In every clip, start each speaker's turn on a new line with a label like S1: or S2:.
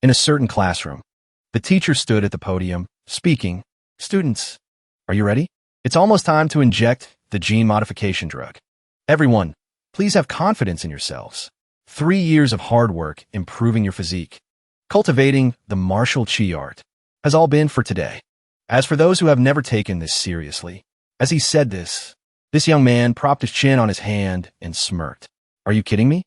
S1: In a certain classroom, the teacher stood at the podium, speaking, "Students, are you ready? It's almost time to inject the gene modification drug. Everyone, please have confidence in yourselves. 3 years of hard work improving your physique, cultivating the martial chi art, has all been for today. As for those who have never taken this seriously," as he said this young man propped his chin on his hand and smirked. "Are you kidding me?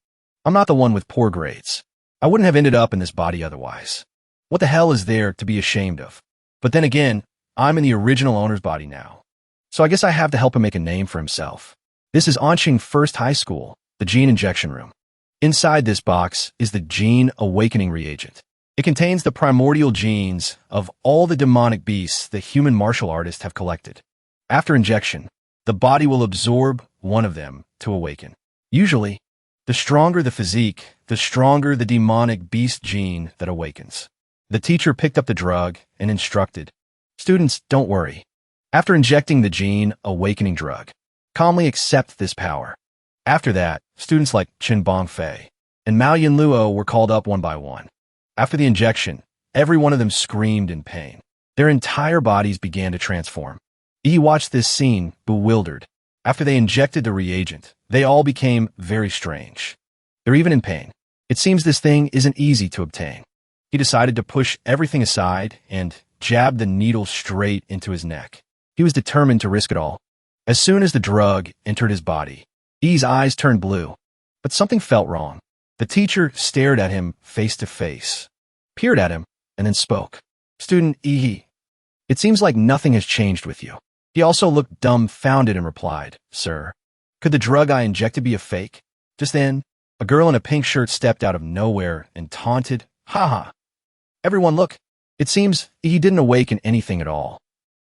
S1: I'm not the one with poor grades. I wouldn't have ended up in this body otherwise. What the hell is there to be ashamed of? But then again, I'm in the original owner's body now. So I guess I have to help him make a name for himself." This is Anqing First High School, the gene injection room. Inside this box is the gene awakening reagent. It contains the primordial genes of all the demonic beasts the human martial artists have collected. After injection, the body will absorb one of them to awaken. Usually, the stronger the physique, the stronger the demonic beast gene that awakens. The teacher picked up the drug and instructed, "Students, don't worry. After injecting the gene awakening drug, calmly accept this power." After that, students like Chen Bongfei and Mao Yinluo were called up one by one. After the injection, every one of them screamed in pain. Their entire bodies began to transform. He watched this scene, bewildered. After they injected the reagent, they all became very strange. They're even in pain. It seems this thing isn't easy to obtain. He decided to push everything aside and jab the needle straight into his neck. He was determined to risk it all. As soon as the drug entered his body, Yi's eyes turned blue, but something felt wrong. The teacher stared at him face to face, peered at him, and then spoke. "Student Yi, it seems like nothing has changed with you." He also looked dumbfounded and replied, "Sir, could the drug I injected be a fake?" Just then, a girl in a pink shirt stepped out of nowhere and taunted, "Haha. Everyone look, it seems he didn't awaken anything at all.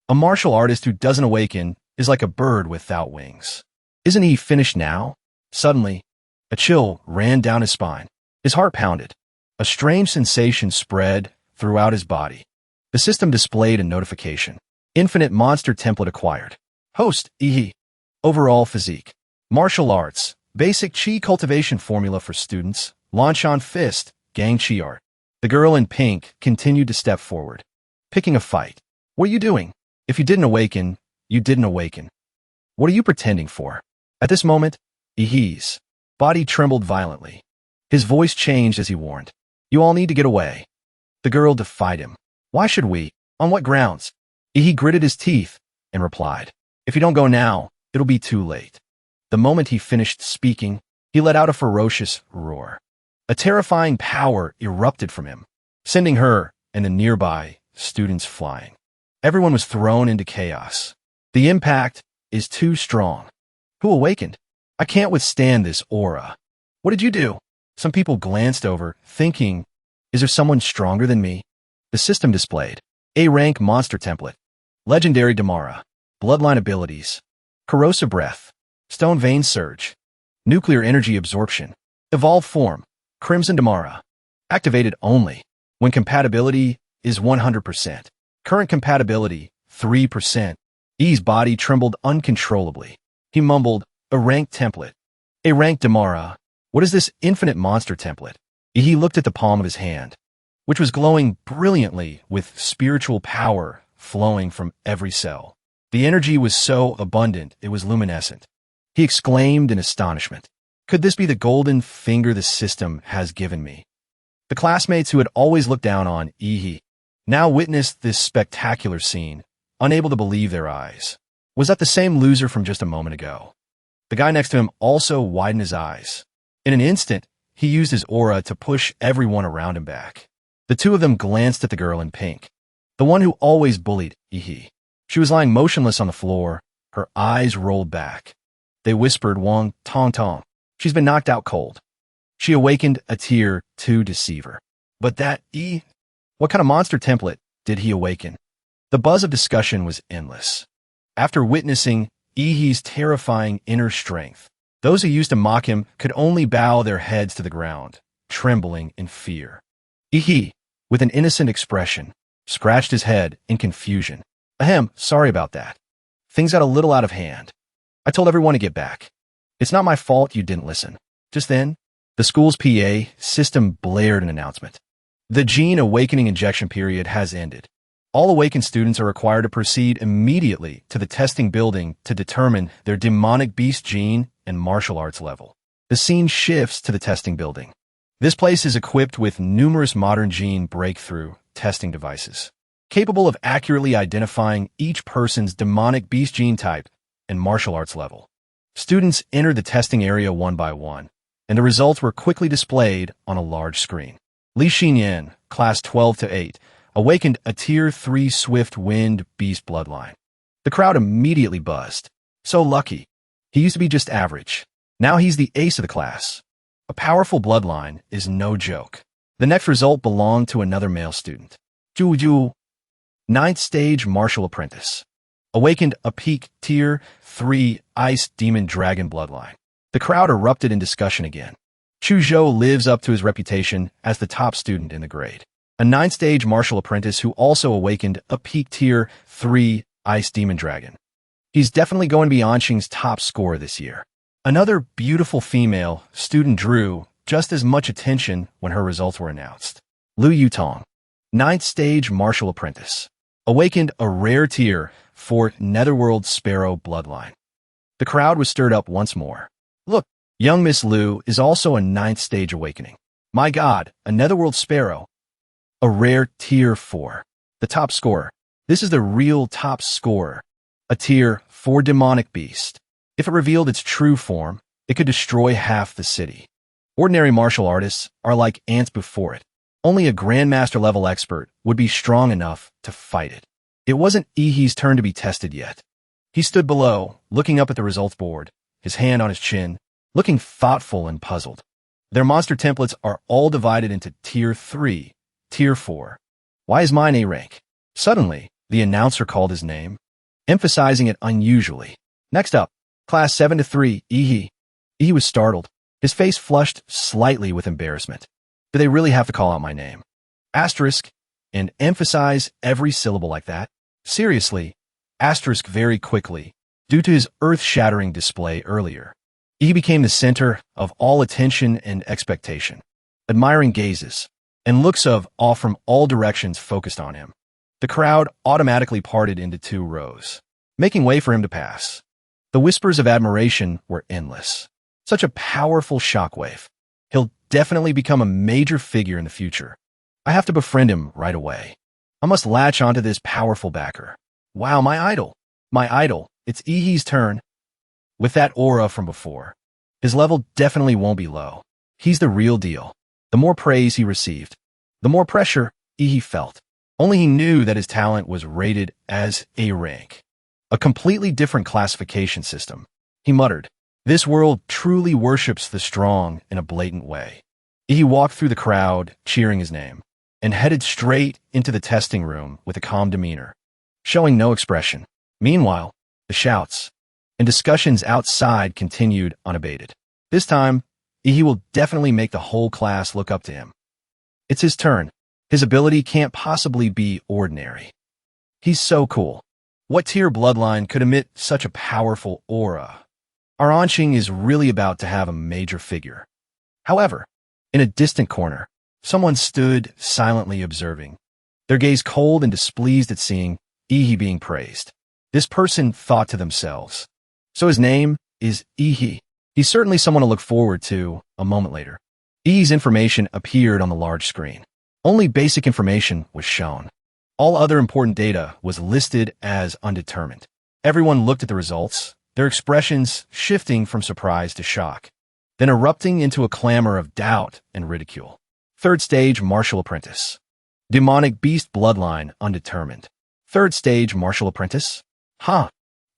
S1: A martial artist who doesn't awaken is like a bird without wings. Isn't he finished now?" Suddenly, a chill ran down his spine. His heart pounded. A strange sensation spread throughout his body. The system displayed a notification. Infinite monster template acquired. Host, Yi. Overall physique. Martial arts. Basic chi cultivation formula for students. Lanchan fist. Gang chi art. The girl in pink continued to step forward. Picking a fight. "What are you doing? If you didn't awaken, you didn't awaken. What are you pretending for?" At this moment, Yi's body trembled violently. His voice changed as he warned, "You all need to get away." The girl defied him. "Why should we? On what grounds?" Yi gritted his teeth and replied, "If you don't go now, it'll be too late." The moment he finished speaking, he let out a ferocious roar. A terrifying power erupted from him, sending her and the nearby students flying. Everyone was thrown into chaos. The impact is too strong. "Who awakened? I can't withstand this aura. What did you do?" Some people glanced over, thinking, "Is there someone stronger than me?" The system displayed A-rank monster template, legendary Damara, bloodline abilities, corrosive breath, stone vein surge, nuclear energy absorption, evolved form, crimson Damara, activated only when compatibility is 100%. Current compatibility, 3%. Yi's body trembled uncontrollably. He mumbled, "A rank template. A rank Damara. What is this infinite monster template?" He looked at the palm of his hand, which was glowing brilliantly with spiritual power flowing from every cell. The energy was so abundant it was luminescent. He exclaimed in astonishment, "Could this be the golden finger the system has given me?" The classmates who had always looked down on Yi now witnessed this spectacular scene, unable to believe their eyes. Was that the same loser from just a moment ago? The guy next to him also widened his eyes. In an instant, he used his aura to push everyone around him back. The two of them glanced at the girl in pink, the one who always bullied Yi. She was lying motionless on the floor, her eyes rolled back. They whispered Wang Tong Tong. "She's been knocked out cold." She awakened a tier 2 deceiver. But that Yi, what kind of monster template did he awaken? The buzz of discussion was endless. After witnessing Yi's terrifying inner strength, those who used to mock him could only bow their heads to the ground, trembling in fear. Yi, with an innocent expression, scratched his head in confusion. "Ahem, sorry about that. Things got a little out of hand. I told everyone to get back. It's not my fault you didn't listen." Just then, the school's PA system blared an announcement. The Gene Awakening injection period has ended. All awakened students are required to proceed immediately to the testing building to determine their demonic beast gene and martial arts level. The scene shifts to the testing building. This place is equipped with numerous modern gene breakthrough testing devices, capable of accurately identifying each person's demonic beast gene type and martial arts level. Students entered the testing area one by one, and the results were quickly displayed on a large screen. Li Xinyan, class 12-8, awakened a Tier 3 Swift Wind Beast bloodline. The crowd immediately buzzed. So lucky. He used to be just average. Now he's the ace of the class. A powerful bloodline is no joke. The next result belonged to another male student. Zhu, 9th stage martial apprentice. Awakened a peak Tier 3 Ice Demon Dragon bloodline. The crowd erupted in discussion again. Chu Zhou lives up to his reputation as the top student in the grade. A 9th stage martial apprentice who also awakened a peak Tier 3 Ice Demon Dragon. He's definitely going to be Anqing's top scorer this year. Another beautiful female student drew just as much attention when her results were announced. Lu Yutong, 9th stage martial apprentice, awakened a rare Tier 4 Netherworld Sparrow bloodline. The crowd was stirred up once more. Look, young Miss Lu is also a 9th stage awakening. My God, a Netherworld Sparrow. A rare Tier 4. The top scorer. This is the real top scorer. A Tier 4 demonic beast. If it revealed its true form, it could destroy half the city. Ordinary martial artists are like ants before it. Only a Grandmaster level expert would be strong enough to fight it. It wasn't Ihi's turn to be tested yet. He stood below, looking up at the results board, his hand on his chin, looking thoughtful and puzzled. Their monster templates are all divided into Tier 3, Tier 4. Why is mine A rank? Suddenly, the announcer called his name, emphasizing it unusually. Next up, Class 7-3, Ihi. Ihi was startled. His face flushed slightly with embarrassment. Do they really have to call out my name? Asterisk, and emphasize every syllable like that? Seriously, asterisk very quickly, due to his earth-shattering display earlier. He became the center of all attention and expectation. Admiring gazes and looks of awe from all directions focused on him. The crowd automatically parted into two rows, making way for him to pass. The whispers of admiration were endless. Such a powerful shockwave. He'll definitely become a major figure in the future. I have to befriend him right away. I must latch onto this powerful backer. Wow, my idol. My idol. It's Ihi's turn. With that aura from before, his level definitely won't be low. He's the real deal. The more praise he received, the more pressure Ihi felt. Only he knew that his talent was rated as A rank. A completely different classification system. He muttered, "This world truly worships the strong in a blatant way." He walked through the crowd, cheering his name, and headed straight into the testing room with a calm demeanor, showing no expression. Meanwhile, the shouts and discussions outside continued unabated. This time, he will definitely make the whole class look up to him. It's his turn. His ability can't possibly be ordinary. He's so cool. What tier bloodline could emit such a powerful aura? Our Anqing is really about to have a major figure. However, in a distant corner, someone stood silently observing, their gaze cold and displeased at seeing Ihi being praised. This person thought to themselves, so his name is Ihi. He's certainly someone to look forward to. A moment later, Ihi's information appeared on the large screen. Only basic information was shown. All other important data was listed as undetermined. Everyone looked at the results, their expressions shifting from surprise to shock, then erupting into a clamor of doubt and ridicule. Third stage martial apprentice. Demonic beast bloodline undetermined. Third stage martial apprentice? Huh.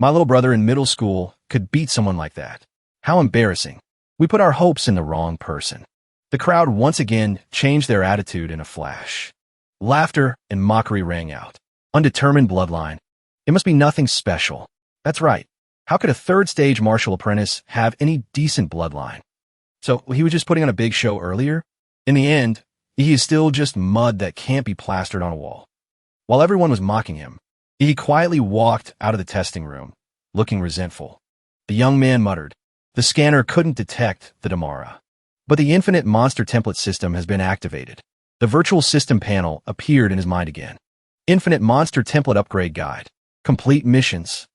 S1: My little brother in middle school could beat someone like that. How embarrassing. We put our hopes in the wrong person. The crowd once again changed their attitude in a flash. Laughter and mockery rang out. Undetermined bloodline. It must be nothing special. That's right. How could a third stage martial apprentice have any decent bloodline? So he was just putting on a big show earlier? In the end, he is still just mud that can't be plastered on a wall. While everyone was mocking him, he quietly walked out of the testing room, looking resentful. The young man muttered, "The scanner couldn't detect the Damara. But the infinite monster template system has been activated. The virtual system panel appeared in his mind again. Infinite monster template upgrade guide. Complete missions.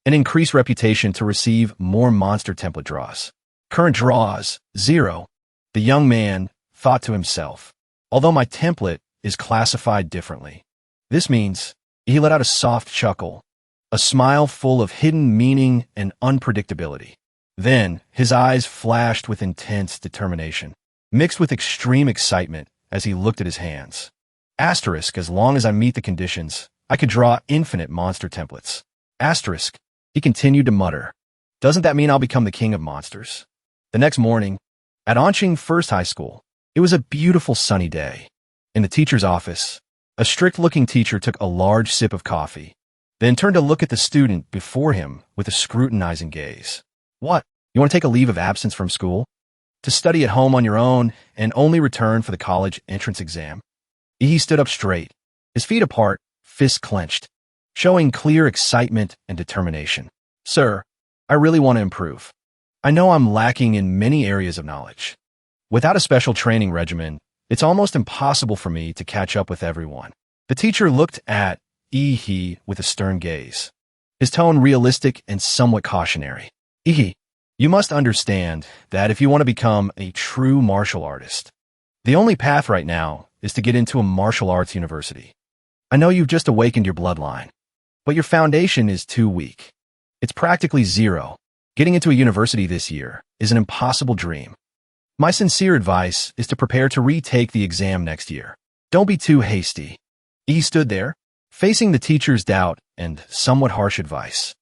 S1: An increased reputation to receive more monster template draws. Current draws, 0. The young man thought to himself, although my template is classified differently. This means he let out a soft chuckle, a smile full of hidden meaning and unpredictability. Then his eyes flashed with intense determination, mixed with extreme excitement as he looked at his hands. Asterisk, as long as I meet the conditions, I could draw infinite monster templates. Asterisk, he continued to mutter. Doesn't that mean I'll become the king of monsters? The next morning, at Anqing First High School, it was a beautiful sunny day. In the teacher's office, a strict-looking teacher took a large sip of coffee, then turned to look at the student before him with a scrutinizing gaze. What? You want to take a leave of absence from school? To study at home on your own and only return for the college entrance exam? He stood up straight, his feet apart, fists clenched, showing clear excitement and determination. Sir, I really want to improve. I know I'm lacking in many areas of knowledge. Without a special training regimen, it's almost impossible for me to catch up with everyone. The teacher looked at He with a stern gaze, his tone realistic and somewhat cautionary. You must understand that if you want to become a true martial artist, the only path right now is to get into a martial arts university. I know you've just awakened your bloodline, but your foundation is too weak. It's practically 0. Getting into a university this year is an impossible dream. My sincere advice is to prepare to retake the exam next year. Don't be too hasty. He stood there, facing the teacher's doubt and somewhat harsh advice.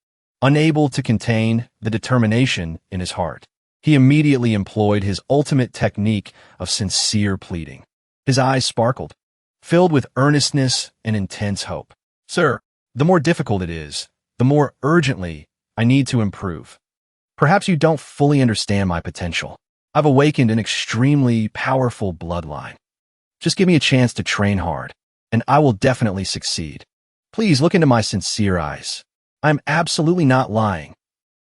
S1: Unable to contain the determination in his heart, he immediately employed his ultimate technique of sincere pleading. His eyes sparkled, filled with earnestness and intense hope. Sir, the more difficult it is, the more urgently I need to improve. Perhaps you don't fully understand my potential. I've awakened an extremely powerful bloodline. Just give me a chance to train hard, and I will definitely succeed. Please look into my sincere eyes. I'm absolutely not lying.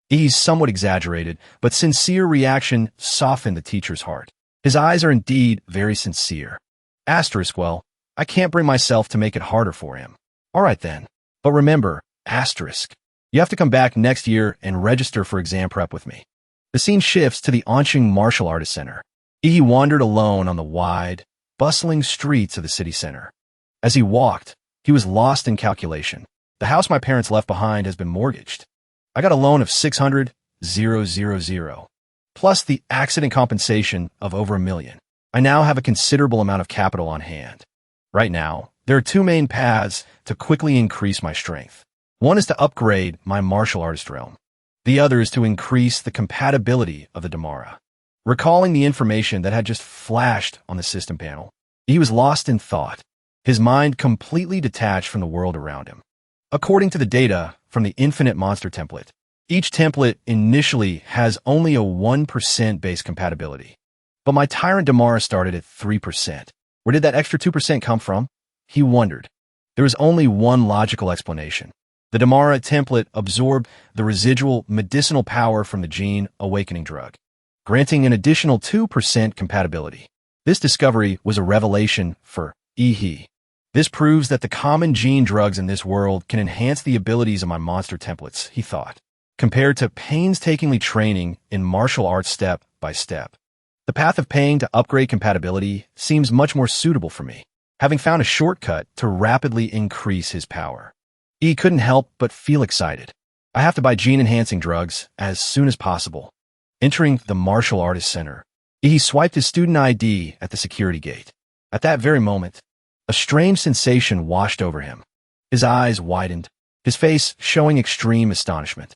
S1: He's somewhat exaggerated, but sincere reaction softened the teacher's heart. His eyes are indeed very sincere. Asterisk, well, I can't bring myself to make it harder for him. All right then. But remember, asterisk, you have to come back next year and register for exam prep with me. The scene shifts to the Anqing Martial Artist Center. He wandered alone on the wide, bustling streets of the city center. As he walked, he was lost in calculation. The house my parents left behind has been mortgaged. I got a loan of 600,000, plus the accident compensation of over $1 million. I now have a considerable amount of capital on hand. Right now, there are 2 main paths to quickly increase my strength. One is to upgrade my martial artist realm. The other is to increase the compatibility of the Damara. Recalling the information that had just flashed on the system panel, he was lost in thought, his mind completely detached from the world around him. According to the data from the Infinite Monster template, each template initially has only a 1% base compatibility. But my Tyrant Damara started at 3%. Where did that extra 2% come from? He wondered. There was only one logical explanation. The Damara template absorbed the residual medicinal power from the gene awakening drug, granting an additional 2% compatibility. This discovery was a revelation for He. This proves that the common gene drugs in this world can enhance the abilities of my monster templates, he thought, compared to painstakingly training in martial arts step by step. The path of paying to upgrade compatibility seems much more suitable for me, having found a shortcut to rapidly increase his power. He couldn't help but feel excited. I have to buy gene-enhancing drugs as soon as possible. Entering the Martial Artist Center, he swiped his student ID at the security gate. At that very moment, a strange sensation washed over him. His eyes widened, his face showing extreme astonishment.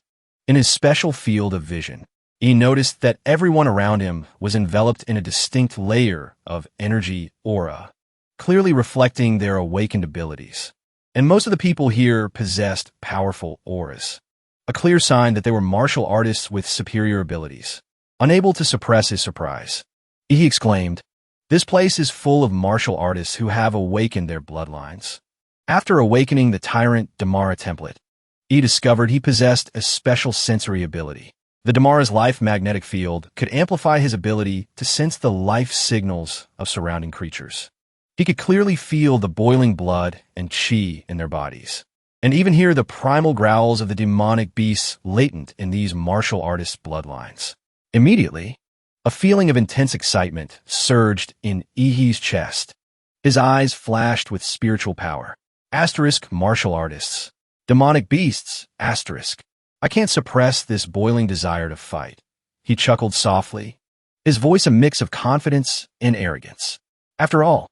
S1: In his special field of vision, he noticed that everyone around him was enveloped in a distinct layer of energy aura, clearly reflecting their awakened abilities. And most of the people here possessed powerful auras, a clear sign that they were martial artists with superior abilities. Unable to suppress his surprise, he exclaimed, "This place is full of martial artists who have awakened their bloodlines." After awakening the Tyrant Damara template, he discovered he possessed a special sensory ability. The Damara's life magnetic field could amplify his ability to sense the life signals of surrounding creatures. He could clearly feel the boiling blood and chi in their bodies, and even hear the primal growls of the demonic beasts latent in these martial artists' bloodlines. Immediately, a feeling of intense excitement surged in Ihi's chest. His eyes flashed with spiritual power. Asterisk martial artists. Demonic beasts. Asterisk. I can't suppress this boiling desire to fight. He chuckled softly, his voice a mix of confidence and arrogance. After all,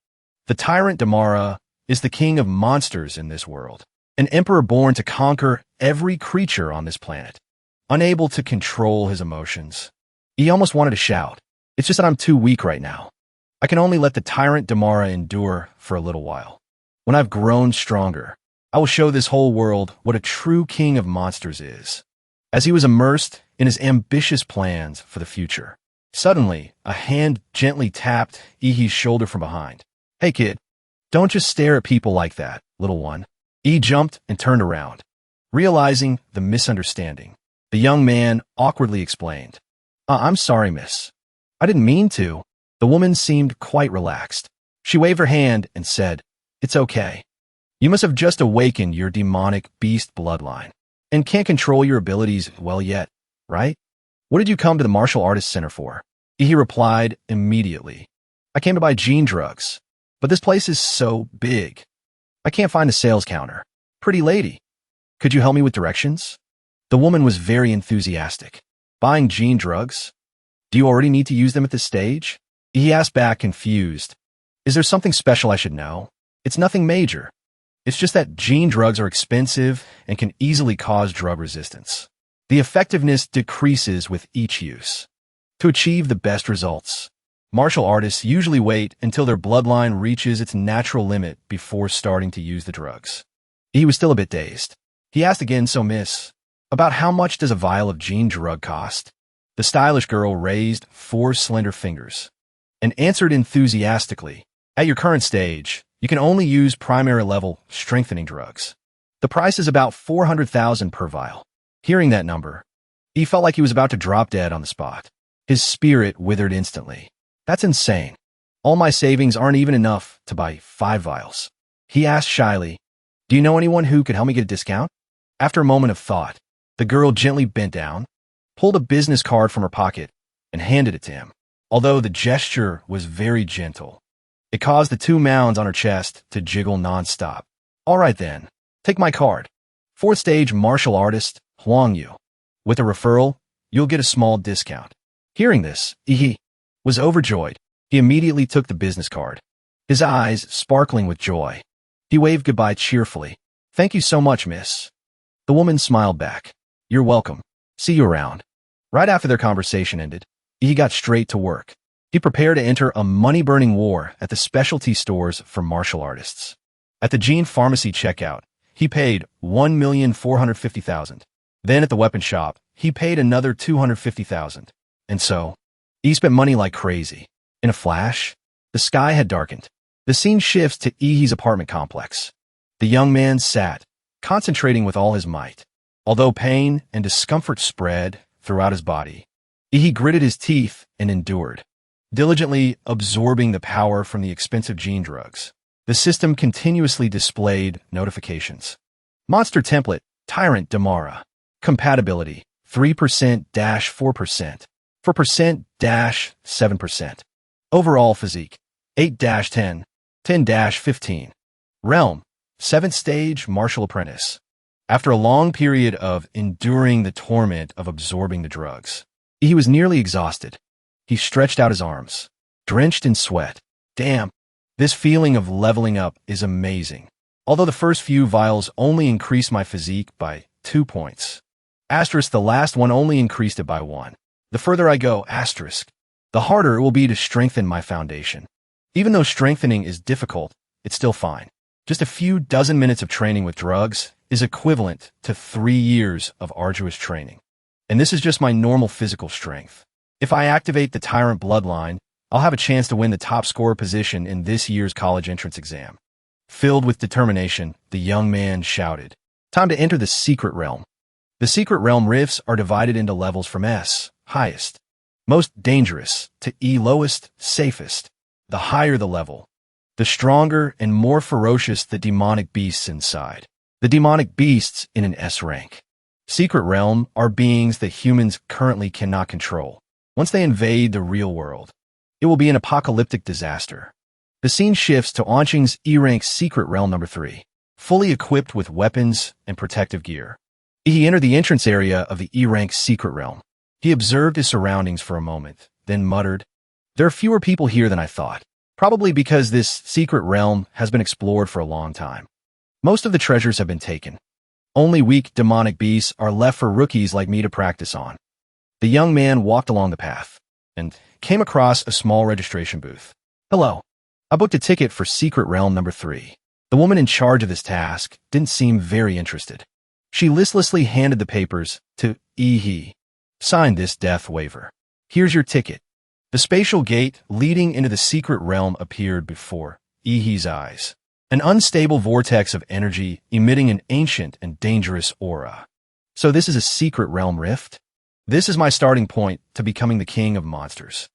S1: the tyrant Damara is the king of monsters in this world, an emperor born to conquer every creature on this planet. Unable to control his emotions, he almost wanted to shout, "It's just that I'm too weak right now. I can only let the tyrant Damara endure for a little while. When I've grown stronger, I will show this whole world what a true king of monsters is." As he was immersed in his ambitious plans for the future, suddenly a hand gently tapped Ihi's shoulder from behind. "Hey kid, don't just stare at people like that, little one." Ihi jumped and turned around. Realizing the misunderstanding, the young man awkwardly explained, I'm sorry, miss. I didn't mean to." The woman seemed quite relaxed. She waved her hand and said, "It's okay. You must have just awakened your demonic beast bloodline and can't control your abilities well yet, right? What did you come to the Martial Artists Center for?" He replied immediately, "I came to buy gene drugs, but this place is so big. I can't find a sales counter. Pretty lady, could you help me with directions?" The woman was very enthusiastic. "Buying gene drugs? Do you already need to use them at this stage?" He asked back, confused. "Is there something special I should know?" "It's nothing major. It's just that gene drugs are expensive and can easily cause drug resistance. The effectiveness decreases with each use. To achieve the best results, martial artists usually wait until their bloodline reaches its natural limit before starting to use the drugs." He was still a bit dazed. He asked again, "So miss, about how much does a vial of gene drug cost?" The stylish girl raised 4 slender fingers and answered enthusiastically, "At your current stage, you can only use primary level strengthening drugs. The price is about 400,000 per vial." Hearing that number, he felt like he was about to drop dead on the spot. His spirit withered instantly. "That's insane. All my savings aren't even enough to buy 5 vials." He asked shyly, "Do you know anyone who could help me get a discount?" After a moment of thought, the girl gently bent down, pulled a business card from her pocket, and handed it to him. Although the gesture was very gentle, it caused the 2 mounds on her chest to jiggle nonstop. "All right then, take my card. 4th stage martial artist, Huang Yu. With a referral, you'll get a small discount." Hearing this, Ihi was overjoyed. He immediately took the business card, his eyes sparkling with joy. He waved goodbye cheerfully. "Thank you so much, miss." The woman smiled back. "You're welcome. See you around." Right after their conversation ended, he got straight to work. He prepared to enter a money-burning war at the specialty stores for martial artists. At the Gene Pharmacy checkout, he paid $1,450,000. Then at the weapon shop, he paid another $250,000. And so, he spent money like crazy. In a flash, the sky had darkened. The scene shifts to Ihi's apartment complex. The young man sat, concentrating with all his might. Although pain and discomfort spread throughout his body, Ihi gritted his teeth and endured, diligently absorbing the power from the expensive gene drugs. The system continuously displayed notifications. Monster template, Tyrant Damara. Compatibility, 3%-4%. 4%-7%. Overall physique, 8-10, 10-15. Realm, 7th stage martial apprentice. After a long period of enduring the torment of absorbing the drugs, he was nearly exhausted. He stretched out his arms, drenched in sweat. Damn, this feeling of leveling up is amazing. Although the first few vials only increased my physique by 2 points. Asterisk, the last one only increased it by 1. The further I go, asterisk, the harder it will be to strengthen my foundation. Even though strengthening is difficult, it's still fine. Just a few dozen minutes of training with drugs is equivalent to 3 years of arduous training. And this is just my normal physical strength. If I activate the Tyrant Bloodline, I'll have a chance to win the top scorer position in this year's college entrance exam. Filled with determination, the young man shouted, "Time to enter the secret realm." The secret realm rifts are divided into levels from S, highest, most dangerous, to E, lowest, safest. The higher the level, the stronger and more ferocious the demonic beasts inside. The demonic beasts in an S rank. Secret realm are beings that humans currently cannot control. Once they invade the real world, it will be an apocalyptic disaster. The scene shifts to Onqing's E-rank secret realm number 3, fully equipped with weapons and protective gear. He entered the entrance area of the E-rank secret realm. He observed his surroundings for a moment, then muttered, "There are fewer people here than I thought, probably because this secret realm has been explored for a long time. Most of the treasures have been taken. Only weak demonic beasts are left for rookies like me to practice on." The young man walked along the path and came across a small registration booth. "Hello. I booked a ticket for secret realm number 3. The woman in charge of this task didn't seem very interested. She listlessly handed the papers to He. "Sign this death waiver. Here's your ticket." The spatial gate leading into the secret realm appeared before He's eyes. An unstable vortex of energy emitting an ancient and dangerous aura. So this is a secret realm rift? This is my starting point to becoming the king of monsters.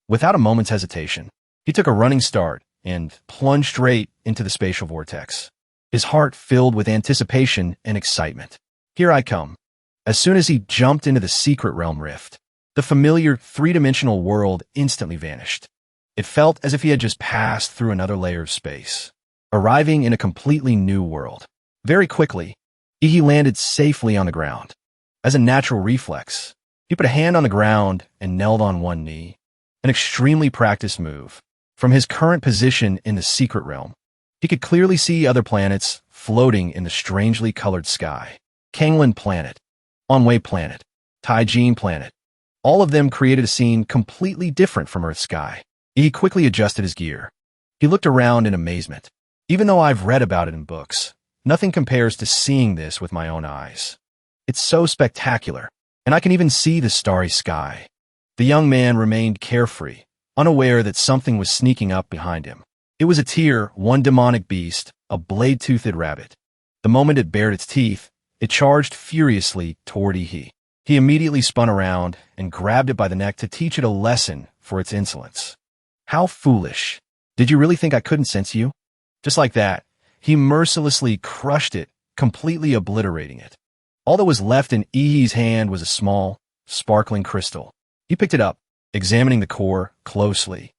S1: Without a moment's hesitation, he took a running start and plunged straight into the spatial vortex, his heart filled with anticipation and excitement. Here I come. As soon as he jumped into the secret realm rift, the familiar three-dimensional world instantly vanished. It felt as if he had just passed through another layer of space, arriving in a completely new world. Very quickly, he landed safely on the ground. As a natural reflex, he put a hand on the ground and knelt on one knee, an extremely practiced move. From his current position in the secret realm, he could clearly see other planets floating in the strangely colored sky. Kanglan Planet, Onway Planet, Taijin Planet. All of them created a scene completely different from Earth's sky. He quickly adjusted his gear. He looked around in amazement. Even though I've read about it in books, nothing compares to seeing this with my own eyes. It's so spectacular, and I can even see the starry sky. The young man remained carefree, unaware that something was sneaking up behind him. It was a Tier 1 demonic beast, a blade-toothed rabbit. The moment it bared its teeth, it charged furiously toward He. He immediately spun around and grabbed it by the neck to teach it a lesson for its insolence. "How foolish. Did you really think I couldn't sense you?" Just like that, he mercilessly crushed it, completely obliterating it. All that was left in He's hand was a small, sparkling crystal. He picked it up, examining the core closely.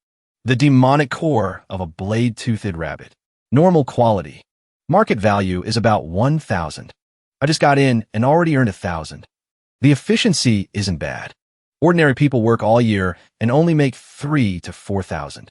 S1: The demonic core of a blade-toothed rabbit. Normal quality. Market value is about 1,000. I just got in and already earned 1,000. The efficiency isn't bad. Ordinary people work all year and only make 3 to 4,000.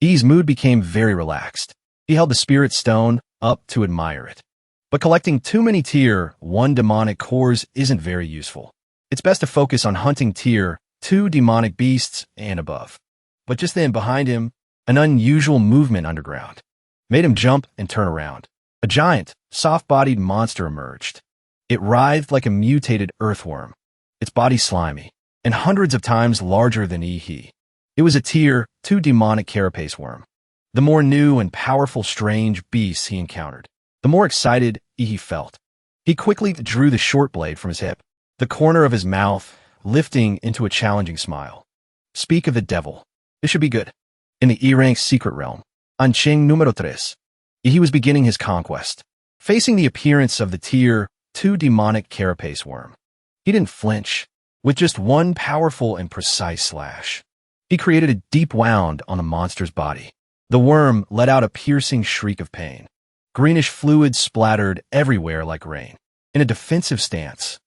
S1: He's mood became very relaxed. He held the spirit stone up to admire it. But collecting too many Tier 1 demonic cores isn't very useful. It's best to focus on hunting Tier 2 demonic beasts and above. But just then, behind him, an unusual movement underground made him jump and turn around. A giant, soft-bodied monster emerged. It writhed like a mutated earthworm, its body slimy, and hundreds of times larger than He. It was a Tier 2 demonic carapace worm. The more new and powerful strange beasts he encountered, the more excited He felt. He quickly drew the short blade from his hip, the corner of his mouth lifting into a challenging smile. "Speak of the devil. This should be good." In the E-rank secret realm, Onqing número 3, he was beginning his conquest. Facing the appearance of the Tier 2 demonic carapace worm, he didn't flinch. With just one powerful and precise slash, he created a deep wound on the monster's body. The worm let out a piercing shriek of pain. Greenish fluid splattered everywhere like rain. In a defensive stance,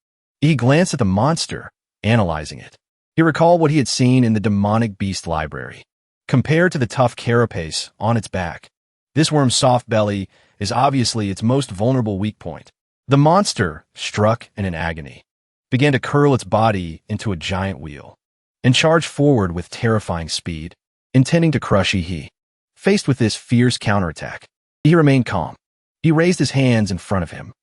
S1: he glanced at the monster, analyzing it. He recalled what he had seen in the demonic beast library. Compared to the tough carapace on its back, this worm's soft belly is obviously its most vulnerable weak point. The monster, struck in an agony, began to curl its body into a giant wheel and charged forward with terrifying speed, intending to crush He. Faced with this fierce counterattack, he remained calm. He raised his hands in front of him,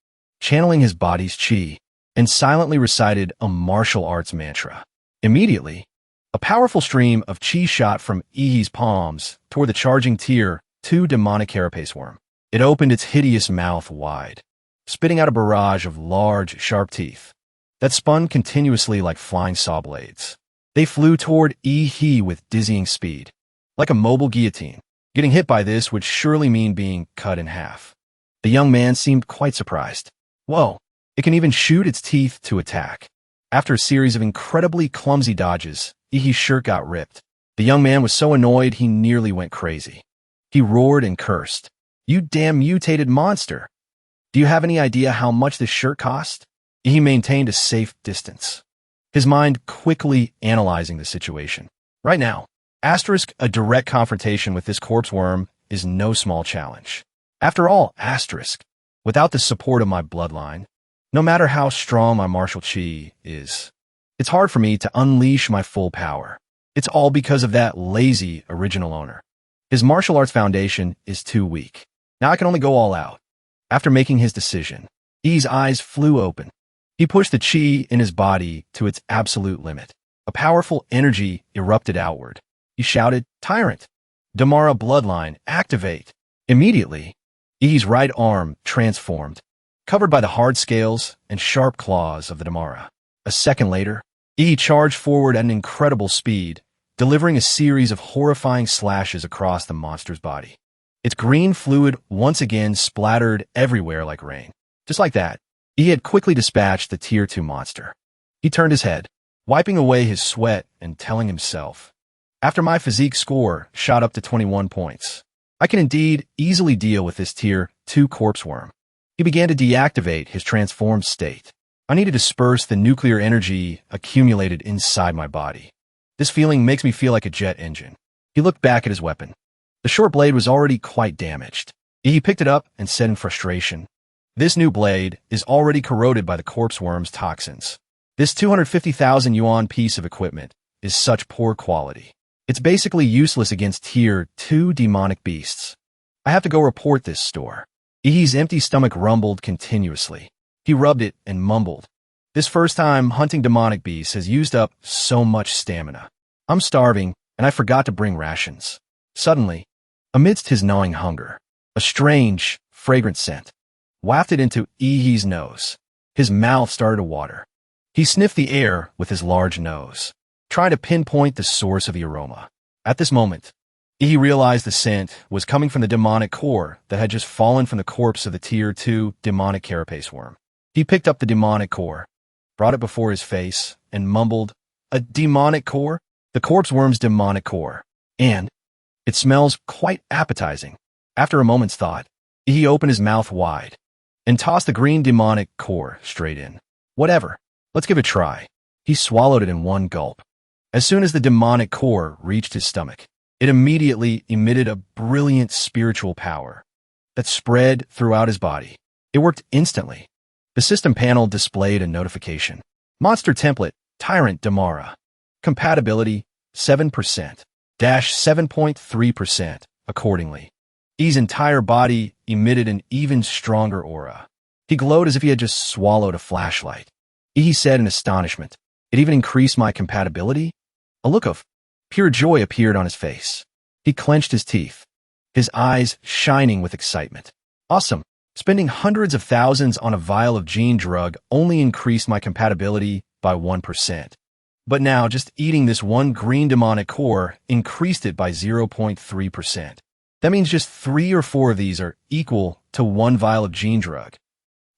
S1: channeling his body's chi, and silently recited a martial arts mantra. Immediately, a powerful stream of chi shot from He's palms toward the charging Tier 2 demonic carapace worm. It opened its hideous mouth wide, spitting out a barrage of large, sharp teeth that spun continuously like flying saw blades. They flew toward He with dizzying speed, like a mobile guillotine. Getting hit by this would surely mean being cut in half. The young man seemed quite surprised. Whoa, it can even shoot its teeth to attack. After a series of incredibly clumsy dodges, Ihi's shirt got ripped. The young man was so annoyed he nearly went crazy. He roared and cursed. "You damn mutated monster! Do you have any idea how much this shirt cost?" He maintained a safe distance, his mind quickly analyzing the situation. Right now, a direct confrontation with this corpse worm is no small challenge. After all, without the support of my bloodline, no matter how strong my martial chi is, it's hard for me to unleash my full power. It's all because of that lazy original owner. His martial arts foundation is too weak. Now I can only go all out. After making his decision, I's eyes flew open. He pushed the chi in his body to its absolute limit. A powerful energy erupted outward. He shouted, "Tyrant! Damara Bloodline, activate!" Immediately, I's right arm transformed, covered by the hard scales and sharp claws of the Damara. A second later, I charged forward at an incredible speed, delivering a series of horrifying slashes across the monster's body. Its green fluid once again splattered everywhere like rain. Just like that, he had quickly dispatched the Tier 2 monster. He turned his head, wiping away his sweat and telling himself, "After my physique score shot up to 21 points, I can indeed easily deal with this Tier 2 corpse worm." He began to deactivate his transformed state. I need to disperse the nuclear energy accumulated inside my body. This feeling makes me feel like a jet engine. He looked back at his weapon. The short blade was already quite damaged. He picked it up and said in frustration, "This new blade is already corroded by the corpse worm's toxins. This 250,000 yuan piece of equipment is such poor quality. It's basically useless against Tier 2 demonic beasts. I have to go report this store." Ihi's empty stomach rumbled continuously. He rubbed it and mumbled, "This first time hunting demonic beasts has used up so much stamina. I'm starving, and I forgot to bring rations." Suddenly, amidst his gnawing hunger, a strange, fragrant scent wafted into Ihi's nose. His mouth started to water. He sniffed the air with his large nose, trying to pinpoint the source of the aroma. At this moment, Ihi realized the scent was coming from the demonic core that had just fallen from the corpse of the Tier 2 demonic carapace worm. He picked up the demonic core, brought it before his face, and mumbled, "A demonic core? The corpse worm's demonic core. And it smells quite appetizing." After a moment's thought, he opened his mouth wide and tossed the green demonic core straight in. "Whatever. Let's give it a try." He swallowed it in one gulp. As soon as the demonic core reached his stomach, it immediately emitted a brilliant spiritual power that spread throughout his body. It worked instantly. The system panel displayed a notification. Monster template, Tyrant Damara. Compatibility, 7%-7.3%, accordingly. I's entire body emitted an even stronger aura. He glowed as if he had just swallowed a flashlight. Ihi said in astonishment, "It even increased my compatibility?" A look of pure joy appeared on his face. He clenched his teeth, his eyes shining with excitement. "Awesome. Spending hundreds of thousands on a vial of gene drug only increased my compatibility by 1%. But now just eating this one green demonic core increased it by 0.3%. That means just 3 or 4 of these are equal to 1 vial of gene drug.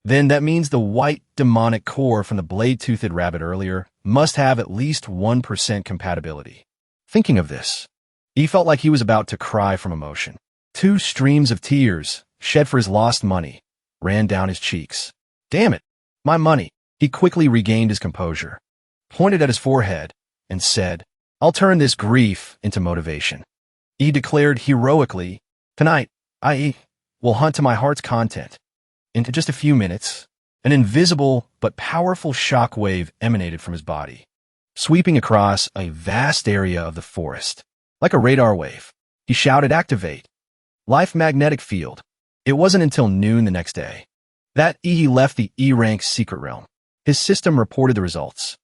S1: Then that means the white demonic core from the blade-toothed rabbit earlier must have at least 1% compatibility." Thinking of this, he felt like he was about to cry from emotion. 2 streams of tears, shed for his lost money, ran down his cheeks. "Damn it, my money." He quickly regained his composure, pointed at his forehead, and said, "I'll turn this grief into motivation." He declared heroically, "Tonight, I will hunt to my heart's content." In just a few minutes, an invisible but powerful shockwave emanated from his body, sweeping across a vast area of the forest. Like a radar wave, he shouted, "Activate! Life magnetic field." It wasn't until noon the next day that he left the E-Rank secret realm. His system reported the results.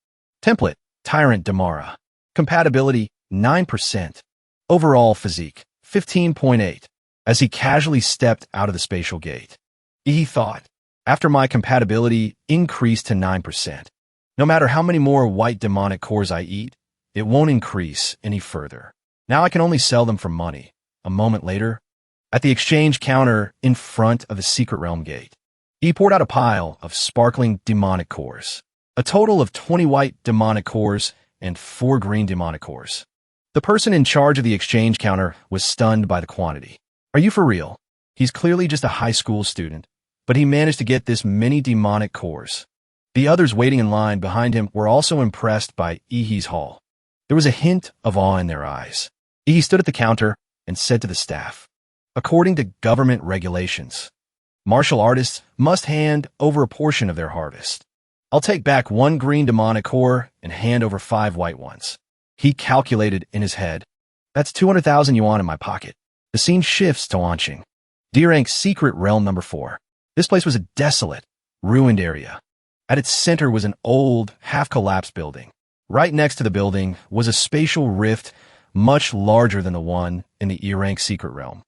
S1: Template, Tyrant Damara. Compatibility, 9%. Overall physique, 15.8. As he casually stepped out of the spatial gate, he thought, "After my compatibility increased to 9%, no matter how many more white demonic cores I eat, it won't increase any further. Now I can only sell them for money. a moment later, at the exchange counter in front of the secret realm gate, he poured out a pile of sparkling demonic cores. A total of 20 white demonic cores and 4 green demonic cores. The person in charge of the exchange counter was stunned by the quantity. Are you for real? He's clearly just a high school student, but he managed to get this many demonic cores. The others waiting in line behind him were also impressed by Ihi's haul. There was a hint of awe in their eyes. Ihi stood at the counter and said to the staff, according to government regulations, martial artists must hand over a portion of their harvest. I'll take back 1 green demonic core and hand over 5 white ones. He calculated in his head. That's 200,000 yuan in my pocket. The scene shifts to launching. D-Rank Secret Realm number 4. This place was a desolate, ruined area. At its center was an old, half-collapsed building. Right next to the building was a spatial rift much larger than the one in the E-Rank Secret Realm,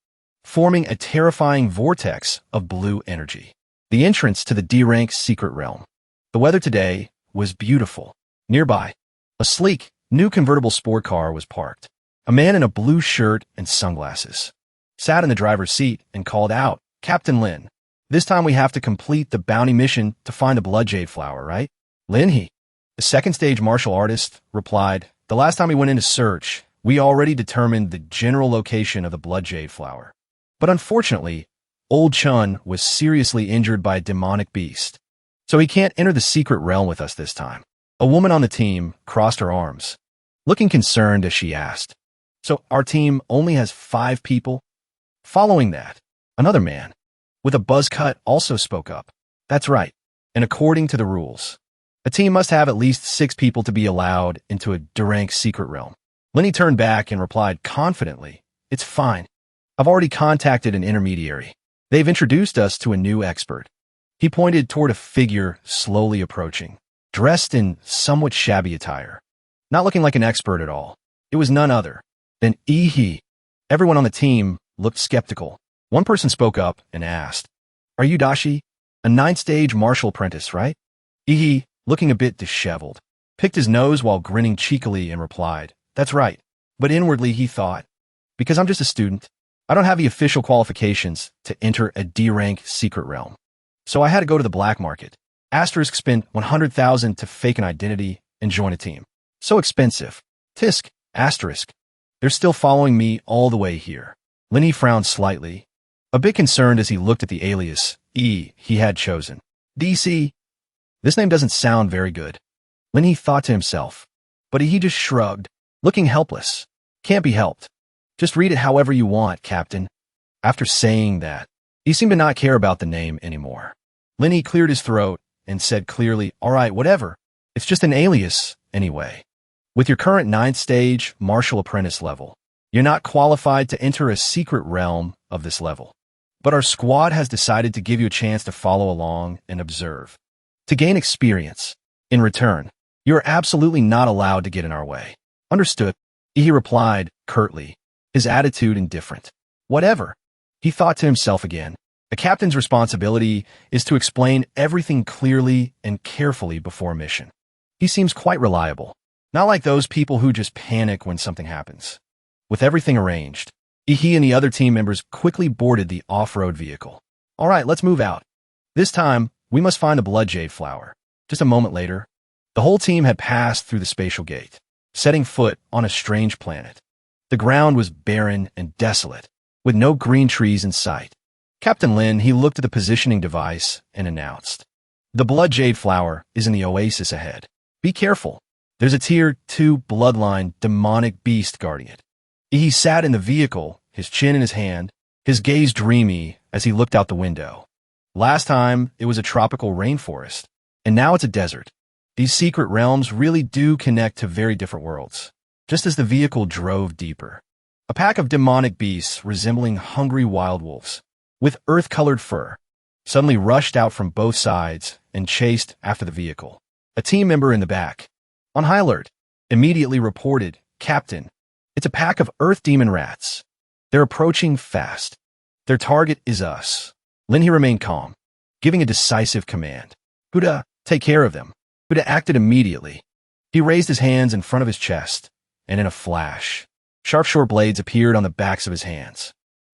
S1: forming a terrifying vortex of blue energy. The entrance to the D-Rank Secret Realm. The weather today was beautiful. Nearby, a sleek, new convertible sport car was parked. A man in a blue shirt and sunglasses sat in the driver's seat and called out, Captain Lin, this time we have to complete the bounty mission to find the blood jade flower, right? Lin He, the second stage martial artist, replied, the last time we went in to search, we already determined the general location of the blood jade flower. But unfortunately, Old Chun was seriously injured by a demonic beast, so he can't enter the secret realm with us this time. A woman on the team crossed her arms, looking concerned as she asked, so our team only has 5 people? Following that, another man, with a buzz cut, also spoke up. That's right, and according to the rules, a team must have at least 6 people to be allowed into a D-Rank secret realm. Lenny turned back and replied confidently, it's fine. I've already contacted an intermediary. They've introduced us to a new expert. He pointed toward a figure slowly approaching, dressed in somewhat shabby attire, not looking like an expert at all. It was none other than Ihi. Everyone on the team looked skeptical. One person spoke up and asked, are you Dashi? A 9th stage martial apprentice, right? Ihi, looking a bit disheveled, picked his nose while grinning cheekily and replied, that's right. But inwardly he thought, because I'm just a student, I don't have the official qualifications to enter a D-Rank secret realm. So I had to go to the black market. Asterisk spent 100,000 to fake an identity and join a team. So expensive. Tisk, asterisk. They're still following me all the way here. Lenny frowned slightly, a bit concerned as he looked at the alias he had chosen. DC. This name doesn't sound very good. Lenny thought to himself, but he just shrugged, looking helpless. Can't be helped. Just read it however you want, Captain. After saying that, he seemed to not care about the name anymore. Lenny cleared his throat and said clearly, all right, whatever. It's just an alias, anyway. With your current 9th stage martial apprentice level, you're not qualified to enter a secret realm of this level. But our squad has decided to give you a chance to follow along and observe, to gain experience. In return, you are absolutely not allowed to get in our way. Understood, he replied curtly, his attitude indifferent. Whatever. He thought to himself again. A captain's responsibility is to explain everything clearly and carefully before a mission. He seems quite reliable, not like those people who just panic when something happens. With everything arranged, he and the other team members quickly boarded the off-road vehicle. All right, let's move out. This time, we must find a blood jade flower. Just a moment later, the whole team had passed through the spatial gate, setting foot on a strange planet. The ground was barren and desolate, with no green trees in sight. Captain Lin, he looked at the positioning device and announced, the blood jade flower is in the oasis ahead. Be careful. There's a tier 2 bloodline demonic beast guarding it. He sat in the vehicle, his chin in his hand, his gaze dreamy as he looked out the window. Last time, it was a tropical rainforest, and now it's a desert. These secret realms really do connect to very different worlds. Just as the vehicle drove deeper, a pack of demonic beasts resembling hungry wild wolves, with earth-colored fur, suddenly rushed out from both sides and chased after the vehicle. A team member in the back, on high alert, immediately reported, Captain, it's a pack of earth demon rats. They're approaching fast. Their target is us. Linhe remained calm, giving a decisive command. Huda, take care of them. Huda acted immediately. He raised his hands in front of his chest, and in a flash, Sharp short blades appeared on the backs of his hands.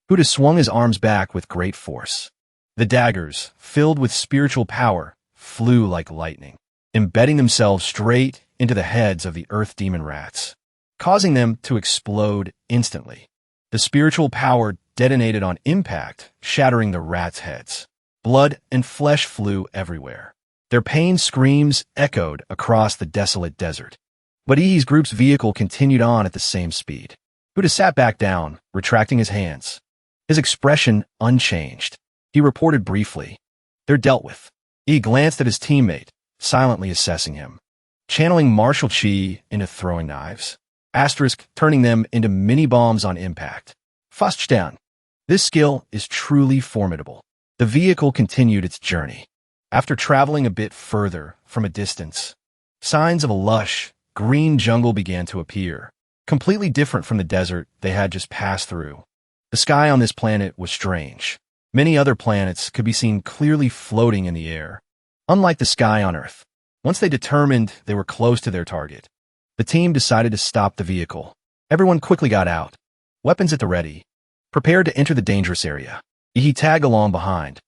S1: Buddha swung his arms back with great force. The daggers, filled with spiritual power, flew like lightning, embedding themselves straight into the heads of the earth demon rats, causing them to explode instantly. The spiritual power detonated on impact, shattering the rats' heads. Blood and flesh flew everywhere. Their pain screams echoed across the desolate desert. But Ihi's group's vehicle continued on at the same speed. Buddha sat back down, retracting his hands. His expression unchanged. He reported briefly. "They're dealt with." He glanced at his teammate, silently assessing him. Channeling martial chi into throwing knives. Asterisk, turning them into mini-bombs on impact. Faststern. This skill is truly formidable. The vehicle continued its journey. After traveling a bit further from a distance, signs of a lush, green jungle began to appear, completely different from the desert they had just passed through. The sky on this planet was strange. Many other planets could be seen clearly floating in the air, unlike the sky on Earth. Once they determined they were close to their target, the team decided to stop the vehicle. Everyone quickly got out, weapons at the ready, prepared to enter the dangerous area. He tagged along behind,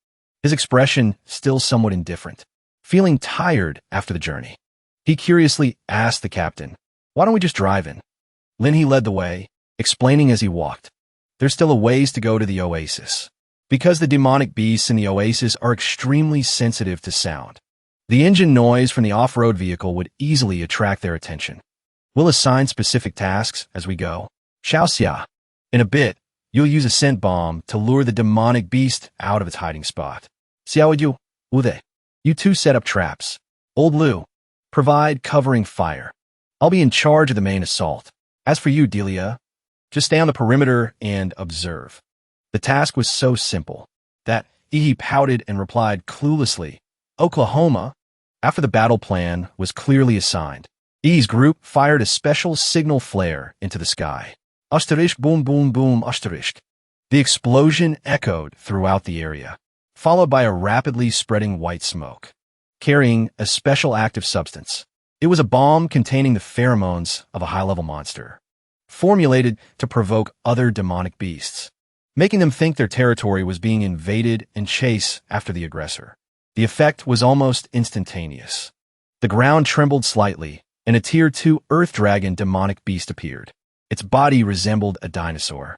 S1: his expression still somewhat indifferent, feeling tired after the journey. He curiously asked the captain, "Why don't we just drive in?" Linhee led the way, explaining as he walked, "There's still a ways to go to the oasis. Because the demonic beasts in the oasis are extremely sensitive to sound. The engine noise from the off-road vehicle would easily attract their attention. We'll assign specific tasks as we go. Xiaoxia. In a bit, you'll use a scent bomb to lure the demonic beast out of its hiding spot. Xiaoyu, Ude. You two set up traps. Old Lu, provide covering fire. I'll be in charge of the main assault. As for you, Delia, just stay on the perimeter and observe." The task was so simple that Ihi pouted and replied cluelessly, "Oklahoma." After the battle plan was clearly assigned, Ihi's group fired a special signal flare into the sky. Asterisk boom boom boom asterisk. The explosion echoed throughout the area, followed by a rapidly spreading white smoke, carrying a special active substance. It was a bomb containing the pheromones of a high-level monster, formulated to provoke other demonic beasts, making them think their territory was being invaded and chase after the aggressor. The effect was almost instantaneous. The ground trembled slightly, and a Tier 2 Earth Dragon demonic beast appeared. Its body resembled a dinosaur,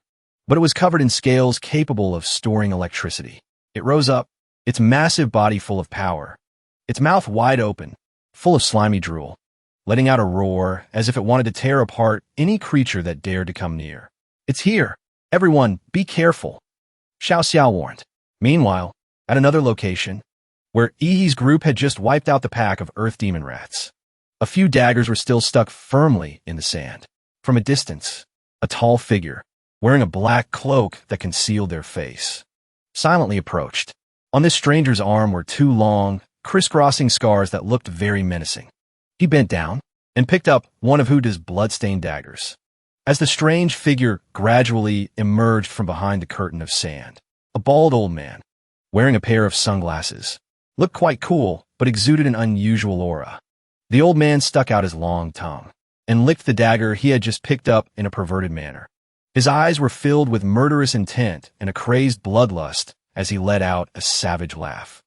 S1: but it was covered in scales capable of storing electricity. It rose up, its massive body full of power, its mouth wide open, full of slimy drool, letting out a roar as if it wanted to tear apart any creature that dared to come near. "It's here! Everyone, be careful!" Xiao Xiao warned. Meanwhile, at another location, where Ihi's group had just wiped out the pack of earth demon rats, a few daggers were still stuck firmly in the sand. From a distance, a tall figure, wearing a black cloak that concealed their face, silently approached. On this stranger's arm were two long, crisscrossing scars that looked very menacing. He bent down and picked up one of Huda's blood-stained daggers. As the strange figure gradually emerged from behind the curtain of sand, a bald old man, wearing a pair of sunglasses, looked quite cool but exuded an unusual aura. The old man stuck out his long tongue and licked the dagger he had just picked up in a perverted manner. His eyes were filled with murderous intent and a crazed bloodlust as he let out a savage laugh.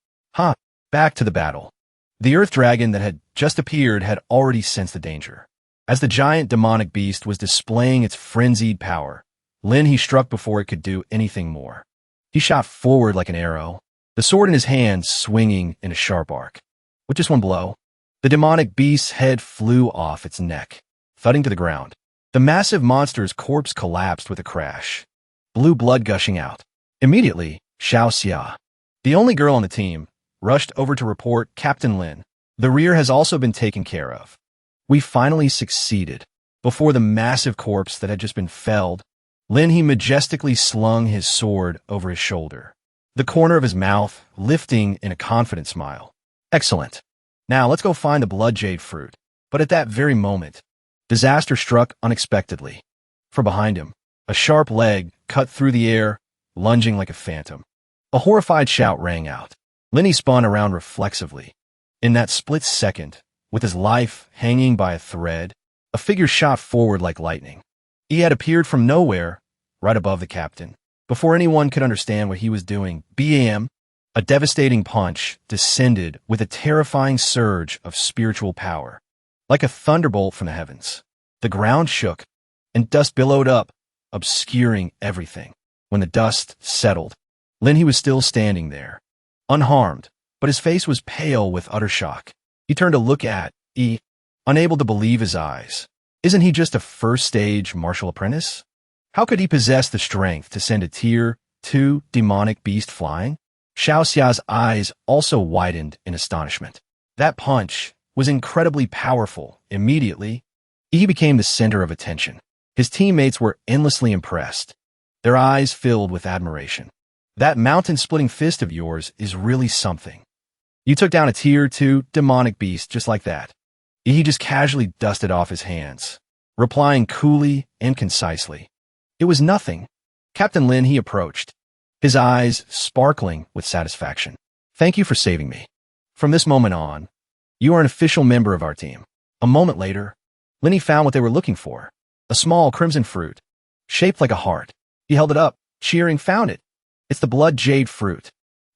S1: Back to the battle. The earth dragon that had just appeared had already sensed the danger. As the giant demonic beast was displaying its frenzied power, Linhee struck before it could do anything more. He shot forward like an arrow, the sword in his hand swinging in a sharp arc. With just one blow, the demonic beast's head flew off its neck, thudding to the ground. The massive monster's corpse collapsed with a crash, blue blood gushing out. Immediately, Xiao Xia, the only girl on the team, rushed over to report, "Captain Lin, the rear has also been taken care of. We finally succeeded." Before the massive corpse that had just been felled, Linhee majestically slung his sword over his shoulder, the corner of his mouth lifting in a confident smile. "Excellent. Now let's go find the blood jade fruit." But at that very moment, disaster struck unexpectedly. From behind him, a sharp leg cut through the air, lunging like a phantom. A horrified shout rang out. Linhee spun around reflexively. In that split second, with his life hanging by a thread, a figure shot forward like lightning. He had appeared from nowhere, right above the captain. Before anyone could understand what he was doing, BAM, a devastating punch, descended with a terrifying surge of spiritual power. Like a thunderbolt from the heavens, the ground shook, and dust billowed up, obscuring everything. When the dust settled, Linhee was still standing there, unharmed, but his face was pale with utter shock. He turned to look at E, unable to believe his eyes. Isn't he just a first-stage martial apprentice? How could he possess the strength to send a Tier 2 demonic beast flying? Xiaoxia's eyes also widened in astonishment. That punch was incredibly powerful. Immediately, he became the center of attention. His teammates were endlessly impressed, their eyes filled with admiration. That mountain-splitting fist of yours is really something. You took down a Tier 2 demonic beast just like that. He just casually dusted off his hands, replying coolly and concisely. It was nothing. Captain Linhee approached, his eyes sparkling with satisfaction. Thank you for saving me. From this moment on, you are an official member of our team. A moment later, Linhee found what they were looking for, a small crimson fruit, shaped like a heart. He held it up, cheering, found it. It's the blood jade fruit.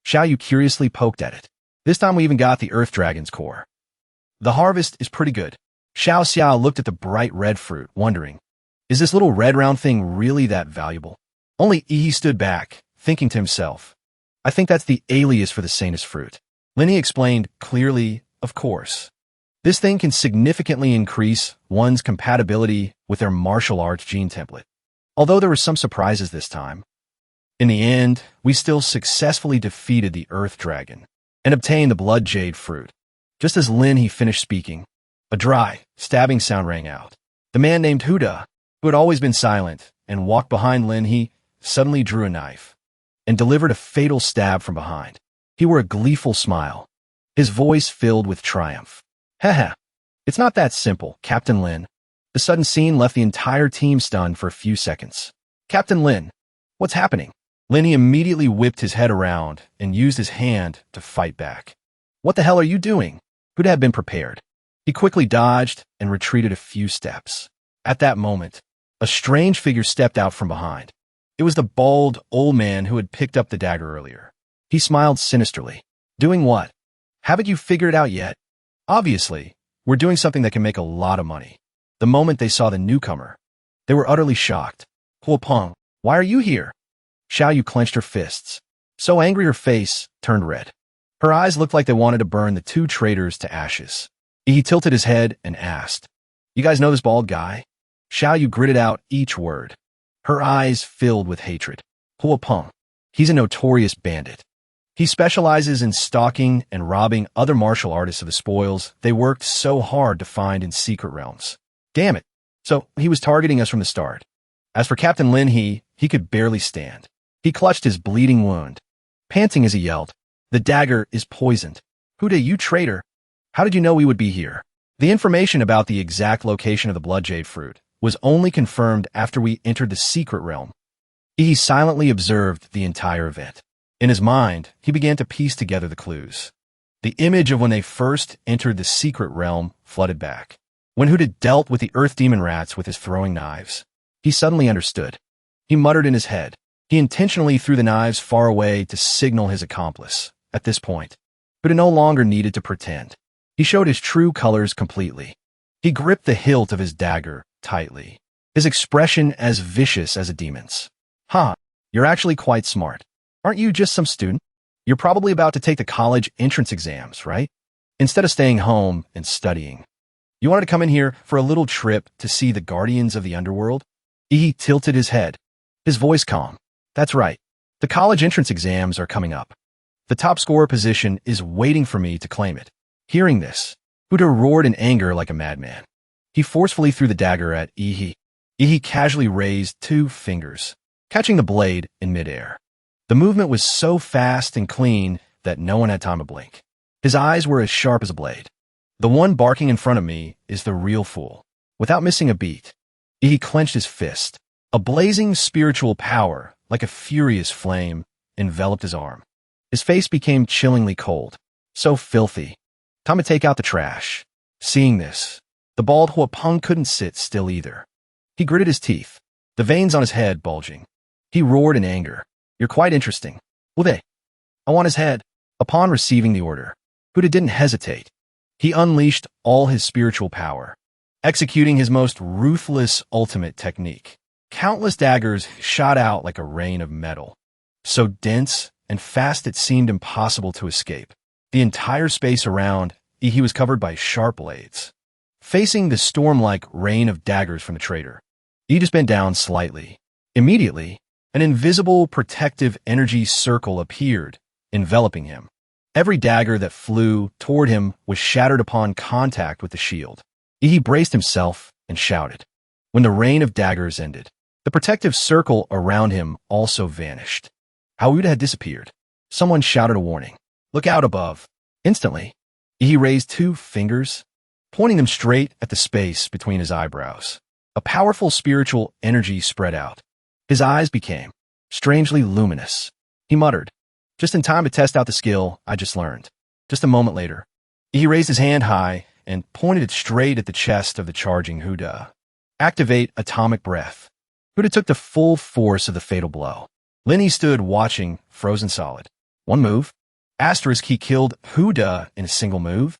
S1: Xiaoyu curiously poked at it. This time we even got the earth dragon's core. The harvest is pretty good. Xiaoxia looked at the bright red fruit, wondering, is this little red round thing really that valuable? Only Yi stood back, thinking to himself, I think that's the alias for the Sanus fruit. Linhee explained clearly, of course. This thing can significantly increase one's compatibility with their martial arts gene template. Although there were some surprises this time, in the end, we still successfully defeated the Earth Dragon and obtained the Blood Jade fruit. Just as Linhee finished speaking, a dry, stabbing sound rang out. The man named Huda, who had always been silent and walked behind Linhee, suddenly drew a knife and delivered a fatal stab from behind. He wore a gleeful smile, his voice filled with triumph. Haha, it's not that simple, Captain Lin. The sudden scene left the entire team stunned for a few seconds. Captain Lin, what's happening? Linhee immediately whipped his head around and used his hand to fight back. What the hell are you doing? Huda had been prepared. He quickly dodged and retreated a few steps. At that moment, a strange figure stepped out from behind. It was the bald, old man who had picked up the dagger earlier. He smiled sinisterly. Doing what? Haven't you figured it out yet? Obviously, we're doing something that can make a lot of money. The moment they saw the newcomer, they were utterly shocked. Huopeng, why are you here? Xiaoyu clenched her fists. So angry her face turned red. Her eyes looked like they wanted to burn the two traitors to ashes. He tilted his head and asked, You guys know this bald guy? Xiaoyu gritted out each word, her eyes filled with hatred. Huopeng, he's a notorious bandit. He specializes in stalking and robbing other martial artists of the spoils they worked so hard to find in secret realms. Damn it. So he was targeting us from the start. As for Captain Linhee, he could barely stand. He clutched his bleeding wound, panting as he yelled, The dagger is poisoned. Huda, you traitor. How did you know we would be here? The information about the exact location of the Blood Jade fruit was only confirmed after we entered the secret realm. He silently observed the entire event. In his mind, he began to piece together the clues. The image of when they first entered the secret realm flooded back. When Huda dealt with the earth demon rats with his throwing knives, he suddenly understood. He muttered in his head. He intentionally threw the knives far away to signal his accomplice. At this point, Huda no longer needed to pretend. He showed his true colors completely. He gripped the hilt of his dagger tightly, his expression as vicious as a demon's. You're actually quite smart. Aren't you just some student? You're probably about to take the college entrance exams, right? Instead of staying home and studying. You wanted to come in here for a little trip to see the guardians of the underworld? He tilted his head, his voice calm. That's right. The college entrance exams are coming up. The top scorer position is waiting for me to claim it. Hearing this, Huda roared in anger like a madman. He forcefully threw the dagger at Ihi. Ihi casually raised 2 fingers, catching the blade in midair. The movement was so fast and clean that no one had time to blink. His eyes were as sharp as a blade. The one barking in front of me is the real fool. Without missing a beat, he clenched his fist. A blazing spiritual power, like a furious flame, enveloped his arm. His face became chillingly cold. So filthy. Time to take out the trash. Seeing this, the bald Huopeng couldn't sit still either. He gritted his teeth. the veins on his head bulging. He roared in anger. "You're quite interesting. Ude, I want his head." Upon receiving the order, Huda didn't hesitate. He unleashed all his spiritual power, executing his most ruthless ultimate technique. Countless daggers shot out like a rain of metal, so dense and fast it seemed impossible to escape. The entire space around he was covered by sharp blades. Facing the storm-like rain of daggers from the traitor, he just bent down slightly. Immediately, an invisible protective energy circle appeared, enveloping him. Every dagger that flew toward him was shattered upon contact with the shield. He braced himself and shouted. When the rain of daggers ended, the protective circle around him also vanished. Hauda had disappeared. Someone shouted a warning. "Look out above." Instantly, he raised 2 fingers, pointing them straight at the space between his eyebrows. A powerful spiritual energy spread out. His eyes became strangely luminous. He muttered, "Just in time to test out the skill I just learned." Just a moment later, he raised his hand high and pointed it straight at the chest of the charging Huda. "Activate atomic breath." Huda took the full force of the fatal blow. Linny stood watching, frozen solid. One move. Asterisk, he killed Huda in a single move.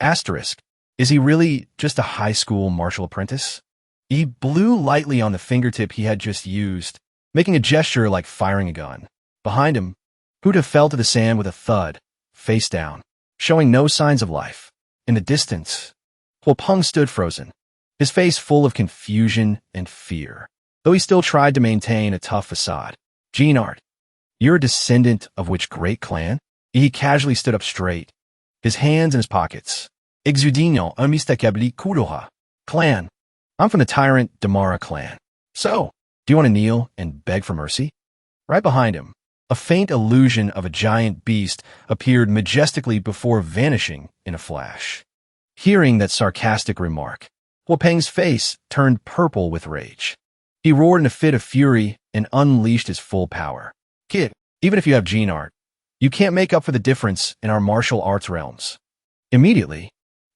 S1: Asterisk. Is he really just a high school martial apprentice? He blew lightly on the fingertip he had just used, making a gesture like firing a gun. Behind him, Huda fell to the sand with a thud, face down, showing no signs of life. In the distance, Huapeng stood frozen, his face full of confusion and fear, though he still tried to maintain a tough facade. "Jeanart, you're a descendant of which great clan?" He casually stood up straight, his hands in his pockets. "Exudino amistakabli kuroha. Clan. I'm from the tyrant Damara clan. So, do you want to kneel and beg for mercy?" Right behind him, a faint illusion of a giant beast appeared majestically before vanishing in a flash. Hearing that sarcastic remark, Huapeng's face turned purple with rage. He roared in a fit of fury and unleashed his full power. "Kid, even if you have gene art, you can't make up for the difference in our martial arts realms." Immediately,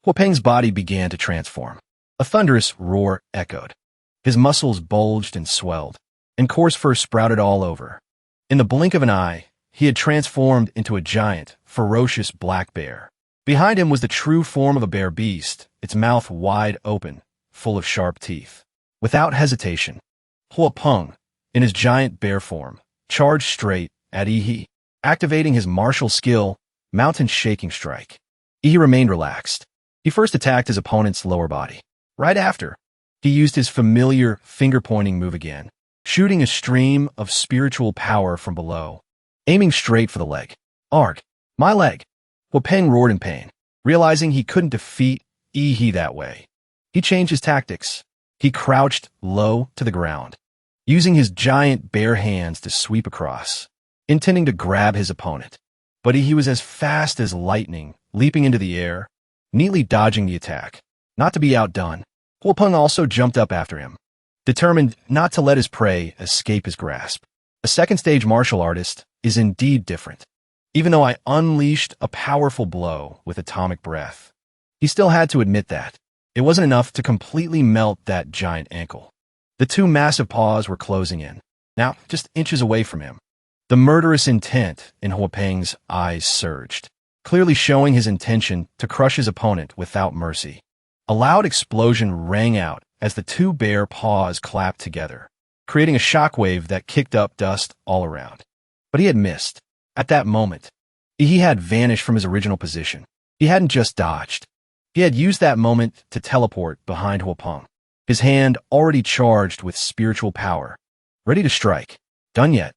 S1: Huapeng's body began to transform. A thunderous roar echoed. His muscles bulged and swelled, and coarse fur sprouted all over. In the blink of an eye, he had transformed into a giant, ferocious black bear. Behind him was the true form of a bear beast, its mouth wide open, full of sharp teeth. Without hesitation, Huapeng, in his giant bear form, charged straight at Yi, activating his martial skill, Mountain Shaking Strike. Yi remained relaxed. He first attacked his opponent's lower body. Right after, he used his familiar finger-pointing move again, shooting a stream of spiritual power from below, aiming straight for the leg. "Arg, my leg!" Huapeng roared in pain, realizing he couldn't defeat Yi that way. He changed his tactics. He crouched low to the ground, using his giant bare hands to sweep across, intending to grab his opponent. But he was as fast as lightning, leaping into the air, neatly dodging the attack. Not to be outdone, Huapeng also jumped up after him, determined not to let his prey escape his grasp. A second-stage martial artist is indeed different. Even though I unleashed a powerful blow with atomic breath, he still had to admit that it wasn't enough to completely melt that giant ankle. The 2 massive paws were closing in, now just inches away from him. The murderous intent in Huapeng's eyes surged, clearly showing his intention to crush his opponent without mercy. A loud explosion rang out as the 2 bare paws clapped together, creating a shockwave that kicked up dust all around. But he had missed. At that moment, he had vanished from his original position. He hadn't just dodged. He had used that moment to teleport behind Huapeng, his hand already charged with spiritual power, ready to strike. Done yet.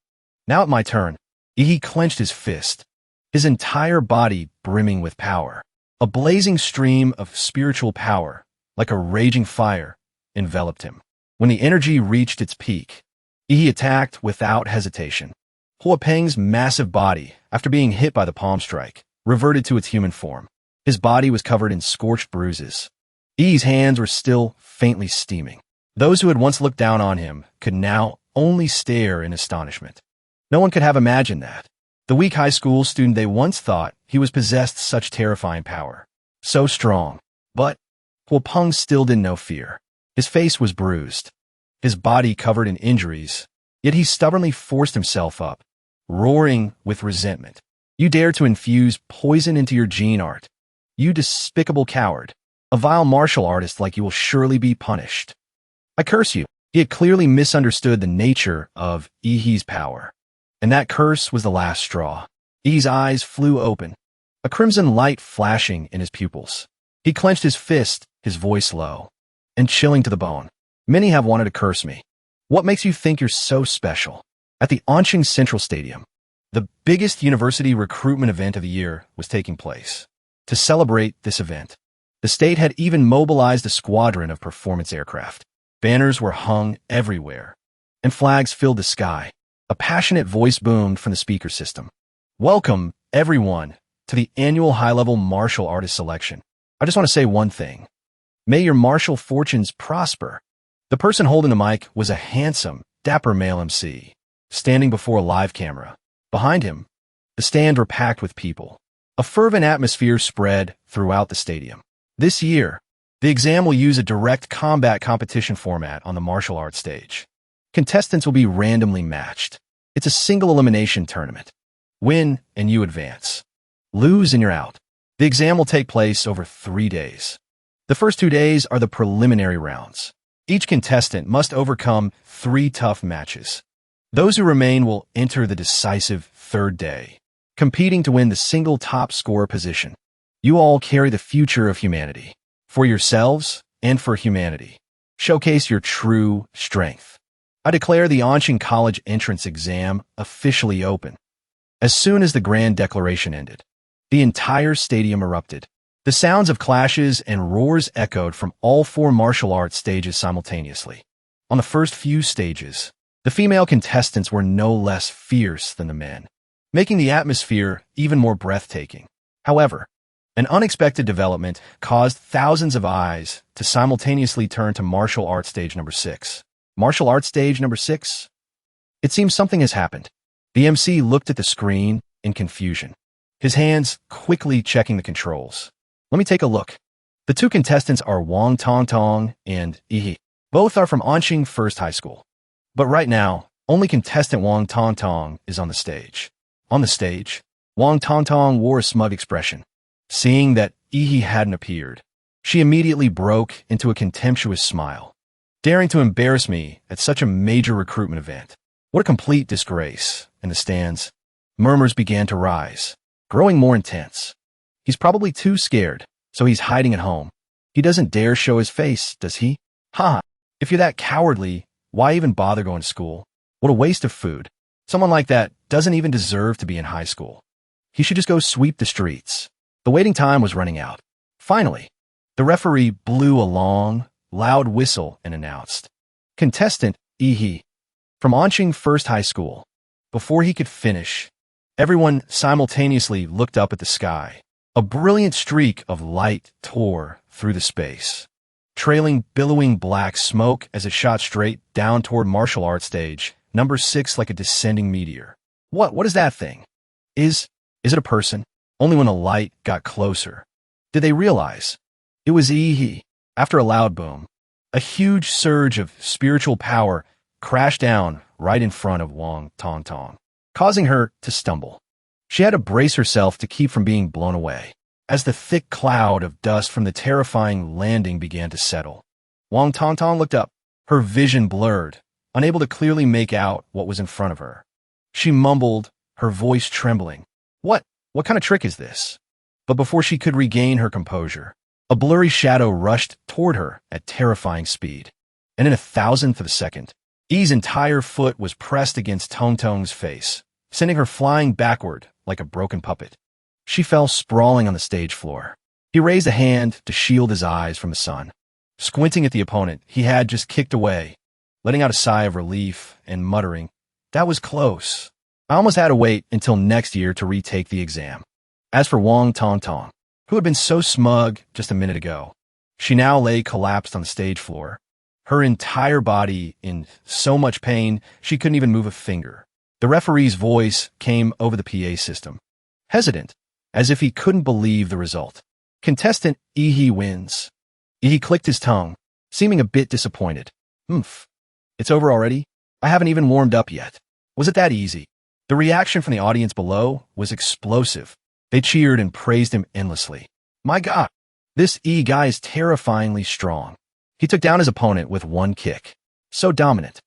S1: Now at my turn. He clenched his fist, his entire body brimming with power. A blazing stream of spiritual power, like a raging fire, enveloped him. When the energy reached its peak, he attacked without hesitation. Huapeng's massive body, after being hit by the palm strike, reverted to its human form. His body was covered in scorched bruises. Yi's hands were still faintly steaming. Those who had once looked down on him could now only stare in astonishment. No one could have imagined that. The weak high school student they once thought he was possessed such terrifying power. So strong. But Huapeng still didn't know fear. His face was bruised. his body covered in injuries, yet he stubbornly forced himself up, roaring with resentment. You dare to infuse poison into your gene art. You despicable coward. A vile martial artist like you will surely be punished. I curse you. He had clearly misunderstood the nature of Ihi's power. And that curse was the last straw. Ihi's eyes flew open, a crimson light flashing in his pupils. He clenched his fist, his voice low and chilling to the bone. Many have wanted to curse me. What makes you think you're so special? At the Anqing Central Stadium, the biggest university recruitment event of the year was taking place. To celebrate this event, the state had even mobilized a squadron of performance aircraft. Banners were hung everywhere, and flags filled the sky. A passionate voice boomed from the speaker system. Welcome, everyone, to the annual high-level martial artist selection. I just want to say one thing. May your martial fortunes prosper. The person holding the mic was a handsome, dapper male MC, standing before a live camera. Behind him, the stands were packed with people. A fervent atmosphere spread throughout the stadium. This year, the exam will use a direct combat competition format on the martial arts stage. Contestants will be randomly matched. It's a single elimination tournament. Win and you advance. Lose and you're out. The exam will take place over 3 days. The first 2 days are the preliminary rounds. Each contestant must overcome 3 tough matches. Those who remain will enter the decisive 3rd day, competing to win the single top scorer position. You all carry the future of humanity. For yourselves and for humanity. Showcase your true strength. I declare the Anqing College entrance exam officially open. As soon as the grand declaration ended, the entire stadium erupted. The sounds of clashes and roars echoed from all 4 martial arts stages simultaneously. On the first few stages, the female contestants were no less fierce than the men, making the atmosphere even more breathtaking. However, an unexpected development caused thousands of eyes to simultaneously turn to martial arts stage number 6. Martial arts stage number 6? It seems something has happened. The MC looked at the screen in confusion, his hands quickly checking the controls. Let me take a look. The 2 contestants are Wang Tongtong and Ihi. Both are from Anqing First High School. But right now, only contestant Wang Tongtong is on the stage. On the stage, Wang Tongtong wore a smug expression. Seeing that Ihi hadn't appeared, she immediately broke into a contemptuous smile. Daring to embarrass me at such a major recruitment event. What a complete disgrace. In the stands, murmurs began to rise, growing more intense. He's probably too scared, so he's hiding at home. He doesn't dare show his face, does he? Ha! If you're that cowardly, why even bother going to school? What a waste of food. Someone like that doesn't even deserve to be in high school. He should just go sweep the streets. The waiting time was running out. Finally, the referee blew a long, loud whistle and announced, Contestant Ihi, from Anqing First High School. Before he could finish, everyone simultaneously looked up at the sky. A brilliant streak of light tore through the space, trailing billowing black smoke as it shot straight down toward martial arts stage number 6 like a descending meteor. What is that thing? Is it a person? Only when the light got closer did they realize it was Ihi. After a loud boom, a huge surge of spiritual power crashed down right in front of Wang Tongtong, causing her to stumble. She had to brace herself to keep from being blown away. As the thick cloud of dust from the terrifying landing began to settle, Wang Tongtong looked up, her vision blurred, unable to clearly make out what was in front of her. She mumbled, her voice trembling, What kind of trick is this? But before she could regain her composure, a blurry shadow rushed toward her at terrifying speed. And in a thousandth of a second, I's entire foot was pressed against Tongtong's face, sending her flying backward like a broken puppet. She fell sprawling on the stage floor. He raised a hand to shield his eyes from the sun. Squinting at the opponent he had just kicked away, letting out a sigh of relief and muttering, That was close. I almost had to wait until next year to retake the exam. As for Wang Tongtong, who had been so smug just a minute ago, she now lay collapsed on the stage floor, her entire body in so much pain she couldn't even move a finger. The referee's voice came over the PA system, hesitant, as if he couldn't believe the result. Contestant Ihi wins. Ihi clicked his tongue, seeming a bit disappointed. Oomph. It's over already? I haven't even warmed up yet. Was it that easy? The reaction from the audience below was explosive. They cheered and praised him endlessly. My God, this E guy is terrifyingly strong. He took down his opponent with one kick. So dominant.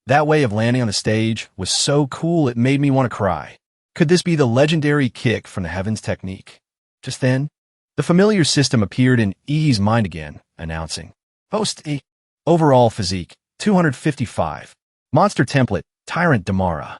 S1: That way of landing on the stage was so cool it made me want to cry. Could this be the legendary kick from the heavens technique? Just then, the familiar system appeared in E's mind again, announcing, Host E. Overall physique, 255. Monster template, Tyrant Damara.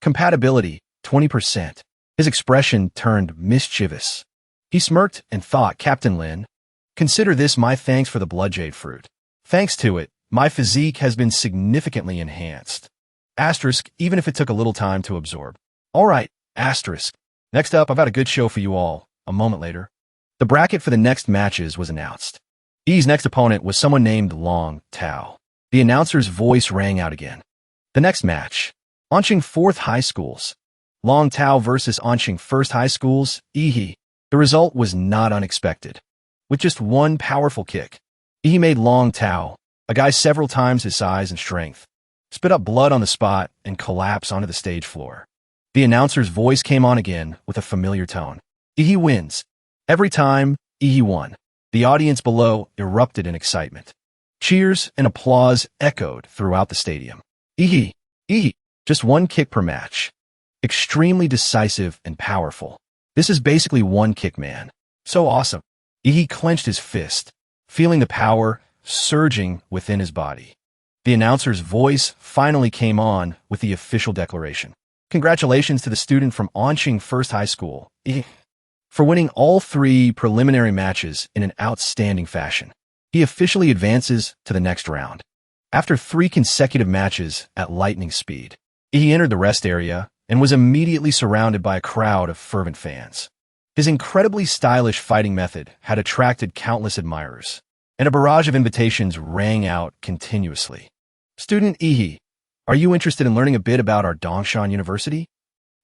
S1: Compatibility, 20%. His expression turned mischievous. He smirked and thought, Captain Lin, consider this my thanks for the bloodjade fruit. Thanks to it, my physique has been significantly enhanced. Asterisk, even if it took a little time to absorb. All right, asterisk. Next up, I've got a good show for you all. A moment later, the bracket for the next matches was announced. E's next opponent was someone named Long Tao. The announcer's voice rang out again. The next match, Anqing 4th High Schools. Long Tao versus Anqing 1st High Schools, Ihi. The result was not unexpected. With just one powerful kick, Ihi made Long Tao, a guy several times his size and strength, spit up blood on the spot and collapse onto the stage floor. The announcer's voice came on again with a familiar tone. Ihi wins. Every time, Ihi won. The audience below erupted in excitement. Cheers and applause echoed throughout the stadium. Ihi, just one kick per match. Extremely decisive and powerful. This is basically one kick man. So awesome. Ihi clenched his fist, feeling the power surging within his body. The announcer's voice finally came on with the official declaration. Congratulations to the student from Anqing 1st High School, Ihi, for winning all 3 preliminary matches in an outstanding fashion. He officially advances to the next round. After 3 consecutive matches at lightning speed, Ihi entered the rest area and was immediately surrounded by a crowd of fervent fans. His incredibly stylish fighting method had attracted countless admirers, and a barrage of invitations rang out continuously. Student Ihi, are you interested in learning a bit about our Dongshan University?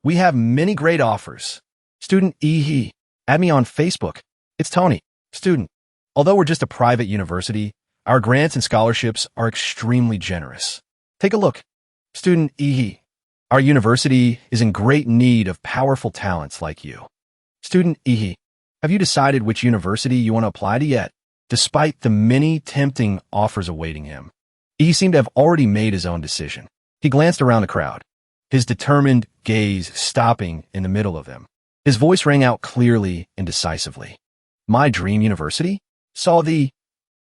S1: We have many great offers. Student Ihi, add me on Facebook. It's Tony. Student, although we're just a private university, our grants and scholarships are extremely generous. Take a look. Student Ihi, our university is in great need of powerful talents like you. Student Ihi, have you decided which university you want to apply to yet? Despite the many tempting offers awaiting him, Ihi seemed to have already made his own decision. He glanced around the crowd, his determined gaze stopping in the middle of them. His voice rang out clearly and decisively. My dream university?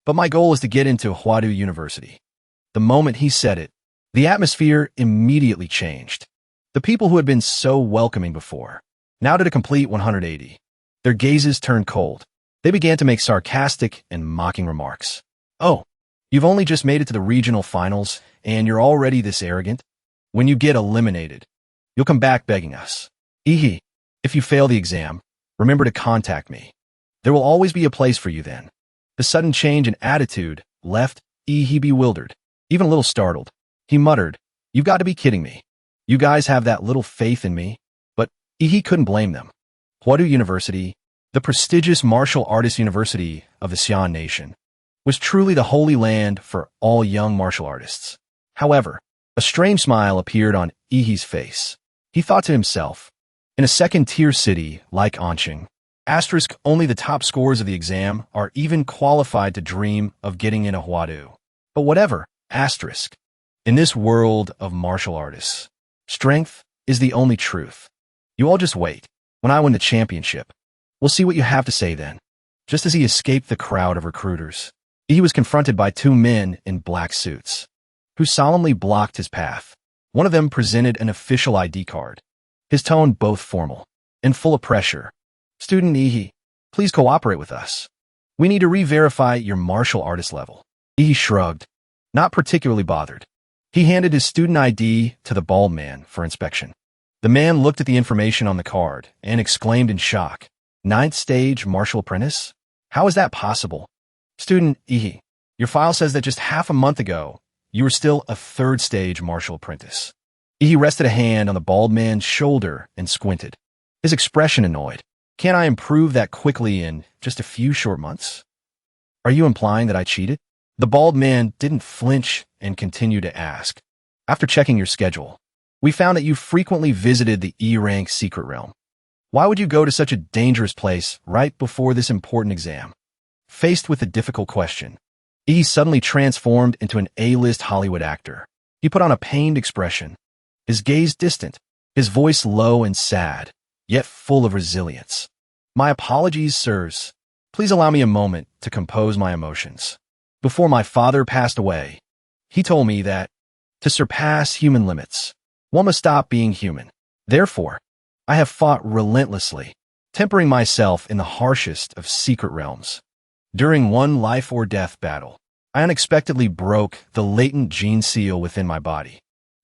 S1: But my goal is to get into Huadu University. The moment he said it, the atmosphere immediately changed. The people who had been so welcoming before now did a complete 180. Their gazes turned cold. They began to make sarcastic and mocking remarks. Oh, you've only just made it to the regional finals, and you're already this arrogant? When you get eliminated, you'll come back begging us. Ihi, if you fail the exam, remember to contact me. There will always be a place for you then. The sudden change in attitude left Ihi bewildered, even a little startled. He muttered, You've got to be kidding me. You guys have that little faith in me? But Ihi couldn't blame them. Huadu University, the prestigious martial artist university of the Xian nation, was truly the holy land for all young martial artists. However, a strange smile appeared on Ihi's face. He thought to himself, in a second-tier city like Anqing, only the top scores of the exam are even qualified to dream of getting into Huadu. But whatever, in this world of martial artists, strength is the only truth. You all just wait. When I win the championship, we'll see what you have to say then. Just as he escaped the crowd of recruiters, he was confronted by 2 men in black suits, who solemnly blocked his path. One of them presented an official ID card, his tone both formal and full of pressure. Student Ihi, please cooperate with us. We need to re-verify your martial artist level. Ihi shrugged, not particularly bothered. He handed his student ID to the bald man for inspection. The man looked at the information on the card and exclaimed in shock, 9th stage martial apprentice? How is that possible? Student Ihi, your file says that just half a month ago, you were still a 3rd stage martial apprentice. Ihi rested a hand on the bald man's shoulder and squinted, his expression annoyed. Can't I improve that quickly in just a few short months? Are you implying that I cheated? The bald man didn't flinch and continued to ask. After checking your schedule, we found that you frequently visited the E-rank secret realm. Why would you go to such a dangerous place right before this important exam? Faced with a difficult question, E suddenly transformed into an A-list Hollywood actor. He put on a pained expression, his gaze distant, his voice low and sad, yet full of resilience. My apologies, sirs. Please allow me a moment to compose my emotions. Before my father passed away, he told me that, to surpass human limits, one must stop being human. Therefore, I have fought relentlessly, tempering myself in the harshest of secret realms. During one life-or-death battle, I unexpectedly broke the latent gene seal within my body.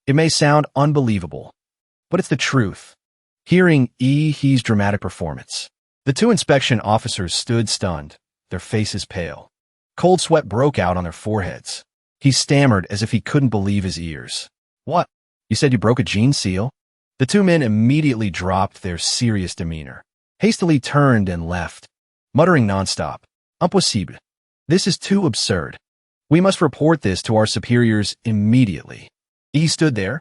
S1: It may sound unbelievable, but it's the truth. Hearing He's dramatic performance, the two inspection officers stood stunned, their faces pale. Cold sweat broke out on their foreheads. He stammered as if he couldn't believe his ears. What? You said you broke a gene seal? The two men immediately dropped their serious demeanor, hastily turned and left, muttering nonstop, Impossible. This is too absurd. We must report this to our superiors immediately. He stood there,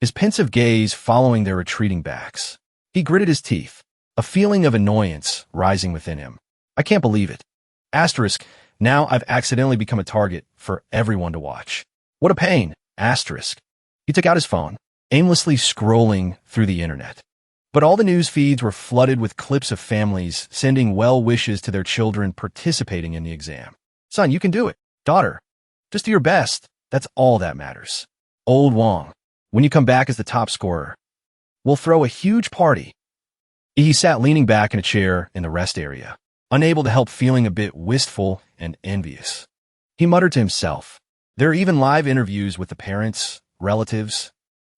S1: his pensive gaze following their retreating backs. He gritted his teeth, a feeling of annoyance rising within him. I can't believe it. Asterisk, now I've accidentally become a target for everyone to watch. What a pain. Asterisk. He took out his phone, aimlessly scrolling through the internet. But all the news feeds were flooded with clips of families sending well wishes to their children participating in the exam. Son, you can do it. Daughter, just do your best. That's all that matters. Old Wong, when you come back as the top scorer, we'll throw a huge party. He sat leaning back in a chair in the rest area, unable to help feeling a bit wistful and envious. He muttered to himself, there are even live interviews with the parents, relatives,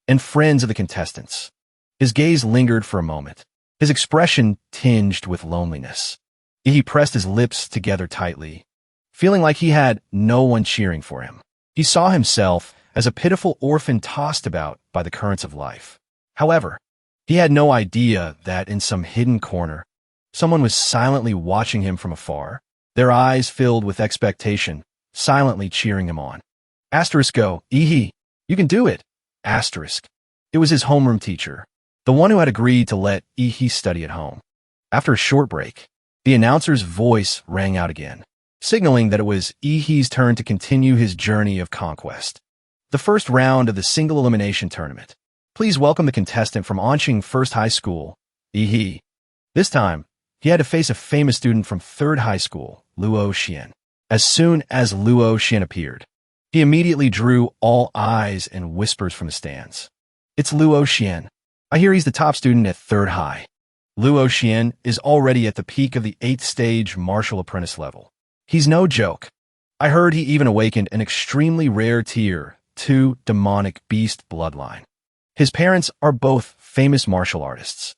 S1: and friends of the contestants. His gaze lingered for a moment, his expression tinged with loneliness. He pressed his lips together tightly, feeling like he had no one cheering for him. He saw himself as a pitiful orphan tossed about by the currents of life. However, he had no idea that in some hidden corner, someone was silently watching him from afar, their eyes filled with expectation, silently cheering him on. Asterisk go, you can do it. Asterisk. It was his homeroom teacher, the one who had agreed to let study at home. After a short break, the announcer's voice rang out again, signaling that it was He's turn to continue his journey of conquest. The first round of the single elimination tournament. Please welcome the contestant from Onqing First High School, He. This time, he had to face a famous student from Third High School, Luo Xian. As soon as Luo Xian appeared, he immediately drew all eyes and whispers from the stands. It's Luo Xian. I hear he's the top student at Third High. Luo Xian is already at the peak of the 8th stage martial apprentice level. He's no joke. I heard he even awakened an extremely rare tier 2 demonic beast bloodline. His parents are both famous martial artists.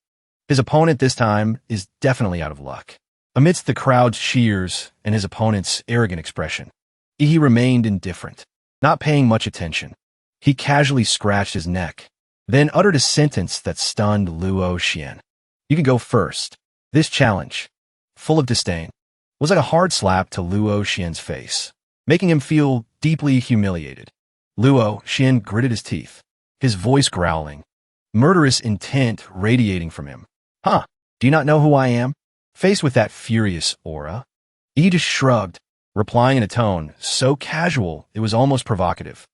S1: His opponent this time is definitely out of luck. Amidst the crowd's cheers and his opponent's arrogant expression, he remained indifferent, not paying much attention. He casually scratched his neck, then uttered a sentence that stunned Luo Xian. You can go first. This challenge, full of disdain, was like a hard slap to Luo Xian's face, making him feel deeply humiliated. Luo Xian gritted his teeth, his voice growling, murderous intent radiating from him. Huh, do you not know who I am? Faced with that furious aura, he just shrugged, replying in a tone so casual it was almost provocative.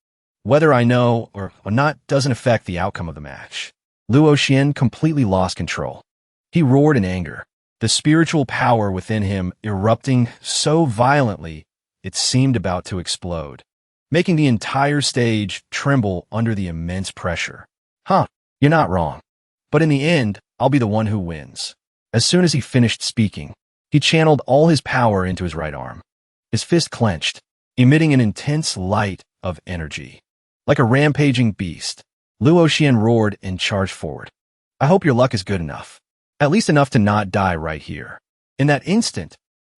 S1: Whether I know or not doesn't affect the outcome of the match. Luo Xian completely lost control. He roared in anger, the spiritual power within him erupting so violently it seemed about to explode, making the entire stage tremble under the immense pressure. Huh, you're not wrong. But in the end, I'll be the one who wins. As soon as he finished speaking, he channeled all his power into his right arm. His fist clenched, emitting an intense light of energy. Like a rampaging beast, Luo Xian roared and charged forward. I hope your luck is good enough. At least enough to not die right here. In that instant,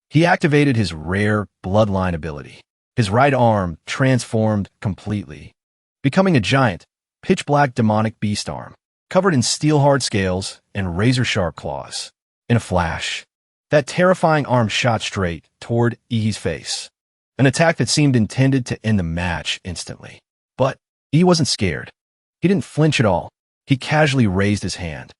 S1: he activated his rare bloodline ability. His right arm transformed completely, becoming a giant, pitch-black demonic beast arm, covered in steel-hard scales and razor-sharp claws. In a flash, that terrifying arm shot straight toward Ihi's face. an attack that seemed intended to end the match instantly. But he wasn't scared. He didn't flinch at all. He casually raised his hand,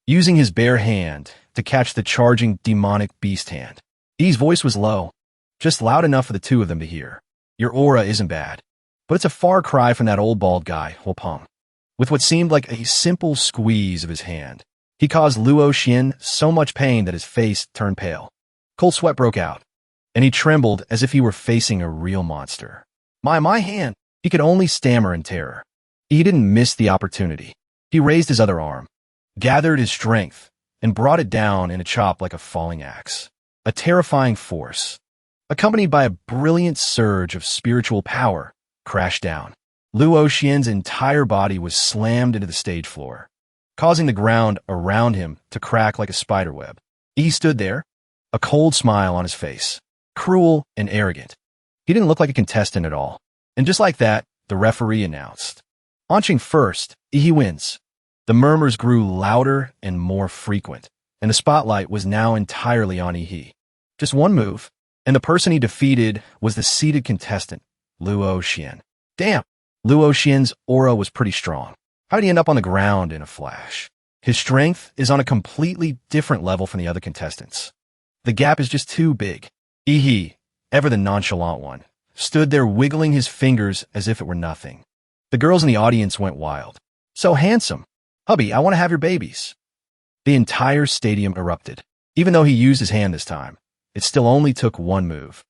S1: using his bare hand to catch the charging demonic beast hand. E's voice was low, just loud enough for the two of them to hear. Your aura isn't bad, but it's a far cry from that old bald guy, Hopong. With what seemed like a simple squeeze of his hand, he caused Luo Xian so much pain that his face turned pale. Cold sweat broke out, and he trembled as if he were facing a real monster. My hand! He could only stammer in terror. He didn't miss the opportunity. He raised his other arm, gathered his strength, and brought it down in a chop like a falling axe. A terrifying force, accompanied by a brilliant surge of spiritual power, crashed down. Luo Xian's entire body was slammed into the stage floor, causing the ground around him to crack like a spiderweb. He stood there, a cold smile on his face, cruel and arrogant. He didn't look like a contestant at all. And just like that, the referee announced, launching first, he wins. The murmurs grew louder and more frequent, and the spotlight was now entirely on He. Just one move, and the person he defeated was the seated contestant, Luo Xian. Damn! Luo Xian's aura was pretty strong. How did he end up on the ground in a flash? His strength is on a completely different level from the other contestants. The gap is just too big. He, ever the nonchalant one, stood there wiggling his fingers as if it were nothing. The girls in the audience went wild. So handsome. Hubby, I want to have your babies. The entire stadium erupted. Even though he used his hand this time, it still only took one move.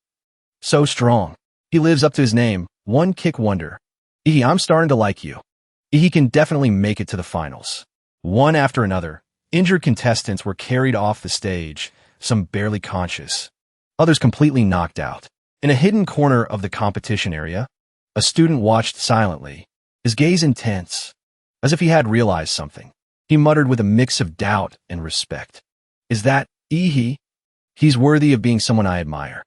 S1: So strong. He lives up to his name, one kick wonder. I'm starting to like you. He can definitely make it to the finals. One after another, injured contestants were carried off the stage, some barely conscious, others completely knocked out. In a hidden corner of the competition area, a student watched silently, his gaze intense, as if he had realized something. He muttered with a mix of doubt and respect. Is that he? He's worthy of being someone I admire.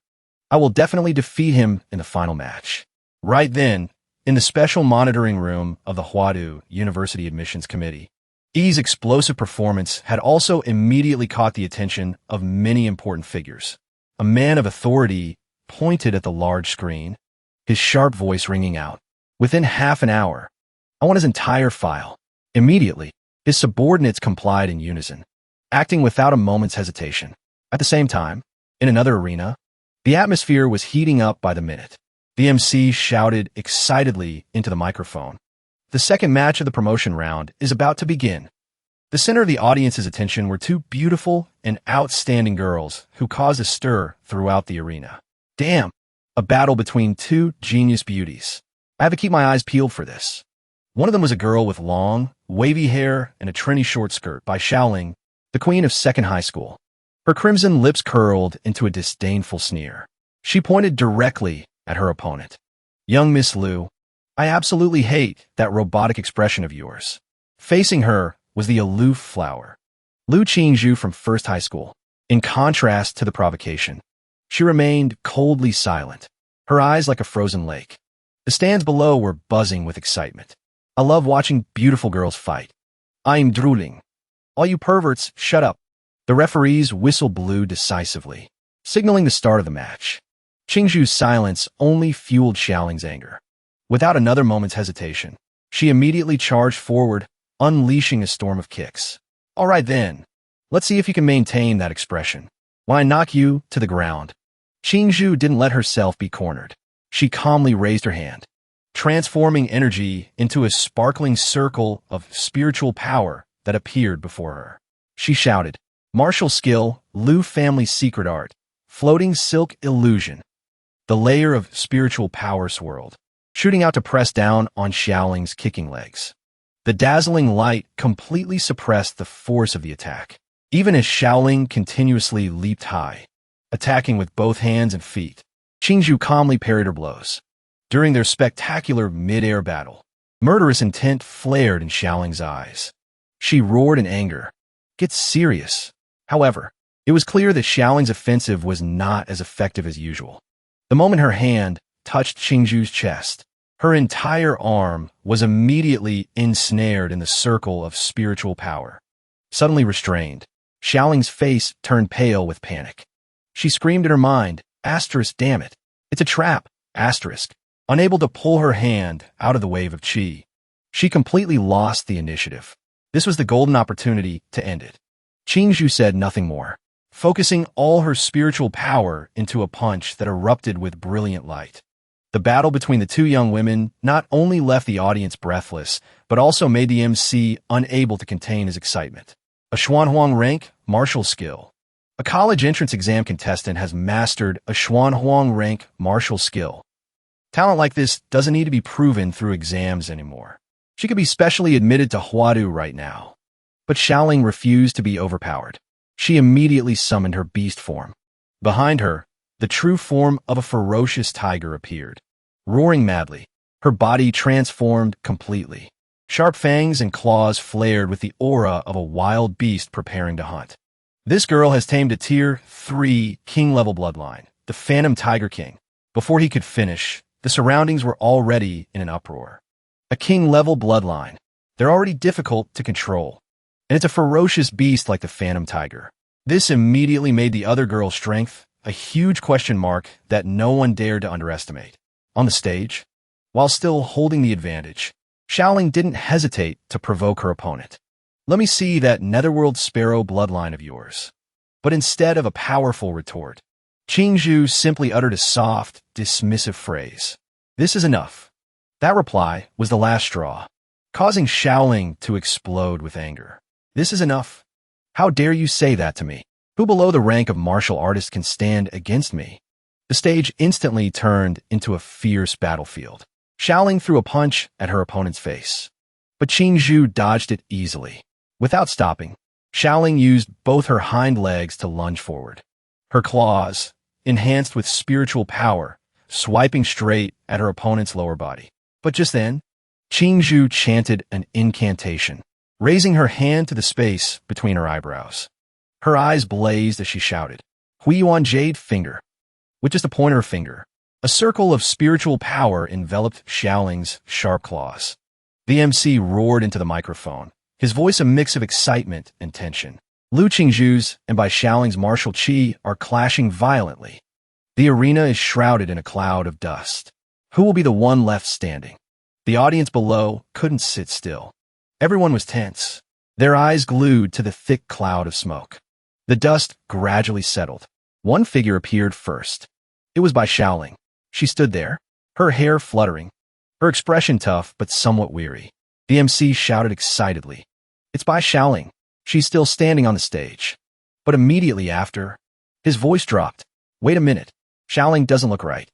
S1: I will definitely defeat him in the final match. Right then, in the special monitoring room of the Huadu University Admissions Committee, E's explosive performance had also immediately caught the attention of many important figures. A man of authority pointed at the large screen, his sharp voice ringing out. Within half an hour, I want his entire file. Immediately, his subordinates complied in unison, acting without a moment's hesitation. At the same time, in another arena, the atmosphere was heating up by the minute. The MC shouted excitedly into the microphone. The second match of the promotion round is about to begin. The center of the audience's attention were two beautiful and outstanding girls who caused a stir throughout the arena. Damn, a battle between two genius beauties. I have to keep my eyes peeled for this. One of them was a girl with long, wavy hair and a trendy short skirt by Shaoling, the queen of second high school. Her crimson lips curled into a disdainful sneer. She pointed directly at her opponent. Young Miss Liu, I absolutely hate that robotic expression of yours. Facing her was the aloof flower, Liu Qingzhu from first high school. In contrast to the provocation, she remained coldly silent, her eyes like a frozen lake. The stands below were buzzing with excitement. I love watching beautiful girls fight. I'm drooling. All you perverts, shut up. The referee's whistle blew decisively, signaling the start of the match. Qingzhu's silence only fueled Xiaoling's anger. Without another moment's hesitation, she immediately charged forward, unleashing a storm of kicks. All right then, let's see if you can maintain that expression. When I knock you to the ground. Qingzhu didn't let herself be cornered. She calmly raised her hand, transforming energy into a sparkling circle of spiritual power that appeared before her. She shouted, martial skill, Liu family's secret art, floating silk illusion. The layer of spiritual power swirled, shooting out to press down on Xiaoling's kicking legs. The dazzling light completely suppressed the force of the attack, even as Xiaoling continuously leaped high, attacking with both hands and feet. Qingzhu calmly parried her blows. During their spectacular mid-air battle, murderous intent flared in Xiaoling's eyes. She roared in anger. Get serious. However, it was clear that Xiaoling's offensive was not as effective as usual. The moment her hand touched Qingzhu's chest, her entire arm was immediately ensnared in the circle of spiritual power. Suddenly restrained, Xiaoling's face turned pale with panic. She screamed in her mind, asterisk, damn it. It's a trap. Asterisk. Unable to pull her hand out of the wave of chi. She completely lost the initiative. This was the golden opportunity to end it. Qingzhu said nothing more, focusing all her spiritual power into a punch that erupted with brilliant light. The battle between the two young women not only left the audience breathless, but also made the MC unable to contain his excitement. A Xuanhuang rank martial skill. A college entrance exam contestant has mastered a Xuanhuang rank martial skill. Talent like this doesn't need to be proven through exams anymore. She could be specially admitted to Huadu right now. But Xiaoling refused to be overpowered. She immediately summoned her beast form. Behind her, the true form of a ferocious tiger appeared. Roaring madly, her body transformed completely. Sharp fangs and claws flared with the aura of a wild beast preparing to hunt. This girl has tamed a Tier 3 King-level bloodline, the Phantom Tiger King. Before he could finish, the surroundings were already in an uproar. A King-level bloodline. They're already difficult to control. And it's a ferocious beast like the Phantom Tiger. This immediately made the other girl's strength a huge question mark that no one dared to underestimate. On the stage, while still holding the advantage, Xiaoling didn't hesitate to provoke her opponent. Let me see that Netherworld Sparrow bloodline of yours. But instead of a powerful retort, Qingzhu simply uttered a soft, dismissive phrase. This is enough. That reply was the last straw, causing Xiaoling to explode with anger. This is enough. How dare you say that to me? Who below the rank of martial artist can stand against me? The stage instantly turned into a fierce battlefield. Xiaoling threw a punch at her opponent's face. But Qingzhu dodged it easily. Without stopping, Xiaoling used both her hind legs to lunge forward. Her claws, enhanced with spiritual power, swiping straight at her opponent's lower body. But just then, Qingzhu chanted an incantation, raising her hand to the space between her eyebrows. Her eyes blazed as she shouted, Huiyuan Jade Finger, with just a pointer finger. A circle of spiritual power enveloped Xiaoling's sharp claws. The MC roared into the microphone, his voice a mix of excitement and tension. Lu Qingzhu's and by Xiaoling's martial qi are clashing violently. The arena is shrouded in a cloud of dust. Who will be the one left standing? The audience below couldn't sit still. Everyone was tense, their eyes glued to the thick cloud of smoke. The dust gradually settled. One figure appeared first. It was by Xiaoling. She stood there, her hair fluttering, her expression tough but somewhat weary. The MC shouted excitedly, It's by Xiaoling. She's still standing on the stage. But immediately after, his voice dropped. Wait a minute. Xiaoling doesn't look right.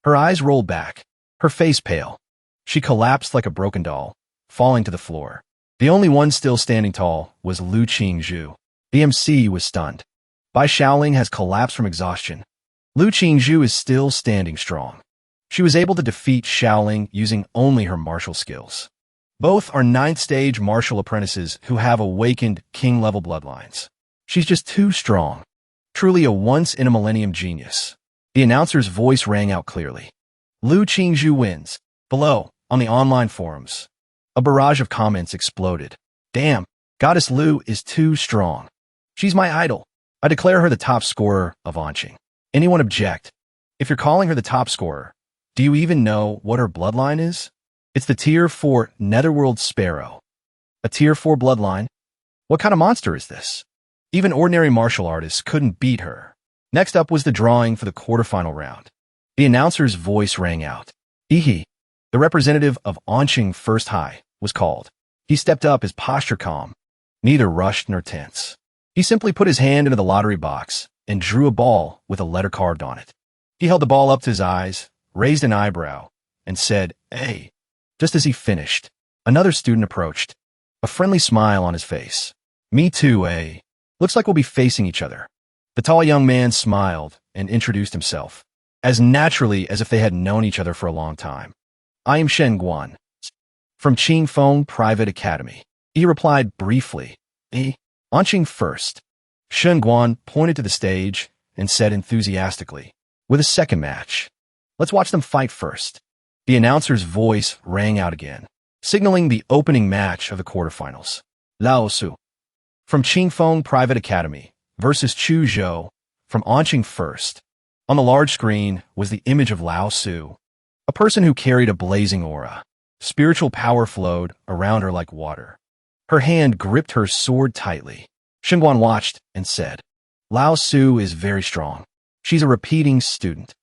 S1: Her eyes rolled back, her face pale. She collapsed like a broken doll, falling to the floor. The only one still standing tall was Lu Qingzhu. The MC was stunned. Bai Xiaoling has collapsed from exhaustion. Lu Qingzhu is still standing strong. She was able to defeat Xiaoling using only her martial skills. Both are 9th stage martial apprentices who have awakened king-level bloodlines. She's just too strong. Truly a once-in-a-millennium genius. The announcer's voice rang out clearly. Lu Qingzhu wins. Below, on the online forums, a barrage of comments exploded. Damn, Goddess Lu is too strong. She's my idol. I declare her the top scorer of Anqing. Anyone object? If you're calling her the top scorer, do you even know what her bloodline is? It's the Tier 4 Netherworld Sparrow. A Tier 4 bloodline? What kind of monster is this? Even ordinary martial artists couldn't beat her. Next up was the drawing for the quarterfinal round. The announcer's voice rang out. Ihi, the representative of Anqing First High, was called. He stepped up, his posture calm, neither rushed nor tense. He simply put his hand into the lottery box and drew a ball with a letter carved on it. He held the ball up to his eyes, raised an eyebrow, and said, "Hey." Just as he finished, another student approached, a friendly smile on his face. Me too, eh? Looks like we'll be facing each other. The tall young man smiled and introduced himself, as naturally as if they had known each other for a long time. I am Shen Guan, from Qingfeng Private Academy. He replied briefly, Anqing first. Shen Guan pointed to the stage and said enthusiastically, with a second match. Let's watch them fight first. The announcer's voice rang out again, signaling the opening match of the quarterfinals. Lao Su, from Qingfeng Private Academy, versus Chu Zhou, from Anqing First. On the large screen was the image of Lao Su, A person who carried a blazing aura. Spiritual power flowed around her like water. Her hand gripped her sword tightly. Shengguan watched and said, Lao Su is very strong. She's a repeating student.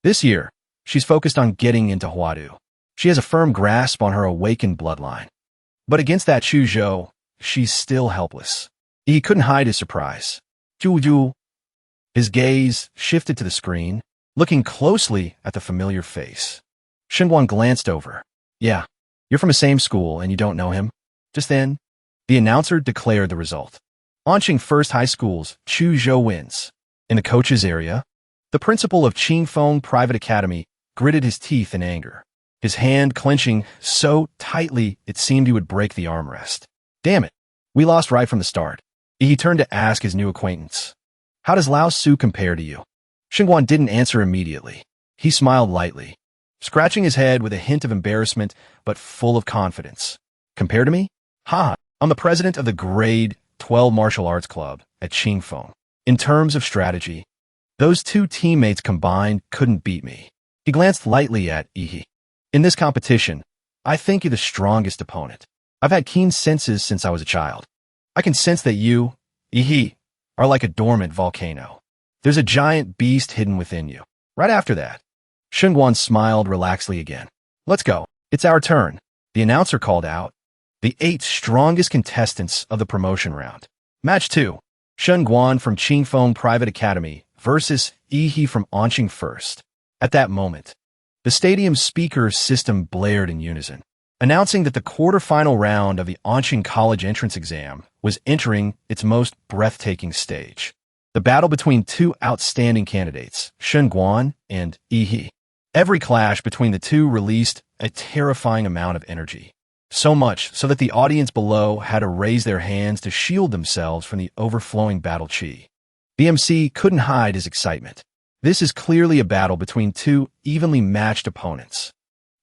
S1: This year, she's focused on getting into Huadu. She has a firm grasp on her awakened bloodline. But against that Chuzhou, she's still helpless. He couldn't hide his surprise. Zhu. His gaze shifted to the screen, looking closely at the familiar face. Shengguan glanced over. Yeah, you're from the same school and you don't know him? Just then, the announcer declared the result. Launching First High School's Chuzhou wins. In the coach's area, the principal of Qingfeng Private Academy gritted his teeth in anger, his hand clenching so tightly it seemed he would break the armrest. Damn it, we lost right from the start. He turned to ask his new acquaintance, How does Lao Su compare to you? Shengguan didn't answer immediately. He smiled lightly, scratching his head with a hint of embarrassment but full of confidence. Compare to me? Ha! I'm the president of the Grade 12 Martial Arts Club at Qingfeng. In terms of strategy, those two teammates combined couldn't beat me. He glanced lightly at Ihi. In this competition, I think you're the strongest opponent. I've had keen senses since I was a child. I can sense that you, Ihi, are like a dormant volcano. There's a giant beast hidden within you. Right after that, Shengguan smiled relaxedly again. Let's go. It's our turn. The announcer called out. The 8 strongest contestants of the promotion round. Match 2. Shengguan from Qingfeng Private Academy versus Ihi from Anqing First. At that moment, the stadium's speaker system blared in unison, announcing that the quarterfinal round of the Anqing College entrance exam was entering its most breathtaking stage. The battle between two outstanding candidates, Shengguan and Ihi. Every clash between the two released a terrifying amount of energy. So much so that the audience below had to raise their hands to shield themselves from the overflowing battle chi. The MC couldn't hide his excitement. This is clearly a battle between two evenly matched opponents.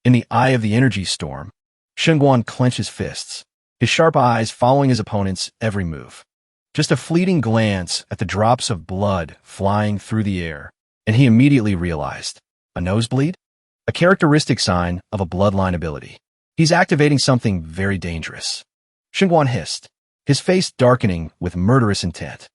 S1: In the eye of the energy storm, Shengguan clenched his fists, his sharp eyes following his opponent's every move. Just a fleeting glance at the drops of blood flying through the air, and he immediately realized, a nosebleed? A characteristic sign of a bloodline ability. He's activating something very dangerous. Shengguan hissed, his face darkening with murderous intent.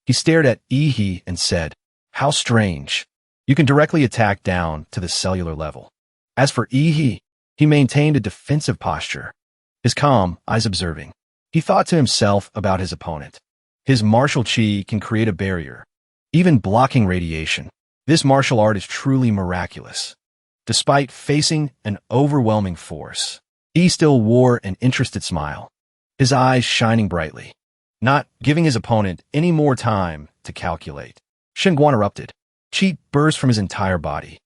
S1: He stared at Ihi and said, How strange. You can directly attack down to the cellular level. As for Ihi, he maintained a defensive posture, his calm eyes observing. He thought to himself about his opponent. His martial chi can create a barrier, even blocking radiation. This martial art is truly miraculous. Despite facing an overwhelming force, he still wore an interested smile, his eyes shining brightly, not giving his opponent any more time to calculate. Shengguan erupted. Chi burst from his entire body,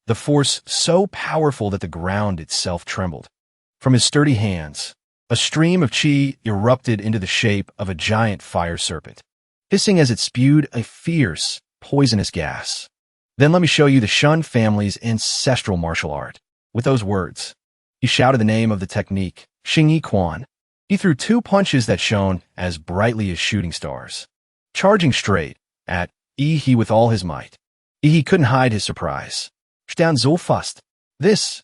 S1: the force so powerful that the ground itself trembled. From his sturdy hands, a stream of chi erupted into the shape of a giant fire serpent, hissing as it spewed a fierce, poisonous gas. Then let me show you the Shun family's ancestral martial art. With those words, he shouted the name of the technique, Xingyi Quan. He threw 2 punches that shone as brightly as shooting stars, charging straight at Ihi with all his might. Ihi couldn't hide his surprise. Stand so fast. This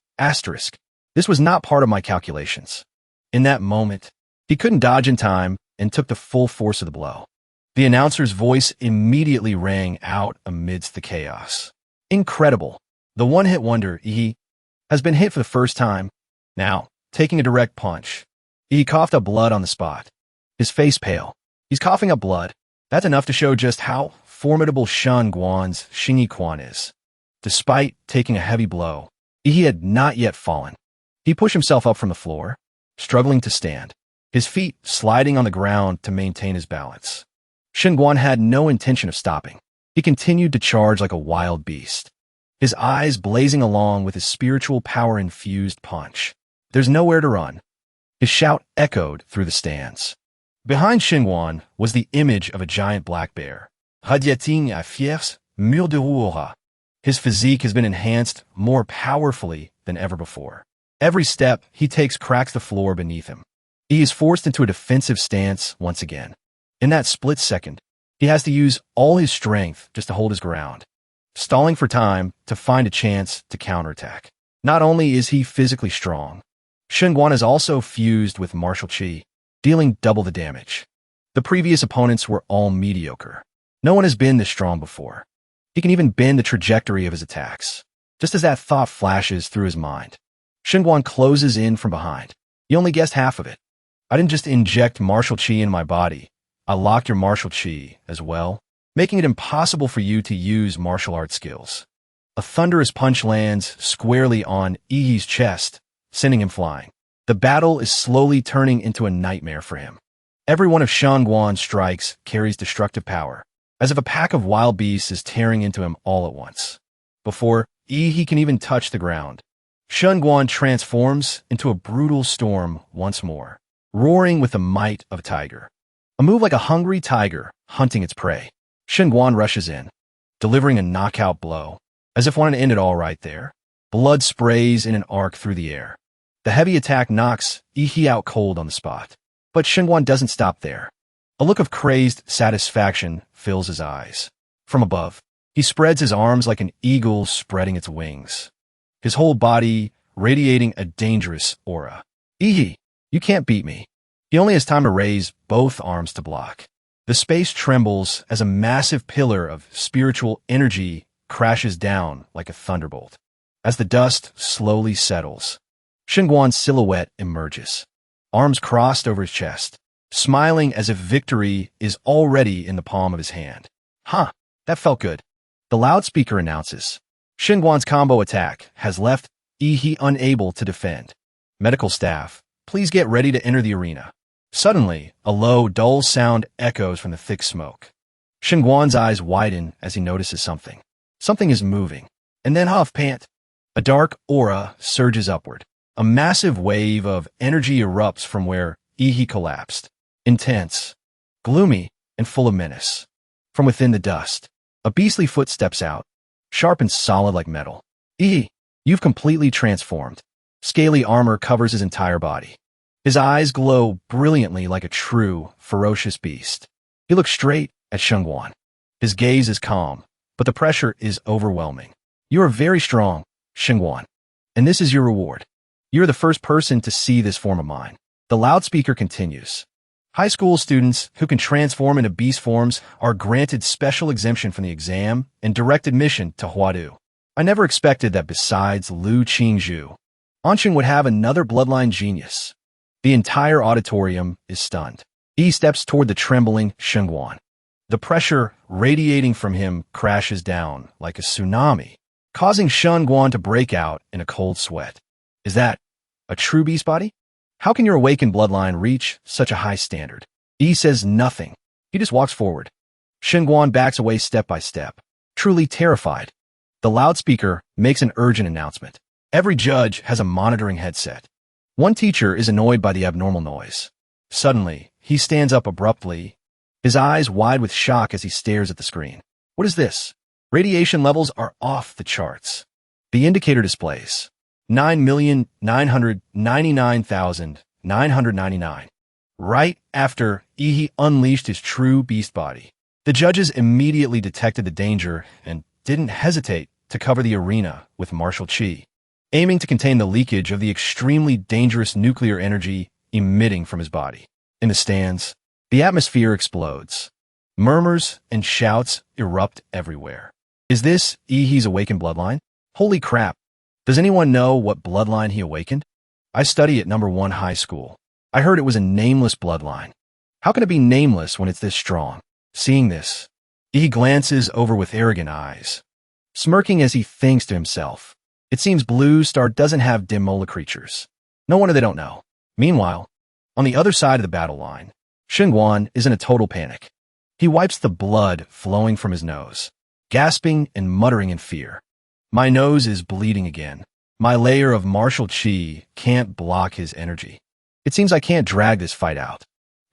S1: was not part of my calculations. In that moment, he couldn't dodge in time and took the full force of the blow. The announcer's voice immediately rang out amidst the chaos. Incredible. The one-hit wonder, Ihi, has been hit for the first time. Now, taking a direct punch. He coughed up blood on the spot, his face pale. He's coughing up blood. That's enough to show just how formidable Shun Guan's Xingyi Quan is. Despite taking a heavy blow, he had not yet fallen. He pushed himself up from the floor, struggling to stand, his feet sliding on the ground to maintain his balance. Shengguan had no intention of stopping. He continued to charge like a wild beast, his eyes blazing along with his spiritual power-infused punch. There's nowhere to run. His shout echoed through the stands. Behind Shengguan was the image of a giant black bear, radiating à fiers mur de aura. His physique has been enhanced more powerfully than ever before. Every step he takes cracks the floor beneath him. He is forced into a defensive stance once again. In that split second, he has to use all his strength just to hold his ground, stalling for time to find a chance to counterattack. Not only is he physically strong, Shunguan is also fused with martial chi, dealing double the damage. The previous opponents were all mediocre. No one has been this strong before. He can even bend the trajectory of his attacks. Just as that thought flashes through his mind, Shunguan closes in from behind. You only guessed half of it. I didn't just inject martial chi in my body. I locked your martial chi as well, making it impossible for you to use martial arts skills. A thunderous punch lands squarely on Ihi's chest, sending him flying. The battle is slowly turning into a nightmare for him. Every one of Shunguan's strikes carries destructive power, as if a pack of wild beasts is tearing into him all at once. Before Ihi can even touch the ground, Shunguan transforms into a brutal storm once more, roaring with the might of a tiger. A move like a hungry tiger hunting its prey. Shunguan rushes in, delivering a knockout blow, as if wanting to end it all right there. Blood sprays in an arc through the air. The heavy attack knocks Ihi out cold on the spot. But Shunguan doesn't stop there. A look of crazed satisfaction fills his eyes. From above, he spreads his arms like an eagle spreading its wings, his whole body radiating a dangerous aura. Ihi, you can't beat me. He only has time to raise both arms to block. The space trembles as a massive pillar of spiritual energy crashes down like a thunderbolt. As the dust slowly settles, Shunguan's silhouette emerges, arms crossed over his chest, smiling as if victory is already in the palm of his hand. Huh, that felt good. The loudspeaker announces, Shunguan's combo attack has left Ihi unable to defend. Medical staff, please get ready to enter the arena. Suddenly, a low, dull sound echoes from the thick smoke. Shunguan's eyes widen as he notices something. Something is moving. And then huff pant. A dark aura surges upward. A massive wave of energy erupts from where Ihi collapsed. Intense, gloomy, and full of menace. From within the dust, a beastly foot steps out, sharp and solid like metal. Ihi, you've completely transformed. Scaly armor covers his entire body. His eyes glow brilliantly like a true, ferocious beast. He looks straight at Shunguan. His gaze is calm, but the pressure is overwhelming. You are very strong, Shunguan, and this is your reward. You're the first person to see this form of mine. The loudspeaker continues. High school students who can transform into beast forms are granted special exemption from the exam and direct admission to Huadu. I never expected that besides Lu Qingzhu, Anqing would have another bloodline genius. The entire auditorium is stunned. He steps toward the trembling Shunguan. The pressure radiating from him crashes down like a tsunami, causing Shunguan to break out in a cold sweat. Is that a true beast body? How can your awakened bloodline reach such a high standard? He says nothing. He just walks forward. Shunguan backs away step by step, truly terrified. The loudspeaker makes an urgent announcement. Every judge has a monitoring headset. One teacher is annoyed by the abnormal noise. Suddenly, he stands up abruptly, his eyes wide with shock as he stares at the screen. What is this? Radiation levels are off the charts. The indicator displays 9,999,999. Right after Ihi unleashed his true beast body, the judges immediately detected the danger and didn't hesitate to cover the arena with martial chi, aiming to contain the leakage of the extremely dangerous nuclear energy emitting from his body. In the stands, the atmosphere explodes. Murmurs and shouts erupt everywhere. Is this Ihi's awakened bloodline? Holy crap. Does anyone know what bloodline he awakened? I study at #1 high school. I heard it was a nameless bloodline. How can it be nameless when it's this strong? Seeing this, Ihi glances over with arrogant eyes, smirking as he thinks to himself. It seems Blue Star doesn't have dim mola creatures. No wonder they don't know. Meanwhile, on the other side of the battle line, Shunguan is in a total panic. He wipes the blood flowing from his nose, gasping and muttering in fear. My nose is bleeding again. My layer of martial chi can't block his energy. It seems I can't drag this fight out.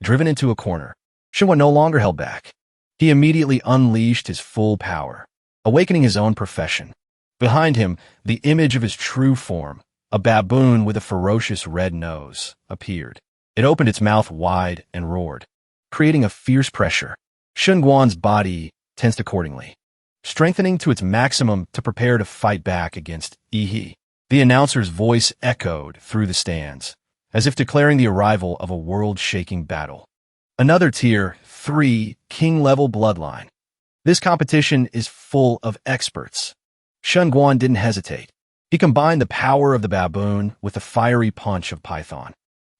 S1: Driven into a corner, Shunguan no longer held back. He immediately unleashed his full power, awakening his own profession. Behind him, the image of his true form, a baboon with a ferocious red nose, appeared. It opened its mouth wide and roared, creating a fierce pressure. Shunguan's body tensed accordingly, strengthening to its maximum to prepare to fight back against Ihi. The announcer's voice echoed through the stands, as if declaring the arrival of a world-shaking battle. Another Tier 3 King-level bloodline. This competition is full of experts. Shunguan didn't hesitate. He combined the power of the baboon with the fiery punch of Python,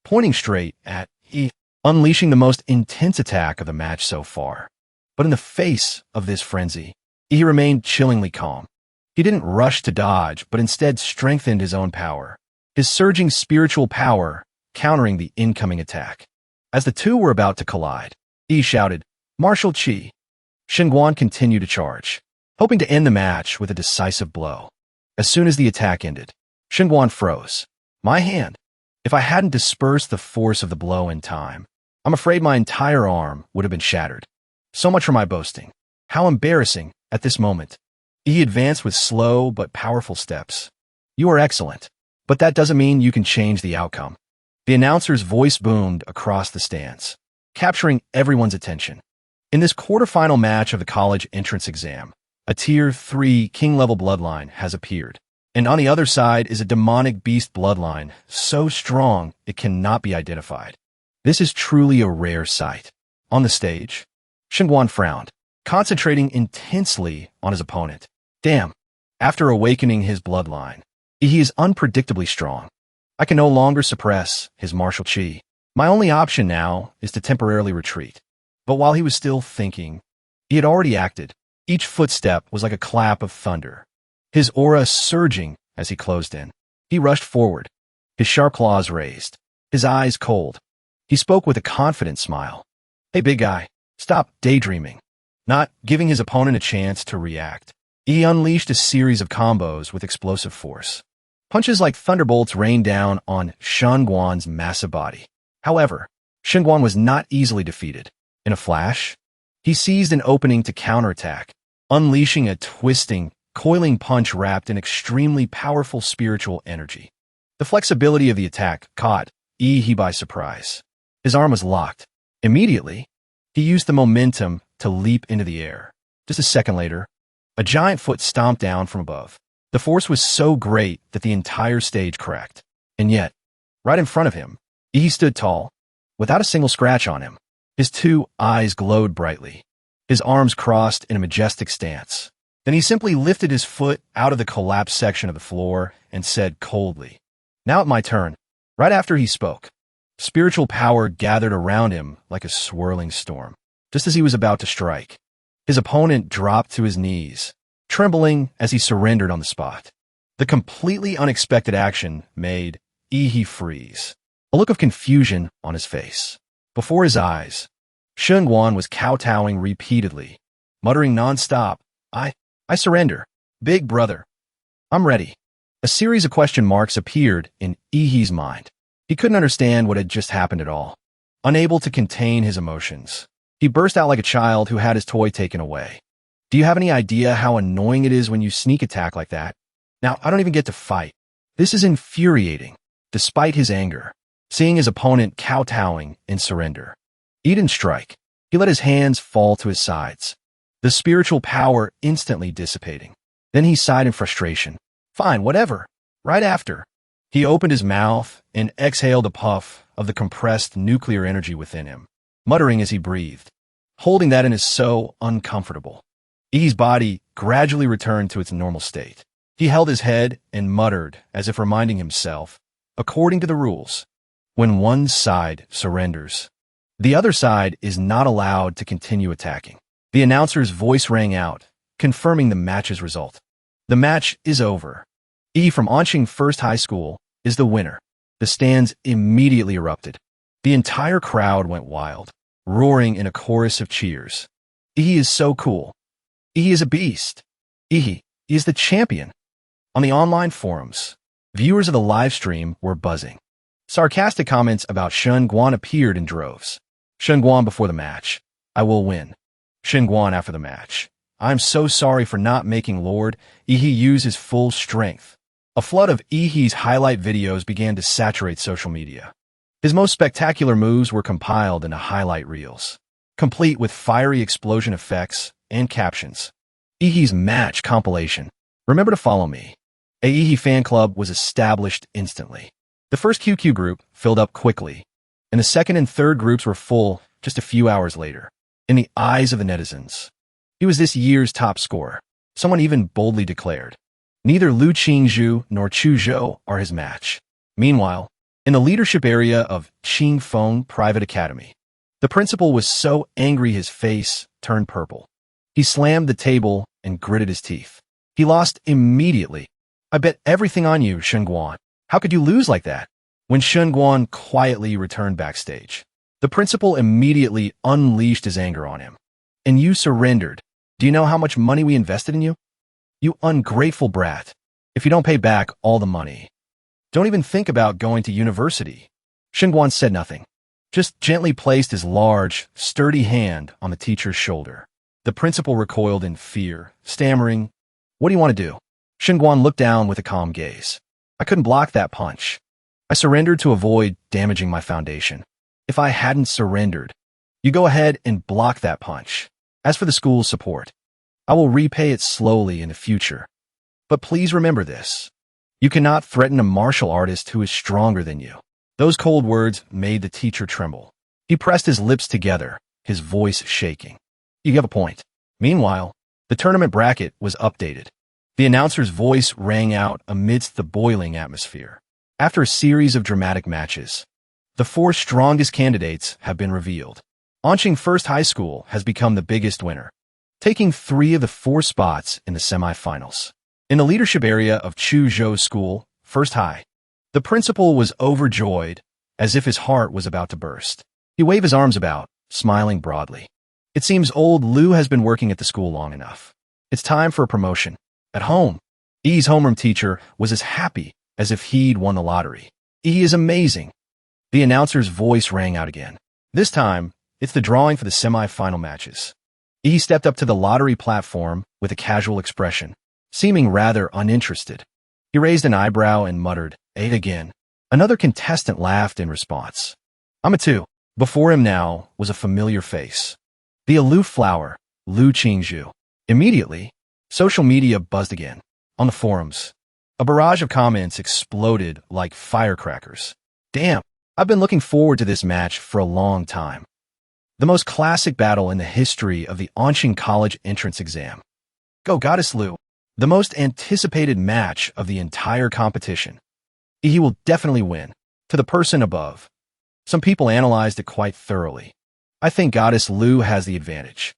S1: pointing straight at E, unleashing the most intense attack of the match so far. But in the face of this frenzy, he remained chillingly calm. He didn't rush to dodge, but instead strengthened his own power, his surging spiritual power countering the incoming attack. As the two were about to collide, Yi shouted, "Martial Chi." Shunguan continued to charge, hoping to end the match with a decisive blow. As soon as the attack ended, Shunguan froze. My hand. If I hadn't dispersed the force of the blow in time, I'm afraid my entire arm would have been shattered. So much for my boasting. How embarrassing at this moment. He advanced with slow but powerful steps. You are excellent, but that doesn't mean you can change the outcome. The announcer's voice boomed across the stands, capturing everyone's attention. In this quarterfinal match of the college entrance exam, a Tier 3 King-level bloodline has appeared. And on the other side is a demonic beast bloodline, so strong it cannot be identified. This is truly a rare sight. On the stage, Shunguan frowned, concentrating intensely on his opponent. Damn. After awakening his bloodline, he is unpredictably strong. I can no longer suppress his martial chi. My only option now is to temporarily retreat. But while he was still thinking, he had already acted. Each footstep was like a clap of thunder, his aura surging as he closed in. He rushed forward, his sharp claws raised, his eyes cold. He spoke with a confident smile. Hey, big guy, stop daydreaming. Not giving his opponent a chance to react, he unleashed a series of combos with explosive force. Punches like thunderbolts rained down on Shunguan's massive body. However, Shunguan was not easily defeated. In a flash, he seized an opening to counterattack, unleashing a twisting, coiling punch wrapped in extremely powerful spiritual energy. The flexibility of the attack caught Yi by surprise. His arm was locked. Immediately, he used the momentum to leap into the air. Just a second later, a giant foot stomped down from above. The force was so great that the entire stage cracked. And yet, right in front of him, Yi stood tall, without a single scratch on him. His two eyes glowed brightly, his arms crossed in a majestic stance. Then he simply lifted his foot out of the collapsed section of the floor and said coldly, "Now it's my turn." Right after he spoke, spiritual power gathered around him like a swirling storm. Just as he was about to strike, his opponent dropped to his knees, trembling as he surrendered on the spot. The completely unexpected action made Yi freeze, a look of confusion on his face. Before his eyes, Shunguan was kowtowing repeatedly, muttering nonstop, I surrender. Big brother. I'm ready." A series of question marks appeared in Yi's mind. He couldn't understand what had just happened at all. Unable to contain his emotions, he burst out like a child who had his toy taken away. Do you have any idea how annoying it is when you sneak attack like that? Now, I don't even get to fight. This is infuriating. Despite his anger, seeing his opponent kowtowing in surrender, he didn't strike. He let his hands fall to his sides, the spiritual power instantly dissipating. Then he sighed in frustration. Fine, whatever. Right after, he opened his mouth and exhaled a puff of the compressed nuclear energy within him, muttering as he breathed. Holding that in is so uncomfortable. Yi's body gradually returned to its normal state. He held his head and muttered as if reminding himself, according to the rules, when one side surrenders, the other side is not allowed to continue attacking. The announcer's voice rang out, confirming the match's result. The match is over. Yi from Onqing First High School is the winner. The stands immediately erupted. The entire crowd went wild, roaring in a chorus of cheers. Yi is so cool. Yi is a beast. Yi is the champion. On the online forums, viewers of the live stream were buzzing. Sarcastic comments about Shunguan appeared in droves. Shunguan before the match. I will win. Shunguan after the match. I'm so sorry for not making Lord Yi use his full strength. A flood of Yi's highlight videos began to saturate social media. His most spectacular moves were compiled into highlight reels, complete with fiery explosion effects and captions. Yi's match compilation. Remember to follow me. A Ihi fan club was established instantly. The first QQ group filled up quickly, and the second and third groups were full just a few hours later. In the eyes of the netizens, he was this year's top scorer. Someone even boldly declared, neither Lu Qingzhu nor Chu Zhou are his match. Meanwhile, in the leadership area of Qingfeng Private Academy, the principal was so angry his face turned purple. He slammed the table and gritted his teeth. He lost immediately. I bet everything on you, Shunguan. How could you lose like that? When Shunguan quietly returned backstage, the principal immediately unleashed his anger on him. And you surrendered. Do you know how much money we invested in you? You ungrateful brat. If you don't pay back all the money, don't even think about going to university. Shunguan said nothing, just gently placed his large, sturdy hand on the teacher's shoulder. The principal recoiled in fear, stammering, "What do you want to do?" Shunguan looked down with a calm gaze. "I couldn't block that punch. I surrendered to avoid damaging my foundation. If I hadn't surrendered, you go ahead and block that punch. As for the school's support, I will repay it slowly in the future. But please remember this. You cannot threaten a martial artist who is stronger than you." Those cold words made the teacher tremble. He pressed his lips together, his voice shaking. "You have a point." Meanwhile, the tournament bracket was updated. The announcer's voice rang out amidst the boiling atmosphere. After a series of dramatic matches, the 4 strongest candidates have been revealed. Anqing First High School has become the biggest winner, taking 3 of the 4 spots in the semifinals. In the leadership area of Chuzhou School, First High, the principal was overjoyed, as if his heart was about to burst. He waved his arms about, smiling broadly. It seems old Lu has been working at the school long enough. It's time for a promotion. At home, E's homeroom teacher was as happy as if he'd won the lottery. E is amazing. The announcer's voice rang out again. This time, it's the drawing for the semi-final matches. E stepped up to the lottery platform with a casual expression, seeming rather uninterested. He raised an eyebrow and muttered, "Eight again." Another contestant laughed in response. "I'm a 2. Before him now was a familiar face. The aloof flower, Lu Qingzhu. Immediately, social media buzzed again. On the forums, a barrage of comments exploded like firecrackers. "Damn, I've been looking forward to this match for a long time. The most classic battle in the history of the Anqing College entrance exam. Go Goddess Lu. The most anticipated match of the entire competition. He will definitely win." To the person above, some people analyzed it quite thoroughly. "I think Goddess Lu has the advantage.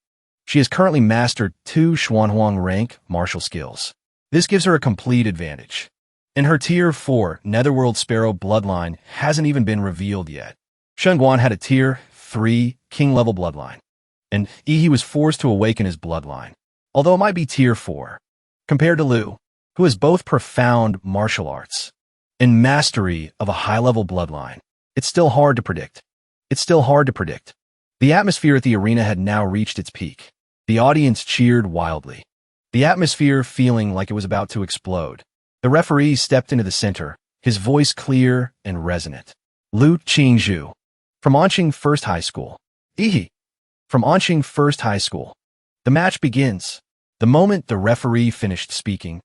S1: She has currently mastered 2 Xuanhuang rank martial skills. This gives her a complete advantage. And her Tier 4 Netherworld Sparrow bloodline hasn't even been revealed yet. Shunguan had a Tier 3 King-level bloodline, and he was forced to awaken his bloodline, although it might be Tier 4. Compared to Lu, who has both profound martial arts and mastery of a high-level bloodline, it's still hard to predict. The atmosphere at the arena had now reached its peak. The audience cheered wildly, the atmosphere feeling like it was about to explode. The referee stepped into the center, his voice clear and resonant. "Lu Qingzhu, from Anqing First High School. Ihi, from Anqing First High School." The match begins. The moment the referee finished speaking,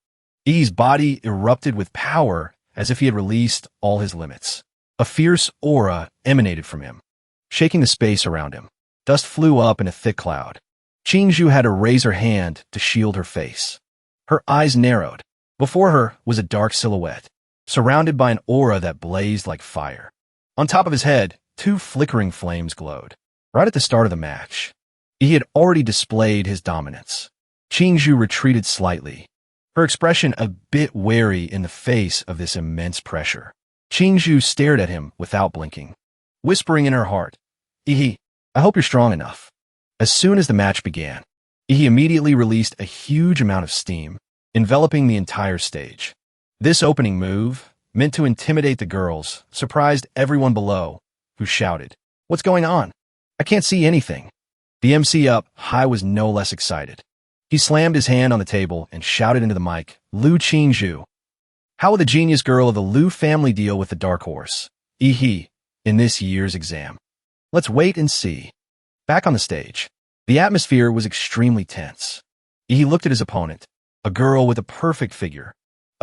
S1: I's body erupted with power as if he had released all his limits. A fierce aura emanated from him, shaking the space around him. Dust flew up in a thick cloud. Qingzhu had to raise her hand to shield her face. Her eyes narrowed. Before her was a dark silhouette, surrounded by an aura that blazed like fire. On top of his head, 2 flickering flames glowed. Right at the start of the match, he had already displayed his dominance. Qingzhu retreated slightly, her expression a bit wary in the face of this immense pressure. Qingzhu stared at him without blinking, whispering in her heart, "Ihi, I hope you're strong enough." As soon as the match began, he immediately released a huge amount of steam, enveloping the entire stage. This opening move, meant to intimidate the girls, surprised everyone below, who shouted, "What's going on? I can't see anything." The MC up high was no less excited. He slammed his hand on the table and shouted into the mic, "Lu Qingzhu, how will the genius girl of the Lu family deal with the dark horse, Ihi, in this year's exam? Let's wait and see." Back on the stage, the atmosphere was extremely tense. He looked at his opponent, a girl with a perfect figure,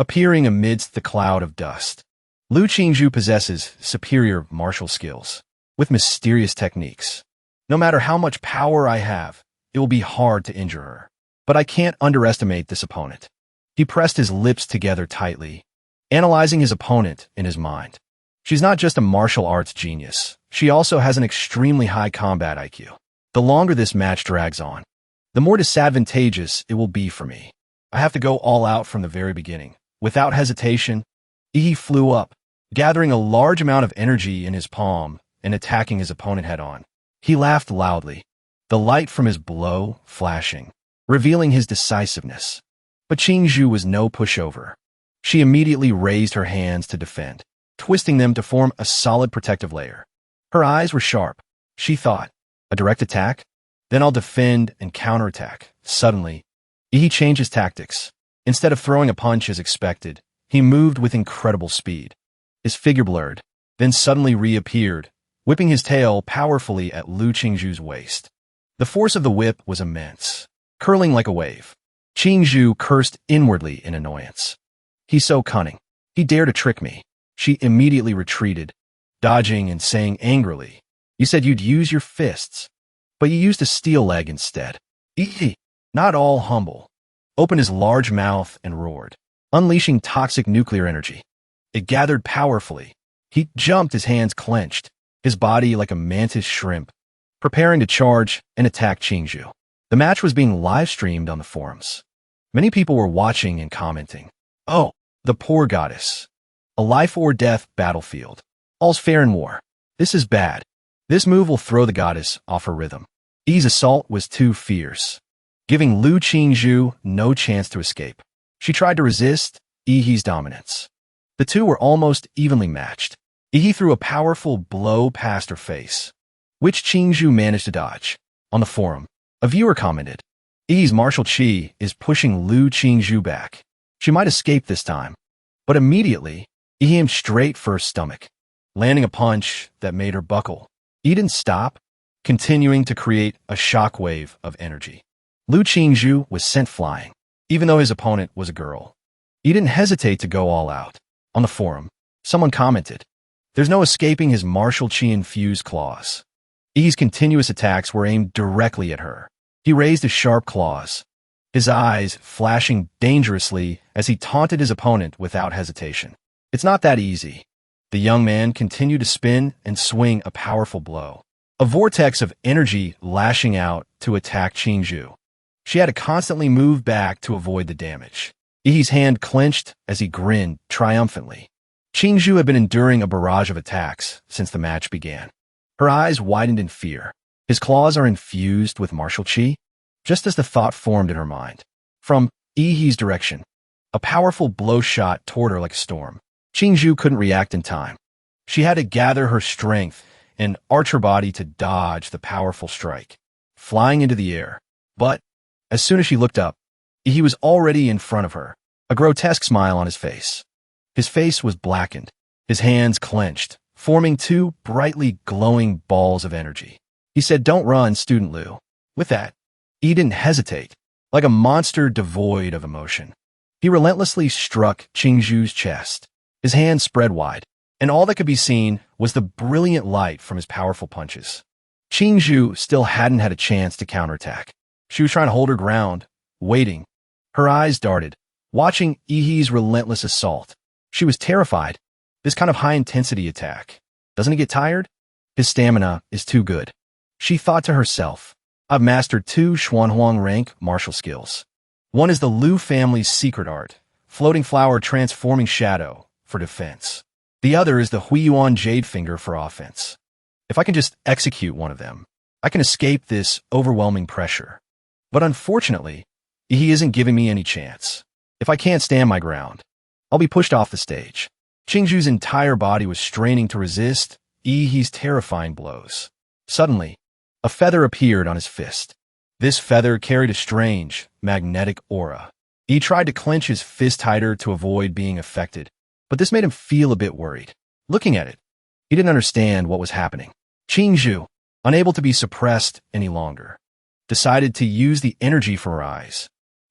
S1: appearing amidst the cloud of dust. Lu Qingzhu possesses superior martial skills, with mysterious techniques. No matter how much power I have, it will be hard to injure her. But I can't underestimate this opponent. He pressed his lips together tightly, analyzing his opponent in his mind. She's not just a martial arts genius. She also has an extremely high combat IQ. The longer this match drags on, the more disadvantageous it will be for me. I have to go all out from the very beginning. Without hesitation, he flew up, gathering a large amount of energy in his palm and attacking his opponent head-on. He laughed loudly, the light from his blow flashing, revealing his decisiveness. But Qingzhu was no pushover. She immediately raised her hands to defend, twisting them to form a solid protective layer. Her eyes were sharp. She thought, a direct attack? Then I'll defend and counterattack. Suddenly, he changed his tactics. Instead of throwing a punch as expected, he moved with incredible speed. His figure blurred, then suddenly reappeared, whipping his tail powerfully at Lu Qingzhu's waist. The force of the whip was immense, curling like a wave. Qingzhu cursed inwardly in annoyance. He's so cunning. He dared to trick me. She immediately retreated, dodging and saying angrily, "You said you'd use your fists, but you used a steel leg instead." He, not all humble, opened his large mouth and roared, unleashing toxic nuclear energy. It gathered powerfully. He jumped, his hands clenched, his body like a mantis shrimp, preparing to charge and attack Qingzhu. The match was being live-streamed on the forums. Many people were watching and commenting, "Oh, the poor goddess. A life-or-death battlefield. All's fair in war. This is bad. This move will throw the goddess off her rhythm." Yi's assault was too fierce, giving Lu Qingzhu no chance to escape. She tried to resist Yi's dominance. The two were almost evenly matched. Yi threw a powerful blow past her face, which Qingzhu managed to dodge. On the forum, a viewer commented, "Yi's martial chi is pushing Lu Qingzhu back. She might escape this time." But immediately, Yi aimed straight for her stomach, landing a punch that made her buckle. Yi didn't stop, continuing to create a shockwave of energy. Lu Qingzhu was sent flying, even though his opponent was a girl. He didn't hesitate to go all out. On the forum, someone commented, "There's no escaping his martial chi-infused claws." Yi's continuous attacks were aimed directly at her. He raised his sharp claws, his eyes flashing dangerously as he taunted his opponent without hesitation. "It's not that easy." The young man continued to spin and swing a powerful blow, a vortex of energy lashing out to attack Qingzhu. She had to constantly move back to avoid the damage. Yi's hand clenched as he grinned triumphantly. Qingzhu had been enduring a barrage of attacks since the match began. Her eyes widened in fear. His claws are infused with martial chi? Just as the thought formed in her mind. From Yi's direction, a powerful blow shot toward her like a storm. Qingzhu couldn't react in time. She had to gather her strength and arch her body to dodge the powerful strike, flying into the air. But as soon as she looked up, he was already in front of her, a grotesque smile on his face. His face was blackened, his hands clenched, forming two brightly glowing balls of energy. He said, "Don't run, Student Lu." With that, he didn't hesitate, like a monster devoid of emotion. He relentlessly struck Qingzhu's chest. His hands spread wide, and all that could be seen was the brilliant light from his powerful punches. Qingzhu still hadn't had a chance to counterattack. She was trying to hold her ground, waiting. Her eyes darted, watching Yi's relentless assault. She was terrified. This kind of high-intensity attack, doesn't he get tired? His stamina is too good. She thought to herself, "I've mastered two Xuanhuang rank martial skills. One is the Lu family's secret art, floating flower transforming shadow, for defense. The other is the Huiyuan Jade Finger for offense. If I can just execute one of them, I can escape this overwhelming pressure. But unfortunately, he isn't giving me any chance. If I can't stand my ground, I'll be pushed off the stage." Qingzhu's entire body was straining to resist Yi's terrifying blows. Suddenly, a feather appeared on his fist. This feather carried a strange, magnetic aura. He tried to clench his fist tighter to avoid being affected, but this made him feel a bit worried. Looking at it, he didn't understand what was happening. Qingzhu, unable to be suppressed any longer, decided to use the energy from her eyes.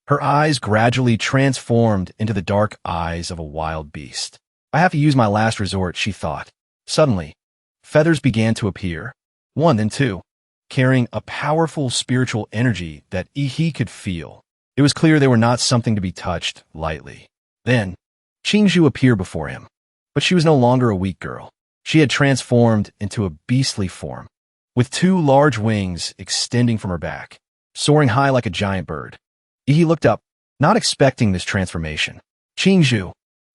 S1: Her eyes gradually transformed into the dark eyes of a wild beast. I have to use my last resort, she thought. Suddenly, feathers began to appear, one then two, carrying a powerful spiritual energy that he could feel. It was clear they were not something to be touched lightly. Then, Qingzhu appeared before him, but she was no longer a weak girl. She had transformed into a beastly form, with two large wings extending from her back, soaring high like a giant bird. He looked up, not expecting this transformation. Qingzhu,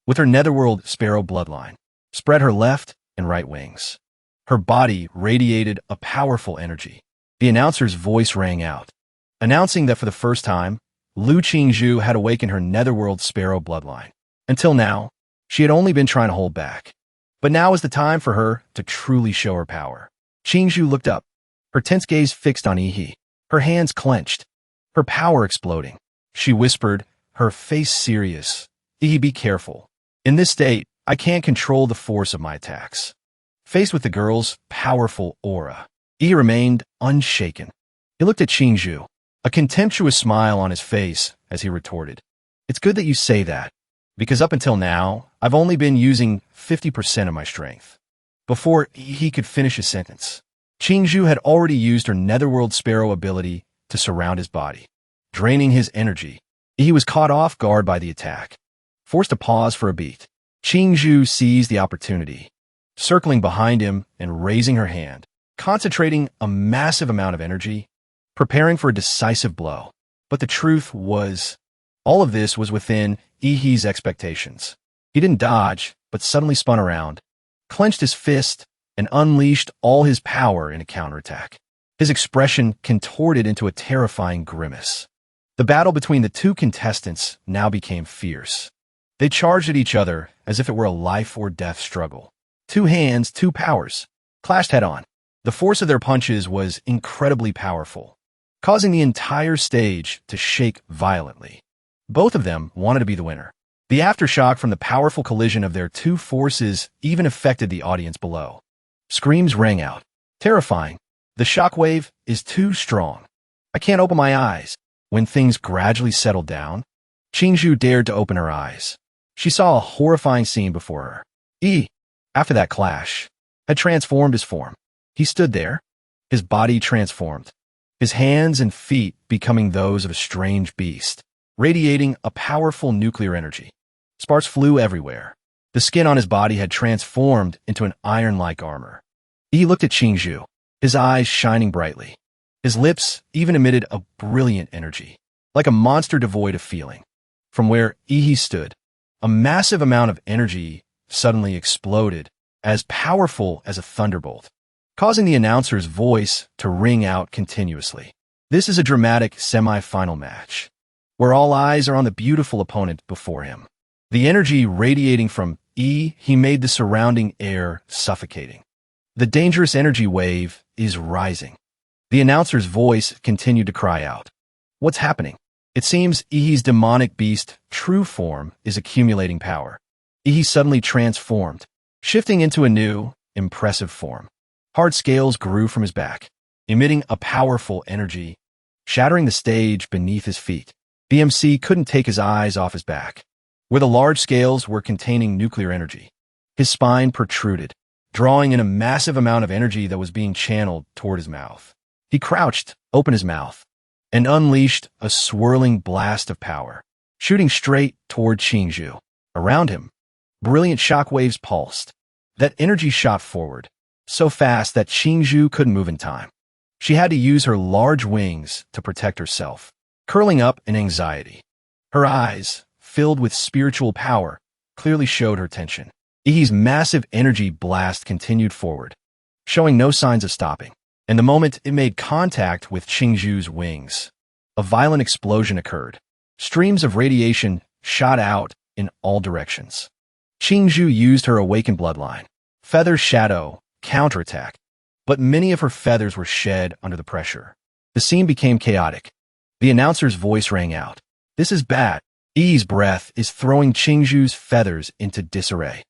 S1: with her netherworld sparrow bloodline, spread her left and right wings. Her body radiated a powerful energy. The announcer's voice rang out, announcing that for the first time, Lu Qingzhu had awakened her netherworld sparrow bloodline. Until now, she had only been trying to hold back. But now was the time for her to truly show her power. Qingzhu looked up, her tense gaze fixed on Yi. Her hands clenched, her power exploding. She whispered, her face serious. Yi, be careful. In this state, I can't control the force of my attacks. Faced with the girl's powerful aura, Yi remained unshaken. He looked at Qingzhu, a contemptuous smile on his face as he retorted, "It's good that you say that, because up until now, I've only been using 50% of my strength." Before he could finish his sentence, Qingzhu had already used her netherworld sparrow ability to surround his body, draining his energy. He was caught off guard by the attack. Forced to pause for a beat, Qingzhu seized the opportunity, circling behind him and raising her hand, concentrating a massive amount of energy, preparing for a decisive blow. But the truth was, all of this was within Yi's expectations. He didn't dodge, but suddenly spun around, clenched his fist, and unleashed all his power in a counterattack. His expression contorted into a terrifying grimace. The battle between the two contestants now became fierce. They charged at each other as if it were a life-or-death struggle. Two hands, two powers, clashed head-on. The force of their punches was incredibly powerful, causing the entire stage to shake violently. Both of them wanted to be the winner. The aftershock from the powerful collision of their two forces even affected the audience below. Screams rang out, terrifying. The shockwave is too strong. I can't open my eyes. When things gradually settled down, Qingzhu dared to open her eyes. She saw a horrifying scene before her. Yi, after that clash, had transformed his form. He stood there, his body transformed, his hands and feet becoming those of a strange beast, radiating a powerful nuclear energy. Sparks flew everywhere. The skin on his body had transformed into an iron-like armor. He looked at Qingzhu, his eyes shining brightly. His lips even emitted a brilliant energy, like a monster devoid of feeling. From where Yi stood, a massive amount of energy suddenly exploded, as powerful as a thunderbolt, causing the announcer's voice to ring out continuously. This is a dramatic semi-final match, where all eyes are on the beautiful opponent before him. The energy radiating from Yi made the surrounding air suffocating. The dangerous energy wave is rising. The announcer's voice continued to cry out. What's happening? It seems Yi's demonic beast true form is accumulating power. Yi suddenly transformed, shifting into a new, impressive form. Hard scales grew from his back, emitting a powerful energy, shattering the stage beneath his feet. The MC couldn't take his eyes off his back, where the large scales were containing nuclear energy. His spine protruded, drawing in a massive amount of energy that was being channeled toward his mouth. He crouched, opened his mouth, and unleashed a swirling blast of power, shooting straight toward Qingzhu. Around him, brilliant shockwaves pulsed. That energy shot forward, so fast that Qingzhu couldn't move in time. She had to use her large wings to protect herself, curling up in anxiety. Her eyes, filled with spiritual power, clearly showed her tension. Yi's massive energy blast continued forward, showing no signs of stopping. And the moment it made contact with Qingzhu's wings, a violent explosion occurred. Streams of radiation shot out in all directions. Qingzhu used her awakened bloodline, Feather Shadow, counterattack, but many of her feathers were shed under the pressure. The scene became chaotic. The announcer's voice rang out. This is bad. Yi's breath is throwing Qingzhu's feathers into disarray.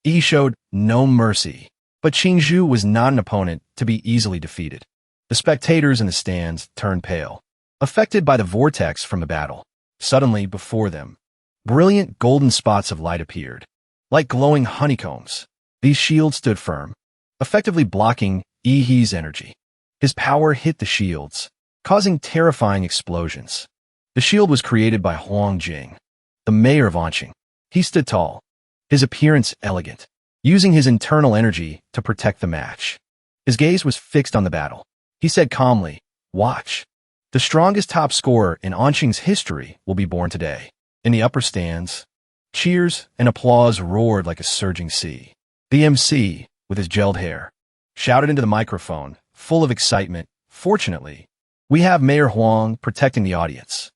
S1: Yi showed no mercy. But Qingzhu was not an opponent to be easily defeated. The spectators in the stands turned pale, affected by the vortex from the battle. Suddenly, before them, brilliant golden spots of light appeared. Like glowing honeycombs, these shields stood firm, effectively blocking Ihi's energy. His power hit the shields, causing terrifying explosions. The shield was created by Huang Jing, the mayor of Anqing. He stood tall, his appearance elegant, using his internal energy to protect the match. His gaze was fixed on the battle. He said calmly, "Watch. The strongest top scorer in Anqing's history will be born today." In the upper stands, cheers and applause roared like a surging sea. The MC, with his gelled hair, shouted into the microphone, full of excitement, "Fortunately, we have Mayor Huang protecting the audience."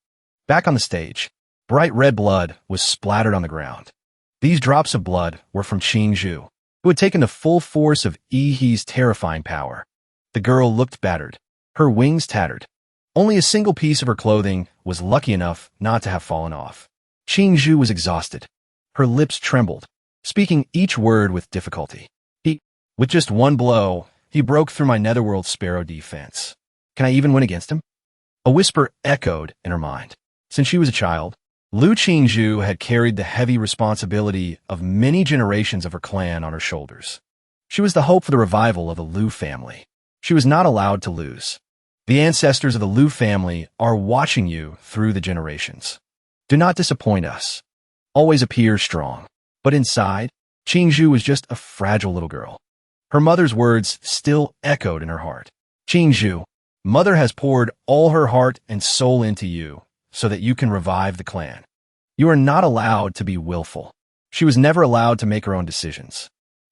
S1: Back on the stage, bright red blood was splattered on the ground. These drops of blood were from Qingzhu, who had taken the full force of Ihi's terrifying power. The girl looked battered, her wings tattered. Only a single piece of her clothing was lucky enough not to have fallen off. Qingzhu was exhausted. Her lips trembled, speaking each word with difficulty. With just one blow, he broke through my netherworld sparrow defense. Can I even win against him? A whisper echoed in her mind. Since she was a child, Lu Qingzhu had carried the heavy responsibility of many generations of her clan on her shoulders. She was the hope for the revival of the Lu family. She was not allowed to lose. The ancestors of the Lu family are watching you through the generations. Do not disappoint us. Always appear strong. But inside, Qingzhu was just a fragile little girl. Her mother's words still echoed in her heart. "Qingzhu, Mother has poured all her heart and soul into you so that you can revive the clan. You are not allowed to be willful." She was never allowed to make her own decisions.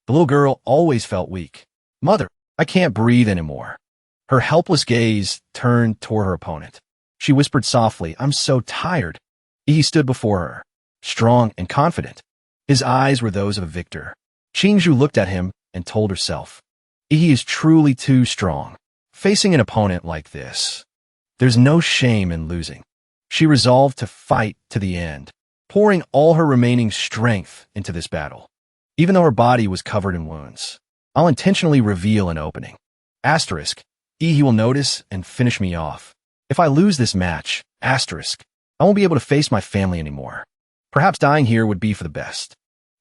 S1: The little girl always felt weak. "Mother, I can't breathe anymore." Her helpless gaze turned toward her opponent. She whispered softly, "I'm so tired." He stood before her, strong and confident. His eyes were those of a victor. Qingzhu looked at him and told herself, "He is truly too strong. Facing an opponent like this, there's no shame in losing." She resolved to fight to the end, pouring all her remaining strength into this battle. Even though her body was covered in wounds, I'll intentionally reveal an opening. Asterisk, he will notice and finish me off. If I lose this match, asterisk, I won't be able to face my family anymore. Perhaps dying here would be for the best.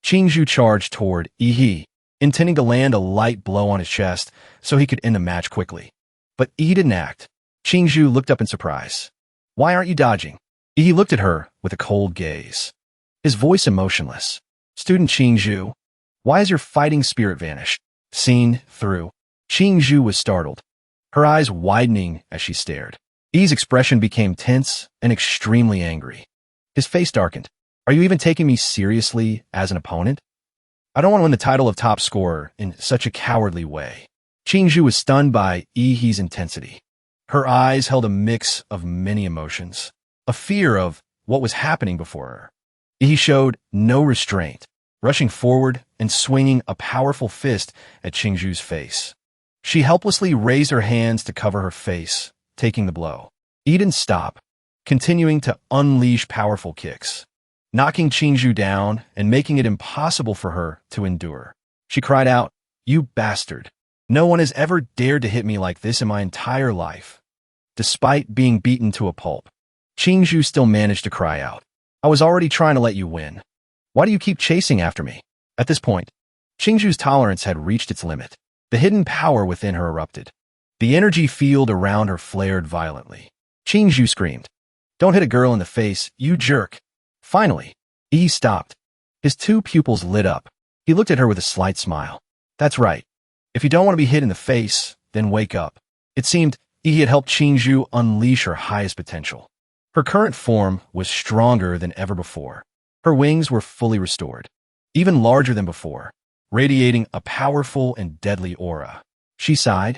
S1: Qingzhu charged toward Ihi, intending to land a light blow on his chest so he could end the match quickly. But Ihi didn't act. Qingzhu looked up in surprise. "Why aren't you dodging?" Ihi looked at her with a cold gaze, his voice emotionless. "Student Qingzhu, why has your fighting spirit vanished?" Seen through. Qingzhu was startled, her eyes widening as she stared. Ihi's expression became tense and extremely angry. His face darkened. "Are you even taking me seriously as an opponent? I don't want to win the title of top scorer in such a cowardly way." Qingzhu was stunned by Ihi's intensity. Her eyes held a mix of many emotions, a fear of what was happening before her. Ihi showed no restraint, rushing forward and swinging a powerful fist at Qingzhu's face. She helplessly raised her hands to cover her face, taking the blow. Ihi didn't stop, continuing to unleash powerful kicks, knocking Qingzhu down and making it impossible for her to endure. She cried out, "You bastard. No one has ever dared to hit me like this in my entire life." Despite being beaten to a pulp, Qingzhu still managed to cry out, "I was already trying to let you win. Why do you keep chasing after me?" At this point, Qingzhu's tolerance had reached its limit. The hidden power within her erupted. The energy field around her flared violently. Qingzhu screamed, "Don't hit a girl in the face, you jerk." Finally, he stopped. His two pupils lit up. He looked at her with a slight smile. "That's right. If you don't want to be hit in the face, then wake up." It seemed he had helped Qingzhu unleash her highest potential. Her current form was stronger than ever before. Her wings were fully restored, even larger than before, radiating a powerful and deadly aura. She sighed,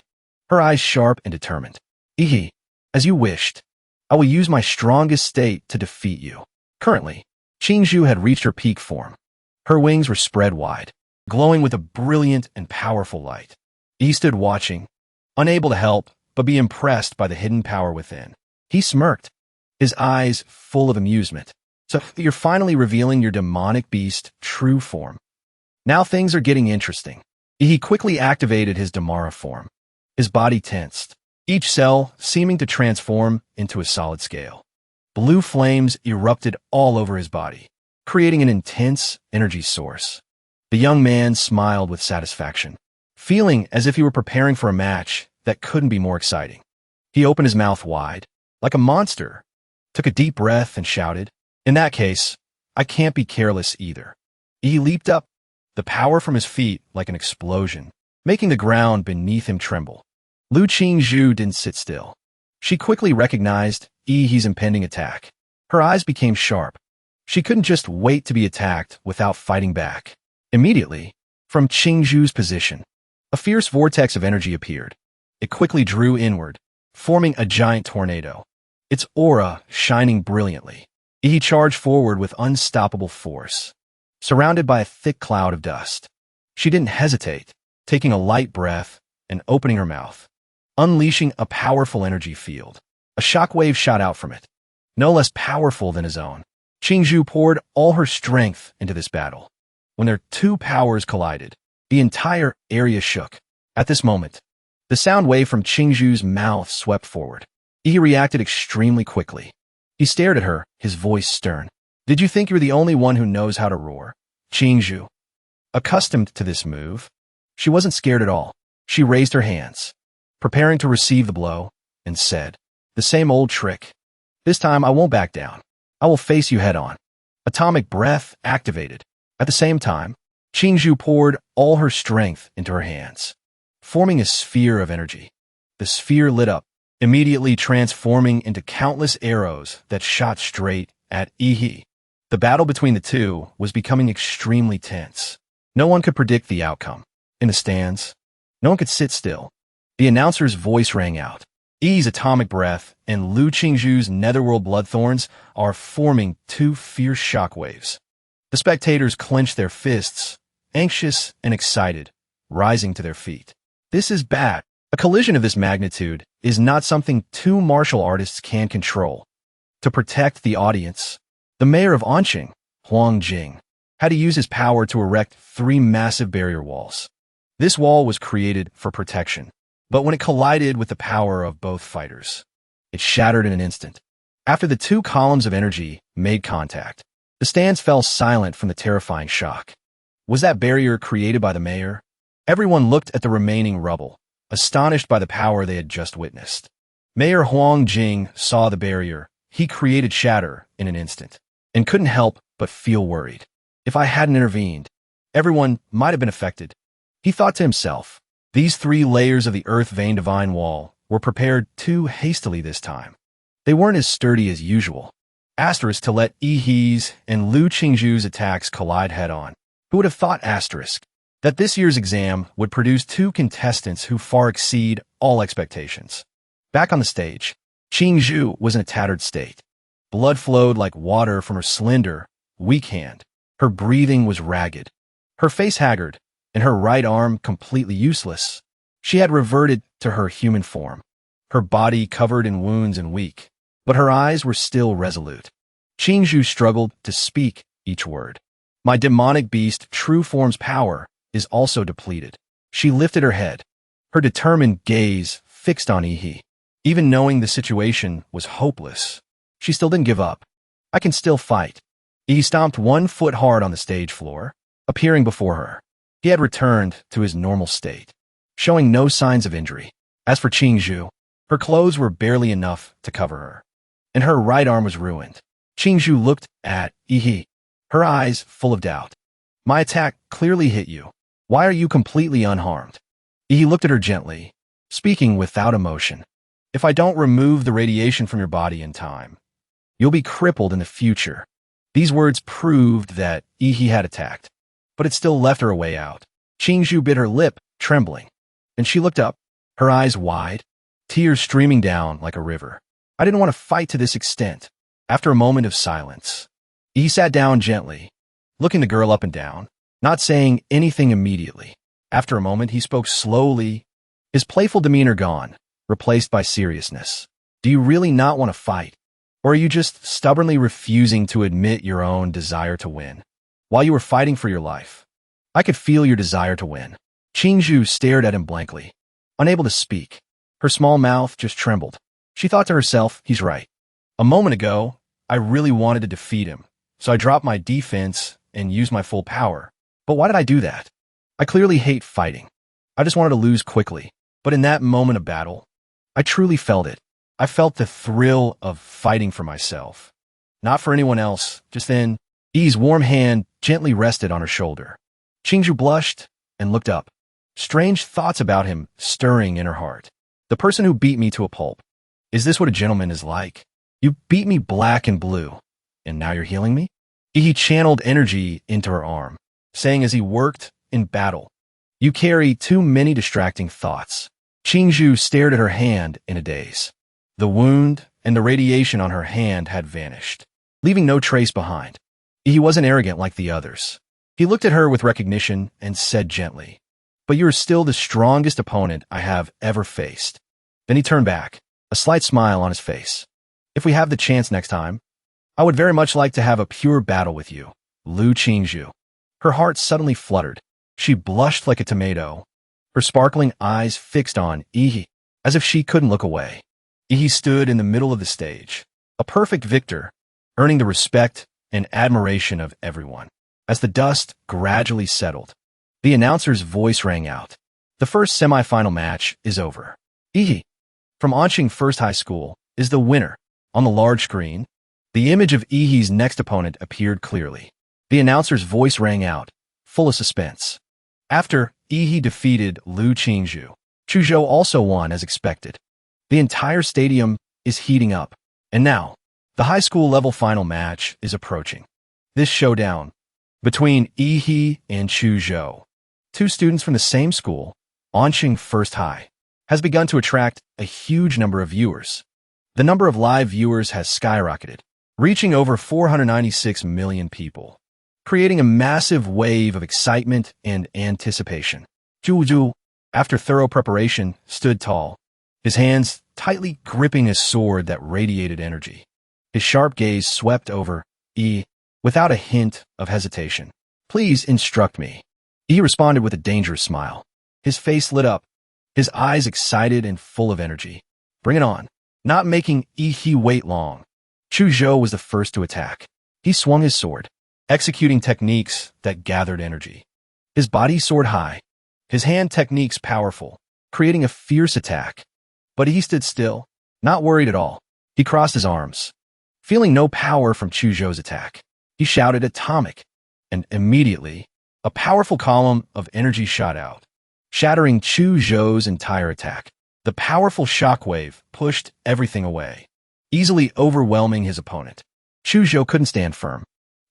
S1: her eyes sharp and determined. "Ihi, as you wished, I will use my strongest state to defeat you." Currently, Qingzhu had reached her peak form. Her wings were spread wide, glowing with a brilliant and powerful light. He stood watching, unable to help but be impressed by the hidden power within. He smirked, his eyes full of amusement. "So you're finally revealing your demonic beast true form. Now things are getting interesting." He quickly activated his Damara form. His body tensed, each cell seeming to transform into a solid scale. Blue flames erupted all over his body, creating an intense energy source. The young man smiled with satisfaction, feeling as if he were preparing for a match that couldn't be more exciting. He opened his mouth wide, like a monster, took a deep breath and shouted, "In that case, I can't be careless either." He leaped up, the power from his feet like an explosion, making the ground beneath him tremble. Lu Qingzhu didn't sit still. She quickly recognized Yi's impending attack. Her eyes became sharp. She couldn't just wait to be attacked without fighting back. Immediately, from Qingzhu's position, a fierce vortex of energy appeared. It quickly drew inward, forming a giant tornado, its aura shining brilliantly. He charged forward with unstoppable force, surrounded by a thick cloud of dust. She didn't hesitate, taking a light breath and opening her mouth, unleashing a powerful energy field. A shockwave shot out from it, no less powerful than his own. Qingzhu poured all her strength into this battle. When their two powers collided, the entire area shook. At this moment, the sound wave from Qingzhu's mouth swept forward. He reacted extremely quickly. He stared at her, his voice stern. "Did you think you're the only one who knows how to roar?" Qingzhu, accustomed to this move, she wasn't scared at all. She raised her hands, preparing to receive the blow, and said, "The same old trick. This time I won't back down. I will face you head on." Atomic breath activated. At the same time, Qingzhu poured all her strength into her hands, forming a sphere of energy. The sphere lit up, immediately transforming into countless arrows that shot straight at Yi. The battle between the two was becoming extremely tense. No one could predict the outcome. In the stands, no one could sit still. The announcer's voice rang out. Yi's atomic breath and Lu Qingzhu's netherworld bloodthorns are forming two fierce shockwaves. The spectators clenched their fists, anxious and excited, rising to their feet. This is bad. A collision of this magnitude is not something two martial artists can control. To protect the audience, the mayor of Anqing, Huang Jing, had to use his power to erect 3 massive barrier walls. This wall was created for protection, but when it collided with the power of both fighters, it shattered in an instant. After the 2 columns of energy made contact, the stands fell silent from the terrifying shock. Was that barrier created by the mayor? Everyone looked at the remaining rubble, astonished by the power they had just witnessed. Mayor Huang Jing saw the barrier he created shatter in an instant, and couldn't help but feel worried. If I hadn't intervened, everyone might have been affected. He thought to himself, these 3 layers of the Earth Vein Divine Wall were prepared too hastily this time. They weren't as sturdy as usual. Asterisk to let Yi's and Lu Qingzhu's attacks collide head-on. Who would have thought, asterisk, that this year's exam would produce 2 contestants who far exceed all expectations. Back on the stage, Qingzhu was in a tattered state. Blood flowed like water from her slender, weak hand. Her breathing was ragged, her face haggard, and her right arm completely useless. She had reverted to her human form, her body covered in wounds and weak, but her eyes were still resolute. Qingzhu struggled to speak each word. My demonic beast true form's power is also depleted. She lifted her head, her determined gaze fixed on Yi. Even knowing the situation was hopeless, she still didn't give up. I can still fight. He stomped 1 foot hard on the stage floor, appearing before her. He had returned to his normal state, showing no signs of injury. As for Qingzhu, her clothes were barely enough to cover her, and her right arm was ruined. Qingzhu looked at Yi, her eyes full of doubt. My attack clearly hit you. Why are you completely unharmed? Yi looked at her gently, speaking without emotion. If I don't remove the radiation from your body in time, you'll be crippled in the future. These words proved that Yi had attacked, but it still left her a way out. Qingzhu bit her lip, trembling, and she looked up, her eyes wide, tears streaming down like a river. I didn't want to fight to this extent. After a moment of silence, Yi sat down gently, looking the girl up and down, not saying anything immediately. After a moment, he spoke slowly, his playful demeanor gone, replaced by seriousness. Do you really not want to fight? Or are you just stubbornly refusing to admit your own desire to win? While you were fighting for your life, I could feel your desire to win. Qingzhu stared at him blankly, unable to speak. Her small mouth just trembled. She thought to herself, he's right. A moment ago, I really wanted to defeat him, so I dropped my defense and used my full power. But why did I do that? I clearly hate fighting. I just wanted to lose quickly. But in that moment of battle, I truly felt it. I felt the thrill of fighting for myself. Not for anyone else. Just then, Yi's warm hand gently rested on her shoulder. Qingzhu blushed and looked up. Strange thoughts about him stirring in her heart. The person who beat me to a pulp. Is this what a gentleman is like? You beat me black and blue, and now you're healing me? Yi channeled energy into her arm, saying as he worked in battle, you carry too many distracting thoughts. Qingzhu stared at her hand in a daze. The wound and the radiation on her hand had vanished, leaving no trace behind. He wasn't arrogant like the others. He looked at her with recognition and said gently, but you are still the strongest opponent I have ever faced. Then he turned back, a slight smile on his face. If we have the chance next time, I would very much like to have a pure battle with you, Lu Qingzhu. Her heart suddenly fluttered. She blushed like a tomato, her sparkling eyes fixed on Yi, as if she couldn't look away. Yi stood in the middle of the stage, a perfect victor, earning the respect and admiration of everyone. As the dust gradually settled, the announcer's voice rang out. The first semifinal match is over. Yi, from Anqing First High School, is the winner. On the large screen, the image of Yi's next opponent appeared clearly. The announcer's voice rang out, full of suspense. After Yi defeated Lu Qingzhu, Chuzhou also won as expected. The entire stadium is heating up, and now, the high school level final match is approaching. This showdown between Yi and Chuzhou, two students from the same school, Anqing First High, has begun to attract a huge number of viewers. The number of live viewers has skyrocketed, reaching over 496 million people, creating a massive wave of excitement and anticipation. Zhu, after thorough preparation, stood tall, his hands tightly gripping his sword that radiated energy. His sharp gaze swept over Yi without a hint of hesitation. Please instruct me. Yi responded with a dangerous smile. His face lit up, his eyes excited and full of energy. Bring it on. Not making Yi wait long, Chuzhou was the first to attack. He swung his sword, executing techniques that gathered energy. His body soared high, his hand techniques powerful, creating a fierce attack. But he stood still, not worried at all. He crossed his arms, feeling no power from Chuzhou's attack. He shouted atomic, and immediately, a powerful column of energy shot out, shattering Chuzhou's entire attack. The powerful shockwave pushed everything away, easily overwhelming his opponent. Chuzhou couldn't stand firm,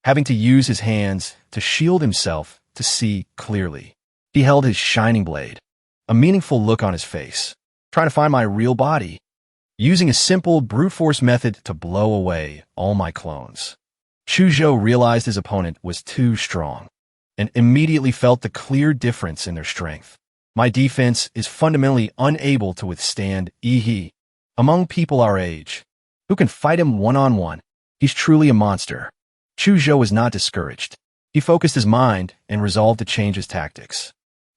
S1: having to use his hands to shield himself to see clearly. He held his shining blade, a meaningful look on his face, trying to find my real body, using a simple brute force method to blow away all my clones. Chuzhou realized his opponent was too strong, and immediately felt the clear difference in their strength. My defense is fundamentally unable to withstand Yi. Among people our age, who can fight him one-on-one, he's truly a monster. Chuzhou was not discouraged. He focused his mind and resolved to change his tactics.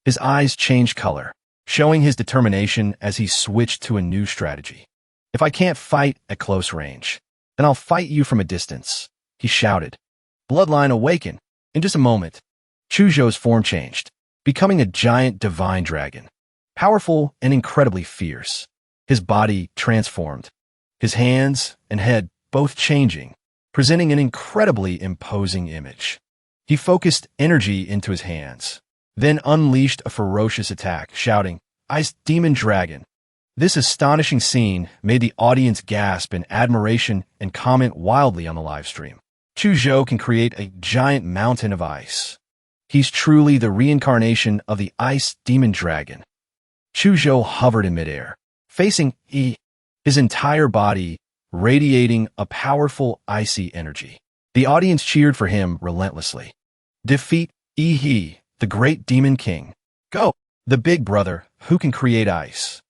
S1: His eyes changed color, showing his determination as he switched to a new strategy. If I can't fight at close range, then I'll fight you from a distance, he shouted. Bloodline awakened. In just a moment, Chuzhou's form changed, becoming a giant divine dragon, powerful and incredibly fierce. His body transformed, his hands and head both changing, presenting an incredibly imposing image. He focused energy into his hands, then unleashed a ferocious attack, shouting, Ice Demon Dragon. This astonishing scene made the audience gasp in admiration and comment wildly on the live stream. Chuzhou can create a giant mountain of ice. He's truly the reincarnation of the Ice Demon Dragon. Chuzhou hovered in midair, facing Yi, his entire body radiating a powerful icy energy. The audience cheered for him relentlessly. Defeat Yi, the great demon king. Go, the big brother who can create ice.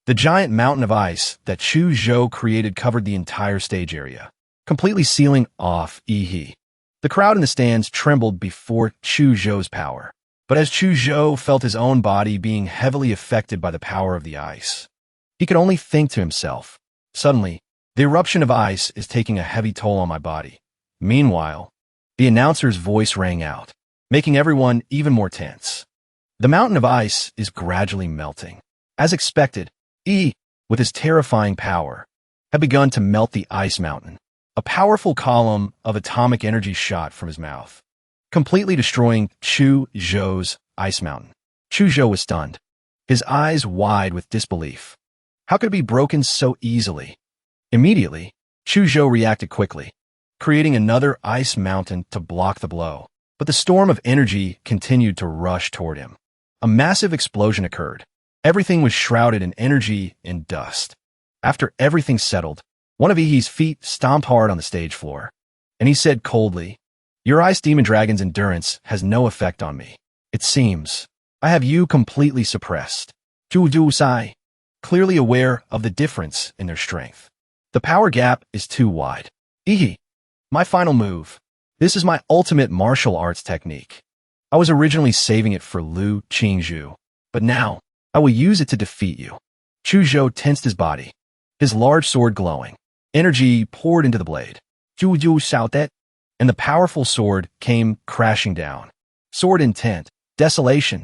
S1: The giant mountain of ice that Chuzhou created covered the entire stage area, completely sealing off Yi. The crowd in the stands trembled before Chuzhou's power. But as Chuzhou felt his own body being heavily affected by the power of the ice, he could only think to himself. Suddenly, The eruption of ice is taking a heavy toll on my body. Meanwhile, the announcer's voice rang out, making everyone even more tense. The mountain of ice is gradually melting. As expected, with his terrifying power, had begun to melt the ice mountain. A powerful column of atomic energy shot from his mouth, completely destroying Chu Zhou's ice mountain. Chu Zhou was stunned, his eyes wide with disbelief. How could it be broken so easily? Immediately, Chu Zhou reacted quickly, creating another ice mountain to block the blow. But the storm of energy continued to rush toward him. A massive explosion occurred. Everything was shrouded in energy and dust. After everything settled, one of Ihi's feet stomped hard on the stage floor, and he said coldly, "Your Ice Demon Dragon's endurance has no effect on me. It seems I have you completely suppressed." Zhu Sai, clearly aware of the difference in their strength. The power gap is too wide. Ihi, my final move. This is my ultimate martial arts technique. I was originally saving it for Lu Qingzhu, but now I will use it to defeat you. Chu Zhou tensed his body, his large sword glowing. Energy poured into the blade. Zhu shouted, and the powerful sword came crashing down. Sword intent, desolation.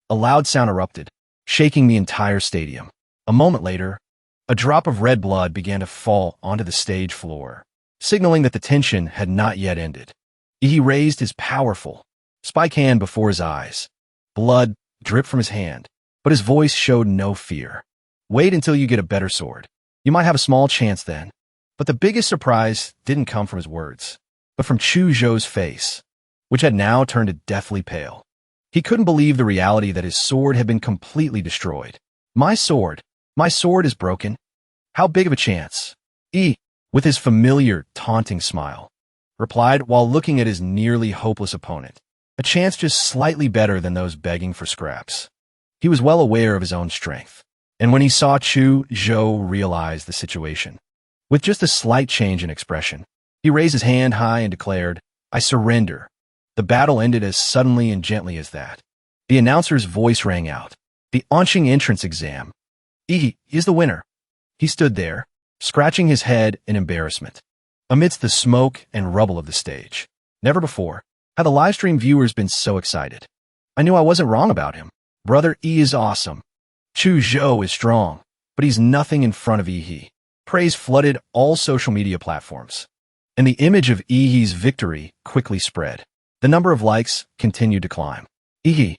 S1: A loud sound erupted, shaking the entire stadium. A moment later, a drop of red blood began to fall onto the stage floor, signaling that the tension had not yet ended. He raised his powerful, spike hand before his eyes. Blood dripped from his hand, but his voice showed no fear. "Wait until you get a better sword. You might have a small chance then." But the biggest surprise didn't come from his words, but from Chu Zhou's face, which had now turned deathly pale. He couldn't believe the reality that his sword had been completely destroyed. My sword is broken. How big of a chance?" With his familiar, taunting smile, replied while looking at his nearly hopeless opponent. "A chance just slightly better than those begging for scraps." He was well aware of his own strength, and when he saw Chu Zhou realize the situation, with just a slight change in expression, he raised his hand high and declared, "I surrender." The battle ended as suddenly and gently as that. The announcer's voice rang out. "The Anqing entrance exam. He is the winner." He stood there, scratching his head in embarrassment, amidst the smoke and rubble of the stage. Never before had the livestream viewers been so excited. I knew I wasn't wrong about him. Brother E is awesome. Chu Zhou is strong, but he's nothing in front of Ihi. Praise flooded all social media platforms, and the image of Ihi's victory quickly spread. The number of likes continued to climb. Ihi,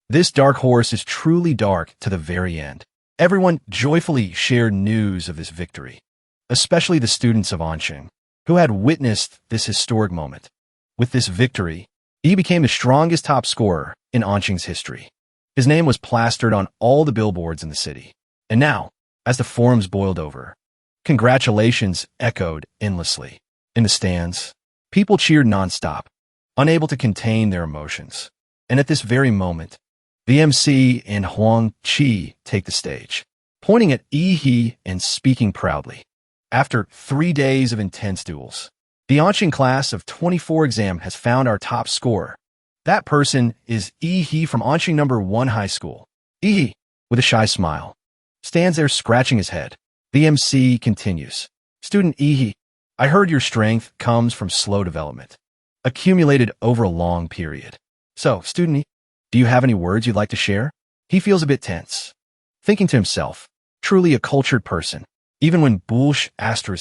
S1: this dark horse is truly dark to the very end. Everyone joyfully shared news of this victory, especially the students of Anqing, who had witnessed this historic moment. With this victory, he became the strongest top scorer in Anqing's history. His name was plastered on all the billboards in the city. And now, as the forums boiled over, congratulations echoed endlessly. In the stands, people cheered nonstop, unable to contain their emotions. And at this very moment, the MC and Huang Qi take the stage, pointing at Ihi and speaking proudly. After 3 days of intense duels, the Anqing class of 24 exam has found our top scorer. That person is Ihi from Anqing number 1 high school. Ihi, with a shy smile, stands there scratching his head. The MC continues. "Student Ihi, I heard your strength comes from slow development, accumulated over a long period. So, student Ihi, do you have any words you'd like to share?" He feels a bit tense, thinking to himself, truly a cultured person. Even when Bulsh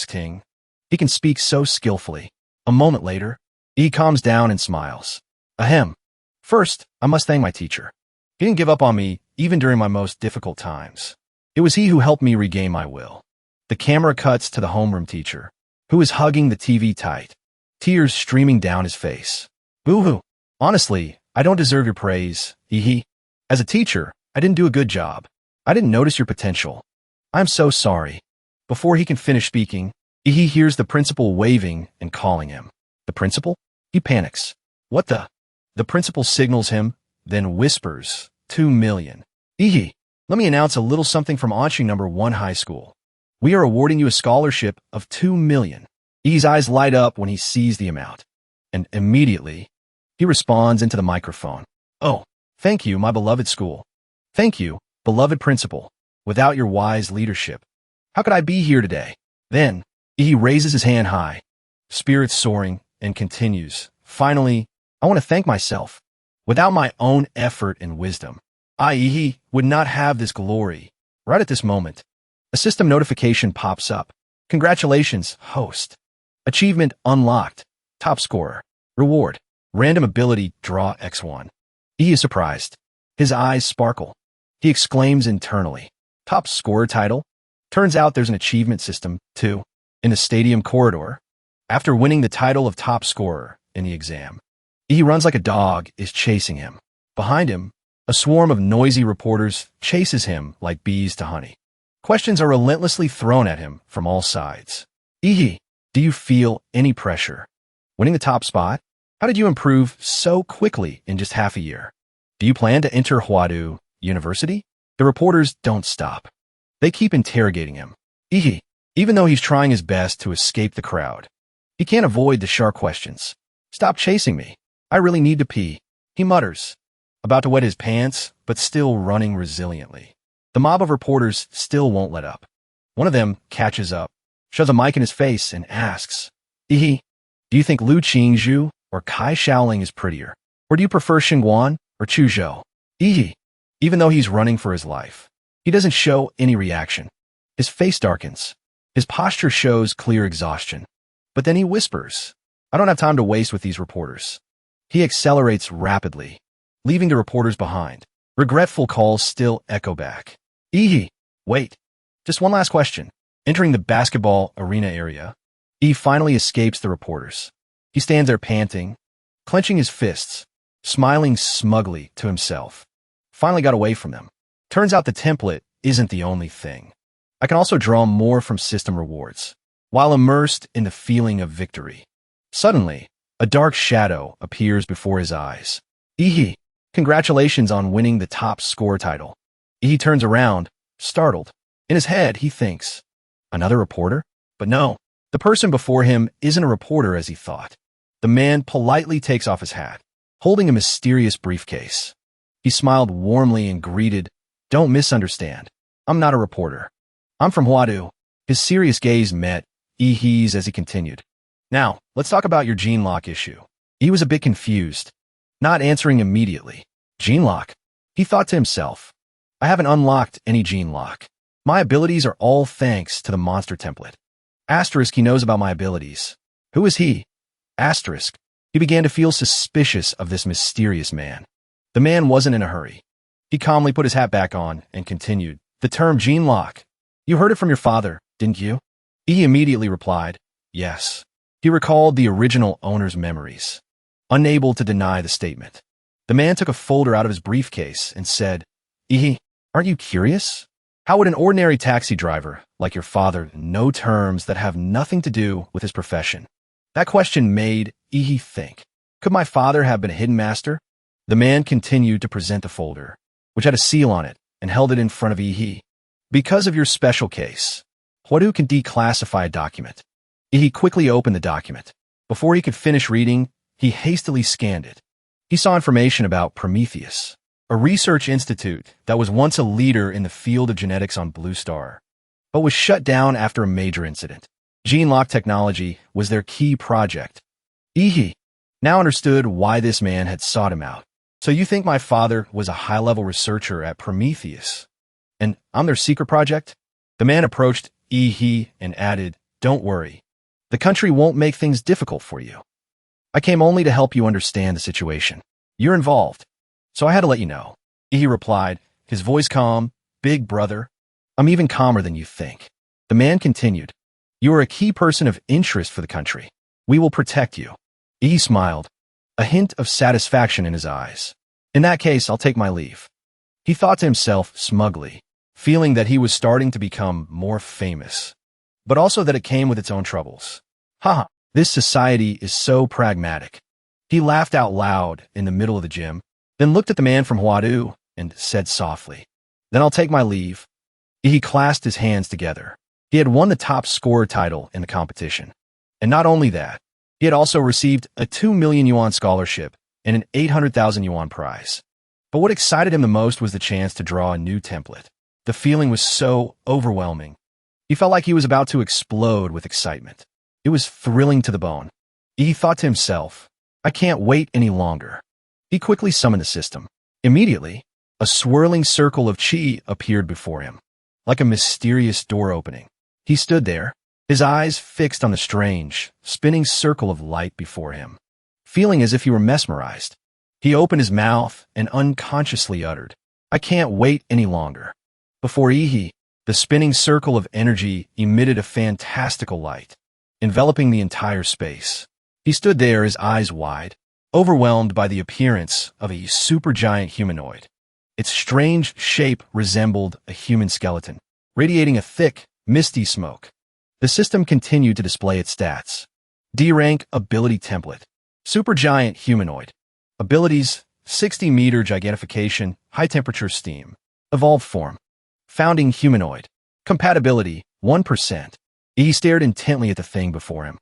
S1: *King, he can speak so skillfully. A moment later, he calms down and smiles. Ahem. First, I must thank my teacher. He didn't give up on me even during my most difficult times. It was he who helped me regain my will. The camera cuts to the homeroom teacher, who is hugging the TV tight, tears streaming down his face. Boo-hoo. Honestly, I don't deserve your praise, Ihi. As a teacher, I didn't do a good job. I didn't notice your potential. I'm so sorry. Before he can finish speaking, Ihi hears the principal waving and calling him. The principal? He panics. What the? The principal signals him, then whispers, 2 million. Ihi, let me announce a little something from Anqing number 1 high school. We are awarding you a scholarship of 2 million. Ihi's eyes light up when he sees the amount, and immediately, he responds into the microphone. Oh, thank you, my beloved school. Thank you, beloved principal. Without your wise leadership, how could I be here today? Then, He raises his hand high, spirits soaring, and continues. Finally, I want to thank myself. Without my own effort and wisdom, I would not have this glory. Right at this moment, a system notification pops up. Congratulations, host. Achievement unlocked. Top scorer. Reward. Random ability, draw X1. He is surprised. His eyes sparkle. He exclaims internally. Top scorer title? Turns out there's an achievement system, too, in the stadium corridor. After winning the title of top scorer in the exam, he runs like a dog is chasing him. Behind him, a swarm of noisy reporters chases him like bees to honey. Questions are relentlessly thrown at him from all sides. Do you feel any pressure? Winning the top spot? How did you improve so quickly in just half a year? Do you plan to enter Hwadu University? The reporters don't stop. They keep interrogating him. Even though he's trying his best to escape the crowd, he can't avoid the sharp questions. Stop chasing me. I really need to pee, he mutters, about to wet his pants, but still running resiliently. The mob of reporters still won't let up. One of them catches up, shoves a mic in his face, and asks, do you think Lu Qingzhu or Kai Shaoling is prettier? Or do you prefer Xingguan or Chu Zhou? Even though he's running for his life, he doesn't show any reaction. His face darkens. His posture shows clear exhaustion. But then he whispers, I don't have time to waste with these reporters. He accelerates rapidly, leaving the reporters behind. Regretful calls still echo back. Wait. Just one last question. Entering the basketball arena area, finally escapes the reporters. He stands there panting, clenching his fists, smiling smugly to himself. Finally got away from them. Turns out the template isn't the only thing. I can also draw more from system rewards, while immersed in the feeling of victory. Suddenly, a dark shadow appears before his eyes. Congratulations on winning the top score title. He turns around, startled. In his head, he thinks, another reporter? But no, the person before him isn't a reporter as he thought. The man politely takes off his hat, holding a mysterious briefcase. He smiled warmly and greeted, don't misunderstand. I'm not a reporter. I'm from Hwadu. His serious gaze met He's as he continued. Now, let's talk about your gene lock issue. He was a bit confused, not answering immediately. Gene lock? He thought to himself. I haven't unlocked any gene lock. My abilities are all thanks to the monster template. Asterisk, he knows about my abilities. Who is he? Asterisk. He began to feel suspicious of this mysterious man. The man wasn't in a hurry. He calmly put his hat back on and continued. The term gene lock. You heard it from your father, didn't you? He immediately replied, yes. He recalled the original owner's memories, unable to deny the statement. The man took a folder out of his briefcase and said, aren't you curious? How would an ordinary taxi driver like your father know terms that have nothing to do with his profession? That question made think. Could my father have been a hidden master? The man continued to present the folder, which had a seal on it, and held it in front of Because of your special case, Hwadu can declassify a document. He quickly opened the document. Before he could finish reading, he hastily scanned it. He saw information about Prometheus, a research institute that was once a leader in the field of genetics on Blue Star, but was shut down after a major incident. Gene lock technology was their key project. Now understood why this man had sought him out. So you think my father was a high-level researcher at Prometheus, and I'm their secret project? The man approached and added, don't worry. The country won't make things difficult for you. I came only to help you understand the situation. You're involved, so I had to let you know. He replied, his voice calm, big brother. I'm even calmer than you think. The man continued, you are a key person of interest for the country. We will protect you. He smiled, a hint of satisfaction in his eyes. In that case, I'll take my leave. He thought to himself smugly, feeling that he was starting to become more famous, but also that it came with its own troubles. This society is so pragmatic. He laughed out loud in the middle of the gym, then looked at the man from Hwadu and said softly, then I'll take my leave. He clasped his hands together. He had won the top scorer title in the competition. And not only that, he had also received a 2 million yuan scholarship and an 800,000 yuan prize. But what excited him the most was the chance to draw a new template. The feeling was so overwhelming. He felt like he was about to explode with excitement. It was thrilling to the bone. He thought to himself, I can't wait any longer. He quickly summoned the system. Immediately, a swirling circle of chi appeared before him, like a mysterious door opening. He stood there, his eyes fixed on the strange, spinning circle of light before him, feeling as if he were mesmerized. He opened his mouth and unconsciously uttered, I can't wait any longer. Before Ihi, the spinning circle of energy emitted a fantastical light, enveloping the entire space. He stood there, his eyes wide, overwhelmed by the appearance of a supergiant humanoid. Its strange shape resembled a human skeleton, radiating a thick, misty smoke. The system continued to display its stats. D-rank ability template. Supergiant humanoid. Abilities, 60-meter gigantification, high-temperature steam. Evolved form. Founding humanoid. Compatibility, 1%. He stared intently at the thing before him.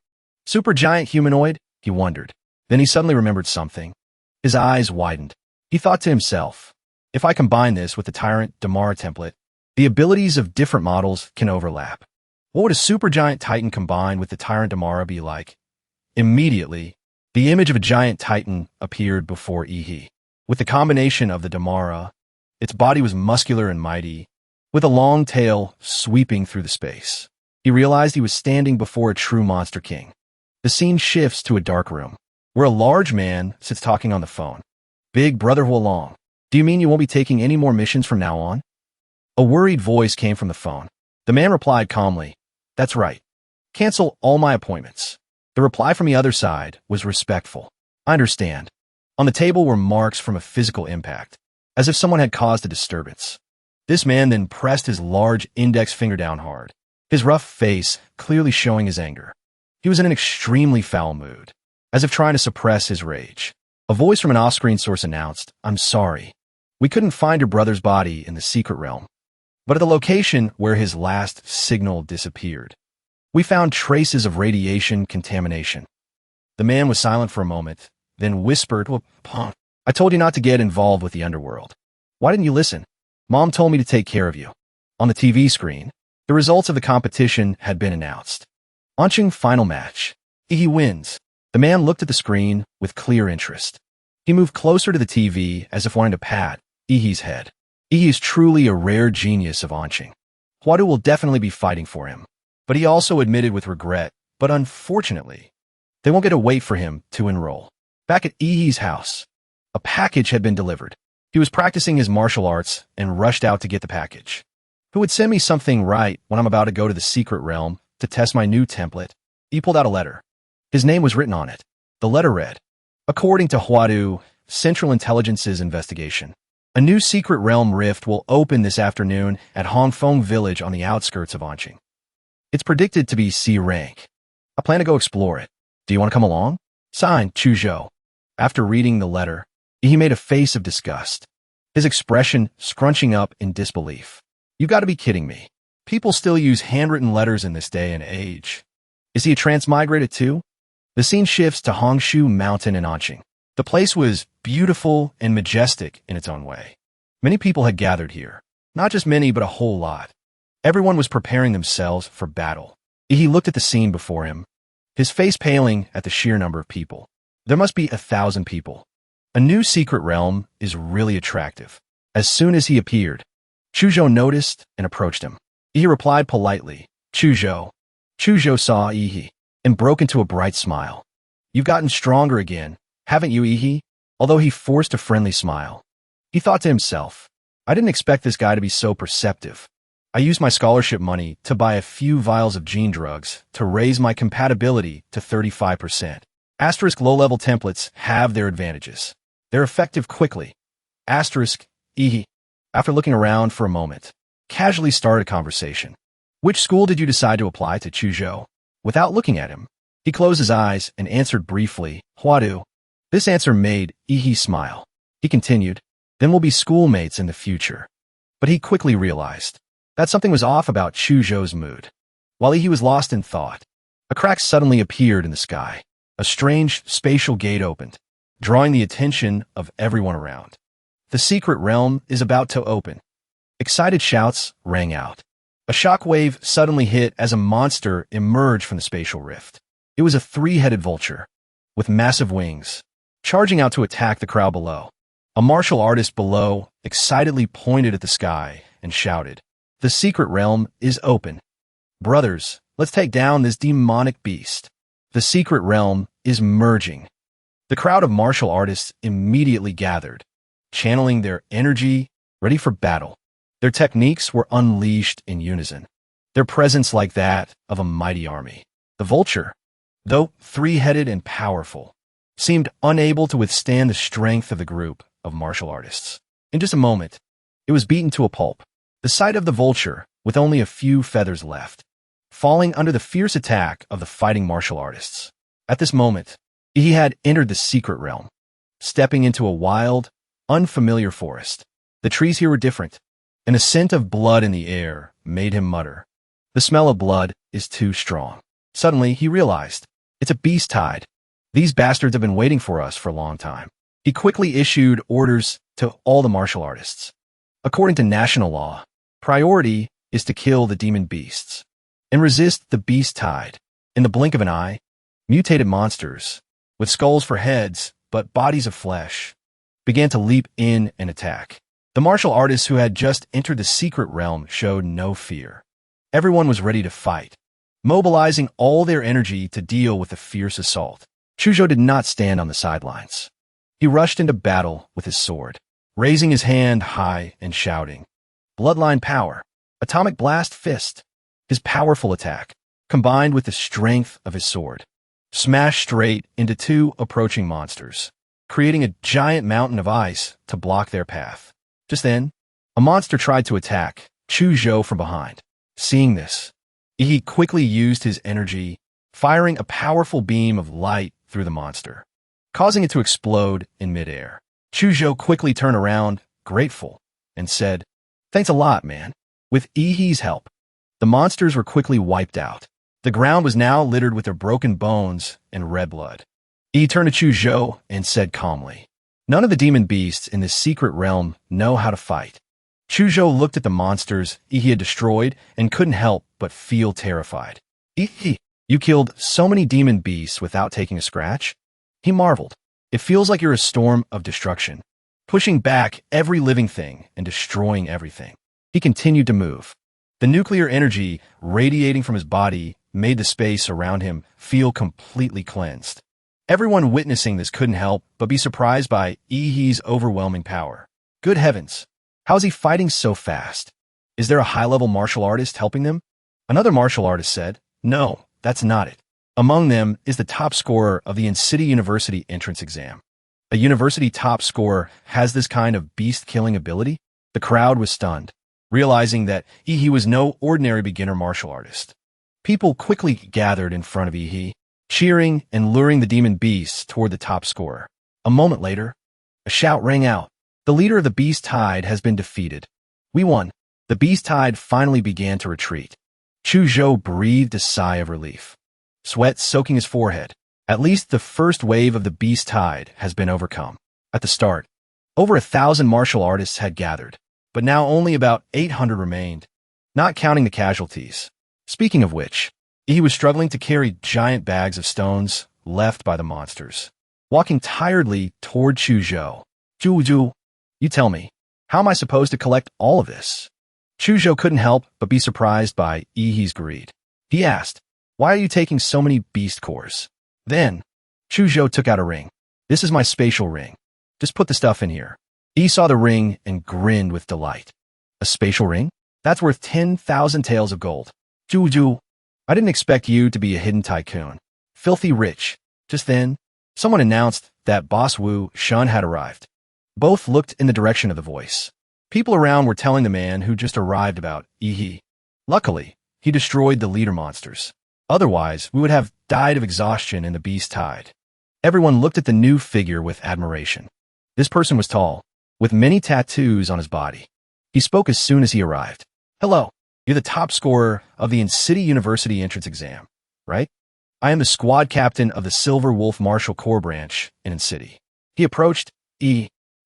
S1: Supergiant humanoid, he wondered. Then he suddenly remembered something. His eyes widened. He thought to himself, if I combine this with the Tyrant Damara template, the abilities of different models can overlap. What would a supergiant titan combined with the Tyrant Damara be like? Immediately, the image of a giant titan appeared before Ihi. With the combination of the Damara, its body was muscular and mighty, with a long tail sweeping through the space. He realized he was standing before a true monster king. The scene shifts to a dark room, where a large man sits talking on the phone. Big brother Huolong, do you mean you won't be taking any more missions from now on? A worried voice came from the phone. The man replied calmly, that's right. Cancel all my appointments. The reply from the other side was respectful. I understand. On the table were marks from a physical impact, as if someone had caused a disturbance. This man then pressed his large index finger down hard, his rough face clearly showing his anger. He was in an extremely foul mood, as if trying to suppress his rage. A voice from an off-screen source announced, I'm sorry. We couldn't find your brother's body in the secret realm, but at the location where his last signal disappeared, we found traces of radiation contamination. The man was silent for a moment, then whispered, well, punk, I told you not to get involved with the underworld. Why didn't you listen? Mom told me to take care of you. On the TV screen, the results of the competition had been announced. Launching final match. He wins. The man looked at the screen with clear interest. He moved closer to the TV as if wanting to pat Ihi's head. Ihi is truly a rare genius of Anqing. Huadu will definitely be fighting for him, but he also admitted with regret, but unfortunately, they won't get to wait for him to enroll. Back at Ihi's house, a package had been delivered. He was practicing his martial arts and rushed out to get the package. Who would send me something right when I'm about to go to the secret realm to test my new template? He pulled out a letter. His name was written on it. The letter read, according to Huadu, Central Intelligence's investigation, a new secret realm rift will open this afternoon at Hongfeng Village on the outskirts of Anqing. It's predicted to be C rank. I plan to go explore it. Do you want to come along? Signed, Chuzhou. After reading the letter, he made a face of disgust, his expression scrunching up in disbelief. You got to be kidding me. People still use handwritten letters in this day and age. Is he a transmigrated too? The scene shifts to Hongshu Mountain in Anqing. The place was beautiful and majestic in its own way. Many people had gathered here. Not just many, but a whole lot. Everyone was preparing themselves for battle. He looked at the scene before him, his face paling at the sheer number of people. There must be 1,000 people. A new secret realm is really attractive. As soon as he appeared, Chuzhou noticed and approached him. He replied politely, Chuzhou. Chuzhou saw Ihi and broke into a bright smile. You've gotten stronger again, haven't you, Ihi? Although he forced a friendly smile. He thought to himself, I didn't expect this guy to be so perceptive. I used my scholarship money to buy a few vials of gene drugs to raise my compatibility to 35%. Asterisk low-level templates have their advantages. They're effective quickly. Asterisk, Ihi, after looking around for a moment, casually started a conversation. Which school did you decide to apply to, Chuzhou? Without looking at him, he closed his eyes and answered briefly, Huadu. This answer made Ihi smile. He continued, then we'll be schoolmates in the future. But he quickly realized that something was off about Chuzhou's mood. While Ihi was lost in thought, a crack suddenly appeared in the sky. A strange spatial gate opened, drawing the attention of everyone around. The secret realm is about to open. Excited shouts rang out. A shockwave suddenly hit as a monster emerged from the spatial rift. It was a three-headed vulture, with massive wings, charging out to attack the crowd below. A martial artist below excitedly pointed at the sky and shouted, "The secret realm is open. Brothers, let's take down this demonic beast. The secret realm is merging." The crowd of martial artists immediately gathered, channeling their energy, ready for battle. Their techniques were unleashed in unison, their presence like that of a mighty army. The vulture, though three-headed and powerful, seemed unable to withstand the strength of the group of martial artists. In just a moment, it was beaten to a pulp. The sight of the vulture, with only a few feathers left, falling under the fierce attack of the fighting martial artists. At this moment, he had entered the secret realm, stepping into a wild, unfamiliar forest. The trees here were different, and a scent of blood in the air made him mutter, "The smell of blood is too strong." Suddenly, he realized, it's a beast tide. These bastards have been waiting for us for a long time. He quickly issued orders to all the martial artists. According to national law, priority is to kill the demon beasts and resist the beast tide. In the blink of an eye, mutated monsters, with skulls for heads but bodies of flesh, began to leap in and attack. The martial artists who had just entered the secret realm showed no fear. Everyone was ready to fight, mobilizing all their energy to deal with the fierce assault. Chujo did not stand on the sidelines. He rushed into battle with his sword, raising his hand high and shouting, "Bloodline power, atomic blast fist." His powerful attack, combined with the strength of his sword, smashed straight into two approaching monsters, creating a giant mountain of ice to block their path. Just then, a monster tried to attack Chujo from behind. Seeing this, he quickly used his energy, firing a powerful beam of light through the monster, causing it to explode in midair. Chujo quickly turned around, grateful, and said, "Thanks a lot, man." With Ihi's help, the monsters were quickly wiped out. The ground was now littered with their broken bones and red blood. He turned to Chujo and said calmly, "None of the demon beasts in this secret realm know how to fight." Chujo looked at the monsters he had destroyed and couldn't help but feel terrified. "Ihi, you killed so many demon beasts without taking a scratch?" He marveled. "It feels like you're a storm of destruction, pushing back every living thing and destroying everything." He continued to move. The nuclear energy radiating from his body made the space around him feel completely cleansed. Everyone witnessing this couldn't help but be surprised by Ihi's overwhelming power. Good heavens, how is he fighting so fast? Is there a high-level martial artist helping them? Another martial artist said, "No, that's not it. Among them is the top scorer of the City University entrance exam. A university top scorer has this kind of beast-killing ability?" The crowd was stunned, realizing that Ihi was no ordinary beginner martial artist. People quickly gathered in front of Ihi, cheering and luring the demon beasts toward the top scorer. A moment later, a shout rang out. "The leader of the beast tide has been defeated. We won." The beast tide finally began to retreat. Chujo breathed a sigh of relief, sweat soaking his forehead. At least the first wave of the beast tide has been overcome. At the start, over 1,000 martial artists had gathered, but now only about 800 remained, not counting the casualties. Speaking of which, he was struggling to carry giant bags of stones left by the monsters, walking tiredly toward Chujo. "Chujo, you tell me, how am I supposed to collect all of this?" Chujo couldn't help but be surprised by Ihi's greed. He asked, "Why are you taking so many beast cores?" Then, Chujo took out a ring. "This is my spatial ring. Just put the stuff in here." He saw the ring and grinned with delight. "A spatial ring? That's worth 10,000 taels of gold. Chujo, I didn't expect you to be a hidden tycoon. Filthy rich." Just then, someone announced that Boss Wu Shun had arrived. Both looked in the direction of the voice. People around were telling the man who just arrived about Ihi. Luckily, he destroyed the leader monsters. Otherwise, we would have died of exhaustion in the beast tide. Everyone looked at the new figure with admiration. This person was tall, with many tattoos on his body. He spoke as soon as he arrived. "Hello. You're the top scorer of the City University entrance exam, right? I am the squad captain of the Silver Wolf Martial Corps branch in City." He approached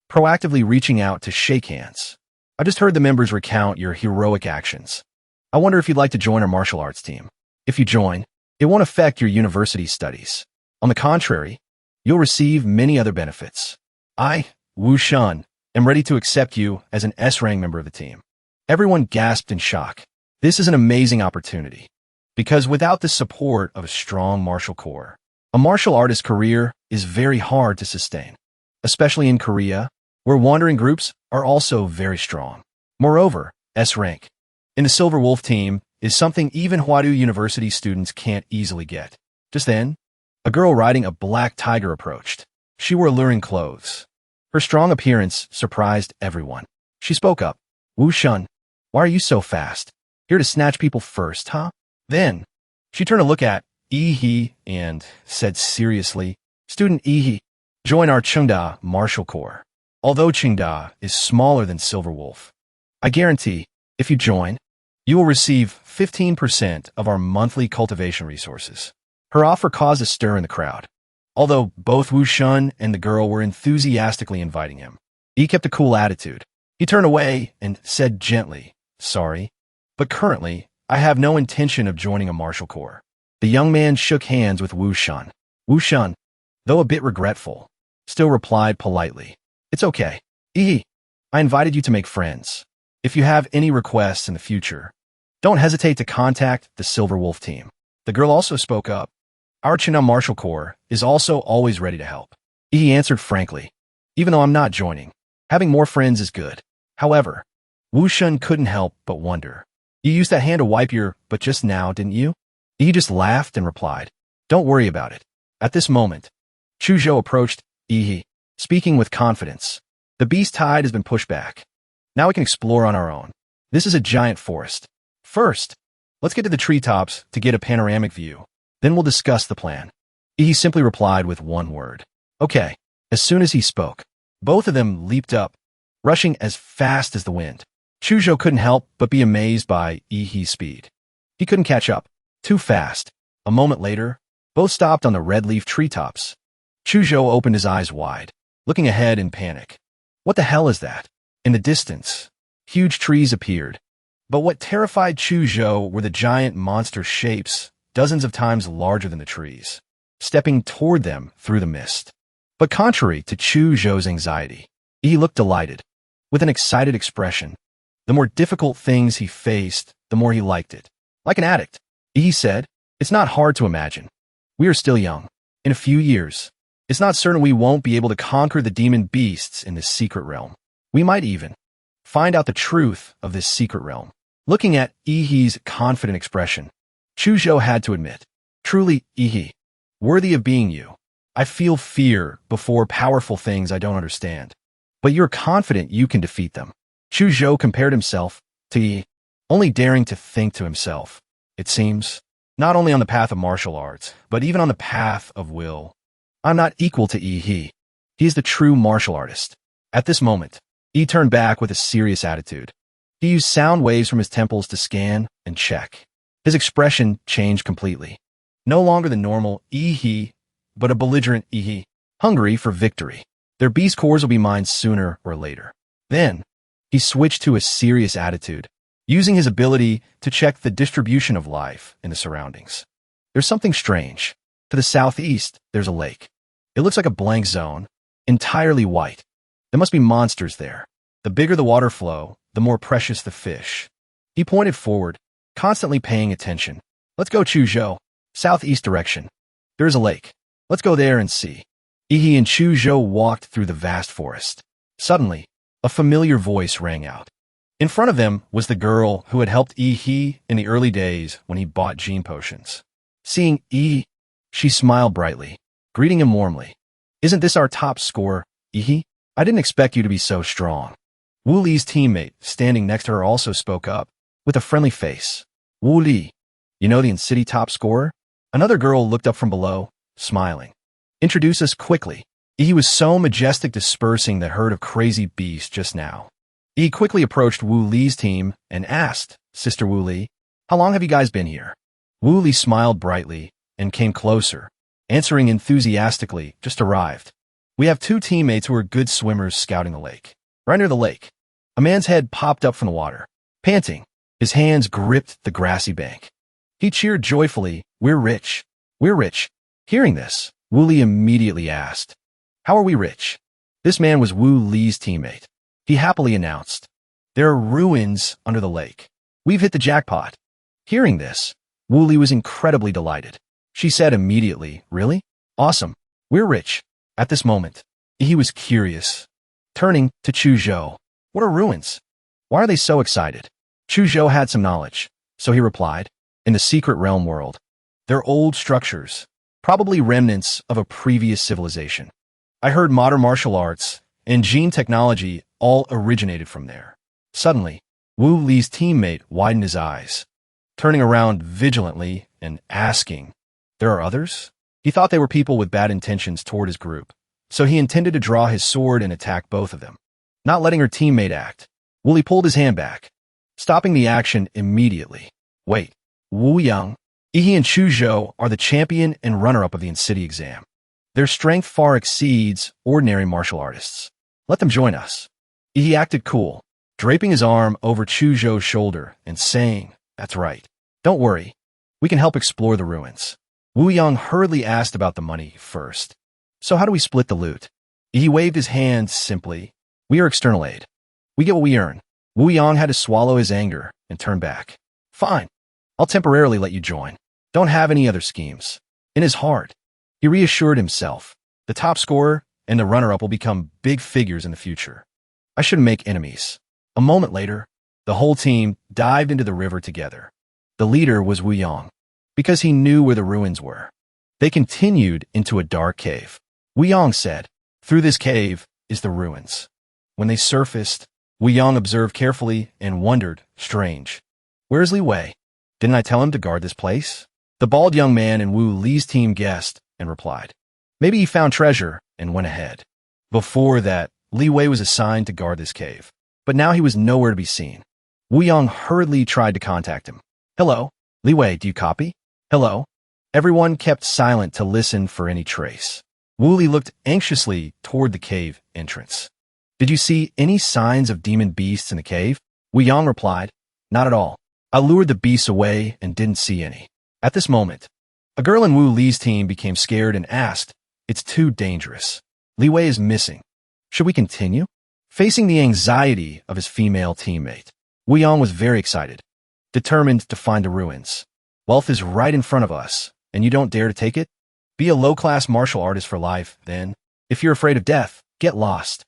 S1: proactively reaching out to shake hands. "I just heard the members recount your heroic actions. I wonder if you'd like to join our martial arts team. If you join, it won't affect your university studies. On the contrary, you'll receive many other benefits. I, Wu Shun, am ready to accept you as an S-Rank member of the team. Everyone gasped in shock. This is an amazing opportunity. Because without the support of a strong martial core, a martial artist career is very hard to sustain, especially in Korea, where wandering groups are also very strong. Moreover, S-Rank in the Silver Wolf team is something even Hwadu University students can't easily get. Just then, a girl riding a black tiger approached. She wore alluring clothes. Her strong appearance surprised everyone. She spoke up. Wu Shun, why are you so fast? Here to snatch people first, huh? Then, she turned to look at Yi and said seriously, Student Yi, join our Chungda martial corps. Although Chungda is smaller than Silver Wolf, I guarantee, if you join, you will receive 15% of our monthly cultivation resources. Her offer caused a stir in the crowd. Although both Wu Shun and the girl were enthusiastically inviting him, he kept a cool attitude. He turned away and said gently, Sorry, but currently, I have no intention of joining a martial corps. The young man shook hands with Wu Shun. Wu Shun, though a bit regretful, still replied politely, It's okay. I invited you to make friends. If you have any requests in the future, don't hesitate to contact the Silver Wolf team. The girl also spoke up. Our China Martial Corps is also always ready to help. He answered frankly, Even though I'm not joining, having more friends is good. However, Wu Shun couldn't help but wonder. You used that hand to wipe your butt just now, didn't you? He just laughed and replied, Don't worry about it. At this moment, Chuzhou approached Yi, speaking with confidence. The beast tide has been pushed back. Now we can explore on our own. This is a giant forest. First, let's get to the treetops to get a panoramic view. Then we'll discuss the plan. He simply replied with one word. Okay. As soon as he spoke, both of them leaped up, rushing as fast as the wind. Chuzhou couldn't help but be amazed by Yi's speed. He couldn't catch up. Too fast. A moment later, both stopped on the red leaf treetops. Chuzhou opened his eyes wide, looking ahead in panic. What the hell is that? In the distance, huge trees appeared. But what terrified Chuzhou were the giant monster shapes, dozens of times larger than the trees, stepping toward them through the mist. But contrary to Chuzhou's anxiety, he looked delighted. With an excited expression, the more difficult things he faced, the more he liked it. Like an addict, he said, It's not hard to imagine. We are still young. In a few years, it's not certain we won't be able to conquer the demon beasts in this secret realm. We might even find out the truth of this secret realm. Looking at Yi's confident expression, Chuzhou had to admit, Truly, Yi, worthy of being you. I feel fear before powerful things I don't understand. But you're confident you can defeat them. Chuzhou compared himself to Yi, only daring to think to himself. It seems, not only on the path of martial arts, but even on the path of will, I'm not equal to Yi. He is the true martial artist. At this moment, Yi turned back with a serious attitude. He used sound waves from his temples to scan and check. His expression changed completely. No longer the normal Yi, but a belligerent Yi, hungry for victory. Their beast cores will be mine sooner or later. Then, he switched to a serious attitude, using his ability to check the distribution of life in the surroundings. There's something strange. To the southeast, there's a lake. It looks like a blank zone, entirely white. There must be monsters there. The bigger the water flow, the more precious the fish. He pointed forward, constantly paying attention. Let's go, Chuzhou. Southeast direction. There is a lake. Let's go there and see. Yi and Chuzhou walked through the vast forest. Suddenly, a familiar voice rang out. In front of them was the girl who had helped Yi in the early days when he bought gene potions. Seeing Yi, she smiled brightly, greeting him warmly. Isn't this our top scorer, Yi? I didn't expect you to be so strong. Wu Li's teammate, standing next to her, also spoke up, with a friendly face. Wu Li, you know the in-city top scorer? Another girl looked up from below, smiling. Introduce us quickly. He was so majestic, dispersing the herd of crazy beasts just now. He quickly approached Wu Li's team and asked, Sister Wu Li, how long have you guys been here? Wu Li smiled brightly and came closer, answering enthusiastically, just arrived. We have 2 teammates who are good swimmers scouting the lake. Right near the lake, a man's head popped up from the water. Panting, His hands gripped the grassy bank. He cheered joyfully, "We're rich. We're rich." Hearing this, Wu Li immediately asked, "How are we rich?" This man was Wu Li's teammate. He happily announced, "There are ruins under the lake. We've hit the jackpot." Hearing this, Wu Li was incredibly delighted. She said immediately, "Really? Awesome. We're rich." At this moment, he was curious. Turning to Chu Zhou, "What are ruins? Why are they so excited?" Chu Zhou had some knowledge, so he replied, "In the secret realm world, they're old structures, probably remnants of a previous civilization. I heard modern martial arts and gene technology all originated from there." Suddenly, Wu Li's teammate widened his eyes, turning around vigilantly and asking, "There are others?" He thought they were people with bad intentions toward his group, so he intended to draw his sword and attack both of them. Not letting her teammate act, Wu Li pulled his hand back, stopping the action immediately. "Wait, Wu Yang, Yi and Chu Zhou are the champion and runner-up of the in-city exam. Their strength far exceeds ordinary martial artists. Let them join us." Yi acted cool, draping his arm over Chu Zhou's shoulder and saying, "That's right. Don't worry. We can help explore the ruins." Wu Yang hurriedly asked about the money first. "So how do we split the loot?" He waved his hand simply. "We are external aid. We get what we earn." Wu Yang had to swallow his anger and turn back. "Fine. I'll temporarily let you join. Don't have any other schemes." In his heart, he reassured himself. The top scorer and the runner-up will become big figures in the future. I shouldn't make enemies. A moment later, the whole team dived into the river together. The leader was Wu Yang, because he knew where the ruins were. They continued into a dark cave. Wu Yang said, "Through this cave is the ruins." When they surfaced, Wu Yang observed carefully and wondered, "Strange. Where's Li Wei? Didn't I tell him to guard this place?" The bald young man in Wu Li's team guessed and replied, "Maybe he found treasure and went ahead." Before that, Li Wei was assigned to guard this cave, but now he was nowhere to be seen. Wu Yang hurriedly tried to contact him. "Hello, Li Wei, do you copy? Hello?" Everyone kept silent to listen for any trace. Wu Li looked anxiously toward the cave entrance. "Did you see any signs of demon beasts in the cave?" Wu Yang replied, "Not at all. I lured the beasts away and didn't see any." At this moment, a girl in Wu Li's team became scared and asked, "It's too dangerous. Li Wei is missing. Should we continue?" Facing the anxiety of his female teammate, Wu Yang was very excited, determined to find the ruins. "Wealth is right in front of us, and you don't dare to take it? Be a low-class martial artist for life, then. If you're afraid of death, get lost.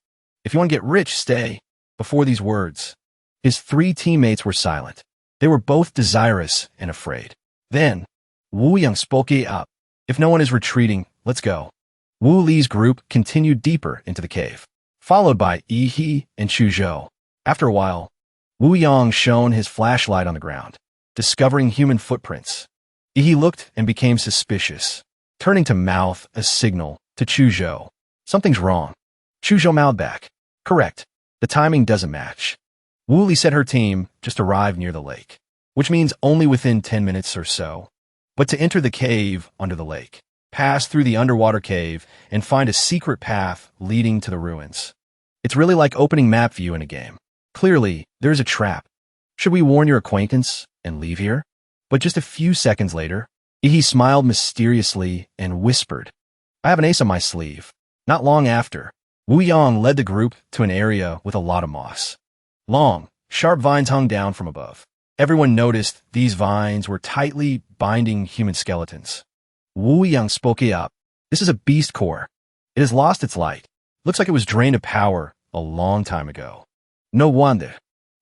S1: If you want to get rich, stay." Before these words, his three teammates were silent. They were both desirous and afraid. Then, Wu Yang spoke up. "If no one is retreating, let's go." Wu Li's group continued deeper into the cave, followed by Yi and Chu Zhou. After a while, Wu Yang shone his flashlight on the ground, discovering human footprints. Yi looked and became suspicious, turning to mouth a signal to Chu Zhou. "Something's wrong." Chu Zhou mouthed back, "Correct. The timing doesn't match." Wu Li said her team just arrived near the lake, which means only within 10 minutes or so. But to enter the cave under the lake, pass through the underwater cave, and find a secret path leading to the ruins. It's really like opening map view in a game. Clearly, there's a trap. Should we warn your acquaintance and leave here? But just a few seconds later, Yi smiled mysteriously and whispered, "I have an ace on my sleeve." Not long after, Wu Yang led the group to an area with a lot of moss. Long, sharp vines hung down from above. Everyone noticed these vines were tightly binding human skeletons. Wu Yang spoke up. "This is a beast core. It has lost its light. Looks like it was drained of power a long time ago. No wonder.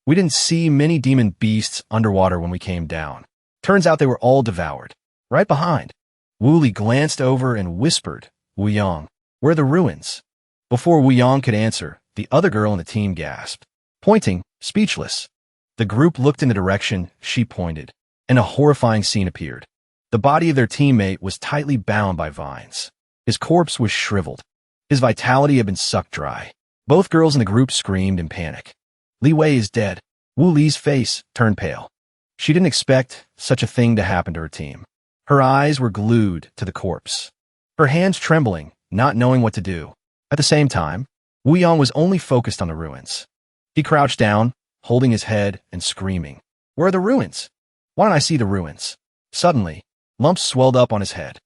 S1: We didn't see many demon beasts underwater when we came down. Turns out they were all devoured. Right behind." Wu Li glanced over and whispered, "Wu Yang, where are the ruins?" Before Wu Yang could answer, the other girl in the team gasped, pointing, speechless. The group looked in the direction she pointed, and a horrifying scene appeared. The body of their teammate was tightly bound by vines. His corpse was shriveled. His vitality had been sucked dry. Both girls in the group screamed in panic. "Li Wei is dead." Wu Li's face turned pale. She didn't expect such a thing to happen to her team. Her eyes were glued to the corpse, her hands trembling, not knowing what to do. At the same time, Wu Yang was only focused on the ruins. He crouched down, holding his head and screaming, Where are the ruins? Why don't I see the ruins? Suddenly, lumps swelled up on his head.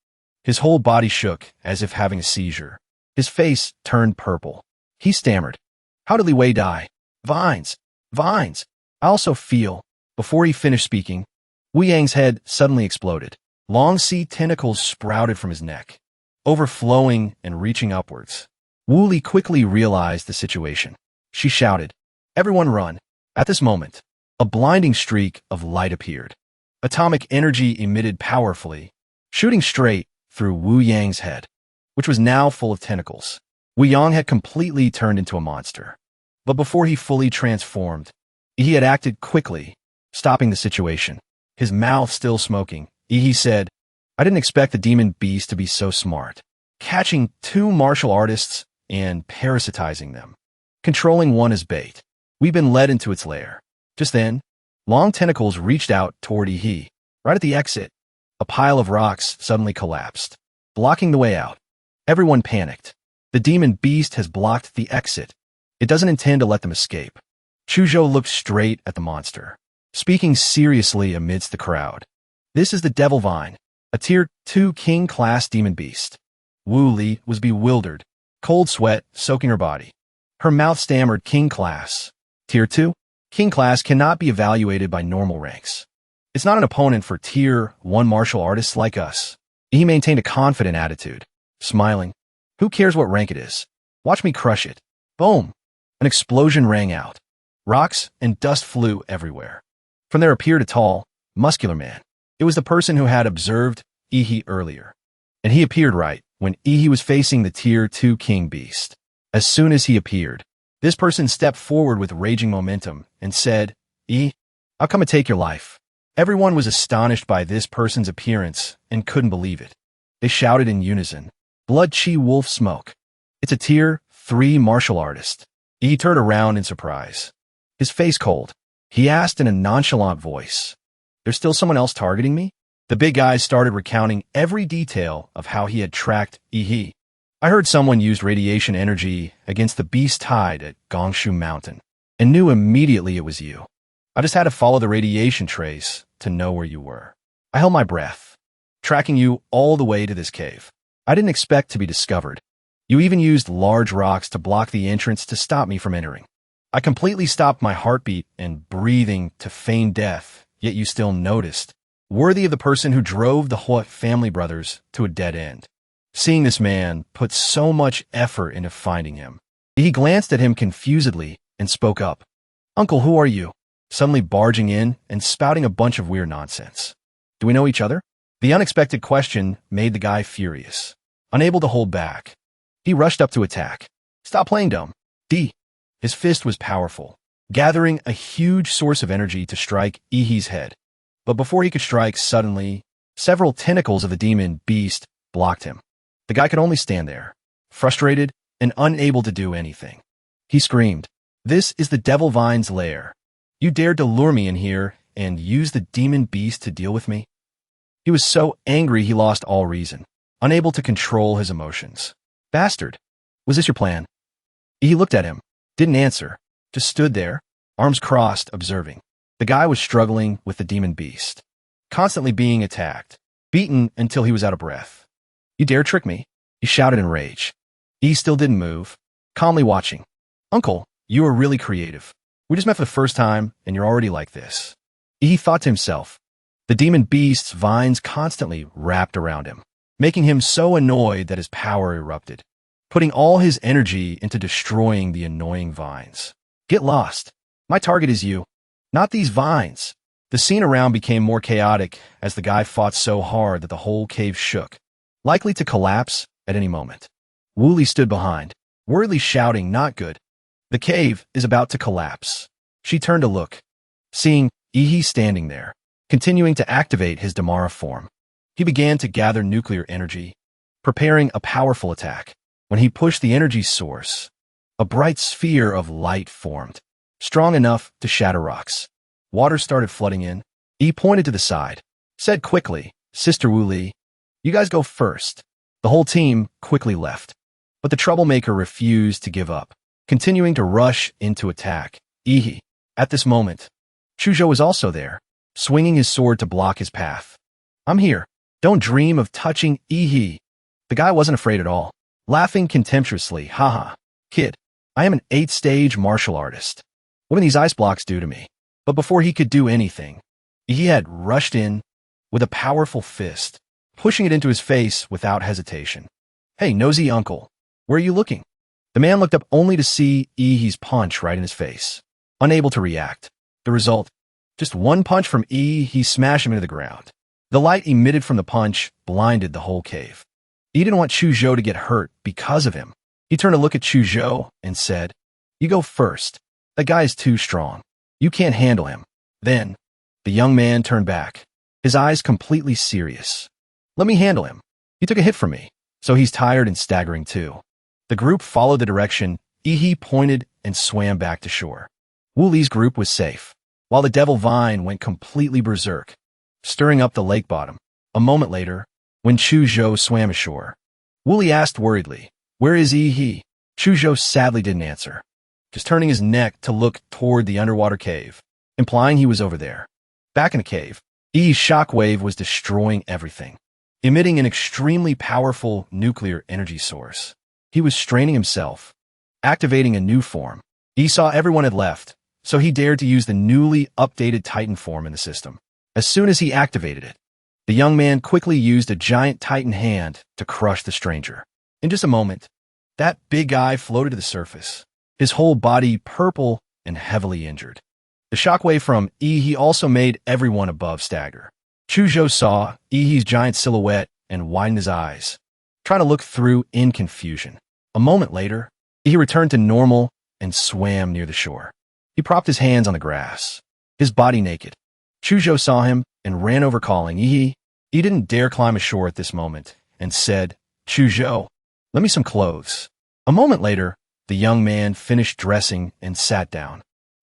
S1: His whole body shook as if having a seizure. His face turned purple. He stammered. How did Li Wei die? Vines. Vines. I also feel. Before he finished speaking, Wu Yang's head suddenly exploded. Long sea tentacles sprouted from his neck, overflowing and reaching upwards. Wu Li quickly realized the situation. She shouted, "Everyone run!" At this moment, a blinding streak of light appeared. Atomic energy emitted powerfully, shooting straight through Wu Yang's head, which was now full of tentacles. Wu Yang had completely turned into a monster. But before he fully transformed, he had acted quickly, stopping the situation. His mouth still smoking, he said, "I didn't expect the demon beast to be so smart. Catching two martial artists and parasitizing them. Controlling one as bait. We've been led into its lair." Just then, long tentacles reached out toward Yi. Right at the exit, a pile of rocks suddenly collapsed, blocking the way out. Everyone panicked. The demon beast has blocked the exit. It doesn't intend to let them escape. Chuzhou looked straight at the monster, speaking seriously amidst the crowd. "This is the Devil Vine, a Tier 2 King-class demon beast." Wu Li was bewildered, cold sweat soaking her body. Her mouth stammered, "King class. Tier 2? King class cannot be evaluated by normal ranks. It's not an opponent for Tier 1 martial artists like us." He maintained a confident attitude, smiling. "Who cares what rank it is? Watch me crush it." Boom! An explosion rang out. Rocks and dust flew everywhere. From there appeared a tall, muscular man. It was the person who had observed Yi earlier. And he appeared right when Yi was facing the Tier 2 King Beast. As soon as he appeared, this person stepped forward with raging momentum and said, "Yi, I'll come and take your life." Everyone was astonished by this person's appearance and couldn't believe it. They shouted in unison, "Blood Chi Wolf Smoke. It's a Tier 3 martial artist." Yi turned around in surprise. His face cold. He asked in a nonchalant voice, "There's still someone else targeting me?" The big guy started recounting every detail of how he had tracked Yi. "I heard someone used radiation energy against the beast hide at Gongshu Mountain, and knew immediately it was you. I just had to follow the radiation trace to know where you were. I held my breath, tracking you all the way to this cave. I didn't expect to be discovered. You even used large rocks to block the entrance to stop me from entering. I completely stopped my heartbeat and breathing to feign death, yet you still noticed. Worthy of the person who drove the Hua family brothers to a dead end." Seeing this man put so much effort into finding him, he glanced at him confusedly and spoke up. "Uncle, who are you?" Suddenly barging in and spouting a bunch of weird nonsense. "Do we know each other?" The unexpected question made the guy furious. Unable to hold back, he rushed up to attack. "Stop playing dumb. D." His fist was powerful, gathering a huge source of energy to strike Yi's head. But before he could strike, suddenly, several tentacles of the demon beast blocked him. The guy could only stand there, frustrated and unable to do anything. He screamed, "This is the Devil Vine's lair. You dared to lure me in here and use the demon beast to deal with me?" He was so angry he lost all reason, unable to control his emotions. "Bastard, was this your plan?" He looked at him, didn't answer, just stood there, arms crossed, observing. The guy was struggling with the demon beast, constantly being attacked, beaten until he was out of breath. "You dare trick me?" he shouted in rage. He still didn't move, calmly watching. "Uncle, you are really creative. We just met for the first time, and you're already like this." He thought to himself. The demon beast's vines constantly wrapped around him, making him so annoyed that his power erupted, putting all his energy into destroying the annoying vines. "Get lost. My target is you, not these vines." The scene around became more chaotic as the guy fought so hard that the whole cave shook, likely to collapse at any moment. Wu Li stood behind, worriedly shouting, "Not good. The cave is about to collapse." She turned to look, seeing Yi standing there, continuing to activate his Damara form. He began to gather nuclear energy, preparing a powerful attack. When he pushed the energy source, a bright sphere of light formed, strong enough to shatter rocks. Water started flooding in. He pointed to the side, said quickly, "Sister Wu Li, you guys go first." The whole team quickly left, but the troublemaker refused to give up, continuing to rush into attack. At this moment, Chuzhou was also there, swinging his sword to block his path. I'm here. Don't dream of touching Ehe. The guy wasn't afraid at all, laughing contemptuously. Haha. Kid, I am an 8th-stage martial artist. What can these ice blocks do to me? But before he could do anything, he had rushed in with a powerful fist, pushing it into his face without hesitation. Hey, nosy uncle, where are you looking? The man looked up only to see Ehe's punch right in his face. Unable to react. The result? Just one punch from he smashed him into the ground. The light emitted from the punch blinded the whole cave. He didn't want Chuzhou to get hurt because of him. He turned to look at Chuzhou and said, You go first. That guy is too strong. You can't handle him. Then, the young man turned back, his eyes completely serious. Let me handle him. He took a hit from me, so he's tired and staggering too. The group followed the direction Ehe pointed and swam back to shore. Wu Li's group was safe, while the Devil Vine went completely berserk, stirring up the lake bottom. A moment later, when Chuzhou swam ashore, Wu Li asked worriedly, Where is Ehe? Chuzhou sadly didn't answer, just turning his neck to look toward the underwater cave, implying he was over there. Back in the cave, Ehe's shockwave was destroying everything, emitting an extremely powerful nuclear energy source. He was straining himself, activating a new form. He saw everyone had left, so he dared to use the newly updated Titan form in the system. As soon as he activated it, the young man quickly used a giant Titan hand to crush the stranger. In just a moment, that big guy floated to the surface, his whole body purple and heavily injured. The shockwave from Ehe also made everyone above stagger. Chuzhou saw Ehe's giant silhouette and widened his eyes, trying to look through in confusion. A moment later, Ehe returned to normal and swam near the shore. He propped his hands on the grass, his body naked. Chuzhou saw him and ran over calling Ehe. He didn't dare climb ashore at this moment and said, Chuzhou, lend me some clothes. A moment later, the young man finished dressing and sat down,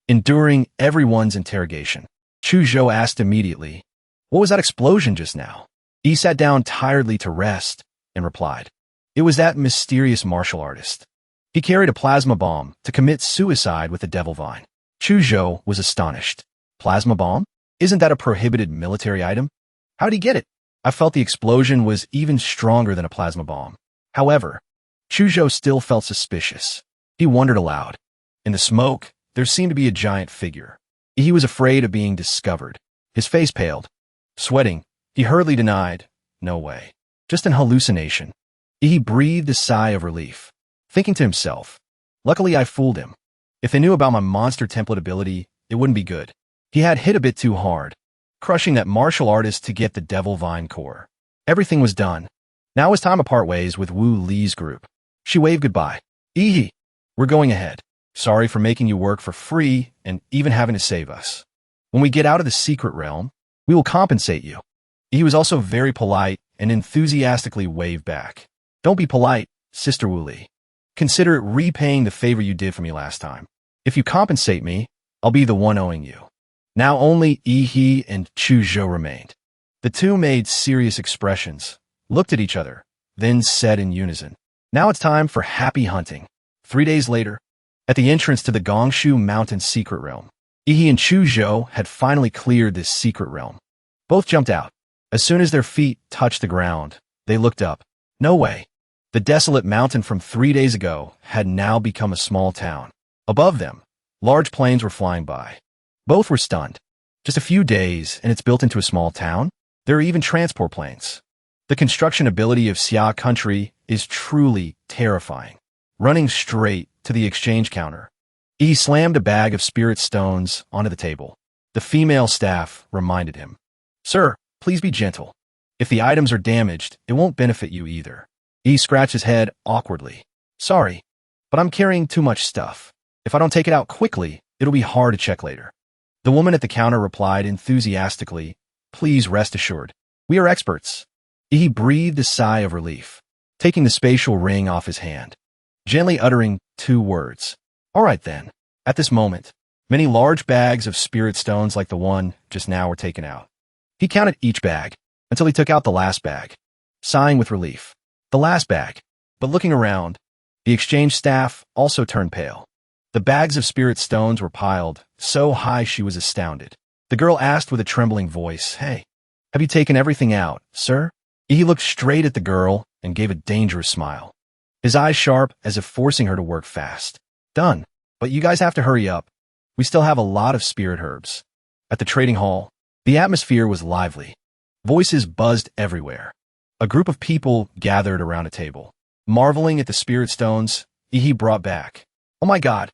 S1: enduring everyone's interrogation. Chuzhou asked immediately, What was that explosion just now? He sat down tiredly to rest and replied, It was that mysterious martial artist. He carried a plasma bomb to commit suicide with the Devil Vine. Chuzhou was astonished. Plasma bomb? Isn't that a prohibited military item? How did he get it? I felt the explosion was even stronger than a plasma bomb. However, Chuzhou still felt suspicious. He wondered aloud. In the smoke, there seemed to be a giant figure. He was afraid of being discovered. His face paled. Sweating, he hurriedly denied, No way. Just an hallucination. He breathed a sigh of relief, thinking to himself, Luckily I fooled him. If they knew about my monster template ability, it wouldn't be good. He had hit a bit too hard, crushing that martial artist to get the Devil Vine core. Everything was done. Now it was time to part ways with Wu Li's group. She waved goodbye. Ehe, we're going ahead. Sorry for making you work for free and even having to save us. When we get out of the secret realm, we will compensate you. He was also very polite and enthusiastically waved back. Don't be polite, Sister Wu Li. Consider it repaying the favor you did for me last time. If you compensate me, I'll be the one owing you. Now only Ehe and Chuzhou remained. The two made serious expressions, looked at each other, then said in unison, Now it's time for happy hunting. 3 days later, at the entrance to the Gongshu Mountain secret realm, Ehe and Chuzhou had finally cleared this secret realm. Both jumped out. As soon as their feet touched the ground, they looked up. No way. The desolate mountain from 3 days ago had now become a small town. Above them, large planes were flying by. Both were stunned. Just a few days, and it's built into a small town? There are even transport planes. The construction ability of Xia country is truly terrifying. Running straight to the exchange counter, he slammed a bag of spirit stones onto the table. The female staff reminded him, Sir, please be gentle. If the items are damaged, it won't benefit you either. He scratched his head awkwardly. Sorry, but I'm carrying too much stuff. If I don't take it out quickly, it'll be hard to check later. The woman at the counter replied enthusiastically, Please rest assured. We are experts. He breathed a sigh of relief, taking the spatial ring off his hand, gently uttering 2 words. All right then. At this moment, many large bags of spirit stones like the one just now were taken out. He counted each bag until he took out the last bag, sighing with relief. The last bag. But looking around, the exchange staff also turned pale. The bags of spirit stones were piled so high she was astounded. The girl asked with a trembling voice, "Hey, have you taken everything out, sir?" He looked straight at the girl and gave a dangerous smile, his eyes sharp as if forcing her to work fast. "Done. But you guys have to hurry up. We still have a lot of spirit herbs." At the trading hall, the atmosphere was lively. Voices buzzed everywhere. A group of people gathered around a table, marveling at the spirit stones he brought back. "Oh my god,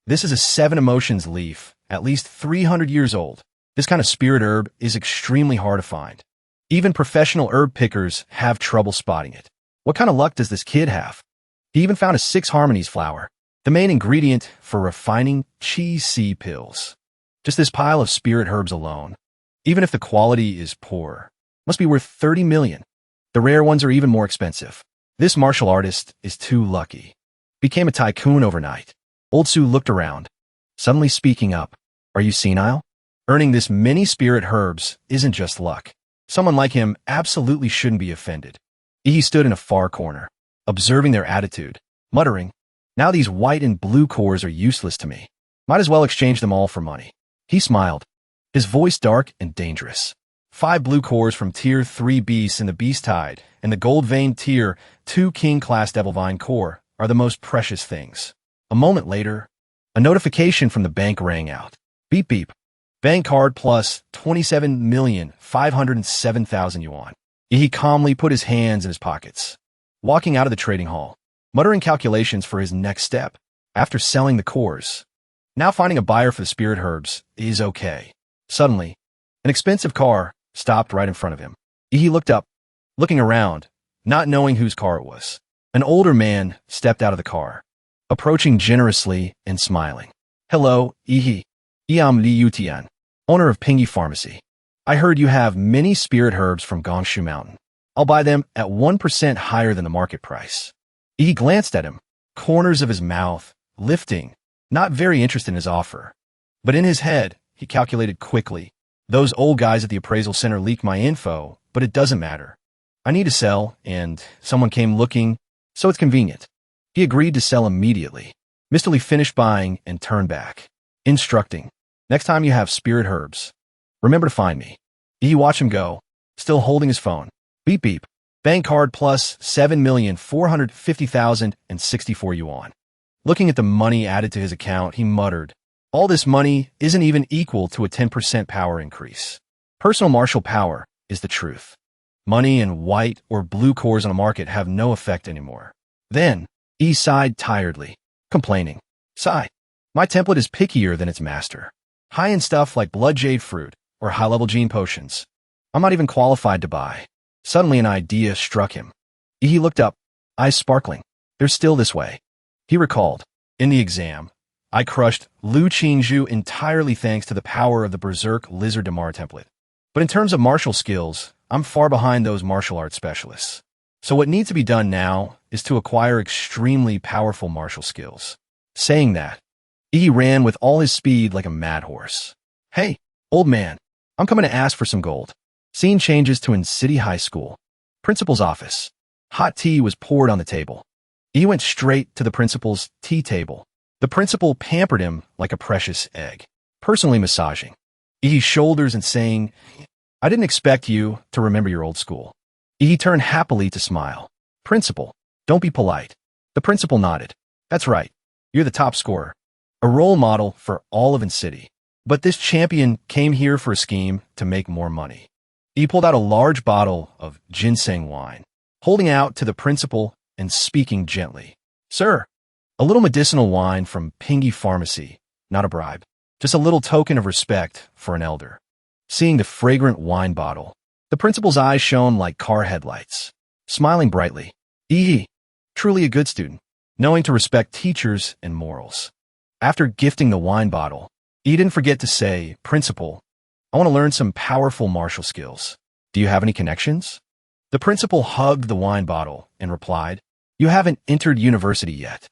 S1: this is a 7 emotions leaf, at least 300 years old. This kind of spirit herb is extremely hard to find. Even professional herb pickers have trouble spotting it. What kind of luck does this kid have?" He even found a 6 harmonies flower, the main ingredient for refining chi pills. Just this pile of spirit herbs alone, even if the quality is poor, must be worth 30 million. The rare ones are even more expensive. This martial artist is too lucky. Became a tycoon overnight. Old Su looked around, suddenly speaking up. "Are you senile? Earning this many spirit herbs isn't just luck. Someone like him absolutely shouldn't be offended." He stood in a far corner, observing their attitude, muttering, "Now these white and blue cores are useless to me. Might as well exchange them all for money." He smiled, his voice dark and dangerous. 5 blue cores from Tier 3 beasts in the Beast Tide and the Gold Vein Tier 2 King-class Devil Vine core are the most precious things. A moment later, a notification from the bank rang out. Beep beep. Bank card plus 27,507,000 yuan. He calmly put his hands in his pockets, walking out of the trading hall, muttering calculations for his next step. After selling the cores, now finding a buyer for the spirit herbs is okay. Suddenly, an expensive car stopped right in front of him. He looked up, looking around, not knowing whose car it was. An older man stepped out of the car, approaching generously and smiling. "Hello, Ihi. I'm Li Yutian, owner of Pingy Pharmacy. I heard you have many spirit herbs from Gongshu Mountain. I'll buy them at 1% higher than the market price." He glanced at him, corners of his mouth lifting, not very interested in his offer. But in his head, he calculated quickly. "Those old guys at the appraisal center leaked my info, but it doesn't matter. I need to sell, and someone came looking, so it's convenient." He agreed to sell immediately. Mr. Lee finished buying and turned back, instructing, "Next time you have spirit herbs, remember to find me." He watched him go, still holding his phone. Beep beep. Bank card plus 7,450,064 yuan. Looking at the money added to his account, he muttered, "All this money isn't even equal to a 10% power increase." Personal martial power is the truth. Money and white or blue cores on the market have no effect anymore. Then, he sighed tiredly, complaining, "Sigh, my template is pickier than its master. High-end stuff like blood jade fruit or high-level gene potions, I'm not even qualified to buy." Suddenly an idea struck him. He looked up, eyes sparkling. "They're still this way." He recalled, "In the exam, I crushed Lu Qingzhu entirely thanks to the power of the Berserk Lizard Damar template. But in terms of martial skills, I'm far behind those martial arts specialists. So what needs to be done now is to acquire extremely powerful martial skills." Saying that, he ran with all his speed like a mad horse. "Hey, old man, I'm coming to ask for some gold." Scene changes to in City High School. Principal's office. Hot tea was poured on the table. He went straight to the principal's tea table. The principal pampered him like a precious egg, personally massaging Ihi's shoulders and saying, "I didn't expect you to remember your old school." Ihi turned happily to smile. "Principal, don't be polite." The principal nodded. "That's right. You're the top scorer. A role model for all of In City. But this champion came here for a scheme to make more money." He pulled out a large bottle of ginseng wine, holding out to the principal and speaking gently. "Sir, a little medicinal wine from Pingy Pharmacy, not a bribe. Just a little token of respect for an elder." Seeing the fragrant wine bottle, the principal's eyes shone like car headlights. Smiling brightly, "Ihi, truly a good student, knowing to respect teachers and morals." After gifting the wine bottle, he didn't forget to say, "Principal, I want to learn some powerful martial skills. Do you have any connections?" The principal hugged the wine bottle and replied, "You haven't entered university yet.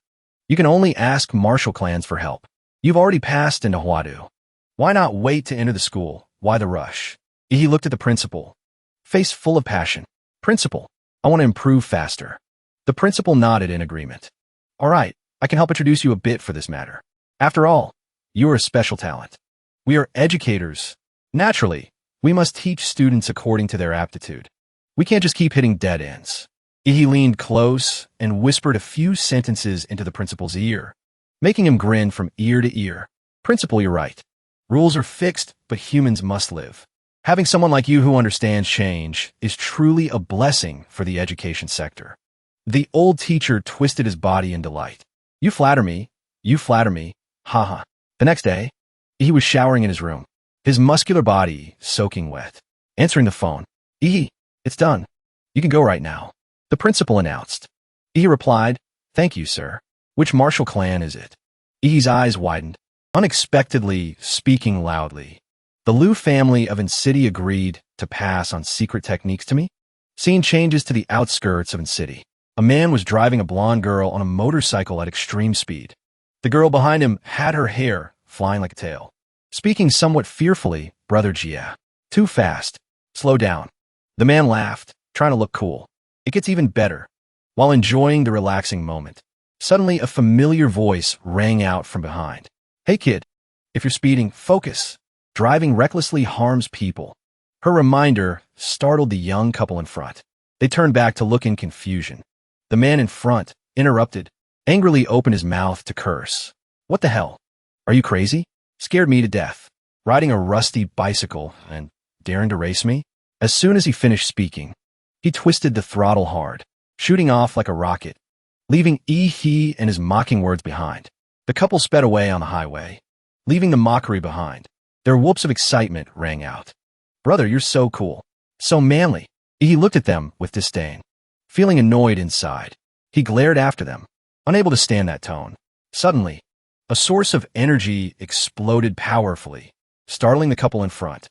S1: You can only ask martial clans for help. You've already passed into Huadu. Why not wait to enter the school? Why the rush?" He looked at the principal, face full of passion. "Principal, I want to improve faster." The principal nodded in agreement. "All right, I can help introduce you a bit for this matter. After all, you are a special talent. We are educators, Naturally, we must teach students according to their aptitude. We can't just keep hitting dead ends. He leaned close and whispered a few sentences into the principal's ear, making him grin from ear to ear. Principal, you're right. Rules are fixed, but humans must live. Having someone like you who understands change is truly a blessing for the education sector. The old teacher twisted his body in delight. You flatter me, haha. The next day, he was showering in his room, his muscular body soaking wet. Answering the phone. It's done. You can go right now. The principal announced. He replied, thank you, sir. Which martial clan is it? Ihi's eyes widened, unexpectedly speaking loudly. The Liu family of Incity agreed to pass on secret techniques to me. Scene changes to the outskirts of Incity. A man was driving a blonde girl on a motorcycle at extreme speed. The girl behind him had her hair flying like a tail. Speaking somewhat fearfully, Brother Jia. Too fast. Slow down. The man laughed, trying to look cool. It gets even better. While enjoying the relaxing moment, suddenly a familiar voice rang out from behind. Hey kid, if you're speeding, focus. Driving recklessly harms people. Her reminder startled the young couple in front. They turned back to look in confusion. The man in front, interrupted, angrily opened his mouth to curse. What the hell? Are you crazy? Scared me to death. Riding a rusty bicycle and daring to race me? As soon as he finished speaking, he twisted the throttle hard, shooting off like a rocket, leaving he and his mocking words behind. The couple sped away on the highway, leaving the mockery behind. Their whoops of excitement rang out. Brother, you're so cool. So manly. He looked at them with disdain. Feeling annoyed inside, he glared after them, unable to stand that tone. Suddenly, a source of energy exploded powerfully, startling the couple in front,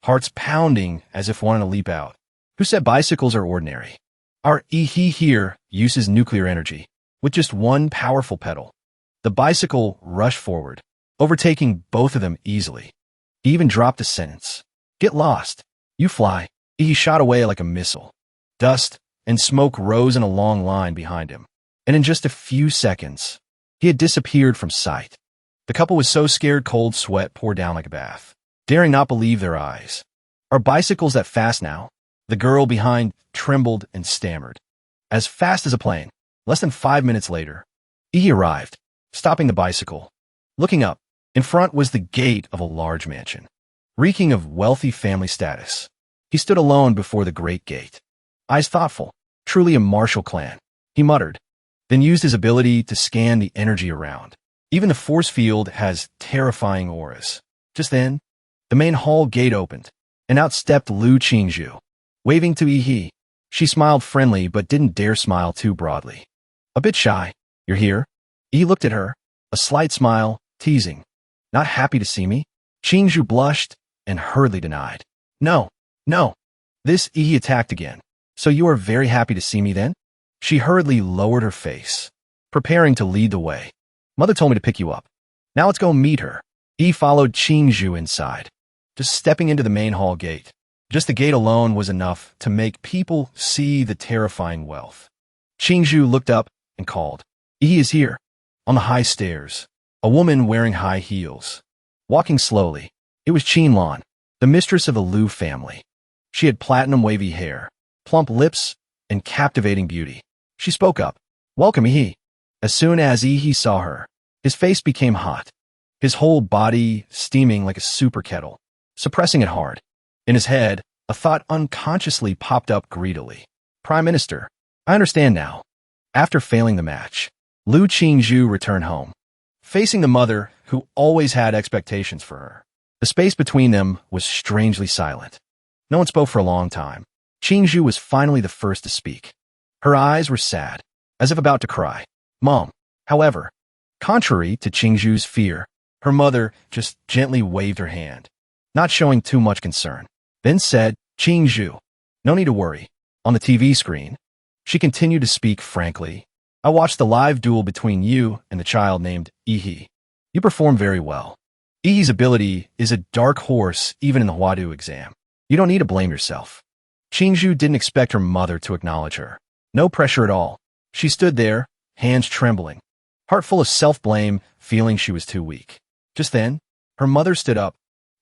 S1: hearts pounding as if wanting to leap out. Who said bicycles are ordinary? Our he here uses nuclear energy, with just one powerful pedal. The bicycle rushed forward, overtaking both of them easily. He even dropped a sentence. Get lost. You fly. He shot away like a missile. Dust and smoke rose in a long line behind him, and in just a few seconds, he had disappeared from sight. The couple was so scared cold sweat poured down like a bath, daring not believe their eyes. Are bicycles that fast now? The girl behind trembled and stammered. As fast as a plane. Less than 5 minutes later, he arrived, stopping the bicycle. Looking up, in front was the gate of a large mansion, reeking of wealthy family status. He stood alone before the great gate, eyes thoughtful, truly a martial clan. He muttered, then used his ability to scan the energy around. Even the force field has terrifying auras. Just then, the main hall gate opened, and out stepped Liu Qingzhu, waving to Yi. She smiled friendly but didn't dare smile too broadly. A bit shy. You're here? Yi looked at her, a slight smile, teasing. Not happy to see me? Qingzhu blushed and hurriedly denied. No. This Yi attacked again. So you are very happy to see me then? She hurriedly lowered her face, preparing to lead the way. Mother told me to pick you up. Now let's go meet her. Yi followed Qingzhu inside, just stepping into the main hall gate. Just the gate alone was enough to make people see the terrifying wealth. Qingzhu looked up and called. Yi is here. On the high stairs, a woman wearing high heels, walking slowly. It was Qinlan, the mistress of the Liu family. She had platinum wavy hair, plump lips, and captivating beauty. She spoke up. Welcome, Yi. As soon as Yi saw her, his face became hot, his whole body steaming like a super kettle, suppressing it hard. In his head, a thought unconsciously popped up greedily. Prime Minister, I understand now. After failing the match, Liu Qingzhu returned home, facing the mother who always had expectations for her. The space between them was strangely silent. No one spoke for a long time. Qingzhu was finally the first to speak. Her eyes were sad, as if about to cry. Mom. However, contrary to Qingzhu's fear, her mother just gently waved her hand, not showing too much concern. Then said, Qingzhu, no need to worry. On the TV screen, she continued to speak frankly. I watched the live duel between you and the child named Yi. You performed very well. Yi's ability is a dark horse even in the Huadu exam. You don't need to blame yourself. Qingzhu didn't expect her mother to acknowledge her. No pressure at all. She stood there, hands trembling, heart full of self-blame, feeling she was too weak. Just then, her mother stood up,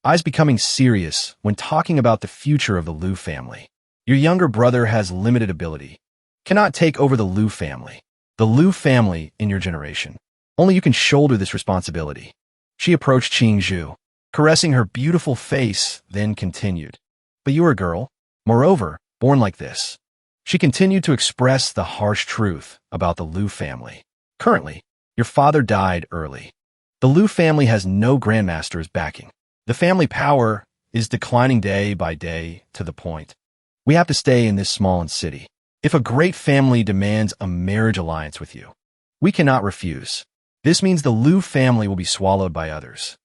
S1: eyes becoming serious when talking about the future of the Liu family. Your younger brother has limited ability, cannot take over the Liu family. The Liu family in your generation. Only you can shoulder this responsibility. She approached Qingzhu, caressing her beautiful face, then continued. But you are a girl, moreover, born like this. She continued to express the harsh truth about the Liu family. Currently, your father died early. The Liu family has no grandmasters backing. The family power is declining day by day to the point. We have to stay in this small city. If a great family demands a marriage alliance with you, we cannot refuse. This means the Liu family will be swallowed by others.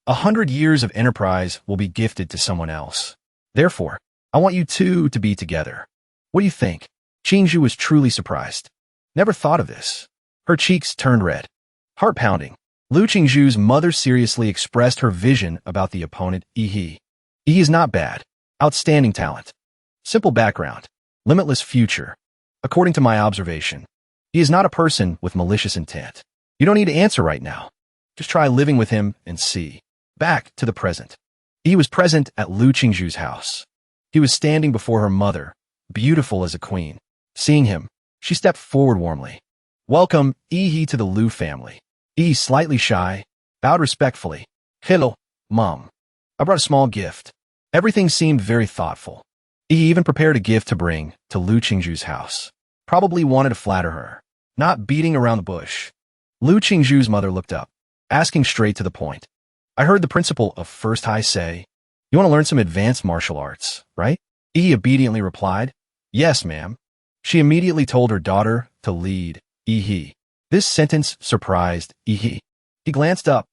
S1: 100 years of enterprise will be gifted to someone else. Therefore, I want you two to be together. What do you think? Qingzhu was truly surprised. Never thought of this. Her cheeks turned red. Heart pounding. Liu Qingzhu's mother seriously expressed her vision about the opponent, Yi. Yi is not bad. Outstanding talent. Simple background. Limitless future. According to my observation, he is not a person with malicious intent. You don't need to answer right now. Just try living with him and see. Back to the present. He was present at Liu Qingzhu's house. He was standing before her mother, beautiful as a queen. Seeing him, she stepped forward warmly. Welcome, Yi, to the Liu family. Yi, slightly shy, bowed respectfully. Hello, Mom. I brought a small gift. Everything seemed very thoughtful. Yi even prepared a gift to bring to Liu Qingzhu's house. Probably wanted to flatter her, not beating around the bush. Liu Qingzhu's mother looked up, asking straight to the point. I heard the principal of First High say, you want to learn some advanced martial arts, right? Yi obediently replied, yes, ma'am. She immediately told her daughter to lead Yi. This sentence surprised Yi. He glanced up,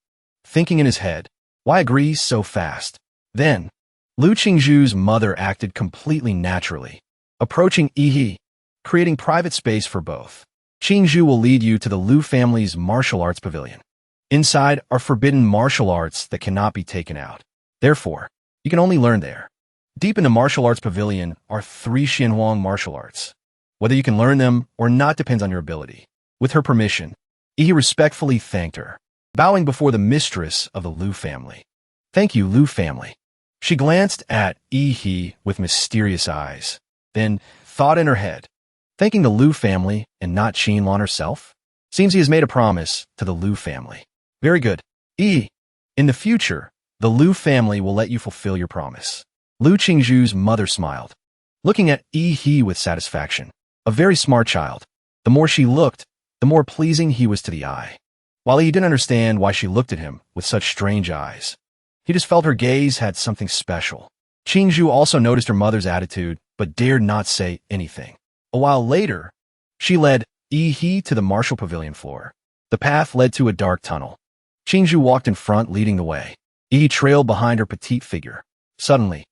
S1: thinking in his head, why agree so fast? Then, Liu Qingzhu's mother acted completely naturally, approaching Yi, creating private space for both. Qingzhu will lead you to the Liu family's martial arts pavilion. Inside are forbidden martial arts that cannot be taken out. Therefore, you can only learn there. Deep in the martial arts pavilion are 3 Xinhuang martial arts. Whether you can learn them or not depends on your ability. With her permission, Yi respectfully thanked her, bowing before the mistress of the Liu family. Thank you, Liu family. She glanced at Yi with mysterious eyes, then thought in her head, thanking the Liu family and not Xinhuang herself? Seems he has made a promise to the Liu family. Very good. Yi, in the future, the Liu family will let you fulfill your promise. Liu Qingzhu's mother smiled, looking at Yi with satisfaction. A very smart child. The more she looked, the more pleasing he was to the eye. While he didn't understand why she looked at him with such strange eyes, he just felt her gaze had something special. Qingzhu also noticed her mother's attitude, but dared not say anything. A while later, she led Yi to the martial pavilion floor. The path led to a dark tunnel. Qingzhu walked in front, leading the way. Yi trailed behind her petite figure. Suddenly,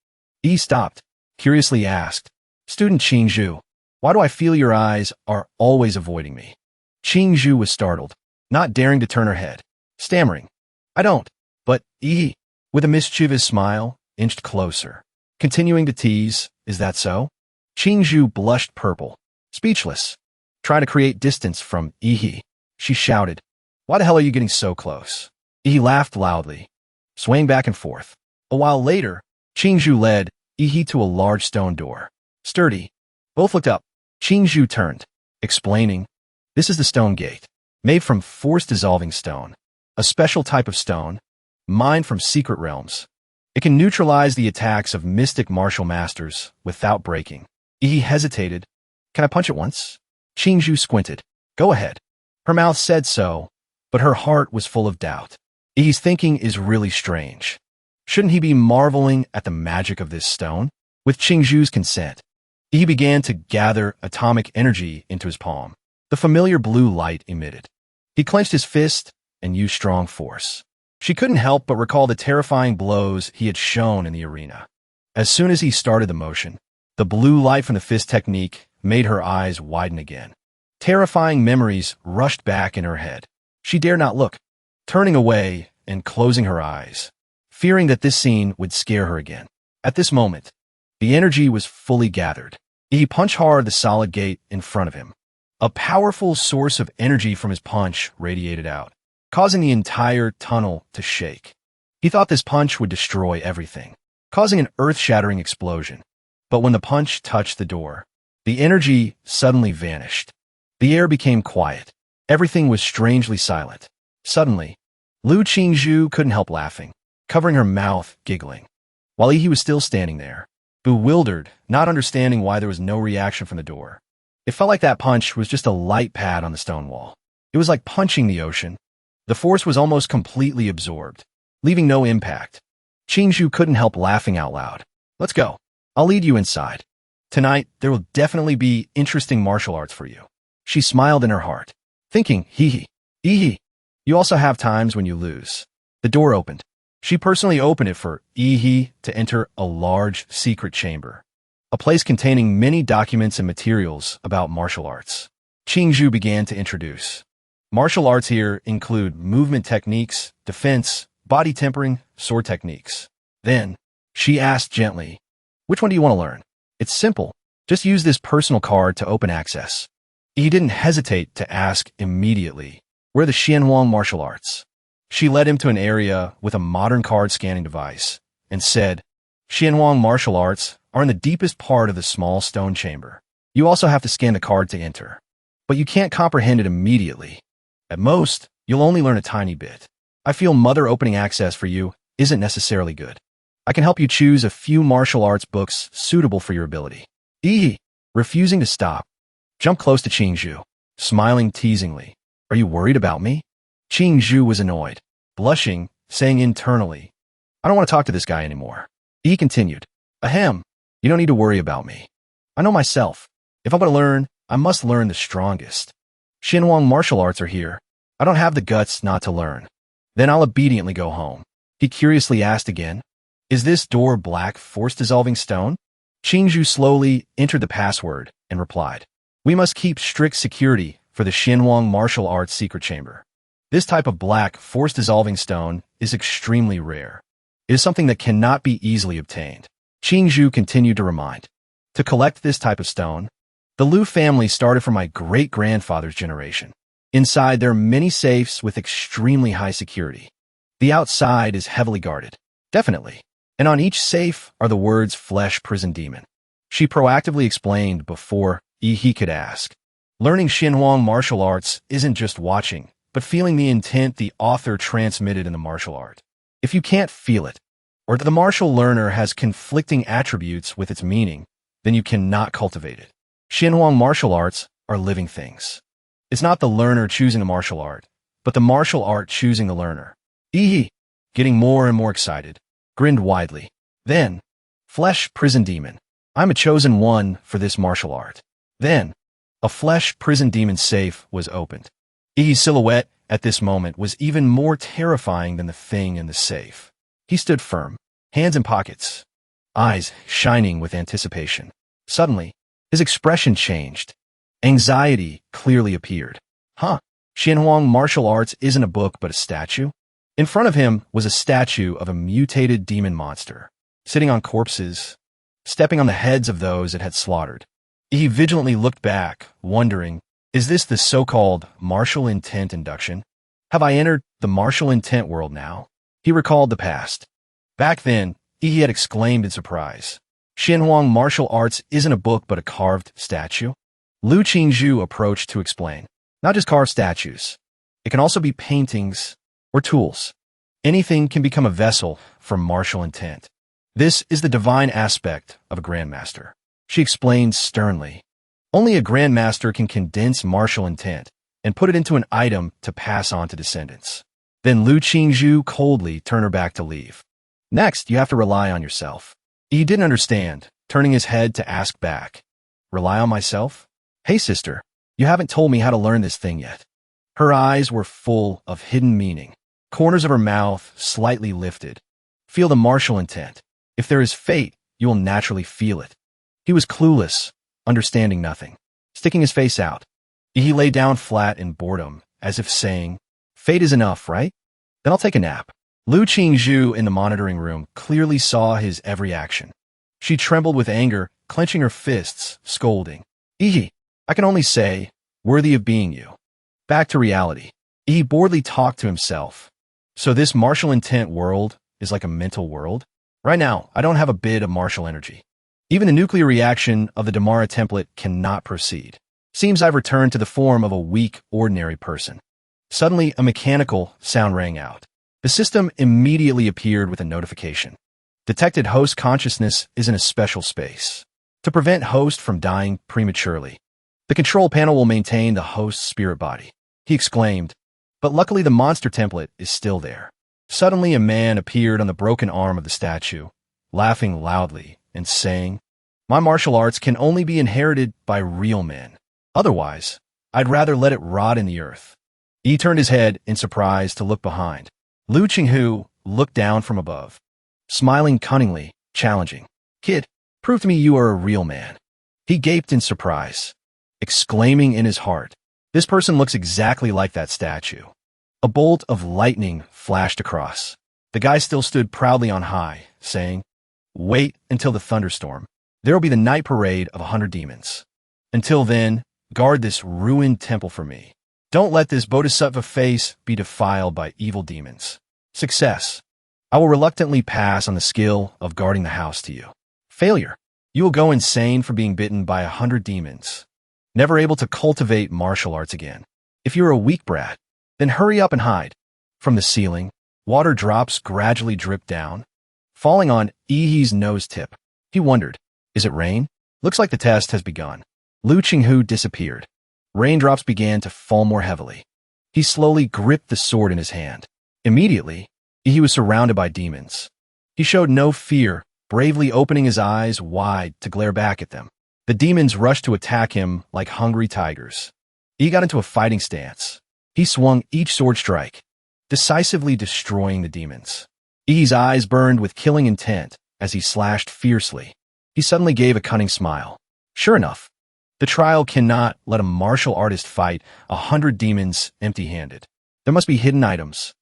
S1: Yi stopped, curiously asked, Student Qingzhu, why do I feel your eyes are always avoiding me? Qingzhu was startled, not daring to turn her head, stammering, I don't, but Yi, with a mischievous smile, inched closer, continuing to tease, is that so? Qingzhu blushed purple, speechless, trying to create distance from Yi. She shouted, why the hell are you getting so close? Yi laughed loudly, swaying back and forth. A while later, Qingzhu led Yi to a large stone door. Sturdy. Both looked up. Qingzhu turned, explaining, this is the stone gate, made from force-dissolving stone, a special type of stone, mined from secret realms. It can neutralize the attacks of mystic martial masters without breaking. Yi hesitated. Can I punch it once? Qingzhu squinted. Go ahead. Her mouth said so, but her heart was full of doubt. Yi's thinking is really strange. Shouldn't he be marveling at the magic of this stone? With Qingzhu's consent, Yi began to gather atomic energy into his palm. The familiar blue light emitted. He clenched his fist and used strong force. She couldn't help but recall the terrifying blows he had shown in the arena. As soon as he started the motion, the blue light from the fist technique made her eyes widen again. Terrifying memories rushed back in her head. She dared not look, turning away and closing her eyes, fearing that this scene would scare her again. At this moment, the energy was fully gathered. He punched hard the solid gate in front of him. A powerful source of energy from his punch radiated out, causing the entire tunnel to shake. He thought this punch would destroy everything, causing an earth-shattering explosion. But when the punch touched the door, the energy suddenly vanished. The air became quiet. Everything was strangely silent. Suddenly, Lu Qingzhu couldn't help laughing, covering her mouth, giggling, while he was still standing there, bewildered, not understanding why there was no reaction from the door. It felt like that punch was just a light pad on the stone wall. It was like punching the ocean. The force was almost completely absorbed, leaving no impact. Qingzhu couldn't help laughing out loud. Let's go. I'll lead you inside. Tonight, there will definitely be interesting martial arts for you. She smiled in her heart, thinking, hee hee. You also have times when you lose. The door opened. She personally opened it for Ihi to enter a large secret chamber, a place containing many documents and materials about martial arts. Qingzhu began to introduce. Martial arts here include movement techniques, defense, body tempering, sword techniques. Then, she asked gently, which one do you want to learn? It's simple. Just use this personal card to open access. He didn't hesitate to ask immediately, where the Xianhuang martial arts? She led him to an area with a modern card scanning device and said, Xianhuang martial arts are in the deepest part of the small stone chamber. You also have to scan the card to enter, but you can't comprehend it immediately. At most, you'll only learn a tiny bit. I feel mother opening access for you isn't necessarily good. I can help you choose a few martial arts books suitable for your ability. Ihi, refusing to stop, jumped close to Qingzhu, smiling teasingly. Are you worried about me? Qingzhu was annoyed, blushing, saying internally, I don't want to talk to this guy anymore. He continued, Ahem, you don't need to worry about me. I know myself. If I'm going to learn, I must learn the strongest. Xianhuang martial arts are here. I don't have the guts not to learn. Then I'll obediently go home. He curiously asked again, Is this door black force-dissolving stone? Qingzhu slowly entered the password and replied, We must keep strict security for the Xianhuang martial arts secret chamber. This type of black force-dissolving stone is extremely rare. It is something that cannot be easily obtained. Qingzhu continued to remind. To collect this type of stone, the Lu family started from my great-grandfather's generation. Inside, there are many safes with extremely high security. The outside is heavily guarded. Definitely. And on each safe are the words Flesh Prison Demon. She proactively explained before he could ask. Learning Xianhuang martial arts isn't just watching, but feeling the intent the author transmitted in the martial art. If you can't feel it, or the martial learner has conflicting attributes with its meaning, then you cannot cultivate it. Xianhuang martial arts are living things. It's not the learner choosing the martial art, but the martial art choosing the learner. Ihi, getting more and more excited, grinned widely. Then, Flesh Prison Demon. I'm a chosen one for this martial art. Then, a Flesh Prison Demon safe was opened. Ihi's silhouette at this moment was even more terrifying than the thing in the safe. He stood firm, hands in pockets, eyes shining with anticipation. Suddenly, his expression changed. Anxiety clearly appeared. Xianhuang martial arts isn't a book but a statue? In front of him was a statue of a mutated demon monster, sitting on corpses, stepping on the heads of those it had slaughtered. He vigilantly looked back, wondering, is this the so-called martial intent induction? Have I entered the martial intent world now? He recalled the past. Back then, he had exclaimed in surprise. Xianhuang martial arts isn't a book but a carved statue? Lu Qingzhu approached to explain. Not just carved statues. It can also be paintings or tools. Anything can become a vessel for martial intent. This is the divine aspect of a grandmaster. She explained sternly. Only a grandmaster can condense martial intent and put it into an item to pass on to descendants. Then Lu Qingzhu coldly turned her back to leave. Next, you have to rely on yourself. He didn't understand, turning his head to ask back. Rely on myself? Hey sister, you haven't told me how to learn this thing yet. Her eyes were full of hidden meaning. Corners of her mouth slightly lifted. Feel the martial intent. If there is fate, you will naturally feel it. He was clueless, understanding nothing, sticking his face out. He lay down flat in boredom, as if saying, Fate is enough, right? Then I'll take a nap. Lu Qingzhu in the monitoring room clearly saw his every action. She trembled with anger, clenching her fists, scolding. Ihi, I can only say, worthy of being you. Back to reality. He boredly talked to himself. So this martial intent world is like a mental world? Right now, I don't have a bit of martial energy. Even the nuclear reaction of the Damara template cannot proceed. Seems I've returned to the form of a weak, ordinary person. Suddenly, a mechanical sound rang out. The system immediately appeared with a notification. Detected host consciousness is in a special space. To prevent host from dying prematurely, the control panel will maintain the host's spirit body, he exclaimed. But luckily the monster template is still there. Suddenly a man appeared on the broken arm of the statue, laughing loudly and saying, "My martial arts can only be inherited by real men. Otherwise, I'd rather let it rot in the earth." He turned his head in surprise to look behind. Lu Qinghu looked down from above, smiling cunningly, challenging. "Kid, prove to me you are a real man." He gaped in surprise, exclaiming in his heart, "This person looks exactly like that statue." A bolt of lightning flashed across. The guy still stood proudly on high, saying, "Wait until the thunderstorm. There will be the night parade of 100 demons. Until then, guard this ruined temple for me. Don't let this bodhisattva face be defiled by evil demons. Success. I will reluctantly pass on the skill of guarding the house to you. Failure. You will go insane for being bitten by 100 demons. Never able to cultivate martial arts again. If you're a weak brat, then hurry up and hide." From the ceiling, water drops gradually dripped down, falling on Ihi's nose tip. He wondered, is it rain? Looks like the test has begun. Lu Qinghu disappeared. Raindrops began to fall more heavily. He slowly gripped the sword in his hand. Immediately, he was surrounded by demons. He showed no fear, bravely opening his eyes wide to glare back at them. The demons rushed to attack him like hungry tigers. He got into a fighting stance. He swung each sword strike, decisively destroying the demons. Ihi's eyes burned with killing intent as he slashed fiercely. He suddenly gave a cunning smile. Sure enough, the trial cannot let a martial artist fight 100 demons empty-handed. There must be hidden items.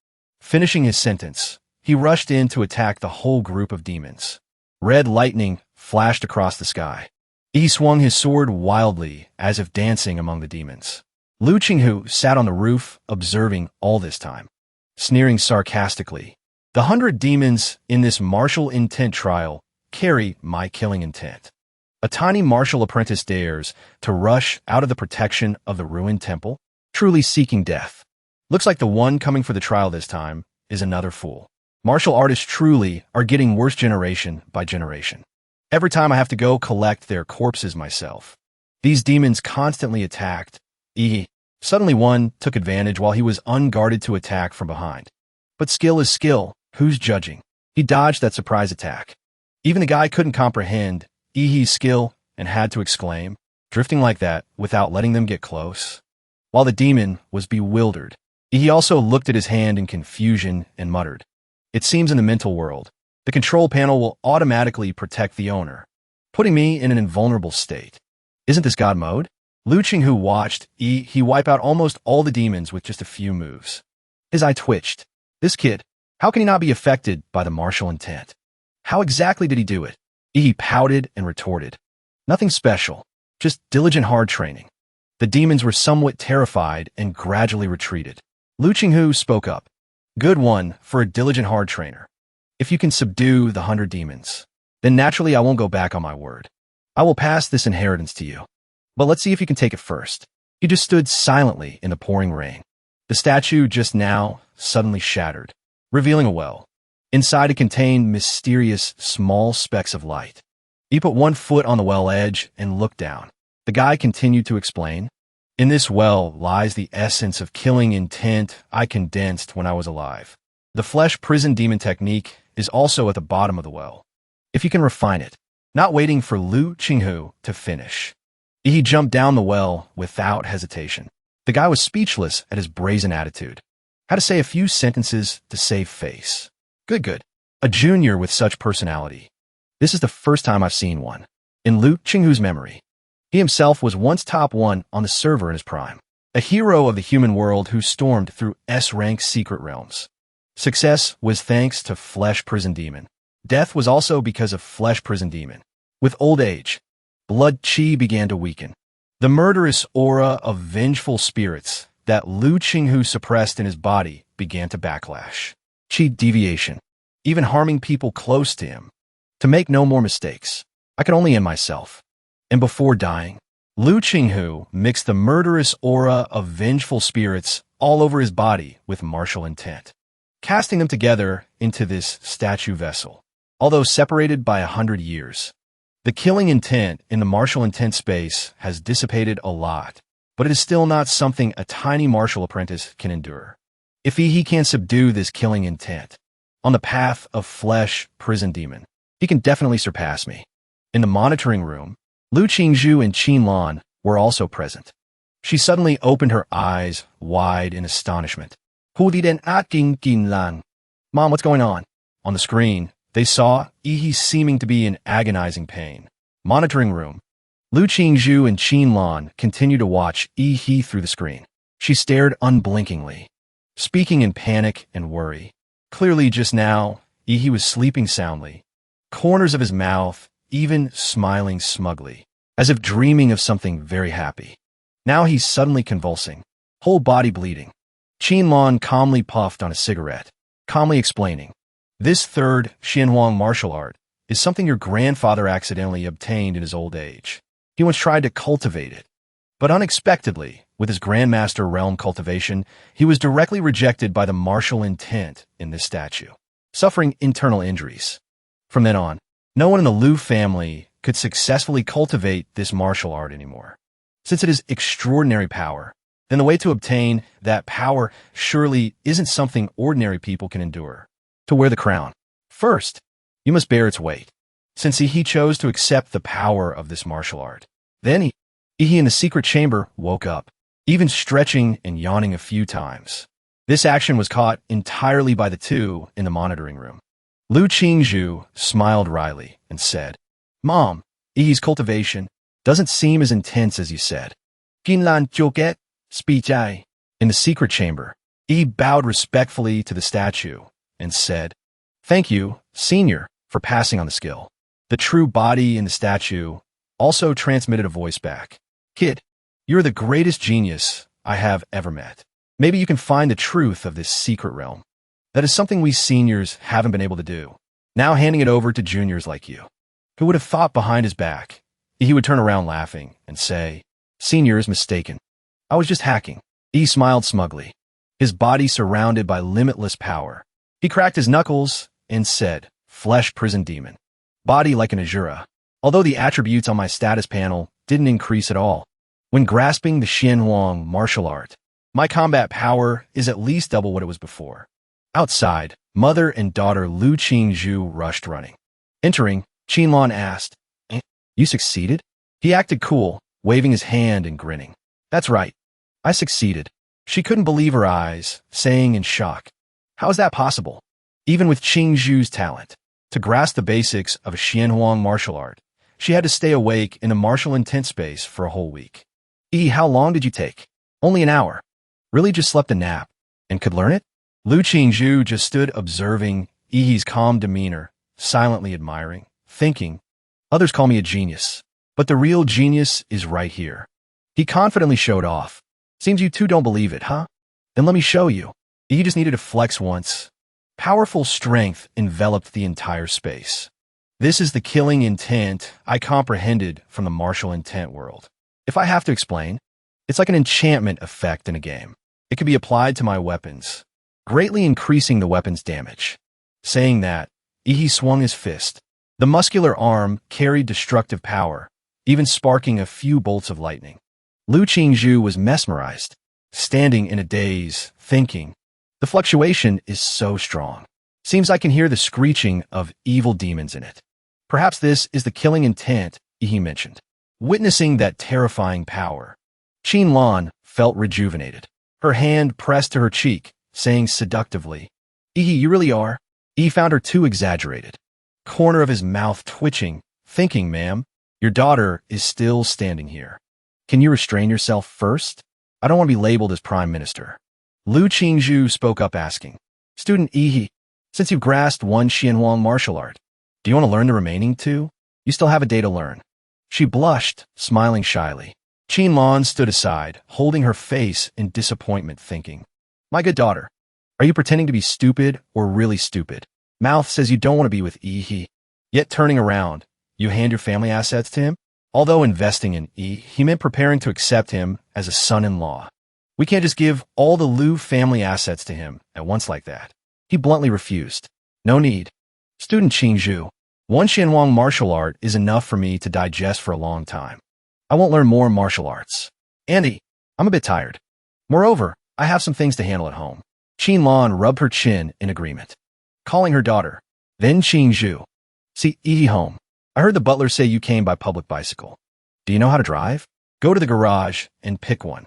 S1: Finishing his sentence, he rushed in to attack the whole group of demons. Red lightning flashed across the sky. He swung his sword wildly, as if dancing among the demons. Lu Qinghu sat on the roof, observing all this time, sneering sarcastically. The 100 demons in this martial intent trial carry my killing intent. A tiny martial apprentice dares to rush out of the protection of the ruined temple, truly seeking death. Looks like the one coming for the trial this time is another fool. Martial artists truly are getting worse generation by generation. Every time I have to go collect their corpses myself. These demons constantly attacked. Suddenly one took advantage while he was unguarded to attack from behind. But skill is skill. Who's judging? He dodged that surprise attack. Even the guy couldn't comprehend Ihi's skill and had to exclaim, drifting like that without letting them get close. While the demon was bewildered, Ihi also looked at his hand in confusion and muttered, "It seems in the mental world, the control panel will automatically protect the owner, putting me in an invulnerable state. Isn't this God mode?" Lu Qinghu watched he wipe out almost all the demons with just a few moves. His eye twitched. This kid, how can he not be affected by the martial intent? How exactly did he do it? He pouted and retorted. Nothing special, just diligent hard training. The demons were somewhat terrified and gradually retreated. Lu Qinghu spoke up. Good one for a diligent hard trainer. If you can subdue the 100 demons, then naturally I won't go back on my word. I will pass this inheritance to you. But let's see if you can take it first. He just stood silently in the pouring rain. The statue just now suddenly shattered, revealing a well. Inside it contained mysterious small specks of light. He put one foot on the well edge and looked down. The guy continued to explain. In this well lies the essence of killing intent I condensed when I was alive. The flesh prison demon technique is also at the bottom of the well. If you can refine it, not waiting for Lu Qinghu to finish. He jumped down the well without hesitation. The guy was speechless at his brazen attitude. Had to say a few sentences to save face. Good. A junior with such personality. This is the first time I've seen one. In Lu Qinghu's memory, he himself was once top 1 on the server in his prime. A hero of the human world who stormed through S-rank secret realms. Success was thanks to Flesh Prison Demon. Death was also because of Flesh Prison Demon. With old age, blood chi began to weaken. The murderous aura of vengeful spirits that Lu Qinghu suppressed in his body began to backlash. Chi deviation. even harming people close to him. To make no more mistakes, I could only end myself. And before dying, Lu Qinghu mixed the murderous aura of vengeful spirits all over his body with martial intent, casting them together into this statue vessel. Although separated by 100 years, the killing intent in the martial intent space has dissipated a lot, but it is still not something a tiny martial apprentice can endure. If he can subdue this killing intent on the path of flesh prison demon, he can definitely surpass me. In the monitoring room, Lu Qingzhu and Qin Lan were also present. She suddenly opened her eyes wide in astonishment. Mom, what's going on? On the screen, they saw Yi seeming to be in agonizing pain. Monitoring room, Lu Qingzhu and Qin Lan continued to watch Yi through the screen. She stared unblinkingly, speaking in panic and worry. Clearly just now, Yi was sleeping soundly, corners of his mouth even smiling smugly, as if dreaming of something very happy. Now he's suddenly convulsing, whole body bleeding. Qin Lan calmly puffed on a cigarette, calmly explaining, "This third Xianhuang martial art is something your grandfather accidentally obtained in his old age. He once tried to cultivate it, but unexpectedly, with his Grandmaster realm cultivation, he was directly rejected by the martial intent in this statue, suffering internal injuries. From then on, no one in the Liu family could successfully cultivate this martial art anymore. Since it is extraordinary power, then the way to obtain that power surely isn't something ordinary people can endure. To wear the crown, first, you must bear its weight. Since he chose to accept the power of this martial art, then he in the secret chamber woke up, even stretching and yawning a few times. This action was caught entirely by the two in the monitoring room. Lu Qingzhu smiled wryly and said, "Mom, Yi's cultivation doesn't seem as intense as you said." Qinlan Joget, Spijai. In the secret chamber, Yi bowed respectfully to the statue and said, "Thank you, Senior, for passing on the skill." The true body in the statue also transmitted a voice back. "Kid, you're the greatest genius I have ever met. Maybe you can find the truth of this secret realm. That is something we seniors haven't been able to do. Now handing it over to juniors like you." Who would have thought behind his back, he would turn around laughing and say, "Senior is mistaken. I was just hacking." He smiled smugly, his body surrounded by limitless power. He cracked his knuckles and said, "Flesh prison demon. Body like an Azura. Although the attributes on my status panel didn't increase at all. When grasping the Xianhuang martial art, my combat power is at least double what it was before." Outside, mother and daughter Lu Qingzhu rushed running. Entering, Qin Lan asked, "You succeeded?" He acted cool, waving his hand and grinning. "That's right. I succeeded." She couldn't believe her eyes, saying in shock, "How is that possible?" Even with Qingzhu's talent, to grasp the basics of a Xianhuang martial art, she had to stay awake in the martial intent space for a whole week. How long did you take?" "Only an hour. Really just slept a nap. And could learn it?" Lu Qingzhu just stood observing Yi's calm demeanor, silently admiring, thinking, "Others call me a genius, but the real genius is right here." He confidently showed off. "Seems you two don't believe it, huh? Then let me show you." Yi just needed to flex once. Powerful strength enveloped the entire space. This is the killing intent I comprehended from the martial intent world. If I have to explain, it's like an enchantment effect in a game. It can be applied to my weapons, greatly increasing the weapon's damage. Saying that, Yi swung his fist. The muscular arm carried destructive power, even sparking a few bolts of lightning. Lu Qingzhu was mesmerized, standing in a daze, thinking, "The fluctuation is so strong. Seems I can hear the screeching of evil demons in it. Perhaps this is the killing intent Yi mentioned." Witnessing that terrifying power, Qin Lan felt rejuvenated. Her hand pressed to her cheek, saying seductively, "You really are?" Yi found her too exaggerated. Corner of his mouth twitching, thinking, "Ma'am, your daughter is still standing here. Can you restrain yourself first? I don't want to be labeled as Prime Minister." Lu Qingzhu spoke up asking, "Student Yi, since you've grasped one Xianhuang martial art, do you want to learn the remaining two? You still have a day to learn." She blushed, smiling shyly. Qin Lan stood aside, holding her face in disappointment, thinking, "My good daughter, are you pretending to be stupid or really stupid?" Mouth says you don't want to be with he. Yet turning around, you hand your family assets to him? Although investing in he meant preparing to accept him as a son-in-law. We can't just give all the Liu family assets to him at once like that. He bluntly refused. No need. Student Qingzhu, one Xianwang martial art is enough for me to digest for a long time. I won't learn more martial arts. Andy, I'm a bit tired. Moreover, I have some things to handle at home. Qin Lan rubbed her chin in agreement. Calling her daughter. Then Qingzhu. See, home. I heard the butler say you came by public bicycle. Do you know how to drive? Go to the garage and pick one.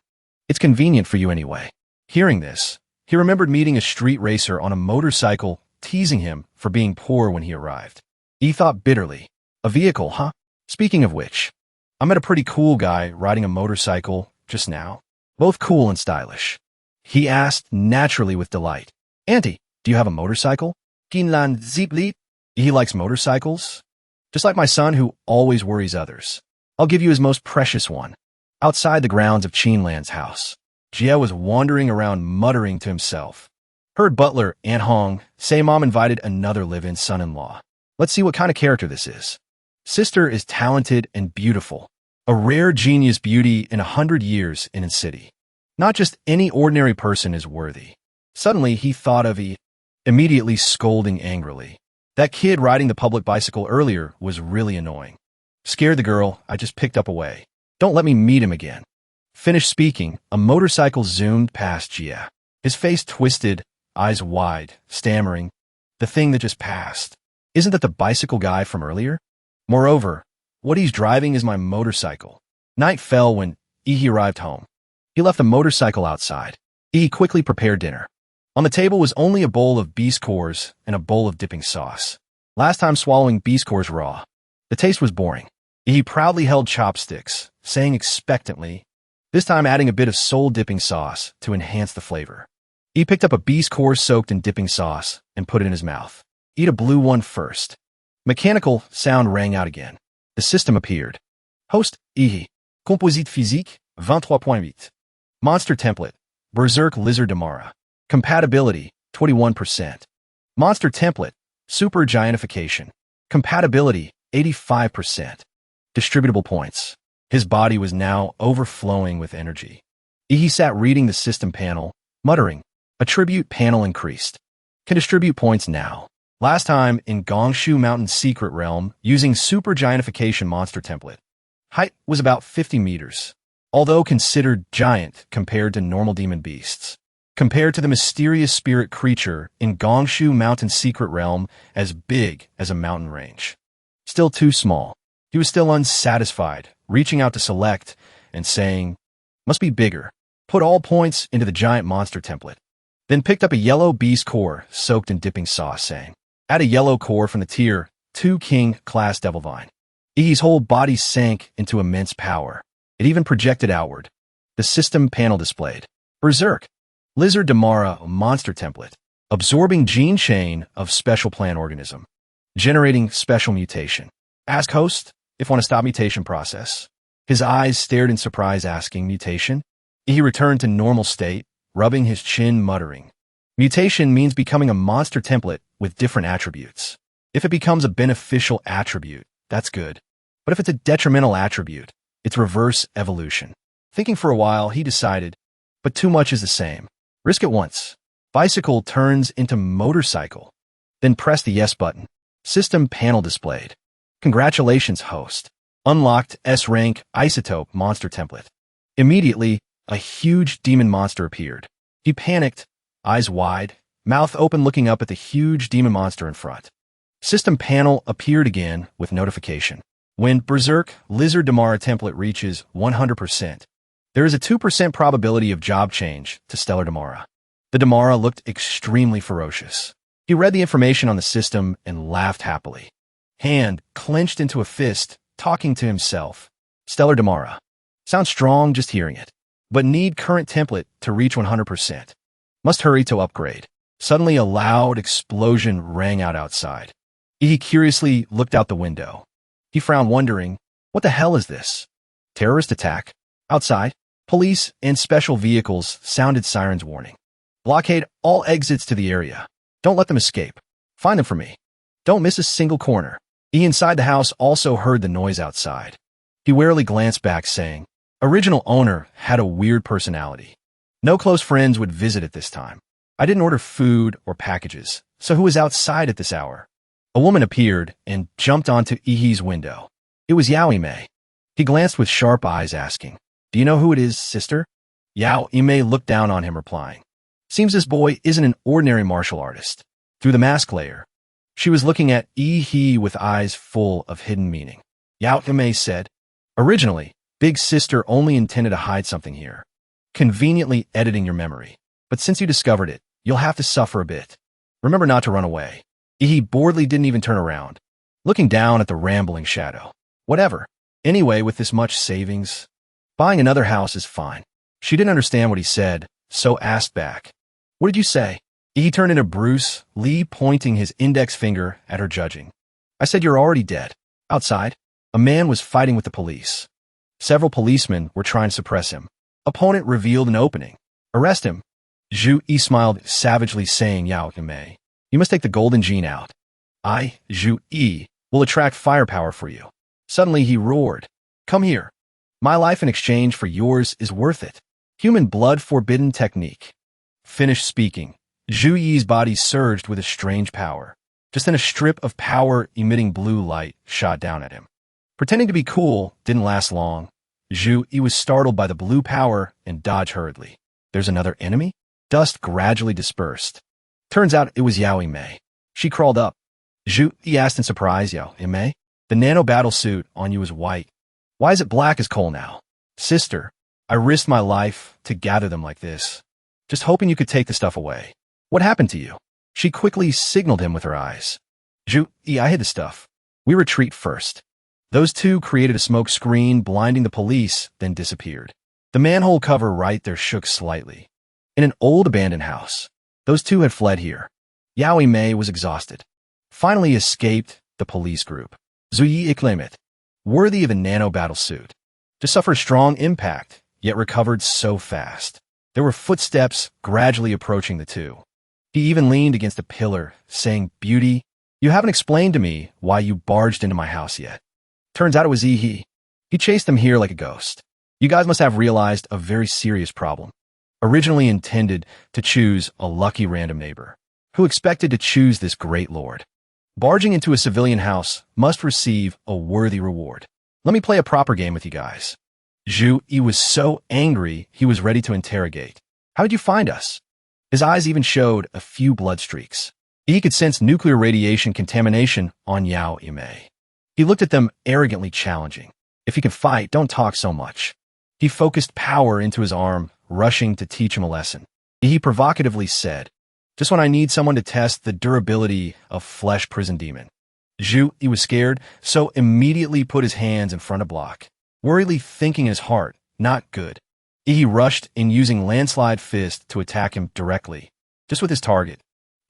S1: It's convenient for you anyway. Hearing this, he remembered meeting a street racer on a motorcycle teasing him for being poor when he arrived. He thought bitterly. A vehicle, huh? Speaking of which, I met a pretty cool guy riding a motorcycle just now. Both cool and stylish. He asked naturally with delight. Auntie, do you have a motorcycle? Kinlan Zipli? He likes motorcycles? Just like my son who always worries others. I'll give you his most precious one. Outside the grounds of Qinlan's house, Jie was wandering around muttering to himself. Heard butler Aunt Hong say Mom invited another live-in son-in-law. Let's see what kind of character this is. Sister is talented and beautiful. A rare genius beauty in 100 years in a city. Not just any ordinary person is worthy. Suddenly he thought of immediately scolding angrily. That kid riding the public bicycle earlier was really annoying. Scared the girl I just picked up away. Don't let me meet him again. Finished speaking, a motorcycle zoomed past Jie. His face twisted, eyes wide, stammering. The thing that just passed. Isn't that the bicycle guy from earlier? Moreover, what he's driving is my motorcycle. Night fell when he arrived home. He left the motorcycle outside. He quickly prepared dinner. On the table was only a bowl of beast cores and a bowl of dipping sauce. Last time swallowing beast cores raw. The taste was boring. He proudly held chopsticks, saying expectantly, this time adding a bit of soul dipping sauce to enhance the flavor. He picked up a beast core soaked in dipping sauce and put it in his mouth. Eat a blue one first. Mechanical sound rang out again. The system appeared. Host, Composite physique, 23.8. Monster template, Berserk Lizard Damara. Compatibility, 21%. Monster template, Super Giantification. Compatibility, 85%. Distributable points. His body was now overflowing with energy. He sat reading the system panel, muttering, attribute panel increased. Can distribute points now. Last time in Gongshu Mountain Secret Realm using Super Giantification monster template. Height was about 50 meters, although considered giant compared to normal demon beasts. Compared to the mysterious spirit creature in Gongshu Mountain Secret Realm as big as a mountain range. Still too small. He was still unsatisfied, reaching out to select and saying, must be bigger. Put all points into the giant monster template. Then picked up a yellow beast core soaked in dipping sauce, saying, add a yellow core from the tier 2 King class Devilvine. Ihi's whole body sank into immense power. It even projected outward. The system panel displayed. Berserk. Lizard Damara monster template. Absorbing gene chain of special plant organism. Generating special mutation. Ask host if want to stop mutation process. His eyes stared in surprise asking mutation. He returned to normal state, rubbing his chin muttering. Mutation means becoming a monster template with different attributes. If it becomes a beneficial attribute, that's good. But if it's a detrimental attribute, it's reverse evolution. Thinking for a while, he decided, but too much is the same. Risk it once. Bicycle turns into motorcycle. Then press the yes button. System panel displayed. Congratulations, host. Unlocked S-Rank isotope monster template. Immediately, a huge demon monster appeared. He panicked, eyes wide, mouth open looking up at the huge demon monster in front. System panel appeared again with notification. When Berserk Lizard Damara template reaches 100%, there is a 2% probability of job change to Stellar Damara. The Damara looked extremely ferocious. He read the information on the system and laughed happily. Hand clenched into a fist, talking to himself. Stellar Damara. Sounds strong just hearing it. But need current template to reach 100%. Must hurry to upgrade. Suddenly a loud explosion rang out outside. He curiously looked out the window. He frowned wondering, what the hell is this? Terrorist attack? Outside, police and special vehicles sounded sirens warning. Blockade all exits to the area. Don't let them escape. Find them for me. Don't miss a single corner. He inside the house also heard the noise outside. He warily glanced back, saying, original owner had a weird personality. No close friends would visit at this time. I didn't order food or packages, so who was outside at this hour? A woman appeared and jumped onto Ihi's window. It was Yao Ime. He glanced with sharp eyes, asking, do you know who it is, sister? Yao Ime looked down on him, replying, seems this boy isn't an ordinary martial artist. Through the mask layer, she was looking at Ihi with eyes full of hidden meaning. Yao Ime said, originally, big sister only intended to hide something here, conveniently editing your memory. But since you discovered it, you'll have to suffer a bit. Remember not to run away. Ihi boredly didn't even turn around, looking down at the rambling shadow. Whatever. Anyway, with this much savings, buying another house is fine. She didn't understand what he said, so asked back, what did you say? He turned into Bruce Lee, pointing his index finger at her, judging. I said you're already dead. Outside, a man was fighting with the police. Several policemen were trying to suppress him. Opponent revealed an opening. Arrest him. Zhu Yi smiled savagely, saying, Yao Ime, you must take the golden gene out. I, Zhu Yi, will attract firepower for you. Suddenly he roared, come here. My life in exchange for yours is worth it. Human blood forbidden technique. Finished speaking. Zhu Yi's body surged with a strange power. Just then a strip of power emitting blue light shot down at him. Pretending to be cool didn't last long. Zhu Yi was startled by the blue power and dodged hurriedly. There's another enemy? Dust gradually dispersed. Turns out it was Yao Ime. She crawled up. Zhu Yi asked in surprise, Yao Ime, the nano battle suit on you is white. Why is it black as coal now? Sister, I risked my life to gather them like this, just hoping you could take the stuff away. What happened to you? She quickly signaled him with her eyes. Zhu Yi, I hid the stuff. We retreat first. Those two created a smoke screen, blinding the police, then disappeared. The manhole cover right there shook slightly. In an old abandoned house. Those two had fled here. Yao Ime was exhausted. Finally escaped the police group. Zhu Yi claimed it. Worthy of a nano battle suit. To suffer a strong impact, yet recovered so fast. There were footsteps gradually approaching the two. He even leaned against a pillar, saying, Beauty, you haven't explained to me why you barged into my house yet. Turns out it was Ihi. He chased them here like a ghost. You guys must have realized a very serious problem. Originally intended to choose a lucky random neighbor, who expected to choose this great lord. Barging into a civilian house must receive a worthy reward. Let me play a proper game with you guys. Zhu Yi was so angry he was ready to interrogate. How did you find us? His eyes even showed a few blood streaks. He could sense nuclear radiation contamination on Yao Ime. He looked at them arrogantly, challenging. If you can fight, don't talk so much. He focused power into his arm, rushing to teach him a lesson. He provocatively said, just when I need someone to test the durability of flesh prison demon. Zhu Yi was scared, so immediately put his hands in front of block, worriedly thinking in his heart, not good. He rushed in, using landslide fist to attack him directly, just with his target.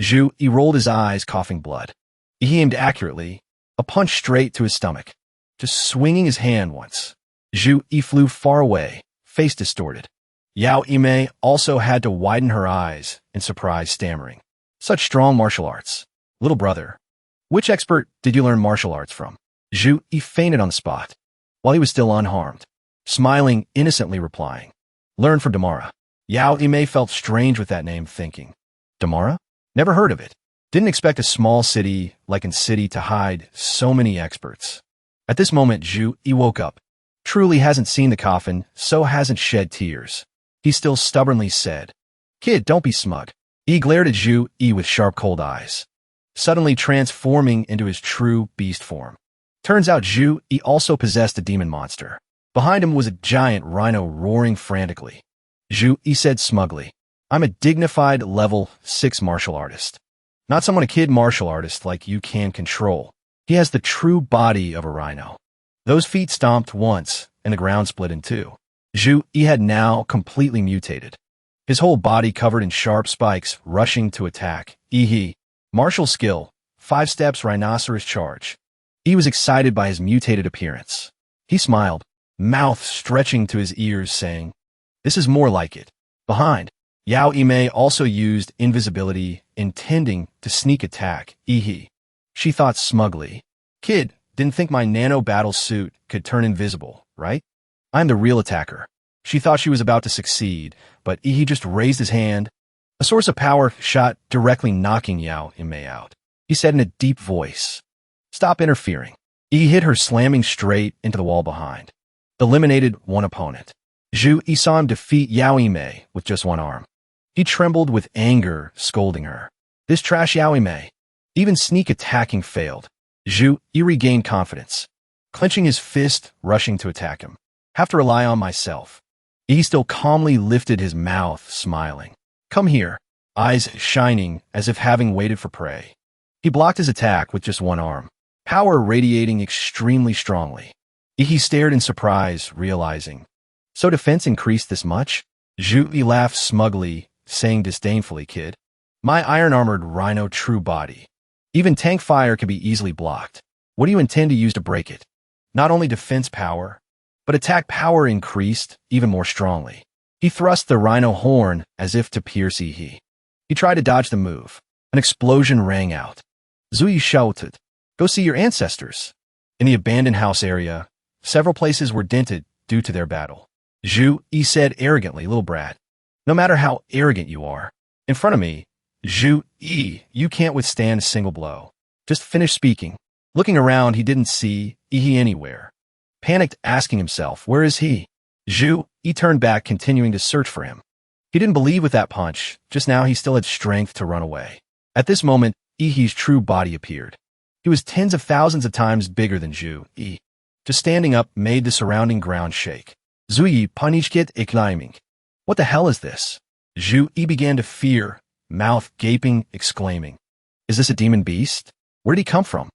S1: Zhu Yi rolled his eyes, coughing blood. He aimed accurately, a punch straight to his stomach, just swinging his hand once. Zhu Yi flew far away, face distorted. Yao Ime also had to widen her eyes in surprise, stammering. Such strong martial arts. Little brother, which expert did you learn martial arts from? Zhu Yi fainted on the spot, while he was still unharmed, smiling innocently, replying, learn from Damara. Yao Ime felt strange with that name, thinking, Damara? Never heard of it. Didn't expect a small city like in City to hide so many experts. At this moment, Zhu Yi woke up. Truly hasn't seen the coffin, so hasn't shed tears. He still stubbornly said, Kid, don't be smug. He glared at Zhu Yi with sharp, cold eyes, suddenly transforming into his true beast form. Turns out Zhu Yi also possessed a demon monster. Behind him was a giant rhino roaring frantically. Zhu Yi said smugly, I'm a dignified level 6 martial artist. Not someone a kid martial artist like you can control. He has the true body of a rhino. Those feet stomped once, and the ground split in two. Zhu Yi had now completely mutated. His whole body covered in sharp spikes, rushing to attack. Martial skill, 5 steps rhinoceros charge. He was excited by his mutated appearance. He smiled, mouth stretching to his ears, saying, This is more like it. Behind, Yao Imei also used invisibility, intending to sneak attack Ihi. She thought smugly. Kid, didn't think my nano battle suit could turn invisible, right? I'm the real attacker. She thought she was about to succeed, but Ihi just raised his hand. A source of power shot directly knocking Yao Imei out. He said in a deep voice, "Stop interfering." He hit her, slamming straight into the wall behind. Eliminated one opponent. Zhu Yi saw him defeat Yao Imei with just one arm. He trembled with anger, scolding her. This trash Yao Imei. Even sneak attacking failed. Zhu Yi regained confidence, clenching his fist, rushing to attack him. Have to rely on myself. He still calmly lifted his mouth, smiling. Come here, eyes shining as if having waited for prey. He blocked his attack with just one arm, power radiating extremely strongly. He stared in surprise, realizing, so defense increased this much? Zhu Yi laughed smugly, saying disdainfully, kid, my iron-armored rhino true body. Even tank fire can be easily blocked. What do you intend to use to break it? Not only defense power, but attack power increased even more strongly. He thrust the rhino horn as if to pierce Ihi. He tried to dodge the move. An explosion rang out. Zhu Yi shouted, go see your ancestors. In the abandoned house area, several places were dented due to their battle. Zhu Yi said arrogantly, little brat, no matter how arrogant you are, in front of me, Zhu Yi, you can't withstand a single blow. Just finish speaking. Looking around, he didn't see Ihi anywhere. Panicked, asking himself, where is he? Zhu Yi turned back, continuing to search for him. He didn't believe with that punch. Just now, he still had strength to run away. At this moment, Ihi's true body appeared. He was tens of thousands of times bigger than Zhu Yi. Just standing up made the surrounding ground shake. Zhu Yi paniched, exclaiming, what the hell is this? Zhu Yi began to fear, mouth gaping, exclaiming, is this a demon beast? Where did he come from?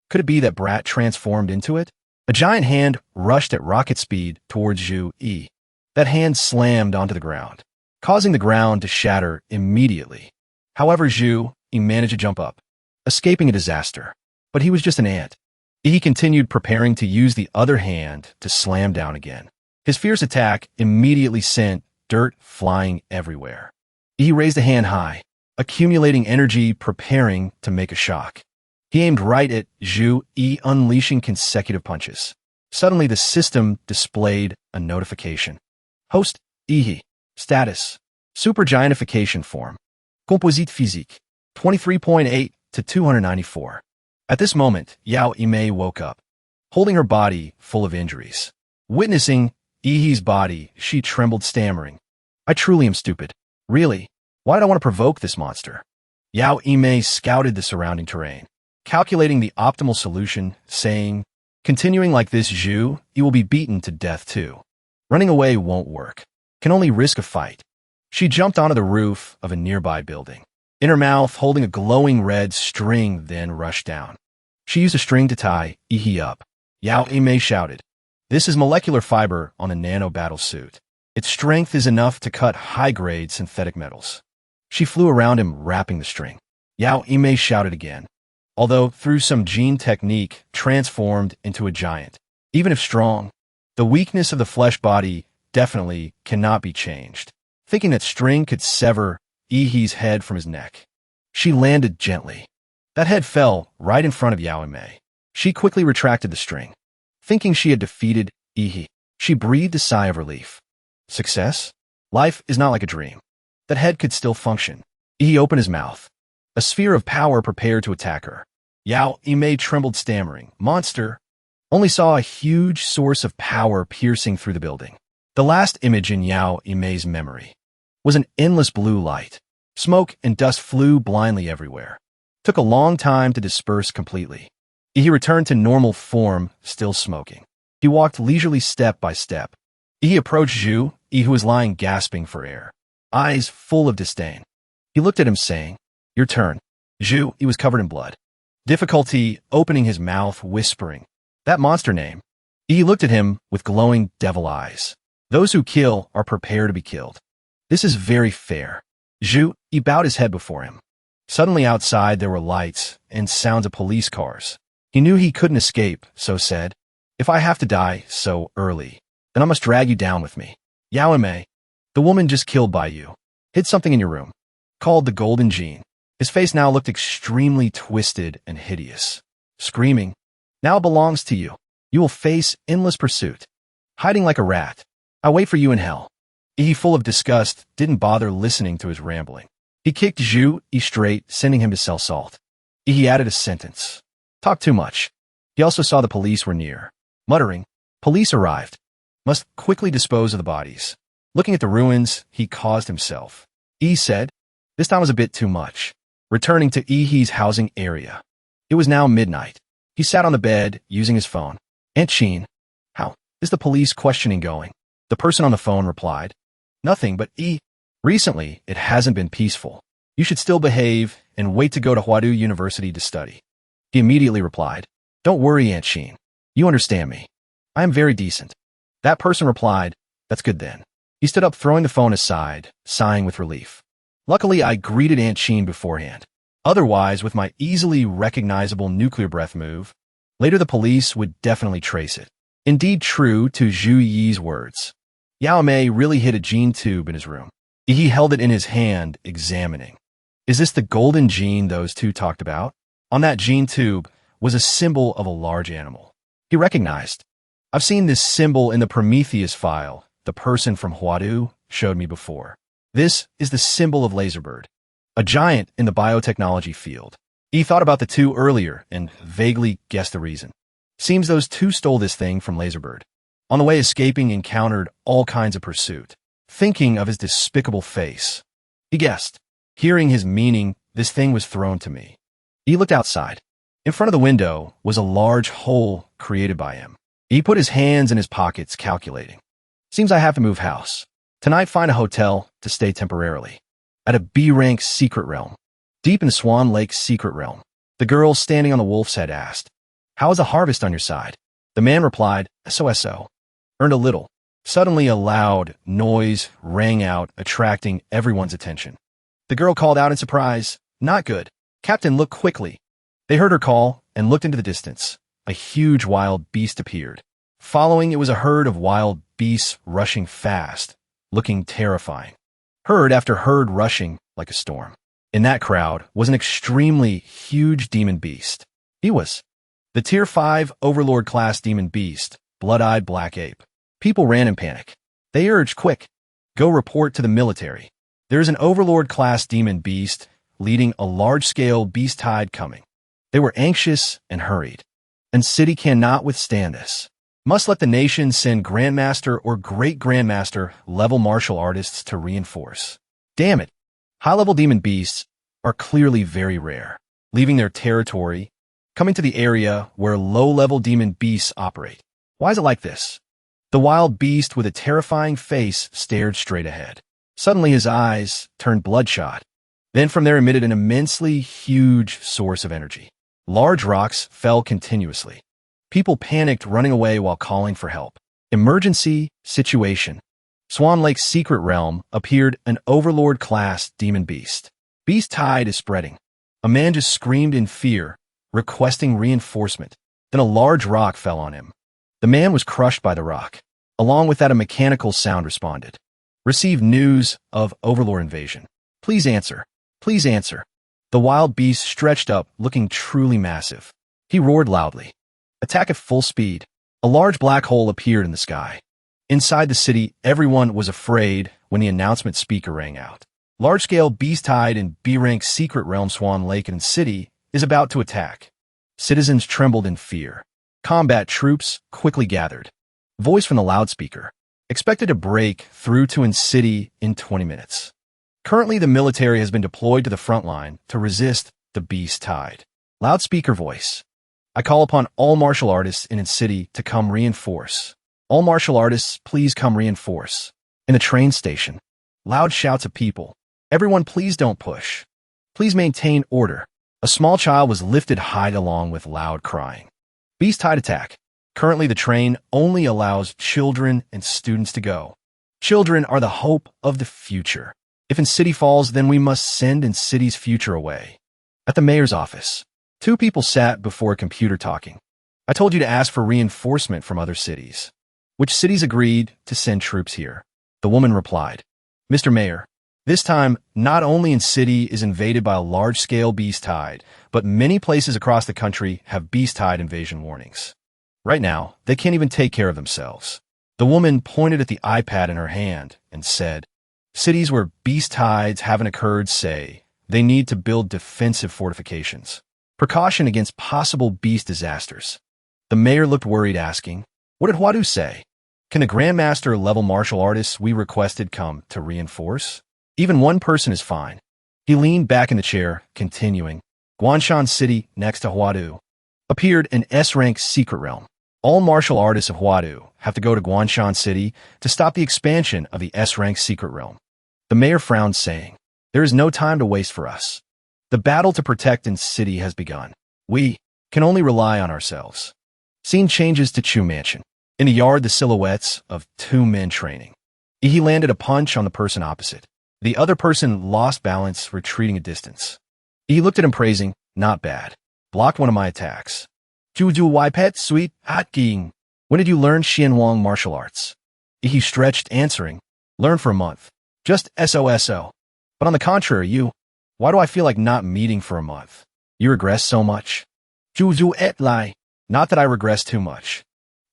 S1: Could it be that brat transformed into it? A giant hand rushed at rocket speed towards Zhu Yi. That hand slammed onto the ground, causing the ground to shatter immediately. However, Zhu Yi managed to jump up, escaping a disaster. But he was just an ant. He continued, preparing to use the other hand to slam down again. His fierce attack immediately sent dirt flying everywhere. He raised a hand high, accumulating energy, preparing to make a shock. He aimed right at Zhu Yi, unleashing consecutive punches. Suddenly, the system displayed a notification. Host, Ihi. Status, Super Giantification Form. Composite Physique, 23.8 to 294. At this moment, Yao Imei woke up, holding her body full of injuries. Witnessing Ihi's body, she trembled, stammering, I truly am stupid. Really? Why did I want to provoke this monster? Yao Imei scouted the surrounding terrain, calculating the optimal solution, saying, continuing like this, Zhu, you will be beaten to death too. Running away won't work. Can only risk a fight. She jumped onto the roof of a nearby building, in her mouth holding a glowing red string, then rushed down. She used a string to tie Ihi up. Yao Imei shouted, this is molecular fiber on a nano battle suit. Its strength is enough to cut high-grade synthetic metals. She flew around him, wrapping the string. Yao Imei shouted again, although through some gene technique transformed into a giant. Even if strong, the weakness of the flesh body definitely cannot be changed. Thinking that string could sever Ihi's head from his neck, she landed gently. That head fell right in front of Yao Imei. She quickly retracted the string. Thinking she had defeated Ihi, she breathed a sigh of relief. Success? Life is not like a dream. That head could still function. Ihi opened his mouth. A sphere of power prepared to attack her. Yao Imei trembled, stammering, monster. Only saw a huge source of power piercing through the building. The last image in Yao Imei's memory was an endless blue light. Smoke and dust flew blindly everywhere. Took a long time to disperse completely. He returned to normal form, still smoking. He walked leisurely step by step. He approached Zhu Yi, who was lying gasping for air, eyes full of disdain. He looked at him, saying, your turn. Zhu Yi was covered in blood. Difficulty opening his mouth, whispering, that monster name. He looked at him with glowing devil eyes. Those who kill are prepared to be killed. This is very fair. Zhu Yi bowed his head before him. Suddenly outside there were lights and sounds of police cars. He knew he couldn't escape, so said, if I have to die so early, then I must drag you down with me. Yao Imei, the woman just killed by you. Hid something in your room. Called the Golden Gene. His face now looked extremely twisted and hideous. Screaming, now it belongs to you. You will face endless pursuit. Hiding like a rat. I wait for you in hell. He, full of disgust, didn't bother listening to his rambling. He kicked Zhu Yi straight, sending him to sell salt. He added a sentence. Talk too much. He also saw the police were near. Muttering, police arrived. Must quickly dispose of the bodies. Looking at the ruins, he caused himself. Yi said, this time was a bit too much. Returning to Yi's housing area. It was now midnight. He sat on the bed, using his phone. Aunt Sheen, how is the police questioning going? The person on the phone replied, nothing but Yi. Recently, it hasn't been peaceful. You should still behave and wait to go to Huadu University to study. He immediately replied, don't worry, Aunt Sheen. You understand me. I am very decent. That person replied, that's good then. He stood up, throwing the phone aside, sighing with relief. Luckily, I greeted Aunt Sheen beforehand. Otherwise, with my easily recognizable nuclear breath move, later the police would definitely trace it. Indeed true to Zhu Yi's words. Yao Mei really hid a gene tube in his room. He held it in his hand, examining. Is this the golden gene those two talked about? On that gene tube was a symbol of a large animal. He recognized. I've seen this symbol in the Prometheus file the person from Huadu showed me before. This is the symbol of Laserbird, a giant in the biotechnology field. He thought about the two earlier and vaguely guessed the reason. Seems those two stole this thing from Laserbird. On the way escaping, encountered all kinds of pursuit. Thinking of his despicable face, he guessed. Hearing his meaning, this thing was thrown to me. He looked outside. In front of the window was a large hole created by him. He put his hands in his pockets, calculating. Seems I have to move house. Tonight find a hotel to stay temporarily. At a B-rank secret realm. Deep in Swan Lake's secret realm. The girl standing on the wolf's head asked, how is the harvest on your side? The man replied, SOSO. Earned a little. Suddenly a loud noise rang out, attracting everyone's attention. The girl called out in surprise, not good. Captain looked quickly. They heard her call and looked into the distance. A huge wild beast appeared. Following it was a herd of wild beasts rushing fast, looking terrifying. Herd after herd rushing like a storm. In that crowd was an extremely huge demon beast. He was the Tier 5 Overlord class demon beast, blood-eyed black ape. People ran in panic. They urged, quick, go report to the military. There is an Overlord class demon beast leading a large-scale beast tide coming. They were anxious and hurried. And city cannot withstand this. Must let the nation send Grandmaster or Great Grandmaster level martial artists to reinforce. Damn it. High-level demon beasts are clearly very rare, leaving their territory, coming to the area where low-level demon beasts operate. Why is it like this? The wild beast with a terrifying face stared straight ahead. Suddenly his eyes turned bloodshot. Then from there emitted an immensely huge source of energy. Large rocks fell continuously. People panicked, running away while calling for help. Emergency situation. Swan Lake's secret realm appeared an Overlord-class demon beast. Beast tide is spreading. A man just screamed in fear, requesting reinforcement. Then a large rock fell on him. The man was crushed by the rock. Along with that, a mechanical sound responded. Receive news of Overlord invasion. Please answer. Please answer. The wild beast stretched up, looking truly massive. He roared loudly. Attack at full speed. A large black hole appeared in the sky. Inside the city, everyone was afraid when the announcement speaker rang out. Large-scale beast tide in B-rank secret realm Swan Lake and City is about to attack. Citizens trembled in fear. Combat troops quickly gathered. Voice from the loudspeaker. Expected to break through to City in 20 minutes. Currently, the military has been deployed to the front line to resist the beast tide. Loudspeaker voice. I call upon all martial artists in City to come reinforce. All martial artists, please come reinforce. In the train station. Loud shouts of people. Everyone, please don't push. Please maintain order. A small child was lifted high along with loud crying. Beast tide attack. Currently, the train only allows children and students to go. Children are the hope of the future. If City falls, then we must send City's future away. At the mayor's office, two people sat before a computer talking. I told you to ask for reinforcement from other cities. Which cities agreed to send troops here? The woman replied, Mr. Mayor, This time, not only in city is invaded by a large-scale beast tide, but many places across the country have beast tide invasion warnings. Right now, they can't even take care of themselves. The woman pointed at the iPad in her hand and said, cities where beast tides haven't occurred say they need to build defensive fortifications. Precaution against possible beast disasters. The mayor looked worried, asking, what did Huadu say? Can the Grandmaster-level martial artists we requested come to reinforce? Even one person is fine. He leaned back in the chair, continuing, Guanshan City, next to Huadu, appeared an S-rank secret realm. All martial artists of Huadu have to go to Guanshan City to stop the expansion of the S-rank secret realm. The mayor frowned, saying, there is no time to waste for us. The battle to protect in city has begun. We can only rely on ourselves. Scene changes to Chu Mansion. In the yard, the silhouettes of two men training. He landed a punch on the person opposite. The other person lost balance, retreating a distance. He looked at him, praising, not bad. Blocked one of my attacks. Juju Wipet, sweet, hot ging. When did you learn Xianwang martial arts? He stretched, answering, learn for a month. Just SOSO. But on the contrary, why do I feel like not meeting for a month? You regress so much. Juju et lai. Not that I regress too much,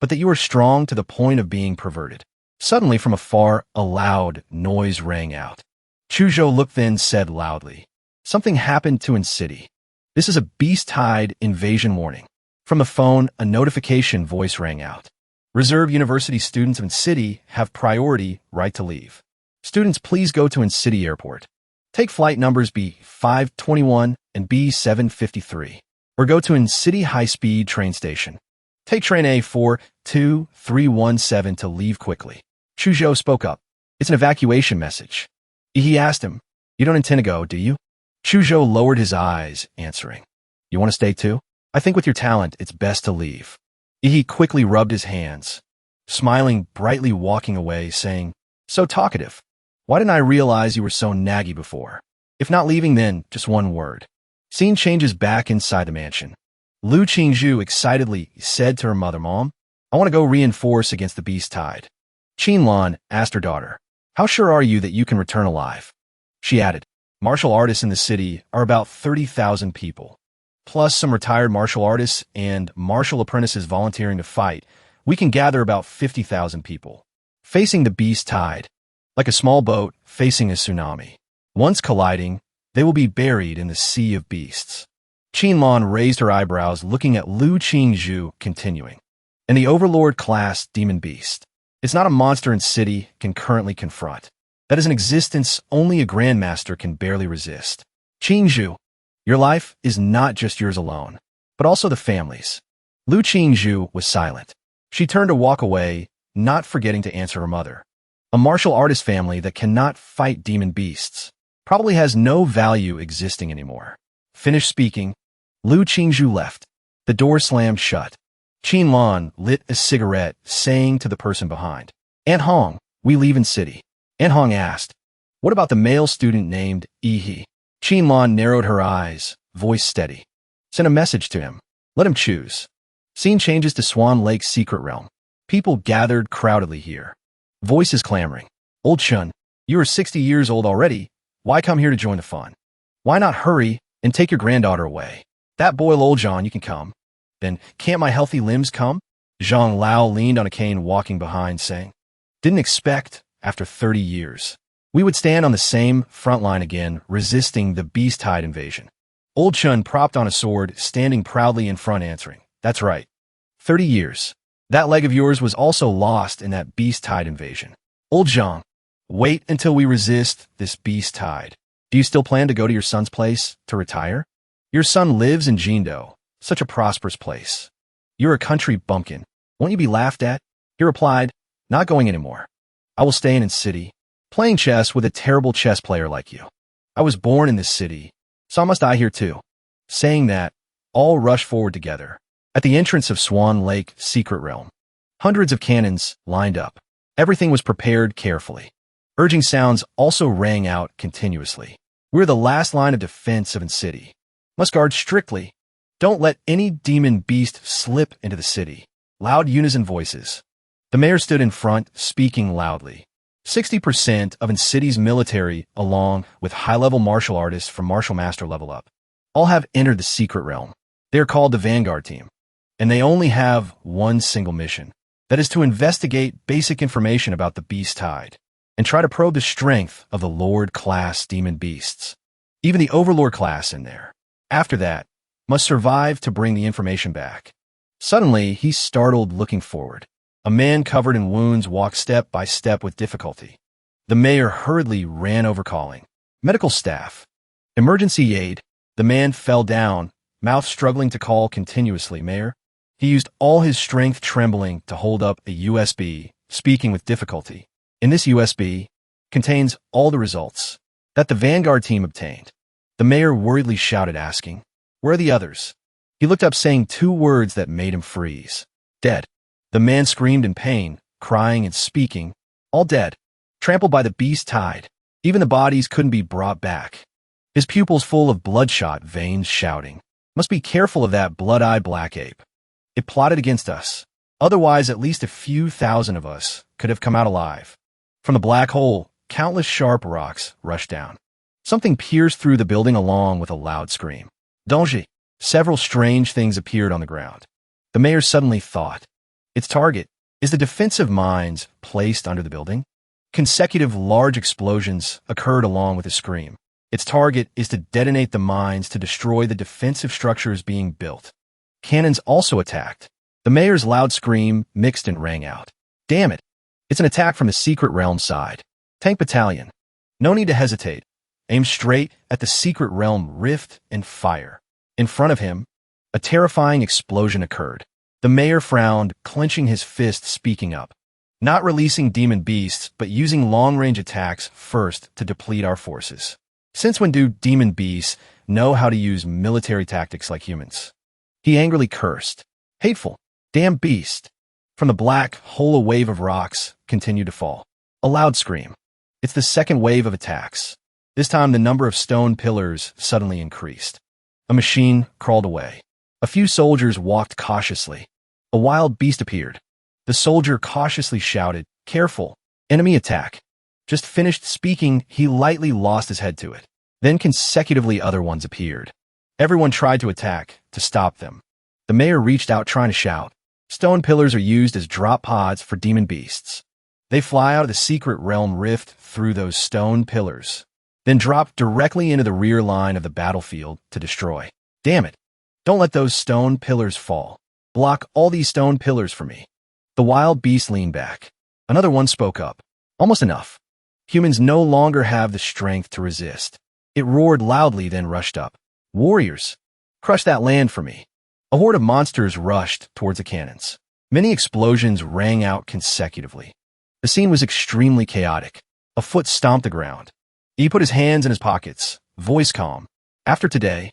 S1: but that you are strong to the point of being perverted. Suddenly from afar, a loud noise rang out. Chuzhou looked, then said loudly, something happened to City. This is a beast tide invasion warning. From the phone, a notification voice rang out. Reserve University students of City have priority right to leave. Students, please go to City Airport. Take flight numbers B521 and B753, or go to City High-Speed Train Station. Take train A42317 to leave quickly. Chuzhou spoke up. It's an evacuation message. He asked him, you don't intend to go, do you? Chuzhou lowered his eyes, answering, you want to stay too? I think with your talent, it's best to leave. He quickly rubbed his hands, smiling brightly, walking away, saying, so talkative. Why didn't I realize you were so naggy before? If not leaving, then just one word. Scene changes back inside the mansion. Lu Qingzhu excitedly said to her mother, Mom, I want to go reinforce against the beast tide. Qinlan asked her daughter, how sure are you that you can return alive? She added, martial artists in the city are about 30,000 people. Plus some retired martial artists and martial apprentices volunteering to fight, we can gather about 50,000 people. Facing the beast tide, like a small boat facing a tsunami. Once colliding, they will be buried in the sea of beasts. Qinlan raised her eyebrows, looking at Lu Qingzhu, continuing. And the overlord class demon beast. It's not a monster in city can currently confront. That is an existence only a grandmaster can barely resist. Qingzhu, your life is not just yours alone, but also the family's. Lu Qingzhu was silent. She turned to walk away, not forgetting to answer her mother. A martial artist family that cannot fight demon beasts probably has no value existing anymore. Finished speaking, Lu Qingzhu left. The door slammed shut. Qinlan lit a cigarette, saying to the person behind, Aunt Hong, we leave in city. Aunt Hong asked, what about the male student named Yi? Qinlan narrowed her eyes, voice steady. Send a message to him. Let him choose. Scene changes to Swan Lake's secret realm. People gathered crowdedly here. Voices clamoring. Old Chun, you are 60 years old already. Why come here to join the fun? Why not hurry and take your granddaughter away? That boy Old John, you can come. Then can't my healthy limbs come? Zhang Lao leaned on a cane, walking behind, saying, didn't expect, after 30 years, we would stand on the same front line again, resisting the beast tide invasion. Old Chun propped on a sword, standing proudly in front, answering, that's right. 30 years. That leg of yours was also lost in that beast tide invasion. Old Zhang, wait until we resist this beast tide. Do you still plan to go to your son's place to retire? Your son lives in Jindo, such a prosperous place. You're a country bumpkin. Won't you be laughed at? He replied, not going anymore. I will stay in city, playing chess with a terrible chess player like you. I was born in this city, so I must die here too. Saying that, all rushed forward together. At the entrance of Swan Lake secret realm, hundreds of cannons lined up. Everything was prepared carefully. Urging sounds also rang out continuously. We're the last line of defense of city. Must guard strictly. Don't let any demon beast slip into the city. Loud unison voices. The mayor stood in front, speaking loudly. 60% of an city's military, along with high-level martial artists from martial master level up, all have entered the secret realm. They are called the Vanguard Team, and they only have one single mission. That is to investigate basic information about the Beast Tide and try to probe the strength of the Lord-class demon beasts. Even the Overlord class in there, after that, must survive to bring the information back. Suddenly, he startled, looking forward. A man covered in wounds walked step by step with difficulty. The mayor hurriedly ran over, calling medical staff. Emergency aid. The man fell down, mouth struggling to call continuously, "Mayor." He used all his strength, trembling, to hold up a USB, speaking with difficulty. In this USB contains all the results that the Vanguard Team obtained. The mayor worriedly shouted, asking, "Where are the others?" He looked up, saying two words that made him freeze. "Dead." The man screamed in pain, crying and speaking, "All dead. Trampled by the Beast Tide. Even the bodies couldn't be brought back." His pupils full of bloodshot veins, shouting, "Must be careful of that blood-eyed black ape. It plotted against us. Otherwise, at least a few thousand of us could have come out alive." From the black hole, countless sharp rocks rushed down. Something pierced through the building along with a loud scream. Danger! Several strange things appeared on the ground. The mayor suddenly thought, its target is the defensive mines placed under the building. Consecutive large explosions occurred along with a scream. Its target is to detonate the mines to destroy the defensive structures being built. Cannons also attacked. The mayor's loud scream mixed and rang out. "Damn it! It's an attack from the secret realm side. Tank battalion. No need to hesitate. Aim straight at the secret realm rift and fire." In front of him, a terrifying explosion occurred. The mayor frowned, clenching his fist, speaking up. "Not releasing demon beasts, but using long-range attacks first to deplete our forces. Since when do demon beasts know how to use military tactics like humans?" He angrily cursed. "Hateful. Damn beast." From the black hole, a wave of rocks continued to fall. A loud scream. It's the second wave of attacks. This time the number of stone pillars suddenly increased. A machine crawled away. A few soldiers walked cautiously. A wild beast appeared. The soldier cautiously shouted, "Careful! Enemy attack!" Just finished speaking, he lightly lost his head to it. Then consecutively other ones appeared. Everyone tried to attack, to stop them. The mayor reached out, trying to shout. Stone pillars are used as drop pods for demon beasts. They fly out of the secret realm rift through those stone pillars, then drop directly into the rear line of the battlefield to destroy. Damn it! Don't let those stone pillars fall. Block all these stone pillars for me. The wild beast leaned back. Another one spoke up. Almost enough. Humans no longer have the strength to resist. It roared loudly, then rushed up. Warriors, crush that land for me. A horde of monsters rushed towards the cannons. Many explosions rang out consecutively. The scene was extremely chaotic. A foot stomped the ground. He put his hands in his pockets, voice calm. After today,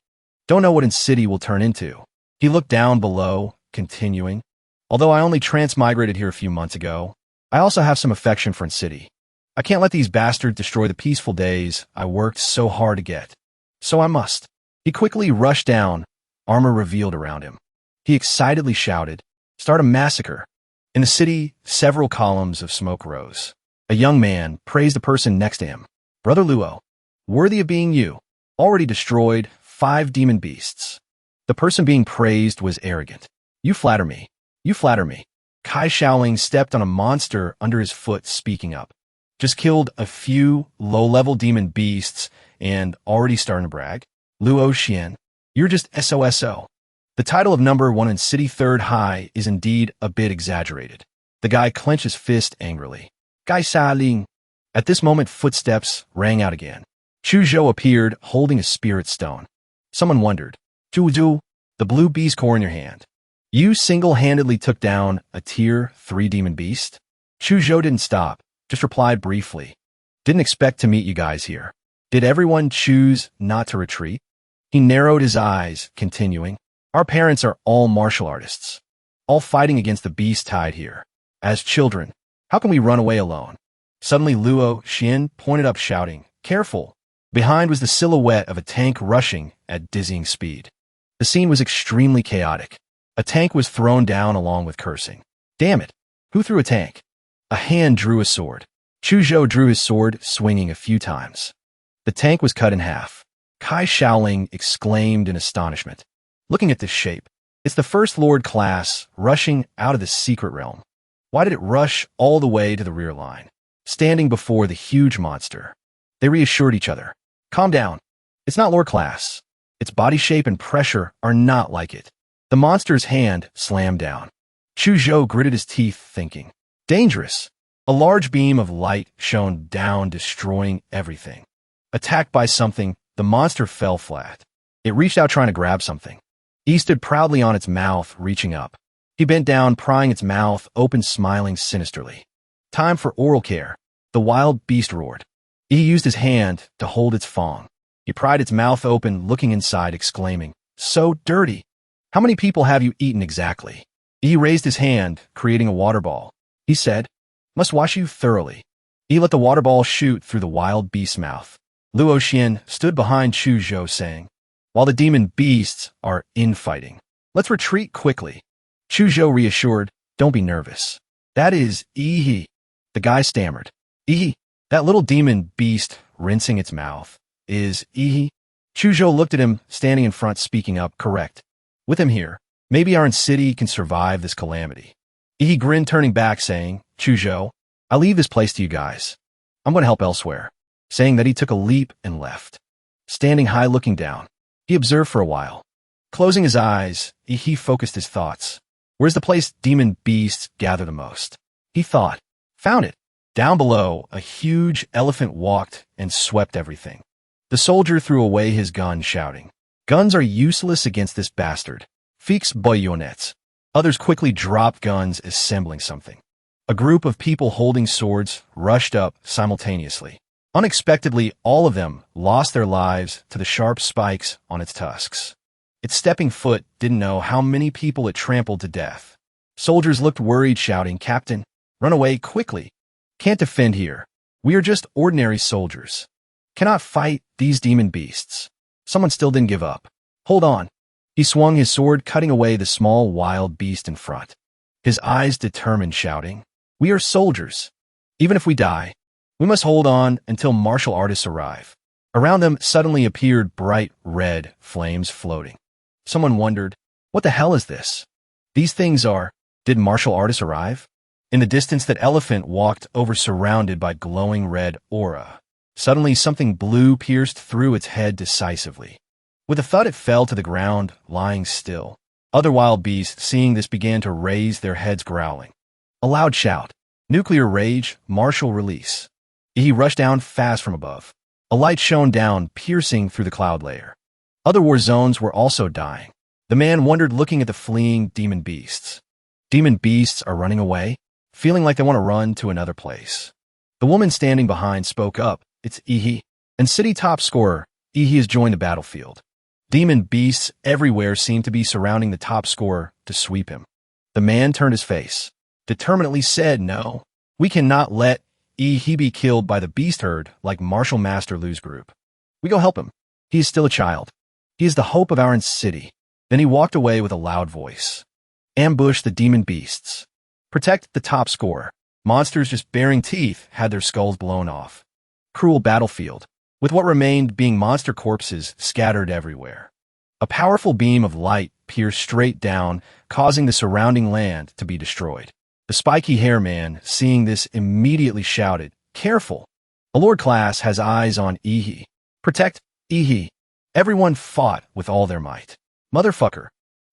S1: don't know what in city will turn into. He looked down below, continuing. Although I only transmigrated here a few months ago, I also have some affection for in city. I can't let these bastards destroy the peaceful days I worked so hard to get. So I must. He quickly rushed down, armor revealed around him. He excitedly shouted, "Start a massacre." In the city, several columns of smoke rose. A young man praised the person next to him. Brother Luo, worthy of being you, already destroyed 5 demon beasts. The person being praised was arrogant. You flatter me. You flatter me. Kai Shaoling stepped on a monster under his foot, speaking up. Just killed a few low-level demon beasts and already starting to brag. Luo Xian, you're just SOSO. The title of number 1 in City 3rd High is indeed a bit exaggerated. The guy clenched his fist angrily. Gai Ling. At this moment, footsteps rang out again. Chu Zhou appeared, holding a spirit stone. Someone wondered, Zhu Zhu, the blue beast core in your hand. You single-handedly took down a tier 3 demon beast? Chu Zhou didn't stop, just replied briefly. Didn't expect to meet you guys here. Did everyone choose not to retreat? He narrowed his eyes, continuing. Our parents are all martial artists, all fighting against the beast tide here. As children, how can we run away alone? Suddenly Luo Xian pointed up, shouting, Careful! Behind was the silhouette of a tank rushing at dizzying speed. The scene was extremely chaotic. A tank was thrown down along with cursing. Damn it! Who threw a tank? A hand drew a sword. Chuzhou drew his sword, swinging a few times. The tank was cut in half. Kai Shaoling exclaimed in astonishment. Looking at this shape, it's the First Lord class rushing out of the secret realm. Why did it rush all the way to the rear line, standing before the huge monster? They reassured each other. Calm down. It's not Lord class. Its body shape and pressure are not like it. The monster's hand slammed down. Chuzhou gritted his teeth, thinking. Dangerous. A large beam of light shone down, destroying everything. Attacked by something, the monster fell flat. It reached out trying to grab something. He stood proudly on its mouth, reaching up. He bent down, prying its mouth open, smiling sinisterly. Time for oral care. The wild beast roared. He used his hand to hold its fang. He pried its mouth open, looking inside, exclaiming, So dirty. How many people have you eaten exactly? He raised his hand, creating a water ball. He said, Must wash you thoroughly. He let the water ball shoot through the wild beast's mouth. Luo Xian stood behind Chuzhou, saying, While the demon beasts are infighting, let's retreat quickly. Chuzhou reassured, Don't be nervous. That is Ihi. The guy stammered. Ihi. That little demon beast, rinsing its mouth, is Ihi. Chuzhou looked at him, standing in front, speaking up, Correct. With him here, maybe our city can survive this calamity. Ihi grinned, turning back, saying, Chuzhou, I leave this place to you guys. I'm going to help elsewhere. Saying that, he took a leap and left. Standing high, looking down, he observed for a while. Closing his eyes, he focused his thoughts. Where's the place demon beasts gather the most? He thought. Found it. Down below, a huge elephant walked and swept everything. The soldier threw away his gun, shouting, Guns are useless against this bastard. Fixe bayonets. Others quickly dropped guns, assembling something. A group of people holding swords rushed up simultaneously. Unexpectedly, all of them lost their lives to the sharp spikes on its tusks. Its stepping foot didn't know how many people it trampled to death. Soldiers looked worried, shouting, Captain, run away quickly. Can't defend here. We are just ordinary soldiers. Cannot fight these demon beasts. Someone still didn't give up. Hold on. He swung his sword, cutting away the small wild beast in front. His eyes determined, shouting, We are soldiers. Even if we die, we must hold on until martial artists arrive. Around them suddenly appeared bright red flames floating. Someone wondered, What the hell is this? These things are, did martial artists arrive? In the distance, that elephant walked over, surrounded by glowing red aura. Suddenly, something blue pierced through its head decisively. With a thud, it fell to the ground, lying still. Other wild beasts, seeing this, began to raise their heads, growling. A loud shout. Nuclear rage, martial release. He rushed down fast from above. A light shone down, piercing through the cloud layer. Other war zones were also dying. The man wondered, looking at the fleeing demon beasts. Demon beasts are running away, feeling like they want to run to another place. The woman standing behind spoke up. It's Ihi. And city top scorer, Ihi has joined the battlefield. Demon beasts everywhere seemed to be surrounding the top scorer to sweep him. The man turned his face, determinedly said, No, we cannot let Ihi be killed by the beast herd like Martial Master Lu's group. We go help him. He is still a child. He is the hope of our city. Then he walked away with a loud voice. Ambush the demon beasts. Protect the top scorer. Monsters just baring teeth had their skulls blown off. Cruel battlefield, with what remained being monster corpses scattered everywhere. A powerful beam of light pierced straight down, causing the surrounding land to be destroyed. The spiky hair man, seeing this, immediately shouted, Careful! A lord class has eyes on Ihi. Protect Ihi. Everyone fought with all their might. Motherfucker.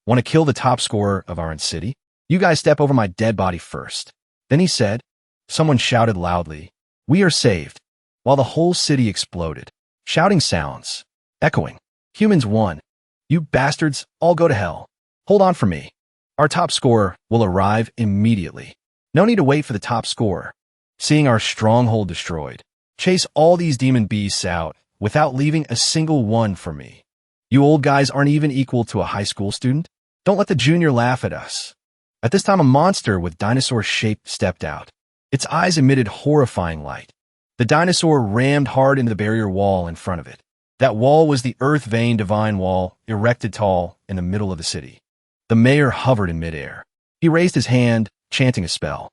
S1: Want to kill the top scorer of our city? You guys step over my dead body first. Then he said. Someone shouted loudly, We are saved. While the whole city exploded. Shouting sounds. Echoing. Humans won. You bastards, all go to hell. Hold on for me. Our top scorer will arrive immediately. No need to wait for the top scorer. Seeing our stronghold destroyed. Chase all these demon beasts out without leaving a single one for me. You old guys aren't even equal to a high school student. Don't let the junior laugh at us. At this time, a monster with dinosaur shape stepped out. Its eyes emitted horrifying light. The dinosaur rammed hard into the barrier wall in front of it. That wall was the Earth Vein Divine Wall, erected tall in the middle of the city. The mayor hovered in midair. He raised his hand, chanting a spell.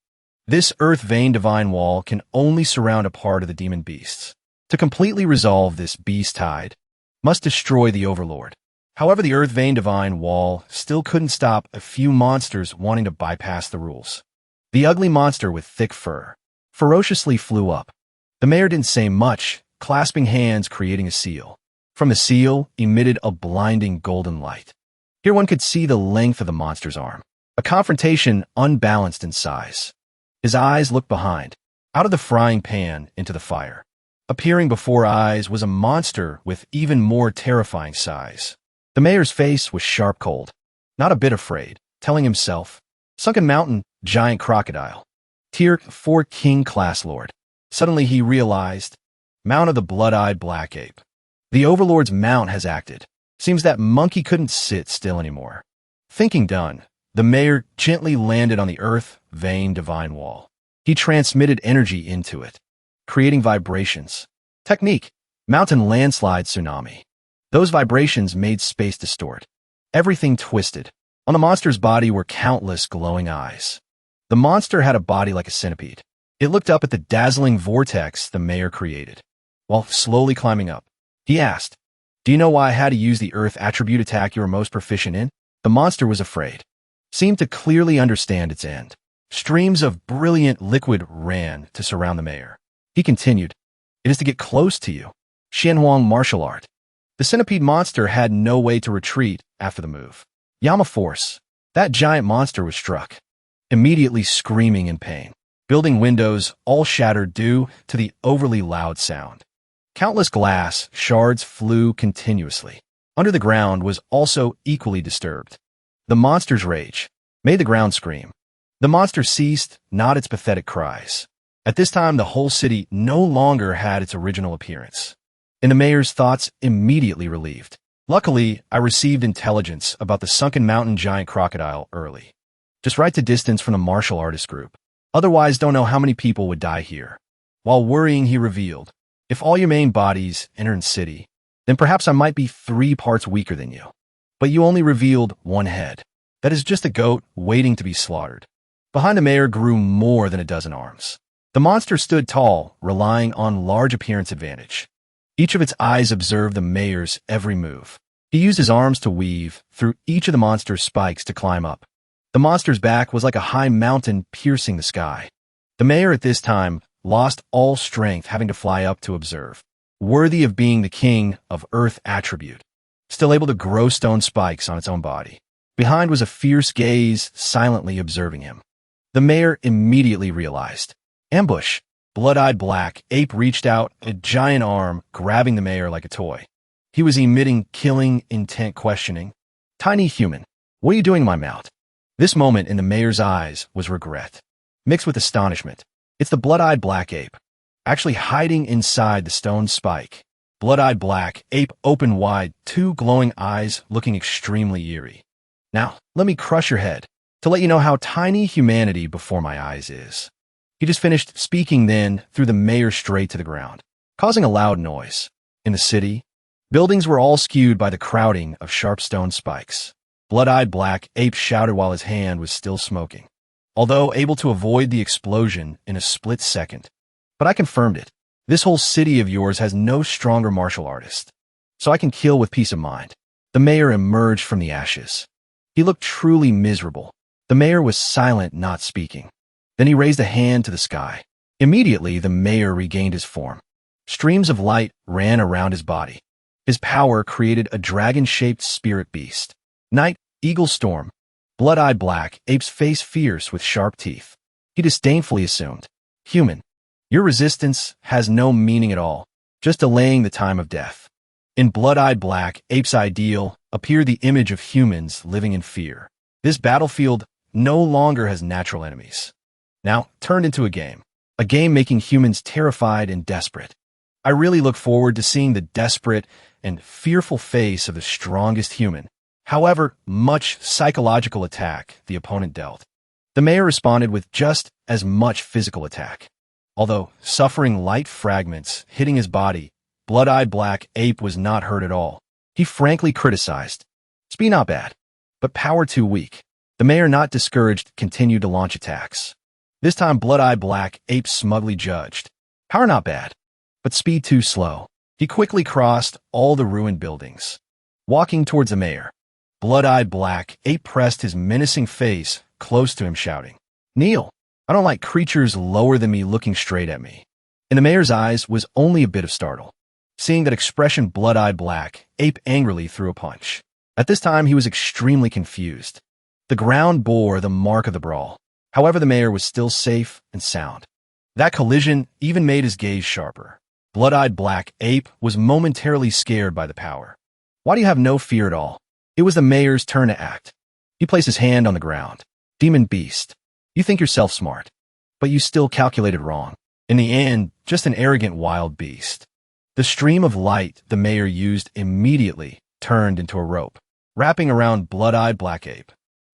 S1: This Earth Vein Divine Wall can only surround a part of the demon beasts. To completely resolve this beast tide, must destroy the overlord. However, the Earth Vein Divine Wall still couldn't stop a few monsters wanting to bypass the rules. The ugly monster with thick fur ferociously flew up. The mayor didn't say much, clasping hands creating a seal. From the seal emitted a blinding golden light. Here one could see the length of the monster's arm. A confrontation unbalanced in size. His eyes looked behind, out of the frying pan into the fire. Appearing before eyes was a monster with even more terrifying size. The mayor's face was sharp cold, not a bit afraid, telling himself, Sunken Mountain, giant crocodile. Tier 4 king class lord. Suddenly he realized, Mount of the blood-eyed black ape. The overlord's mount has acted. Seems that monkey couldn't sit still anymore. Thinking done, the mayor gently landed on the Earth Vein Divine Wall. He transmitted energy into it, creating vibrations. Technique: mountain landslide tsunami. Those vibrations made space distort. Everything twisted. On the monster's body were countless glowing eyes. The monster had a body like a centipede. It looked up at the dazzling vortex the mayor created. While slowly climbing up, he asked, Do you know why I had to use the Earth attribute attack you were most proficient in? The monster was afraid. Seemed to clearly understand its end. Streams of brilliant liquid ran to surround the mayor. He continued, It is to get close to you. Xianhuang martial art. The centipede monster had no way to retreat after the move. Yama force. That giant monster was struck, immediately screaming in pain. Building windows all shattered due to the overly loud sound. Countless glass shards flew continuously. Under the ground was also equally disturbed. The monster's rage made the ground scream. The monster ceased, not its pathetic cries. At this time, the whole city no longer had its original appearance. And the mayor's thoughts immediately relieved. Luckily, I received intelligence about the Sunken Mountain giant crocodile early. Just right to distance from the martial artist group. Otherwise, don't know how many people would die here. While worrying, he revealed, If all your main bodies enter in city, then perhaps I might be 3 parts weaker than you. But you only revealed 1 head. That is just a goat waiting to be slaughtered. Behind the mayor grew more than a dozen arms. The monster stood tall, relying on large appearance advantage. Each of its eyes observed the mayor's every move. He used his arms to weave through each of the monster's spikes to climb up. The monster's back was like a high mountain piercing the sky. The mayor at this time lost all strength, having to fly up to observe. Worthy of being the king of Earth attribute. Still able to grow stone spikes on its own body. Behind was a fierce gaze, silently observing him. The mayor immediately realized. Ambush. Blood-eyed black ape reached out, a giant arm, grabbing the mayor like a toy. He was emitting killing, intent questioning. Tiny human, what are you doing in my mount? This moment in the mayor's eyes was regret, mixed with astonishment. It's the blood-eyed black ape, actually hiding inside the stone spike. Blood-eyed black ape opened wide, 2 glowing eyes looking extremely eerie. Now, let me crush your head, to let you know how tiny humanity before my eyes is. He just finished speaking, then threw the mayor straight to the ground, causing a loud noise. In the city, buildings were all skewed by the crowding of sharp stone spikes. Blood-eyed black ape shouted while his hand was still smoking, although able to avoid the explosion in a split second. But I confirmed it. This whole city of yours has no stronger martial artist, so I can kill with peace of mind. The mayor emerged from the ashes. He looked truly miserable. The mayor was silent, not speaking. Then he raised a hand to the sky. Immediately, the mayor regained his form. Streams of light ran around his body. His power created a dragon-shaped spirit beast. Night, eagle storm. Blood-eyed black, ape's face fierce with sharp teeth. He disdainfully assumed, Human, your resistance has no meaning at all, just delaying the time of death. In blood-eyed black, ape's ideal appeared the image of humans living in fear. This battlefield no longer has natural enemies. Now turned into a game making humans terrified and desperate. I really look forward to seeing the desperate and fearful face of the strongest human. However much psychological attack the opponent dealt, the mayor responded with just as much physical attack. Although suffering light fragments hitting his body, blood-eyed black ape was not hurt at all. He frankly criticized, Speed not bad, but power too weak. The mayor, not discouraged, continued to launch attacks. This time, Blood-Eyed Black Ape smugly judged. Power not bad, but speed too slow. He quickly crossed all the ruined buildings. Walking towards the mayor, Blood-Eyed Black Ape pressed his menacing face close to him, shouting, "Kneel! I don't like creatures lower than me looking straight at me." In the mayor's eyes was only a bit of startle. Seeing that expression, Blood-Eyed Black Ape angrily threw a punch. At this time, he was extremely confused. The ground bore the mark of the brawl. However, the mayor was still safe and sound. That collision even made his gaze sharper. Blood-Eyed Black Ape was momentarily scared by the power. Why do you have no fear at all? It was the mayor's turn to act. He placed his hand on the ground. Demon beast, you think yourself smart, but you still calculated wrong. In the end, just an arrogant wild beast. The stream of light the mayor used immediately turned into a rope, wrapping around Blood-Eyed Black Ape.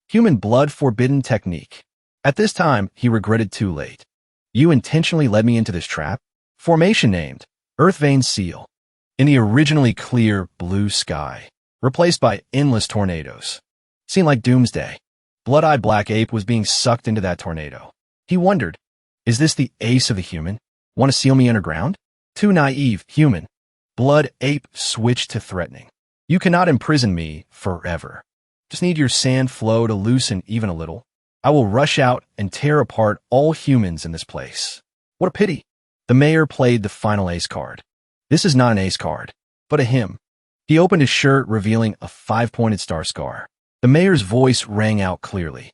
S1: Human blood forbidden technique. At this time, he regretted too late. You intentionally led me into this trap? Formation named Earthvein Seal. In the originally clear blue sky, replaced by endless tornadoes. Seemed like doomsday. Blood-Eyed Black Ape was being sucked into that tornado. He wondered, is this the ace of the human? Want to seal me underground? Too naive, human. Blood Ape switched to threatening. You cannot imprison me forever. Just need your sand flow to loosen even a little. I will rush out and tear apart all humans in this place. What a pity. The mayor played the final ace card. This is not an ace card, but a hymn. He opened his shirt, revealing a 5-pointed star scar. The mayor's voice rang out clearly.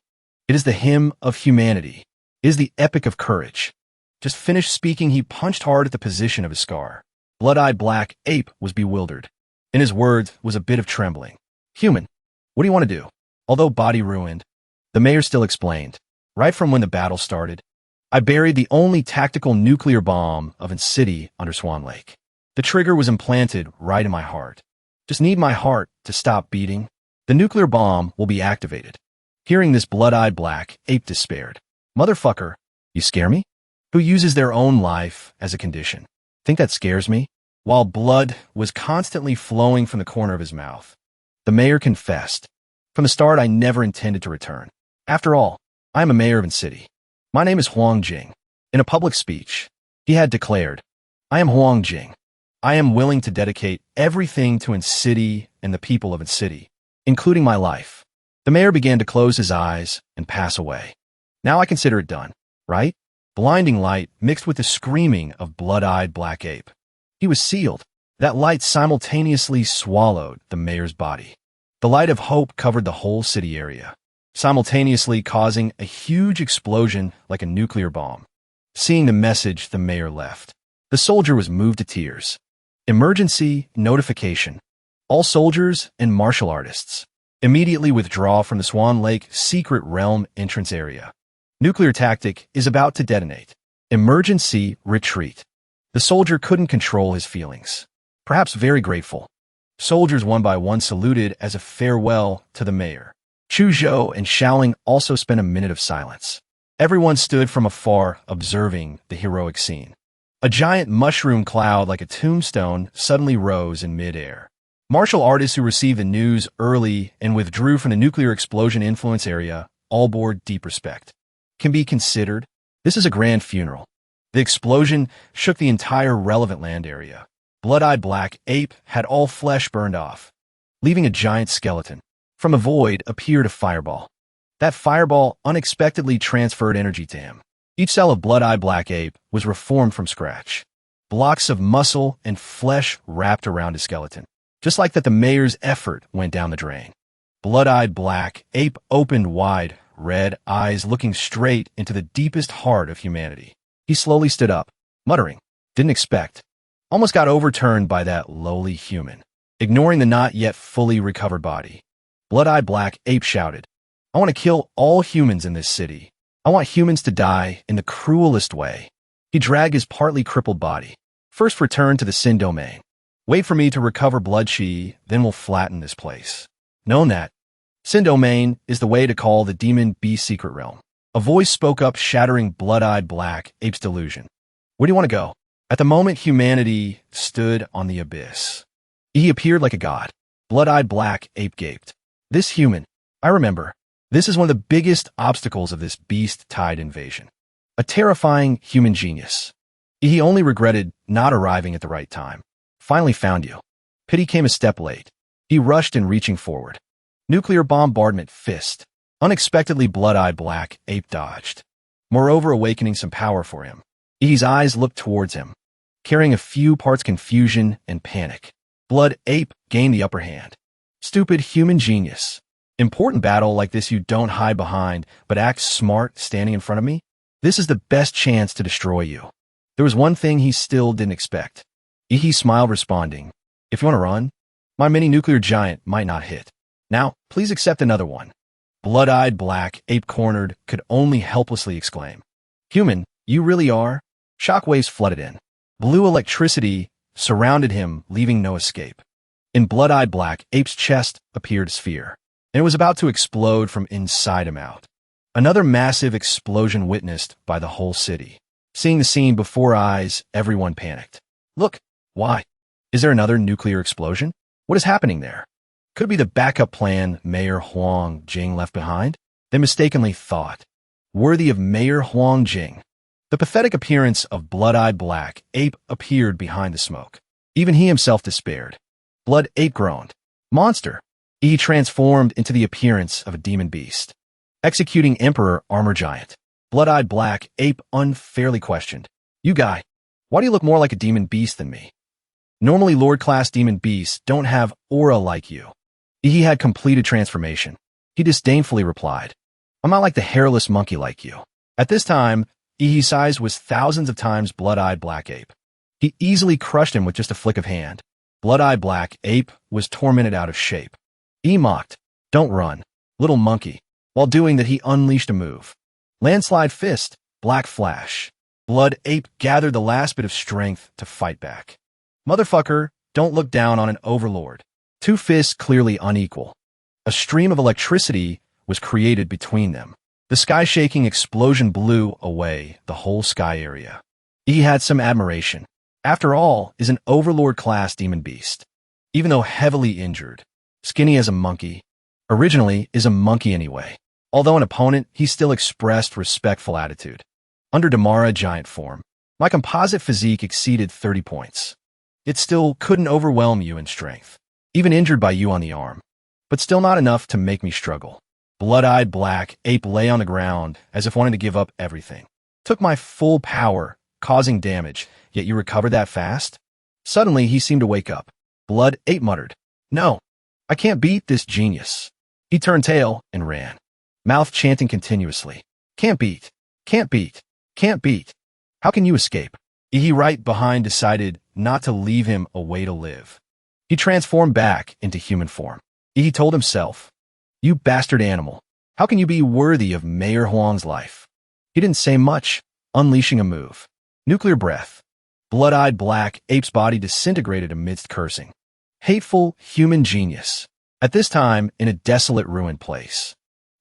S1: It is the hymn of humanity. It is the epic of courage. Just finished speaking, he punched hard at the position of his scar. Blood-Eyed Black Ape was bewildered. In his words was a bit of trembling. Human, what do you want to do? Although body ruined, the mayor still explained. Right from when the battle started, I buried the only tactical nuclear bomb of a city under Swan Lake. The trigger was implanted right in my heart. Just need my heart to stop beating. The nuclear bomb will be activated. Hearing this, Blood-Eyed Black Ape despaired. Motherfucker, you scare me? Who uses their own life as a condition? Think that scares me? While blood was constantly flowing from the corner of his mouth, the mayor confessed. From the start, I never intended to return. After all, I am a mayor of a city. My name is Huang Jing. In a public speech, he had declared, I am Huang Jing. I am willing to dedicate everything to an city and the people of a city, including my life. The mayor began to close his eyes and pass away. Now I consider it done, right? Blinding light mixed with the screaming of Blood-Eyed Black Ape. He was sealed. That light simultaneously swallowed the mayor's body. The light of hope covered the whole city area, simultaneously causing a huge explosion like a nuclear bomb. Seeing the message, the mayor left. The soldier was moved to tears. Emergency notification. All soldiers and martial artists immediately withdraw from the Swan Lake secret realm entrance area. Nuclear tactic is about to detonate. Emergency retreat. The soldier couldn't control his feelings. Perhaps very grateful. Soldiers one by one saluted as a farewell to the mayor. Chu Zhou and Shaoling also spent a minute of silence. Everyone stood from afar, observing the heroic scene. A giant mushroom cloud like a tombstone suddenly rose in midair. Martial artists who received the news early and withdrew from the nuclear explosion influence area all bore deep respect. Can be considered, this is a grand funeral. The explosion shook the entire relevant land area. Blood-Eyed Black Ape had all flesh burned off, leaving a giant skeleton. From a void appeared a fireball. That fireball unexpectedly transferred energy to him. Each cell of Blood-Eyed Black Ape was reformed from scratch. Blocks of muscle and flesh wrapped around his skeleton. Just like that, the mayor's effort went down the drain. Blood-Eyed Black Ape opened wide, red eyes looking straight into the deepest heart of humanity. He slowly stood up, muttering, didn't expect. Almost got overturned by that lowly human. Ignoring the not yet fully recovered body, Blood-Eyed Black Ape shouted, I want to kill all humans in this city. I want humans to die in the cruelest way. He dragged his partly crippled body. First return to the Sin domain. Wait for me to recover blood chi, then we'll flatten this place. Known that, Sin domain is the way to call the demon beast secret realm. A voice spoke up, shattering Blood-Eyed Black Ape's delusion. Where do you want to go? At the moment, humanity stood on the abyss. He appeared like a god. Blood-Eyed Black Ape gaped. This human, I remember. This is one of the biggest obstacles of this beast-tide invasion. A terrifying human genius. He only regretted not arriving at the right time. Finally found you. Pity came a step late. He rushed in, reaching forward. Nuclear bombardment fist. Unexpectedly blood-eyed black ape dodged. Moreover, awakening some power for him. His eyes looked towards him, carrying a few parts confusion and panic. Blood ape gained the upper hand. Stupid human genius. Important battle like this you don't hide behind, but act smart standing in front of me? This is the best chance to destroy you. There was one thing he still didn't expect. He smiled, responding, if you want to run, my mini nuclear giant might not hit. Now, please accept another one. Blood-eyed black ape cornered could only helplessly exclaim. Human, you really are? Shockwaves flooded in. Blue electricity surrounded him, leaving no escape. In blood-eyed black ape's chest appeared a sphere, and it was about to explode from inside him out. Another massive explosion witnessed by the whole city. Seeing the scene before eyes, everyone panicked. Look, why? Is there another nuclear explosion? What is happening there? Could be the backup plan Mayor Huang Jing left behind? They mistakenly thought. Worthy of Mayor Huang Jing. The pathetic appearance of blood-eyed black ape appeared behind the smoke. Even he himself despaired. Blood ape groaned. Monster. He transformed into the appearance of a demon beast. Executing Emperor Armor Giant. Blood-eyed black ape unfairly questioned. You guy, why do you look more like a demon beast than me? Normally Lord-class demon beasts don't have aura like you. He had completed transformation. He disdainfully replied, I'm not like the hairless monkey like you. At this time, Ihi's size was thousands of times blood-eyed black ape. He easily crushed him with just a flick of hand. Blood-eyed black ape was tormented out of shape. He mocked, don't run, little monkey. While doing that, he unleashed a move. Landslide fist, black flash. Blood ape gathered the last bit of strength to fight back. Motherfucker, don't look down on an overlord. Two fists clearly unequal. A stream of electricity was created between them. The sky-shaking explosion blew away the whole sky area. He had some admiration. After all, is an overlord-class demon beast. Even though heavily injured, skinny as a monkey, originally is a monkey anyway. Although an opponent, he still expressed respectful attitude. Under Damara giant form, my composite physique exceeded 30 points. It still couldn't overwhelm you in strength, even injured by you on the arm, but still not enough to make me struggle. Blood-eyed black ape lay on the ground as if wanting to give up everything. Took my full power, causing damage, yet you recovered that fast? Suddenly, he seemed to wake up. Blood ape muttered, no, I can't beat this genius. He turned tail and ran, mouth chanting continuously. Can't beat, can't beat, can't beat. How can you escape? He right behind decided not to leave him a way to live. He transformed back into human form. He told himself, you bastard animal, how can you be worthy of Mayor Huang's life? He didn't say much, unleashing a move. Nuclear breath. Blood-eyed black ape's body disintegrated amidst cursing. Hateful human genius. At this time, in a desolate ruined place.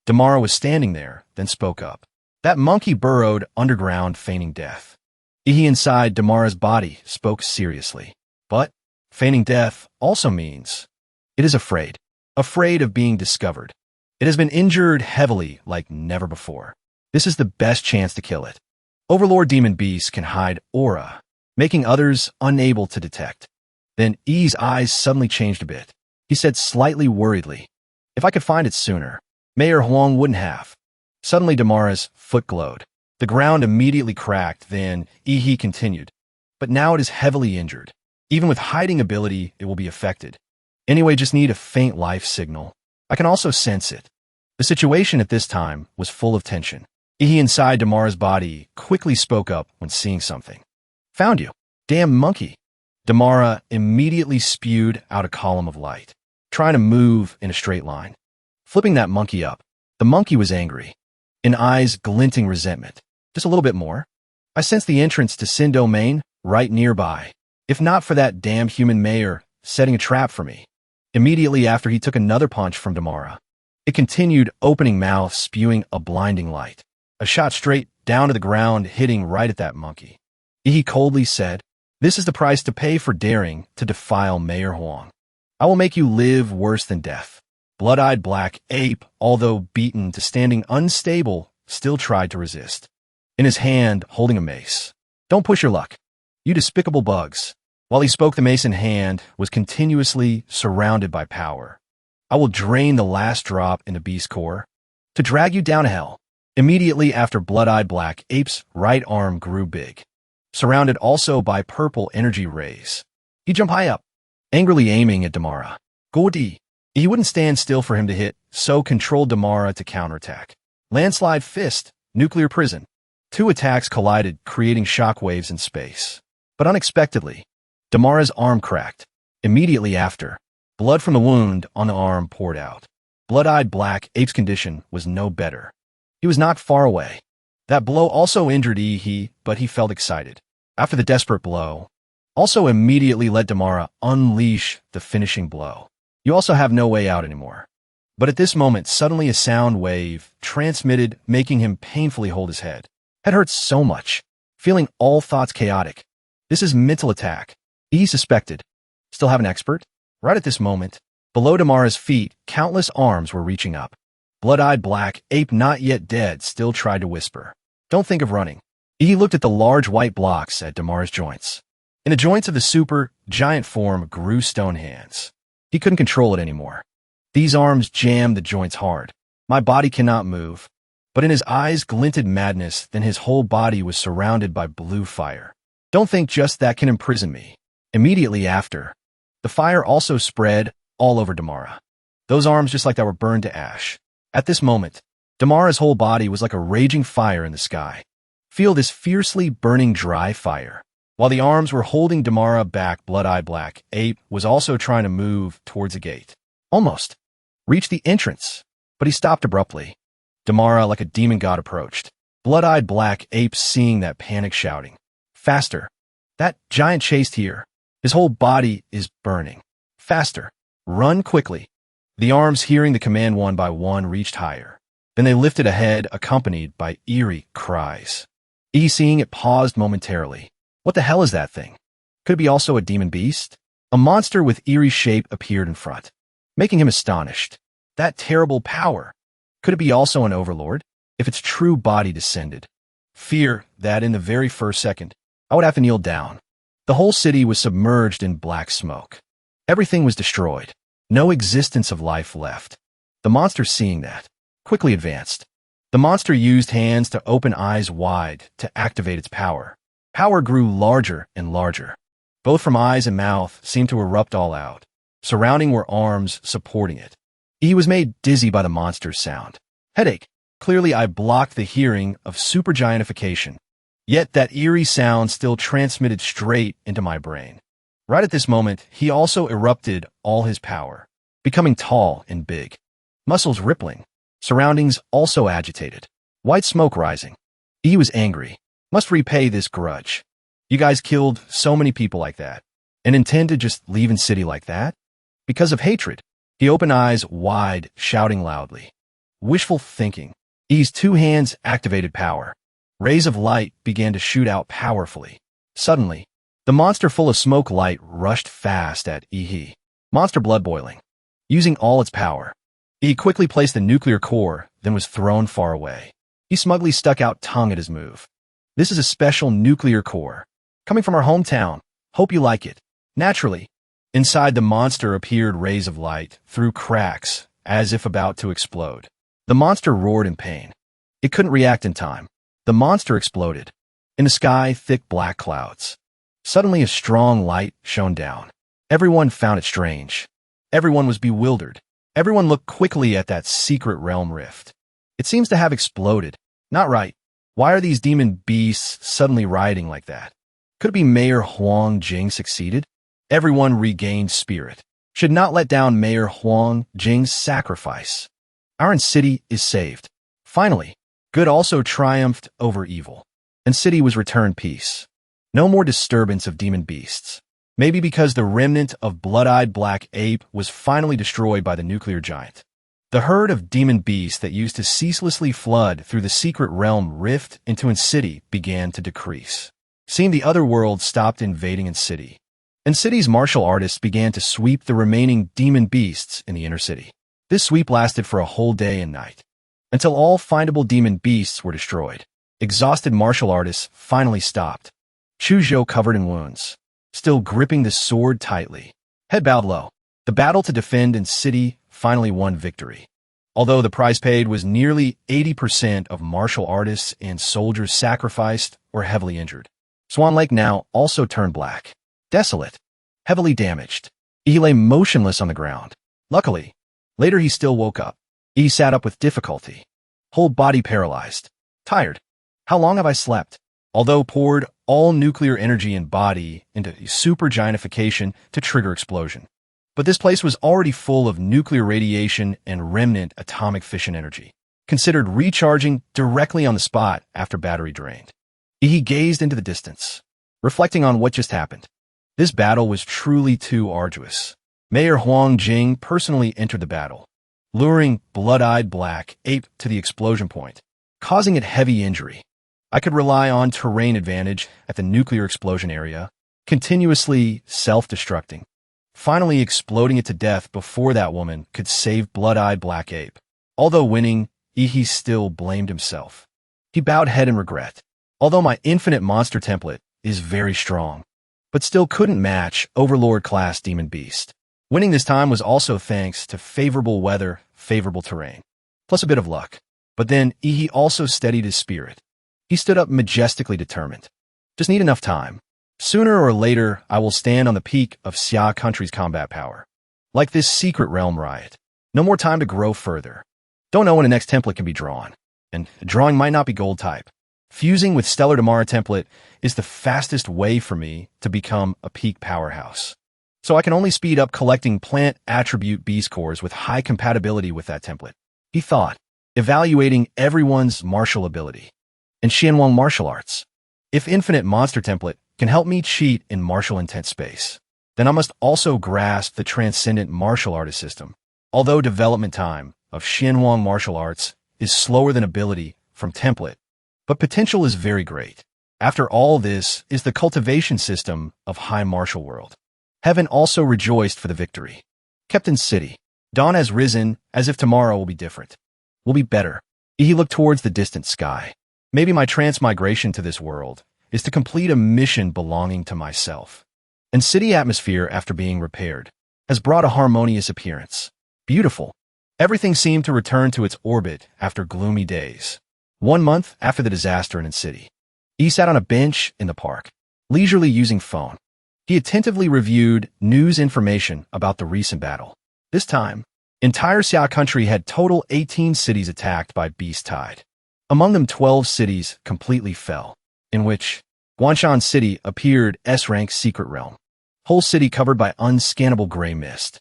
S1: Damara was standing there, then spoke up. That monkey burrowed underground, feigning death. He inside Damara's body spoke seriously. But feigning death also means it is afraid of being discovered. It has been injured heavily like never before. This is the best chance to kill it. Overlord demon beasts can hide aura, making others unable to detect. Then E's eyes suddenly changed a bit. He said slightly worriedly, if I could find it sooner, Mayor Huang wouldn't have. Suddenly Damara's foot glowed. The ground immediately cracked, then He continued. But now it is heavily injured. Even with hiding ability, it will be affected. Anyway, just need a faint life signal. I can also sense it. The situation at this time was full of tension. He inside Damara's body quickly spoke up when seeing something. Found you. Damn monkey. Damara immediately spewed out a column of light, trying to move in a straight line. Flipping that monkey up, the monkey was angry, in eyes glinting resentment. Just a little bit more. I sensed the entrance to Sin Domain right nearby. If not for that damn human mayor setting a trap for me. Immediately after he took another punch from Damara. It continued, opening mouth, spewing a blinding light. A shot straight down to the ground, hitting right at that monkey. He coldly said, this is the price to pay for daring to defile Mayor Huang. I will make you live worse than death. Blood-eyed black ape, although beaten to standing unstable, still tried to resist. in his hand holding a mace. Don't push your luck, you despicable bugs. While he spoke, the mace in hand was continuously surrounded by power. I will drain the last drop into Beast Core to drag you down to hell. Immediately after, Blood-Eyed Black Ape's right arm grew big, surrounded also by purple energy rays. He jumped high up, angrily aiming at Damara. Gordy. He wouldn't stand still for him to hit, so controlled Damara to counterattack. Landslide Fist, Nuclear Prison. Two attacks collided, creating shockwaves in space. But unexpectedly, Damara's arm cracked. Immediately after, blood from the wound on the arm poured out. Blood-Eyed Black Ape's condition was no better. He was not far away. That blow also injured he, but he felt excited. After the desperate blow, also immediately let Damara unleash the finishing blow. You also have no way out anymore. But at this moment, suddenly a sound wave transmitted, making him painfully hold his head. Head hurts so much, feeling all thoughts chaotic. This is mental attack. He suspected. Still have an expert? Right at this moment, below Damara's feet, countless arms were reaching up. Blood-Eyed Black Ape, not yet dead, still tried to whisper. Don't think of running. He looked at the large white blocks at Damara's joints. In the joints of the super giant form grew stone hands. He couldn't control it anymore. These arms jammed the joints hard. My body cannot move. But in his eyes glinted madness, then his whole body was surrounded by blue fire. Don't think just that can imprison me. Immediately after, the fire also spread all over Damara. Those arms just like that were burned to ash. At this moment, Damara's whole body was like a raging fire in the sky. Feel this fiercely burning dry fire. While the arms were holding Damara back, Blood-Eyed Black Ape was also trying to move towards a gate. Almost reached the entrance, but he stopped abruptly. Damara, like a demon god, approached. Blood-Eyed Black Ape, seeing that, panic, shouting, "Faster! That giant chased here. His whole body is burning. Faster! Run quickly!" The arms, hearing the command one by one, reached higher. Then they lifted ahead, accompanied by eerie cries. Seeing it, paused momentarily. What the hell is that thing? Could it be also a demon beast? A monster with eerie shape appeared in front, making him astonished. That terrible power. Could it be also an overlord? If its true body descended. Fear that in the very first second, I would have to kneel down. The whole city was submerged in black smoke. Everything was destroyed. No existence of life left. The monster, seeing that, quickly advanced. The monster used hands to open eyes wide to activate its power. Power grew larger and larger. Both from eyes and mouth seemed to erupt all out. Surrounding were arms supporting it. He was made dizzy by the monster's sound. Headache. Clearly I blocked the hearing of supergiantification. Yet that eerie sound still transmitted straight into my brain. Right at this moment, he also erupted all his power, becoming tall and big. Muscles rippling. Surroundings also agitated. White smoke rising. He was angry. Must repay this grudge. You guys killed so many people like that, and intend to just leave in city like that? Because of hatred. He opened eyes wide, shouting loudly. Wishful thinking. E's two hands activated power. Rays of light began to shoot out powerfully. Suddenly, the monster full of smoke light rushed fast at E. Monster blood boiling. Using all its power, he quickly placed the nuclear core, then was thrown far away. He smugly stuck out tongue at his move. This is a special nuclear core, coming from our hometown. Hope you like it. Naturally, inside the monster appeared rays of light through cracks, as if about to explode. The monster roared in pain. It couldn't react in time. The monster exploded. In the sky, thick black clouds. Suddenly a strong light shone down. Everyone found it strange. Everyone was bewildered. Everyone looked quickly at that secret realm rift. It seems to have exploded. Not right. Why are these demon beasts suddenly rioting like that? Could it be Mayor Huang Jing succeeded? Everyone regained spirit. Should not let down Mayor Huang Jing's sacrifice. Our city is saved. Finally, good also triumphed over evil, and city was returned peace. No more disturbance of demon beasts. Maybe because the remnant of Blood-Eyed Black Ape was finally destroyed by the nuclear giant. The herd of demon beasts that used to ceaselessly flood through the secret realm rift into city began to decrease. Seeing the other world stopped invading city. And city's martial artists began to sweep the remaining demon beasts in the inner city. This sweep lasted for a whole day and night, until all findable demon beasts were destroyed. Exhausted martial artists finally stopped. Chuzhou covered in wounds, still gripping the sword tightly. Head bowed low. The battle to defend in city finally won victory. Although the price paid was nearly 80% of martial artists and soldiers sacrificed or heavily injured. Swan Lake now also turned black. Desolate. Heavily damaged. He lay motionless on the ground. Luckily, later he still woke up. He sat up with difficulty. Whole body paralyzed. Tired. How long have I slept? Although poured all nuclear energy and body into super giantification to trigger explosion. But this place was already full of nuclear radiation and remnant atomic fission energy, considered recharging directly on the spot after battery drained. He gazed into the distance, reflecting on what just happened. This battle was truly too arduous. Mayor Huang Jing personally entered the battle, luring blood-eyed black ape to the explosion point, causing it heavy injury. I could rely on terrain advantage at the nuclear explosion area, continuously self-destructing, finally exploding it to death before that woman could save blood-eyed black ape. Although winning, he still blamed himself. He bowed head in regret. Although my infinite monster template is very strong, but still couldn't match overlord class demon beast. Winning this time was also thanks to favorable weather, favorable terrain, plus a bit of luck. But then he also steadied his spirit. He stood up majestically determined. Just need enough time. Sooner or later, I will stand on the peak of Xia country's combat power. Like this secret realm riot. No more time to grow further. Don't know when the next template can be drawn. And drawing might not be gold type. Fusing with Stellar Damara template is the fastest way for me to become a peak powerhouse. So I can only speed up collecting plant attribute beast cores with high compatibility with that template. He thought, evaluating everyone's martial ability. And Xianwang martial arts. If infinite monster template can help me cheat in martial intent space, then I must also grasp the transcendent martial artist system. Although development time of Xianwang martial arts is slower than ability from template, but potential is very great. After all, this is the cultivation system of high martial world. Heaven also rejoiced for the victory. Kept in city. Dawn has risen as if tomorrow will be different. Will be better. He looked towards the distant sky. Maybe my transmigration to this world is to complete a mission belonging to myself. And city atmosphere, after being repaired, has brought a harmonious appearance. Beautiful. Everything seemed to return to its orbit after gloomy days. 1 month after the disaster in the city, he sat on a bench in the park, leisurely using phone. He attentively reviewed news information about the recent battle. This time, entire Xia country had total 18 cities attacked by beast tide. Among them, 12 cities completely fell, in which Guanshan City appeared S-Rank secret realm. Whole city covered by unscannable gray mist.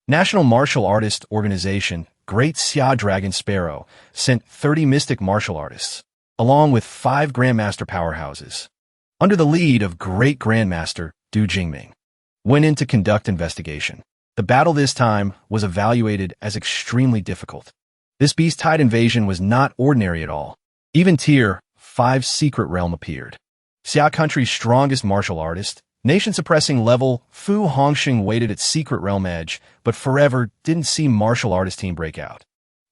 S1: National Martial Artist Organization Great Xia Dragon Sparrow sent 30 mystic martial artists, along with 5 Grandmaster powerhouses, under the lead of Great Grandmaster Du Jingming, went in to conduct investigation. The battle this time was evaluated as extremely difficult. This beast tide invasion was not ordinary at all. Even Tier 5 secret realm appeared. Xia country's strongest martial artist, nation-suppressing level Fu Hongxing waited at secret realm edge, but forever didn't see martial artist team break out.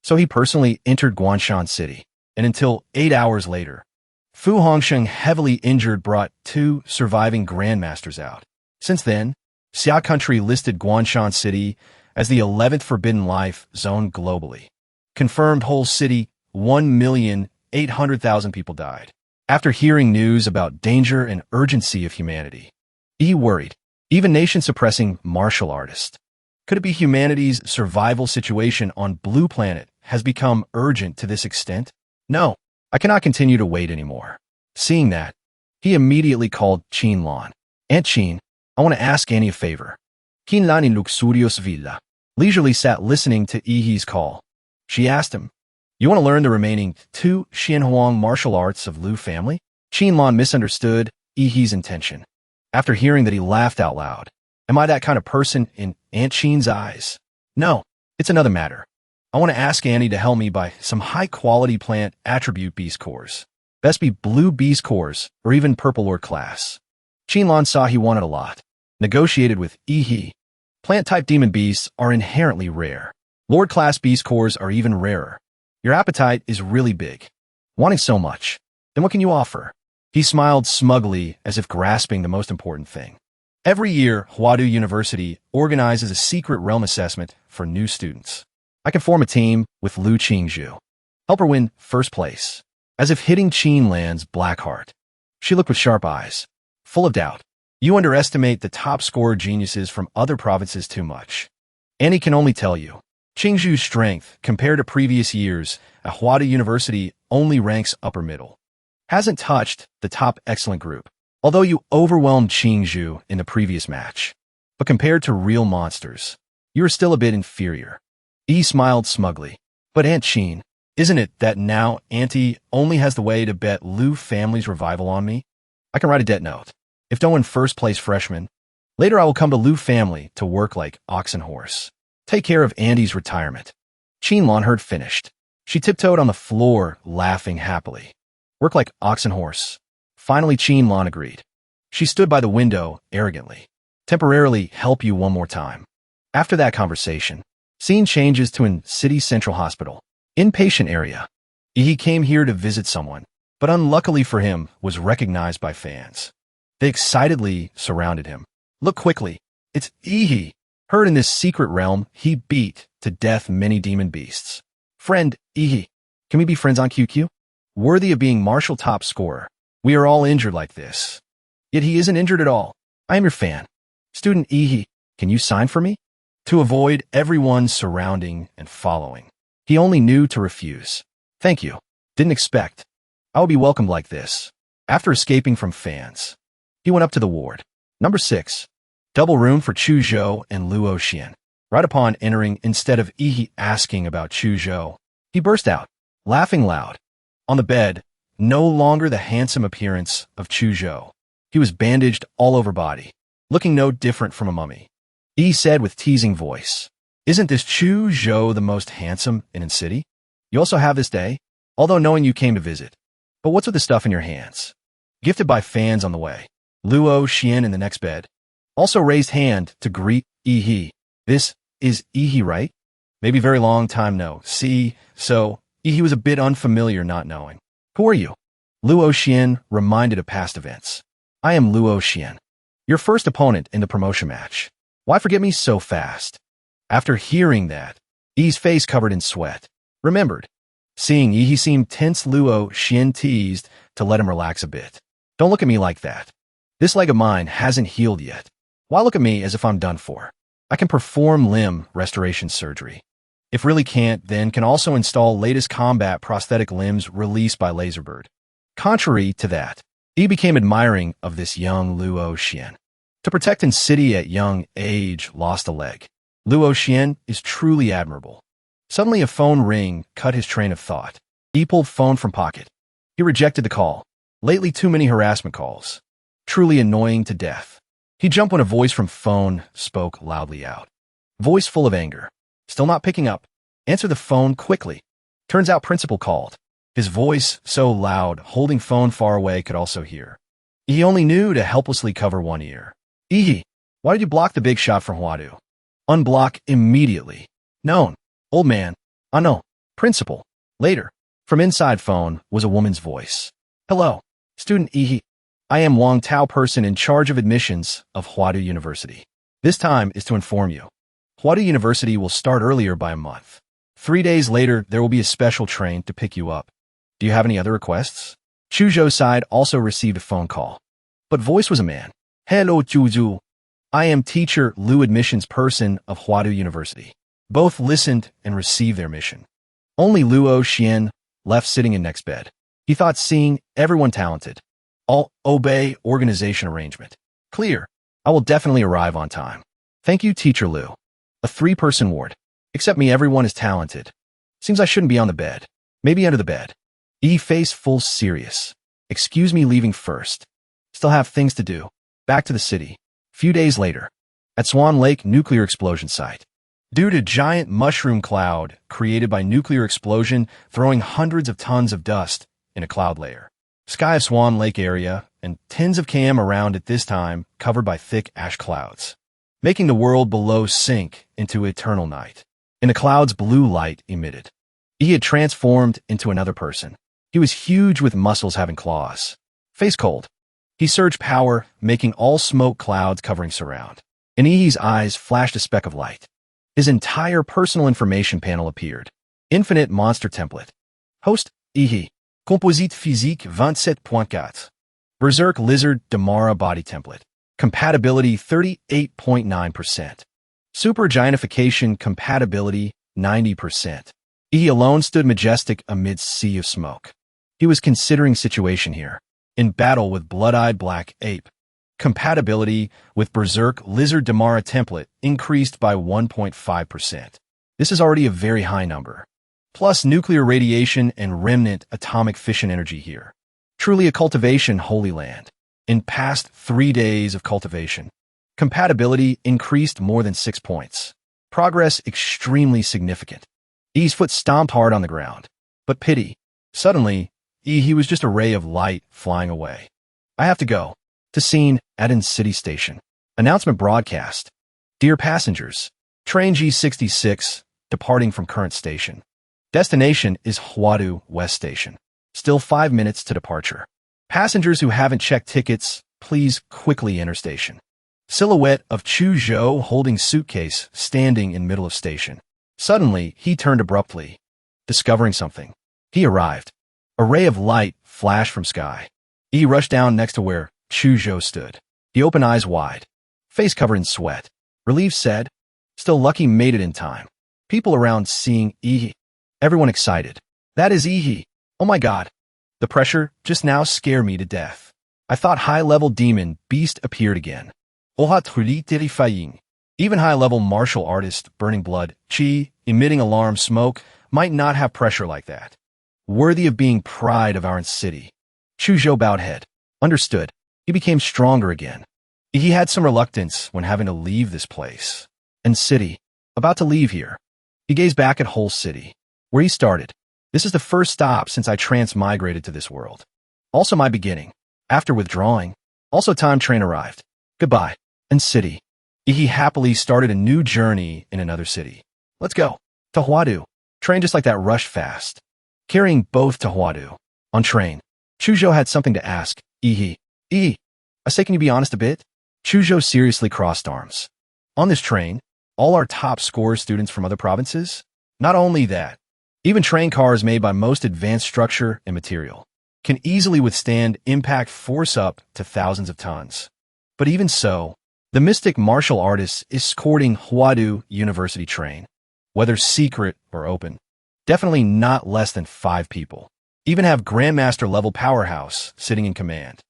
S1: So he personally entered Guanshan City, and until 8 hours later, Fu Hongxing, heavily injured, brought 2 surviving grandmasters out. Since then, Xia country listed Guanshan City as the 11th forbidden life zone globally. Confirmed whole city, 1,800,000 people died. After hearing news about danger and urgency of humanity, he worried. Even nation-suppressing martial artist. Could it be humanity's survival situation on Blue Planet has become urgent to this extent? No, I cannot continue to wait anymore. Seeing that, he immediately called Qin Lan. Aunt Qin, I want to ask Annie a favor. Qin Lan in luxurious villa leisurely sat listening to Yi's call. She asked him, you want to learn the remaining 2 Xianhuang martial arts of Lu family? Qin Lan misunderstood Yi's intention. After hearing that, he laughed out loud. Am I that kind of person in Aunt Qin's eyes? No, it's another matter. I want to ask Annie to help me buy some high-quality plant attribute beast cores. Best be blue beast cores or even purple lord class. Qin Lan saw he wanted a lot. Negotiated with Yi. Plant-type demon beasts are inherently rare. Lord class beast cores are even rarer. Your appetite is really big. Wanting so much. Then what can you offer? He smiled smugly as if grasping the most important thing. Every year, Hwadu University organizes a secret realm assessment for new students. I can form a team with Lu Qingzhu. Help her win first place. As if hitting Qin Lan's black heart. She looked with sharp eyes, full of doubt. You underestimate the top scorer geniuses from other provinces too much. Annie can only tell you. Qingzhu's strength, compared to previous years, at Hwadu University only ranks upper middle. Hasn't touched the top excellent group, although you overwhelmed Qingzhu in the previous match. But compared to real monsters, you are still a bit inferior. He smiled smugly. But Aunt Qin, isn't it that now Auntie only has the way to bet Lu family's revival on me? I can write a debt note. If don't win first place freshman, later I will come to Lu family to work like ox and horse. Take care of Andy's retirement. Qin Lan heard finished. She tiptoed on the floor, laughing happily. Work like ox and horse. Finally, Qin Lan agreed. She stood by the window, arrogantly. Temporarily help you one more time. After that conversation, scene changes to an city central hospital. Inpatient area. He came here to visit someone, but unluckily for him, was recognized by fans. They excitedly surrounded him. Look quickly. It's Ihi. Heard in this secret realm, he beat to death many demon beasts. Friend, Ihi. Can we be friends on QQ? Worthy of being martial top scorer. We are all injured like this. Yet he isn't injured at all. I am your fan. Student Ihi, can you sign for me? To avoid everyone surrounding and following. He only knew to refuse. Thank you. Didn't expect. I will be welcomed like this. After escaping from fans, he went up to the ward. Number 6. Double room for Chu Zhou and Luo Xian. Right upon entering, instead of Ihi asking about Chu Zhou, he burst out, laughing loud. On the bed, no longer the handsome appearance of Chu Zhou. He was bandaged all over body, looking no different from a mummy. He said with teasing voice, Isn't this Chu Zhou the most handsome in city? You also have this day, although knowing you came to visit. But what's with the stuff in your hands? Gifted by fans on the way. Luo Xian in the next bed also raised hand to greet Ihi. This is Ihi, right? Maybe very long time no see, so Ihi was a bit unfamiliar not knowing. Who are you? Luo Xian reminded of past events. I am Luo Xian, your first opponent in the promotion match. Why forget me so fast? After hearing that, Ihi's face covered in sweat. Remembered. Seeing Ihi seemed tense, Luo Xian teased to let him relax a bit. Don't look at me like that. This leg of mine hasn't healed yet. Why look at me as if I'm done for? I can perform limb restoration surgery. If really can't, then can also install latest combat prosthetic limbs released by Laserbird. Contrary to that, he became admiring of this young Luo Xian. To protect in city at young age, lost a leg. Luo Xian is truly admirable. Suddenly a phone ring cut his train of thought. He pulled phone from pocket. He rejected the call. Lately too many harassment calls. Truly annoying to death. He jumped when a voice from phone spoke loudly out. Voice full of anger. Still not picking up. Answer the phone quickly. Turns out principal called. His voice, so loud, holding phone far away, could also hear. He only knew to helplessly cover one ear. Ihi, why did you block the big shot from Hwadu? Unblock immediately. Known. Old man. I know. Principal. Later. From inside phone was a woman's voice. Hello. Student Ihi. I am Wang Tao, person in charge of admissions of Hwadu University. This time is to inform you. Hwadu University will start earlier by a month. 3 days later, there will be a special train to pick you up. Do you have any other requests? Chu Zhou's side also received a phone call. But voice was a man. Hello, Chu Zhou. I am teacher Lu, admissions person of Hwadu University. Both listened and received their mission. Only Luo Xian left sitting in next bed. He thought seeing everyone talented. All obey organization arrangement. Clear. I will definitely arrive on time. Thank you, teacher Lu. A 3-person ward. Except me, everyone is talented. Seems I shouldn't be on the bed. Maybe under the bed. Face full serious. Excuse me leaving first. Still have things to do. Back to the city. Few days later. At Swan Lake nuclear explosion site. Due to giant mushroom cloud created by nuclear explosion throwing hundreds of tons of dust in a cloud layer. Sky of Swan Lake area and tens of km around at this time covered by thick ash clouds, making the world below sink into eternal night. In the clouds, blue light emitted. He had transformed into another person. He was huge with muscles having claws. Face cold. He surged power, making all smoke clouds covering surround. In Ihi's eyes flashed a speck of light. His entire personal information panel appeared. Infinite monster template. Host, Ihi. Composite physique 27.4. Berserk lizard Damara body template. Compatibility 38.9%. Super giantification compatibility 90%. Ihi alone stood majestic amidst sea of smoke. He was considering situation here. In battle with blood-eyed black ape. Compatibility with Berserk Lizard Damara template increased by 1.5%. This is already a very high number. Plus nuclear radiation and remnant atomic fission energy here. Truly a cultivation holy land. In past 3 days of cultivation, compatibility increased more than 6 points. Progress extremely significant. Ihi's foot stomped hard on the ground. But pity. Suddenly, he was just a ray of light flying away. I have to go. To scene at in city station. Announcement broadcast. Dear passengers, train G66, departing from current station. Destination is Hwadu West Station. Still 5 minutes to departure. Passengers who haven't checked tickets, please quickly enter station. Silhouette of Chu Zhou holding suitcase standing in middle of station. Suddenly, he turned abruptly. Discovering something. He arrived. A ray of light flashed from sky. He rushed down next to where Chu Zhou stood. He opened eyes wide. Face covered in sweat. Relieved said, still lucky made it in time. People around seeing Ihi. Everyone excited. That is Ihi. Oh my god. The pressure just now scared me to death. I thought high-level demon beast appeared again. Oha truly terrifying. Even high-level martial artist burning blood, chi, emitting alarm smoke, might not have pressure like that. Worthy of being pride of our city. Chu Zhou bowed head. Understood. He became stronger again. He had some reluctance when having to leave this place. And city. About to leave here. He gazed back at whole city. Where he started. This is the first stop since I transmigrated to this world. Also my beginning. After withdrawing. Also time train arrived. Goodbye. And city. He happily started a new journey in another city. Let's go. To Hwadu. Train just like that rushed fast. Carrying both to Hwadu. On train. Chu Zhou had something to ask. Ihi. I say, can you be honest a bit? Chu Zhou seriously crossed arms. On this train, all our top score students from other provinces? Not only that, even train cars made by most advanced structure and material can easily withstand impact force up to thousands of tons. But even so, the mystic martial artist escorting Hwadu University train, whether secret or open, definitely not less than 5 people. Even have Grandmaster level powerhouse sitting in command.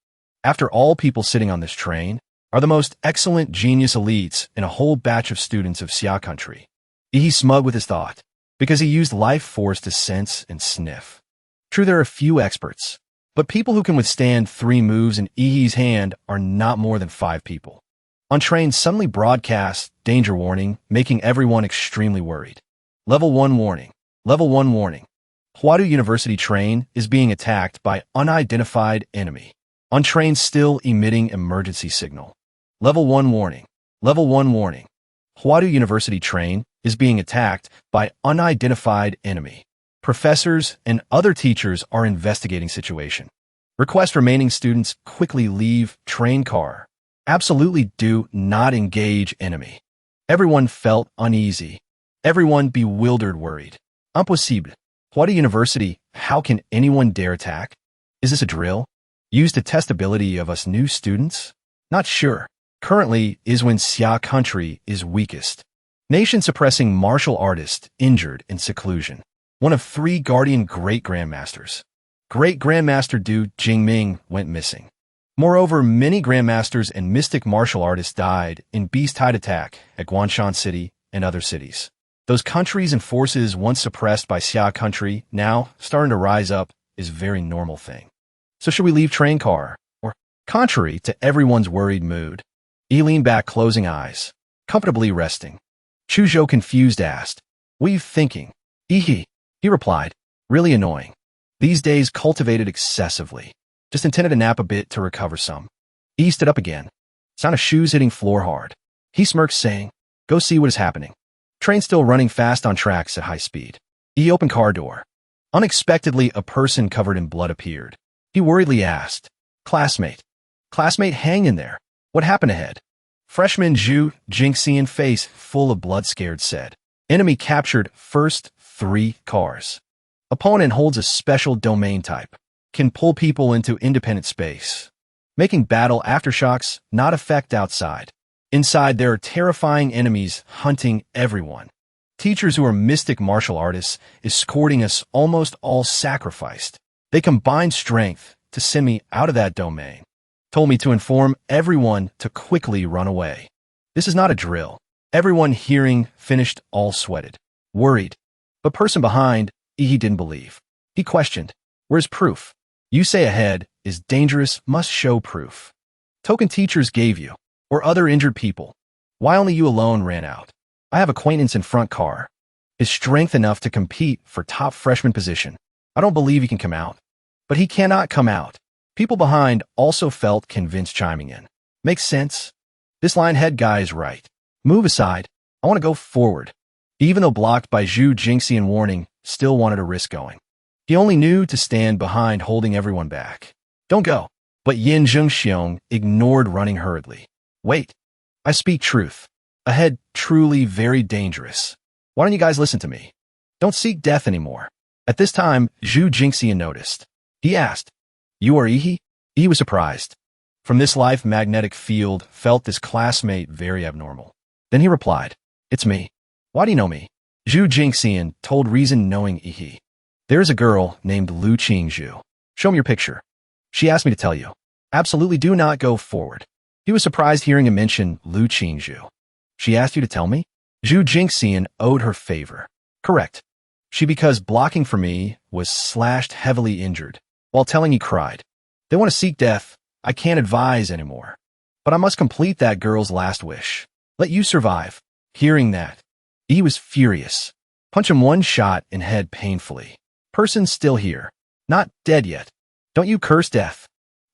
S1: After all people sitting on this train are the most excellent genius elites in a whole batch of students of Xia country. He's smug with his thought, because he used life force to sense and sniff. True, there are a few experts, but people who can withstand 3 moves in Ihi's hand are not more than 5 people. On train suddenly broadcast danger warning, making everyone extremely worried. Level 1 warning. Level 1 warning. Hwadu University train is being attacked by unidentified enemy. On train still emitting emergency signal. Level 1 warning. Level 1 warning. Hwadu University train is being attacked by unidentified enemy. Professors and other teachers are investigating situation. Request remaining students quickly leave train car. Absolutely do not engage enemy. Everyone felt uneasy. Everyone bewildered, worried. Impossible. Hwadu University, how can anyone dare attack? Is this a drill? Used to test ability of us new students? Not sure. Currently is when Xia country is weakest. Nation suppressing martial artist injured in seclusion. One of 3 guardian great grandmasters. Great grandmaster Du Jingming went missing. Moreover, many grandmasters and mystic martial artists died in beast-tide attack at Guanshan City and other cities. Those countries and forces once suppressed by Xia country now starting to rise up is a very normal thing. So should we leave train car? Or, contrary to everyone's worried mood, he leaned back, closing eyes, comfortably resting. Chu Zhou confused asked, what are you thinking? He replied, really annoying. These days cultivated excessively. Just intended to nap a bit to recover some. He stood up again. Sound of shoes hitting floor hard. He smirked, saying, go see what is happening. Train still running fast on tracks at high speed. He opened car door. Unexpectedly, a person covered in blood appeared. He worriedly asked, "Classmate. Classmate, hang in there. What happened ahead?" Freshman Zhu Jingxian, face full of blood, scared, said, "Enemy captured, first 3 cars. Opponent holds a special domain type. Can pull people into independent space, making battle aftershocks not affect outside. Inside, there are terrifying enemies hunting everyone. Teachers who are mystic martial artists escorting us, almost all sacrificed. They combined strength to send me out of that domain. Told me to inform everyone to quickly run away. This is not a drill." Everyone hearing finished, all sweated, worried. But person behind, he didn't believe. He questioned, "Where's proof? You say ahead is dangerous, must show proof. Token teachers gave you, or other injured people. Why only you alone ran out? I have acquaintance in front car. His strength enough to compete for top freshman position. I don't believe he can come out." But he cannot come out. People behind also felt convinced, chiming in. "Makes sense. This line head guy is right. Move aside. I want to go forward." Even though blocked by Zhu Jingxian warning, still wanted to risk going. He only knew to stand behind, holding everyone back. "Don't go." But Yin Zhengxiong ignored, running hurriedly. "Wait. I speak truth. Ahead, truly very dangerous. Why don't you guys listen to me? Don't seek death anymore." At this time, Zhu Jingxian noticed. He asked, "You are Ihi?" He was surprised. From this life magnetic field, felt this classmate very abnormal. Then he replied, "It's me." "Why do you know me?" Zhu Jingxian told reason, knowing Ihi. "There is a girl named Lu Qingzhu. Show me your picture. She asked me to tell you. Absolutely do not go forward." He was surprised hearing him mention Lu Qingzhu. "She asked you to tell me?" Zhu Jingxian owed her favor. "Correct. She, because blocking for me, was slashed, heavily injured. While telling he cried. They want to seek death. I can't advise anymore. But I must complete that girl's last wish. Let you survive." Hearing that, he was furious. Punch him one shot in head painfully. "Person still here. Not dead yet. Don't you curse death."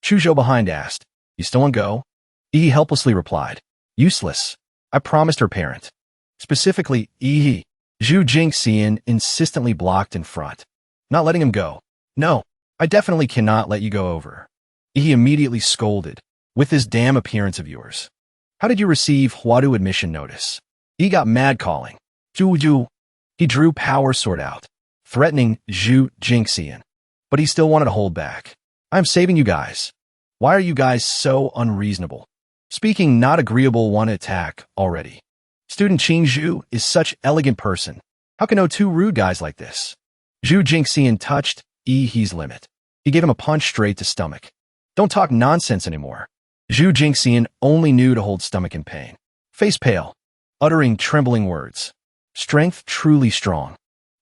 S1: Chuzhou behind asked, "You still want to go?" He helplessly replied, "Useless. I promised her parent." Specifically, Zhu Jingxian insistently blocked in front, not letting him go. "No, I definitely cannot let you go over." He immediately scolded, "With this damn appearance of yours. How did you receive Huadu admission notice?" He got mad, calling, "Zhu." He drew power sword out, threatening Zhu Jingxian. But he still wanted to hold back. "I am saving you guys. Why are you guys so unreasonable? Speaking not agreeable, want to attack already. Student Qingzhu is such elegant person. How can know 2 rude guys like this?" Zhu Jingxian touched He's limit. He gave him a punch straight to stomach. "Don't talk nonsense anymore." Zhu Jingxian only knew to hold stomach in pain. Face pale, uttering trembling words. "Strength truly strong.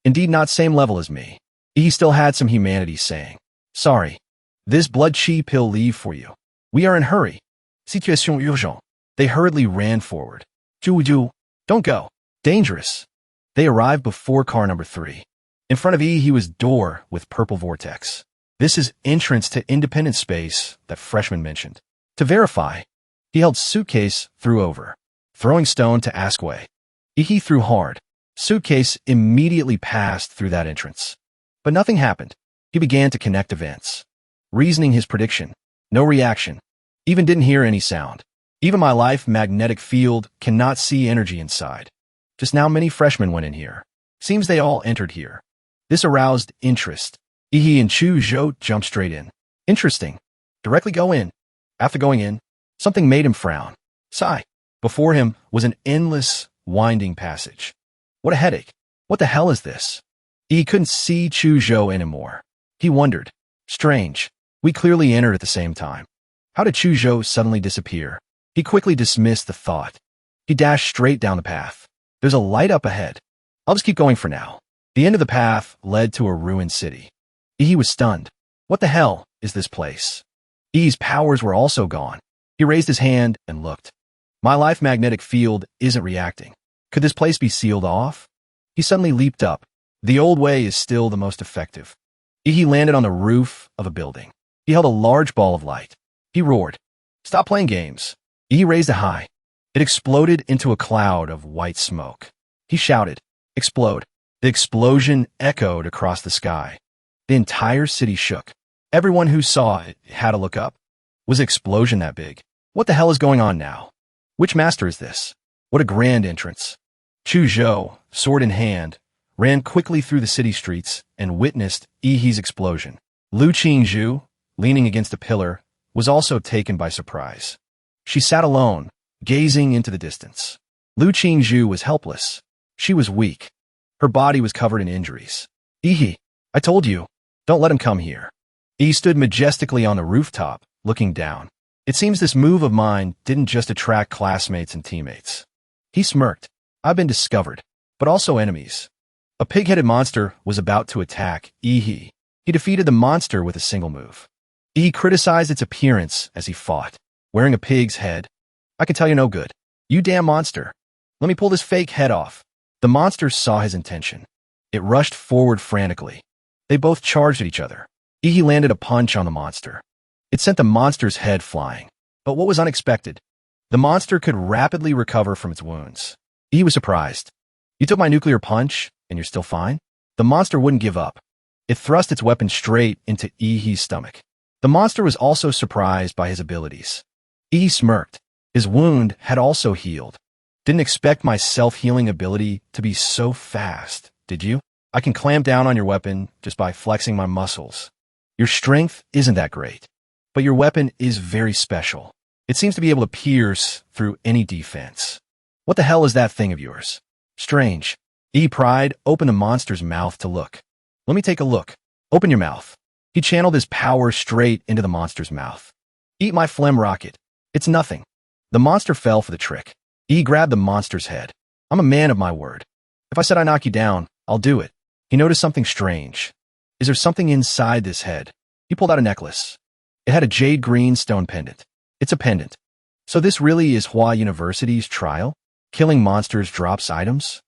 S1: Indeed not same level as me." He still had some humanity, saying, "Sorry. This blood chi pill leave for you. We are in hurry. Situation urgent." They hurriedly ran forward. "Zhu, don't go. Dangerous." They arrived before car number 3. In front of he was door with purple vortex. This is entrance to independent space that freshman mentioned. To verify, he held suitcase, threw over, throwing stone to ask way. He threw hard. Suitcase immediately passed through that entrance. But nothing happened. He began to connect events. Reasoning his prediction. No reaction. Even didn't hear any sound. Even my life magnetic field cannot see energy inside. Just now many freshmen went in here. Seems they all entered here. This aroused interest. He and Chu Zhou jumped straight in. Interesting. Directly go in. After going in, something made him frown. Sigh. Before him was an endless, winding passage. What a headache. What the hell is this? He couldn't see Chu Zhou anymore. He wondered. Strange. We clearly entered at the same time. How did Chu Zhou suddenly disappear? He quickly dismissed the thought. He dashed straight down the path. There's a light up ahead. I'll just keep going for now. The end of the path led to a ruined city. He was stunned. What the hell is this place? E's powers were also gone. He raised his hand and looked. My life magnetic field isn't reacting. Could this place be sealed off? He suddenly leaped up. The old way is still the most effective. He landed on the roof of a building. He held a large ball of light. He roared. Stop playing games. He raised it high. It exploded into a cloud of white smoke. He shouted, explode. The explosion echoed across the sky. The entire city shook. Everyone who saw it had to look up. Was the explosion that big? What the hell is going on now? Which master is this? What a grand entrance. Chu Zhou, sword in hand, ran quickly through the city streets and witnessed Yihe's explosion. Lu Qingzhu, leaning against a pillar, was also taken by surprise. She sat alone, gazing into the distance. Lu Qingzhu was helpless. She was weak. Her body was covered in injuries. Yihe, I told you, don't let him come here. Yi stood majestically on the rooftop, looking down. It seems this move of mine didn't just attract classmates and teammates. He smirked. I've been discovered, but also enemies. A pig-headed monster was about to attack Yihe. He defeated the monster with a single move. Yihe criticized its appearance as he fought. Wearing a pig's head? I can tell you're no good. You damn monster. Let me pull this fake head off. The monster saw his intention. It rushed forward frantically. They both charged at each other. Yihe landed a punch on the monster. It sent the monster's head flying. But what was unexpected? The monster could rapidly recover from its wounds. Yihe was surprised. You took my nuclear punch, and you're still fine? The monster wouldn't give up. It thrust its weapon straight into Yihe's stomach. The monster was also surprised by his abilities. Yihe smirked. His wound had also healed. Didn't expect my self-healing ability to be so fast, did you? I can clamp down on your weapon just by flexing my muscles. Your strength isn't that great, but your weapon is very special. It seems to be able to pierce through any defense. What the hell is that thing of yours? Strange. Yihe pried open the monster's mouth to look. Let me take a look. Open your mouth. He channeled his power straight into the monster's mouth. Eat my phlegm rocket. It's nothing. The monster fell for the trick. Yihe grabbed the monster's head. I'm a man of my word. If I said I knock you down, I'll do it. He noticed something strange. Is there something inside this head? He pulled out a necklace. It had a jade green stone pendant. It's a pendant. So this really is Hua University's trial? Killing monsters drops items?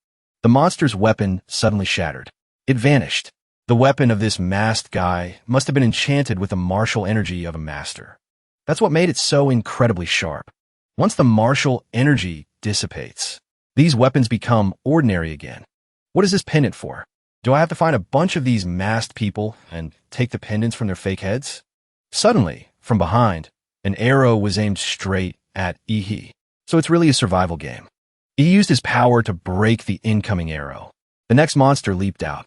S1: The monster's weapon suddenly shattered. It vanished. The weapon of this masked guy must have been enchanted with the martial energy of a master. That's what made it so incredibly sharp. Once the martial energy dissipates, these weapons become ordinary again. What is this pendant for? Do I have to find a bunch of these masked people and take the pendants from their fake heads? Suddenly, from behind, an arrow was aimed straight at Yihe. So it's really a survival game. He used his power to break the incoming arrow. The next monster leaped out.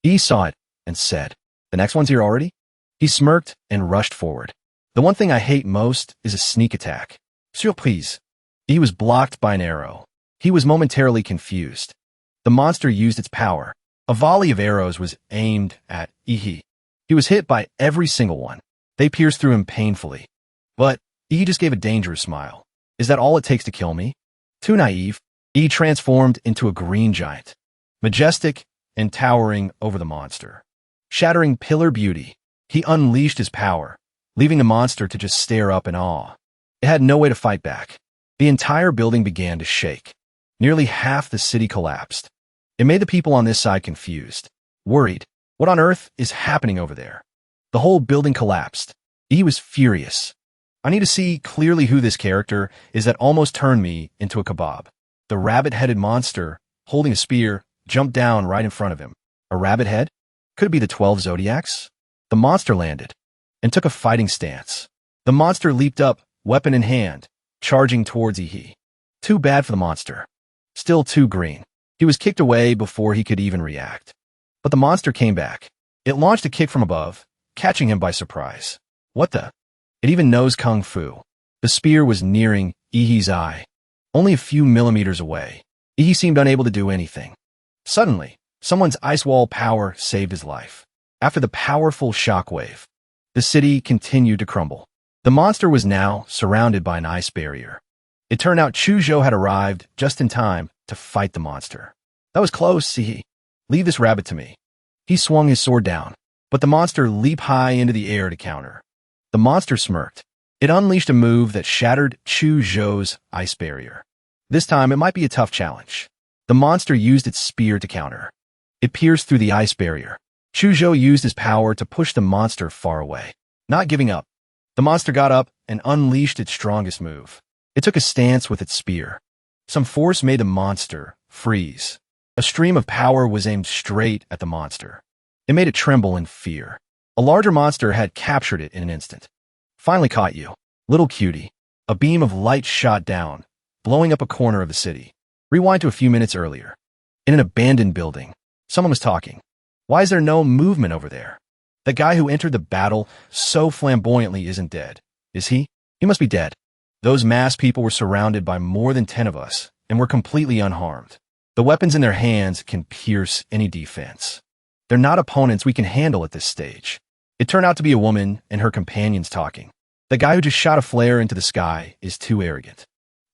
S1: Yihe saw it and said, "The next one's here already?" He smirked and rushed forward. The one thing I hate most is a sneak attack. Surprise. He was blocked by an arrow. He was momentarily confused. The monster used its power. A volley of arrows was aimed at Yihe. He was hit by every single one. They pierced through him painfully. But Yihe just gave a dangerous smile. Is that all it takes to kill me? Too naive. Yihe transformed into a green giant, majestic and towering over the monster. Shattering pillar beauty, he unleashed his power, leaving the monster to just stare up in awe. It had no way to fight back. The entire building began to shake. Nearly half the city collapsed. It made the people on this side confused, worried. What on earth is happening over there? The whole building collapsed. He was furious. I need to see clearly who this character is that almost turned me into a kebab. The rabbit-headed monster, holding a spear, jumped down right in front of him. A rabbit head? Could it be the 12 zodiacs? The monster landed and took a fighting stance. The monster leaped up, weapon in hand, charging towards Yihe. Too bad for the monster. Still too green. He was kicked away before he could even react. But the monster came back. It launched a kick from above, catching him by surprise. What the? It even knows kung fu. The spear was nearing Yihe's eye, only a few millimeters away. Yihe seemed unable to do anything. Suddenly, someone's ice wall power saved his life. After the powerful shockwave, the city continued to crumble. The monster was now surrounded by an ice barrier. It turned out Chu Zhou had arrived just in time to fight the monster. That was close, Yihe. Leave this rabbit to me. He swung his sword down, but the monster leaped high into the air to counter. The monster smirked. It unleashed a move that shattered Chu Zhou's ice barrier. This time, it might be a tough challenge. The monster used its spear to counter. It pierced through the ice barrier. Chu Zhou used his power to push the monster far away. Not giving up, the monster got up and unleashed its strongest move. It took a stance with its spear. Some force made the monster freeze. A stream of power was aimed straight at the monster. It made it tremble in fear. A larger monster had captured it in an instant. Finally caught you, little cutie. A beam of light shot down, blowing up a corner of the city. Rewind to a few minutes earlier. In an abandoned building, someone was talking. Why is there no movement over there? The guy who entered the battle so flamboyantly isn't dead, is he? He must be dead. Those masked people were surrounded by more than 10 of us, and were completely unharmed. The weapons in their hands can pierce any defense. They're not opponents we can handle at this stage. It turned out to be a woman and her companions talking. The guy who just shot a flare into the sky is too arrogant.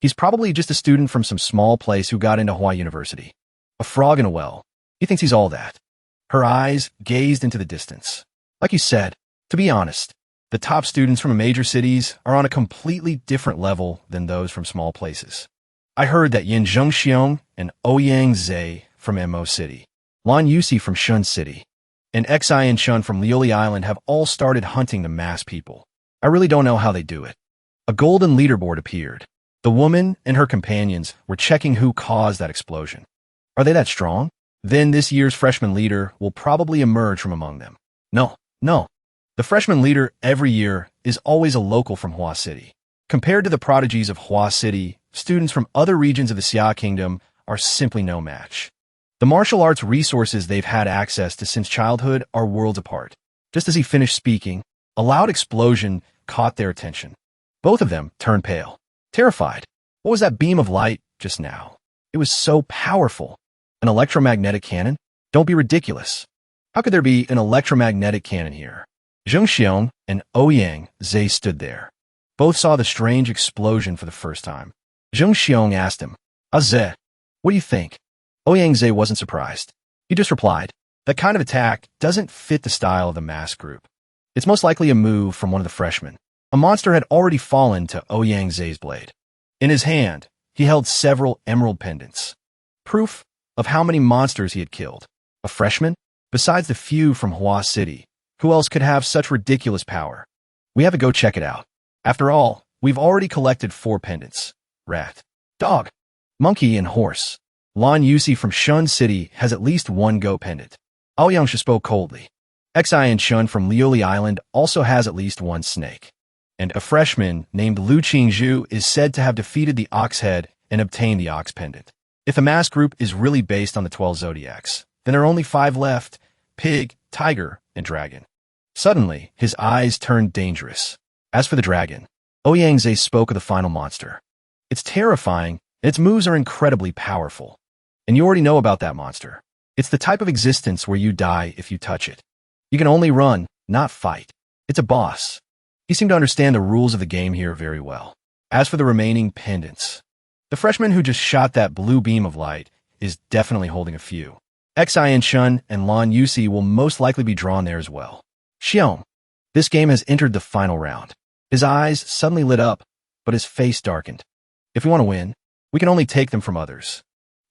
S1: He's probably just a student from some small place who got into Hawaii University. A frog in a well. He thinks he's all that. Her eyes gazed into the distance. Like you said, to be honest, the top students from major cities are on a completely different level than those from small places. I heard that Yin Zhengxiong and Ouyang Zhe from Mo City, Lan Yusi from Shun City, and Xian Shun from Lioli Island have all started hunting the masked people. I really don't know how they do it. A golden leaderboard appeared. The woman and her companions were checking who caused that explosion. Are they that strong? Then this year's freshman leader will probably emerge from among them. No. The freshman leader every year is always a local from Hua City. Compared to the prodigies of Hua City, students from other regions of the Xia Kingdom are simply no match. The martial arts resources they've had access to since childhood are worlds apart. Just as he finished speaking, a loud explosion caught their attention. Both of them turned pale, terrified. What was that beam of light just now? It was so powerful. An electromagnetic cannon? Don't be ridiculous. How could there be an electromagnetic cannon here? Zheng Xiong and Ouyang Zhe stood there. Both saw the strange explosion for the first time. Zheng Xiong asked him, Zhe, what do you think? Ouyang Zhe wasn't surprised. He just replied, that kind of attack doesn't fit the style of the masked group. It's most likely a move from one of the freshmen. A monster had already fallen to Ouyang Zhe's blade. In his hand, he held several emerald pendants. Proof of how many monsters he had killed. A freshman? Besides the few from Hua City, who else could have such ridiculous power? We have to go check it out. After all, we've already collected 4 pendants. Rat, dog, monkey, and horse. Lan Yusi from Shun City has at least 1 goat pendant. Aoyang spoke coldly. Xian Shun from Lioli Island also has at least 1 snake. And a freshman named Lu Qingzhu is said to have defeated the ox head and obtained the ox pendant. If the mask group is really based on the 12 zodiacs, then there are only 5 left: pig, tiger, and dragon. Suddenly, his eyes turned dangerous. As for the dragon, Ouyang Zhe spoke of the final monster. It's terrifying, and its moves are incredibly powerful. And you already know about that monster. It's the type of existence where you die if you touch it. You can only run, not fight. It's a boss. He seemed to understand the rules of the game here very well. As for the remaining pendants, the freshman who just shot that blue beam of light is definitely holding a few. Xian Shun and Lan Yusi will most likely be drawn there as well. Xiong, this game has entered the final round. His eyes suddenly lit up, but his face darkened. If we want to win, we can only take them from others.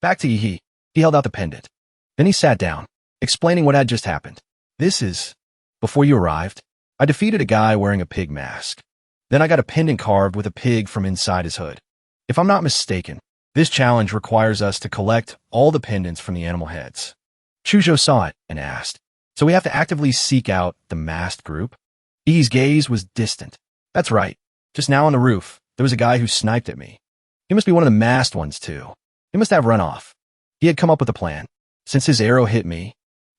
S1: Back to Yi. He held out the pendant. Then he sat down, explaining what had just happened. This is, before you arrived, I defeated a guy wearing a pig mask. Then I got a pendant carved with a pig from inside his hood. If I'm not mistaken, this challenge requires us to collect all the pendants from the animal heads. Chuzhou saw it and asked, so we have to actively seek out the masked group? Yi's gaze was distant. That's right. Just now on the roof, there was a guy who sniped at me. He must be one of the masked ones too. He must have run off. He had come up with a plan. Since his arrow hit me,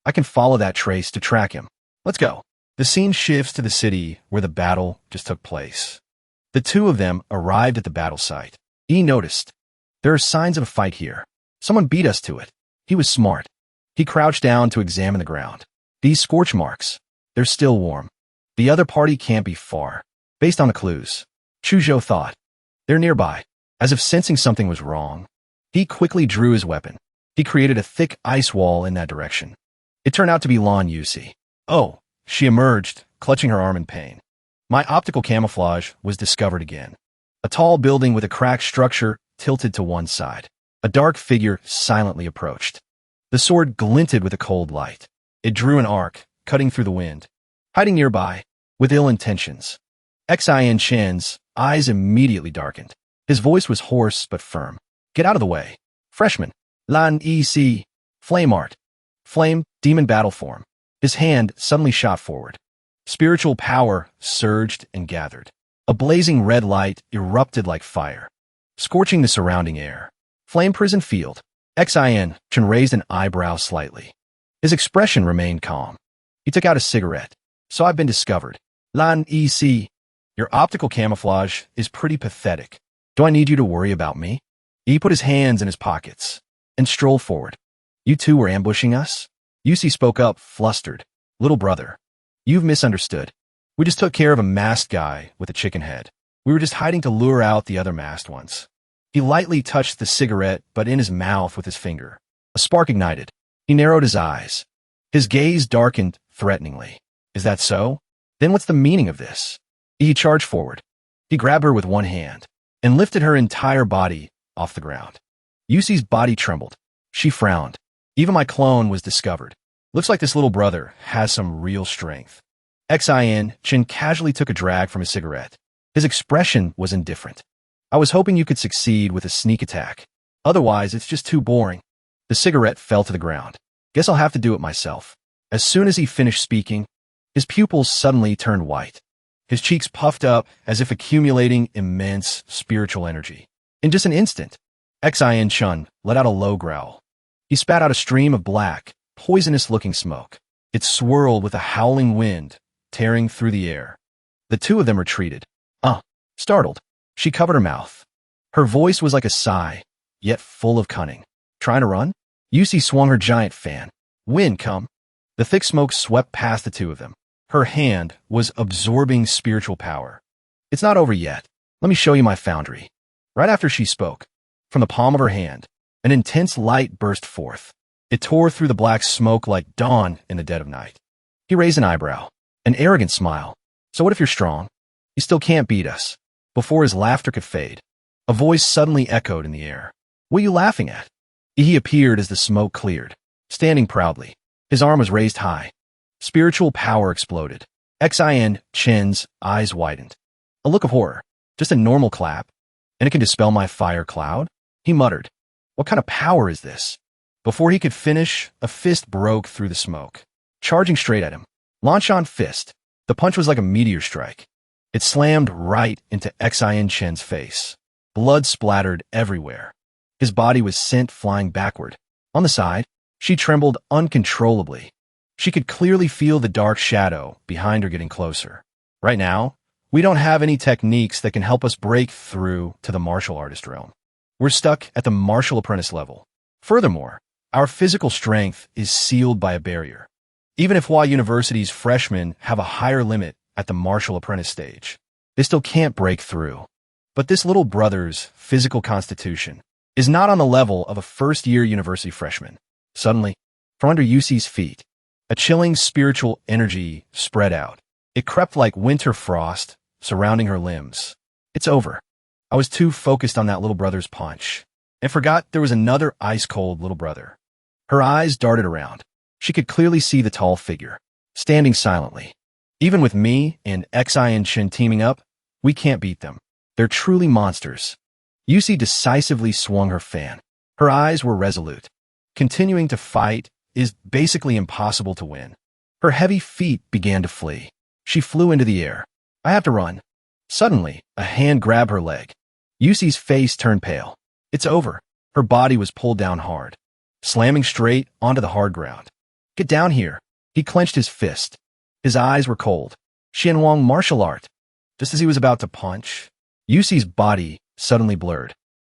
S1: I can follow that trace to track him. Let's go. The scene shifts to the city where the battle just took place. The 2 of them arrived at the battle site. Yi noticed. There are signs of a fight here. Someone beat us to it. He was smart. He crouched down to examine the ground. These scorch marks, they're still warm. The other party can't be far. Based on the clues, Chuzhou thought. They're nearby. As if sensing something was wrong, he quickly drew his weapon. He created a thick ice wall in that direction. It turned out to be Lan Yusi. Oh, she emerged, clutching her arm in pain. My optical camouflage was discovered again. A tall building with a cracked structure tilted to one side. A dark figure silently approached. The sword glinted with a cold light. It drew an arc, cutting through the wind. Hiding nearby, with ill intentions. Xian Shen's eyes immediately darkened. His voice was hoarse but firm. Get out of the way. Freshman. Lan EC. Flame art. Flame, demon battle form. His hand suddenly shot forward. Spiritual power surged and gathered. A blazing red light erupted like fire, scorching the surrounding air. Flame Prison Field. Xin Chen raised an eyebrow slightly. His expression remained calm. He took out a cigarette. So I've been discovered. Lan EC. Your optical camouflage is pretty pathetic. Do I need you to worry about me? He put his hands in his pockets and strolled forward. You two were ambushing us? Yusi spoke up, flustered. Little brother, you've misunderstood. We just took care of a masked guy with a chicken head. We were just hiding to lure out the other masked ones. He lightly touched the cigarette, but in his mouth with his finger. A spark ignited. He narrowed his eyes. His gaze darkened threateningly. Is that so? Then what's the meaning of this? He charged forward. He grabbed her with one hand and lifted her entire body off the ground. Yusi's body trembled. She frowned. Even my clone was discovered. Looks like this little brother has some real strength. Xin Chen casually took a drag from his cigarette. His expression was indifferent. I was hoping you could succeed with a sneak attack. Otherwise, it's just too boring. The cigarette fell to the ground. Guess I'll have to do it myself. As soon as he finished speaking, his pupils suddenly turned white. His cheeks puffed up as if accumulating immense spiritual energy. In just an instant, Xin Chen let out a low growl. He spat out a stream of black, poisonous-looking smoke. It swirled with a howling wind, tearing through the air. The two of them retreated. Startled, she covered her mouth. Her voice was like a sigh, yet full of cunning. Trying to run? Yusi swung her giant fan. Wind, come. The thick smoke swept past the two of them. Her hand was absorbing spiritual power. It's not over yet. Let me show you my foundry. Right after she spoke, from the palm of her hand, an intense light burst forth. It tore through the black smoke like dawn in the dead of night. He raised an eyebrow, an arrogant smile. So what if you're strong? You still can't beat us. Before his laughter could fade, a voice suddenly echoed in the air. What are you laughing at? He appeared as the smoke cleared, standing proudly. His arm was raised high. Spiritual power exploded. Xin Chen's eyes widened. A look of horror. Just a normal clap, and it can dispel my fire cloud? He muttered. What kind of power is this? Before he could finish, a fist broke through the smoke, charging straight at him. Launch-on fist. The punch was like a meteor strike. It slammed right into Xin Chen's face. Blood splattered everywhere. His body was sent flying backward. On the side, she trembled uncontrollably. She could clearly feel the dark shadow behind her getting closer. Right now, we don't have any techniques that can help us break through to the martial artist realm. We're stuck at the martial apprentice level. Furthermore, our physical strength is sealed by a barrier. Even if Hua University's freshmen have a higher limit at the martial apprentice stage, they still can't break through. But this little brother's physical constitution is not on the level of a first-year university freshman. Suddenly, from under Yusi's feet, a chilling spiritual energy spread out. It crept like winter frost, surrounding her limbs. It's over. I was too focused on that little brother's punch, and forgot there was another ice-cold little brother. Her eyes darted around. She could clearly see the tall figure, standing silently. Even with me and Xin Chen teaming up, we can't beat them. They're truly monsters. Yusi decisively swung her fan. Her eyes were resolute. Continuing to fight is basically impossible to win. Her heavy feet began to flee. She flew into the air. I have to run. Suddenly, a hand grabbed her leg. Yusi's face turned pale. It's over. Her body was pulled down hard, slamming straight onto the hard ground. Get down here. He clenched his fist. His eyes were cold. Xianwang martial art. Just as he was about to punch, Yusi's body suddenly blurred.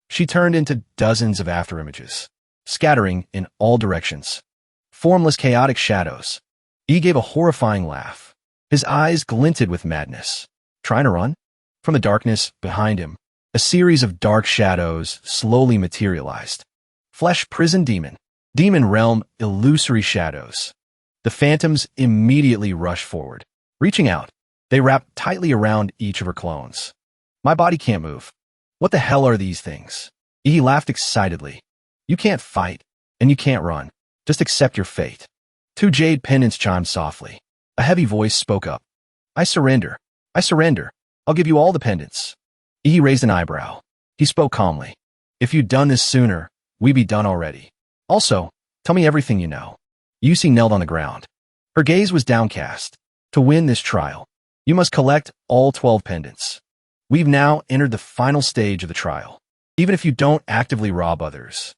S1: She turned into dozens of afterimages, scattering in all directions. Formless chaotic shadows. He gave a horrifying laugh. His eyes glinted with madness. Trying to run? From the darkness behind him, a series of dark shadows slowly materialized. Flesh prison demon. Demon realm illusory shadows. The phantoms immediately rushed forward. Reaching out, they wrapped tightly around each of her clones. My body can't move. What the hell are these things? He laughed excitedly. You can't fight, and you can't run. Just accept your fate. Two jade pendants chimed softly. A heavy voice spoke up. I surrender. I surrender. I'll give you all the pendants. He raised an eyebrow. He spoke calmly. If you'd done this sooner, we'd be done already. Also, tell me everything you know. Yusi knelt on the ground. Her gaze was downcast. To win this trial, you must collect all 12 pendants. We've now entered the final stage of the trial. Even if you don't actively rob others,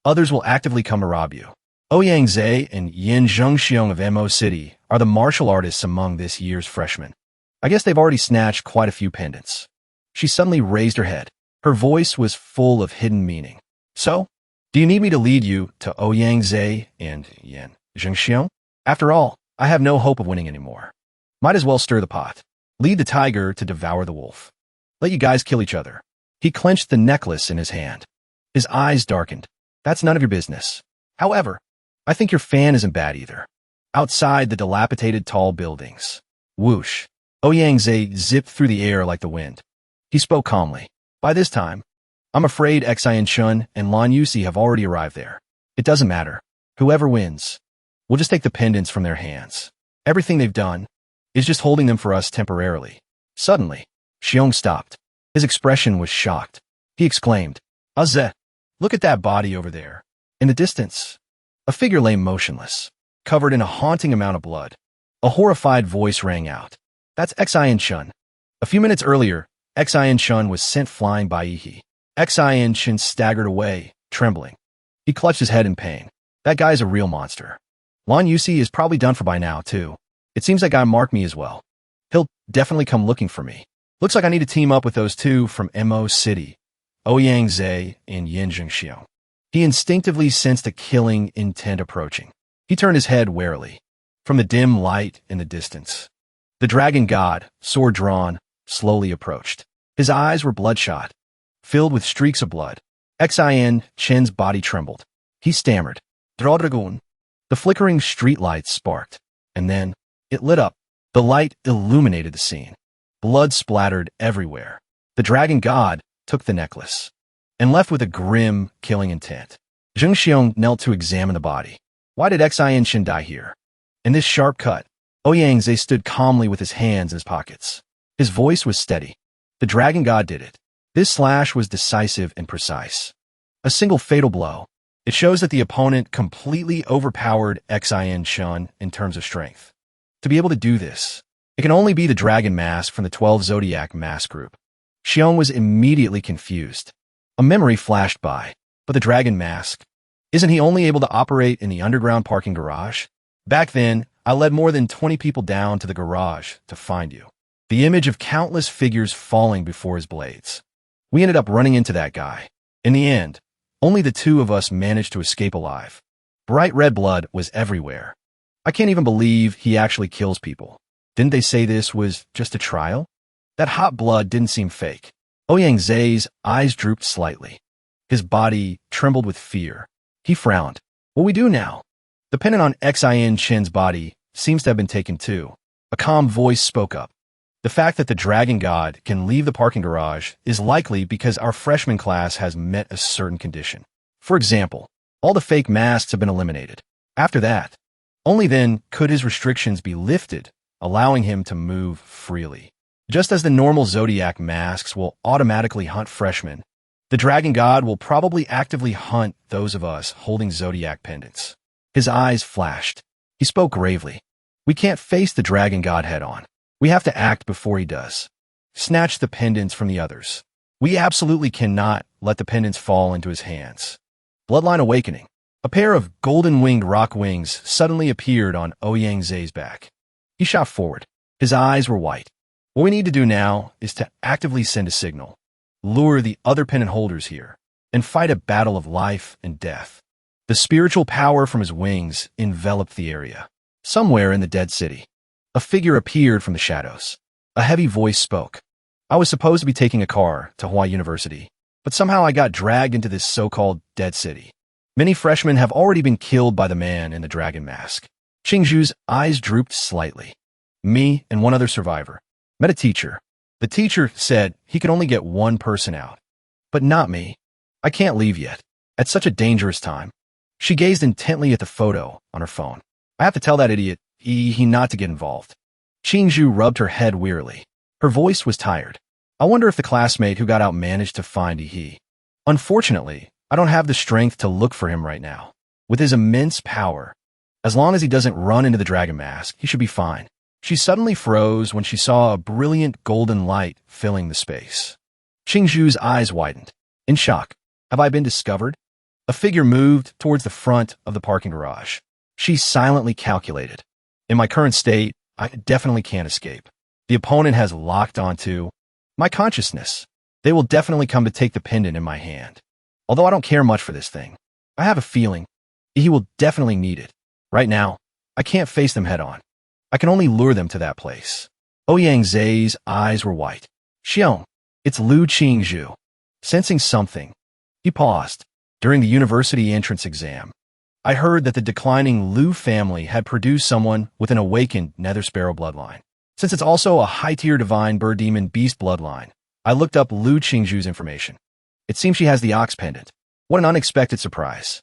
S1: others will actively come to rob you. Ouyang Zhe and Yin Zhengxiong of Mo City are the martial artists among this year's freshmen. I guess they've already snatched quite a few pendants. She suddenly raised her head. Her voice was full of hidden meaning. So, do you need me to lead you to Ouyang Zhe and Yin Zhengxiong? After all, I have no hope of winning anymore. Might as well stir the pot. Lead the tiger to devour the wolf. Let you guys kill each other. He clenched the necklace in his hand. His eyes darkened. That's none of your business. However, I think your fan isn't bad either. Outside the dilapidated tall buildings. Whoosh. Ouyang Zhe zipped through the air like the wind. He spoke calmly. By this time, I'm afraid Xian Chun and Lan Yusi have already arrived there. It doesn't matter. Whoever wins, we'll just take the pendants from their hands. Everything they've done is just holding them for us temporarily. Suddenly, Xiong stopped. His expression was shocked. He exclaimed, Azze, look at that body over there. In the distance, a figure lay motionless, covered in a haunting amount of blood. A horrified voice rang out. That's Xian Chun. A few minutes earlier, Xian Chun was sent flying by Yi. Xian Chun staggered away, trembling. He clutched his head in pain. That guy's a real monster. Lan Yusi is probably done for by now, too. It seems that guy marked me as well. He'll definitely come looking for me. Looks like I need to team up with those two from Mo City, Ouyang Zhe and Yin Zhengxiong. He instinctively sensed a killing intent approaching. He turned his head warily. From the dim light in the distance, the dragon god, sword drawn, slowly approached. His eyes were bloodshot, filled with streaks of blood. Xian Chen's body trembled. He stammered, Dragon. The flickering streetlights sparked, and then it lit up. The light illuminated the scene. Blood splattered everywhere. The dragon god took the necklace and left with a grim, killing intent. Zhengxiong knelt to examine the body. Why did Xian Chen die here? In this sharp cut, Ouyang Zhe stood calmly with his hands in his pockets. His voice was steady. The dragon god did it. This slash was decisive and precise. A single fatal blow. It shows that the opponent completely overpowered Xian Chun in terms of strength. To be able to do this, it can only be the dragon mask from the 12 Zodiac mask group. Xiong was immediately confused. A memory flashed by. But the dragon mask? Isn't he only able to operate in the underground parking garage? Back then, I led more than 20 people down to the garage to find you. The image of countless figures falling before his blades. We ended up running into that guy. In the end, only the two of us managed to escape alive. Bright red blood was everywhere. I can't even believe he actually kills people. Didn't they say this was just a trial? That hot blood didn't seem fake. Ouyang Zhe's eyes drooped slightly. His body trembled with fear. He frowned. What we do now? The pendant on Xian Chen's body seems to have been taken too. A calm voice spoke up. The fact that the dragon god can leave the parking garage is likely because our freshman class has met a certain condition. For example, all the fake masks have been eliminated. After that, only then could his restrictions be lifted, allowing him to move freely. Just as the normal Zodiac masks will automatically hunt freshmen, the dragon god will probably actively hunt those of us holding Zodiac pendants. His eyes flashed. He spoke gravely. We can't face the dragon god head on. We have to act before he does. Snatch the pendants from the others. We absolutely cannot let the pendants fall into his hands. Bloodline awakening. A pair of golden-winged rock wings suddenly appeared on Ouyang Zhe's back. He shot forward. His eyes were white. What we need to do now is to actively send a signal, lure the other pendant holders here, and fight a battle of life and death. The spiritual power from his wings enveloped the area. Somewhere in the dead city, a figure appeared from the shadows. A heavy voice spoke. I was supposed to be taking a car to Hawaii University, but somehow I got dragged into this so-called dead city. Many freshmen have already been killed by the man in the dragon mask. Qingzhu's eyes drooped slightly. Me and one other survivor met a teacher. The teacher said he could only get one person out. But not me. I can't leave yet. At such a dangerous time. She gazed intently at the photo on her phone. I have to tell that idiot he not to get involved. Qingzhu rubbed her head wearily. Her voice was tired. I wonder if the classmate who got out managed to find he. Unfortunately, I don't have the strength to look for him right now. With his immense power, As long as he doesn't run into the dragon mask, he should be fine. She suddenly froze when she saw a brilliant golden light filling the space. Qingzhu's eyes widened. In shock. Have I been discovered? A figure moved towards the front of the parking garage. She silently calculated. In my current state, I definitely can't escape. The opponent has locked onto my consciousness. They will definitely come to take the pendant in my hand. Although I don't care much for this thing, I have a feeling he will definitely need it. Right now, I can't face them head on. I can only lure them to that place. Ouyang Zai's eyes were white. Xiong, it's Lu Qingzhu. Sensing something, he paused. During the university entrance exam, I heard that the declining Lu family had produced someone with an awakened Nether Sparrow bloodline. Since it's also a high-tier divine bird demon beast bloodline, I looked up Lu Qingzhu's information. It seems she has the ox pendant. What an unexpected surprise.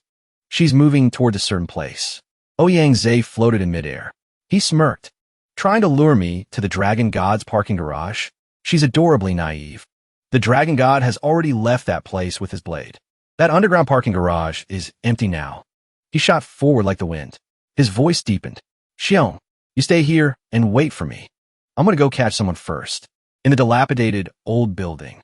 S1: She's moving toward a certain place. Ouyang Zai floated in midair. He smirked. Trying to lure me to the Dragon God's parking garage? She's adorably naive. The Dragon God has already left that place with his blade. That underground parking garage is empty now. He shot forward like the wind. His voice deepened. Xiong, you stay here and wait for me. I'm going to go catch someone first. In the dilapidated old building,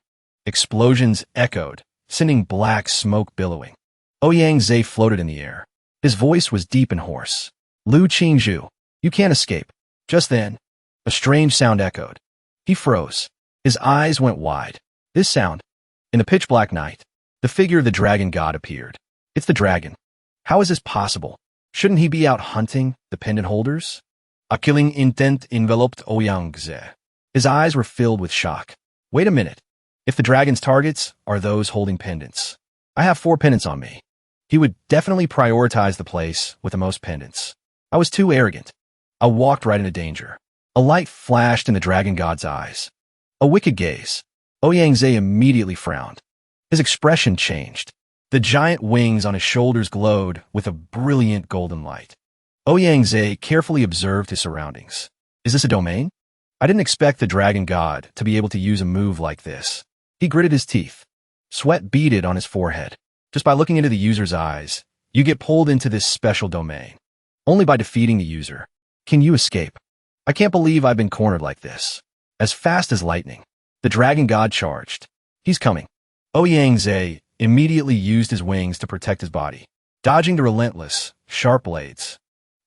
S1: explosions echoed, sending black smoke billowing. Ouyang Zai floated in the air. His voice was deep and hoarse. Lu Qingzhu, you can't escape. Just then, a strange sound echoed. He froze. His eyes went wide. This sound. In the pitch-black night, the figure of the dragon god appeared. It's the dragon. How is this possible? Shouldn't he be out hunting the pendant holders? A killing intent enveloped Ouyang Zai. His eyes were filled with shock. Wait a minute. If the dragon's targets are those holding pendants, I have 4 pendants on me. He would definitely prioritize the place with the most pendants. I was too arrogant. I walked right into danger. A light flashed in the dragon god's eyes. A wicked gaze. Ouyang Zai immediately frowned. His expression changed. The giant wings on his shoulders glowed with a brilliant golden light. Ouyang Zai carefully observed his surroundings. Is this a domain? I didn't expect the dragon god to be able to use a move like this. He gritted his teeth. Sweat beaded on his forehead. Just by looking into the user's eyes, you get pulled into this special domain. Only by defeating the user can you escape. I can't believe I've been cornered like this. As fast as lightning, the dragon god charged. He's coming. Ouyang Zai immediately used his wings to protect his body, dodging the relentless, sharp blades.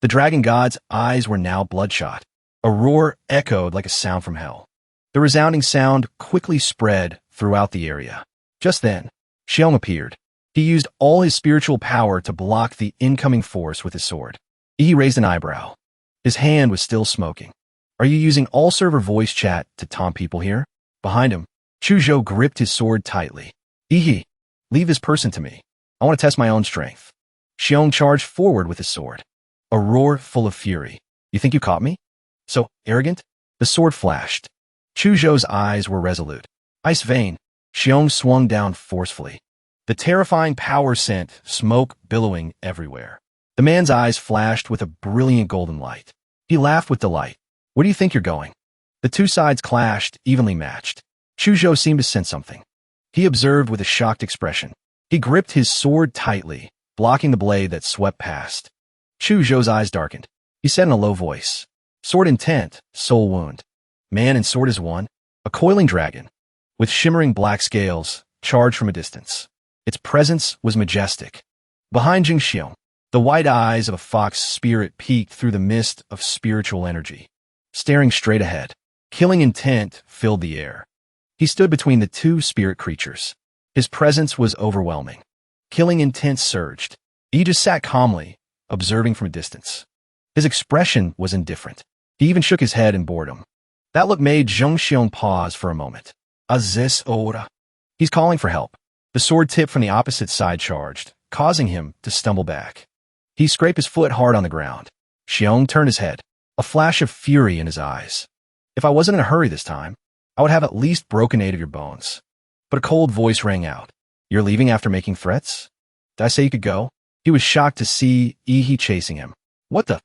S1: The dragon god's eyes were now bloodshot. A roar echoed like a sound from hell. The resounding sound quickly spread throughout the area. Just then, Xiong appeared. He used all his spiritual power to block the incoming force with his sword. He raised an eyebrow. His hand was still smoking. Are you using all-server voice chat to taunt people here? Behind him, Chuzhou gripped his sword tightly. Leave this person to me. I want to test my own strength. Xiong charged forward with his sword. A roar full of fury. You think you caught me? So arrogant? The sword flashed. Chuzhou's eyes were resolute. Ice vein. Xiong swung down forcefully. The terrifying power sent smoke billowing everywhere. The man's eyes flashed with a brilliant golden light. He laughed with delight. Where do you think you're going? The two sides clashed, evenly matched. Chuzhou seemed to sense something. He observed with a shocked expression. He gripped his sword tightly, blocking the blade that swept past. Chuzhou's eyes darkened. He said in a low voice, Sword intent, soul wound. Man and sword is one. A coiling dragon, with shimmering black scales, charged from a distance. Its presence was majestic. Behind Jingxiong, the white eyes of a fox spirit peeked through the mist of spiritual energy. Staring straight ahead, killing intent filled the air. He stood between the two spirit creatures. His presence was overwhelming. Killing intent surged. He just sat calmly, observing from a distance. His expression was indifferent. He even shook his head in boredom. That look made Zhongxiong pause for a moment. Azis ora. He's calling for help. The sword tip from the opposite side charged, causing him to stumble back. He scraped his foot hard on the ground. Xiong turned his head, a flash of fury in his eyes. If I wasn't in a hurry this time, I would have at least broken 8 of your bones. But a cold voice rang out. You're leaving after making threats? Did I say you could go? He was shocked to see Yi chasing him. What the?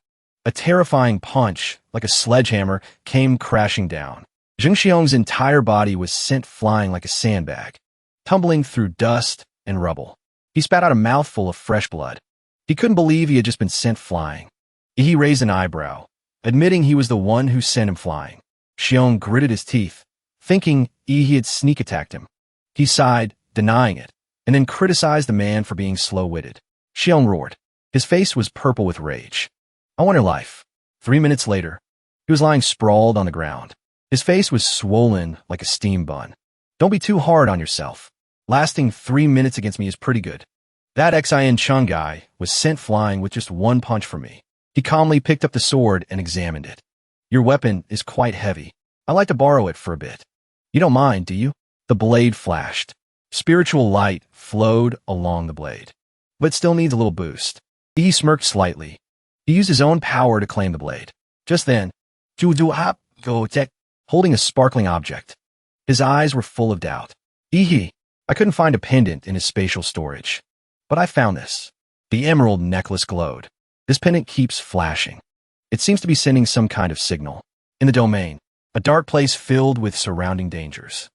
S1: A terrifying punch, like a sledgehammer, came crashing down. Zhengxiong's entire body was sent flying like a sandbag, tumbling through dust and rubble. He spat out a mouthful of fresh blood. He couldn't believe he had just been sent flying. He raised an eyebrow, admitting he was the one who sent him flying. Xiong gritted his teeth, thinking he had sneak attacked him. He sighed, denying it, and then criticized the man for being slow-witted. Xiong roared. His face was purple with rage. I want your life. 3 minutes later, he was lying sprawled on the ground. His face was swollen like a steam bun. Don't be too hard on yourself. Lasting 3 minutes against me is pretty good. That Xin Chung guy was sent flying with just one punch from me. He calmly picked up the sword and examined it. Your weapon is quite heavy. I'd like to borrow it for a bit. You don't mind, do you? The blade flashed. Spiritual light flowed along the blade. But it still needs a little boost. He smirked slightly. He used his own power to claim the blade. Just then, holding a sparkling object. His eyes were full of doubt. I couldn't find a pendant in his spatial storage. But I found this. The emerald necklace glowed. This pendant keeps flashing. It seems to be sending some kind of signal. In the domain, a dark place filled with surrounding dangers.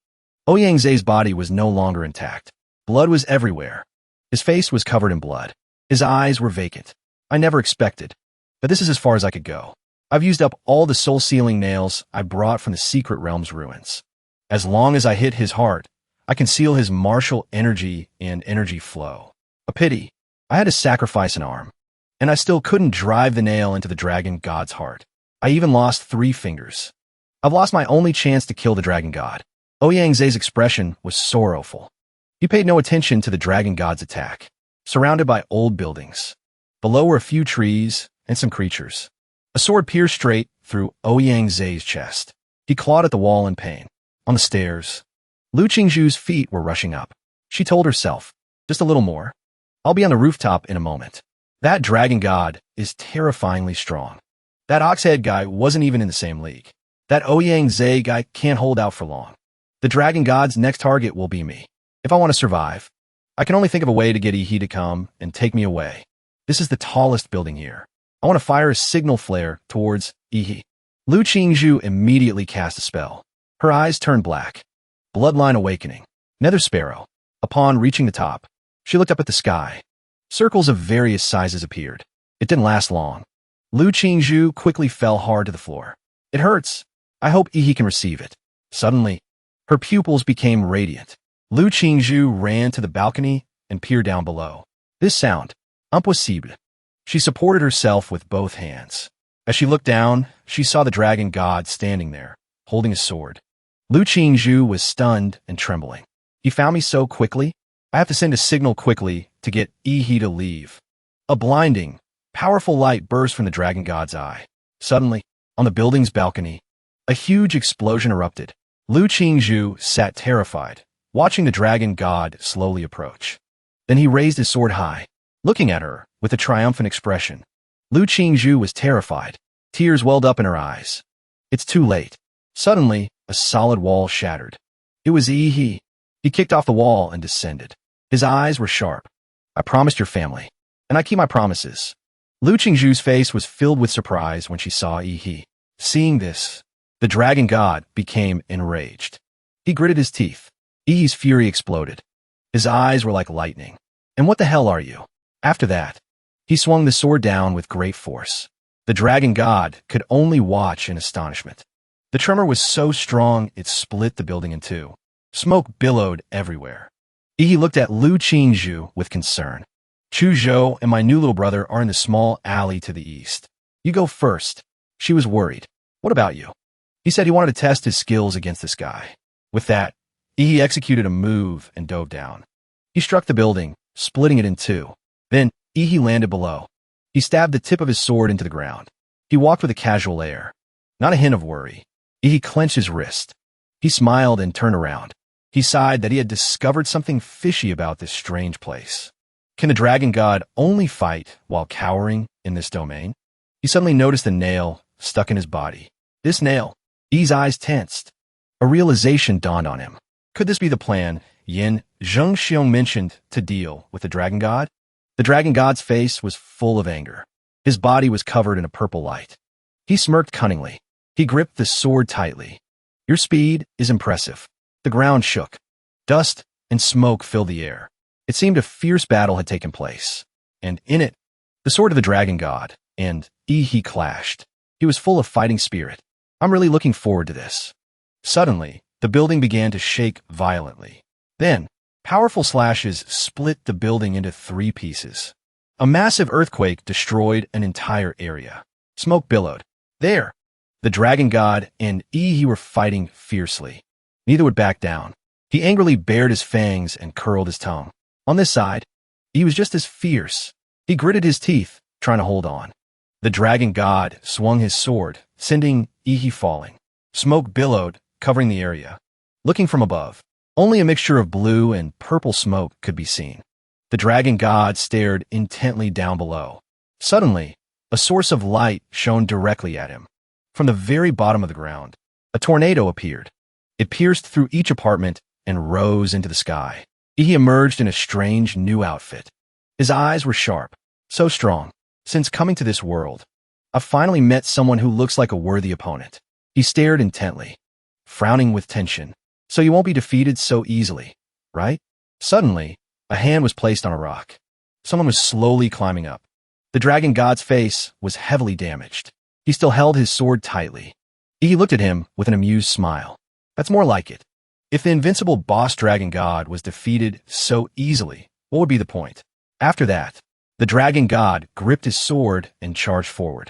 S1: Ouyang body was no longer intact. Blood was everywhere. His face was covered in blood. His eyes were vacant. I never expected. But this is as far as I could go. I've used up all the soul-sealing nails I brought from the Secret Realm's ruins. As long as I hit his heart, I can seal his martial energy and energy flow. A pity. I had to sacrifice an arm. And I still couldn't drive the nail into the dragon god's heart. I even lost 3 fingers. I've lost my only chance to kill the dragon god. Ouyang expression was sorrowful. He paid no attention to the dragon god's attack. Surrounded by old buildings. Below were a few trees and some creatures. A sword pierced straight through Ouyang chest. He clawed at the wall in pain. On the stairs, Lu Qingzhu's feet were rushing up. She told herself, just a little more. I'll be on the rooftop in a moment. That dragon god is terrifyingly strong. That Oxhead guy wasn't even in the same league. That Ouyang guy can't hold out for long. The dragon god's next target will be me. If I want to survive, I can only think of a way to get Yi to come and take me away. This is the tallest building here. I want to fire a signal flare towards Yi. Lu Qingzhu immediately cast a spell. Her eyes turned black. Bloodline awakening. Nether Sparrow. Upon reaching the top, she looked up at the sky. Circles of various sizes appeared. It didn't last long. Lu Qingzhu quickly fell hard to the floor. It hurts. I hope Yi can receive it. Suddenly, her pupils became radiant. Lu Qingzhu ran to the balcony and peered down below. This sound, impossible. She supported herself with both hands. As she looked down, she saw the dragon god standing there, holding a sword. Lu Qingzhu was stunned and trembling. He found me so quickly. I have to send a signal quickly to get Yi to leave. A blinding, powerful light burst from the dragon god's eye. Suddenly, on the building's balcony, a huge explosion erupted. Lu Qingzhu sat terrified, watching the dragon god slowly approach. Then he raised his sword high, looking at her with a triumphant expression. Lu Qingzhu was terrified. Tears welled up in her eyes. It's too late. Suddenly, a solid wall shattered. It was Yi. He kicked off the wall and descended. His eyes were sharp. I promised your family, and I keep my promises. Lu Qingzhu's face was filled with surprise when she saw Yi. Seeing this, the dragon god became enraged. He gritted his teeth. Yi's fury exploded. His eyes were like lightning. And what the hell are you? After that, he swung the sword down with great force. The dragon god could only watch in astonishment. The tremor was so strong it split the building in two. Smoke billowed everywhere. Yi looked at Lu Qingzhu with concern. Chu Zhou and my new little brother are in the small alley to the east. You go first. She was worried. What about you? He said he wanted to test his skills against this guy. With that, Yi executed a move and dove down. He struck the building, splitting it in two. Then, Yi landed below. He stabbed the tip of his sword into the ground. He walked with a casual air. Not a hint of worry. Yi clenched his wrist. He smiled and turned around. He sighed that he had discovered something fishy about this strange place. Can the dragon god only fight while cowering in this domain? He suddenly noticed a nail stuck in his body. This nail. Yi's eyes tensed. A realization dawned on him. Could this be the plan Yin Zhengxiong mentioned to deal with the dragon god? The dragon god's face was full of anger. His body was covered in a purple light. He smirked cunningly. He gripped the sword tightly. Your speed is impressive. The ground shook. Dust and smoke filled the air. It seemed a fierce battle had taken place. And in it, the sword of the dragon god, and he clashed. He was full of fighting spirit. I'm really looking forward to this. Suddenly, the building began to shake violently. Then, powerful slashes split the building into 3 pieces. A massive earthquake destroyed an entire area. Smoke billowed. There! The dragon god and he were fighting fiercely. Neither would back down. He angrily bared his fangs and curled his tongue. On this side, he was just as fierce. He gritted his teeth, trying to hold on. The dragon god swung his sword, sending he falling. Smoke billowed, covering the area. Looking from above, only a mixture of blue and purple smoke could be seen. The dragon god stared intently down below. Suddenly, a source of light shone directly at him. From the very bottom of the ground, a tornado appeared. It pierced through each apartment and rose into the sky. He emerged in a strange new outfit. His eyes were sharp, so strong. Since coming to this world, I've finally met someone who looks like a worthy opponent. He stared intently, frowning with tension. So you won't be defeated so easily, right? Suddenly, a hand was placed on a rock. Someone was slowly climbing up. The dragon god's face was heavily damaged. He still held his sword tightly. He looked at him with an amused smile. That's more like it. If the invincible boss dragon god was defeated so easily, what would be the point? After that, the dragon god gripped his sword and charged forward.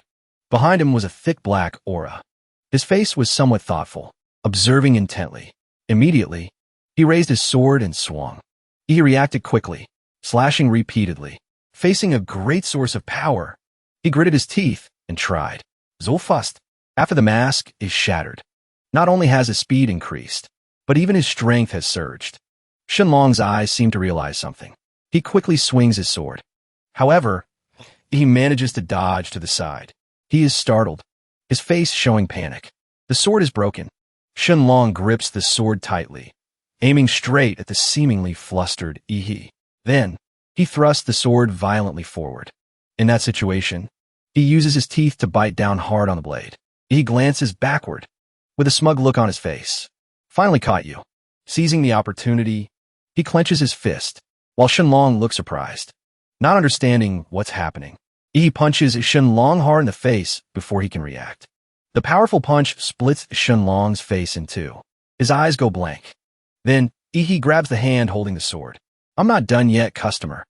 S1: Behind him was a thick black aura. His face was somewhat thoughtful, observing intently. Immediately, he raised his sword and swung. He reacted quickly, slashing repeatedly. Facing a great source of power, he gritted his teeth and tried. So fast. After the mask is shattered, not only has his speed increased, but even his strength has surged. Shenlong's eyes seem to realize something. He quickly swings his sword. However, he manages to dodge to the side. He is startled, his face showing panic. The sword is broken. Shenlong grips the sword tightly, aiming straight at the seemingly flustered Ihi. Then, he thrusts the sword violently forward. In that situation, he uses his teeth to bite down hard on the blade. He glances backward, with a smug look on his face. Finally caught you. Seizing the opportunity, he clenches his fist, while Shenlong looks surprised. Not understanding what's happening, he punches Shenlong hard in the face before he can react. The powerful punch splits Shenlong's face in two. His eyes go blank. Then, he grabs the hand holding the sword. I'm not done yet, customer.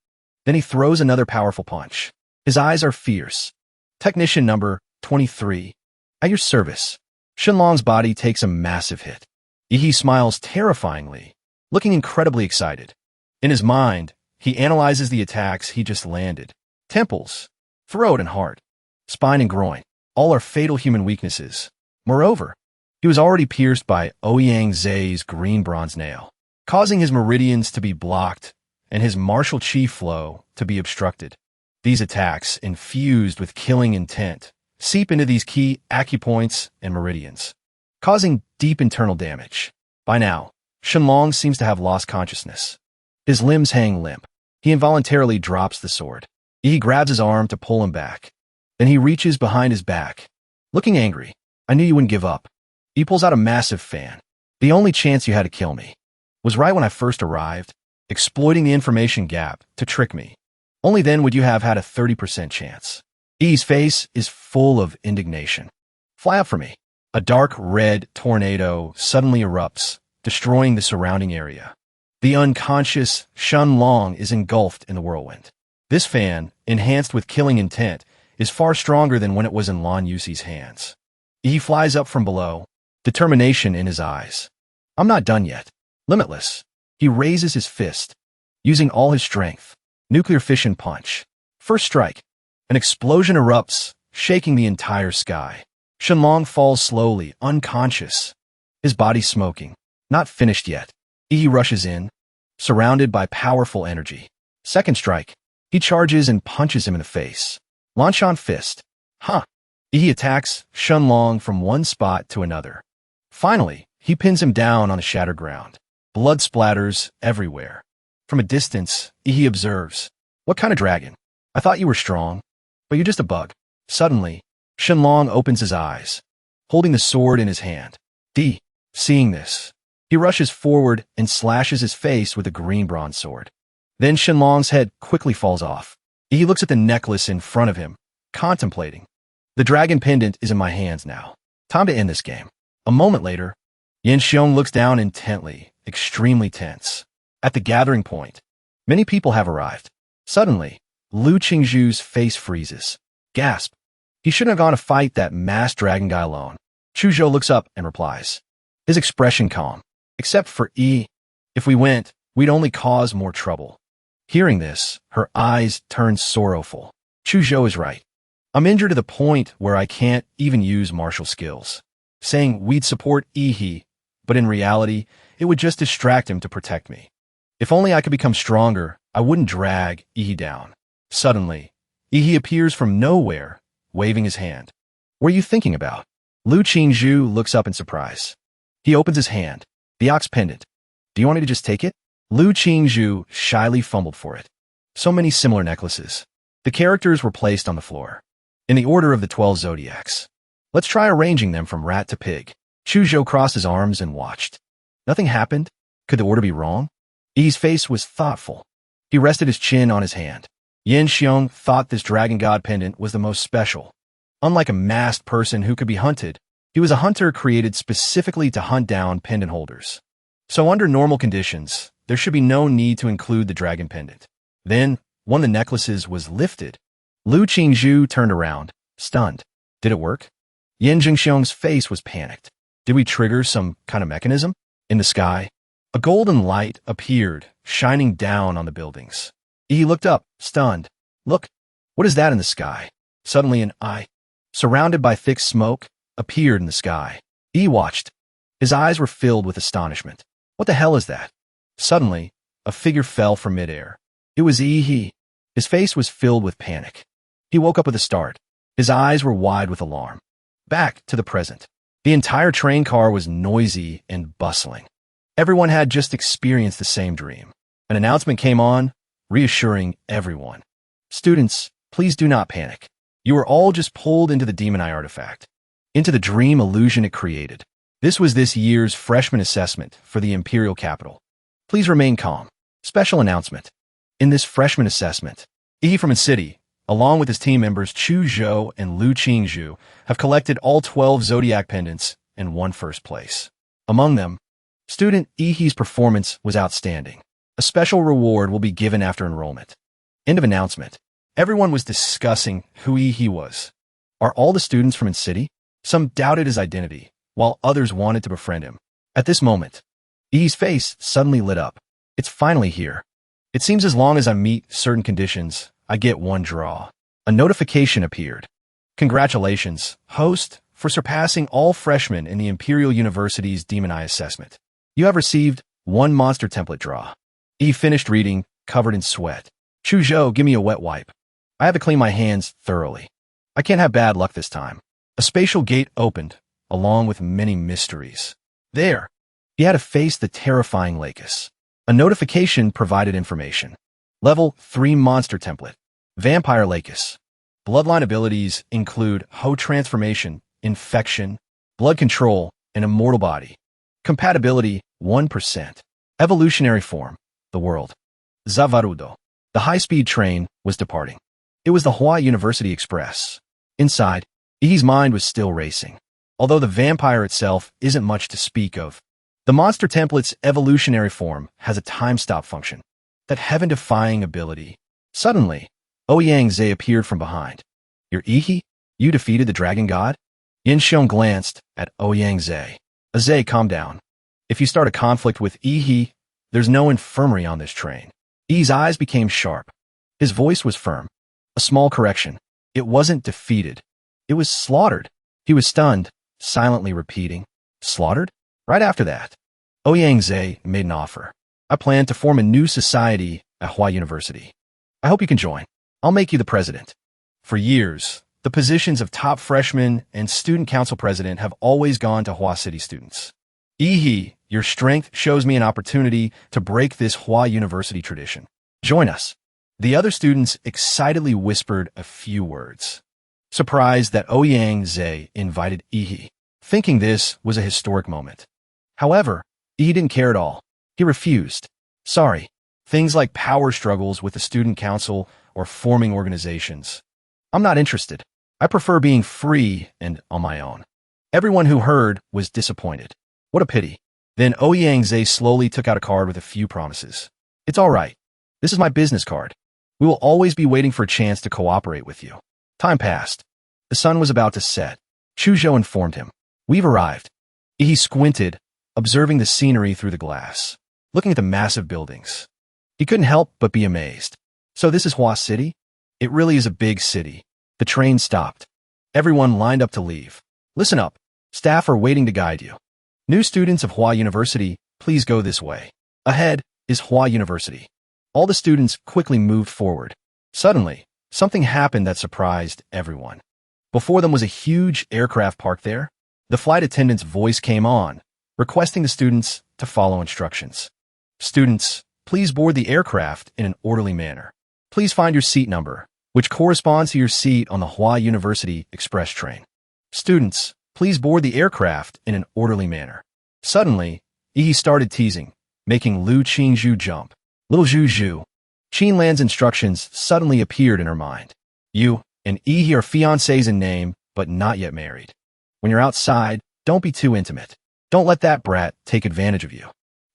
S1: Then he throws another powerful punch. His eyes are fierce. Technician number 23. At your service. Shenlong's body takes a massive hit. He smiles terrifyingly, looking incredibly excited. In his mind, he analyzes the attacks he just landed. Temples, throat and heart, spine and groin. All are fatal human weaknesses. Moreover, he was already pierced by Ouyang Zhe's green bronze nail, causing his meridians to be blocked and his martial chi flow to be obstructed. These attacks, infused with killing intent, seep into these key acupoints and meridians, causing deep internal damage. By now, Shenlong seems to have lost consciousness. His limbs hang limp. He involuntarily drops the sword. He grabs his arm to pull him back. Then he reaches behind his back. Looking angry, I knew you wouldn't give up. He pulls out a massive fan. The only chance you had to kill me was right when I first arrived, exploiting the information gap to trick me. Only then would you have had a 30% chance. E's face is full of indignation. Fly up for me. A dark red tornado suddenly erupts, destroying the surrounding area. The unconscious Shenlong is engulfed in the whirlwind. This fan, enhanced with killing intent, is far stronger than when it was in Lan Yuxi's hands. He flies up from below, determination in his eyes. I'm not done yet. Limitless. He raises his fist, using all his strength. Nuclear fission punch. First strike. An explosion erupts, shaking the entire sky. Shenlong falls slowly, unconscious, his body smoking. Not finished yet. He rushes in, surrounded by powerful energy. Second strike. He charges and punches him in the face. Lanchan fist. Huh. He attacks Shenlong from one spot to another. Finally, he pins him down on the shattered ground. Blood splatters everywhere. From a distance, he observes. What kind of dragon? I thought you were strong, but you're just a bug. Suddenly, Shenlong opens his eyes, holding the sword in his hand. Seeing this, he rushes forward and slashes his face with a green bronze sword. Then Shenlong's head quickly falls off. He looks at the necklace in front of him, contemplating. The dragon pendant is in my hands now. Time to end this game. A moment later, Yin Xiong looks down intently, extremely tense. At the gathering point, many people have arrived. Suddenly, Lu Qingzhu's face freezes. Gasp. He shouldn't have gone to fight that masked dragon guy alone. Chu Zhou looks up and replies. His expression calm. Except for E. If we went, we'd only cause more trouble. Hearing this, her eyes turn sorrowful. Chu Zhou is right. I'm injured to the point where I can't even use martial skills. Saying we'd support Ihi, but in reality, it would just distract him to protect me. If only I could become stronger, I wouldn't drag Ihi down. Suddenly, Ihi appears from nowhere, waving his hand. What are you thinking about? Lu Qingzhu looks up in surprise. He opens his hand. The ox pendant. Do you want me to just take it? Lu Qingzhu shyly fumbled for it. So many similar necklaces. The characters were placed on the floor, in the order of the 12 zodiacs. Let's try arranging them from rat to pig. Chu Zhou crossed his arms and watched. Nothing happened. Could the order be wrong? Yi's face was thoughtful. He rested his chin on his hand. Yin Xiong thought this dragon god pendant was the most special. Unlike a masked person who could be hunted, he was a hunter created specifically to hunt down pendant holders. So under normal conditions, there should be no need to include the dragon pendant. Then, one of the necklaces was lifted. Lu Qingzhu turned around, stunned. Did it work? Yin Jingxiong's face was panicked. Did we trigger some kind of mechanism? In the sky, a golden light appeared, shining down on the buildings. He looked up, stunned. Look, what is that in the sky? Suddenly an eye, surrounded by thick smoke, appeared in the sky. He watched. His eyes were filled with astonishment. What the hell is that? Suddenly, a figure fell from midair. It was He. His face was filled with panic. He woke up with a start. His eyes were wide with alarm. Back to the present. The entire train car was noisy and bustling. Everyone had just experienced the same dream. An announcement came on, reassuring everyone. Students, please do not panic. You were all just pulled into the demon eye artifact, into the dream illusion it created. This was this year's freshman assessment for the Imperial Capital. Please remain calm. Special announcement. In this freshman assessment, Yi from City, along with his team members Chu Zhou and Lu Qingzhu, have collected all 12 zodiac pendants and won first place. Among them, student Yi's performance was outstanding. A special reward will be given after enrollment. End of announcement. Everyone was discussing who Yi was. Are all the students from City? Some doubted his identity, while others wanted to befriend him. At this moment, Yi's face suddenly lit up. It's finally here. It seems as long as I meet certain conditions, I get one draw. A notification appeared. Congratulations, host, for surpassing all freshmen in the Imperial University's Demon Eye assessment. You have received one monster template draw. Yi finished reading, covered in sweat. Chu Zhou, give me a wet wipe. I have to clean my hands thoroughly. I can't have bad luck this time. A spatial gate opened, along with many mysteries. There, he had to face the terrifying Lacus. A notification provided information. Level 3 monster template. Vampire Lacus. Bloodline abilities include Ho Transformation, Infection, Blood Control, and Immortal Body. Compatibility 1%. Evolutionary form. The world. Zavarudo. The high-speed train was departing. It was the Hawaii University Express. Inside, Yi's mind was still racing. Although the vampire itself isn't much to speak of, the monster template's evolutionary form has a time-stop function. That heaven-defying ability. Suddenly, Ouyang Zhe appeared from behind. You're Ihi? You defeated the dragon god? Yin Xiong glanced at Ouyang Zhe. Zhe, calm down. If you start a conflict with Ihi, there's no infirmary on this train. Yi's eyes became sharp. His voice was firm. A small correction. It wasn't defeated. It was slaughtered. He was stunned, silently repeating, slaughtered? Right after that, Ouyang Zhe made an offer. I plan to form a new society at Hawaii University. I hope you can join. I'll make you the president. For years, the positions of top freshman and student council president have always gone to Hawaii City students. Ihi, your strength shows me an opportunity to break this Hawaii University tradition. Join us. The other students excitedly whispered a few words, surprised that Ouyang Zhe invited Ihi, thinking this was a historic moment. However, Ihi didn't care at all. He refused. Sorry, things like power struggles with the student council or forming organizations. I'm not interested. I prefer being free and on my own. Everyone who heard was disappointed. What a pity. Then Ouyangze slowly took out a card with a few promises. It's all right. This is my business card. We will always be waiting for a chance to cooperate with you. Time passed. The sun was about to set. Chuzhou informed him. We've arrived. He squinted, observing the scenery through the glass, looking at the massive buildings. He couldn't help but be amazed. So this is Hua City? It really is a big city. The train stopped. Everyone lined up to leave. Listen up. Staff are waiting to guide you. New students of Hua University, please go this way. Ahead is Hua University. All the students quickly moved forward. Suddenly, something happened that surprised everyone. Before them was a huge aircraft parked there. The flight attendant's voice came on, requesting the students to follow instructions. Students, please board the aircraft in an orderly manner. Please find your seat number, which corresponds to your seat on the Hua University Express train. Students, please board the aircraft in an orderly manner. Suddenly, Yi started teasing, making Lu Qingzhu jump. Little Zhu. Qinlan's instructions suddenly appeared in her mind. You and Yi are fiancés in name, but not yet married. When you're outside, don't be too intimate. Don't let that brat take advantage of you.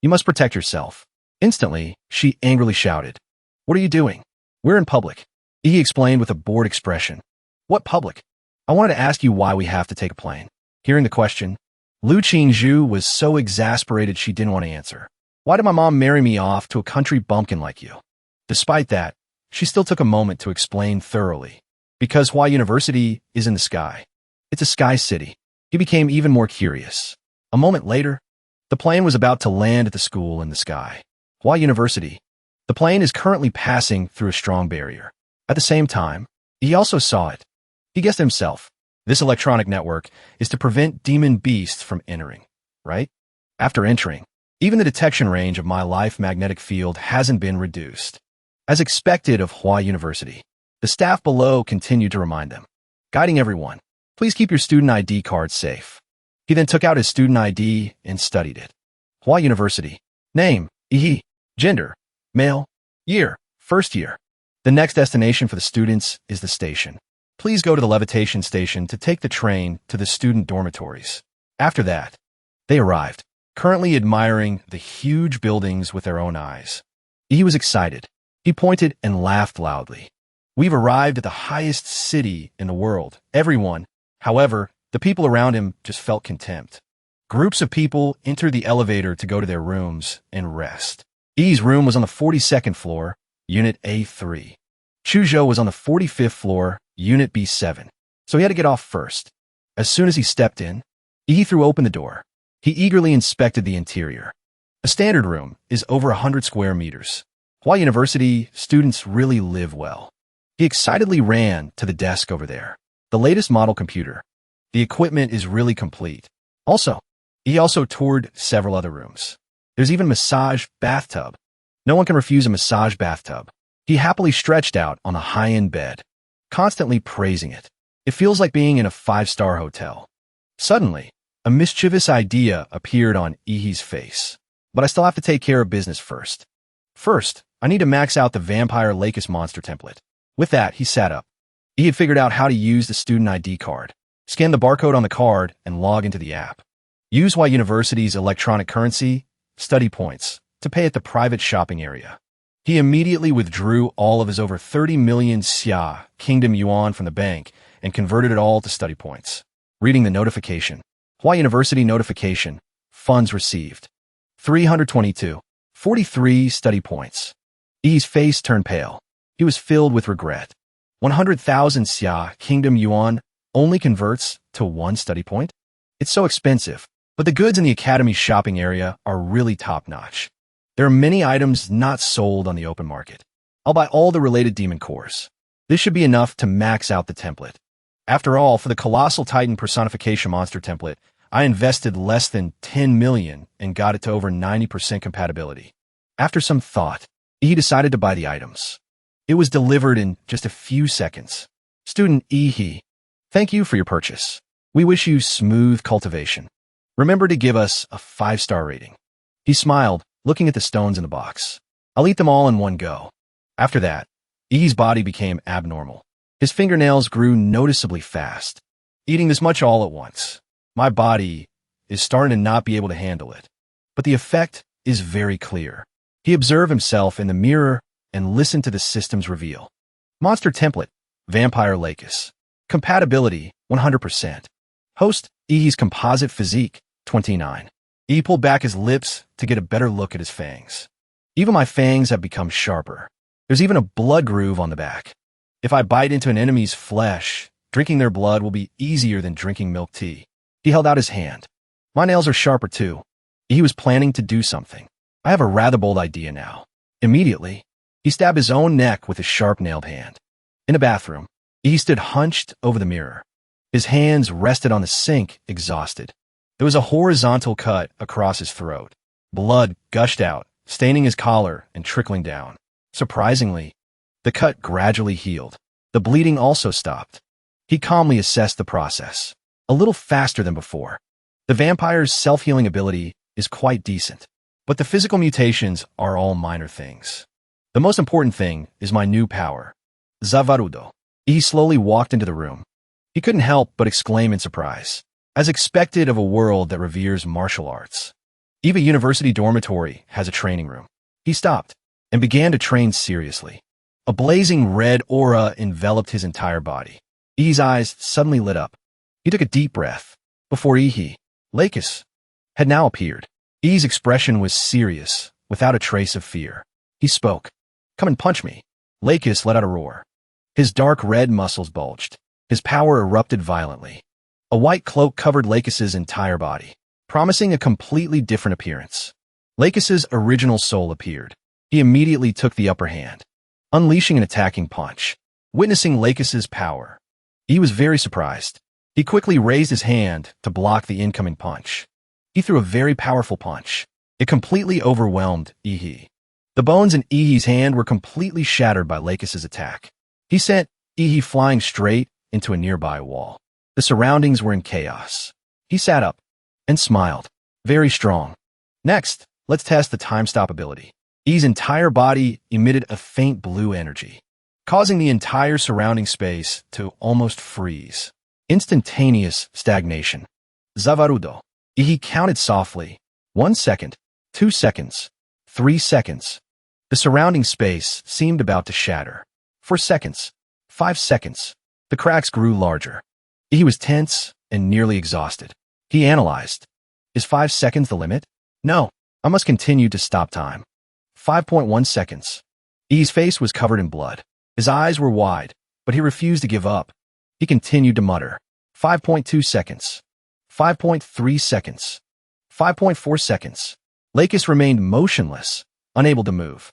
S1: You must protect yourself. Instantly, she angrily shouted. What are you doing? We're in public. Yi explained with a bored expression. What public? I wanted to ask you why we have to take a plane. Hearing the question, Lu Qingzhu was so exasperated she didn't want to answer. Why did my mom marry me off to a country bumpkin like you? Despite that, she still took a moment to explain thoroughly. Because Hua University is in the sky. It's a sky city. He became even more curious. A moment later, the plane was about to land at the school in the sky. Hua University. The plane is currently passing through a strong barrier. At the same time, he also saw it. He guessed himself. This electronic network is to prevent demon beasts from entering, right? After entering, even the detection range of my life magnetic field hasn't been reduced. As expected of Hua University, the staff below continued to remind them, guiding everyone, please keep your student ID card safe. He then took out his student ID and studied it. Hua University. Name, Yi. Gender, male. Year, first year. The next destination for the students is the station. Please go to the levitation station to take the train to the student dormitories. After that, they arrived, currently admiring the huge buildings with their own eyes. He was excited. He pointed and laughed loudly. We've arrived at the highest city in the world. Everyone, however, the people around him just felt contempt. Groups of people entered the elevator to go to their rooms and rest. Yi's room was on the 42nd floor, Unit A3. Chuzhou was on the 45th floor, Unit B7, so he had to get off first. As soon as he stepped in, Yi threw open the door. He eagerly inspected the interior. A standard room is over 100 square meters. Hua University students really live well. He excitedly ran to the desk over there. The latest model computer. The equipment is really complete. He also toured several other rooms. There's even a massage bathtub. No one can refuse a massage bathtub. He happily stretched out on a high-end bed, constantly praising it. It feels like being in a 5-star hotel. Suddenly, a mischievous idea appeared on Yi's face. But I still have to take care of business first. First, I need to max out the vampire Lacus monster template. With that, he sat up. He had figured out how to use the student ID card. Scan the barcode on the card and log into the app. Use Hua University's electronic currency, study points, to pay at the private shopping area. He immediately withdrew all of his over 30 million xia kingdom yuan from the bank and converted it all to study points. Reading the notification. Hua University notification. Funds received. 322. 43 study points. Yi's face turned pale. He was filled with regret. 100,000 xia kingdom yuan only converts to 1 study point? It's so expensive, but the goods in the academy's shopping area are really top-notch. There are many items not sold on the open market. I'll buy all the related demon cores. This should be enough to max out the template. After all, for the Colossal Titan Personification Monster template, I invested less than 10 million and got it to over 90% compatibility. After some thought, he decided to buy the items. It was delivered in just a few seconds. Student Yi, thank you for your purchase. We wish you smooth cultivation. Remember to give us a 5-star rating. He smiled, looking at the stones in the box. I'll eat them all in one go. After that, Yi's body became abnormal. His fingernails grew noticeably fast. Eating this much all at once. My body is starting to not be able to handle it. But the effect is very clear. He observed himself in the mirror and listened to the system's reveal. Monster template, Vampire Lakis. Compatibility, 100%. Host, Ihi's composite physique, 29. He pulled back his lips to get a better look at his fangs. Even my fangs have become sharper. There's even a blood groove on the back. If I bite into an enemy's flesh, drinking their blood will be easier than drinking milk tea. He held out his hand. My nails are sharper too. He was planning to do something. I have a rather bold idea now. Immediately, he stabbed his own neck with his sharp-nailed hand. In a bathroom, he stood hunched over the mirror. His hands rested on the sink, exhausted. There was a horizontal cut across his throat. Blood gushed out, staining his collar and trickling down. Surprisingly, the cut gradually healed. The bleeding also stopped. He calmly assessed the process, a little faster than before. The vampire's self-healing ability is quite decent, but the physical mutations are all minor things. The most important thing is my new power, Zavarudo. He slowly walked into the room. He couldn't help but exclaim in surprise, as expected of a world that reveres martial arts. Eva University Dormitory has a training room. He stopped and began to train seriously. A blazing red aura enveloped his entire body. Ihi's eyes suddenly lit up. He took a deep breath. Before Ihi, Lakis had now appeared. Ihi's expression was serious, without a trace of fear. He spoke. "Come and punch me." Lakis let out a roar. His dark red muscles bulged. His power erupted violently. A white cloak covered Lakis's entire body, promising a completely different appearance. Lakis's original soul appeared. He immediately took the upper hand, unleashing an attacking punch. Witnessing Lakis's power, he was very surprised. He quickly raised his hand to block the incoming punch. He threw a very powerful punch. It completely overwhelmed Ihi. The bones in Ihi's hand were completely shattered by Lakis's attack. He sent Ihi flying straight into a nearby wall. The surroundings were in chaos. He sat up and smiled. Very strong. Next, let's test the time stop ability. Ihi's entire body emitted a faint blue energy, causing the entire surrounding space to almost freeze. Instantaneous stagnation. Zavarudo. Ihi counted softly. 1 second, 2 seconds, 3 seconds. The surrounding space seemed about to shatter. 4 seconds, 5 seconds. The cracks grew larger. He was tense and nearly exhausted. He analyzed. Is 5 seconds the limit? No, I must continue to stop time. 5.1 seconds. Ihi's face was covered in blood. His eyes were wide, but he refused to give up. He continued to mutter. 5.2 seconds. 5.3 seconds. 5.4 seconds. Lakis remained motionless, unable to move.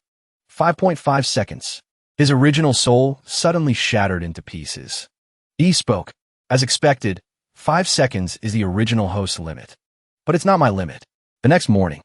S1: 5.5 seconds. His original soul suddenly shattered into pieces. Ihi spoke. As expected, 5 seconds is the original host's limit. But it's not my limit. The next morning,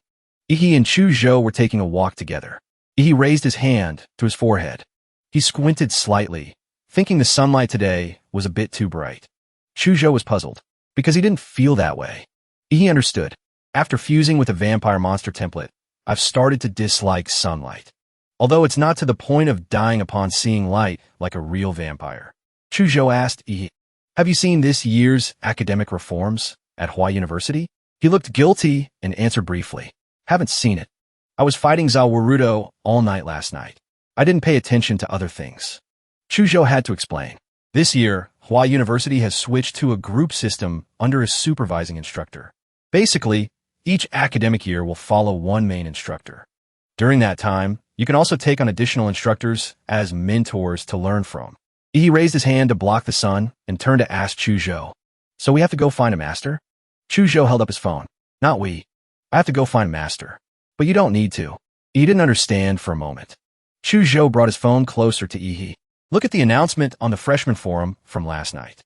S1: Ihi and Chu Zhou were taking a walk together. Ihi raised his hand to his forehead. He squinted slightly, thinking the sunlight today was a bit too bright. Chu Zhou was puzzled, because he didn't feel that way. Ihi understood. After fusing with a vampire monster template, I've started to dislike sunlight. Although it's not to the point of dying upon seeing light like a real vampire. Chu Zhou asked Ihi, "Have you seen this year's academic reforms at Hua University?" He looked guilty and answered briefly, "Haven't seen it. I was fighting Zawarudo all night last night. I didn't pay attention to other things." Chu Zhou had to explain. This year, Hua University has switched to a group system under a supervising instructor. Basically, each academic year will follow one main instructor. During that time, you can also take on additional instructors as mentors to learn from. He raised his hand to block the sun and turned to ask Chu Zhou, "So we have to go find a master?" Chu Zhou held up his phone. "Not we. I have to go find a master. But you don't need to." He didn't understand for a moment. Chu Zhou brought his phone closer to Ihi. "Look at the announcement on the freshman forum from last night.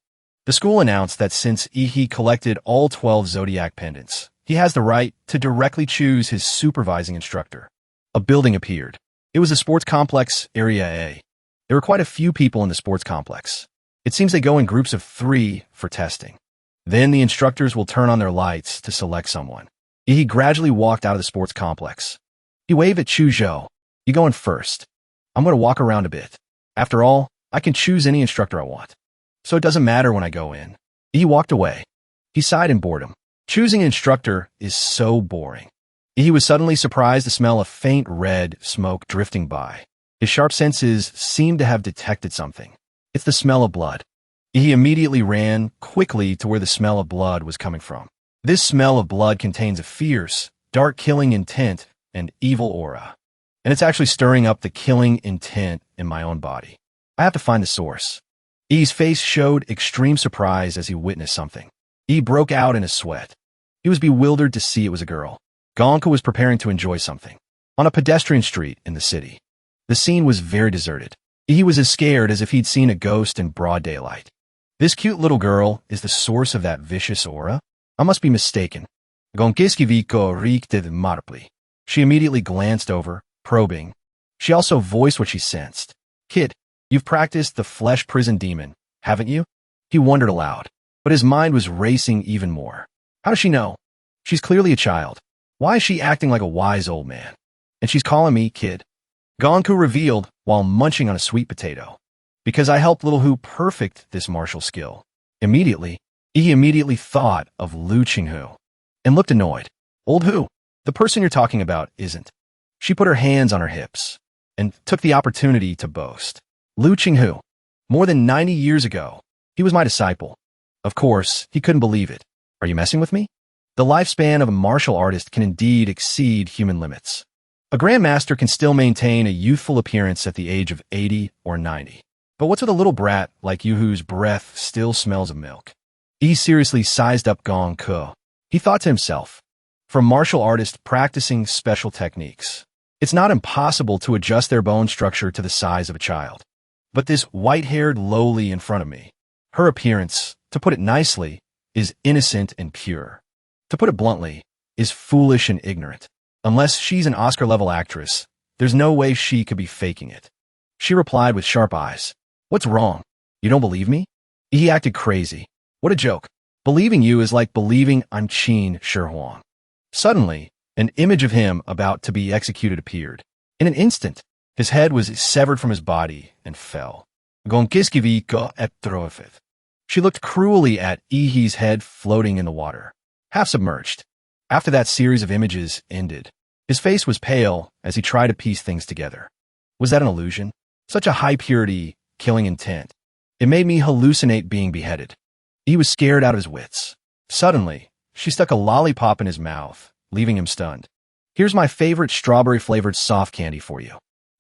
S1: The school announced that since Ihi collected all 12 zodiac pendants, he has the right to directly choose his supervising instructor." A building appeared. It was the sports complex, Area A. There were quite a few people in the sports complex. It seems they go in groups of 3 for testing. Then the instructors will turn on their lights to select someone. He gradually walked out of the sports complex. He waved at Chu Zhou. "You go in first. I'm going to walk around a bit. After all, I can choose any instructor I want. So it doesn't matter when I go in. He walked away. He sighed in boredom. Choosing an instructor is so boring. He was suddenly surprised to smell a faint red smoke drifting by. His sharp senses seemed to have detected something. It's the smell of blood. He immediately ran quickly to where the smell of blood was coming from. This smell of blood contains a fierce, dark killing intent and evil aura. And it's actually stirring up the killing intent in my own body. I have to find the source. E's face showed extreme surprise as he witnessed something. E broke out in a sweat. He was bewildered to see it was a girl. Gonka was preparing to enjoy something on a pedestrian street in the city. The scene was very deserted. He was as scared as if he'd seen a ghost in broad daylight. This cute little girl is the source of that vicious aura? I must be mistaken. Gonkiskiviko reekted marpli. She immediately glanced over, probing. She also voiced what she sensed. Kid, you've practiced the flesh prison demon, haven't you? He wondered aloud, but his mind was racing even more. How does she know? She's clearly a child. Why is she acting like a wise old man? And she's calling me kid. Gonku revealed while munching on a sweet potato. Because I helped little Hu perfect this martial skill. He immediately thought of Lu Qinghu and looked annoyed. Old Hu, the person you're talking about isn't. She put her hands on her hips and took the opportunity to boast. Lu Qinghu, more than 90 years ago, he was my disciple. Of course, he couldn't believe it. Are you messing with me? The lifespan of a martial artist can indeed exceed human limits. A grandmaster can still maintain a youthful appearance at the age of 80 or 90. But what's with a little brat like you whose breath still smells of milk? He seriously sized up Gong Ke. He thought to himself, for a martial artist practicing special techniques, it's not impossible to adjust their bone structure to the size of a child. But this white-haired lowly in front of me, her appearance, to put it nicely, is innocent and pure. To put it bluntly, is foolish and ignorant. Unless she's an Oscar-level actress, there's no way she could be faking it. She replied with sharp eyes. What's wrong? You don't believe me? He acted crazy. What a joke. Believing you is like believing I'm Qin Shi Huang. Suddenly, an image of him about to be executed appeared. In an instant, his head was severed from his body and fell. Gonkiskivi go etroefith. She looked cruelly at Ihi's head floating in the water, half submerged. After that series of images ended, his face was pale as he tried to piece things together. Was that an illusion? Such a high-purity, killing intent. It made me hallucinate being beheaded. He was scared out of his wits. Suddenly, she stuck a lollipop in his mouth, leaving him stunned. Here's my favorite strawberry-flavored soft candy for you.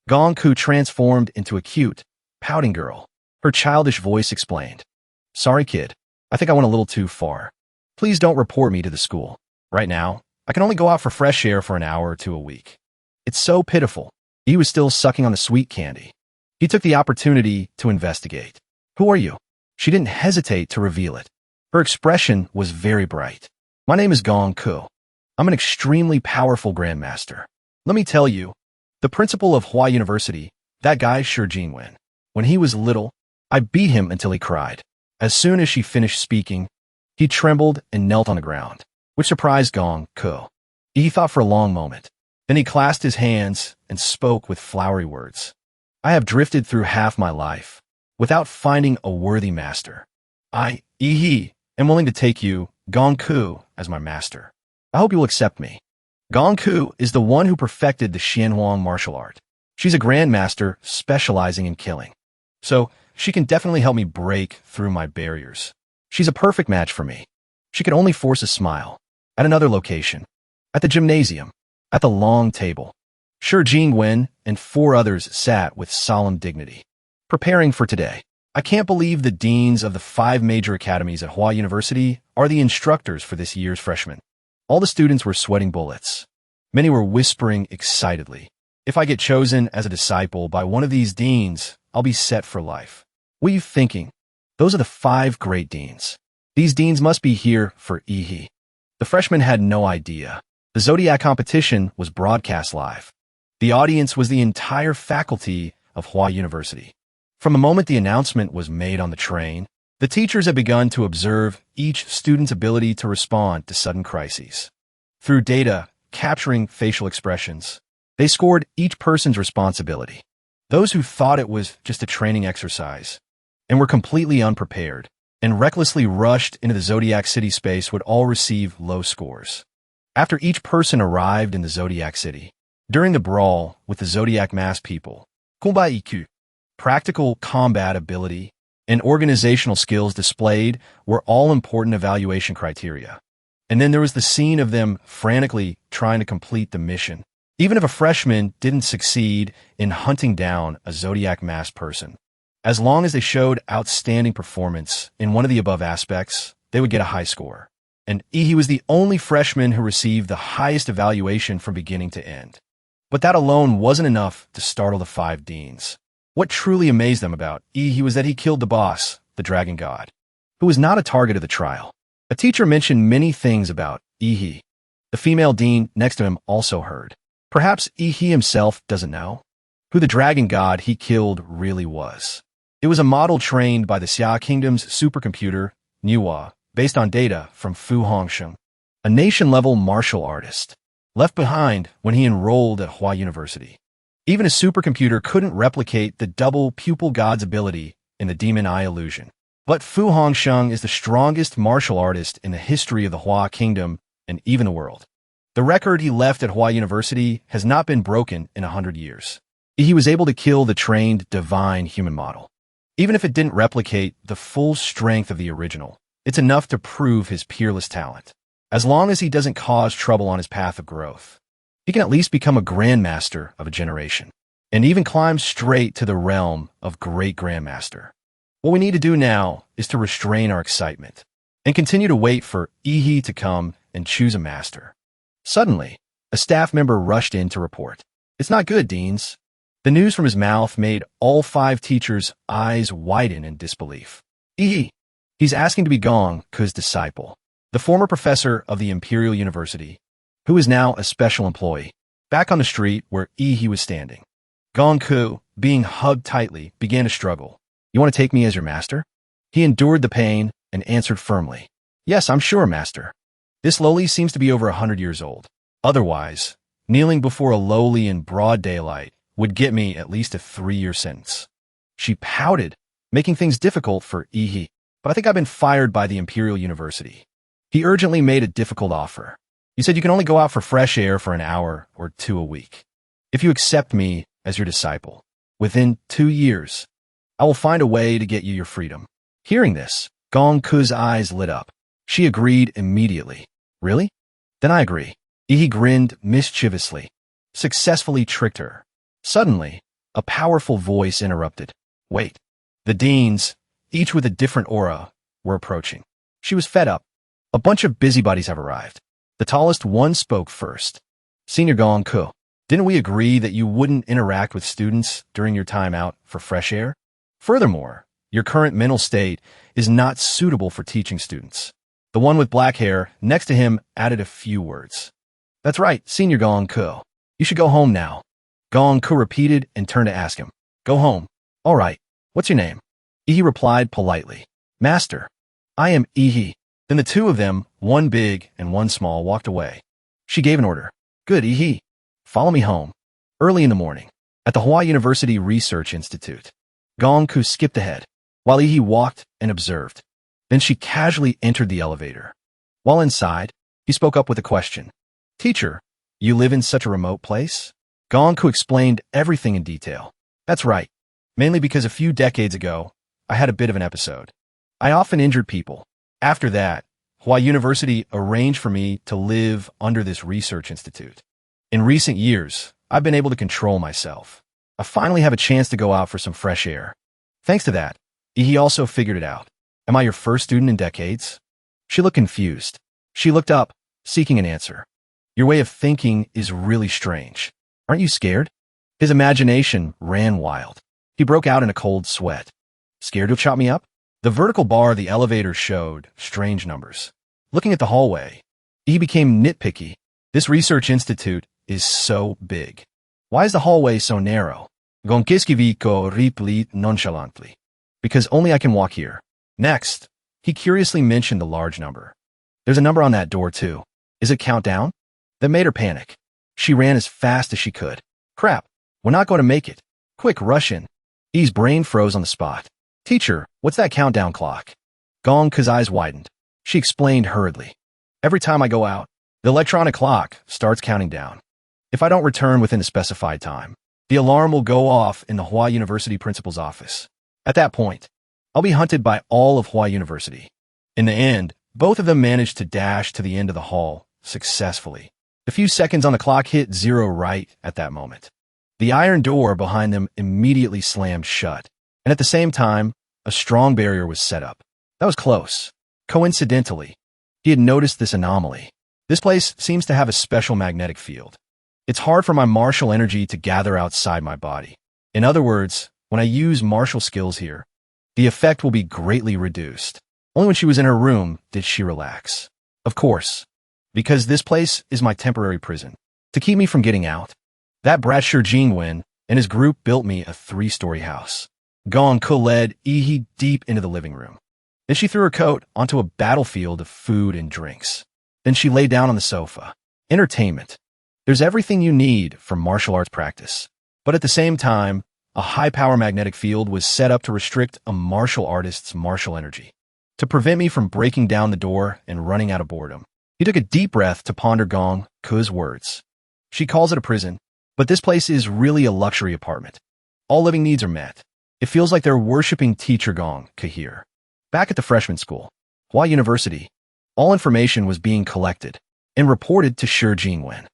S1: Gong Ku transformed into a cute, pouting girl. Her childish voice explained. Sorry, kid. I think I went a little too far. Please don't report me to the school. Right now, I can only go out for fresh air for an hour or two a week. It's so pitiful. He was still sucking on the sweet candy. He took the opportunity to investigate. Who are you? She didn't hesitate to reveal it. Her expression was very bright. My name is Gong Ku. I'm an extremely powerful grandmaster. Let me tell you, the principal of Hua University, that guy Shi Jinwen, when he was little, I beat him until he cried. As soon as she finished speaking, he trembled and knelt on the ground, which surprised Gong Ku. He thought for a long moment. Then he clasped his hands and spoke with flowery words. I have drifted through half my life without finding a worthy master. I, Ihi, am willing to take you, Gong Ku, as my master. I hope you will accept me. Gong Ku is the one who perfected the Xianhuang martial art. She's a grandmaster specializing in killing. So she can definitely help me break through my barriers. She's a perfect match for me. She could only force a smile. At another location. At the gymnasium. At the long table. Shi Jingwen and 4 others sat with solemn dignity. Preparing for today. I can't believe the deans of the 5 major academies at Hua University are the instructors for this year's freshmen. All the students were sweating bullets. Many were whispering excitedly. If I get chosen as a disciple by one of these deans, I'll be set for life. What are you thinking? Those are the 5 great deans. These deans must be here for Ihi. The freshmen had no idea. The Zodiac competition was broadcast live. The audience was the entire faculty of Hua University. From the moment the announcement was made on the train, the teachers had begun to observe each student's ability to respond to sudden crises. Through data capturing facial expressions, they scored each person's responsibility. Those who thought it was just a training exercise and were completely unprepared and recklessly rushed into the Zodiac City space would all receive low scores. After each person arrived in the Zodiac City, during the brawl with the Zodiac Mass people, combat EQ, practical combat ability, and organizational skills displayed were all important evaluation criteria. And then there was the scene of them frantically trying to complete the mission, even if a freshman didn't succeed in hunting down a Zodiac Mass person. As long as they showed outstanding performance in one of the above aspects, they would get a high score. And he was the only freshman who received the highest evaluation from beginning to end. But that alone wasn't enough to startle the 5 deans. What truly amazed them about he was that he killed the boss, the dragon god, who was not a target of the trial. A teacher mentioned many things about he. The female dean next to him also heard. Perhaps he himself doesn't know who the dragon god he killed really was. It was a model trained by the Xia Kingdom's supercomputer, Manhwa, based on data from Fu Hongsheng, a nation-level martial artist, left behind when he enrolled at Hua University. Even a supercomputer couldn't replicate the double pupil god's ability in the demon eye illusion. But Fu Hongsheng is the strongest martial artist in the history of the Hua Kingdom and even the world. The record he left at Hua University has not been broken in 100 years. He was able to kill the trained divine human model. Even if it didn't replicate the full strength of the original, it's enough to prove his peerless talent. As long as he doesn't cause trouble on his path of growth, he can at least become a grandmaster of a generation, and even climb straight to the realm of great grandmaster. What we need to do now is to restrain our excitement and continue to wait for Ihi to come and choose a master. Suddenly, a staff member rushed in to report. "It's not good, Deans." The news from his mouth made all 5 teachers' eyes widen in disbelief. Ihi. He's asking to be Gong Ku's disciple, the former professor of the Imperial University, who is now a special employee, back on the street where Ihi was standing. Gong Ku, being hugged tightly, began to struggle. "You want to take me as your master?" He endured the pain and answered firmly. "Yes, I'm sure, master." This lowly seems to be over 100 years old. Otherwise, kneeling before a lowly in broad daylight would get me at least a 3-year sentence. She pouted, making things difficult for Ihi. "But I think I've been fired by the Imperial University." He urgently made a difficult offer. "You said you can only go out for fresh air for an hour or 2 a week. If you accept me as your disciple, within 2 years, I will find a way to get you your freedom." Hearing this, Gong Ku's eyes lit up. She agreed immediately. "Really? Then I agree." He grinned mischievously, successfully tricked her. Suddenly, a powerful voice interrupted. "Wait." The deans, each with a different aura, were approaching. She was fed up. "A bunch of busybodies have arrived." The tallest one spoke first. "Senior Gong Ku, didn't we agree that you wouldn't interact with students during your time out for fresh air? Furthermore, your current mental state is not suitable for teaching students." The one with black hair next to him added a few words. "That's right, Senior Gong Ku. You should go home now." Gong Ku repeated and turned to ask him. "Go home. All right. What's your name?" Ihi replied politely. "Master. I am Ihi." Then the 2 of them, one big and one small, walked away. She gave an order. "Good, Ihi. Follow me home." Early in the morning, at the Hua University Research Institute, Gong Ku skipped ahead, while Ihi walked and observed. Then she casually entered the elevator. While inside, he spoke up with a question. "Teacher, you live in such a remote place?" Gong Ku explained everything in detail. "That's right. Mainly because a few decades ago, I had a bit of an episode. I often injured people. After that, Hua University arranged for me to live under this research institute. In recent years, I've been able to control myself. I finally have a chance to go out for some fresh air. Thanks to that, he also figured it out. Am I your first student in decades?" She looked confused. She looked up, seeking an answer. "Your way of thinking is really strange. Aren't you scared?" His imagination ran wild. He broke out in a cold sweat. "Scared to chop me up?" The vertical bar of the elevator showed strange numbers. Looking at the hallway, he became nitpicky. This research institute is so big. Why is the hallway so narrow? Gonkiskiviko replit nonchalantly. Because only I can walk here. Next, he curiously mentioned the large number. "There's a number on that door, too. Is it countdown?" That made her panic. She ran as fast as she could. "Crap, we're not going to make it." Quick, rush in. E's brain froze on the spot. Teacher, what's that countdown clock? Gongke's eyes widened. She explained hurriedly. Every time I go out, the electronic clock starts counting down. If I don't return within the specified time, the alarm will go off in the Hua University principal's office. At that point, I'll be hunted by all of Hua University. In the end, both of them managed to dash to the end of the hall successfully. The few seconds on the clock hit 0 right at that moment. The iron door behind them immediately slammed shut, and at the same time, a strong barrier was set up. That was close. Coincidentally, he had noticed this anomaly. This place seems to have a special magnetic field. It's hard for my martial energy to gather outside my body. In other words, when I use martial skills here, the effect will be greatly reduced. Only when she was in her room did she relax. Of course, because this place is my temporary prison. To keep me from getting out, that brat Shi Jingwen and his group built me a 3-story house. Gongke led Yi deep into the living room. Then she threw her coat onto a battlefield of food and drinks. Then she lay down on the sofa. Entertainment. There's everything you need for martial arts practice. But at the same time, a high-power magnetic field was set up to restrict a martial artist's martial energy, to prevent me from breaking down the door and running out of boredom. He took a deep breath to ponder Gongke's words. She calls it a prison, but this place is really a luxury apartment. All living needs are met. It feels like they're worshipping teacher Gongke here. Back at the freshman school, Hua University, all information was being collected and reported to Shi Jingwen,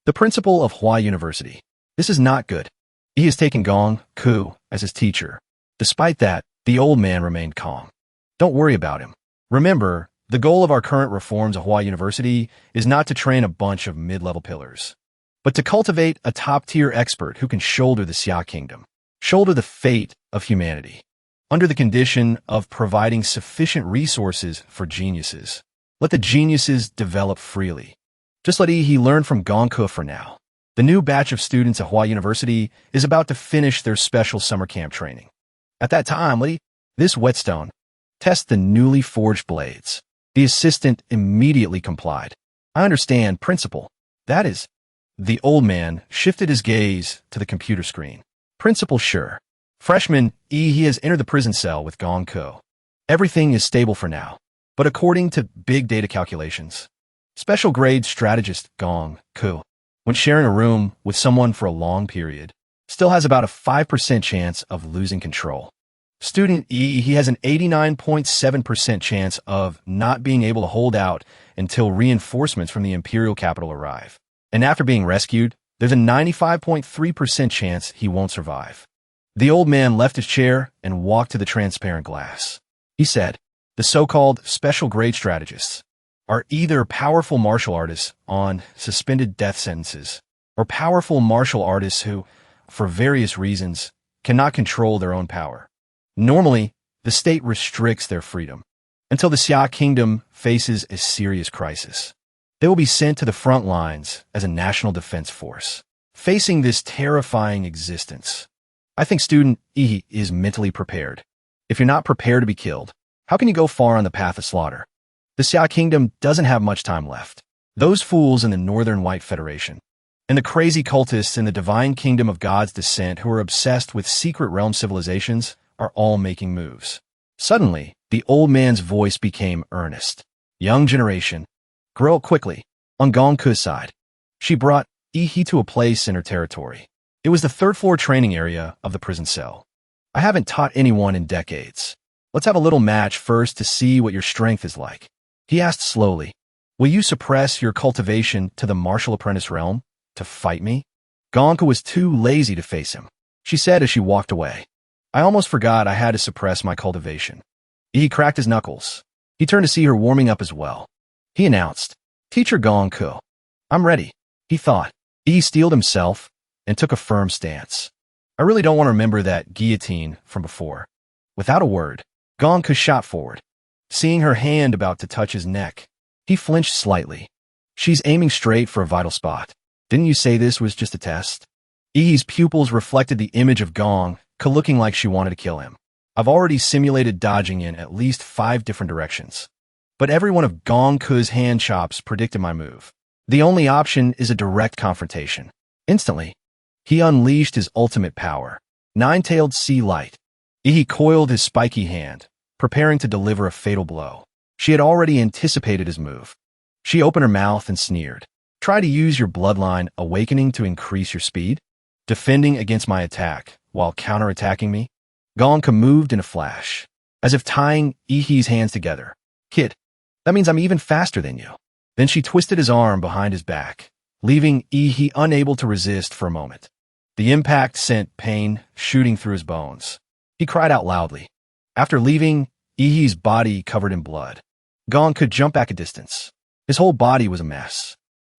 S1: the principal of Hua University. This is not good. He has taken Gongke as his teacher. Despite that, the old man remained calm. Don't worry about him. Remember, the goal of our current reforms at Hua University is not to train a bunch of mid-level pillars, but to cultivate a top-tier expert who can shoulder the Xia Kingdom, shoulder the fate of humanity, under the condition of providing sufficient resources for geniuses. Let the geniuses develop freely. Just let Yi learn from Gongke for now. The new batch of students at Hua University is about to finish their special summer camp training. At that time, this whetstone, test the newly forged blades. The assistant immediately complied. I understand, principal. That is. The old man shifted his gaze to the computer screen. Principal, sure. Freshman, he has entered the prison cell with Gongke. Everything is stable for now, but according to big data calculations, special grade strategist Gongke, when sharing a room with someone for a long period, still has about a 5% chance of losing control. Student he has an 89.7% chance of not being able to hold out until reinforcements from the imperial capital arrive. And after being rescued, there's a 95.3% chance he won't survive. The old man left his chair and walked to the transparent glass. He said, the so-called special grade strategists are either powerful martial artists on suspended death sentences or powerful martial artists who, for various reasons, cannot control their own power. Normally, the state restricts their freedom until the Xia Kingdom faces a serious crisis. They will be sent to the front lines as a national defense force, facing this terrifying existence. I think student E is mentally prepared. If you're not prepared to be killed, how can you go far on the path of slaughter? The Xia Kingdom doesn't have much time left. Those fools in the Northern White Federation and the crazy cultists in the Divine Kingdom of God's Descent who are obsessed with secret realm civilizations are all making moves. Suddenly, the old man's voice became earnest. Young generation, grow up quickly. On Gongke's side, she brought Yi to a place in her territory. It was the third-floor training area of the prison cell. I haven't taught anyone in decades. Let's have a little match first to see what your strength is like. He asked slowly, will you suppress your cultivation to the martial apprentice realm to fight me? Gongke was too lazy to face him. She said as she walked away. I almost forgot I had to suppress my cultivation. He cracked his knuckles. He turned to see her warming up as well. He announced, Teacher Gongke, I'm ready. He thought. He steeled himself and took a firm stance. I really don't want to remember that guillotine from before. Without a word, Gongke shot forward. Seeing her hand about to touch his neck, he flinched slightly. She's aiming straight for a vital spot. Didn't you say this was just a test? Yi's pupils reflected the image of Gongke looking like she wanted to kill him. I've already simulated dodging in at least 5 different directions. But every one of Gongke's hand chops predicted my move. The only option is a direct confrontation. Instantly, he unleashed his ultimate power. Nine-tailed sea light. Ihi coiled his spiky hand, preparing to deliver a fatal blow. She had already anticipated his move. She opened her mouth and sneered. Try to use your bloodline awakening to increase your speed? Defending against my attack while counterattacking me? Gonka moved in a flash, as if tying Ihi's hands together. Kid, that means I'm even faster than you. Then she twisted his arm behind his back, leaving Ihi unable to resist for a moment. The impact sent pain shooting through his bones. He cried out loudly. After leaving Ihi's body covered in blood, Gon could jump back a distance. His whole body was a mess.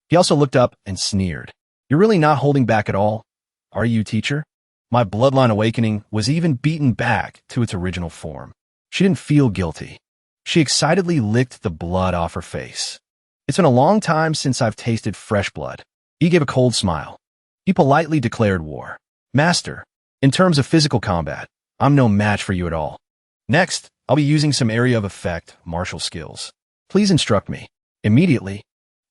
S1: He also looked up and sneered. You're really not holding back at all, are you, teacher? My bloodline awakening was even beaten back to its original form. She didn't feel guilty. She excitedly licked the blood off her face. It's been a long time since I've tasted fresh blood. He gave a cold smile. He politely declared war. Master, in terms of physical combat, I'm no match for you at all. Next, I'll be using some area of effect martial skills. Please instruct me. Immediately,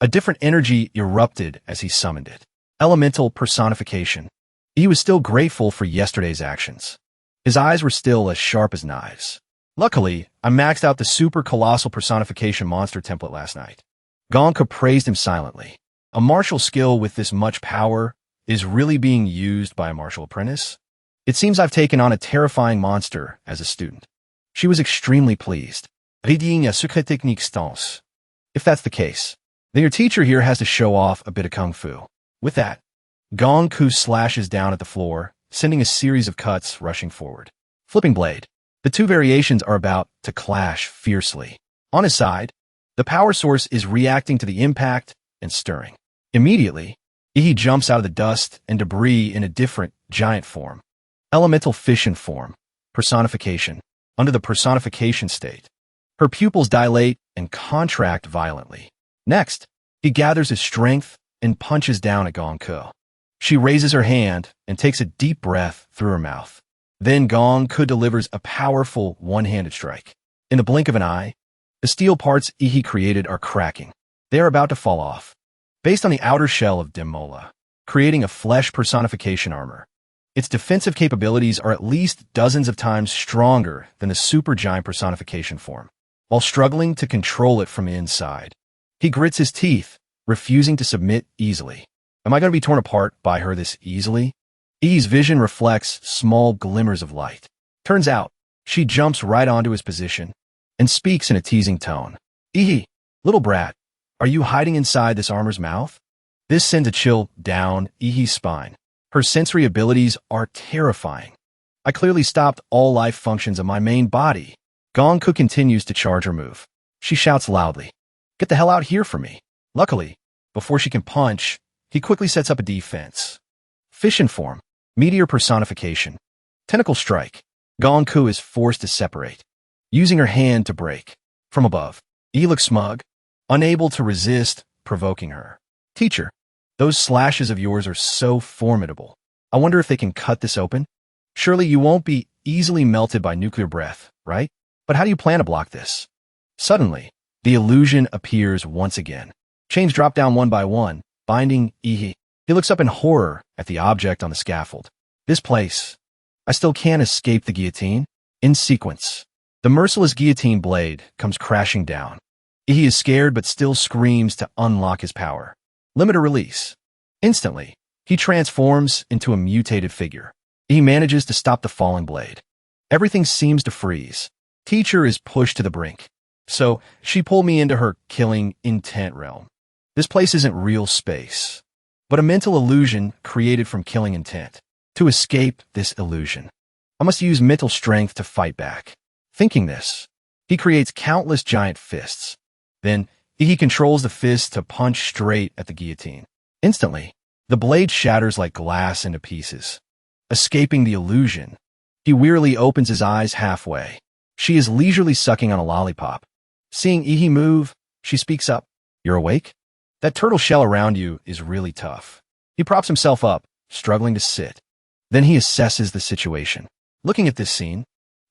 S1: a different energy erupted as he summoned it. Elemental personification. He was still grateful for yesterday's actions. His eyes were still as sharp as knives. Luckily, I maxed out the super colossal personification monster template last night. Gonka praised him silently. A martial skill with this much power is really being used by a martial apprentice? It seems I've taken on a terrifying monster as a student. She was extremely pleased. Reading a secret technique stance. If that's the case, then your teacher here has to show off a bit of kung fu. With that, Gonku slashes down at the floor, sending a series of cuts rushing forward. Flipping blade. The two variations are about to clash fiercely. On his side, the power source is reacting to the impact and stirring. Immediately, Ihi jumps out of the dust and debris in a different, giant form. Elemental fission form. Personification. Under the personification state, her pupils dilate and contract violently. Next, he gathers his strength and punches down at Gonku. She raises her hand and takes a deep breath through her mouth. Then Gonku delivers a powerful one-handed strike. In the blink of an eye, the steel parts Ihi created are cracking. They are about to fall off. Based on the outer shell of Demola, creating a flesh personification armor. Its defensive capabilities are at least dozens of times stronger than the supergiant personification form. While struggling to control it from inside, he grits his teeth, refusing to submit easily. Am I going to be torn apart by her this easily? Ihi's vision reflects small glimmers of light. Turns out, she jumps right onto his position and speaks in a teasing tone. Ihi, little brat, are you hiding inside this armor's mouth? This sends a chill down Ihi's spine. Her sensory abilities are terrifying. I clearly stopped all life functions of my main body. Gonku continues to charge her move. She shouts loudly, "Get the hell out here from me." Luckily, before she can punch, he quickly sets up a defense. Fission form, meteor personification, tentacle strike. Gonku is forced to separate, using her hand to break. From above, he looks smug, unable to resist, provoking her. Teacher, those slashes of yours are so formidable. I wonder if they can cut this open? Surely you won't be easily melted by nuclear breath, right? But how do you plan to block this? Suddenly, the illusion appears once again. Chains drop down one by one, binding Ihi. He looks up in horror at the object on the scaffold. This place. I still can't escape the guillotine. In sequence, the merciless guillotine blade comes crashing down. Ihi is scared but still screams to unlock his power. Limiter release. Instantly, he transforms into a mutated figure. He manages to stop the falling blade. Everything seems to freeze. Teacher is pushed to the brink. So, she pulled me into her killing intent realm. This place isn't real space, but a mental illusion created from killing intent. To escape this illusion, I must use mental strength to fight back. Thinking this, he creates countless giant fists. Then, he controls the fist to punch straight at the guillotine. Instantly, the blade shatters like glass into pieces. Escaping the illusion, he wearily opens his eyes halfway. She is leisurely sucking on a lollipop. Seeing Ihi move, she speaks up. You're awake? That turtle shell around you is really tough. He props himself up, struggling to sit. Then he assesses the situation. Looking at this scene,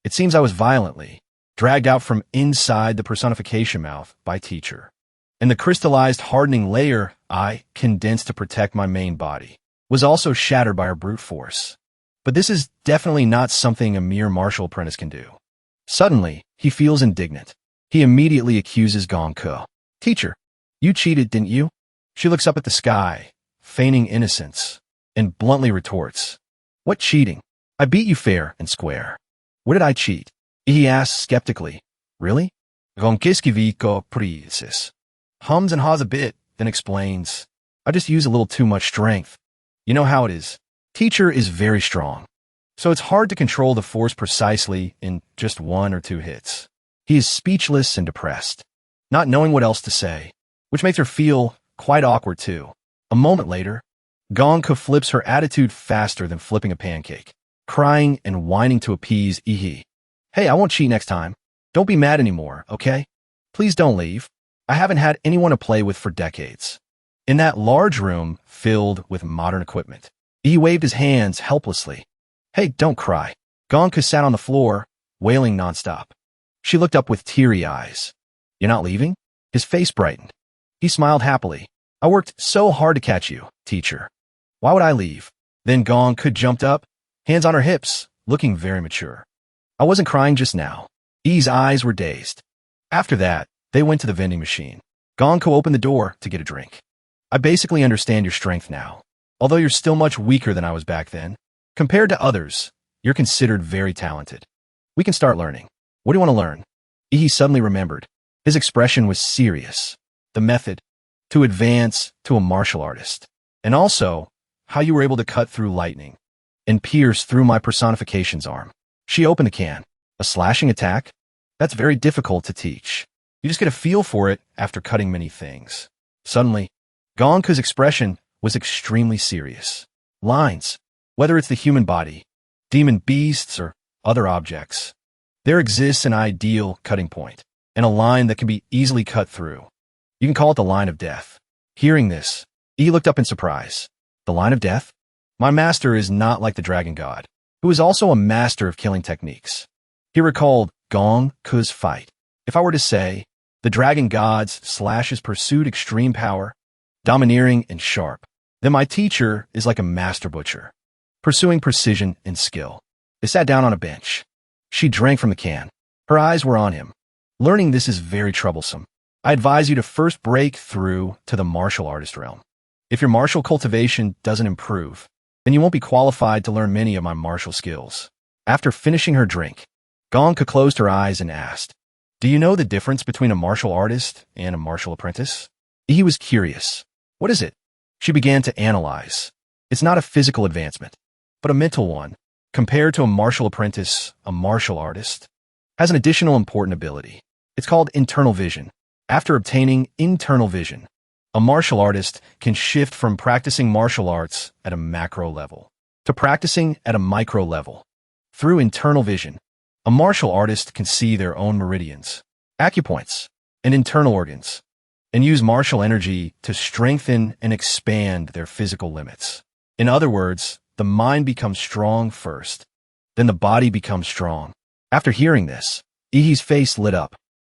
S1: it seems I was violently dragged out from inside the personification mouth by teacher. And the crystallized hardening layer I condensed to protect my main body was also shattered by her brute force. but this is definitely not something a mere martial apprentice can do. Suddenly, he feels indignant. He immediately accuses Gongku. Teacher, you cheated, didn't you? She looks up at the sky, feigning innocence, and bluntly retorts, what cheating? I beat you fair and square. Where did I cheat? He asks skeptically. Really? Gonkiskiviko prisis. Hums and haws a bit, then explains, I just use a little too much strength. You know how it is. Teacher is very strong, so it's hard to control the force precisely in just 1 or 2 hits. He is speechless and depressed, not knowing what else to say, which makes her feel quite awkward too. A moment later, Gongku flips her attitude faster than flipping a pancake, crying and whining to appease Ihi. Hey, I won't cheat next time. Don't be mad anymore, okay? Please don't leave. I haven't had anyone to play with for decades. In that large room filled with modern equipment, he waved his hands helplessly. Hey, don't cry. Gongku sat on the floor, wailing nonstop. She looked up with teary eyes. You're not leaving? His face brightened. He smiled happily. I worked so hard to catch you, teacher. Why would I leave? Then Gongku jumped up, hands on her hips, looking very mature. I wasn't crying just now. E's eyes were dazed. After that, they went to the vending machine. Gongku opened the door to get a drink. I basically understand your strength now. Although you're still much weaker than I was back then, compared to others, you're considered very talented. We can start learning. What do you want to learn? He suddenly remembered. His expression was serious. The method, to advance to a martial artist. And also, how you were able to cut through lightning and pierce through my personification's arm. She opened the can. A slashing attack? That's very difficult to teach. You just get a feel for it after cutting many things. Suddenly, Gongku's expression was extremely serious. Lines, whether it's the human body, demon beasts, or other objects. There exists an ideal cutting point, and a line that can be easily cut through. You can call it the line of death. Hearing this, he looked up in surprise. The line of death? My master is not like the dragon god, who is also a master of killing techniques. He recalled Gongku's fight. If I were to say, the dragon god's slashes pursued extreme power, domineering and sharp, then my teacher is like a master butcher, pursuing precision and skill. They sat down on a bench. She drank from the can. Her eyes were on him. Learning this is very troublesome. I advise you to first break through to the martial artist realm. If your martial cultivation doesn't improve, then you won't be qualified to learn many of my martial skills. After finishing her drink, Gongku closed her eyes and asked, do you know the difference between a martial artist and a martial apprentice? He was curious. What is it? She began to analyze. It's not a physical advancement, but a mental one. Compared to a martial apprentice, a martial artist has an additional important ability. It's called internal vision. After obtaining internal vision, a martial artist can shift from practicing martial arts at a macro level to practicing at a micro level. Through internal vision, a martial artist can see their own meridians, acupoints, and internal organs, and use martial energy to strengthen and expand their physical limits. In other words, the mind becomes strong first, then the body becomes strong. After hearing this, Ihi's face lit up.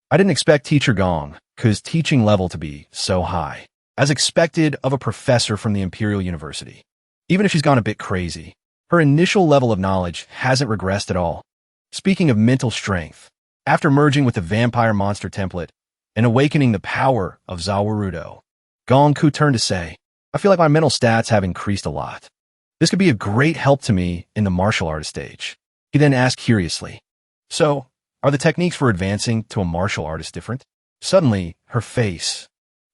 S1: I didn't expect Teacher Gongku's teaching level to be so high, as expected of a professor from the Imperial University. Even if she's gone a bit crazy, her initial level of knowledge hasn't regressed at all. Speaking of mental strength, after merging with the vampire monster template and awakening the power of Zawarudo, Gongku turned to say, I feel like my mental stats have increased a lot. This could be a great help to me in the martial artist stage. He then asked curiously, so, are the techniques for advancing to a martial artist different? Suddenly, her face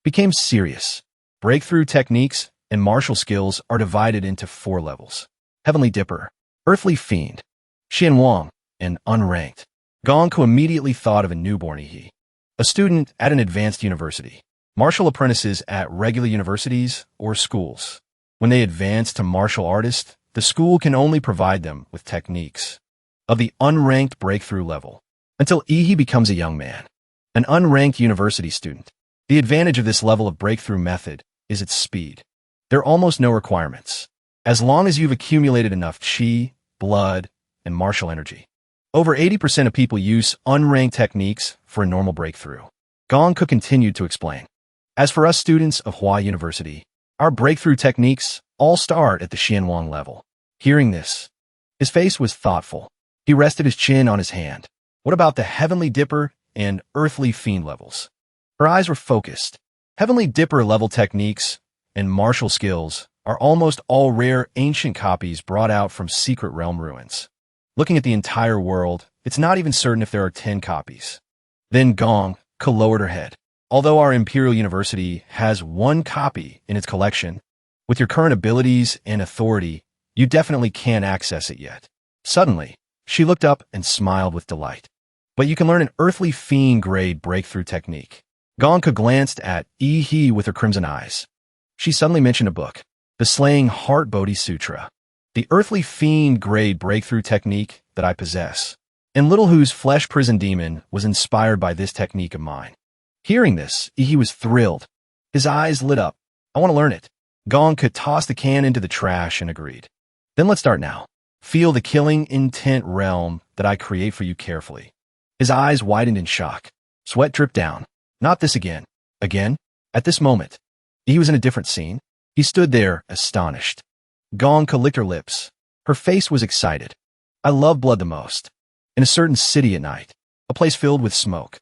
S1: became serious. Breakthrough techniques and martial skills are divided into 4 levels. Heavenly Dipper, Earthly Fiend, Xianwang, and Unranked. Gongku immediately thought of a newborn Ihi, a student at an advanced university, martial apprentices at regular universities or schools. When they advance to martial artist, the school can only provide them with techniques of the unranked breakthrough level until Ihi becomes a young man, an unranked university student. The advantage of this level of breakthrough method is its speed. There are almost no requirements, as long as you've accumulated enough chi, blood, and martial energy. Over 80% of people use unranked techniques for a normal breakthrough. Gongku continued to explain. As for us students of Hua University, our breakthrough techniques all start at the Xianwang level. Hearing this, His face was thoughtful. He rested his chin on his hand. What about the Heavenly Dipper and Earthly Fiend levels? Her eyes were focused. Heavenly Dipper level techniques and martial skills are almost all rare ancient copies brought out from Secret Realm ruins. Looking at the entire world, it's not even certain if there are 10 copies. Then Gong lowered her head. Although our Imperial University has 1 copy in its collection, with your current abilities and authority, you definitely can't access it yet. Suddenly, she looked up and smiled with delight. But you can learn an Earthly Fiend grade breakthrough technique. Gonka glanced at Yi with her crimson eyes. She suddenly mentioned a book, The Slaying Heart Bodhi Sutra, the Earthly Fiend grade breakthrough technique that I possess. And Little Who's flesh prison demon was inspired by this technique of mine. Hearing this, Yi was thrilled. His eyes lit up. I want to learn it. Gonka tossed the can into the trash and agreed. Then let's start now. Feel the killing intent realm that I create for you carefully. His eyes widened in shock. Sweat dripped down. Not this again. Again? At this moment. He was in a different scene. He stood there, astonished. Gonka licked her lips. Her face was excited. I love blood the most. In a certain city at night, a place filled with smoke.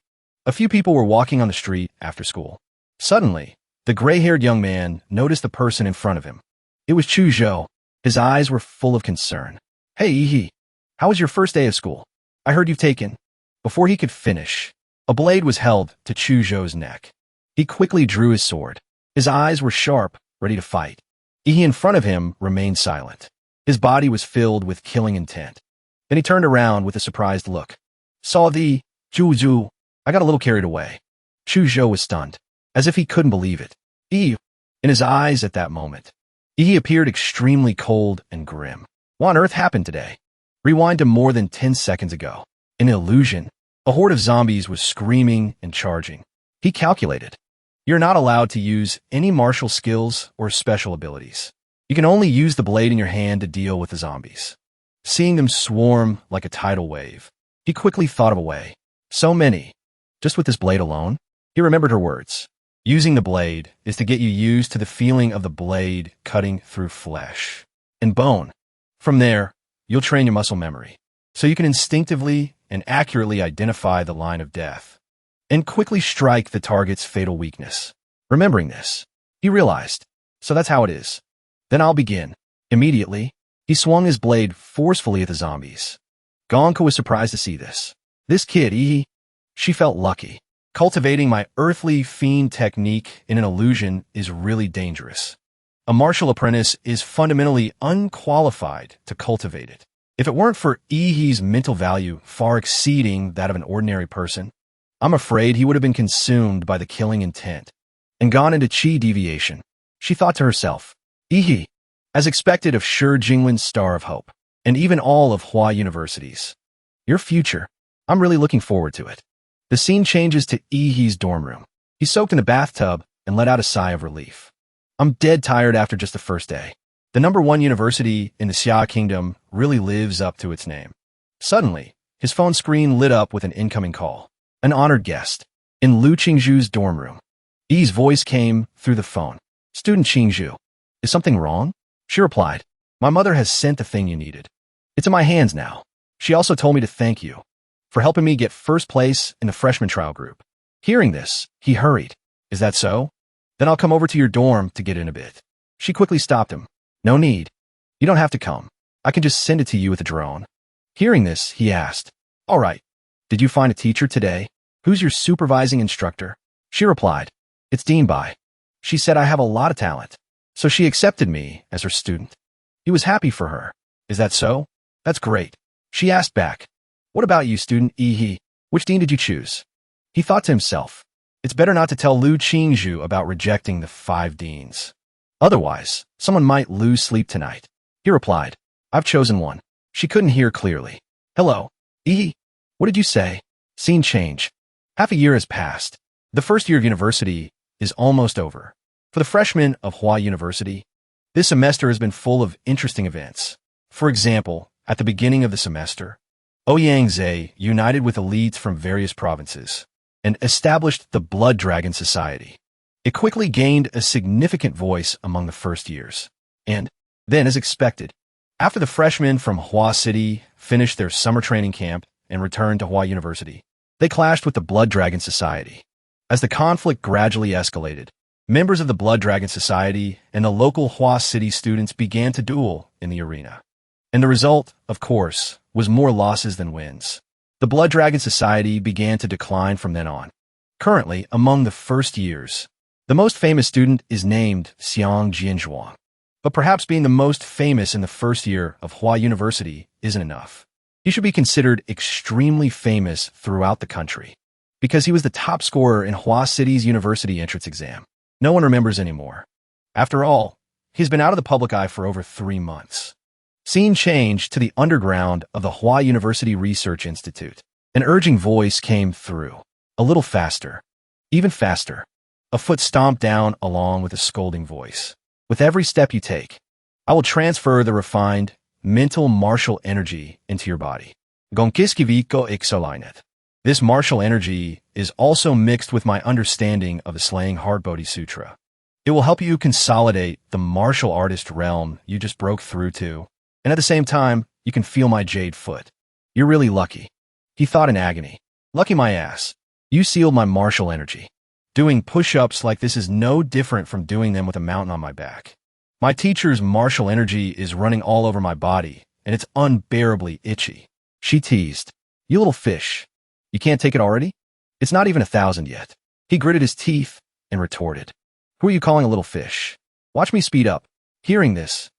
S1: A few people were walking on the street after school. Suddenly, the gray-haired young man noticed the person in front of him. It was Chu Zhou. His eyes were full of concern. Hey, Yi, how was your first day of school? I heard you've taken. Before he could finish, a blade was held to Chu Zhou's neck. He quickly drew his sword. His eyes were sharp, ready to fight. Yi in front of him remained silent. His body was filled with killing intent. Then he turned around with a surprised look. Saw the Zhu. I got a little carried away. Chu Zhou was stunned, as if he couldn't believe it. Yi, in his eyes at that moment, Yi appeared extremely cold and grim. What on earth happened today? Rewind to more than 10 seconds ago. An illusion. A horde of zombies was screaming and charging. He calculated. You're not allowed to use any martial skills or special abilities. You can only use the blade in your hand to deal with the zombies. Seeing them swarm like a tidal wave, he quickly thought of a way. So many. Just with this blade alone? He remembered her words. Using the blade is to get you used to the feeling of the blade cutting through flesh and bone. From there, you'll train your muscle memory, so you can instinctively and accurately identify the line of death and quickly strike the target's fatal weakness. Remembering this, he realized, so that's how it is. Then I'll begin. Immediately, he swung his blade forcefully at the zombies. Gonka was surprised to see this. This kid, she felt lucky. Cultivating my Earthly Fiend technique in an illusion is really dangerous. A martial apprentice is fundamentally unqualified to cultivate it. If it weren't for Yi's mental value far exceeding that of an ordinary person, I'm afraid he would have been consumed by the killing intent and gone into chi deviation. She thought to herself, Yi, as expected of Shi Jingwen's Star of Hope, and even all of Hua Universities. Your future, I'm really looking forward to it. The scene changes to Yi's dorm room. He soaked in a bathtub and let out a sigh of relief. I'm dead tired after just the first day. The #1 university in the Xia Kingdom really lives up to its name. Suddenly, his phone screen lit up with an incoming call. An honored guest. In Lu Qingzhu's dorm room. Yi's voice came through the phone. Student Qingzhu. Is something wrong? She replied. My mother has sent the thing you needed. It's in my hands now. She also told me to thank you for helping me get first place in the freshman trial group. Hearing this, he hurried. Is that so? Then I'll come over to your dorm to get in a bit. She quickly stopped him. No need. You don't have to come. I can just send it to you with a drone. Hearing this, he asked. All right. Did you find a teacher today? Who's your supervising instructor? She replied. It's Dean Bai. She said I have a lot of talent, so she accepted me as her student. He was happy for her. Is that so? That's great. She asked back. What about you, student Yi? Which dean did you choose? He thought to himself. It's better not to tell Lu Qingzhu about rejecting the 5 deans. Otherwise, someone might lose sleep tonight. He replied. I've chosen one. She couldn't hear clearly. Hello, Yi. What did you say? Scene change. Half a year has passed. The first year of university is almost over. For the freshmen of Hua University, this semester has been full of interesting events. For example, at the beginning of the semester, Ouyang Zhe united with elites from various provinces and established the Blood Dragon Society. It quickly gained a significant voice among the first years. And then, as expected, After the freshmen from Hua City finished their summer training camp and returned to Hua University, they clashed with the Blood Dragon Society. As the conflict gradually escalated, members of the Blood Dragon Society and the local Hua City students began to duel in the arena. And the result, of course, was more losses than wins. The Blood Dragon Society began to decline from then on. Currently, among the first years, the most famous student is named Xiang Jianzhuang. But perhaps being the most famous in the first year of Hua University isn't enough. He should be considered extremely famous throughout the country, because he was the top scorer in Hua City's university entrance exam. No one remembers anymore. After all, he's been out of the public eye for over 3 months. Scene changed to the underground of the Hua University Research Institute. An urging voice came through. A little faster. Even faster. A foot stomped down along with a scolding voice. With every step you take, I will transfer the refined, mental martial energy into your body. Gonkiskiviko Ixolinet. This martial energy is also mixed with my understanding of the Slaying Heart Bodhi Sutra. It will help you consolidate the martial artist realm you just broke through to, and at the same time, you can feel my jade foot. You're really lucky. He thought in agony. Lucky my ass. You sealed my martial energy. Doing push-ups like this is no different from doing them with a mountain on my back. My teacher's martial energy is running all over my body, and it's unbearably itchy. She teased. You little fish. You can't take it already? It's not even 1,000 yet. He gritted his teeth and retorted. Who are you calling a little fish? Watch me speed up. Hearing this,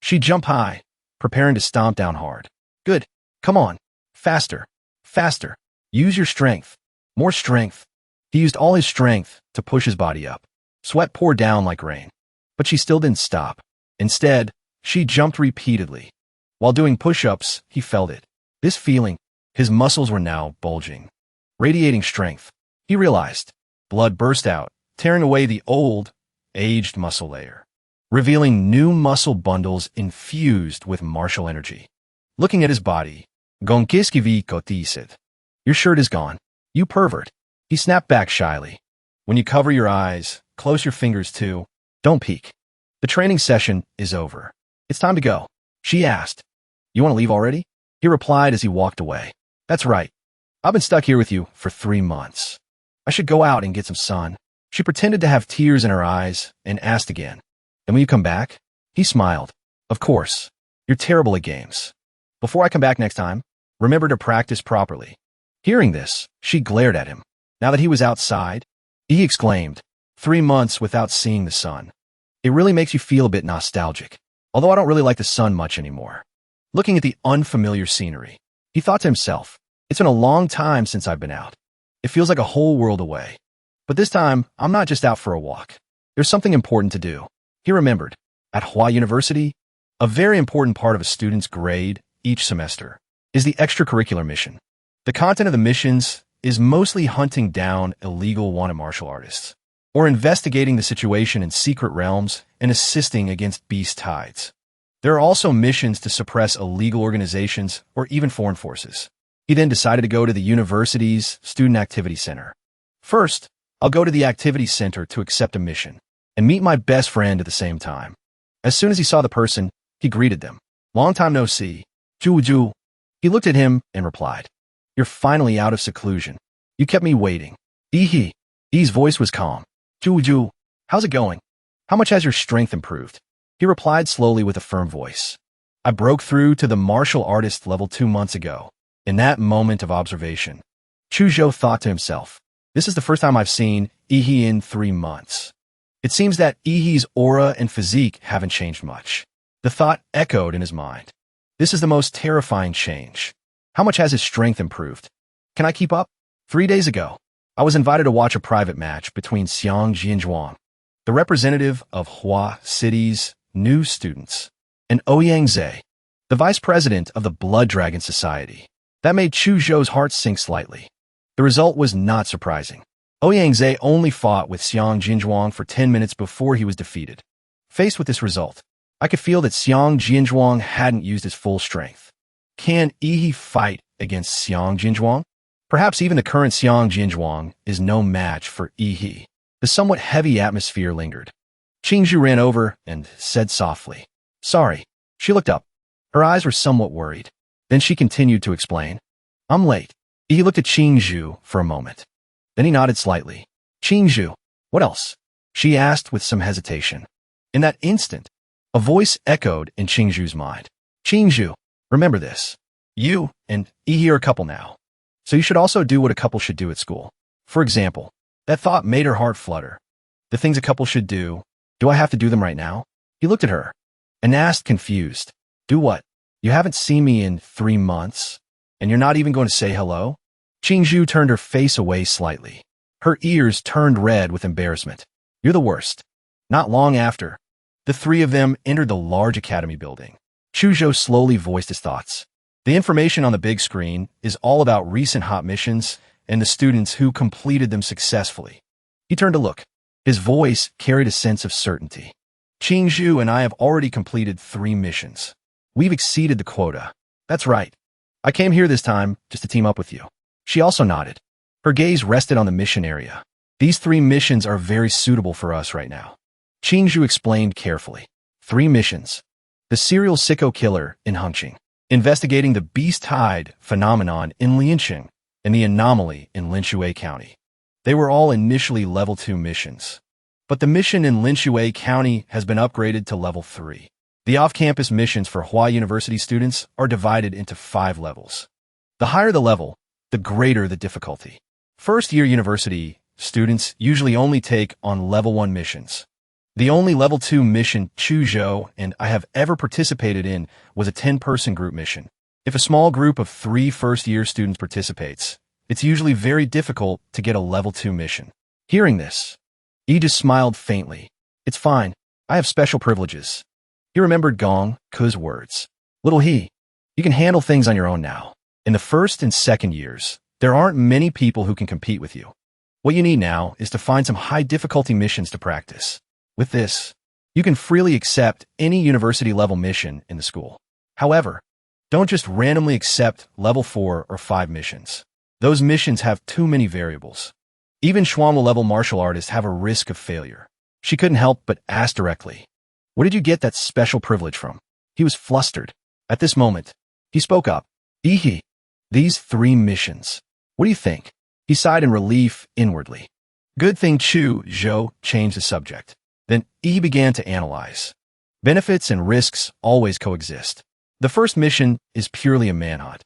S1: she jumped high, preparing to stomp down hard. Good. Come on. Faster. Faster. Use your strength. More strength. He used all his strength to push his body up. Sweat poured down like rain. But she still didn't stop. Instead, she jumped repeatedly. While doing push-ups, he felt it. This feeling, his muscles were now bulging. Radiating strength. He realized. Blood burst out, tearing away the old, aged muscle layer, revealing new muscle bundles infused with martial energy. Looking at his body, Gonkiskivi kotisid. Your shirt is gone. You pervert. He snapped back shyly. When you cover your eyes, close your fingers too. Don't peek. The training session is over. It's time to go. She asked. You want to leave already? He replied as he walked away. That's right. I've been stuck here with you for 3 months. I should go out and get some sun. She pretended to have tears in her eyes and asked again. And will you come back? He smiled. Of course. You're terrible at games. Before I come back next time, remember to practice properly. Hearing this, she glared at him. Now that he was outside, he exclaimed, 3 months without seeing the sun. It really makes you feel a bit nostalgic, although I don't really like the sun much anymore. Looking at the unfamiliar scenery, he thought to himself, it's been a long time since I've been out. It feels like a whole world away. But this time, I'm not just out for a walk. There's something important to do. He remembered, at Hua University, a very important part of a student's grade each semester is the extracurricular mission. The content of the missions is mostly hunting down illegal wanted martial artists, or investigating the situation in secret realms and assisting against beast tides. There are also missions to suppress illegal organizations or even foreign forces. He then decided to go to the university's Student Activity Center. First, I'll go to the Activity Center to accept a mission and meet my best friend at the same time. As soon as he saw the person, he greeted them. Long time no see. Ju. He looked at him and replied, You're finally out of seclusion. You kept me waiting. Ehe. E's voice was calm. Ju. How's it going? How much has your strength improved? He replied slowly with a firm voice. I broke through to the martial artist level 2 months ago. In that moment of observation, Chuzhou thought to himself, this is the first time I've seen Ehe in 3 months. It seems that Ehe's aura and physique haven't changed much. The thought echoed in his mind. This is the most terrifying change. How much has his strength improved? Can I keep up? 3 days ago, I was invited to watch a private match between Xiang Jianzhuang, the representative of Hua City's new students, and Ouyang Zhe, the vice president of the Blood Dragon Society. That made Chuzhou's heart sink slightly. The result was not surprising. Ouyang Zhe only fought with Xiang Jianzhuang for 10 minutes before he was defeated. Faced with this result, I could feel that Xiang Jianzhuang hadn't used his full strength. Can Ehe fight against Xiang Jianzhuang? Perhaps even the current Xiang Jianzhuang is no match for Ehe. The somewhat heavy atmosphere lingered. Qingzhu ran over and said softly, Sorry. She looked up. Her eyes were somewhat worried. Then she continued to explain. I'm late. He looked at Qingzhu for a moment. Then he nodded slightly. Qingzhu, what else? She asked with some hesitation. In that instant, a voice echoed in Qingzhu's mind. Qingzhu, remember this. You and Yi are a couple now. So you should also do what a couple should do at school. For example, that thought made her heart flutter. The things a couple should do I have to do them right now? He looked at her and asked, confused. Do what? You haven't seen me in 3 months, and you're not even going to say hello? Qingzhu turned her face away slightly. Her ears turned red with embarrassment. You're the worst. Not long after, the three of them entered the large academy building. Chuzhou slowly voiced his thoughts. The information on the big screen is all about recent hot missions and the students who completed them successfully. He turned to look. His voice carried a sense of certainty. Qingzhu and I have already completed 3 missions. We've exceeded the quota. That's right. I came here this time just to team up with you. She also nodded. Her gaze rested on the mission area. These 3 missions are very suitable for us right now. Qingzhu explained carefully. 3 missions. The serial sicko killer in Hengqin, investigating the beast tide phenomenon in Lianqing, and the anomaly in Linshui County. They were all initially level 2 missions. But the mission in Linshui County has been upgraded to level 3. The off-campus missions for Hua University students are divided into 5 levels. The higher the level, the greater the difficulty. First-year university students usually only take on level 1 missions. The only level 2 mission Chuzhou and I have ever participated in was a 10-person group mission. If a small group of 3 first-year students participates, it's usually very difficult to get a level 2 mission. Hearing this, Yi just smiled faintly. It's fine. I have special privileges. He remembered Gong Ke's words. Little He, you can handle things on your own now. In the first and second years, there aren't many people who can compete with you. What you need now is to find some high-difficulty missions to practice. With this, you can freely accept any university-level mission in the school. However, don't just randomly accept level 4 or 5 missions. Those missions have too many variables. Even Schwamla-level martial artists have a risk of failure. She couldn't help but ask directly, where did you get that special privilege from? He was flustered. At this moment, he spoke up. Ihi, these 3 missions. What do you think? He sighed in relief inwardly. Good thing Chuzhou changed the subject. Then Yi began to analyze. Benefits and risks always coexist. The first mission is purely a manhunt.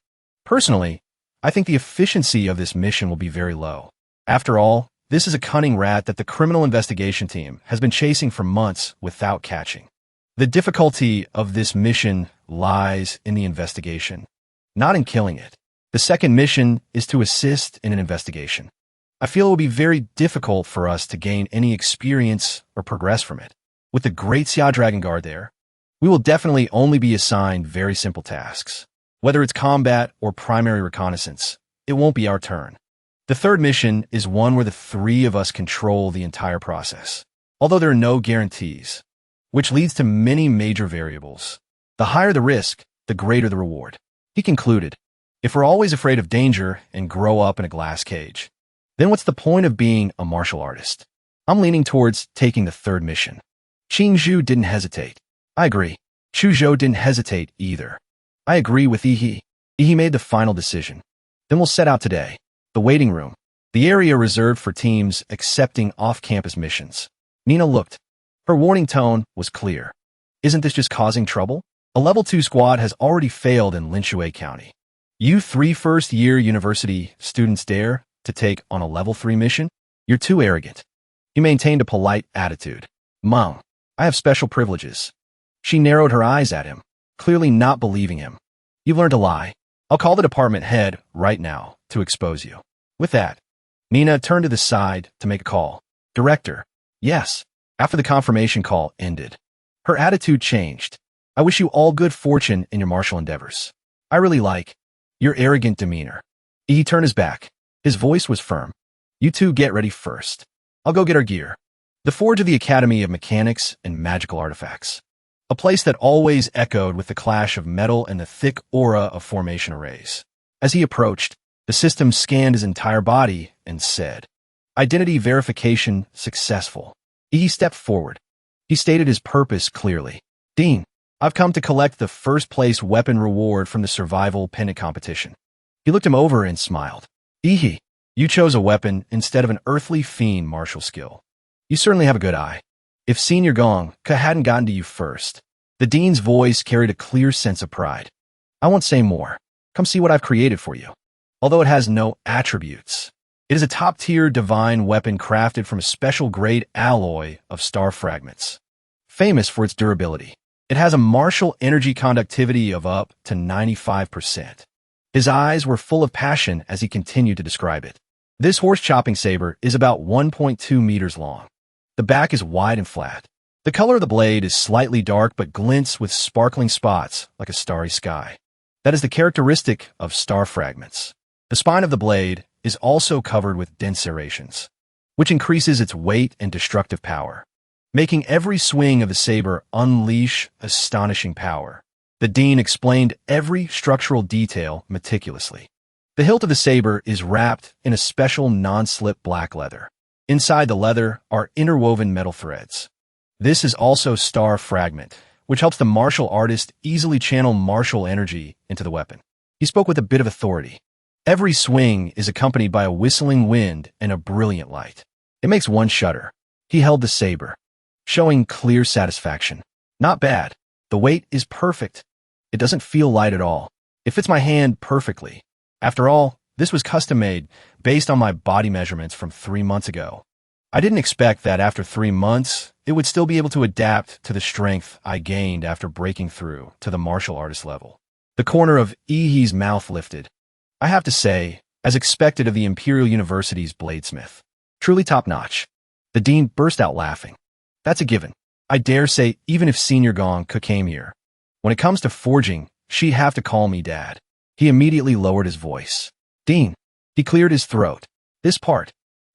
S1: Personally, I think the efficiency of this mission will be very low. After all, this is a cunning rat that the criminal investigation team has been chasing for months without catching. The difficulty of this mission lies in the investigation, not in killing it. The second mission is to assist in an investigation. I feel it will be very difficult for us to gain any experience or progress from it. With the Great Xia Dragon Guard there, we will definitely only be assigned very simple tasks. Whether it's combat or primary reconnaissance, it won't be our turn. The third mission is one where the 3 of us control the entire process, although there are no guarantees, which leads to many major variables. The higher the risk, the greater the reward. He concluded, if we're always afraid of danger and grow up in a glass cage, then what's the point of being a martial artist? I'm leaning towards taking the third mission. Qingzhu didn't hesitate. I agree. Chuzhou didn't hesitate either. I agree with Yi. Yi made the final decision. Then we'll set out today. The waiting room. The area reserved for teams accepting off-campus missions. Nina looked. Her warning tone was clear. Isn't this just causing trouble? A level 2 squad has already failed in Linshui County. You 3 first-year university students dare to take on a level 3 mission? You're too arrogant. He maintained a polite attitude. Mom, I have special privileges. She narrowed her eyes at him, clearly not believing him. You've learned to lie. I'll call the department head right now to expose you. With that, Nina turned to the side to make a call. Director, yes. After the confirmation call ended, her attitude changed. I wish you all good fortune in your martial endeavors. I really like your arrogant demeanor. He turned his back. His voice was firm. You two get ready first. I'll go get our gear. The forge of the Academy of Mechanics and Magical Artifacts. A place that always echoed with the clash of metal and the thick aura of formation arrays. As he approached, the system scanned his entire body and said, Identity verification successful. He stepped forward. He stated his purpose clearly. Dean, I've come to collect the first-place weapon reward from the survival pendant competition. He looked him over and smiled. Ehe, you chose a weapon instead of an earthly fiend martial skill. You certainly have a good eye. If Senior Gong hadn't gotten to you first, the dean's voice carried a clear sense of pride. I won't say more. Come see what I've created for you. Although it has no attributes, it is a top-tier divine weapon crafted from a special-grade alloy of star fragments. Famous for its durability, it has a martial energy conductivity of up to 95%. His eyes were full of passion as he continued to describe it. This horse-chopping saber is about 1.2 meters long. The back is wide and flat. The color of the blade is slightly dark but glints with sparkling spots like a starry sky. That is the characteristic of star fragments. The spine of the blade is also covered with dense serrations, which increases its weight and destructive power, making every swing of the saber unleash astonishing power. The dean explained every structural detail meticulously. The hilt of the saber is wrapped in a special non-slip black leather. Inside the leather are interwoven metal threads. This is also star fragment, which helps the martial artist easily channel martial energy into the weapon. He spoke with a bit of authority. Every swing is accompanied by a whistling wind and a brilliant light. It makes one shudder. He held the saber, showing clear satisfaction. Not bad. The weight is perfect. It doesn't feel light at all. It fits my hand perfectly. After all, this was custom-made based on my body measurements from 3 months ago. I didn't expect that after 3 months, it would still be able to adapt to the strength I gained after breaking through to the martial artist level. The corner of Ehe's mouth lifted. I have to say, as expected of the Imperial University's bladesmith. Truly top-notch. The dean burst out laughing. That's a given. I dare say even if Senior Gong came here. When it comes to forging, she'd have to call me Dad. He immediately lowered his voice. Dean. He cleared his throat. This part.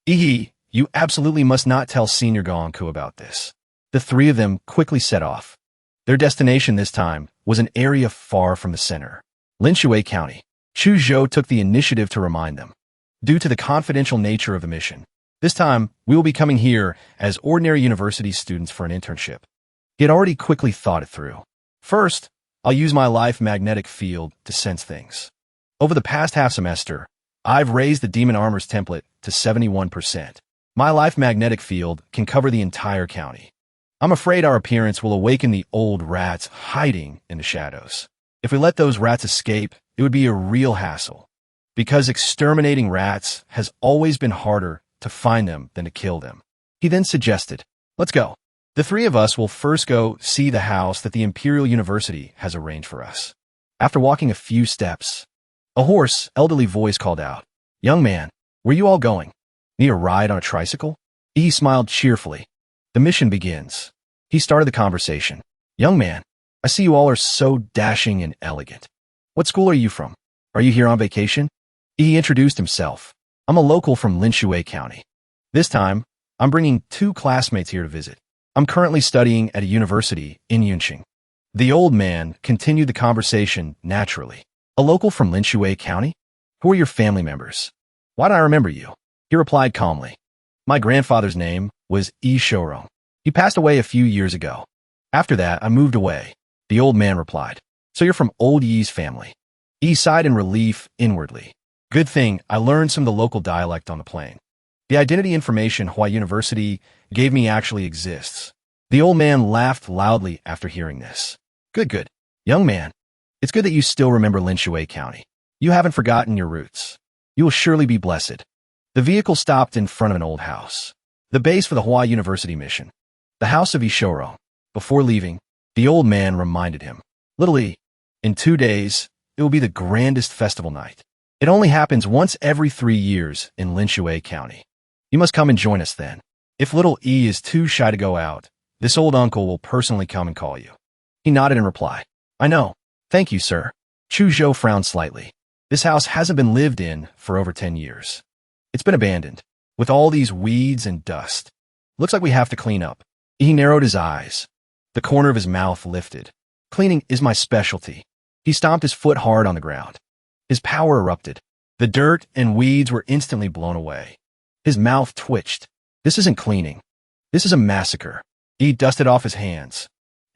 S1: Ehe, you absolutely must not tell Senior Gong about this. The three of them quickly set off. Their destination this time was an area far from the center. Linshui County. Chu Zhou took the initiative to remind them. Due to the confidential nature of the mission, this time we will be coming here as ordinary university students for an internship. He had already quickly thought it through. First, I'll use my life magnetic field to sense things. Over the past half semester, I've raised the Demon Armor's template to 71%. My life magnetic field can cover the entire county. I'm afraid our appearance will awaken the old rats hiding in the shadows. If we let those rats escape, it would be a real hassle. Because exterminating rats has always been harder to find them than to kill them. He then suggested, let's go. The three of us will first go see the house that the Imperial University has arranged for us. After walking a few steps, a hoarse, elderly voice called out, Young man, where you all going? Need a ride on a tricycle? He smiled cheerfully. The mission begins. He started the conversation. Young man, I see you all are so dashing and elegant. What school are you from? Are you here on vacation? He introduced himself. I'm a local from Linshui County. This time, I'm bringing 2 classmates here to visit. I'm currently studying at a university in Yunqing. The old man continued the conversation naturally. A local from Linshui County? Who are your family members? Why do I remember you? He replied calmly. My grandfather's name was Yi Shourong. He passed away a few years ago. After that, I moved away. The old man replied. So you're from old Yi's family. Yi sighed in relief inwardly. Good thing I learned some of the local dialect on the plane. The identity information Hua University gave me actually exists. The old man laughed loudly after hearing this. Good. Young man, it's good that you still remember Linshui County. You haven't forgotten your roots. You will surely be blessed. The vehicle stopped in front of an old house. The base for the Hua University mission. The house of Ishoro. Before leaving, the old man reminded him. Little E, in 2 days, it will be the grandest festival night. It only happens once every 3 years in Linshui County. You must come and join us then. If little E is too shy to go out, this old uncle will personally come and call you. He nodded in reply. I know. Thank you, sir. Chu Zhou frowned slightly. This house hasn't been lived in for over 10 years. It's been abandoned, with all these weeds and dust. Looks like we have to clean up. He narrowed his eyes. The corner of his mouth lifted. Cleaning is my specialty. He stomped his foot hard on the ground. His power erupted. The dirt and weeds were instantly blown away. His mouth twitched. This isn't cleaning. This is a massacre. He dusted off his hands.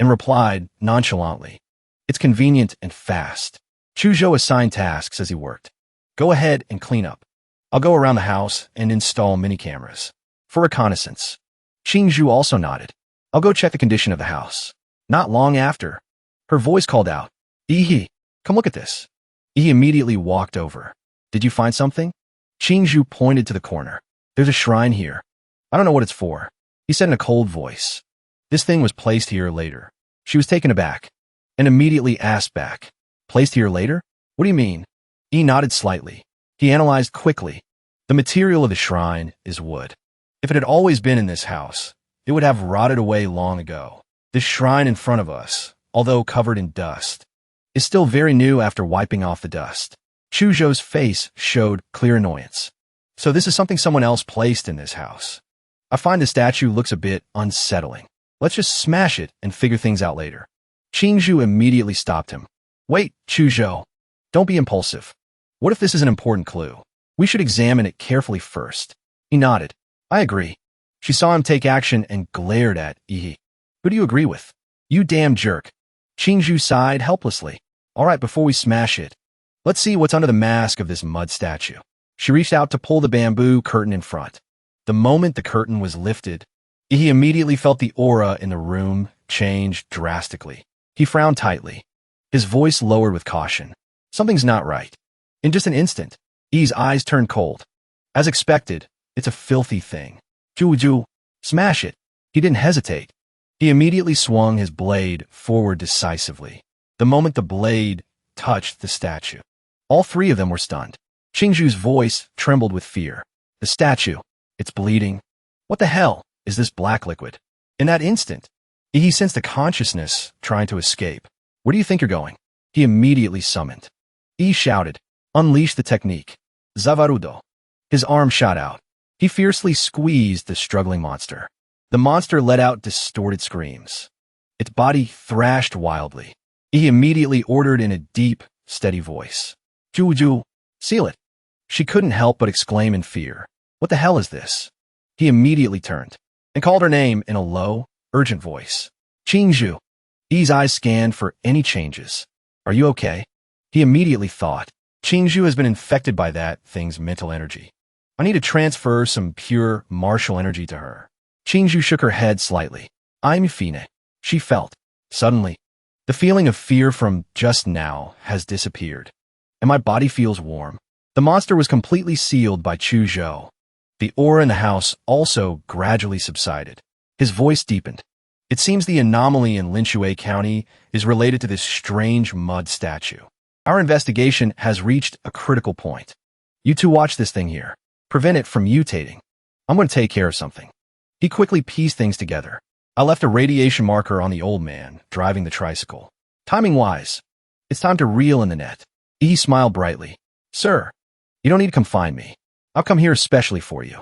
S1: and replied nonchalantly, "It's convenient and fast." Chuzhou assigned tasks as he worked. "Go ahead and clean up. I'll go around the house and install mini cameras for reconnaissance." Qingzhu also nodded. "I'll go check the condition of the house." Not long after, her voice called out, "Ihi, come look at this." He immediately walked over. "Did you find something?" Qingzhu pointed to the corner. "There's a shrine here. I don't know what it's for," he said in a cold voice. "This thing was placed here later." She was taken aback and immediately asked back, "Placed here later? What do you mean?" He nodded slightly. He analyzed quickly. "The material of the shrine is wood. If it had always been in this house, it would have rotted away long ago. This shrine in front of us, although covered in dust, is still very new after wiping off the dust." Chuzhou's face showed clear annoyance. "So this is something someone else placed in this house. I find the statue looks a bit unsettling. Let's just smash it and figure things out later." Qingzhu immediately stopped him. "Wait, Chuzhou. Don't be impulsive. What if this is an important clue? We should examine it carefully first." He nodded. "I agree." She saw him take action and glared at Ihi. "Who do you agree with?" "You damn jerk." Qingzhu sighed helplessly. "All right, before we smash it, let's see what's under the mask of this mud statue." She reached out to pull the bamboo curtain in front. The moment the curtain was lifted, he immediately felt the aura in the room change drastically. He frowned tightly. His voice lowered with caution. "Something's not right." In just an instant, I's eyes turned cold. As expected, it's a filthy thing. "Ju, smash it." He didn't hesitate. He immediately swung his blade forward decisively. The moment the blade touched the statue, all three of them were stunned. Qingzhu's voice trembled with fear. "The statue, it's bleeding. What the hell is this black liquid?" In that instant, he sensed a consciousness trying to escape. "Where do you think you're going?" He immediately summoned. He shouted, "Unleash the technique. Zavarudo." His arm shot out. He fiercely squeezed the struggling monster. The monster let out distorted screams. Its body thrashed wildly. He immediately ordered in a deep, steady voice, "Ju, seal it." She couldn't help but exclaim in fear, "What the hell is this?" He immediately turned and called her name in a low, urgent voice. "Qingzhu." Yi's eyes scanned for any changes. "Are you okay?" He immediately thought, Qingzhu has been infected by that thing's mental energy. I need to transfer some pure martial energy to her. Qingzhu shook her head slightly. "I'm fine," she felt. Suddenly, the feeling of fear from just now has disappeared, and my body feels warm. The monster was completely sealed by Chuzhou. The aura in the house also gradually subsided. His voice deepened. "It seems the anomaly in Linshui County is related to this strange mud statue. Our investigation has reached a critical point. You two watch this thing here. Prevent it from mutating. I'm going to take care of something." He quickly pieced things together. "I left a radiation marker on the old man driving the tricycle. Timing-wise, it's time to reel in the net." He smiled brightly. "Sir, you don't need to confine me. I'll come here especially for you."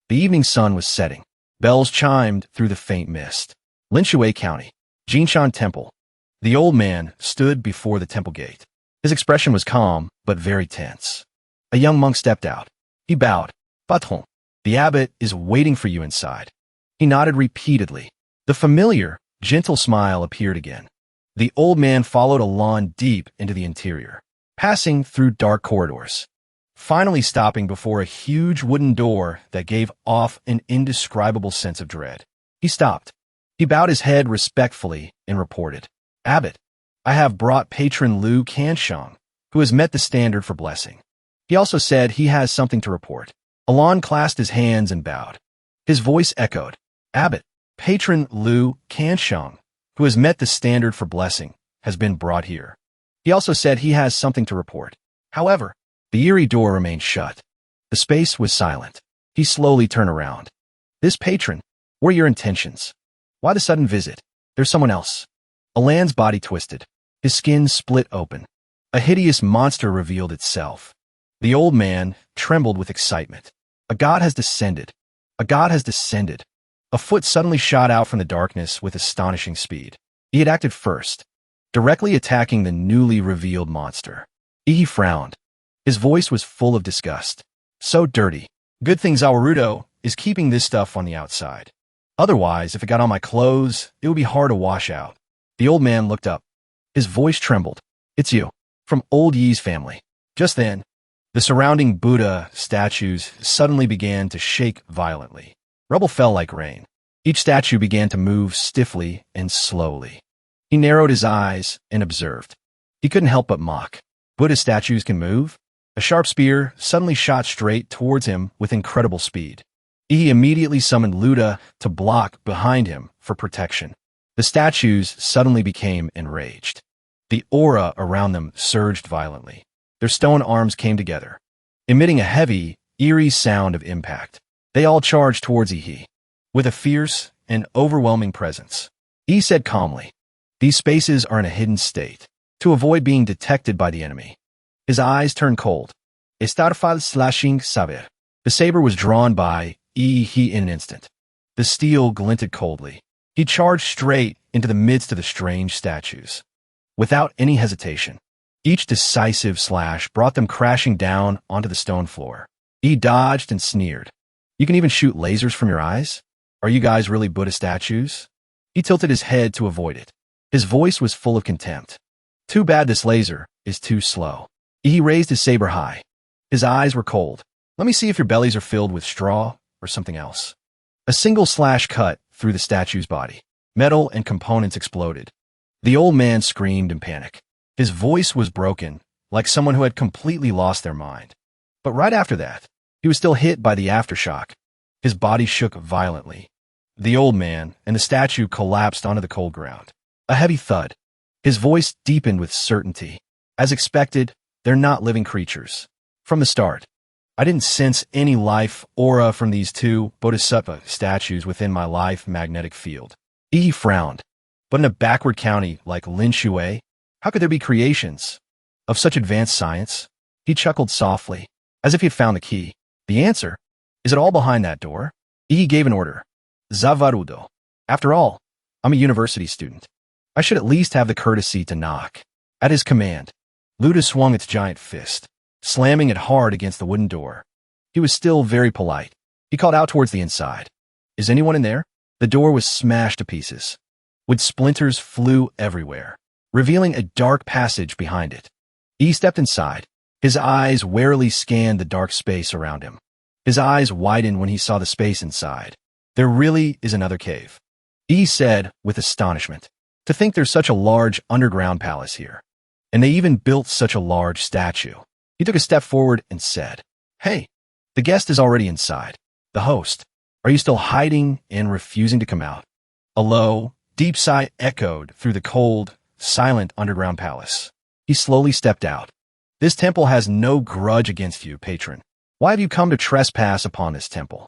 S1: The evening sun was setting. Bells chimed through the faint mist. Linshui County, Jinshan Temple. The old man stood before the temple gate. His expression was calm, but very tense. A young monk stepped out. He bowed. "Patron, the abbot is waiting for you inside." He nodded repeatedly. The familiar, gentle smile appeared again. The old man followed a lawn deep into the interior, passing through dark corridors, finally stopping before a huge wooden door that gave off an indescribable sense of dread. He stopped. He bowed his head respectfully and reported, "Abbot, I have brought patron Liu Kanshang, who has met the standard for blessing." He also said he has something to report. Alon clasped his hands and bowed. His voice echoed, "Abbot, patron Liu Kanshang, who has met the standard for blessing, has been brought here." He also said he has something to report. However, the eerie door remained shut. The space was silent. He slowly turned around. "This patron, what are your intentions? Why the sudden visit? There's someone else." Alan's body twisted. His skin split open. A hideous monster revealed itself. The old man trembled with excitement. "A god has descended. A god has descended." A foot suddenly shot out from the darkness with astonishing speed. He had acted first, directly attacking the newly revealed monster. He frowned. His voice was full of disgust. "So dirty. Good thing Zawarudo is keeping this stuff on the outside. Otherwise, if it got on my clothes, it would be hard to wash out." The old man looked up. His voice trembled. It's you. From old Yi's family. Just then, the surrounding Buddha statues suddenly began to shake violently. Rubble fell like rain. Each statue began to move stiffly and slowly. He narrowed his eyes and observed. He couldn't help but mock. Buddha statues can move? A sharp spear suddenly shot straight towards him with incredible speed. He immediately summoned Luda to block behind him for protection. The statues suddenly became enraged. The aura around them surged violently. Their stone arms came together, emitting a heavy, eerie sound of impact. They all charged towards Yi with a fierce and overwhelming presence. Yi said calmly, "These spaces are in a hidden state, to avoid being detected by the enemy." His eyes turned cold. Estarfal slashing saber. The saber was drawn by Yi in an instant. The steel glinted coldly. He charged straight into the midst of the strange statues. Without any hesitation, each decisive slash brought them crashing down onto the stone floor. He dodged and sneered. "You can even shoot lasers from your eyes? Are you guys really Buddha statues?" He tilted his head to avoid it. His voice was full of contempt. "Too bad this laser is too slow." He raised his saber high. His eyes were cold. "Let me see if your bellies are filled with straw or something else." A single slash cut through the statue's body. Metal and components exploded. The old man screamed in panic. His voice was broken, like someone who had completely lost their mind. But right after that, he was still hit by the aftershock. His body shook violently. The old man and the statue collapsed onto the cold ground. A heavy thud. His voice deepened with certainty. As expected, they're not living creatures. From the start, I didn't sense any life aura from these two bodhisattva statues within my life magnetic field. He frowned. But in a backward county like Linshui, how could there be creations of such advanced science? He chuckled softly, as if he had found the key. The answer? Is it all behind that door? He gave an order. Zavarudo. After all, I'm a university student. I should at least have the courtesy to knock. At his command, Luda swung its giant fist, slamming it hard against the wooden door. He was still very polite. He called out towards the inside. "Is anyone in there?" The door was smashed to pieces. Wood splinters flew everywhere, revealing a dark passage behind it. He stepped inside. His eyes warily scanned the dark space around him. His eyes widened when he saw the space inside. "There really is another cave," he said with astonishment. "To think there's such a large underground palace here. And they even built such a large statue." He took a step forward and said, "Hey, the guest is already inside. The host. Are you still hiding and refusing to come out?" A low, deep sigh echoed through the cold, silent underground palace. He slowly stepped out. "This temple has no grudge against you, patron. Why have you come to trespass upon this temple?"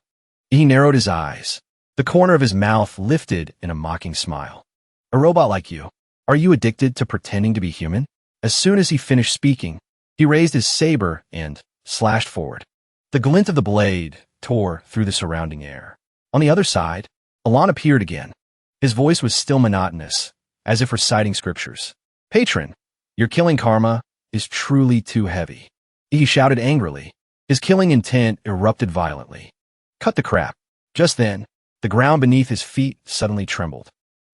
S1: He narrowed his eyes. The corner of his mouth lifted in a mocking smile. "A robot like you. Are you addicted to pretending to be human?" As soon as he finished speaking, he raised his saber and slashed forward. The glint of the blade tore through the surrounding air. On the other side, Alon appeared again. His voice was still monotonous, as if reciting scriptures. "Patron, your killing karma is truly too heavy." He shouted angrily. His killing intent erupted violently. "Cut the crap." Just then, the ground beneath his feet suddenly trembled.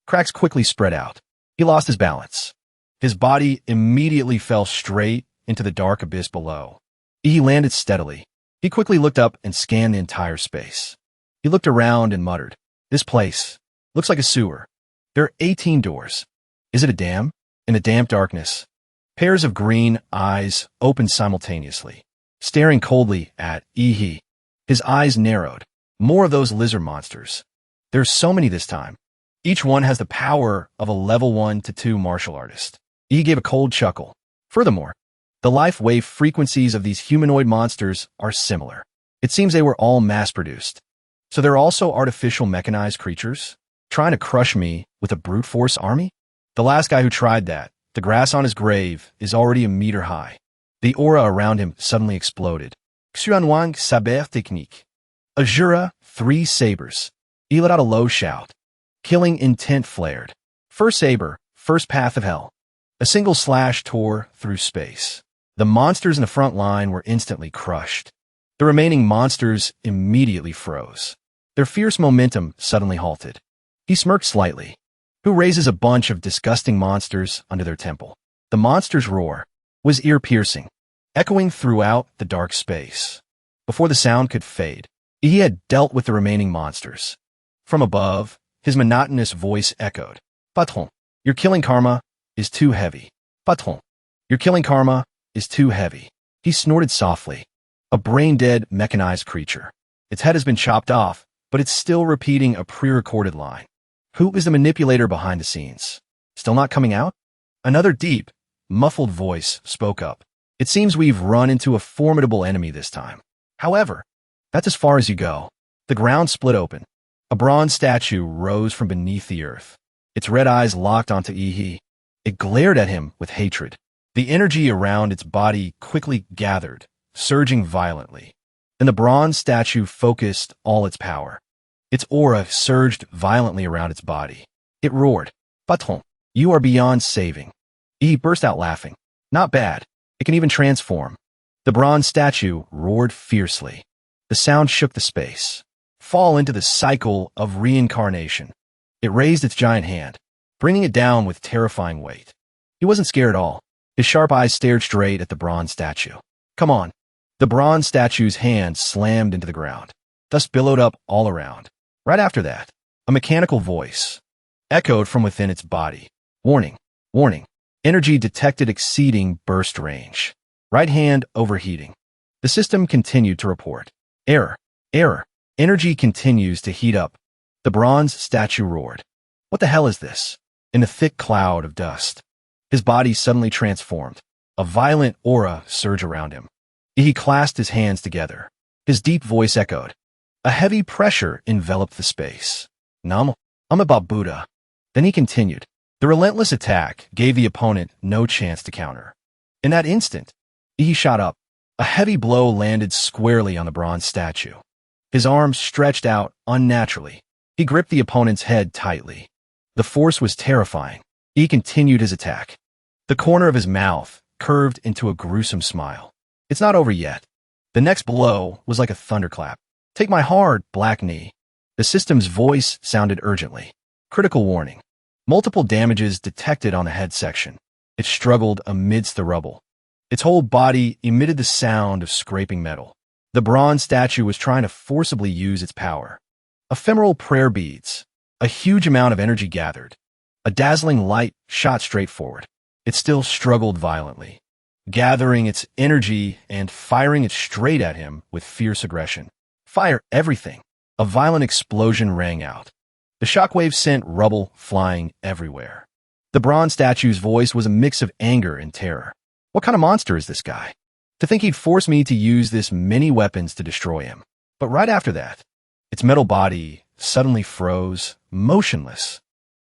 S1: Cracks quickly spread out. He lost his balance. His body immediately fell straight into the dark abyss below. He landed steadily. He quickly looked up and scanned the entire space. He looked around and muttered, "This place looks like a sewer. There are 18 doors. Is it a dam?" In the damp darkness, pairs of green eyes opened simultaneously, staring coldly at Ihi. His eyes narrowed. More of those lizard monsters. There's so many this time. Each one has the power of a level 1 to 2 martial artist. He gave a cold chuckle. Furthermore, the life wave frequencies of these humanoid monsters are similar. It seems they were all mass-produced. So they're also artificial mechanized creatures? Trying to crush me with a brute force army? The last guy who tried that, the grass on his grave, is already a meter high. The aura around him suddenly exploded. Xuanwang saber technique. Azura, 3 sabers. He let out a low shout. Killing intent flared. First saber, first path of hell. A single slash tore through space. The monsters in the front line were instantly crushed. The remaining monsters immediately froze. Their fierce momentum suddenly halted. He smirked slightly. Who raises a bunch of disgusting monsters under their temple? The monster's roar was ear-piercing, echoing throughout the dark space. Before the sound could fade, he had dealt with the remaining monsters. From above, his monotonous voice echoed. Patron, your killing karma is too heavy. Patron, your killing karma is too heavy. He snorted softly. A brain-dead, mechanized creature. Its head has been chopped off, but it's still repeating a pre-recorded line. Who is the manipulator behind the scenes? Still not coming out? Another deep, muffled voice spoke up. It seems we've run into a formidable enemy this time. However, that's as far as you go. The ground split open. A bronze statue rose from beneath the earth. Its red eyes locked onto Ihi. It glared at him with hatred. The energy around its body quickly gathered, surging violently. Then the bronze statue focused all its power. Its aura surged violently around its body. It roared, Patron, you are beyond saving. Ihi burst out laughing. Not bad. It can even transform. The bronze statue roared fiercely. The sound shook the space. Fall into the cycle of reincarnation. It raised its giant hand, bringing it down with terrifying weight. He wasn't scared at all. His sharp eyes stared straight at the bronze statue. Come on. The bronze statue's hand slammed into the ground. Dust billowed up all around. Right after that, a mechanical voice echoed from within its body. Warning, warning. Energy detected exceeding burst range. Right hand overheating. The system continued to report. Error, error. Energy continues to heat up. The bronze statue roared. What the hell is this? In a thick cloud of dust. His body suddenly transformed. A violent aura surged around him. He clasped his hands together. His deep voice echoed. A heavy pressure enveloped the space. I'm about Buddha. Then he continued. The relentless attack gave the opponent no chance to counter. In that instant, he shot up. A heavy blow landed squarely on the bronze statue. His arms stretched out unnaturally. He gripped the opponent's head tightly. The force was terrifying. He continued his attack. The corner of his mouth curved into a gruesome smile. It's not over yet. The next blow was like a thunderclap. Take my hard, black knee. The system's voice sounded urgently. Critical warning. Multiple damages detected on the head section. It struggled amidst the rubble. Its whole body emitted the sound of scraping metal. The bronze statue was trying to forcibly use its power. Ephemeral prayer beads. A huge amount of energy gathered. A dazzling light shot straight forward. It still struggled violently, gathering its energy and firing it straight at him with fierce aggression. Fire everything. A violent explosion rang out. The shockwave sent rubble flying everywhere. The bronze statue's voice was a mix of anger and terror. What kind of monster is this guy? To think he'd force me to use this many weapons to destroy him. But right after that, its metal body suddenly froze, motionless.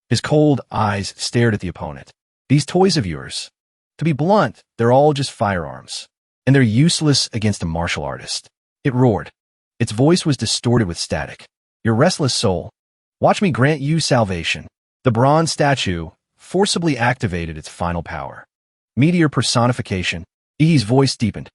S1: His cold eyes stared at the opponent. These toys of yours, to be blunt, they're all just firearms, and they're useless against a martial artist. It roared. Its voice was distorted with static. Your restless soul, watch me grant you salvation. The bronze statue forcibly activated its final power. Meteor personification. Ihi's voice deepened,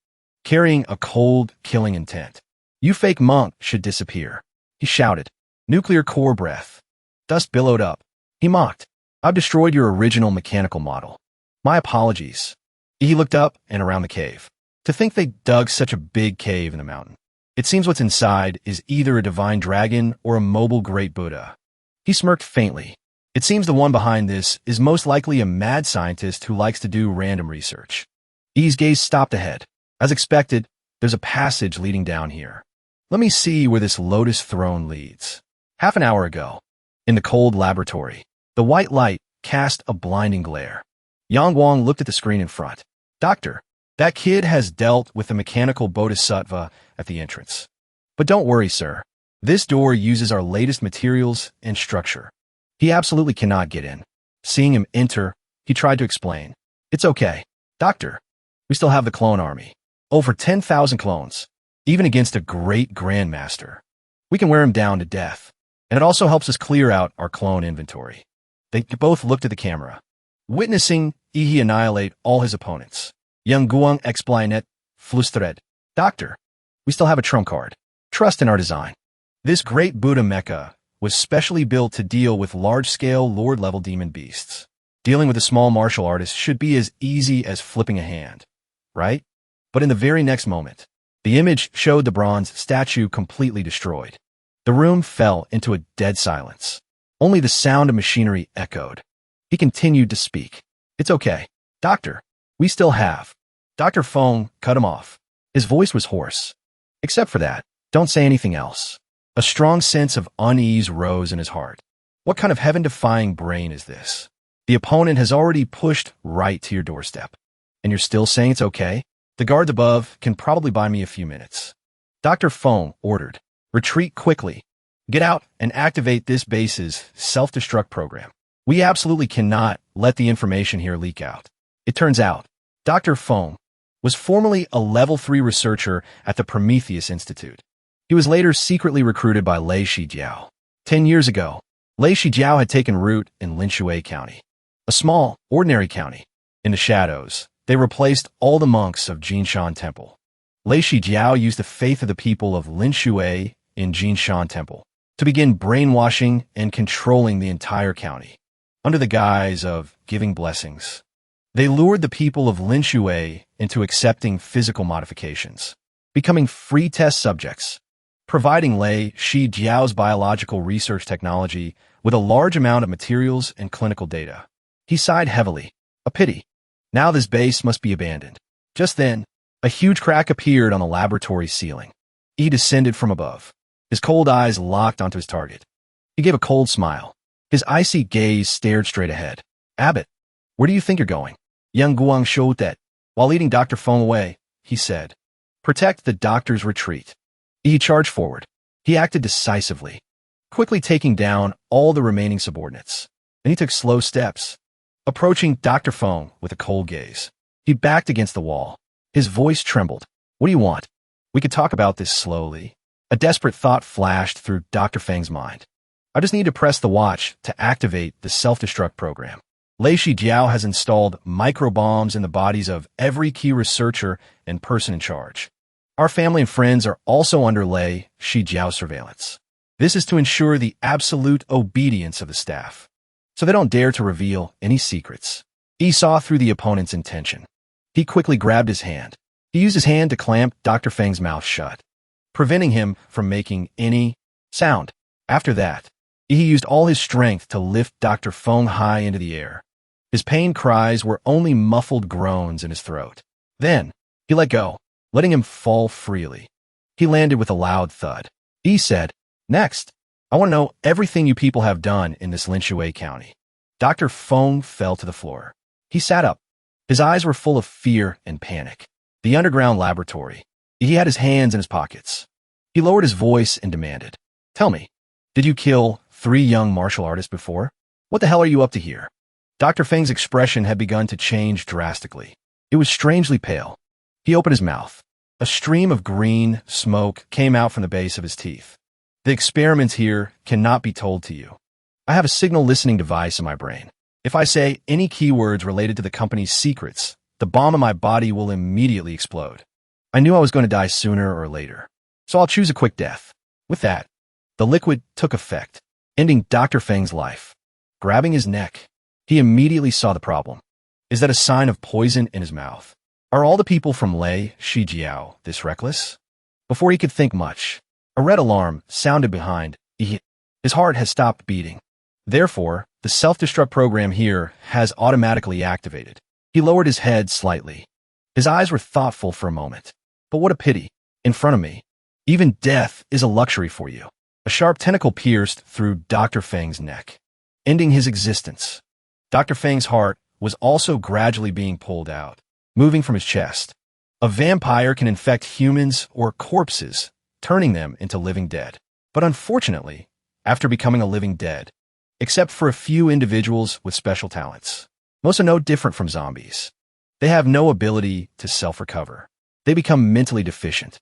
S1: carrying a cold, killing intent. You fake monk should disappear. He shouted. Nuclear core breath. Dust billowed up. He mocked. I've destroyed your original mechanical model. My apologies. He looked up and around the cave. To think they dug such a big cave in the mountain. It seems what's inside is either a divine dragon or a mobile great Buddha. He smirked faintly. It seems the one behind this is most likely a mad scientist who likes to do random research. I's gaze stopped ahead. As expected, there's a passage leading down here. Let me see where this lotus throne leads. Half an hour ago, in the cold laboratory, the white light cast a blinding glare. Yang Guang looked at the screen in front. Doctor, that kid has dealt with the mechanical bodhisattva at the entrance. But don't worry, sir. This door uses our latest materials and structure. He absolutely cannot get in. Seeing him enter, he tried to explain. It's okay. Doctor, we still have the clone army. Over 10,000 clones, even against a great grandmaster. We can wear him down to death. And it also helps us clear out our clone inventory. They both looked at the camera, witnessing Ihi annihilate all his opponents. Yang Guang explained, flüstert. Doctor, we still have a trump card. Trust in our design. This great Buddha mecha was specially built to deal with large-scale Lord-level demon beasts. Dealing with a small martial artist should be as easy as flipping a hand, right? But in the very next moment, the image showed the bronze statue completely destroyed. The room fell into a dead silence. Only the sound of machinery echoed. He continued to speak. "It's okay, Doctor. We still have." Dr. Feng cut him off. His voice was hoarse. "Except for that, don't say anything else." A strong sense of unease rose in his heart. What kind of heaven-defying brain is this? The opponent has already pushed right to your doorstep. And you're still saying it's okay? The guards above can probably buy me a few minutes. Dr. Feng ordered. "Retreat quickly. Get out and activate this base's self-destruct program. We absolutely cannot let the information here leak out." It turns out, Dr. Feng was formerly a level 3 researcher at the Prometheus Institute. He was later secretly recruited by Lei Shijiao. 10 years ago, Lei Shijiao had taken root in Linshui County, a small, ordinary county. In the shadows, they replaced all the monks of Jinshan Temple. Lei Shijiao used the faith of the people of Linshui in Jinshan Temple to begin brainwashing and controlling the entire county. Under the guise of giving blessings, they lured the people of Linshui into accepting physical modifications, becoming free test subjects, providing Lei Shijiao's biological research technology with a large amount of materials and clinical data. He sighed heavily. A pity. Now this base must be abandoned. Just then, a huge crack appeared on the laboratory ceiling. He descended from above. His cold eyes locked onto his target. He gave a cold smile. His icy gaze stared straight ahead. "Abbott, where do you think you're going?" Young Guang showed that. While leading Dr. Feng away, he said, "Protect the doctor's retreat." He charged forward. He acted decisively, quickly taking down all the remaining subordinates. Then he took slow steps, approaching Dr. Feng with a cold gaze. He backed against the wall. His voice trembled. "What do you want? We could talk about this slowly." A desperate thought flashed through Dr. Feng's mind. "I just need to press the watch to activate the self-destruct program." Lei Shijiao has installed microbombs in the bodies of every key researcher and person in charge. Our family and friends are also under Lei Shijiao's surveillance. This is to ensure the absolute obedience of the staff, so they don't dare to reveal any secrets. He saw through the opponent's intention. He quickly grabbed his hand. He used his hand to clamp Dr. Feng's mouth shut, preventing him from making any sound. After that, he used all his strength to lift Dr. Feng high into the air. His pain cries were only muffled groans in his throat. Then, he let go, letting him fall freely. He landed with a loud thud. He said, "Next, I want to know everything you people have done in this Linshui County." Dr. Feng fell to the floor. He sat up. His eyes were full of fear and panic. The underground laboratory. He had his hands in his pockets. He lowered his voice and demanded, "Tell me, did you kill 3 young martial artists before? What the hell are you up to here?" Dr. Feng's expression had begun to change drastically. It was strangely pale. He opened his mouth. A stream of green smoke came out from the base of his teeth. "The experiments here cannot be told to you. I have a signal listening device in my brain. If I say any keywords related to the company's secrets, the bomb in my body will immediately explode. I knew I was going to die sooner or later, so I'll choose a quick death." With that, the liquid took effect, ending Dr. Feng's life. Grabbing his neck, he immediately saw the problem. Is that a sign of poison in his mouth? Are all the people from Lei Shijiao this reckless? Before he could think much, a red alarm sounded behind. His heart has stopped beating. Therefore, the self-destruct program here has automatically activated. He lowered his head slightly. His eyes were thoughtful for a moment. But what a pity. In front of me, even death is a luxury for you. A sharp tentacle pierced through Dr. Feng's neck, ending his existence. Dr. Feng's heart was also gradually being pulled out, moving from his chest. A vampire can infect humans or corpses, turning them into living dead. But unfortunately, after becoming a living dead, except for a few individuals with special talents, most are no different from zombies. They have no ability to self-recover. They become mentally deficient.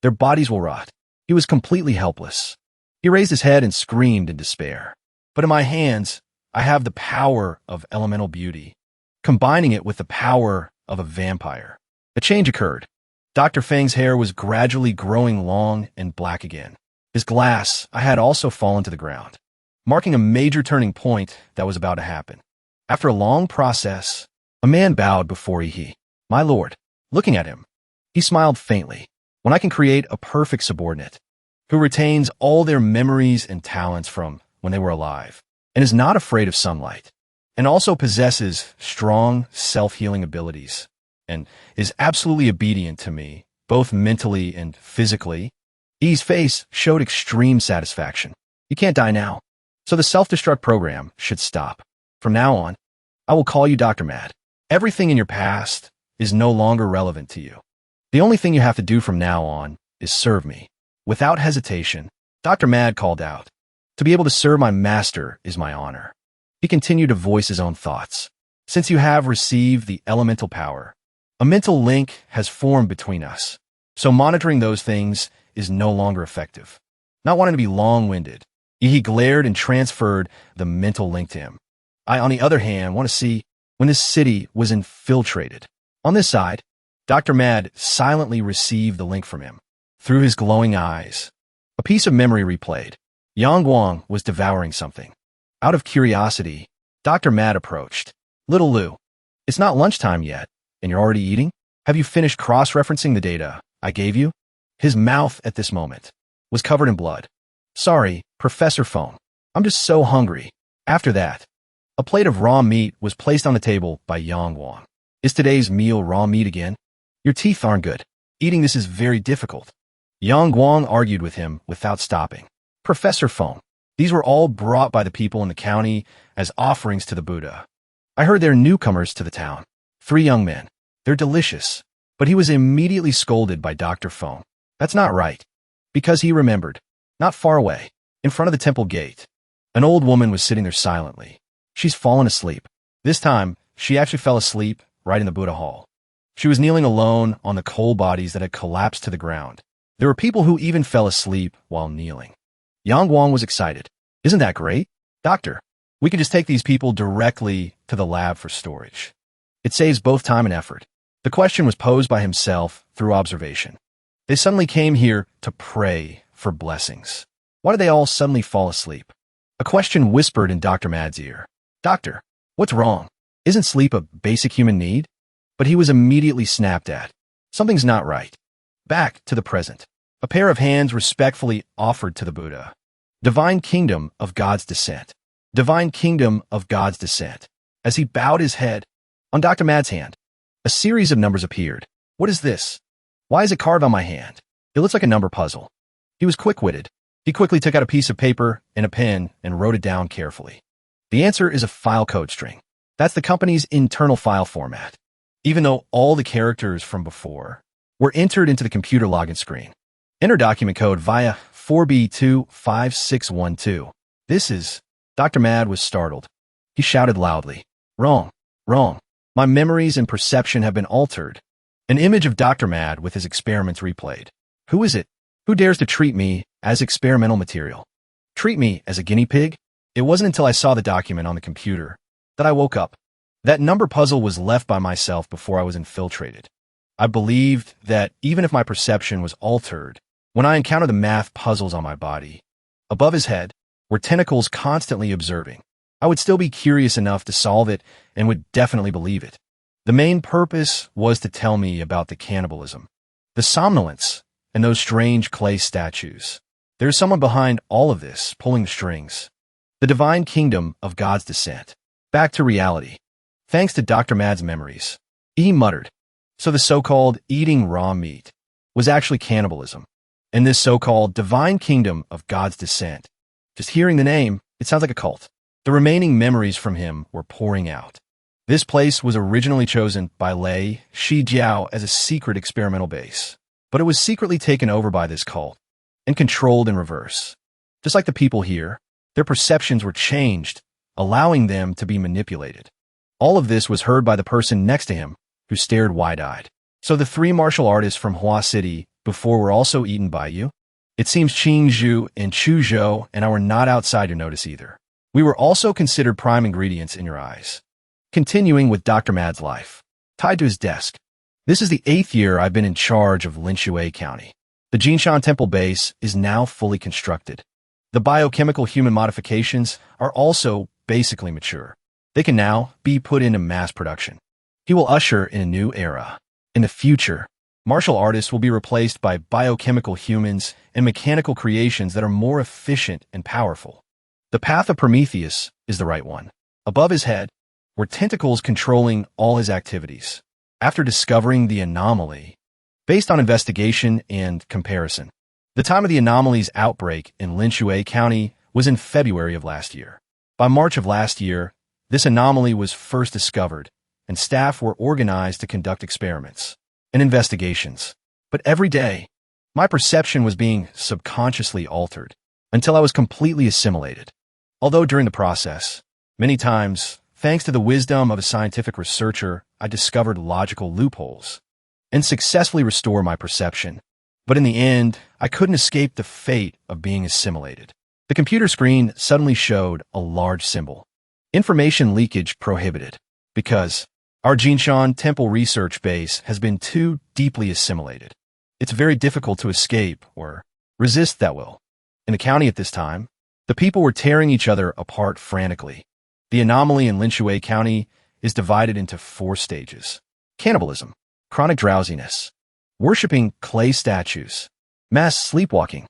S1: Their bodies will rot. He was completely helpless. He raised his head and screamed in despair. But in my hands, I have the power of elemental beauty, combining it with the power of a vampire. A change occurred. Dr. Feng's hair was gradually growing long and black again. His glass eye had also fallen to the ground. marking a major turning point that was about to happen. After a long process, a man bowed before Ihi. My lord. Looking at him, he smiled faintly. When I can create a perfect subordinate who retains all their memories and talents from when they were alive and is not afraid of sunlight and also possesses strong self-healing abilities and is absolutely obedient to me, both mentally and physically, I's face showed extreme satisfaction. You can't die now, so the self-destruct program should stop. From now on, I will call you Dr. Mad. Everything in your past is no longer relevant to you. The only thing you have to do from now on is serve me. Without hesitation, Dr. Mad called out, to be able to serve my master is my honor. He continued to voice his own thoughts. Since you have received the elemental power, a mental link has formed between us, so monitoring those things is no longer effective. Not wanting to be long-winded, he glared and transferred the mental link to him. I, on the other hand, want to see when this city was infiltrated. On this side, Dr. Mad silently received the link from him. Through his glowing eyes, a piece of memory replayed. Yang Guang was devouring something. Out of curiosity, Dr. Mad approached. Little Lu, it's not lunchtime yet, and you're already eating? Have you finished cross-referencing the data I gave you? His mouth at this moment was covered in blood. Sorry, Professor Phone. I'm just so hungry. After that, a plate of raw meat was placed on the table by Yang Guang. Is today's meal raw meat again? Your teeth aren't good. Eating this is very difficult. Yang Guang argued with him without stopping. Professor Phone, these were all brought by the people in the county as offerings to the Buddha. I heard they're newcomers to the town. 3 young men. They're delicious. But he was immediately scolded by Dr. Phone. That's not right. Because he remembered, not far away, in front of the temple gate, an old woman was sitting there silently. She's fallen asleep. This time, she actually fell asleep right in the Buddha hall. She was kneeling alone on the coal bodies that had collapsed to the ground. There were people who even fell asleep while kneeling. Yang Guang was excited. Isn't that great? Doctor, we can just take these people directly to the lab for storage. It saves both time and effort. The question was posed by himself through observation. They suddenly came here to pray for blessings. Why did they all suddenly fall asleep? A question whispered in Dr. Mad's ear. Doctor, what's wrong? Isn't sleep a basic human need? But he was immediately snapped at. Something's not right. Back to the present. A pair of hands respectfully offered to the Buddha. Divine Kingdom of God's Descent. Divine Kingdom of God's Descent. As he bowed his head, on Dr. Mad's hand, a series of numbers appeared. What is this? Why is it carved on my hand? It looks like a number puzzle. He was quick-witted. He quickly took out a piece of paper and a pen and wrote it down carefully. The answer is a file code string. That's the company's internal file format. Even though all the characters from before were entered into the computer login screen. Enter document code via 4B25612. This is... Dr. Mad was startled. He shouted loudly. Wrong. Wrong. My memories and perception have been altered. An image of Dr. Mad with his experiments replayed. Who is it? Who dares to treat me as experimental material? Treat me as a guinea pig? It wasn't until I saw the document on the computer that I woke up. That number puzzle was left by myself before I was infiltrated. I believed that even if my perception was altered, when I encountered the math puzzles on my body, above his head were tentacles constantly observing. I would still be curious enough to solve it and would definitely believe it. The main purpose was to tell me about the cannibalism, the somnolence, and those strange clay statues. There's someone behind all of this, pulling the strings. The divine kingdom of God's descent. Back to reality. Thanks to Dr. Mad's memories. He muttered. So the so-called eating raw meat was actually cannibalism. And this so-called divine kingdom of God's descent. Just hearing the name, it sounds like a cult. The remaining memories from him were pouring out. This place was originally chosen by Lei Shijiao as a secret experimental base, but it was secretly taken over by this cult and controlled in reverse. Just like the people here, their perceptions were changed, allowing them to be manipulated. All of this was heard by the person next to him, who stared wide-eyed. So the 3 martial artists from Hua City before were also eaten by you? It seems Qingzhou and Chuzhou and I were not outside your notice either. We were also considered prime ingredients in your eyes. Continuing with Dr. Mad's life. Tied to his desk. This is the 8th year I've been in charge of Linshui County. The Jinshan Temple base is now fully constructed. The biochemical human modifications are also basically mature. They can now be put into mass production. He will usher in a new era. In the future, martial artists will be replaced by biochemical humans and mechanical creations that are more efficient and powerful. The path of Prometheus is the right one. Above his head were tentacles controlling all his activities. After discovering the anomaly, based on investigation and comparison, the time of the anomaly's outbreak in Linshui County was in February of last year. By March of last year, this anomaly was first discovered, and staff were organized to conduct experiments and investigations. But every day, my perception was being subconsciously altered until I was completely assimilated. Although during the process, many times, thanks to the wisdom of a scientific researcher, I discovered logical loopholes and successfully restored my perception. But in the end, I couldn't escape the fate of being assimilated. The computer screen suddenly showed a large symbol. Information leakage prohibited, because our Jinshan Temple research base has been too deeply assimilated. It's very difficult to escape or resist that will. In the county at this time, the people were tearing each other apart frantically. The anomaly in Linshui County is divided into 4 stages: cannibalism, chronic drowsiness, worshipping clay statues, mass sleepwalking.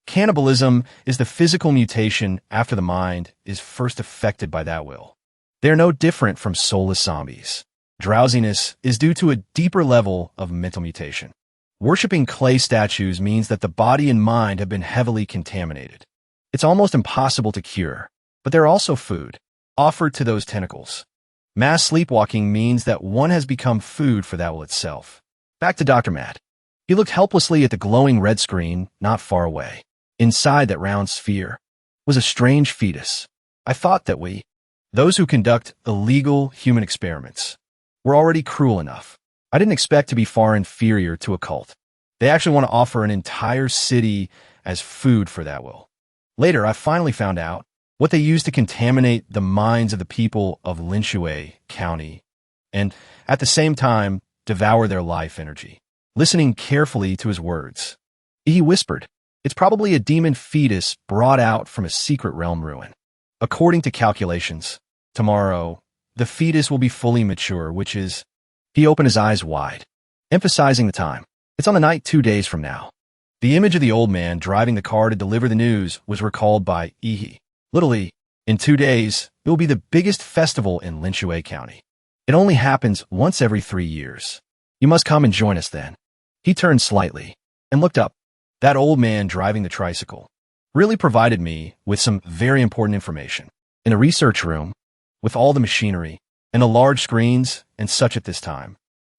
S1: Cannibalism is the physical mutation after the mind is first affected by that will. They are no different from soulless zombies. Drowsiness is due to a deeper level of mental mutation. Worshipping clay statues means that the body and mind have been heavily contaminated. It's almost impossible to cure, but they're also food offered to those tentacles. Mass sleepwalking means that one has become food for that will itself. Back to Dr. Mad. He looked helplessly at the glowing red screen not far away. Inside that round sphere was a strange fetus. I thought that we, those who conduct illegal human experiments, were already cruel enough. I didn't expect to be far inferior to a cult. They actually want to offer an entire city as food for that will. Later, I finally found out what they use to contaminate the minds of the people of Linshui County, and at the same time, devour their life energy. Listening carefully to his words, he whispered, "It's probably a demon fetus brought out from a secret realm ruin. According to calculations, tomorrow, the fetus will be fully mature, which is..." He opened his eyes wide, emphasizing the time. "It's on the night 2 days from now." The image of the old man driving the car to deliver the news was recalled by Ihi. "Literally, in 2 days, it will be the biggest festival in Linshui County. It only happens once every 3 years. You must come and join us then." He turned slightly and looked up. That old man driving the tricycle really provided me with some very important information. In a research room, with all the machinery and the large screens and such at this time,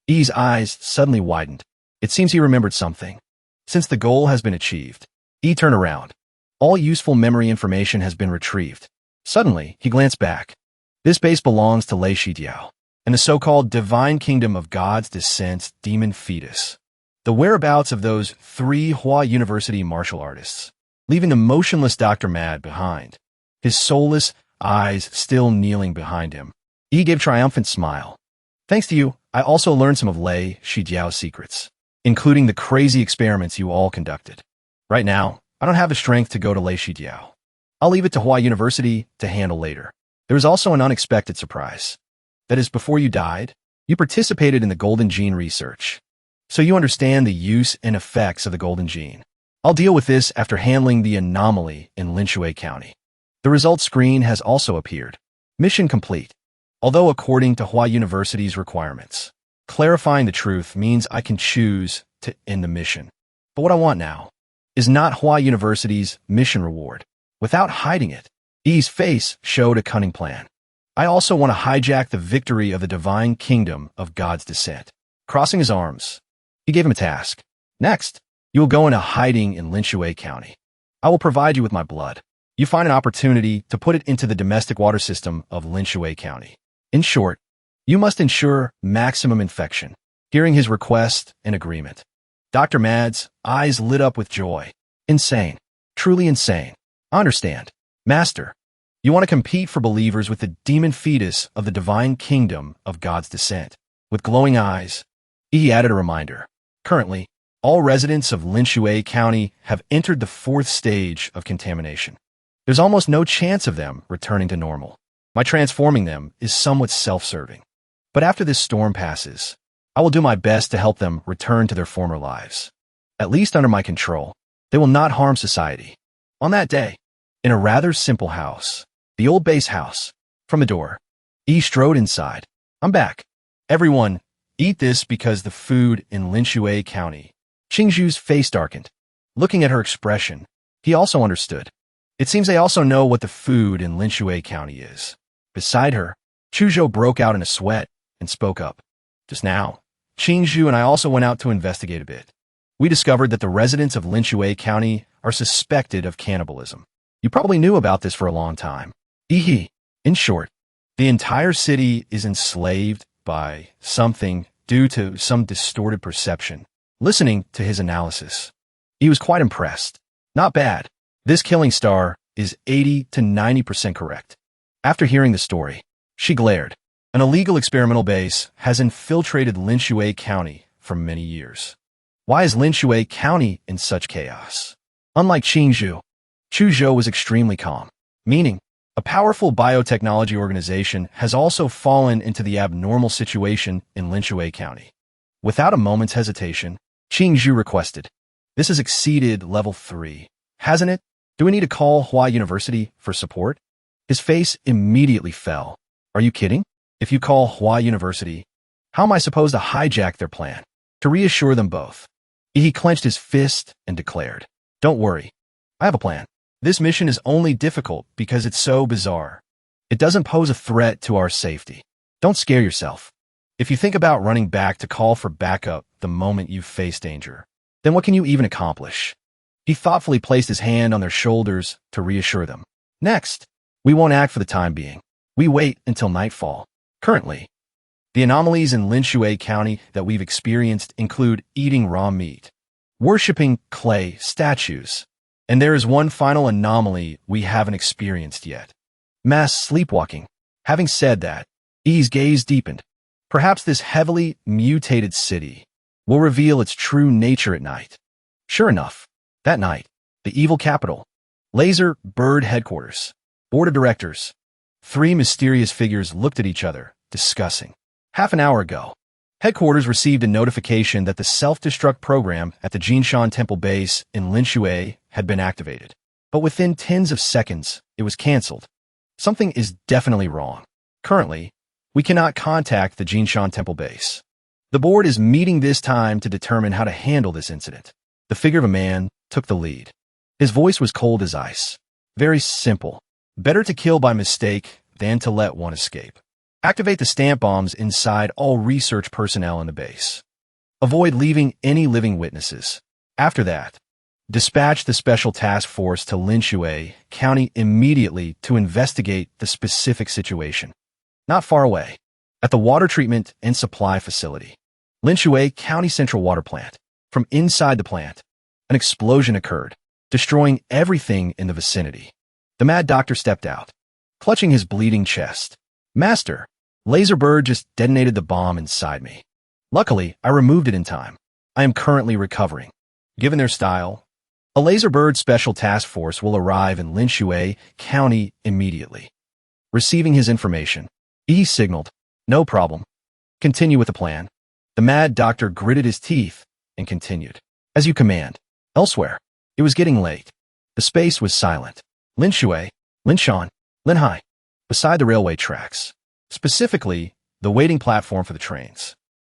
S1: E's eyes suddenly widened. It seems he remembered something. Since the goal has been achieved, E turned around. All useful memory information has been retrieved. Suddenly, he glanced back. This base belongs to Lei Shijiao and the so-called Divine Kingdom of God's Descent Demon Fetus. The whereabouts of those 3 Hua University martial artists, leaving the motionless Dr. Mad behind, his soulless eyes still kneeling behind him. He gave a triumphant smile. "Thanks to you, I also learned some of Lei Shijiao's secrets, including the crazy experiments you all conducted. Right now, I don't have the strength to go to Lei Shijiao. I'll leave it to Hua University to handle later." There was also an unexpected surprise. That is, before you died, you participated in the Golden Gene research. So you understand the use and effects of the Golden Gene. I'll deal with this after handling the anomaly in Linshui County. The results screen has also appeared. Mission complete. Although according to Hua University's requirements, clarifying the truth means I can choose to end the mission. But what I want now is not Hua University's mission reward. Without hiding it, E's face showed a cunning plan. I also want to hijack the victory of the Divine Kingdom of God's Descent. Crossing his arms, he gave him a task. "Next, you will go into hiding in Linshui County. I will provide you with my blood. You find an opportunity to put it into the domestic water system of Linshui County. In short, you must ensure maximum infection." Hearing his request and agreement, Dr. Mad's eyes lit up with joy. "Insane. Truly insane. I understand. Master, you want to compete for believers with the demon fetus of the Divine Kingdom of God's Descent." With glowing eyes, he added a reminder. "Currently, all residents of Linshui County have entered the 4th stage of contamination. There's almost no chance of them returning to normal. My transforming them is somewhat self-serving. But after this storm passes, I will do my best to help them return to their former lives. At least under my control, they will not harm society. On that day, in a rather simple house, the old base house, from the door, E strode inside. I'm back. Everyone, eat this because the food in Linshui County. Qingzhu's face darkened. Looking at her expression, he also understood. It seems they also know what the food in Linshui County is. Beside her, Chuzhou broke out in a sweat and spoke up. Just now, Qingzhu and I also went out to investigate a bit. We discovered that the residents of Linshui County are suspected of cannibalism. You probably knew about this for a long time. Ehe. In short, the entire city is enslaved by something due to some distorted perception. Listening to his analysis, he was quite impressed. Not bad. This killing star is 80 to 90% correct. After hearing the story, she glared. An illegal experimental base has infiltrated Linshui County for many years. Why is Linshui County in such chaos? Unlike Qingzhu, Chuzhou was extremely calm, meaning a powerful biotechnology organization has also fallen into the abnormal situation in Linshui County. Without a moment's hesitation, Qingzhu requested, "This has exceeded level 3, hasn't it? Do we need to call Hua University for support?" His face immediately fell. Are you kidding? If you call Hua University, how am I supposed to hijack their plan? To reassure them both, he clenched his fist and declared, "Don't worry. I have a plan. This mission is only difficult because it's so bizarre. It doesn't pose a threat to our safety. Don't scare yourself. If you think about running back to call for backup the moment you face danger, then what can you even accomplish?" He thoughtfully placed his hand on their shoulders to reassure them. "Next, we won't act for the time being. We wait until nightfall. Currently, the anomalies in Linshui County that we've experienced include eating raw meat, worshipping clay statues, and there is one final anomaly we haven't experienced yet. Mass sleepwalking." Having said that, E's gaze deepened. Perhaps this heavily mutated city will reveal its true nature at night. Sure enough, that night, the evil capital, Laser Bird headquarters, board of directors, 3 mysterious figures looked at each other, discussing. Half an hour ago, headquarters received a notification that the self-destruct program at the Jinshan Temple base in Linshui had been activated. But within tens of seconds, it was canceled. Something is definitely wrong. Currently, we cannot contact the Jinshan Temple base. The board is meeting this time to determine how to handle this incident. The figure of a man took the lead. His voice was cold as ice. Very simple. Better to kill by mistake than to let one escape. Activate the stamp bombs inside all research personnel in the base. Avoid leaving any living witnesses. After that, dispatch the special task force to Linshui County immediately to investigate the specific situation. Not far away, at the water treatment and supply facility, Linshui County Central Water Plant. From inside the plant, an explosion occurred, destroying everything in the vicinity. The mad doctor stepped out, clutching his bleeding chest. "Master, Laser Bird just detonated the bomb inside me. Luckily, I removed it in time. I am currently recovering." Given their style, a Laser Bird special task force will arrive in Linshui County immediately. Receiving his information, he signaled, "No problem. Continue with the plan." The mad doctor gritted his teeth and continued. "As you command." Elsewhere, it was getting late. The space was silent. Linshui, Linshan, Linhai, beside the railway tracks. Specifically, the waiting platform for the trains.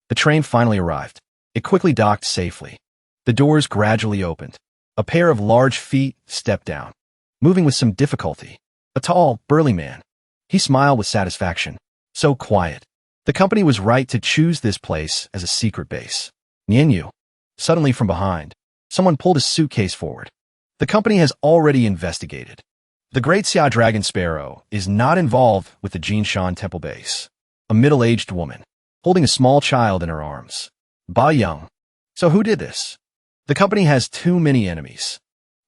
S1: The train finally arrived. It quickly docked safely. The doors gradually opened. A pair of large feet stepped down, moving with some difficulty. A tall, burly man. He smiled with satisfaction. So quiet. The company was right to choose this place as a secret base. Nianyu. Suddenly from behind, someone pulled a suitcase forward. The company has already investigated. The Great Xia Dragon Sparrow is not involved with the Jinshan Temple base. A middle-aged woman, holding a small child in her arms. Ba Young. So who did this? The company has too many enemies.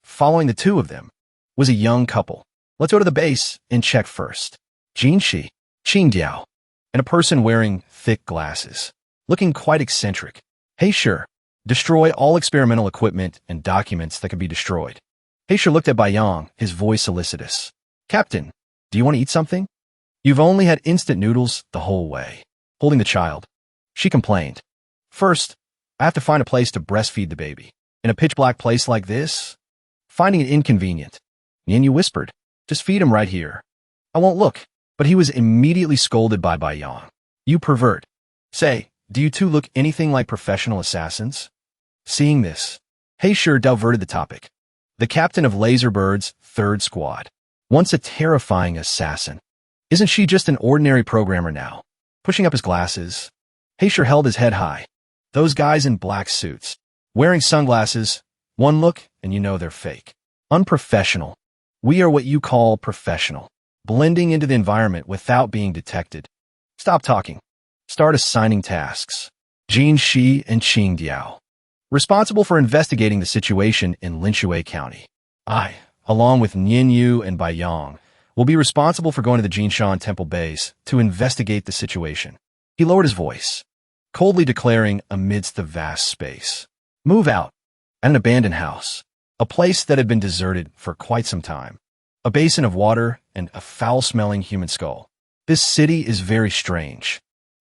S1: Following the two of them was a young couple. Let's go to the base and check first. Jinshi, Qingdiao, and a person wearing thick glasses, looking quite eccentric. Hey, sure. Destroy all experimental equipment and documents that can be destroyed. Heisha looked at Baiyang, his voice solicitous. Captain, do you want to eat something? You've only had instant noodles the whole way. Holding the child, she complained. First, I have to find a place to breastfeed the baby. In a pitch-black place like this? Finding it inconvenient. Nianyu whispered, just feed him right here. I won't look. But he was immediately scolded by Baiyang. You pervert. Say, do you two look anything like professional assassins? Seeing this, Heisha diverted the topic. The captain of Laserbird's 3rd Squad. Once a terrifying assassin. Isn't she just an ordinary programmer now? Pushing up his glasses, Heisha held his head high. Those guys in black suits, wearing sunglasses, one look and you know they're fake. Unprofessional. We are what you call professional. Blending into the environment without being detected. Stop talking. Start assigning tasks. Jin Shi and Qing Diao. Responsible for investigating the situation in Linshui County. I, along with Nian Yu and Baiyang, will be responsible for going to the Jinshan Temple base to investigate the situation. He lowered his voice, coldly declaring amidst the vast space. Move out. At an abandoned house. A place that had been deserted for quite some time. A basin of water and a foul-smelling human skull. This city is very strange.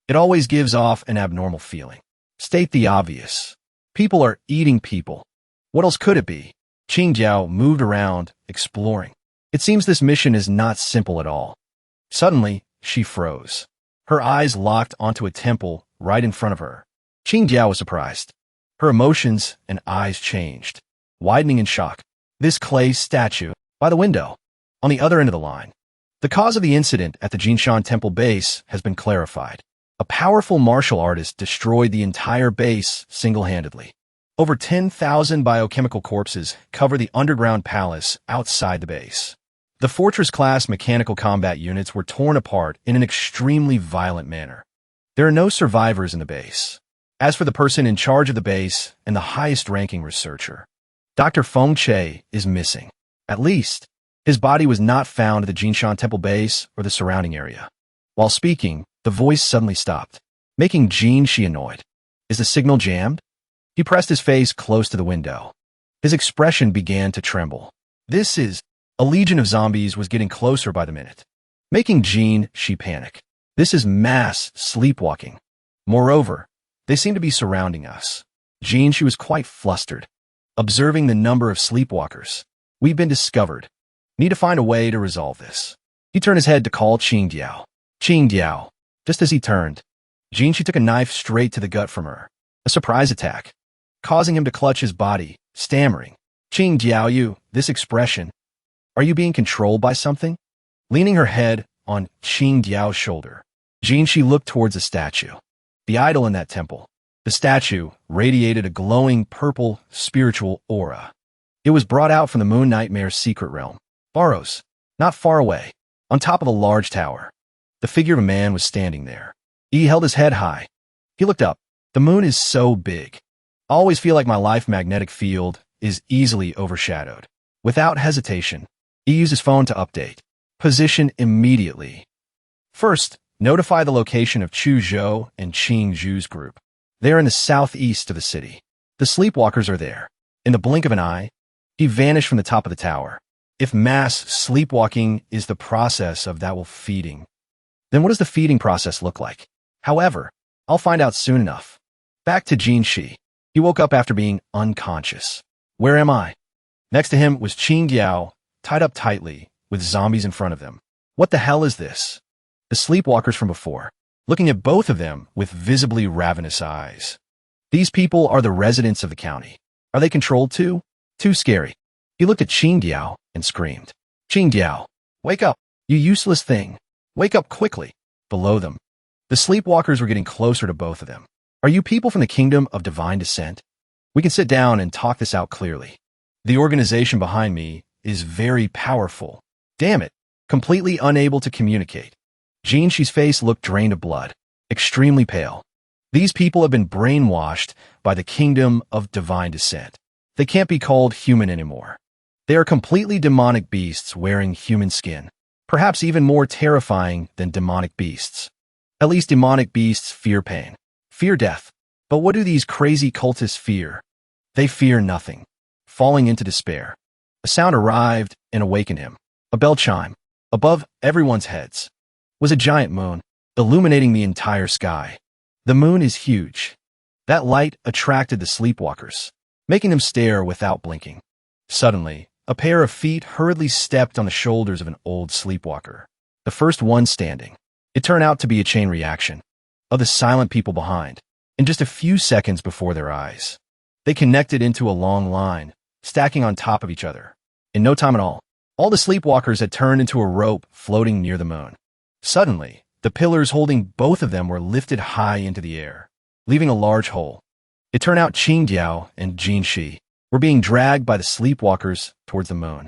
S1: It always gives off an abnormal feeling. State the obvious. People are eating people. What else could it be? Qing Jiao moved around, exploring. It seems this mission is not simple at all. Suddenly, she froze. Her eyes locked onto a temple right in front of her. Qing Jiao was surprised. Her emotions and eyes changed, widening in shock. This clay statue, by the window, on the other end of the line. The cause of the incident at the Jinshan Temple base has been clarified. A powerful martial artist destroyed the entire base single-handedly. Over 10,000 biochemical corpses cover the underground palace outside the base. The Fortress-class mechanical combat units were torn apart in an extremely violent manner. There are no survivors in the base. As for the person in charge of the base and the highest-ranking researcher, Dr. Feng Che is missing. At least, his body was not found at the Jinshan Temple base or the surrounding area. While speaking, the voice suddenly stopped, making Jin Shi annoyed. Is the signal jammed? He pressed his face close to the window. His expression began to tremble. A legion of zombies was getting closer by the minute, making Jin Shi panic. This is mass sleepwalking. Moreover, they seem to be surrounding us. Jin Shi was quite flustered, observing the number of sleepwalkers. We've been discovered. Need to find a way to resolve this. He turned his head to call Qing Diao. Qing Diao. Just as he turned, Jin Shi took a knife straight to the gut from her. A surprise attack, causing him to clutch his body, stammering. Qing Diao, this expression. Are you being controlled by something? Leaning her head on Qing Diao's shoulder, Jin Shi looked towards the statue. The idol in that temple. The statue radiated a glowing purple spiritual aura. It was brought out from the Moon Nightmare's secret realm. Barrows, not far away, on top of a large tower. The figure of a man was standing there. He held his head high. He looked up. The moon is so big. I always feel like my life magnetic field is easily overshadowed. Without hesitation, he used his phone to update. Position immediately. First, notify the location of Chu Zhou and Qing Zhu's group. They are in the southeast of the city. The sleepwalkers are there. In the blink of an eye, he vanished from the top of the tower. If mass sleepwalking is the process of that feeding, then what does the feeding process look like? However, I'll find out soon enough. Back to Jin Shi. He woke up after being unconscious. Where am I? Next to him was Qing Diao, tied up tightly, with zombies in front of them. What the hell is this? The sleepwalkers from before, looking at both of them with visibly ravenous eyes. These people are the residents of the county. Are they controlled too? Too scary. He looked at Qing Diao and screamed. Qing Diao, wake up, you useless thing. Wake up quickly. Below them, the sleepwalkers were getting closer to both of them. Are you people from the kingdom of divine descent? We can sit down and talk this out clearly. The organization behind me is very powerful. Damn it, completely unable to communicate. Jin Shi's face looked drained of blood, extremely pale. These people have been brainwashed by the kingdom of divine descent. They can't be called human anymore. They are completely demonic beasts wearing human skin. Perhaps even more terrifying than demonic beasts. At least demonic beasts fear pain, fear death. But what do these crazy cultists fear? They fear nothing, falling into despair. A sound arrived and awakened him. A bell chime. Above everyone's heads was a giant moon, illuminating the entire sky. The moon is huge. That light attracted the sleepwalkers, making them stare without blinking. Suddenly, a pair of feet hurriedly stepped on the shoulders of an old sleepwalker, the first one standing. It turned out to be a chain reaction of the silent people behind, in just a few seconds before their eyes. They connected into a long line, stacking on top of each other. In no time at all the sleepwalkers had turned into a rope floating near the moon. Suddenly, the pillars holding both of them were lifted high into the air, leaving a large hole. It turned out Qing Diao and Jin Shi were being dragged by the sleepwalkers towards the moon.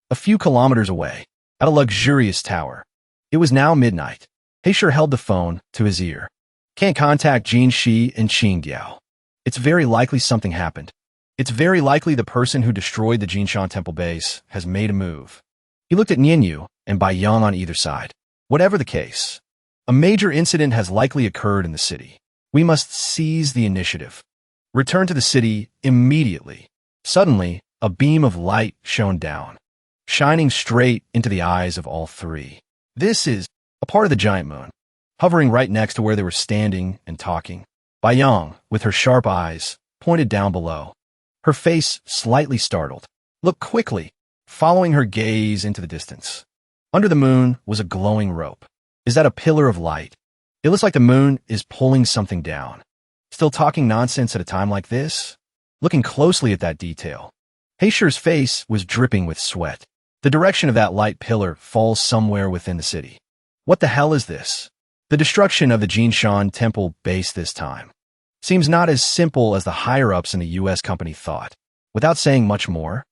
S1: A few kilometers away, at a luxurious tower. It was now midnight. Heisher held the phone to his ear. Can't contact Jin Shi and Qing Diao. It's very likely something happened. It's very likely the person who destroyed the Jinshan Temple base has made a move. He looked at Nianyu and Bai Yang on either side. Whatever the case, a major incident has likely occurred in the city. We must seize the initiative. Return to the city immediately. Suddenly, a beam of light shone down, shining straight into the eyes of all three. This is a part of the giant moon, hovering right next to where they were standing and talking. Bai Yang, with her sharp eyes, pointed down below, her face slightly startled. Looked quickly, following her gaze into the distance. Under the moon was a glowing rope. Is that a pillar of light? It looks like the moon is pulling something down. Still talking nonsense at a time like this? Looking closely at that detail, Heisher's face was dripping with sweat. The direction of that light pillar falls somewhere within the city. What the hell is this? The destruction of the Jinshan Temple base this time seems not as simple as the higher-ups in the U.S. company thought. Without saying much more,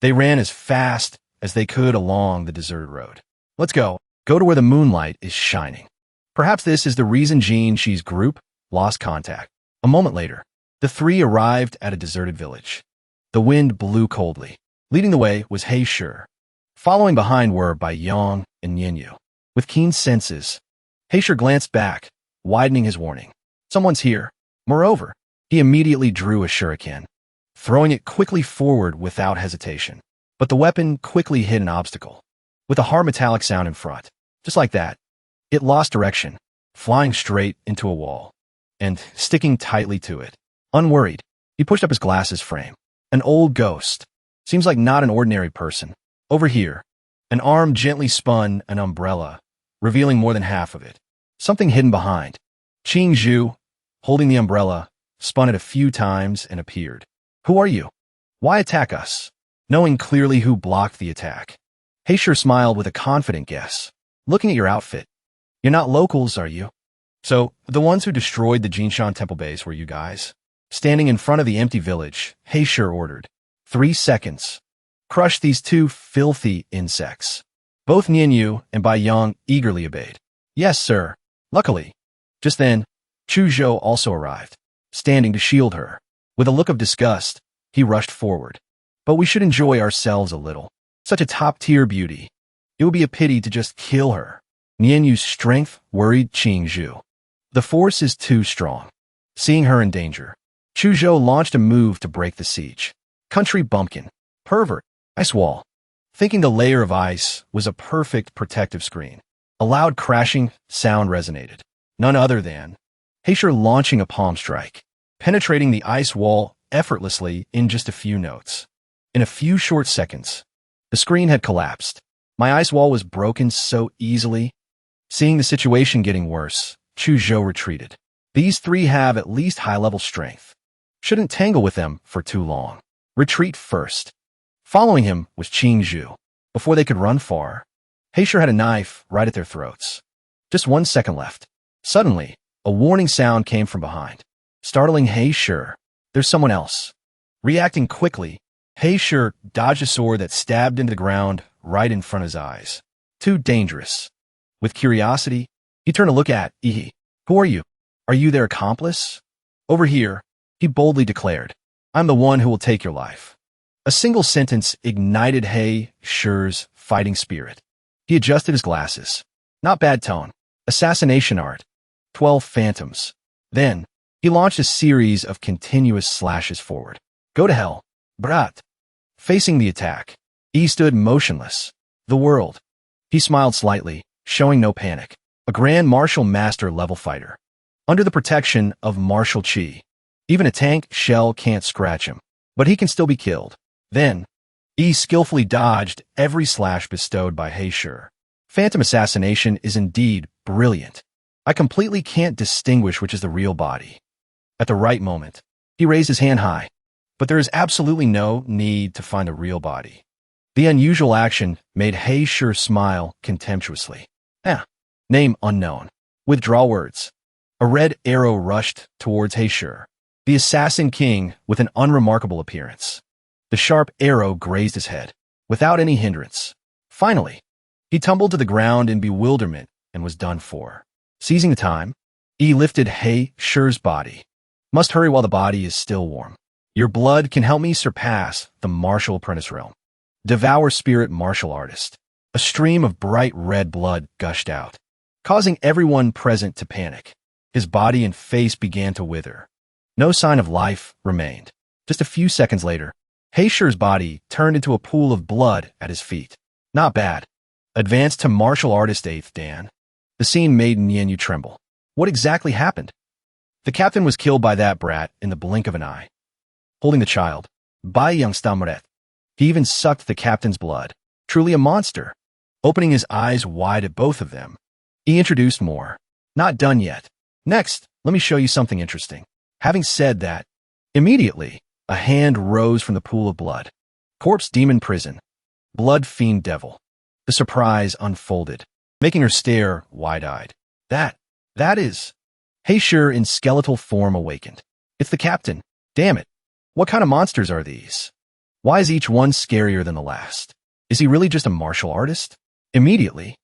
S1: they ran as fast as they could along the deserted road. Let's go. Go to where the moonlight is shining. Perhaps this is the reason Jin Shi's group lost contact. A moment later, the three arrived at a deserted village. The wind blew coldly. Leading the way was Heisher. Following behind were Bai Yang and Nianyu. With keen senses, Heisher glanced back, widening his warning. Someone's here. Moreover, he immediately drew a shuriken, throwing it quickly forward without hesitation. But the weapon quickly hit an obstacle, with a hard metallic sound in front. Just like that, it lost direction, flying straight into a wall, and sticking tightly to it. Unworried, he pushed up his glasses frame. An old ghost. Seems like not an ordinary person. Over here, an arm gently spun an umbrella, revealing more than half of it. Something hidden behind. Qing Zhu, holding the umbrella, spun it a few times and appeared. Who are you? Why attack us? Knowing clearly who blocked the attack, Heisher smiled with a confident guess. Looking at your outfit, you're not locals, are you? So, the ones who destroyed the Jinshan Temple base were you guys? Standing in front of the empty village, Heisher ordered. 3 seconds. Crush these two filthy insects. Both Nianyu and Bai Yang eagerly obeyed. Yes, sir. Luckily. Just then, Chu Zhou also arrived, standing to shield her. With a look of disgust, he rushed forward. But we should enjoy ourselves a little. Such a top-tier beauty. It would be a pity to just kill her. Nianyu's strength worried Qing Zhu. The force is too strong. Seeing her in danger, Chu Zhou launched a move to break the siege. Country bumpkin. Pervert. Ice wall. Thinking the layer of ice was a perfect protective screen. A loud crashing sound resonated. None other than Heisher launching a palm strike, penetrating the ice wall effortlessly in just a few notes. In a few short seconds, the screen had collapsed. My ice wall was broken so easily. Seeing the situation getting worse, Chu Zhou retreated. These three have at least high-level strength. Shouldn't tangle with them for too long. Retreat first. Following him was Qing Zhu. Before they could run far, Heisher had a knife right at their throats. Just 1 second left. Suddenly, a warning sound came from behind. Startling Heisher. There's someone else. Reacting quickly, Heisher dodged a sword that stabbed into the ground right in front of his eyes. Too dangerous. With curiosity, he turned to look at Yi. Who are you? Are you their accomplice? Over here, he boldly declared. I'm the one who will take your life. A single sentence ignited Heisher's fighting spirit. He adjusted his glasses. Not bad tone. Assassination art. 12 phantoms. Then, he launched a series of continuous slashes forward. Go to hell. Brat. Facing the attack, E stood motionless. The world. He smiled slightly, showing no panic. A Grand Martial Master level fighter. Under the protection of martial chi. Even a tank shell can't scratch him. But he can still be killed. Then, E skillfully dodged every slash bestowed by Heisher. Phantom assassination is indeed brilliant. I completely can't distinguish which is the real body. At the right moment, he raised his hand high. But there is absolutely no need to find the real body. The unusual action made Heisher smile contemptuously. Name unknown. Withdraw words. A red arrow rushed towards Heisher, the assassin king with an unremarkable appearance. The sharp arrow grazed his head, without any hindrance. Finally, he tumbled to the ground in bewilderment and was done for. Seizing the time, E lifted Heisher's body. Must hurry while the body is still warm. Your blood can help me surpass the martial apprentice realm. Devour spirit martial artist. A stream of bright red blood gushed out, causing everyone present to panic. His body and face began to wither. No sign of life remained. Just a few seconds later, Heisher's body turned into a pool of blood at his feet. Not bad. Advanced to martial artist 8th Dan. The scene made Nianyu tremble. What exactly happened? The captain was killed by that brat in the blink of an eye. Holding the child, Bai Young Stamret. He even sucked the captain's blood. Truly a monster. Opening his eyes wide at both of them, he introduced more. Not done yet. Next, let me show you something interesting. Having said that, immediately, a hand rose from the pool of blood. Corpse demon prison. Blood fiend devil. The surprise unfolded, making her stare wide-eyed. That is... Heisher in skeletal form awakened. It's the captain. Damn it. What kind of monsters are these? Why is each one scarier than the last? Is he really just a martial artist? Immediately,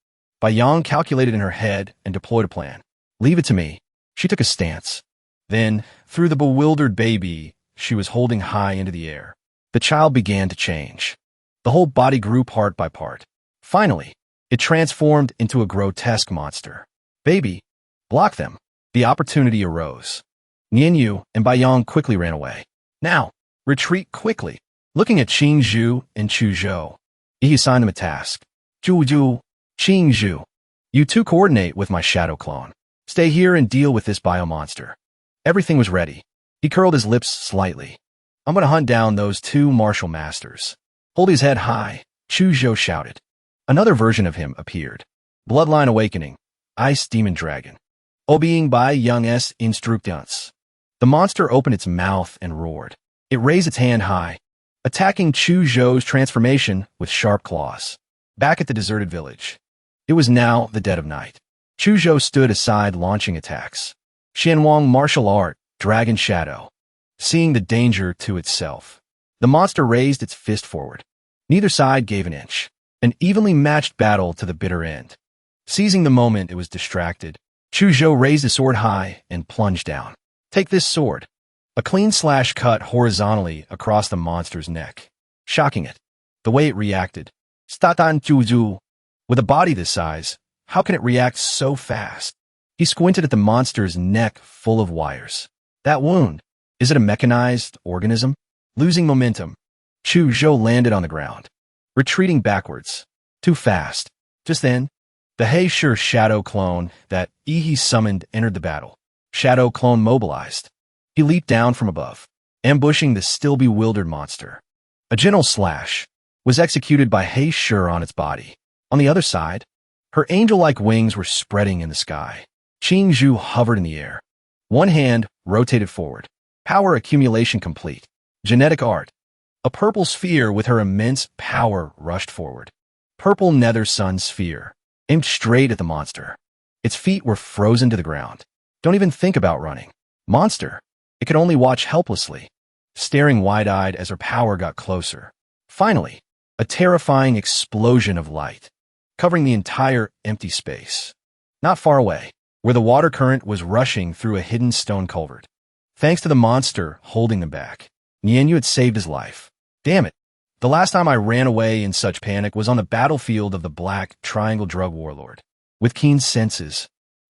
S1: Baiyang calculated in her head and deployed a plan. Leave it to me. She took a stance. Then, through the bewildered baby she was holding high into the air, the child began to change. The whole body grew part by part. Finally, it transformed into a grotesque monster. Baby, block them. The opportunity arose. Nianyu and Baiyang quickly ran away. Now, retreat quickly. Looking at Qingzhu and Chuzhou, he assigned them a task. Zhu, Qingzhu, you two coordinate with my shadow clone. Stay here and deal with this biomonster. Everything was ready. He curled his lips slightly. I'm going to hunt down those two martial masters. Hold his head high, Chuzhou shouted. Another version of him appeared. Bloodline awakening. Ice demon dragon. Obeying by Young's instructions. The monster opened its mouth and roared. It raised its hand high, attacking Chuzhou's transformation with sharp claws. Back at the deserted village. It was now the dead of night. Chuzhou stood aside launching attacks. Xianwang martial art, dragon shadow. Seeing the danger to itself, the monster raised its fist forward. Neither side gave an inch. An evenly matched battle to the bitter end. Seizing the moment it was distracted, Chuzhou raised his sword high and plunged down. Take this sword. A clean slash cut horizontally across the monster's neck, shocking it. The way it reacted. Statan Chuzhou. With a body this size, how can it react so fast? He squinted at the monster's neck full of wires. That wound, is it a mechanized organism? Losing momentum, Chuzhou landed on the ground, retreating backwards. Too fast. Just then, the Heisher shadow clone that Ihi summoned entered the battle. Shadow clone mobilized. He leaped down from above, ambushing the still bewildered monster. A gentle slash was executed by Heisher on its body. On the other side, her angel-like wings were spreading in the sky. Qingzhu hovered in the air. One hand rotated forward. Power accumulation complete. Genetic art. A purple sphere with her immense power rushed forward. Purple nether sun sphere, aimed straight at the monster. Its feet were frozen to the ground. Don't even think about running. Monster. It could only watch helplessly, staring wide-eyed as her power got closer. Finally, a terrifying explosion of light, covering the entire empty space. Not far away, where the water current was rushing through a hidden stone culvert. Thanks to the monster holding them back, Nianyu had saved his life. Damn it. The last time I ran away in such panic was on the battlefield of the Black Triangle Drug Warlord. With keen senses,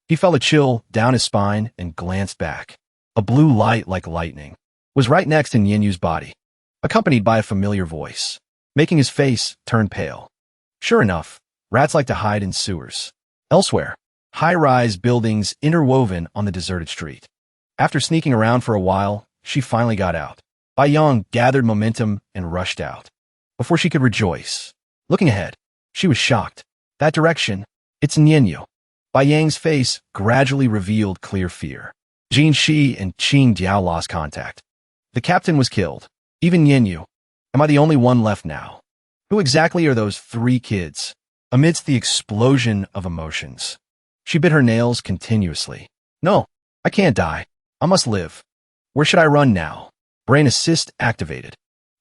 S1: he felt a chill down his spine and glanced back. A blue light like lightning was right next to Nianyu's body, accompanied by a familiar voice. making his face turn pale. Sure enough, rats like to hide in sewers. Elsewhere, high-rise buildings interwoven on the deserted street. After sneaking around for a while, she finally got out. Bai Yang gathered momentum and rushed out. Before she could rejoice, looking ahead, she was shocked. That direction, it's Nianyu. Bai Yang's face gradually revealed clear fear. Jin Shi and Qing Diao lost contact. The captain was killed. Even Nianyu. Am I the only one left now? Who exactly are those 3 kids? Amidst the explosion of emotions, she bit her nails continuously. No, I can't die. I must live. Where should I run now? Brain assist activated.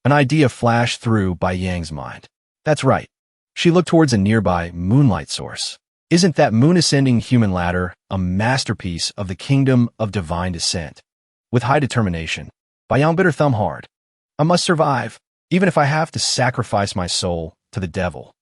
S1: An idea flashed through Bai Yang's mind. That's right. She looked towards a nearby moonlight source. Isn't that moon-ascending human ladder a masterpiece of the kingdom of divine descent? With high determination, Bai Yang bit her thumb hard. I must survive, even if I have to sacrifice my soul to the devil.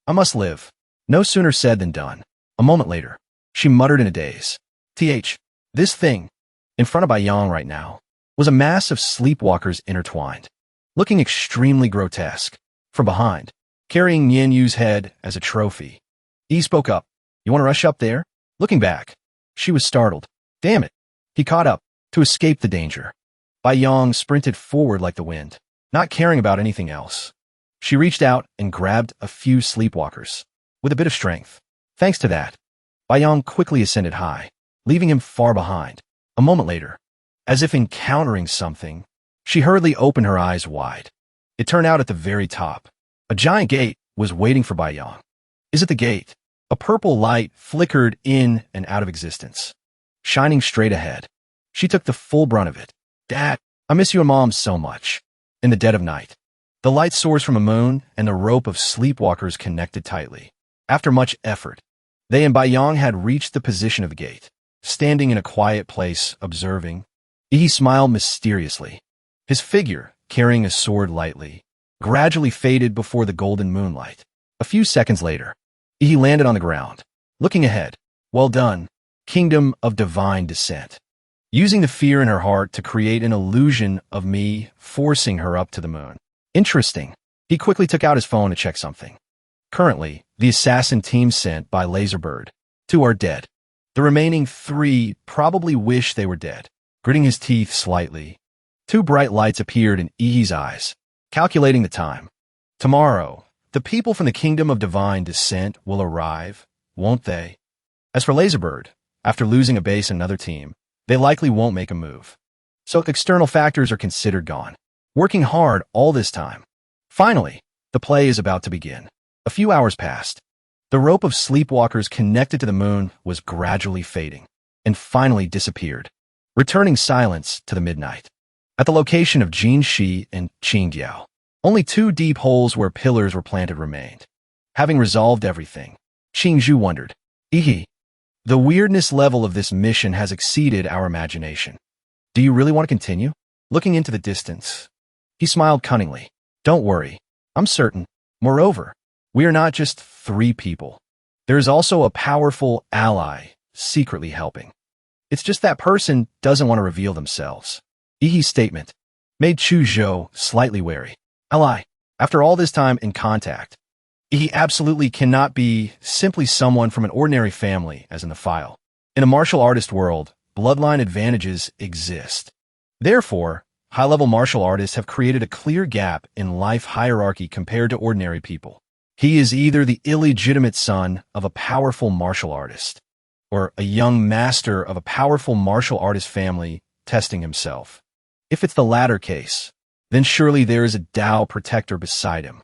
S1: I must live. No sooner said than done. A moment later, she muttered in a daze. This thing, in front of Bai Yang right now, was a mass of sleepwalkers intertwined, looking extremely grotesque. From behind, carrying Nianyu's head as a trophy, Yi spoke up. You want to rush up there? Looking back, she was startled. Damn it. He caught up to escape the danger. Bai Yang sprinted forward like the wind, not caring about anything else. She reached out and grabbed a few sleepwalkers with a bit of strength. Thanks to that, Bai Yang quickly ascended high, leaving him far behind. A moment later, as if encountering something, she hurriedly opened her eyes wide. It turned out at the very top, a giant gate was waiting for Bai Yang. Is it the gate? A purple light flickered in and out of existence, shining straight ahead. She took the full brunt of it. Dad, I miss you and Mom so much. In the dead of night, the light soars from a moon and the rope of sleepwalkers connected tightly. After much effort, they and Bai Yang had reached the position of the gate, standing in a quiet place, observing. He smiled mysteriously. His figure, carrying a sword lightly, gradually faded before the golden moonlight. A few seconds later, he landed on the ground, looking ahead. Well done, kingdom of divine descent. Using the fear in her heart to create an illusion of me forcing her up to the moon. Interesting. He quickly took out his phone to check something. Currently, the assassin team sent by Laserbird 2 are dead. The remaining 3 probably wish they were dead. Gritting his teeth slightly, 2 bright lights appeared in Ihi's eyes, calculating the time. Tomorrow, the people from the kingdom of divine descent will arrive, won't they? As for Laserbird, after losing a base in another team, they likely won't make a move. So external factors are considered gone. Working hard all this time. Finally, the play is about to begin. A few hours passed. The rope of sleepwalkers connected to the moon was gradually fading, and finally disappeared, returning silence to the midnight. At the location of Jin Shi and Qing Diao, only 2 deep holes where pillars were planted remained. Having resolved everything, Qing Zhu wondered, Ihi, the weirdness level of this mission has exceeded our imagination. Do you really want to continue? Looking into the distance, he smiled cunningly. Don't worry, I'm certain. Moreover, we are not just 3 people. There is also a powerful ally secretly helping. It's just that person doesn't want to reveal themselves. Ihi's statement made Chu Zhou slightly wary. Ally, after all this time in contact, Ihi absolutely cannot be simply someone from an ordinary family as in the file. In a martial artist world, bloodline advantages exist. Therefore, high-level martial artists have created a clear gap in life hierarchy compared to ordinary people. He is either the illegitimate son of a powerful martial artist, or a young master of a powerful martial artist family testing himself. If it's the latter case, then surely there is a Dao protector beside him.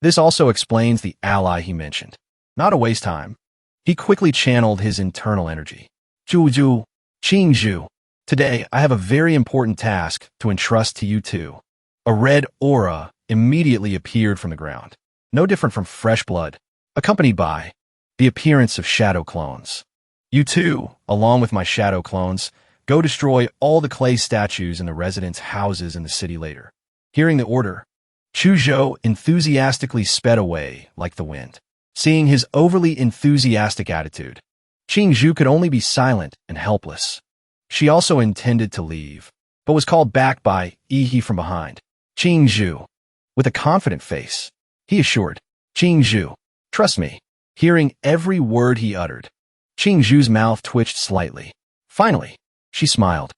S1: This also explains the ally he mentioned. Not a waste time. He quickly channeled his internal energy. Zhu, Qing Zhu, today I have a very important task to entrust to you two. A red aura immediately appeared from the ground, no different from fresh blood, accompanied by the appearance of shadow clones. You two, along with my shadow clones, go destroy all the clay statues in the residents' houses in the city later. Hearing the order, Chu Zhou enthusiastically sped away like the wind. Seeing his overly enthusiastic attitude, Qing Zhu could only be silent and helpless. She also intended to leave, but was called back by Ihi from behind. Qing Zhu, with a confident face, he assured. Qing Zhu, trust me. Hearing every word he uttered, Qing Zhu's mouth twitched slightly. Finally, she smiled.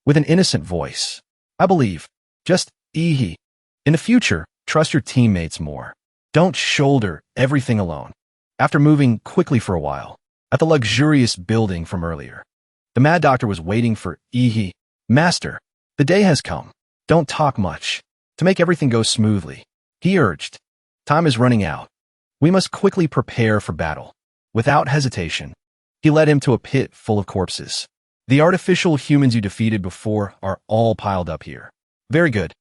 S1: With an innocent voice. I believe. Just, In the future, trust your teammates more. Don't shoulder everything alone. After moving quickly for a while, at the luxurious building from earlier, the Mad Doctor was waiting for Master, the day has come. Don't talk much. To make everything go smoothly, he urged. Time is running out. We must quickly prepare for battle. Without hesitation, he led him to a pit full of corpses. The artificial humans you defeated before are all piled up here. Very good.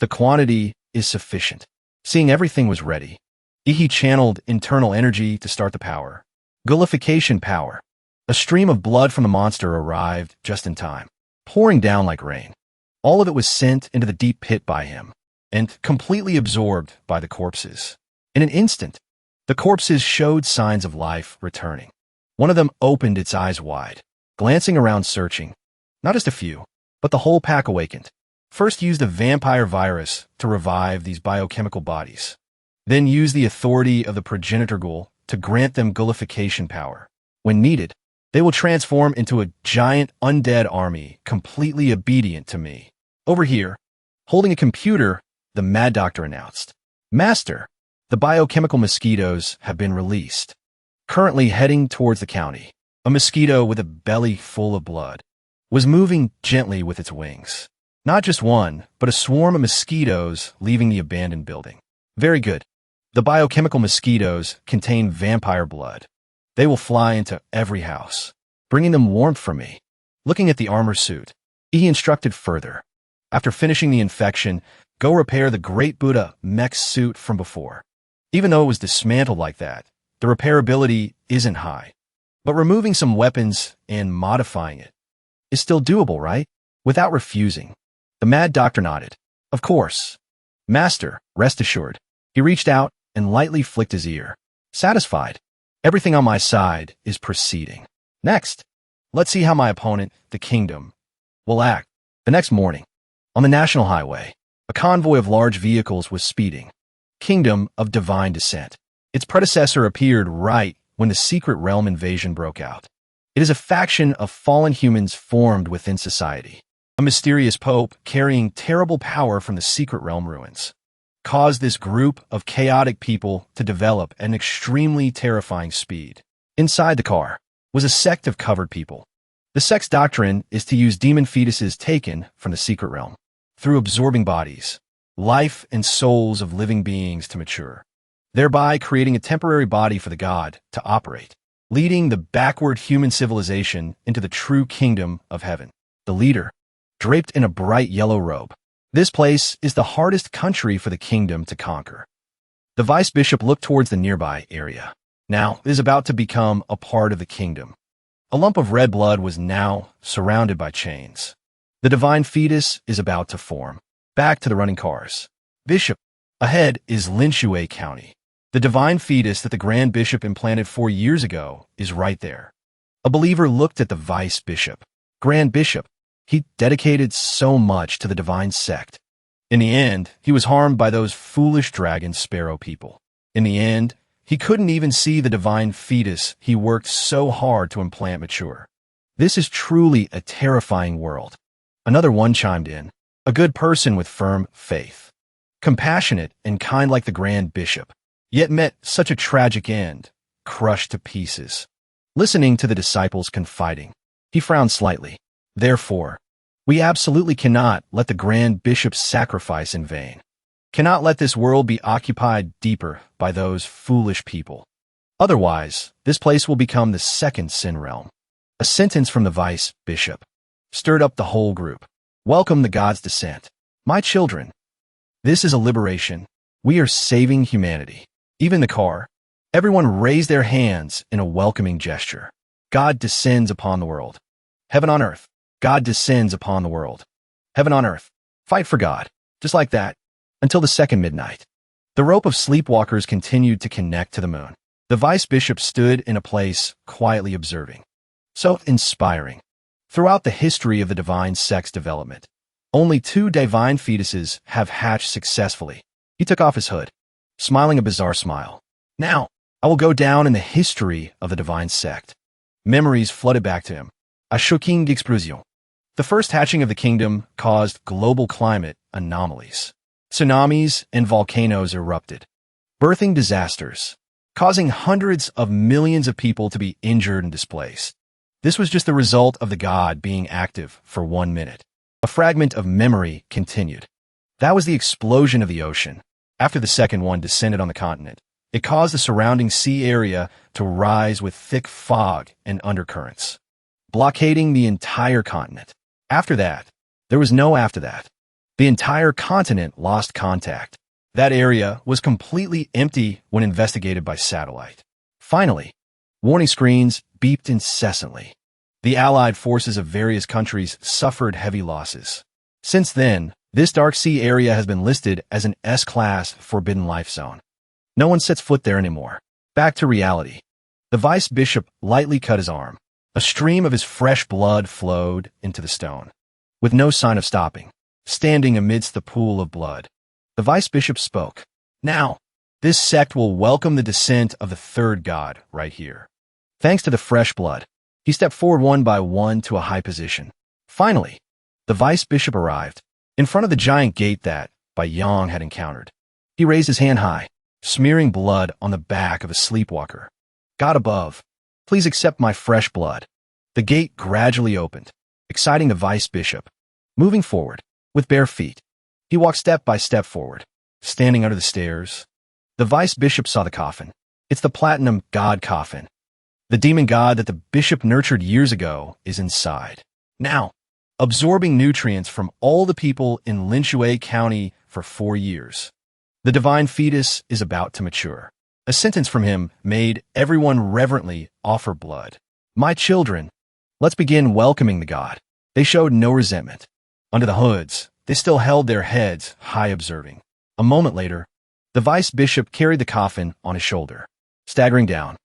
S1: The quantity is sufficient. Seeing everything was ready, Ihi channeled internal energy to start the power. Gullification power. A stream of blood from the monster arrived just in time, pouring down like rain. All of it was sent into the deep pit by him, and completely absorbed by the corpses. In an instant, the corpses showed signs of life returning. One of them opened its eyes wide, glancing around searching. Not just a few, but the whole pack awakened. First used a vampire virus to revive these biochemical bodies. Then used the authority of the progenitor ghoul to grant them gullification power. When needed, they will transform into a giant undead army completely obedient to me. Over here, holding a computer, the Mad Doctor announced, Master, the biochemical mosquitoes have been released. Currently heading towards the county, a mosquito with a belly full of blood was moving gently with its wings. Not just one, but a swarm of mosquitoes leaving the abandoned building. Very good. The biochemical mosquitoes contain vampire blood. They will fly into every house, bringing them warmth for me. Looking at the armor suit, he instructed further. After finishing the infection, go repair the Great Buddha mech suit from before. Even though it was dismantled like that, the repairability isn't high. But removing some weapons and modifying it is still doable, right? Without refusing, the Mad Doctor nodded. Of course. Master, rest assured. He reached out and lightly flicked his ear. Satisfied. Everything on my side is proceeding. Next, let's see how my opponent, the Kingdom, will act. The next morning, on the national highway, a convoy of large vehicles was speeding. Kingdom of Divine Descent. Its predecessor appeared right when the Secret Realm invasion broke out. It is a faction of fallen humans formed within society. A mysterious pope carrying terrible power from the Secret Realm ruins caused this group of chaotic people to develop at an extremely terrifying speed. Inside the car was a sect of covered people. The sect's doctrine is to use demon fetuses taken from the Secret Realm through absorbing bodies, life and souls of living beings to mature, thereby creating a temporary body for the god to operate, leading the backward human civilization into the true kingdom of heaven. The leader, draped in a bright yellow robe. This place is the hardest country for the kingdom to conquer. The vice bishop looked towards the nearby area. Now it is about to become a part of the kingdom. A lump of red blood was now surrounded by chains. The divine fetus is about to form. Back to the running cars. Bishop, ahead is Linshue County. The divine fetus that the Grand Bishop implanted 4 years ago is right there. A believer looked at the vice bishop. Grand Bishop, he dedicated so much to the divine sect. In the end, he was harmed by those foolish dragon sparrow people. In the end, he couldn't even see the divine fetus he worked so hard to implant mature. This is truly a terrifying world. Another one chimed in. A good person with firm faith. Compassionate and kind like the Grand Bishop, yet met such a tragic end, crushed to pieces. Listening to the disciples confiding, he frowned slightly. Therefore, we absolutely cannot let the Grand Bishop's sacrifice in vain. Cannot let this world be occupied deeper by those foolish people. Otherwise, this place will become the second sin realm. A sentence from the vice bishop stirred up the whole group. Welcome the God's descent. My children, this is a liberation. We are saving humanity. Even the car. Everyone raised their hands in a welcoming gesture. God descends upon the world. Heaven on earth. God descends upon the world. Heaven on earth. Fight for God. Just like that. Until the second midnight. The rope of sleepwalkers continued to connect to the moon. The vice bishop stood in a place, quietly observing. So inspiring. Throughout the history of the divine sex development, only 2 divine fetuses have hatched successfully. He took off his hood. smiling a bizarre smile. Now, I will go down in the history of the divine sect. Memories flooded back to him. A shocking explosion. The first hatching of the kingdom caused global climate anomalies. Tsunamis and volcanoes erupted, birthing disasters, causing hundreds of millions of people to be injured and displaced. This was just the result of the god being active for 1 minute. A fragment of memory continued. That was the explosion of the ocean. After the second one descended on the continent, it caused the surrounding sea area to rise with thick fog and undercurrents, blockading the entire continent. After that, there was no after that. The entire continent lost contact. That area was completely empty when investigated by satellite. Finally, warning screens beeped incessantly. The allied forces of various countries suffered heavy losses. Since then, this Dark Sea area has been listed as an S-class Forbidden Life Zone. No one sets foot there anymore. Back to reality. The vice bishop lightly cut his arm. A stream of his fresh blood flowed into the stone, with no sign of stopping. Standing amidst the pool of blood, the vice bishop spoke. Now, this sect will welcome the descent of the third god right here. Thanks to the fresh blood, he stepped forward one by one to a high position. Finally, the vice bishop arrived, in front of the giant gate that Bai Yang had encountered. He raised his hand high, smearing blood on the back of a sleepwalker. God above, please accept my fresh blood. The gate gradually opened, exciting the vice bishop. Moving forward, with bare feet, he walked step by step forward, standing under the stairs. The vice bishop saw the coffin. It's the platinum god coffin. The demon god that the bishop nurtured years ago is inside. Now, absorbing nutrients from all the people in Linshui County for 4 years. The divine fetus is about to mature. A sentence from him made everyone reverently offer blood. My children, let's begin welcoming the god. They showed no resentment. Under the hoods, they still held their heads high observing. A moment later, the vice bishop carried the coffin on his shoulder, staggering down.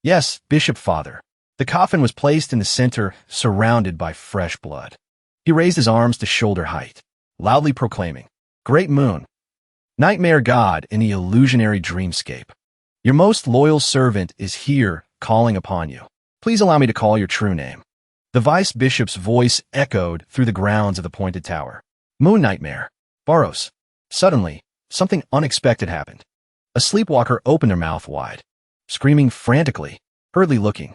S1: Yes, Bishop Father. The coffin was placed in the center, surrounded by fresh blood. He raised his arms to shoulder height, loudly proclaiming, Great Moon, Nightmare God in the illusionary dreamscape. Your most loyal servant is here calling upon you. Please allow me to call your true name. The vice bishop's voice echoed through the grounds of the pointed tower. Moon Nightmare. Baros. Suddenly, something unexpected happened. A sleepwalker opened their mouth wide, screaming frantically, hurriedly looking.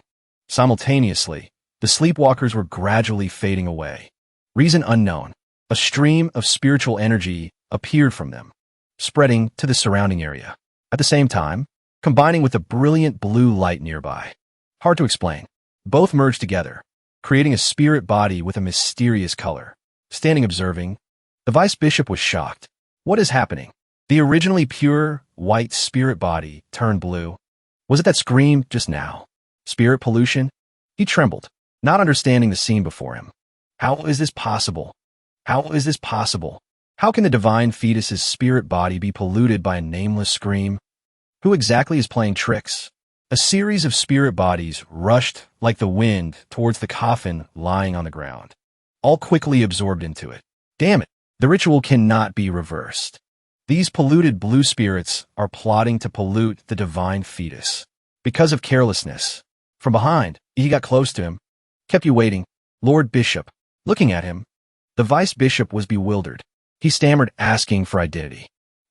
S1: Simultaneously, the sleepwalkers were gradually fading away. Reason unknown, a stream of spiritual energy appeared from them, spreading to the surrounding area. At the same time, combining with the brilliant blue light nearby. Hard to explain. Both merged together, creating a spirit body with a mysterious color. Standing observing, the vice bishop was shocked. What is happening? The originally pure, white spirit body turned blue. Was it that scream just now? Spirit pollution? He trembled, not understanding the scene before him. How is this possible? How is this possible? How can the divine fetus's spirit body be polluted by a nameless scream? Who exactly is playing tricks? A series of spirit bodies rushed like the wind towards the coffin lying on the ground, all quickly absorbed into it. Damn it, the ritual cannot be reversed. These polluted blue spirits are plotting to pollute the divine fetus. Because of carelessness. From behind, he got close to him, kept you waiting. Lord Bishop, looking at him, the vice bishop was bewildered. He stammered, asking for identity.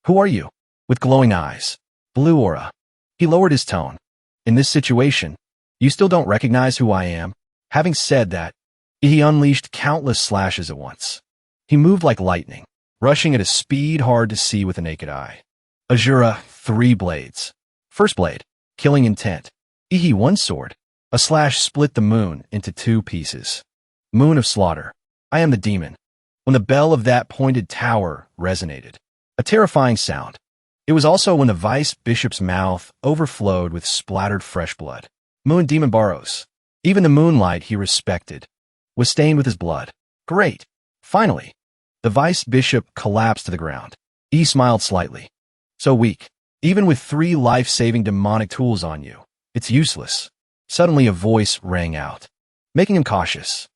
S1: Who are you? With glowing eyes, blue aura. He lowered his tone. In this situation, you still don't recognize who I am? Having said that, he unleashed countless slashes at once. He moved like lightning, rushing at a speed hard to see with the naked eye. Azura, 3 blades. First blade, killing intent. Ihi, 1 sword. A slash split the moon into 2 pieces. Moon of slaughter. I am the demon. When the bell of that pointed tower resonated, a terrifying sound. It was also when the vice bishop's mouth overflowed with splattered fresh blood. Moon Demon Baros. Even the moonlight he respected was stained with his blood. Great. Finally, the vice bishop collapsed to the ground. He smiled slightly. So weak. Even with 3 life-saving demonic tools on you, it's useless. Suddenly a voice rang out, making him cautious.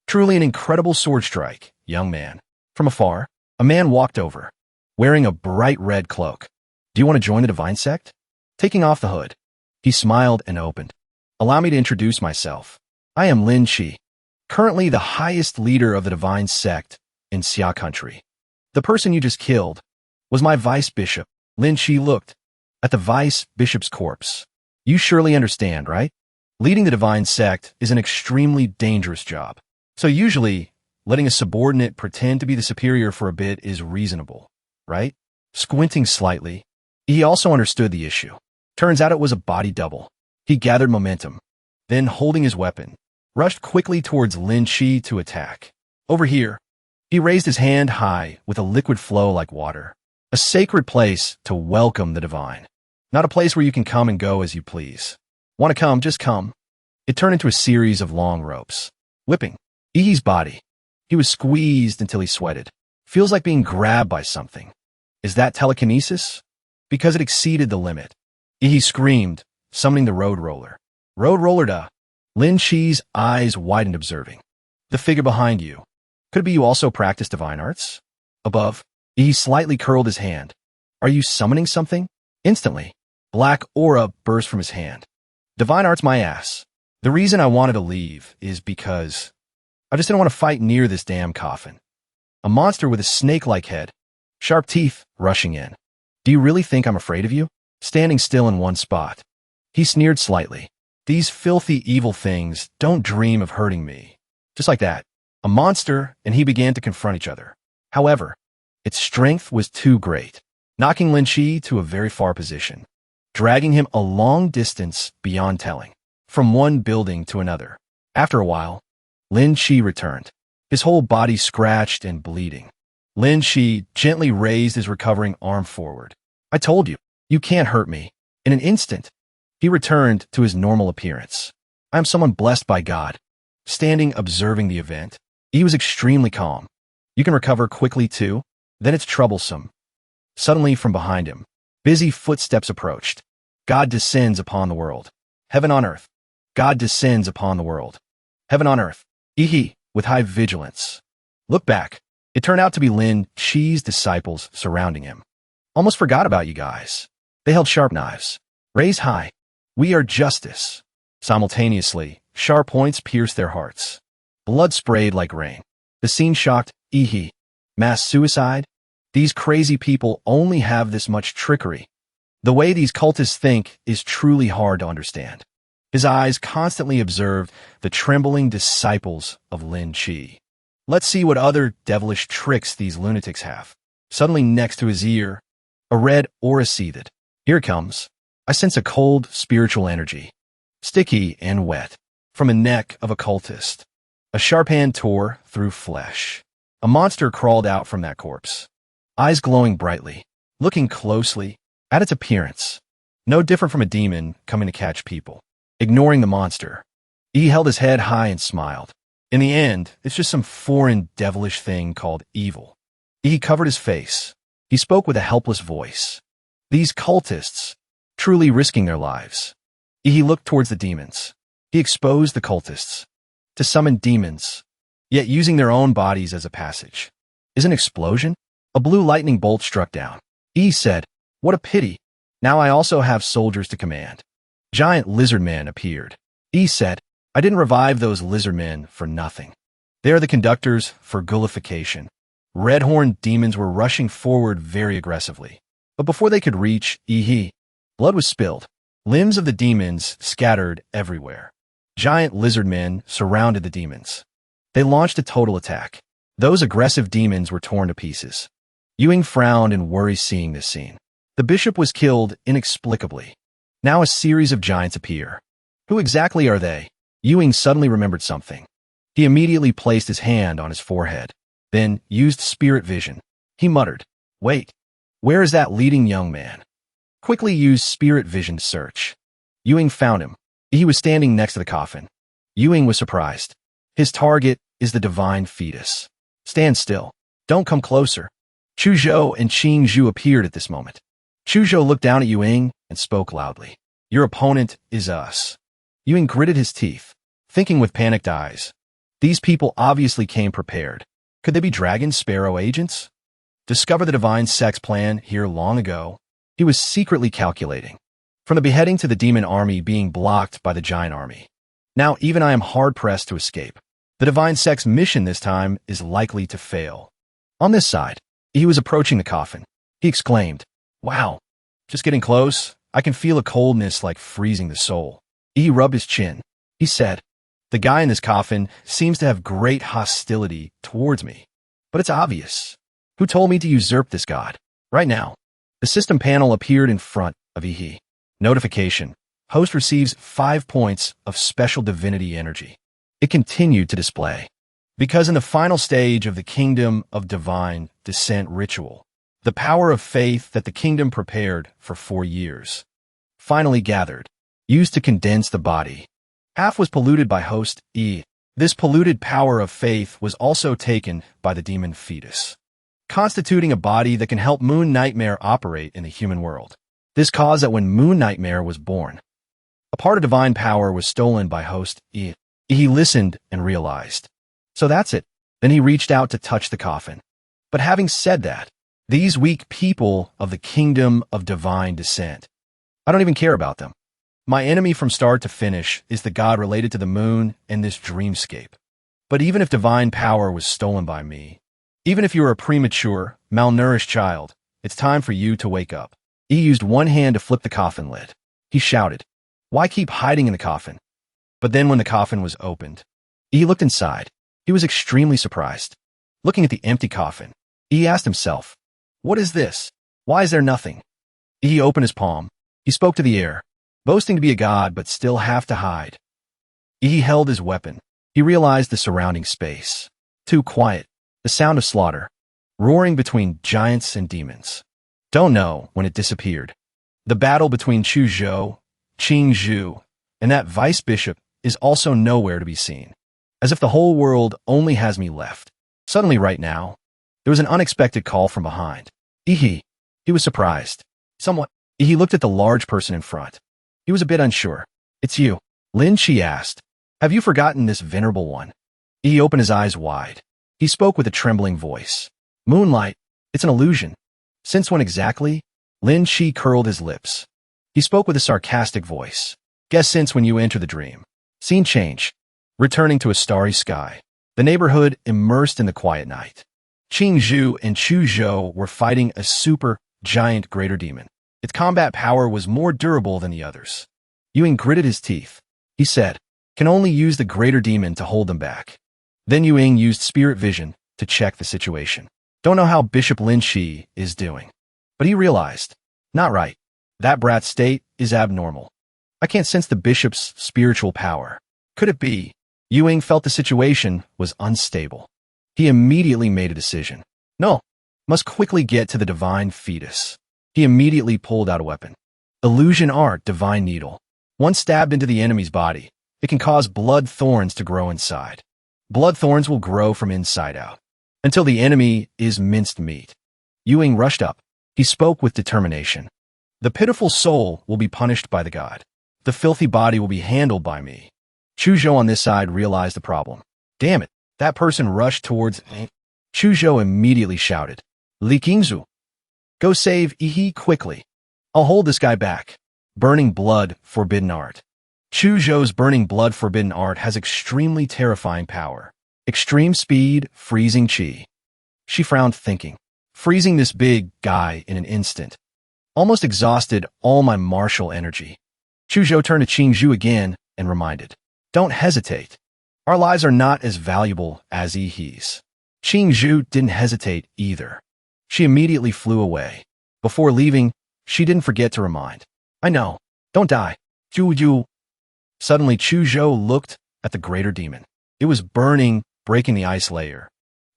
S1: Truly an incredible sword strike, young man. From afar, a man walked over, wearing a bright red cloak. Do you want to join the divine sect? Taking off the hood, he smiled and opened. Allow me to introduce myself. I am Lin Chi, currently the highest leader of the divine sect in Xia country. The person you just killed was my vice bishop. Lin Chi looked at the vice bishop's corpse. You surely understand, right? Leading the divine sect is an extremely dangerous job. So usually, letting a subordinate pretend to be the superior for a bit is reasonable, right? Squinting slightly, he also understood the issue. Turns out it was a body double. He gathered momentum, then holding his weapon, rushed quickly towards Lin Chi to attack. Over here, he raised his hand high with a liquid flow like water. A sacred place to welcome the divine. Not a place where you can come and go as you please. Want to come, just come. It turned into a series of long ropes. Whipping Ihi's body. He was squeezed until he sweated. Feels like being grabbed by something. Is that telekinesis? Because it exceeded the limit. Ihi screamed, summoning the road roller. Road roller da. Lin Chi's eyes widened observing. The figure behind you. Could it be you also practice divine arts? Above, Ihi slightly curled his hand. Are you summoning something? Instantly, black aura burst from his hand. Divine arts my ass. The reason I wanted to leave is because I just didn't want to fight near this damn coffin. A monster with a snake-like head, sharp teeth rushing in. Do you really think I'm afraid of you? Standing still in one spot. He sneered slightly. These filthy evil things don't dream of hurting me. Just like that. A monster, and he began to confront each other. However, its strength was too great, knocking Lin Chi to a very far position, dragging him a long distance beyond telling, from one building to another. After a while, Lin Chi returned, his whole body scratched and bleeding. Lin Chi gently raised his recovering arm forward. I told you, you can't hurt me. In an instant, he returned to his normal appearance. I am someone blessed by God. Standing observing the event, he was extremely calm. You can recover quickly too, then it's troublesome. Suddenly from behind him, busy footsteps approached. God descends upon the world. Heaven on earth. God descends upon the world. Heaven on earth. Ihi, with high vigilance. Look back. It turned out to be Lin Chi's disciples surrounding him. Almost forgot about you guys. They held sharp knives. Raised high. We are justice. Simultaneously, sharp points pierced their hearts. Blood sprayed like rain. The scene shocked Ihi. Mass suicide? These crazy people only have this much trickery. The way these cultists think is truly hard to understand. His eyes constantly observed the trembling disciples of Lin Chi. Let's see what other devilish tricks these lunatics have. Suddenly next to his ear, a red aura seethed. Here it comes. I sense a cold spiritual energy, sticky and wet, from a neck of a cultist. A sharp hand tore through flesh. A monster crawled out from that corpse, eyes glowing brightly, looking closely at its appearance. No different from a demon coming to catch people. Ignoring the monster, he held his head high and smiled. In the end, it's just some foreign devilish thing called evil. He covered his face. He spoke with a helpless voice. These cultists, truly risking their lives. He looked towards the demons. He exposed the cultists to summon demons, yet using their own bodies as a passage. Is an explosion? A blue lightning bolt struck down. He said, what a pity. Now I also have soldiers to command. Giant lizard men appeared. He said, I didn't revive those lizard men for nothing. They are the conductors for gullification. Red-horned demons were rushing forward very aggressively. But before they could reach Ihi, blood was spilled. Limbs of the demons scattered everywhere. Giant lizard men surrounded the demons. They launched a total attack. Those aggressive demons were torn to pieces. Ewing frowned in worry seeing this scene. The bishop was killed inexplicably. Now a series of giants appear. Who exactly are they? Ewing suddenly remembered something. He immediately placed his hand on his forehead, then used spirit vision. He muttered, wait, where is that leading young man? Quickly used spirit vision to search. Ewing found him. He was standing next to the coffin. Ewing was surprised. His target is the divine fetus. Stand still. Don't come closer. Chuzhou and Qing Zhu appeared at this moment. Chuzhou looked down at Ewing and spoke loudly. Your opponent is us. Ewing gritted his teeth, thinking with panicked eyes. These people obviously came prepared. Could they be Dragon Sparrow agents? Discover the divine sex plan here long ago. He was secretly calculating. From the beheading to the demon army being blocked by the giant army. Now even I am hard-pressed to escape. The divine sex mission this time is likely to fail. On this side, he was approaching the coffin. He exclaimed, "Wow, just getting close. I can feel a coldness like freezing the soul." He rubbed his chin. He said, "The guy in this coffin seems to have great hostility towards me. But it's obvious. Who told me to usurp this god?" Right now, the system panel appeared in front of Ihi. Notification. Host receives 5 points of special divinity energy. It continued to display. Because in the final stage of the Kingdom of Divine Descent ritual, the power of faith that the kingdom prepared for 4 years finally gathered, used to condense the body. Half was polluted by host E. This polluted power of faith was also taken by the demon fetus, constituting a body that can help Moon Nightmare operate in the human world. This caused that when Moon Nightmare was born, a part of divine power was stolen by host E. He listened and realized. So that's it. Then he reached out to touch the coffin. But having said that, these weak people of the Kingdom of Divine Descent, I don't even care about them. My enemy from start to finish is the god related to the moon and this dreamscape. But even if divine power was stolen by me, even if you are a premature, malnourished child, it's time for you to wake up. He used one hand to flip the coffin lid. He shouted, "Why keep hiding in the coffin?" But then when the coffin was opened, he looked inside. He was extremely surprised. Looking at the empty coffin, he asked himself, "What is this? Why is there nothing?" He opened his palm. He spoke to the air, boasting to be a god but still have to hide. He held his weapon. He realized the surrounding space. Too quiet. The sound of slaughter. Roaring between giants and demons. Don't know when it disappeared. The battle between Chu Zhou, Qing Zhu, and that vice bishop is also nowhere to be seen. As if the whole world only has me left. Suddenly right now, there was an unexpected call from behind. He was surprised. Somewhat. He looked at the large person in front. He was a bit unsure. "It's you," Lin Chi asked. "Have you forgotten this venerable one?" He opened his eyes wide. He spoke with a trembling voice. "Moonlight, it's an illusion." "Since when exactly?" Lin Chi curled his lips. He spoke with a sarcastic voice. "Guess since when you enter the dream." Scene change. Returning to a starry sky. The neighborhood immersed in the quiet night. Qing Zhu and Chu Zhou were fighting a super giant greater demon. Its combat power was more durable than the others. Yuing gritted his teeth. He said, "Can only use the greater demon to hold them back." Then Yuing used spirit vision to check the situation. Don't know how Bishop Lin Chi is doing. But he realized, not right. That brat's state is abnormal. I can't sense the bishop's spiritual power. Could it be? Yuing felt the situation was unstable. He immediately made a decision. No, must quickly get to the divine fetus. He immediately pulled out a weapon. Illusion art divine needle. Once stabbed into the enemy's body, it can cause blood thorns to grow inside. Blood thorns will grow from inside out, until the enemy is minced meat. Yuing rushed up. He spoke with determination. The pitiful soul will be punished by the god. The filthy body will be handled by me. Chu Zhou on this side realized the problem. Damn it, that person rushed towards me. Chu Zhou immediately shouted, "Li Qingzu, go save Ihi quickly. I'll hold this guy back." Burning blood, forbidden art. Chu Zhou's burning blood forbidden art has extremely terrifying power. Extreme speed, freezing chi. She frowned thinking. Freezing this big guy in an instant. Almost exhausted all my martial energy. Chu Zhou turned to Qing Zhu again and reminded. Don't hesitate. Our lives are not as valuable as Ihi's. Qing Zhu didn't hesitate either. She immediately flew away. Before leaving, she didn't forget to remind. I know. Don't die. Zhu. Suddenly, Chu Zhou looked at the greater demon. It was burning, breaking the ice layer.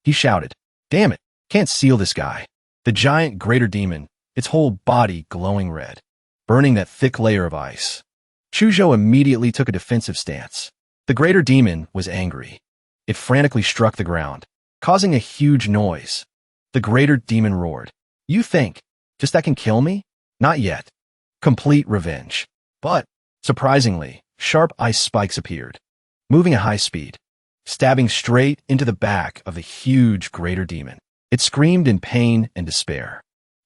S1: He shouted, "Damn it, can't seal this guy." The giant greater demon, its whole body glowing red, burning that thick layer of ice. Chu Zhou immediately took a defensive stance. The greater demon was angry. It frantically struck the ground, causing a huge noise. The greater demon roared, "You think just that can kill me? Not yet." Complete revenge. But, surprisingly, sharp ice spikes appeared, moving at high speed, stabbing straight into the back of the huge greater demon. It screamed in pain and despair.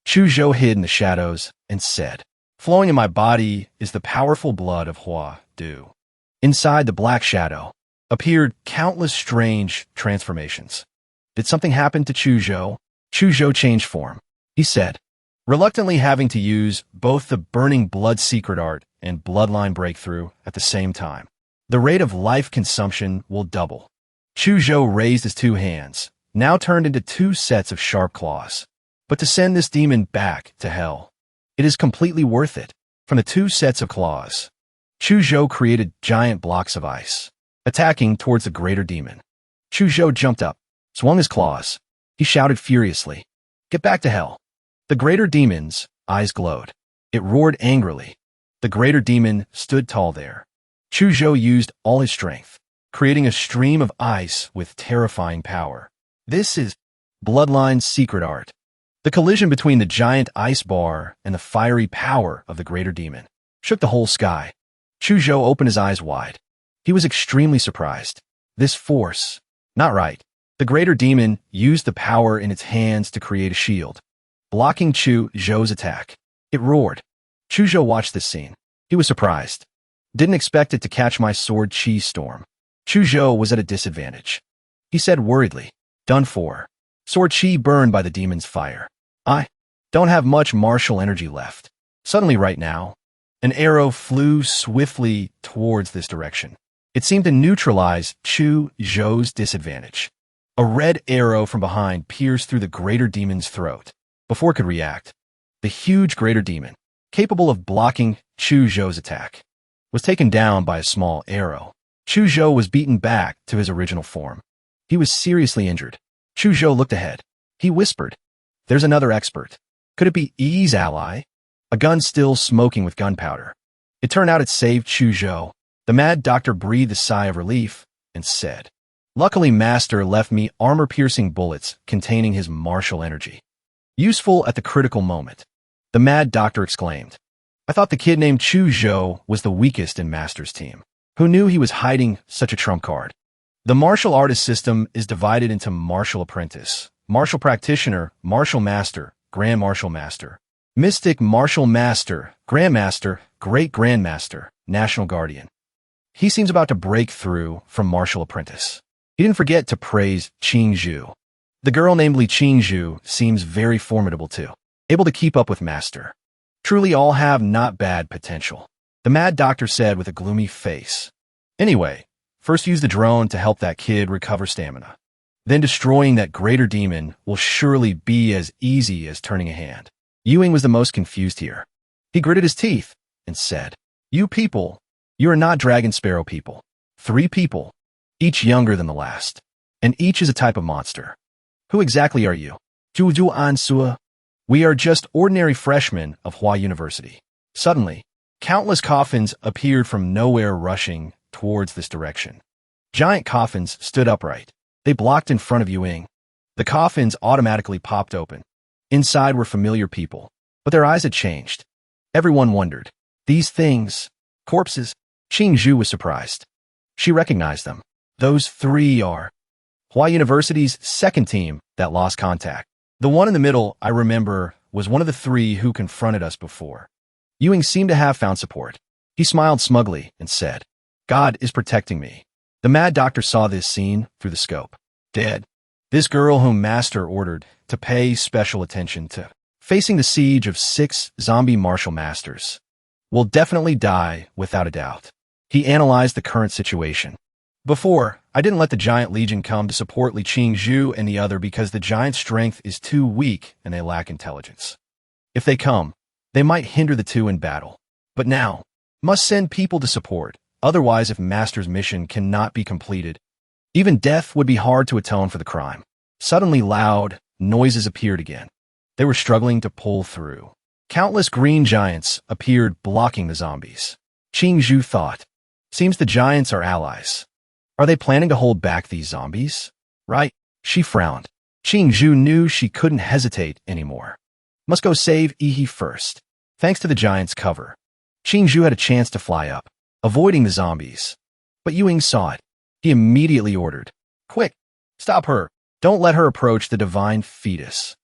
S1: Chu Zhou hid in the shadows and said, "Flowing in my body is the powerful blood of Hua Du." Inside the black shadow appeared countless strange transformations. Did something happen to Chu Zhou? Chu Zhou changed form, he said, reluctantly having to use both the Burning Blood secret art and Bloodline breakthrough at the same time. The rate of life consumption will double. Chu Zhou raised his two hands, now turned into two sets of sharp claws. But to send this demon back to hell, it is completely worth it. From the two sets of claws, Chu Zhou created giant blocks of ice, attacking towards the greater demon. Chu Zhou jumped up, swung his claws. He shouted furiously, "Get back to hell!" The greater demon's eyes glowed. It roared angrily. The greater demon stood tall there. Chu Zhou used all his strength, creating a stream of ice with terrifying power. This is Bloodline's secret art. The collision between the giant ice bar and the fiery power of the greater demon shook the whole sky. Chu Zhou opened his eyes wide. He was extremely surprised. This force, not right. The greater demon used the power in its hands to create a shield, blocking Chu Zhou's attack. It roared. Chu Zhou watched this scene. He was surprised. Didn't expect it to catch my sword chi storm. Chu Zhou was at a disadvantage. He said worriedly, "Done for. Sword chi burned by the demon's fire. I don't have much martial energy left." Suddenly right now, an arrow flew swiftly towards this direction. It seemed to neutralize Chu Zhou's disadvantage. A red arrow from behind pierced through the greater demon's throat. Before it could react, the huge greater demon, capable of blocking Chu Zhou's attack, was taken down by a small arrow. Chu Zhou was beaten back to his original form. He was seriously injured. Chu Zhou looked ahead. He whispered, "There's another expert. Could it be Yi's ally?" A gun still smoking with gunpowder. It turned out it saved Chu Zhou. The mad doctor breathed a sigh of relief and said, "Luckily, Master left me armor-piercing bullets containing his martial energy. Useful at the critical moment." The mad doctor exclaimed, "I thought the kid named Chu Zhou was the weakest in Master's team. Who knew he was hiding such a trump card?" The martial artist system is divided into martial apprentice, martial practitioner, martial master, grand martial master, mystic martial master, grandmaster, great grandmaster, national guardian. He seems about to break through from martial apprentice. He didn't forget to praise Qing Zhu. The girl named Li Qing Zhu seems very formidable too, able to keep up with master. Truly all have not bad potential, the mad doctor said with a gloomy face. Anyway, first use the drone to help that kid recover stamina. Then destroying that greater demon will surely be as easy as turning a hand. Ewing was the most confused here. He gritted his teeth and said, "You people, you are not dragon sparrow people. 3 people, each younger than the last, and each is a type of monster. Who exactly are you?" "Zhu Ansua. We are just ordinary freshmen of Hua University." Suddenly, countless coffins appeared from nowhere rushing towards this direction. Giant coffins stood upright. They blocked in front of Ewing. The coffins automatically popped open. Inside were familiar people, but their eyes had changed. Everyone wondered, "These things, corpses?" Qing Zhu was surprised. She recognized them. Those 3 are Hua University's second team that lost contact. The one in the middle, I remember, was one of the 3 who confronted us before. Ewing seemed to have found support. He smiled smugly and said, "God is protecting me." The mad doctor saw this scene through the scope. Dead. This girl whom Master ordered to pay special attention to, facing the siege of 6 zombie martial masters, will definitely die without a doubt. He analyzed the current situation. "Before, I didn't let the giant legion come to support Li Qing Zhu and the other because the giant's strength is too weak and they lack intelligence. If they come, they might hinder the 2 in battle. But now, must send people to support. Otherwise, if Master's mission cannot be completed, even death would be hard to atone for the crime." Suddenly loud noises appeared again. They were struggling to pull through. Countless green giants appeared blocking the zombies. Qing Zhu thought, "Seems the giants are allies. Are they planning to hold back these zombies? Right?" She frowned. Qing Zhu knew she couldn't hesitate anymore. Must go save Yi first. Thanks to the giant's cover, Qing Zhu had a chance to fly up, avoiding the zombies. But Ewing saw it. He immediately ordered, "Quick, stop her. Don't let her approach the divine fetus."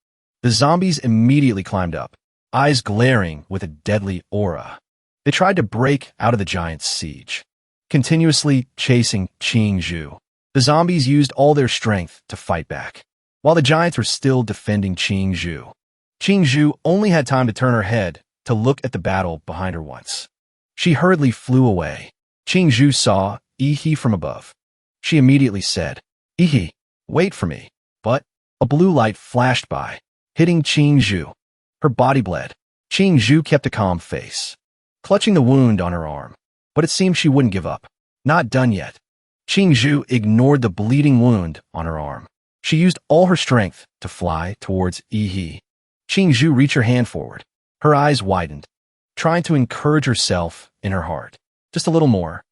S1: The The zombies immediately climbed up, eyes glaring with a deadly aura. They tried to break out of the giant's siege, continuously chasing Qingzhu. The zombies used all their strength to fight back, while the giants were still defending Qingzhu. Qingzhu only had time to turn her head to look at the battle behind her once. She hurriedly flew away. Qingzhu saw Yi from above. She immediately said, "Yi, wait for me." But a blue light flashed by, hitting Qingzhu. Her body bled. Qingzhu kept a calm face, clutching the wound on her arm. But it seemed she wouldn't give up. Not done yet. Qingzhu ignored the bleeding wound on her arm. She used all her strength to fly towards Yi. Qingzhu reached her hand forward. Her eyes widened, trying to encourage herself in her heart. Just a little more.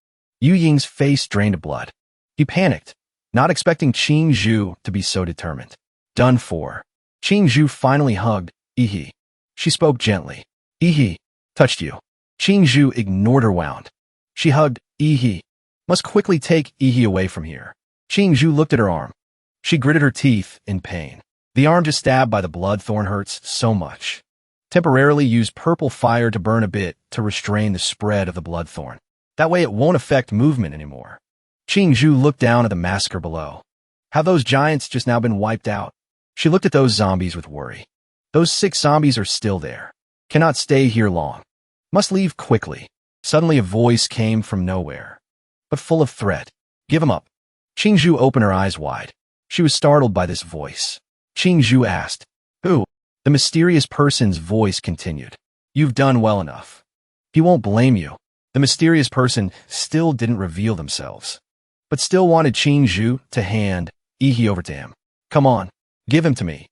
S1: Yu Ying's face drained of blood. He panicked, not expecting Qingzhu to be so determined. Done for. Qingzhu finally hugged Yi. She spoke gently. "Yi, touched you." Qingzhu ignored her wound. She hugged Yi. "Must quickly take Yi away from here." Qingzhu looked at her arm. She gritted her teeth in pain. The arm just stabbed by the blood thorn hurts so much. Temporarily use purple fire to burn a bit to restrain the spread of the blood thorn. That way it won't affect movement anymore. Qingzhu looked down at the massacre below. Have those giants just now been wiped out? She looked at those zombies with worry. Those 6 zombies are still there. Cannot stay here long. Must leave quickly. Suddenly a voice came from nowhere, but full of threat. "Give him up." Qingzhu opened her eyes wide. She was startled by this voice. Qingzhu asked, "Who?" The mysterious person's voice continued. "You've done well enough. He won't blame you." The mysterious person still didn't reveal themselves, but still wanted Qingzhu to hand Yi over to him. "Come on, give him to me."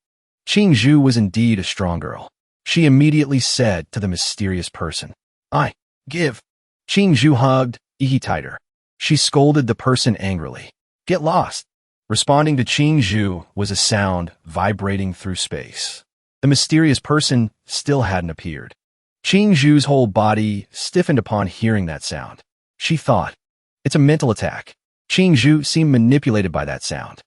S1: Qingzhu was indeed a strong girl. She immediately said to the mysterious person, "I give." Qingzhu hugged Yi tighter. She scolded the person angrily. "Get lost." Responding to Qingzhu was a sound vibrating through space. The mysterious person still hadn't appeared. Qingzhu's whole body stiffened upon hearing that sound. She thought, it's a mental attack. Qingzhu seemed manipulated by that sound.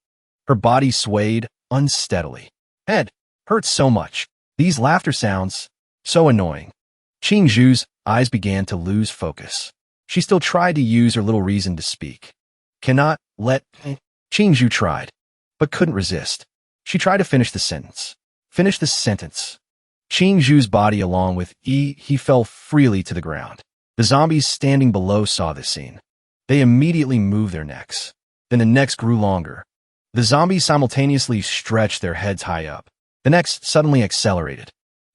S1: Her body swayed unsteadily. Head hurts so much. These laughter sounds, so annoying. Qingzhu's eyes began to lose focus. She still tried to use her little reason to speak. "Cannot let..." Qingzhu tried, but couldn't resist. She tried to finish the sentence. Finish the sentence. Qingzhu's body along with he fell freely to the ground. The zombies standing below saw this scene. They immediately moved their necks. Then the necks grew longer. The zombies simultaneously stretched their heads high up. The necks suddenly accelerated.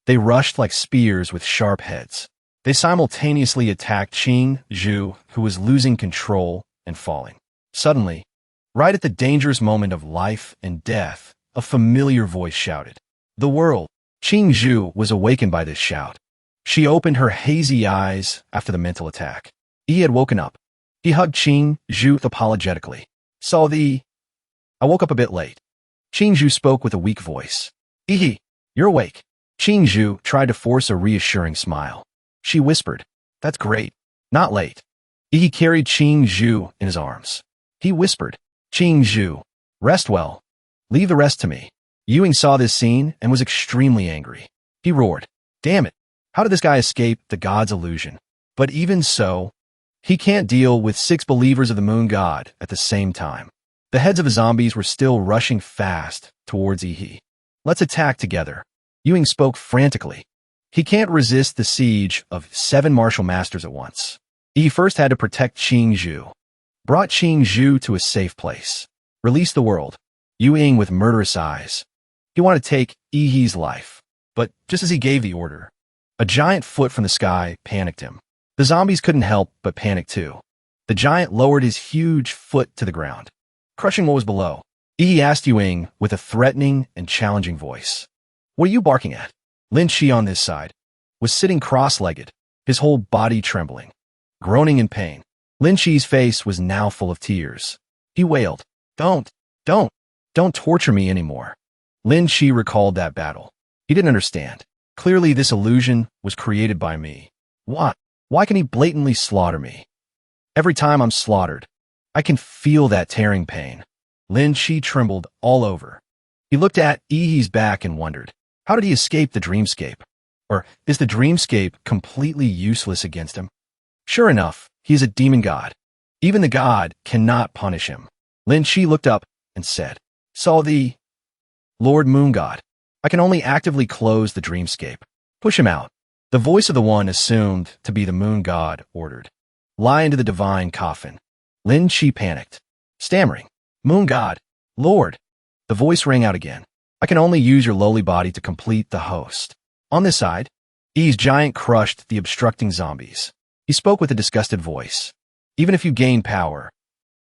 S1: They rushed like spears with sharp heads. They simultaneously attacked Qingzhu, who was losing control and falling. Suddenly, right at the dangerous moment of life and death, a familiar voice shouted, "The world!" Qingzhu was awakened by this shout. She opened her hazy eyes after the mental attack. He had woken up. He hugged Qingzhu apologetically. I woke up a bit late." Qingzhu spoke with a weak voice. "You're awake." Qingzhu tried to force a reassuring smile. She whispered, "That's great. Not late." He carried Qingzhu in his arms. He whispered, "Qingzhu, rest well. Leave the rest to me." Ewing saw this scene and was extremely angry. He roared, "Damn it! How did this guy escape the god's illusion?" But even so, he can't deal with 6 believers of the moon god at the same time. The heads of the zombies were still rushing fast towards Yi. "Let's attack together." Ewing spoke frantically. He can't resist the siege of 7 martial masters at once. He first had to protect Qingzhu. Brought Qingzhu to a safe place. Released the world. Ewing with murderous eyes. He wanted to take Yi's life. But just as he gave the order, a giant foot from the sky panicked him. The zombies couldn't help but panic too. The giant lowered his huge foot to the ground, crushing what was below. Yi asked Ewing with a threatening and challenging voice, "What are you barking at?" Lin Shi on this side was sitting cross-legged, his whole body trembling, groaning in pain. Lin Shi's face was now full of tears. He wailed, Don't torture me anymore." Lin Shi recalled that battle. He didn't understand. Clearly this illusion was created by me. Why can he blatantly slaughter me? Every time I'm slaughtered, I can feel that tearing pain. Lin Shi trembled all over. He looked at Yi's back and wondered, How did he escape the dreamscape? Or is the dreamscape completely useless against him? Sure enough, he is a demon god. Even the god cannot punish him. Lin Chi looked up and said, "So the Lord Moon God, I can only actively close the dreamscape. Push him out." The voice of the one assumed to be the moon god ordered, "Lie into the divine coffin." Lin Chi panicked, stammering, "Moon god, Lord." The voice rang out again. "I can only use your lowly body to complete the host." On this side, E's giant crushed the obstructing zombies. He spoke with a disgusted voice. "Even if you gain power,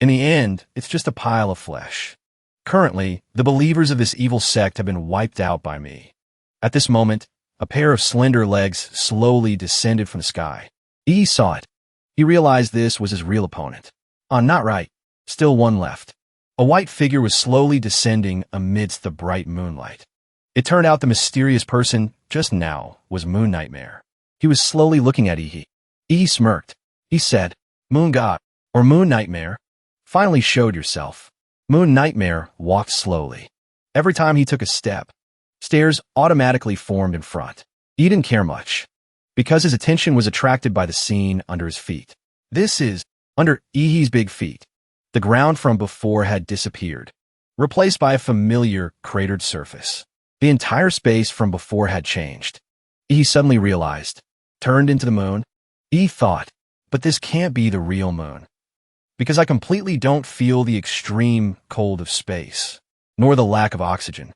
S1: in the end, it's just a pile of flesh. Currently, the believers of this evil sect have been wiped out by me." At this moment, a pair of slender legs slowly descended from the sky. E saw it. He realized this was his real opponent. Not right. Still one left. A white figure was slowly descending amidst the bright moonlight. It turned out the mysterious person just now was Moon Nightmare. He was slowly looking at Ihi. Ihi smirked. He said, "Moon God, or Moon Nightmare, finally showed yourself." Moon Nightmare walked slowly. Every time he took a step, stairs automatically formed in front. He didn't care much, because his attention was attracted by the scene under his feet. This is, under Ihi's big feet. The ground from before had disappeared, replaced by a familiar cratered surface. The entire space from before had changed. Ihi suddenly realized, turned into the moon. He thought, but this can't be the real moon, because I completely don't feel the extreme cold of space, nor the lack of oxygen.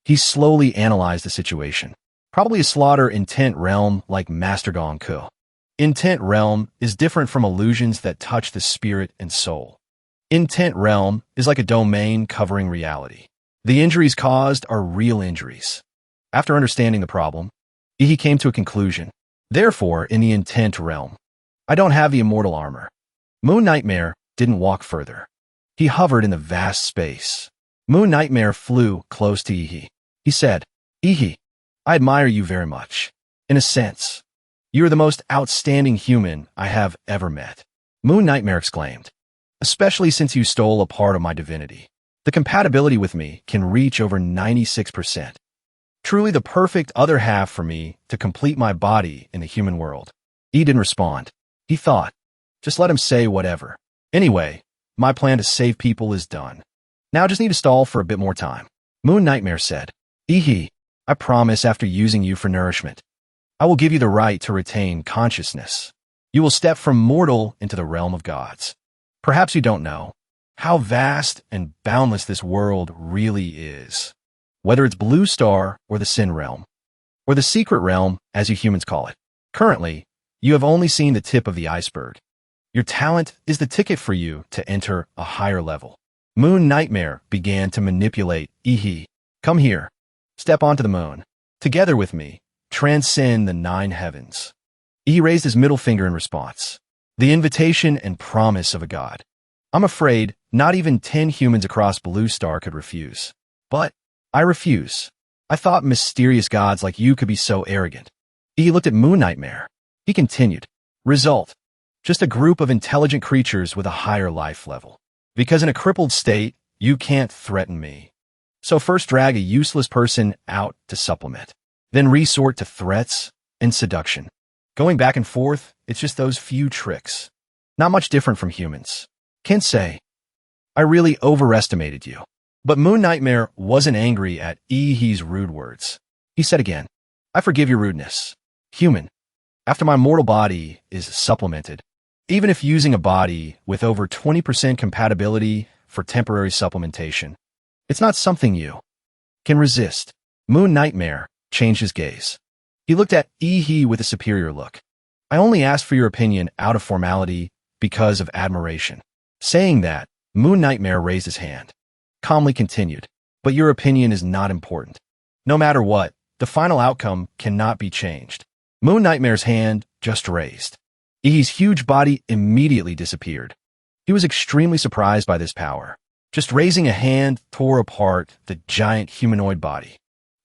S1: He slowly analyzed the situation. Probably a slaughter intent realm like Master Gong Ku. Intent realm is different from illusions that touch the spirit and soul. Intent realm is like a domain covering reality. The injuries caused are real injuries. After understanding the problem, he came to a conclusion. Therefore, in the intent realm, I don't have the immortal armor. Moon Nightmare didn't walk further. He hovered in the vast space. Moon Nightmare flew close to Ihi. He said, "Ihi, I admire you very much. In a sense, you are the most outstanding human I have ever met." Moon Nightmare exclaimed, "Especially since you stole a part of my divinity. The compatibility with me can reach over 96%. Truly the perfect other half for me to complete my body in the human world." He didn't respond. He thought, just let him say whatever. Anyway, my plan to save people is done. Now I just need to stall for a bit more time. Moon Nightmare said, "Ihi, I promise after using you for nourishment, I will give you the right to retain consciousness. You will step from mortal into the realm of gods. Perhaps you don't know how vast and boundless this world really is. Whether it's Blue Star or the Sin Realm, or the Secret Realm, as you humans call it. Currently, you have only seen the tip of the iceberg. Your talent is the ticket for you to enter a higher level." Moon Nightmare began to manipulate Ihi. "Come here. Step onto the moon. Together with me, transcend the 9 heavens." Ihi raised his middle finger in response. The invitation and promise of a god. I'm afraid not even 10 humans across Blue Star could refuse. But I refuse. I thought mysterious gods like you could be so arrogant. He looked at Moon Nightmare. He continued, "Result, just a group of intelligent creatures with a higher life level. Because in a crippled state, you can't threaten me. So first drag a useless person out to supplement. Then resort to threats and seduction. Going back and forth, it's just those few tricks. Not much different from humans. Can't say. I really overestimated you." But Moon Nightmare wasn't angry at Ihi's rude words. He said again, "I forgive your rudeness. Human, after my mortal body is supplemented, even if using a body with over 20% compatibility for temporary supplementation, it's not something you can resist." Moon Nightmare changed his gaze. He looked at Ihi with a superior look. "I only asked for your opinion out of formality because of admiration." Saying that, Moon Nightmare raised his hand. Calmly continued, "But your opinion is not important. No matter what, the final outcome cannot be changed." Moon Nightmare's hand just raised. Ihi's huge body immediately disappeared. He was extremely surprised by this power. Just raising a hand tore apart the giant humanoid body.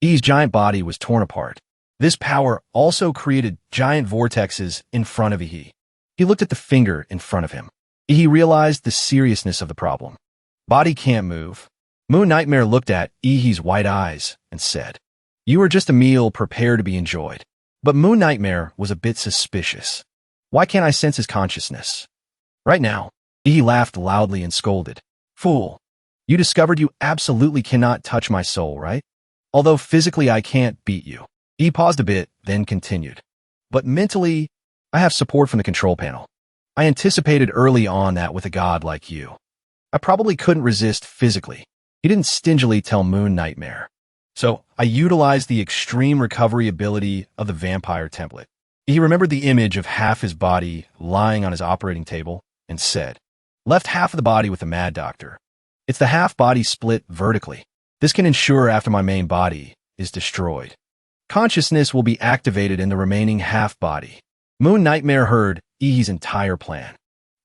S1: Ihi's giant body was torn apart. This power also created giant vortexes in front of Ihi. He looked at the finger in front of him. Ihi realized the seriousness of the problem. Body can't move. Moon Nightmare looked at Ihi's white eyes and said, You are just a meal prepared to be enjoyed. But Moon Nightmare was a bit suspicious. Why can't I sense his consciousness? Right now, he laughed loudly and scolded. Fool! You discovered you absolutely cannot touch my soul, right? Although physically I can't beat you. He paused a bit, then continued. But mentally, I have support from the control panel. I anticipated early on that with a god like you. I probably couldn't resist physically. He didn't stingily tell Moon Nightmare. So I utilized the extreme recovery ability of the vampire template. He remembered the image of half his body lying on his operating table and said, left half of the body with the mad doctor. It's the half body split vertically. This can ensure after my main body is destroyed, consciousness will be activated in the remaining half body. Moon Nightmare heard Ihi's entire plan.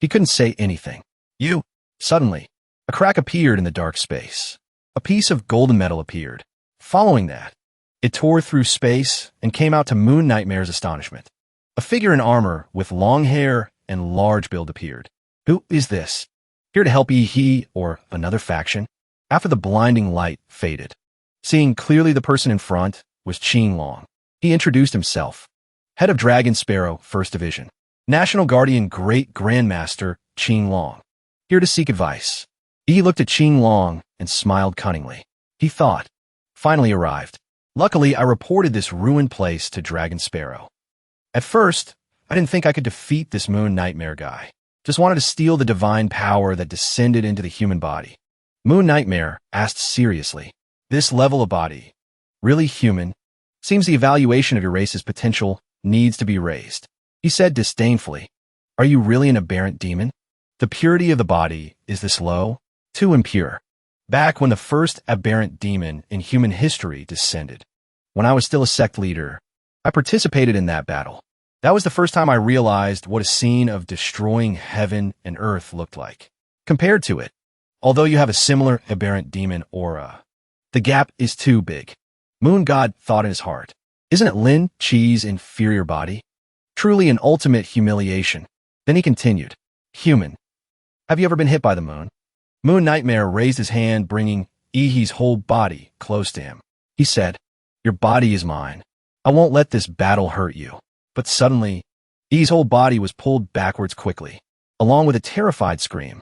S1: He couldn't say anything. You! Suddenly, a crack appeared in the dark space. A piece of golden metal appeared. Following that, it tore through space and came out to Moon Nightmare's astonishment. A figure in armor with long hair and large build appeared. Who is this? Here to help Ihi or another faction? After the blinding light faded, seeing clearly the person in front was Qing Long. He introduced himself. Head of Dragon Sparrow, 1st Division. National Guardian Great Grandmaster Qing Long. Here to seek advice. He looked at Qing Long and smiled cunningly. He thought, finally arrived. Luckily, I reported this ruined place to Dragon Sparrow. At first, I didn't think I could defeat this Moon Nightmare guy. Just wanted to steal the divine power that descended into the human body. Moon Nightmare asked seriously, this level of body, really human? Seems the evaluation of your race's potential needs to be raised. He said disdainfully, are you really an aberrant demon? The purity of the body is this low? Too impure. Back when the first aberrant demon in human history descended. When I was still a sect leader, I participated in that battle. That was the first time I realized what a scene of destroying heaven and earth looked like. Compared to it, although you have a similar aberrant demon aura, the gap is too big. Moon God thought in his heart, isn't it Lin Chi's inferior body? Truly an ultimate humiliation. Then he continued, human. Have you ever been hit by the moon? Moon Nightmare raised his hand, bringing Ihi's whole body close to him. He said, your body is mine. I won't let this battle hurt you. But suddenly, Ihi's whole body was pulled backwards quickly, along with a terrified scream.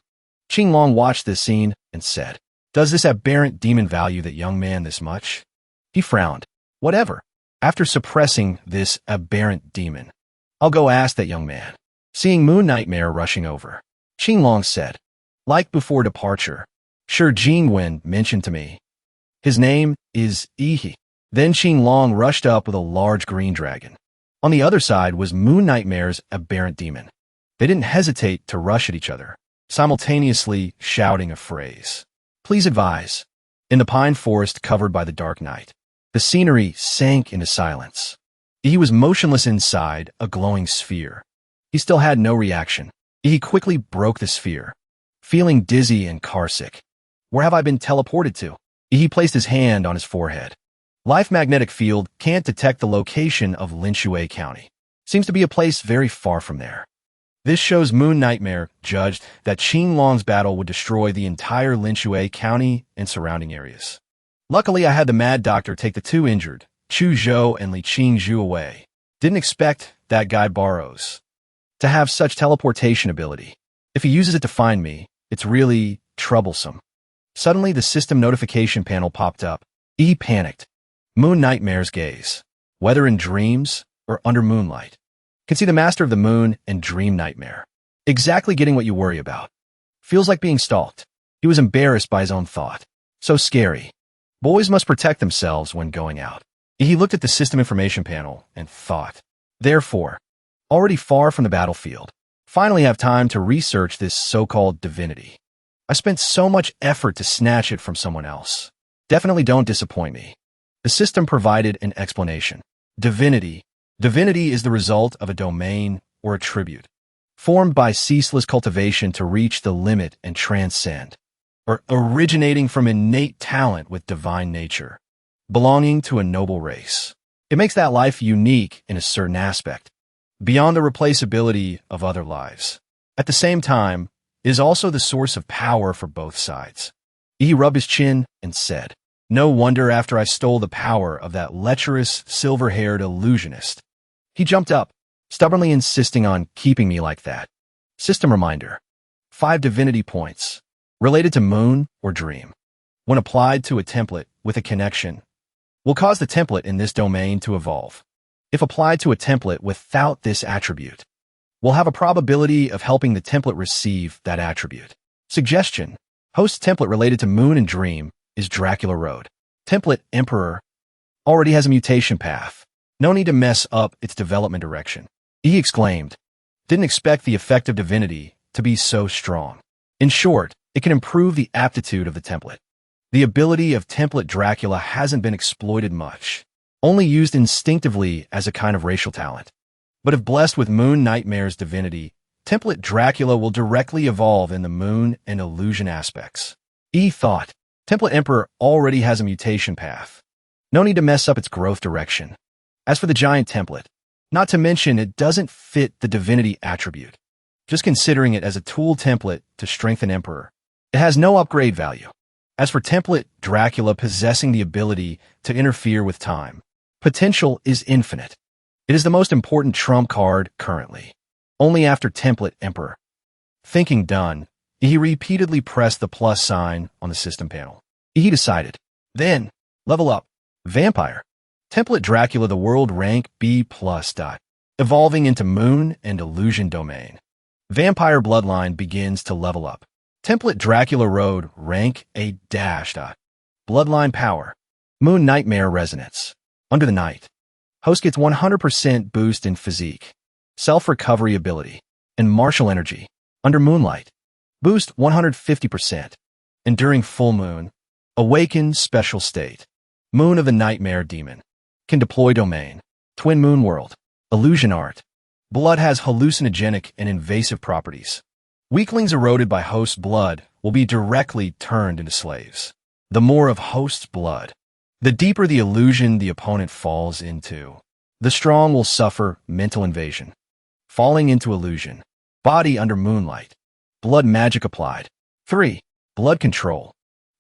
S1: Qing Long watched this scene and said, does this aberrant demon value that young man this much? He frowned. Whatever. After suppressing this aberrant demon, I'll go ask that young man. Seeing Moon Nightmare rushing over, Qing Long said, like before departure, sure Jing Wen mentioned to me. His name is Ihi. Then Qing Long rushed up with a large green dragon. On the other side was Moon Nightmare's aberrant demon. They didn't hesitate to rush at each other, simultaneously shouting a phrase. Please advise. In the pine forest covered by the dark night, the scenery sank into silence. He was motionless inside a glowing sphere. He still had no reaction. He quickly broke the sphere, feeling dizzy and carsick. Where have I been teleported to? He placed his hand on his forehead. Life magnetic field can't detect the location of Linshui County. Seems to be a place very far from there. This shows Moon Nightmare judged that Qing Long's battle would destroy the entire Linshui County and surrounding areas. Luckily, I had the Mad Doctor take the two injured, Chu Zhou and Li Qingzhu, away. Didn't expect that guy Barrows to have such teleportation ability. If he uses it to find me, it's really troublesome. Suddenly, the system notification panel popped up. He panicked. Moon Nightmare's gaze, whether in dreams or under moonlight, can see the Master of the Moon and Dream Nightmare. Exactly getting what you worry about. Feels like being stalked. He was embarrassed by his own thought. So scary. Boys must protect themselves when going out. He looked at the system information panel and thought. Therefore, already far from the battlefield, finally have time to research this so-called divinity. I spent so much effort to snatch it from someone else. Definitely don't disappoint me. The system provided an explanation. Divinity. Divinity is the result of a domain or attribute, formed by ceaseless cultivation to reach the limit and transcend, or originating from innate talent with divine nature, belonging to a noble race. It makes that life unique in a certain aspect, beyond the replaceability of other lives. At the same time, it is also the source of power for both sides. He rubbed his chin and said, No wonder after I stole the power of that lecherous, silver-haired illusionist. He jumped up, stubbornly insisting on keeping me like that. System reminder. 5 divinity points, related to moon or dream, when applied to a template with a connection, will cause the template in this domain to evolve. If applied to a template without this attribute, will have a probability of helping the template receive that attribute. Suggestion. Host template related to moon and dream is Dracula Road. Template Emperor already has a mutation path. No need to mess up its development direction. He exclaimed. Didn't expect the effect of divinity to be so strong. In short, it can improve the aptitude of the template. The ability of template Dracula hasn't been exploited much, only used instinctively as a kind of racial talent. But if blessed with Moon Nightmare's divinity, template Dracula will directly evolve in the moon and illusion aspects. E thought, template Emperor already has a mutation path. No need to mess up its growth direction. As for the giant template, not to mention it doesn't fit the divinity attribute. Just considering it as a tool template to strengthen Emperor, it has no upgrade value. As for template Dracula possessing the ability to interfere with time, potential is infinite. It is the most important trump card currently, only after template Emperor. Thinking done, he repeatedly pressed the plus sign on the system panel. He decided. Then, level up. Vampire. Template Dracula the world rank B+. Evolving into moon and illusion domain. Vampire Bloodline begins to level up. Template Dracula Road rank A-. Bloodline Power. Moon Nightmare Resonance. Under the Night. Host gets 100% boost in physique, self-recovery ability, and martial energy. Under Moonlight. Boost 150%. Enduring Full Moon. Awaken Special State. Moon of the Nightmare Demon. Can deploy domain. Twin Moon World. Illusion Art. Blood has hallucinogenic and invasive properties. Weaklings eroded by host's blood will be directly turned into slaves. The more of host's blood, the deeper the illusion the opponent falls into. The strong will suffer mental invasion. Falling into illusion. Body under Moonlight. Blood magic applied. 3. Blood control.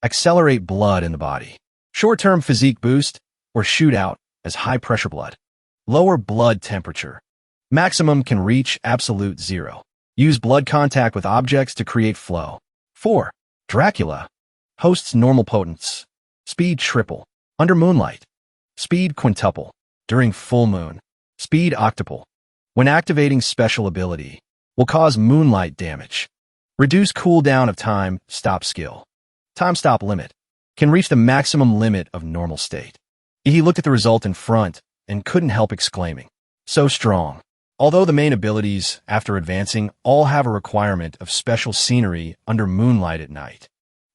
S1: Accelerate blood in the body. Short-term physique boost or shootout as high-pressure blood. Lower blood temperature. Maximum can reach absolute 0. Use blood contact with objects to create flow. 4. Dracula. Hosts normal potence. Speed triple. Under Moonlight. Speed quintuple. During full moon. Speed octuple. When activating special ability, will cause Moonlight damage. Reduce cooldown of time stop skill. Time stop limit. Can reach the maximum limit of normal state. He looked at the result in front and couldn't help exclaiming. So strong. Although the main abilities, after advancing, all have a requirement of special scenery under Moonlight at night.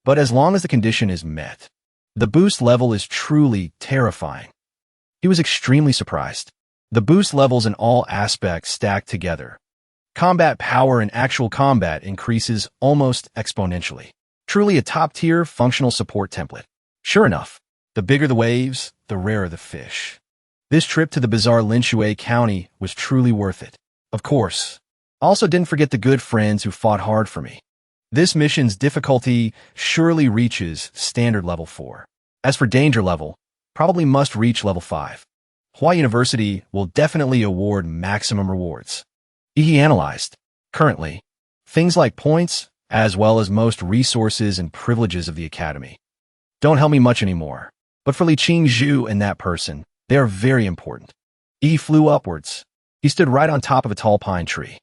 S1: But as long as the condition is met, the boost level is truly terrifying. He was extremely surprised. The boost levels in all aspects stacked together. Combat power in actual combat increases almost exponentially. Truly a top-tier functional support template. Sure enough, the bigger the waves, the rarer the fish. This trip to the bizarre Linshue County was truly worth it. Of course, I also didn't forget the good friends who fought hard for me. This mission's difficulty surely reaches standard level 4. As for danger level, probably must reach level 5. Hawaii University will definitely award maximum rewards. He analyzed, currently, things like points, as well as most resources and privileges of the academy. Don't help me much anymore, but for Li Qingzhu and that person, they are very important. He flew upwards. He stood right on top of a tall pine tree.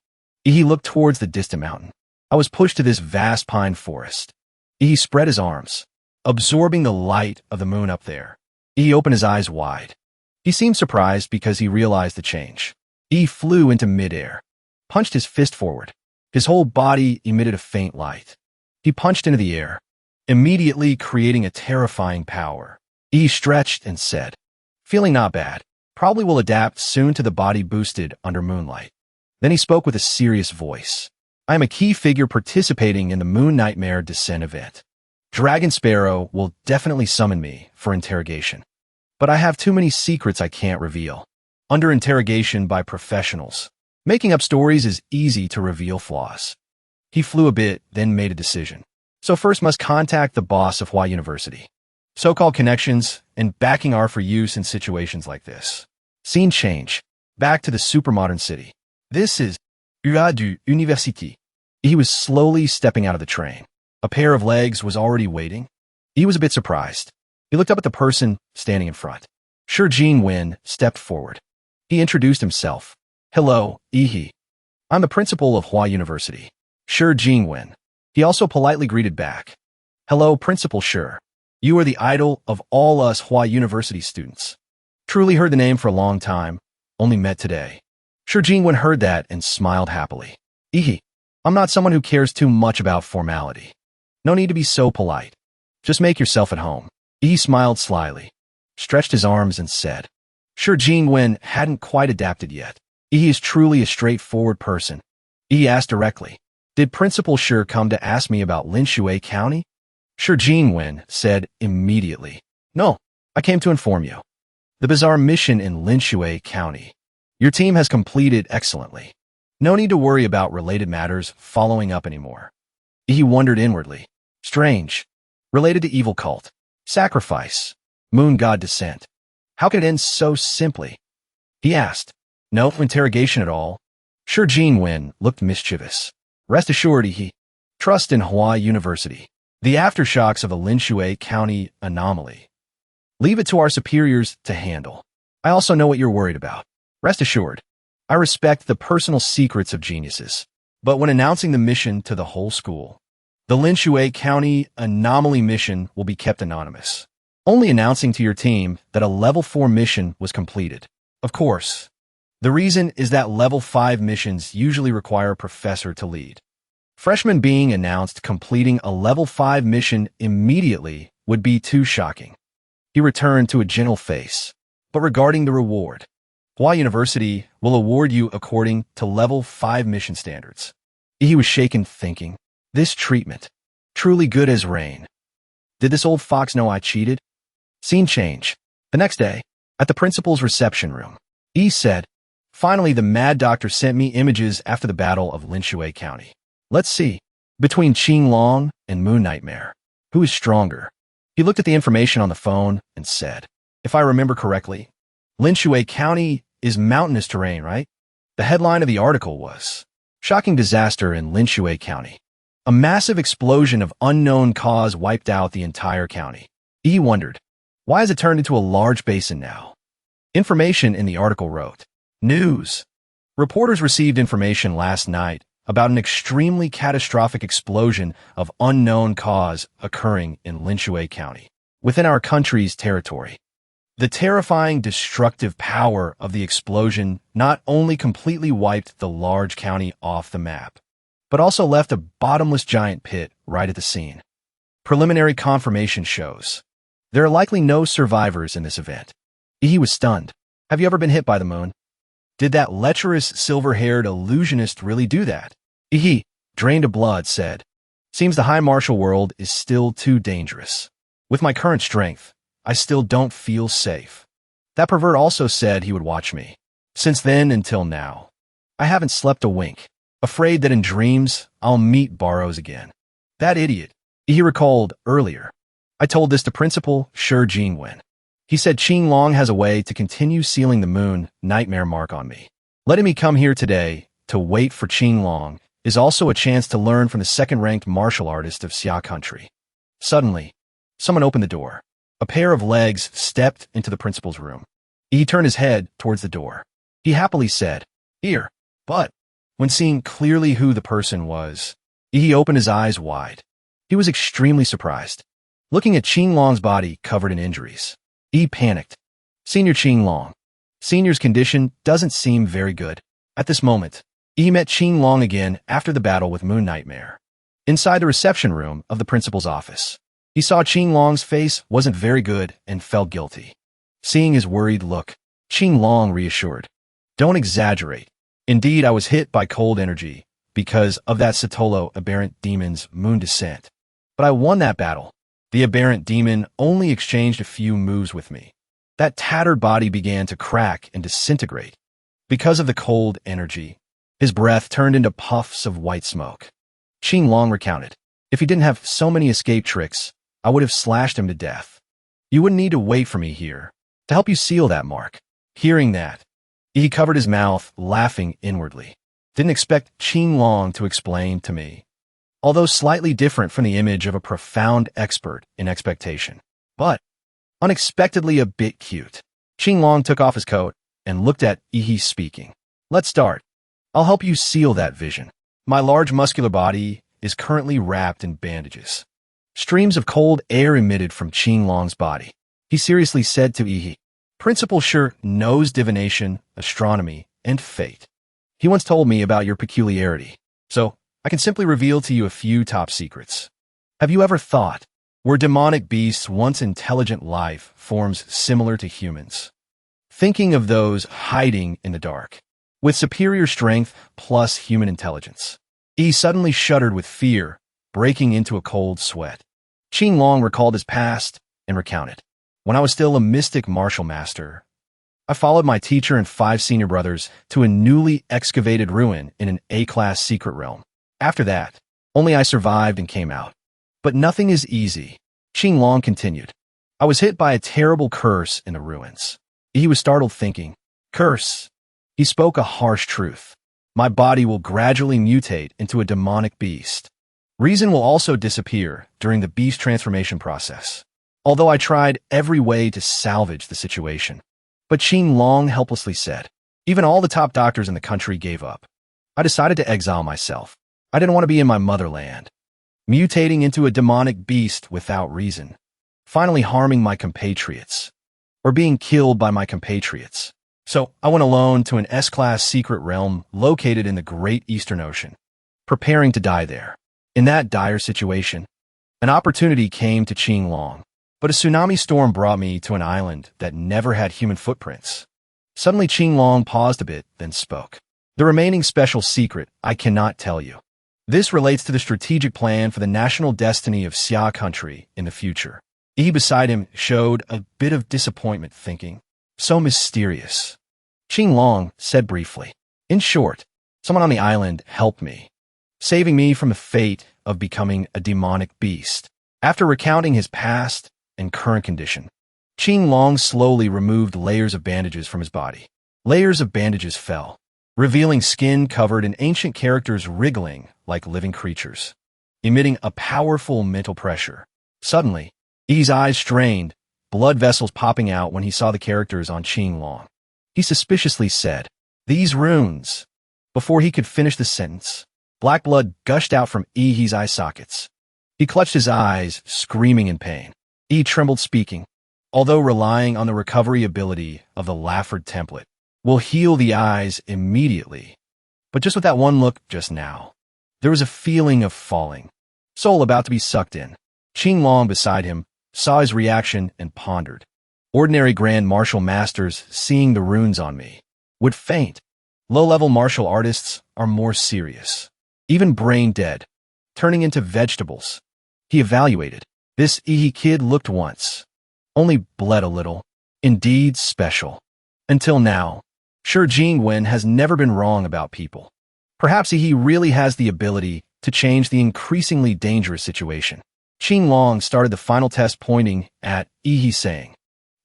S1: He looked towards the distant mountain. I was pushed to this vast pine forest. He spread his arms, absorbing the light of the moon up there. He opened his eyes wide. He seemed surprised because he realized the change. He flew into midair, punched his fist forward. His whole body emitted a faint light. He punched into the air, immediately creating a terrifying power. He stretched and said, "Feeling not bad. Probably will adapt soon to the body boosted under Moonlight." Then he spoke with a serious voice. "I am a key figure participating in the Moon Nightmare Descent event. Dragon Sparrow will definitely summon me for interrogation. But I have too many secrets I can't reveal. Under interrogation by professionals. Making up stories is easy to reveal flaws." He flew a bit, then made a decision. So first must contact the boss of Hawaii University. So-called connections and backing are for use in situations like this. Scene change. Back to the supermodern city. This is Ua du Université. He was slowly stepping out of the train. A pair of legs was already waiting. He was a bit surprised. He looked up at the person standing in front. Shi Jin-wen stepped forward. He introduced himself. Hello, Ihi. I'm the principal of Hua University. Shi Jin-wen. He also politely greeted back. Hello, Principal Shi. You are the idol of all us Hua University students. Truly heard the name for a long time, only met today. Shi Jin-wen heard that and smiled happily. Ihi. I'm not someone who cares too much about formality. No need to be so polite. Just make yourself at home. He smiled slyly, stretched his arms and said. Shi Jin-wen hadn't quite adapted yet. He is truly a straightforward person. He asked directly. Did Principal Shi come to ask me about Linshui County? Shi Jin-wen said immediately. No, I came to inform you. The bizarre mission in Linshui County. Your team has completed excellently. No need to worry about related matters following up anymore. He wondered inwardly. Strange. Related to evil cult. Sacrifice. Moon god descent. How could it end so simply? He asked. No interrogation at all. Shi Jin-wen looked mischievous. Rest assured, he trust in Hua University. The aftershocks of the Linshui County anomaly. Leave it to our superiors to handle. I also know what you're worried about. Rest assured. I respect the personal secrets of geniuses. But when announcing the mission to the whole school, the Linshui County anomaly mission will be kept anonymous. Only announcing to your team that a level 4 mission was completed. Of course. The reason is that level 5 missions usually require a professor to lead. Freshmen being announced completing a level 5 mission immediately would be too shocking. He returned to a gentle face. But regarding the reward, Hua University will award you according to level 5 mission standards. He was shaken thinking, this treatment, truly good as rain. Did this old fox know I cheated? Scene change. The next day, at the principal's reception room, he said, finally the mad doctor sent me images after the battle of Linshui County. Let's see. Between Qing Long and Moon Nightmare, who is stronger? He looked at the information on the phone and said, if I remember correctly, Linshui County is mountainous terrain, right? The headline of the article was, Shocking Disaster in Linshui County. A massive explosion of unknown cause wiped out the entire county. He wondered, why has it turned into a large basin now? Information in the article wrote, News. Reporters received information last night about an extremely catastrophic explosion of unknown cause occurring in Linshui County, within our country's territory. The terrifying destructive power of the explosion not only completely wiped the large county off the map, but also left a bottomless giant pit right at the scene. Preliminary confirmation shows there are likely no survivors in this event. He was stunned. Have you ever been hit by the moon? Did that lecherous silver-haired illusionist really do that? He, drained of blood, said, seems the high martial world is still too dangerous. With my current strength, I still don't feel safe. That pervert also said he would watch me. Since then until now, I haven't slept a wink, afraid that in dreams I'll meet Barrows again. That idiot, he recalled earlier. I told this to Principal Shi Jin-wen. He said Qing Long has a way to continue sealing the moon nightmare mark on me. Letting me come here today to wait for Qing Long is also a chance to learn from the second-ranked martial artist of Xia country. Suddenly, someone opened the door. A pair of legs stepped into the principal's room. He turned his head towards the door. He happily said, here, but when seeing clearly who the person was, he opened his eyes wide. He was extremely surprised. Looking at Qing Long's body covered in injuries, he panicked. Senior Qing Long. Senior's condition doesn't seem very good. At this moment, he met Qing Long again after the battle with Moon Nightmare. Inside the reception room of the principal's office, he saw Qing Long's face wasn't very good and felt guilty. Seeing his worried look, Qing Long reassured. Don't exaggerate. Indeed, I was hit by cold energy because of that Satolo aberrant demon's moon descent. But I won that battle. The aberrant demon only exchanged a few moves with me. That tattered body began to crack and disintegrate. Because of the cold energy, his breath turned into puffs of white smoke. Qing Long recounted, if he didn't have so many escape tricks, I would have slashed him to death. You wouldn't need to wait for me here to help you seal that mark. Hearing that, he covered his mouth, laughing inwardly. Didn't expect Qinglong to explain to me, although slightly different from the image of a profound expert in expectation, but unexpectedly a bit cute. Qinglong took off his coat and looked at Yi speaking. Let's start. I'll help you seal that vision. My large muscular body is currently wrapped in bandages. Streams of cold air emitted from Qinglong's body. He seriously said to Yi, Principal sure knows divination, astronomy, and fate. He once told me about your peculiarity, so I can simply reveal to you a few top secrets. Have you ever thought, were demonic beasts once intelligent life forms similar to humans? Thinking of those hiding in the dark, with superior strength plus human intelligence. He suddenly shuddered with fear, breaking into a cold sweat. Qinglong recalled his past and recounted. When I was still a mystic martial master, I followed my teacher and 5 senior brothers to a newly excavated ruin in an A-class secret realm. After that, only I survived and came out. But nothing is easy. Qinglong continued. I was hit by a terrible curse in the ruins. He was startled thinking, curse. He spoke a harsh truth. My body will gradually mutate into a demonic beast. Reason will also disappear during the beast transformation process. Although I tried every way to salvage the situation. But Qinglong helplessly said, even all the top doctors in the country gave up. I decided to exile myself. I didn't want to be in my motherland. Mutating into a demonic beast without reason. Finally harming my compatriots. Or being killed by my compatriots. So I went alone to an S-class secret realm located in the Great Eastern Ocean. Preparing to die there. In that dire situation, an opportunity came to Qinglong. But a tsunami storm brought me to an island that never had human footprints. Suddenly Qinglong paused a bit, then spoke. The remaining special secret I cannot tell you. This relates to the strategic plan for the national destiny of Xia country in the future. He beside him showed a bit of disappointment, thinking, so mysterious. Qinglong said briefly, in short, someone on the island helped me, saving me from the fate of becoming a demonic beast. After recounting his past and current condition, Qinglong slowly removed layers of bandages from his body. Layers of bandages fell, revealing skin covered in ancient characters wriggling like living creatures, emitting a powerful mental pressure. Suddenly, Yi's eyes strained, blood vessels popping out when he saw the characters on Qinglong. He suspiciously said, these runes. Before he could finish the sentence, black blood gushed out from Yi's eye sockets. He clutched his eyes, screaming in pain. Yi trembled speaking, although relying on the recovery ability of the Lafford template, will heal the eyes immediately. But just with that one look just now, there was a feeling of falling, soul about to be sucked in. Qinglong beside him saw his reaction and pondered. Ordinary grand martial masters seeing the runes on me would faint. Low-level martial artists are more serious, even brain dead, turning into vegetables. He evaluated. This Yi kid looked once, only bled a little, indeed special. Until now, sure Jingwen has never been wrong about people. Perhaps Yi really has the ability to change the increasingly dangerous situation. Qinglong started the final test pointing at Yi saying,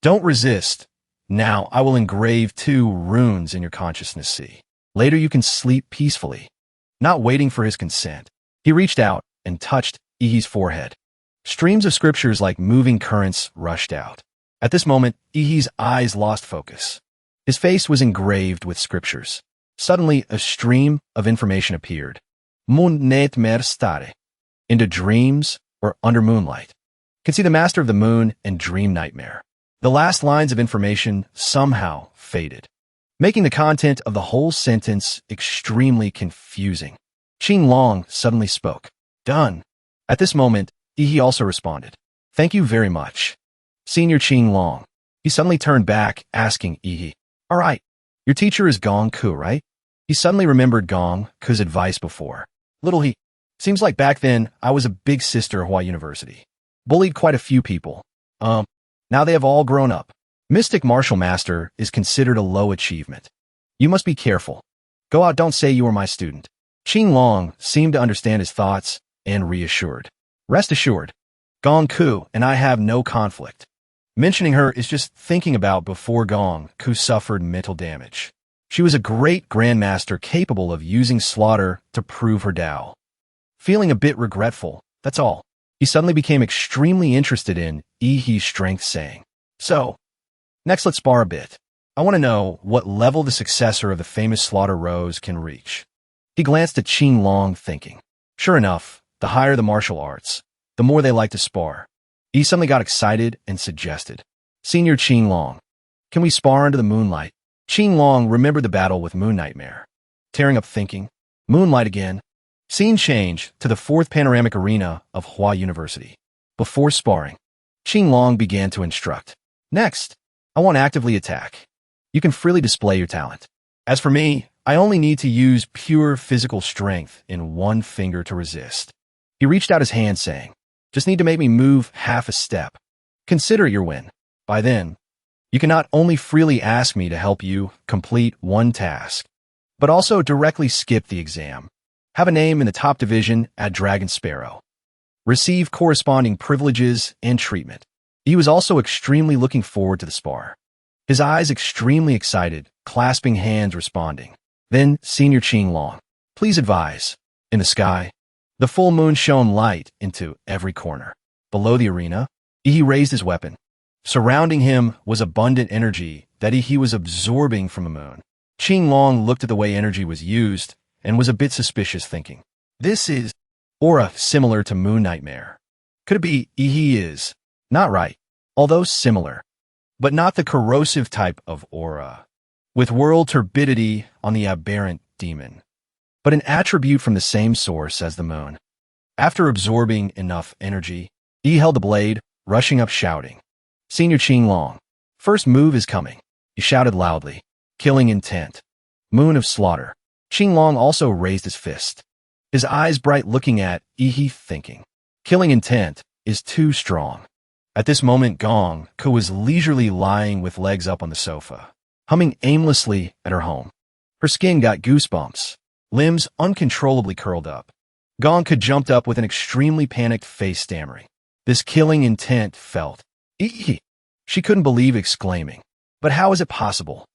S1: don't resist. Now I will engrave 2 runes in your consciousness. See. Later you can sleep peacefully. Not waiting for his consent, he reached out and touched Yi's forehead. Streams of scriptures like moving currents rushed out. At this moment, Yi's eyes lost focus. His face was engraved with scriptures. Suddenly, a stream of information appeared. Mun net mer stare. Into dreams or under moonlight. Can see the master of the moon and dream nightmare. The last lines of information somehow faded, making the content of the whole sentence extremely confusing. Qinglong suddenly spoke. Done. At this moment, Yi also responded. Thank you very much, Senior Qinglong. He suddenly turned back, asking Yi, all right, your teacher is Gong Ku, right? He suddenly remembered Gong Ku's advice before. Little he, seems like back then I was a big sister at Hawaii University. Bullied quite a few people. Now they have all grown up. Mystic Martial Master is considered a low achievement. You must be careful. Go out, don't say you were my student. Qinglong seemed to understand his thoughts and reassured. Rest assured, Gong Ku and I have no conflict. Mentioning her is just thinking about before Gong, who suffered mental damage. She was a great grandmaster capable of using slaughter to prove her Tao. Feeling a bit regretful, that's all. He suddenly became extremely interested in He's strength, saying, "So, next let's spar a bit. I want to know what level the successor of the famous Slaughter Rose can reach." He glanced at Qing Long, thinking, sure enough, the higher the martial arts, the more they like to spar. He suddenly got excited and suggested, "Senior Qing Long, can we spar under the moonlight?" Qing Long remembered the battle with Moon Nightmare. Tearing up, thinking, moonlight again. Scene change to the fourth panoramic arena of Hua University. Before sparring, Qing Long began to instruct. "Next, I want actively attack. You can freely display your talent. As for me, I only need to use pure physical strength in one finger to resist." He reached out his hand, saying, "Just need to make me move half a step. Consider it your win. By then, you can not only freely ask me to help you complete one task, but also directly skip the exam. Have a name in the top division at Dragon Sparrow. Receive corresponding privileges and treatment." He was also extremely looking forward to the spar. His eyes extremely excited, clasping hands responding. Then, Senior Qing Long, please advise. In the sky, the full moon shone light into every corner. Below the arena, he raised his weapon. Surrounding him was abundant energy that he was absorbing from the moon. Qing Long looked at the way energy was used and was a bit suspicious, thinking, this is aura similar to Moon Nightmare. Could it be he is? Not right, although similar, but not the corrosive type of aura, with world turbidity on the aberrant demon, but an attribute from the same source as the moon. After absorbing enough energy, he held the blade, rushing up shouting, "Senior Qing Long, first move is coming." He shouted loudly, "Killing intent. Moon of slaughter." Qing Long also raised his fist, his eyes bright, looking at he, thinking, killing intent is too strong. At this moment, Gong, who was leisurely lying with legs up on the sofa, humming aimlessly at her home. Her skin got goosebumps, limbs uncontrollably curled up. Gong could jumped up with an extremely panicked face, stammering. This killing intent felt. She couldn't believe, exclaiming, "But how is it possible?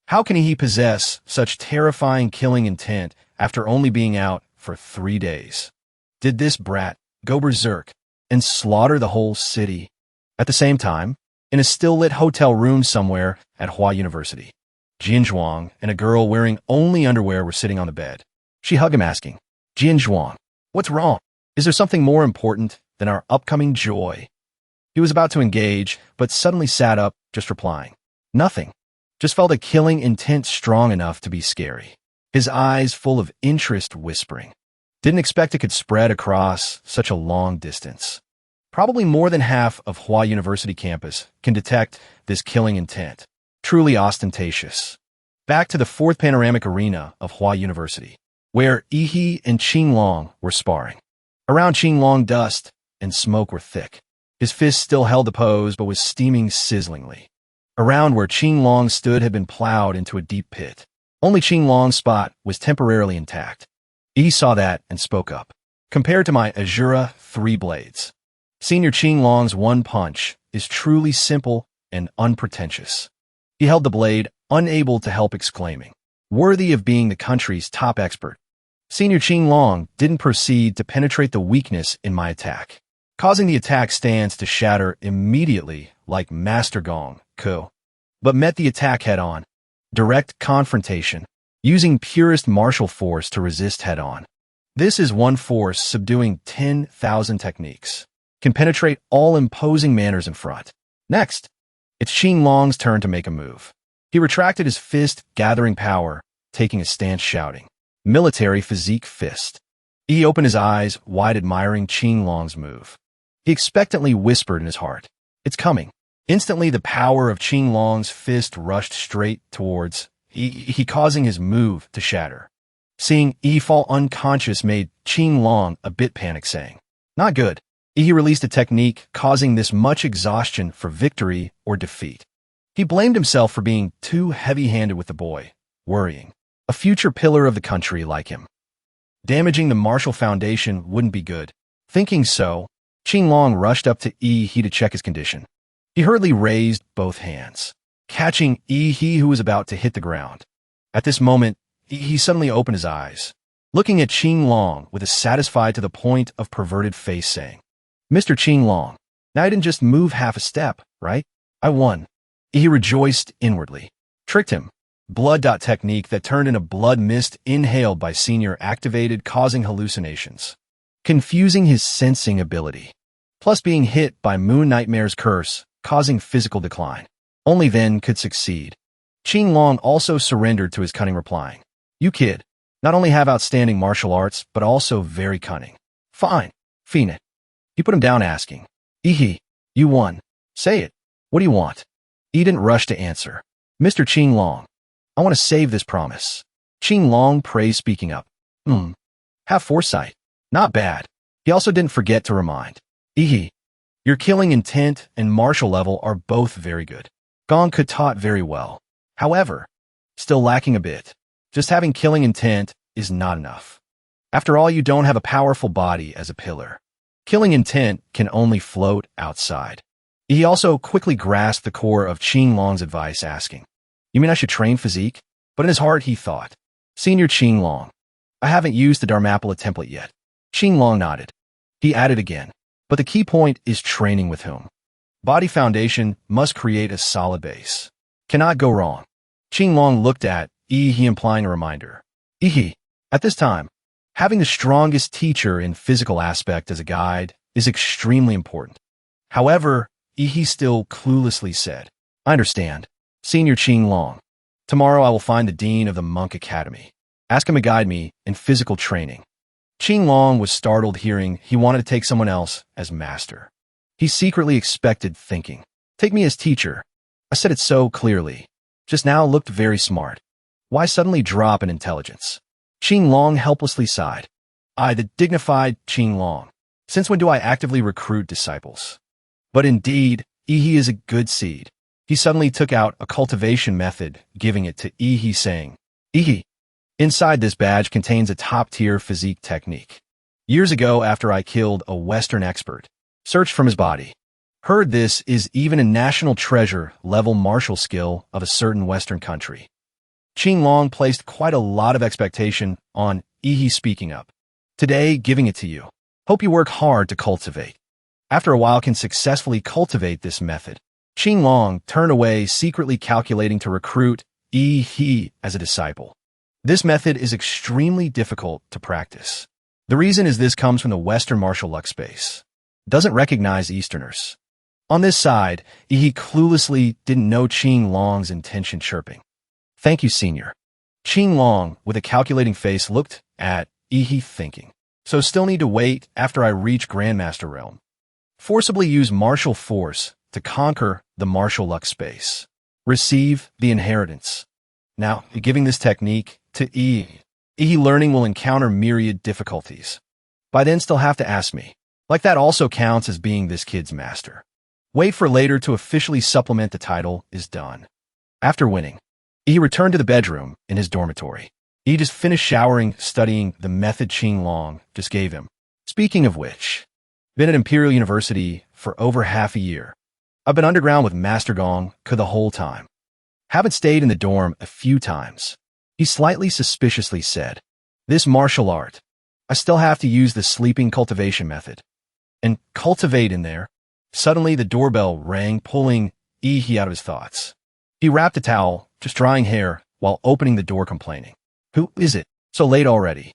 S1: How can he possess such terrifying killing intent after only being out for 3 days? Did this brat go berserk and slaughter the whole city?" At the same time, in a still-lit hotel room somewhere at Hua University, Jian Zhuang and a girl wearing only underwear were sitting on the bed. She hugged him, asking, "Jian Zhuang, what's wrong? Is there something more important than our upcoming joy?" He was about to engage, but suddenly sat up, just replying, "Nothing. Just felt a killing intent strong enough to be scary." His eyes full of interest, whispering, "Didn't expect it could spread across such a long distance." Probably more than half of Hua University campus can detect this killing intent. Truly ostentatious. Back to the fourth panoramic arena of Hua University, where Yi and Qing Long were sparring. Around Qing Long, dust and smoke were thick. His fist still held the pose, but was steaming sizzlingly. Around where Qing Long stood had been plowed into a deep pit. Only Qing Long's spot was temporarily intact. Yi saw that and spoke up. "Compared to my Azura 3 blades, Senior Qing Long's one punch is truly simple and unpretentious." He held the blade, unable to help, exclaiming, "Worthy of being the country's top expert." Senior Qing Long didn't proceed to penetrate the weakness in my attack, causing the attack stance to shatter immediately like Master Gong, but met the attack head-on. Direct confrontation, using purest martial force to resist head-on. This is one force subduing 10,000 techniques. Can penetrate all imposing manners in front. Next, it's Qing Long's turn to make a move. He retracted his fist, gathering power, taking a stance, shouting, "Military physique fist." He opened his eyes wide, admiring Qing Long's move. He expectantly whispered in his heart, "It's coming." Instantly, the power of Qing Long's fist rushed straight towards he, causing his move to shatter. Seeing Yi fall unconscious made Qing Long a bit panicked, saying, "Not good." He released a technique, causing this much exhaustion for victory or defeat. He blamed himself for being too heavy-handed with the boy, worrying. A future pillar of the country like him. Damaging the martial foundation wouldn't be good. Thinking so, Qing Long rushed up to Yi to check his condition. He hurriedly raised both hands, catching he who was about to hit the ground. At this moment, he suddenly opened his eyes, looking at Qing Long with a satisfied to the point of perverted face saying, "Mr. Qing Long, now I didn't just move half a step, right? I won." He rejoiced inwardly. Tricked him. Blood dot technique that turned into blood mist inhaled by senior activated, causing hallucinations, confusing his sensing ability, plus being hit by Moon Nightmare's curse, causing physical decline. Only then could succeed. Qing Long also surrendered to his cunning, replying, "You kid, not only have outstanding martial arts, but also very cunning. Fine, fiend it." He put him down, asking, "Ehe, you won. Say it. What do you want?" He didn't rush to answer. "Mr. Qing Long, I want to save this promise." Qing Long praised, speaking up. Have foresight. Not bad." He also didn't forget to remind, "Ehe, your killing intent and martial level are both very good. Gong could taught very well. However, still lacking a bit. Just having killing intent is not enough. After all, you don't have a powerful body as a pillar. Killing intent can only float outside." He also quickly grasped the core of Qing Long's advice, asking, "You mean I should train physique?" But in his heart he thought, "Senior Qing Long, I haven't used the Dharmapala template yet." Qing Long nodded. He added again, "But the key point is training with whom. Body foundation must create a solid base. Cannot go wrong." Qing Long looked at he, implying a reminder. At this time, having the strongest teacher in physical aspect as a guide is extremely important. However, he still cluelessly said, "I understand. Senior Qing Long. Tomorrow I will find the dean of the monk academy. Ask him to guide me in physical training." Qing Long was startled hearing he wanted to take someone else as master. He secretly expected, thinking, "Take me as teacher. I said it so clearly. Just now looked very smart. Why suddenly drop in intelligence?" Qing Long helplessly sighed. "I, the dignified Qing Long. Since when do I actively recruit disciples?" But indeed, he is a good seed. He suddenly took out a cultivation method, giving it to Ehe, saying, "Ehe, inside this badge contains a top-tier physique technique. Years ago, after I killed a Western expert, searched from his body. Heard this is even a national treasure level martial skill of a certain Western country." Qing Long placed quite a lot of expectation on Ehe speaking up. "Today, giving it to you. Hope you work hard to cultivate. After a while can successfully cultivate this method." Qing Long turned away, secretly calculating to recruit Ehe as a disciple. This method is extremely difficult to practice. The reason is this comes from the Western martial luck space. Doesn't recognize Easterners. On this side, Ehe cluelessly didn't know Qing Long's intention, chirping, "Thank you, senior." Qing Long, with a calculating face, looked at Ehe, thinking, "So still need to wait after I reach Grandmaster realm. Forcibly use martial force to conquer the martial luck space. Receive the inheritance." Now, giving this technique to Ehe learning will encounter myriad difficulties. By then still have to ask me. Like that also counts as being this kid's master. Wait for later to officially supplement the title is done. After winning, he returned to the bedroom in his dormitory. He just finished showering, studying the method Qing Long just gave him. Speaking of which, been at Imperial University for over half a year. I've been underground with Master Gong the whole time. Haven't stayed in the dorm a few times. He slightly suspiciously said, "This martial art, I still have to use the sleeping cultivation method. And cultivate in there." Suddenly the doorbell rang, pulling Ehe out of his thoughts. He wrapped a towel, just drying hair, while opening the door, complaining, "Who is it? So late already?"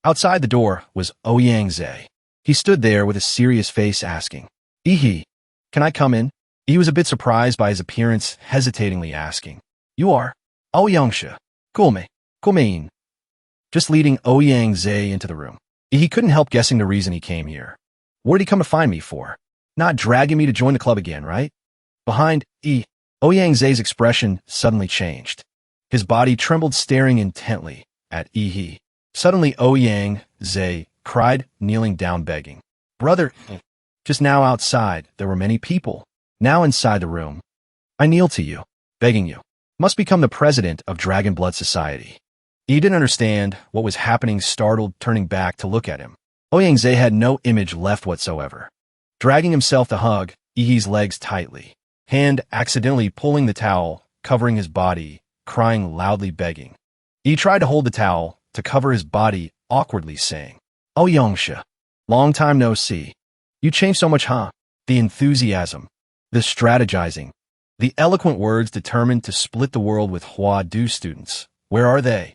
S1: Outside the door was Ouyang Zhe. He stood there with a serious face, asking, "Ehe, can I come in?" He was a bit surprised by his appearance, hesitatingly asking, "You are Ouyang Kumein." Just leading Ouyang Zhe into the room. He couldn't help guessing the reason he came here. What did he come to find me for? Not dragging me to join the club again, right? Behind Ouyang Zhe's expression suddenly changed. His body trembled, staring intently at Ehe. Suddenly Ouyang Zhe cried, kneeling down, begging, "Brother, just now outside there were many people. Now inside the room, I kneel to you, begging you. Must become the president of Dragon Blood Society." He didn't understand what was happening, startled, turning back to look at him. Ouyang Zhe had no image left whatsoever. Dragging himself to hug Ehe's legs tightly, hand accidentally pulling the towel, covering his body, crying loudly begging. He tried to hold the towel to cover his body awkwardly saying, "Oh Yongsha, long time no see. You changed so much, huh?" The enthusiasm, the strategizing, the eloquent words determined to split the world with Hua Du students. Where are they?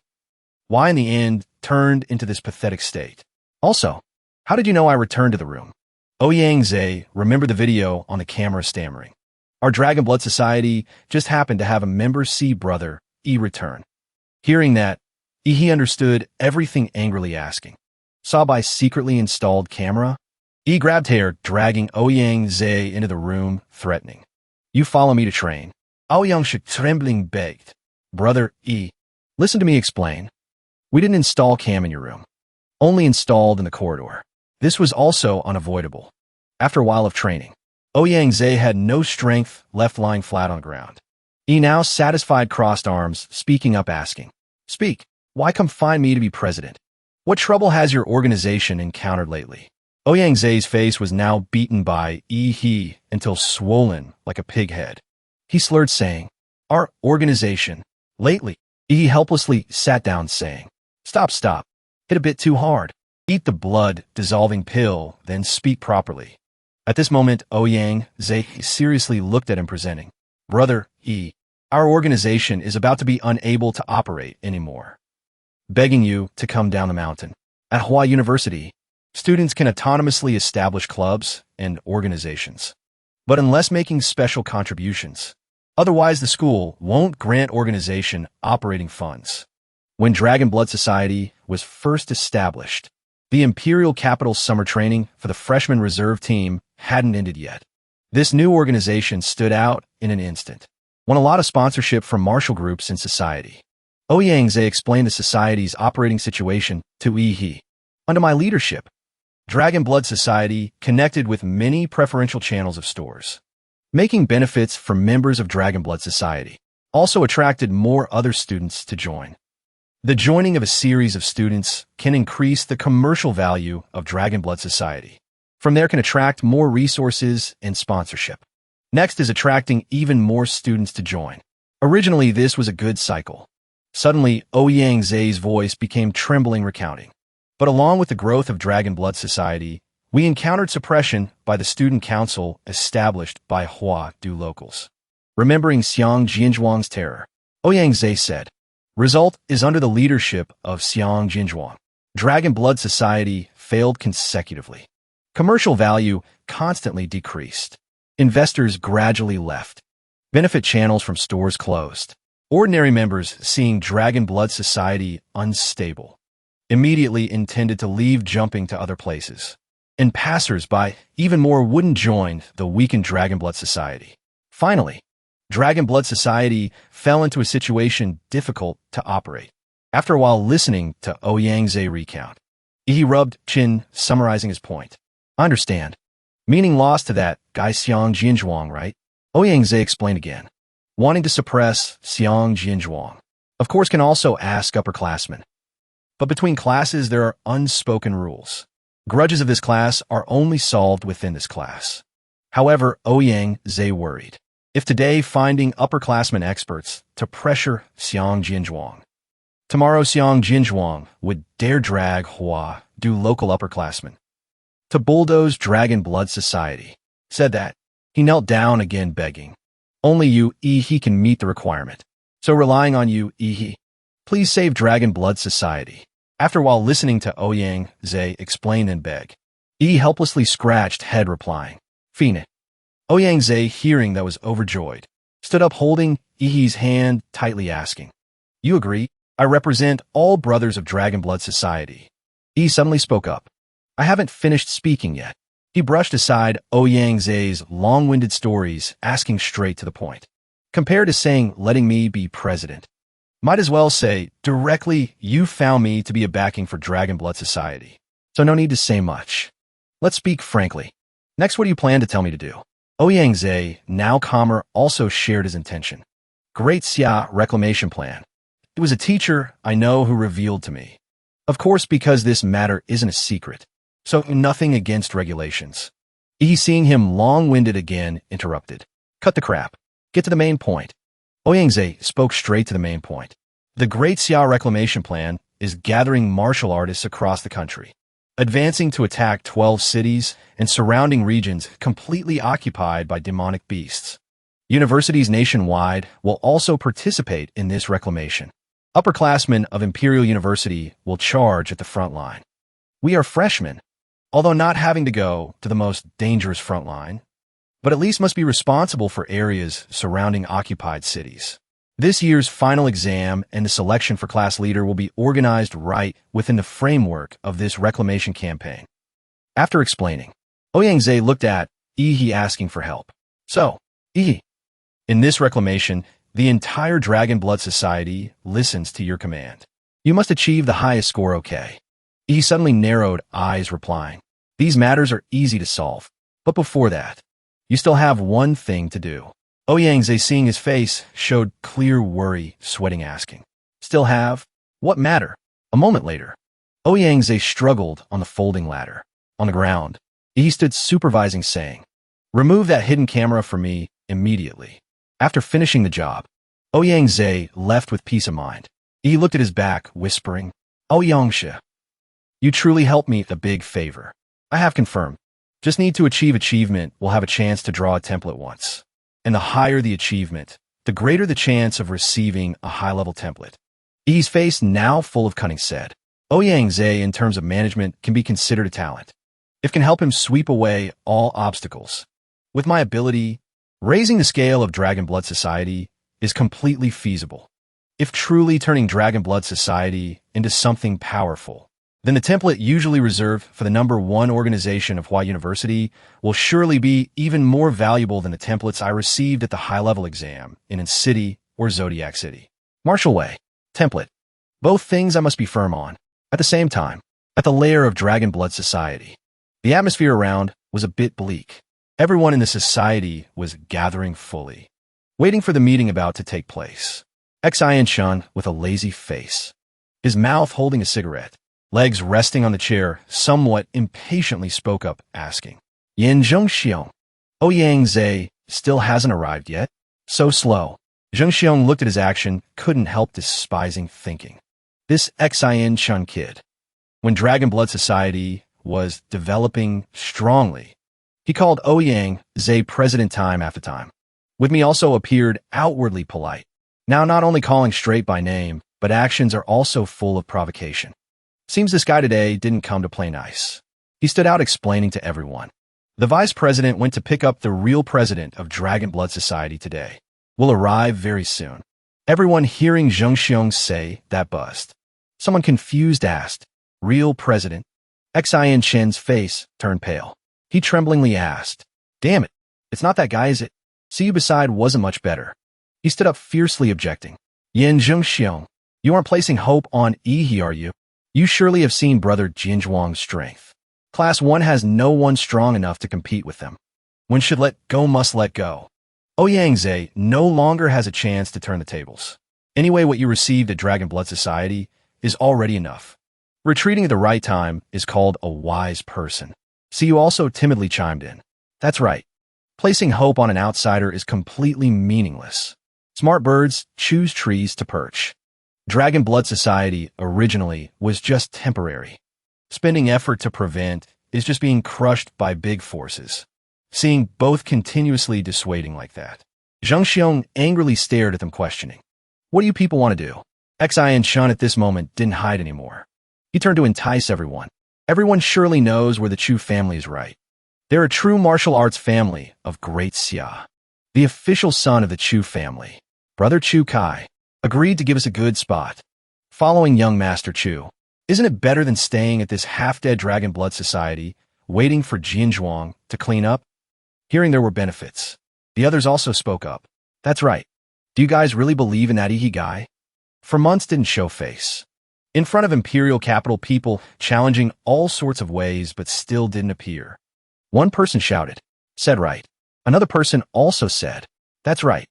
S1: Why in the end turned into this pathetic state? Also, how did you know I returned to the room? Ouyang Zhe remembered the video on the camera stammering. Our Dragon Blood Society just happened to have a member C brother, E return. Hearing that, he understood everything angrily asking. Saw by secretly installed camera? E grabbed hair, dragging Ouyang Zhe into the room, threatening. You follow me to train. Ouyang trembling begged. Brother E, listen to me explain. We didn't install cam in your room. Only installed in the corridor. This was also unavoidable. After a while of training, Ouyang Zhe had no strength, left lying flat on the ground. E now satisfied crossed arms, speaking up asking. Speak, why come find me to be president? What trouble has your organization encountered lately? Ouyang Zhe's face was now beaten by he until swollen like a pig head. He slurred saying, Our organization. Lately, he helplessly sat down saying, Stop. Hit a bit too hard. Eat the blood-dissolving pill, then speak properly. At this moment, Ouyang Zhe seriously looked at him presenting. Brother E, our organization is about to be unable to operate anymore. Begging you to come down the mountain. At Hua University, students can autonomously establish clubs and organizations, but unless making special contributions. Otherwise, the school won't grant organization operating funds. When Dragon Blood Society was first established, the Imperial Capital summer training for the freshman reserve team hadn't ended yet. This new organization stood out in an instant. Won a lot of sponsorship from martial groups in society. Ouyang Zhe explained the society's operating situation to He. Under my leadership, Dragon Blood Society connected with many preferential channels of stores, making benefits for members of Dragon Blood Society. Also attracted more other students to join. The joining of a series of students can increase the commercial value of Dragon Blood Society. From there can attract more resources and sponsorship. Next is attracting even more students to join. Originally, this was a good cycle. Suddenly, Ouyang Zhe's voice became trembling recounting. But along with the growth of Dragon Blood Society, we encountered suppression by the student council established by Hua Du locals. Remembering Xiang Jianzhuang's terror, Ouyang Zhe said, Result is under the leadership of Xiang Jianzhuang. Dragon Blood Society failed consecutively. Commercial value constantly decreased. Investors gradually left. Benefit channels from stores closed. Ordinary members, seeing Dragon Blood Society unstable, immediately intended to leave, jumping to other places. And passers-by, even more, wouldn't join the weakened Dragon Blood Society. Finally, Dragon Blood Society fell into a situation difficult to operate. After a while listening to Ouyang Zhe recount, he rubbed chin, summarizing his point. I understand. Meaning lost to that guy Xiang Jianzhuang, right? Ouyang Zhe explained again. Wanting to suppress Xiang Jianzhuang, of course, can also ask upperclassmen. But between classes, there are unspoken rules. Grudges of this class are only solved within this class. However, Ouyang Zhe worried. If today finding upperclassmen experts to pressure Xiang Jianzhuang, tomorrow Xiang Jianzhuang would dare drag Hua Du local upperclassmen to bulldoze Dragon Blood Society. Said that, he knelt down again begging. Only you, he can meet the requirement. So relying on you, he. Please save Dragon Blood Society. After while listening to Ouyang Zhe explain and beg, helplessly scratched head replying, Fiend. Ouyang Zhe, hearing that, was overjoyed, stood up holding He's hand tightly asking, You agree? I represent all brothers of Dragon Blood Society. He suddenly spoke up. I haven't finished speaking yet. He brushed aside Ouyang Zhe's long-winded stories, asking straight to the point. Compared to saying, letting me be president, might as well say, directly, you found me to be a backing for Dragon Blood Society. So no need to say much. Let's speak frankly. Next, what do you plan to tell me to do? Ouyang Zhe, now calmer, also shared his intention. Great Xia reclamation plan. It was a teacher I know who revealed to me. Of course, because this matter isn't a secret. So nothing against regulations. Seeing him long-winded again, interrupted. Cut the crap. Get to the main point. Ouyangze spoke straight to the main point. The Great Xia Reclamation Plan is gathering martial artists across the country, advancing to attack 12 cities and surrounding regions completely occupied by demonic beasts. Universities nationwide will also participate in this reclamation. Upperclassmen of Imperial University will charge at the front line. We are freshmen, although not having to go to the most dangerous front line, but at least must be responsible for areas surrounding occupied cities. This year's final exam and the selection for class leader will be organized right within the framework of this reclamation campaign. After explaining, Ouyangze looked at Ihi asking for help. So, Ihi, in this reclamation, the entire Dragon Blood Society listens to your command. You must achieve the highest score, okay? He suddenly narrowed eyes, replying, "These matters are easy to solve. But before that, you still have one thing to do." Ouyangze, seeing his face, showed clear worry, sweating, asking, "Still have? What matter?" A moment later, Ouyangze struggled on the folding ladder. On the ground, he stood supervising, saying, "Remove that hidden camera for me immediately." After finishing the job, Ouyangze left with peace of mind. He looked at his back, whispering, "Ouyangze, you truly helped me a big favor. I have confirmed. Just need to achieve achievement. We'll have a chance to draw a template once. And the higher the achievement, the greater the chance of receiving a high-level template." His face, now full of cunning, said, "Ouyangze, in terms of management, can be considered a talent. It can help him sweep away all obstacles. With my ability, raising the scale of Dragon Blood Society is completely feasible. If truly turning Dragon Blood Society into something powerful, then the template usually reserved for the #1 organization of Hua University will surely be even more valuable than the templates I received at the high-level exam in City or Zodiac City. Martial Way, template, both things I must be firm on. At the same time, at the layer of Dragon Blood Society, the atmosphere around was a bit bleak. Everyone in the society was gathering fully, waiting for the meeting about to take place. Xian Shun, with a lazy face, his mouth holding a cigarette, legs resting on the chair, somewhat impatiently spoke up, asking, "Yin Zhengxiong, Ouyangze still hasn't arrived yet? So slow." Zhengxiong looked at his action, couldn't help despising, thinking, "This Xian Shun kid." When Dragon Blood Society was developing strongly, he called Ouyangze president time after time. With me also appeared outwardly polite. Now not only calling straight by name, but actions are also full of provocation. Seems this guy today didn't come to play nice. He stood out, explaining to everyone. The vice president went to pick up the real president of Dragon Blood Society today. Will arrive very soon. Everyone hearing Zhengxiong say that buzzed. Someone confused asked, "Real president?" Xian Chen's face turned pale. He tremblingly asked, "Damn it, it's not that guy, is it? See you beside wasn't much better." He stood up, fiercely objecting. "Yin Zhengxiong, you aren't placing hope on Ihi, are you? You surely have seen brother Jinzhuang's strength. Class 1 has no one strong enough to compete with them. When should let go must let go. Ouyangze no longer has a chance to turn the tables. Anyway, what you received at Dragon Blood Society is already enough. Retreating at the right time is called a wise person." See, you also timidly chimed in. "That's right. Placing hope on an outsider is completely meaningless. Smart birds choose trees to perch. Dragon Blood Society originally was just temporary. Spending effort to prevent is just being crushed by big forces. Seeing both continuously dissuading like that." Zhengxiong angrily stared at them, questioning, "What do you people want to do?" Xian Shun at this moment didn't hide anymore. He turned to entice everyone. Everyone surely knows where the Chu family is right. They're a true martial arts family of Great Xia. The official son of the Chu family, Brother Chu Kai, agreed to give us a good spot. Following young Master Chu, isn't it better than staying at this half-dead Dragon Blood Society, waiting for Jinzhuang to clean up? Hearing there were benefits, the others also spoke up. "That's right. Do you guys really believe in that Ihi guy?" For months didn't show face. In front of Imperial capital, people challenging all sorts of ways but still didn't appear. One person shouted, "Said right." Another person also said, "That's right.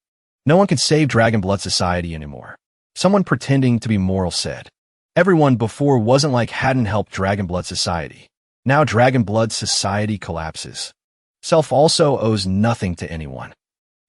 S1: No one can save Dragon Blood Society anymore." Someone pretending to be moral said, "Everyone before wasn't like hadn't helped Dragon Blood Society. Now Dragon Blood Society collapses. Self also owes nothing to anyone."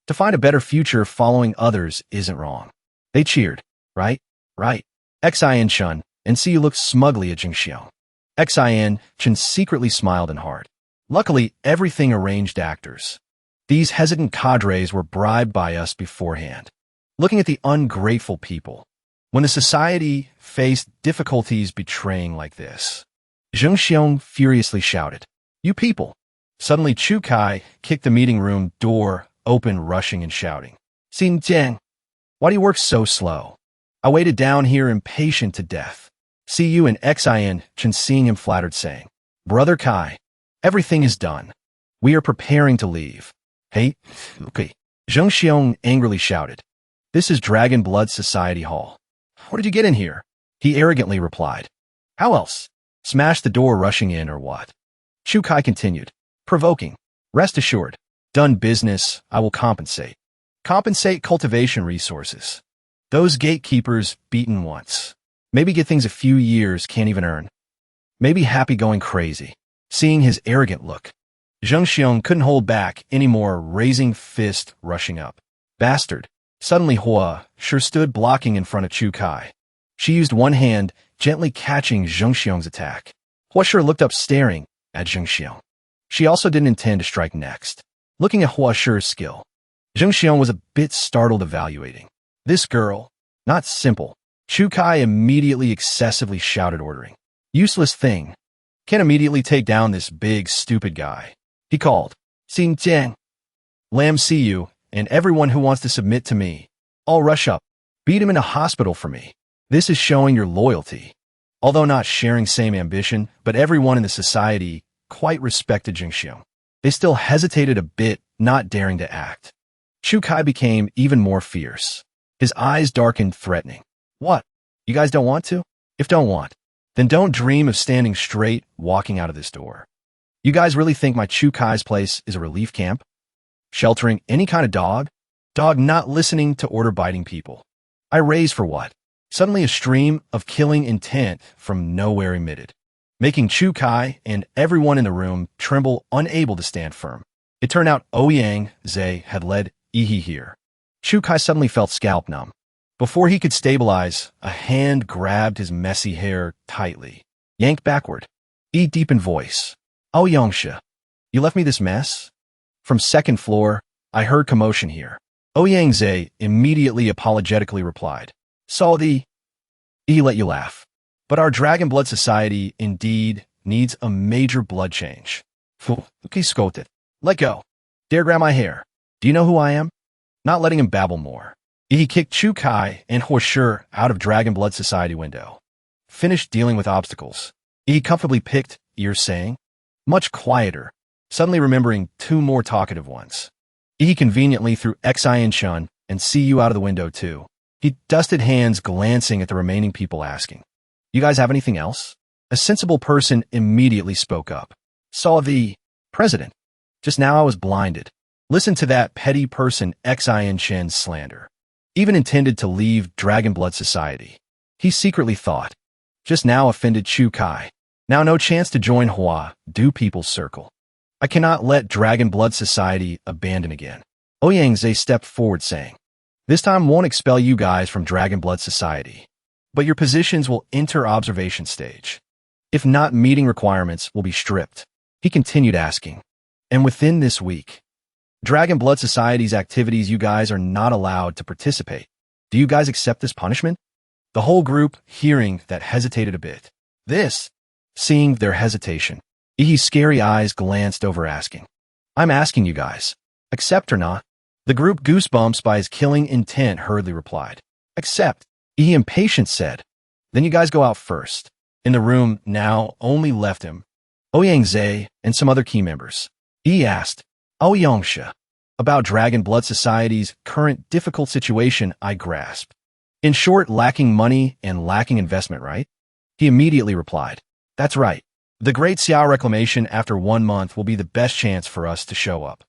S1: To find a better future, following others isn't wrong. They cheered. Right? Right. Xin Chun, and Siyu looked smugly at Jingxiong. Xin Chun secretly smiled in heart. Luckily, everything arranged actors. These hesitant cadres were bribed by us beforehand. Looking at the ungrateful people. When the society faced difficulties betraying like this, Zheng Xiong furiously shouted, "You people!" Suddenly, Chu Kai kicked the meeting room door open, rushing and shouting, "Xin Jiang, why do you work so slow? I waited down here impatient to death." See you and Xin Chen, seeing him, flattered, saying, "Brother Kai, everything is done. We are preparing to leave." "Hey, okay." Zheng Xiong angrily shouted, "This is Dragon Blood Society Hall. How did you get in here?" He arrogantly replied, "How else? Smash the door rushing in or what?" Chu Kai continued, provoking, "Rest assured, done business, I will compensate. Compensate cultivation resources. Those gatekeepers beaten once. Maybe get things a few years can't even earn. Maybe happy going crazy." Seeing his arrogant look, Zheng Xiong couldn't hold back anymore, raising fist, rushing up. "Bastard." Suddenly Hua Sure stood blocking in front of Chu Kai. She used one hand, gently catching Zheng Xiong's attack. Hua Sure looked up, staring at Zheng Xiong. She also didn't intend to strike next. Looking at Hua Shure's skill, Zheng Xiong was a bit startled, evaluating. This girl, not simple. Chu Kai immediately excessively shouted, ordering, "Useless thing. Can't immediately take down this big, stupid guy." He called, "Xin Jiang, Lam Siyu, and everyone who wants to submit to me. All rush up. Beat him in a hospital for me. This is showing your loyalty." Although not sharing same ambition, but everyone in the society quite respected Zheng Xiong. They still hesitated a bit, not daring to act. Chu Kai became even more fierce. His eyes darkened, threatening. "What? You guys don't want to? If don't want, then don't dream of standing straight, walking out of this door. You guys really think my Chu Kai's place is a relief camp? Sheltering any kind of dog? Dog not listening to order, biting people. I raise for what?" Suddenly a stream of killing intent from nowhere emitted, making Chu Kai and everyone in the room tremble, unable to stand firm. It turned out Ouyang Zhe had led Yi here. Chu Kai suddenly felt scalp numb. Before he could stabilize, a hand grabbed his messy hair tightly, yanked backward. Yi deepened voice, "Oh Yongsha, you left me this mess?" From second floor, I heard commotion here. Ouyang Zhe immediately apologetically replied, "Saw the..." Yi let you laugh. But our Dragon Blood Society indeed needs a major blood change. Okay, scoted. Let go. Dare grab my hair. Do you know who I am? Not letting him babble more. He kicked Chu Kai and Hua Sure out of Dragon Blood Society window. Finished dealing with obstacles. He comfortably picked ears, saying, much quieter, suddenly remembering two more talkative ones. He conveniently threw Xin Chun and Siyu out of the window too. He dusted hands, glancing at the remaining people, asking, "You guys have anything else?" A sensible person immediately spoke up. "Saw the president. Just now I was blinded. Listen to that petty person Xin Chen's slander. Even intended to leave Dragon Blood Society. He secretly thought. Just now offended Chu Kai. Now no chance to join Hua, do people's circle. I cannot let Dragon Blood Society abandon again." Ouyang Zhe stepped forward, saying, "This time won't expel you guys from Dragon Blood Society, but your positions will enter observation stage. If not meeting requirements, will be stripped." He continued, asking, "And within this week, Dragon Blood Society's activities, you guys are not allowed to participate. Do you guys accept this punishment?" The whole group, hearing that, hesitated a bit. Seeing their hesitation, Ihi's scary eyes glanced over, asking, "I'm asking you guys, accept or not?" The group, goosebumps by his killing intent, hurriedly replied, "Accept." Ihi, impatient, said, "Then you guys go out first." In the room now only left him, Ouyang Zhe, and some other key members. He asked, "Oh Yongsha, about Dragon Blood Society's current difficult situation, I grasped. In short, lacking money and lacking investment, right?" He immediately replied, "That's right. The Great Xiao Reclamation after 1 month will be the best chance for us to show up.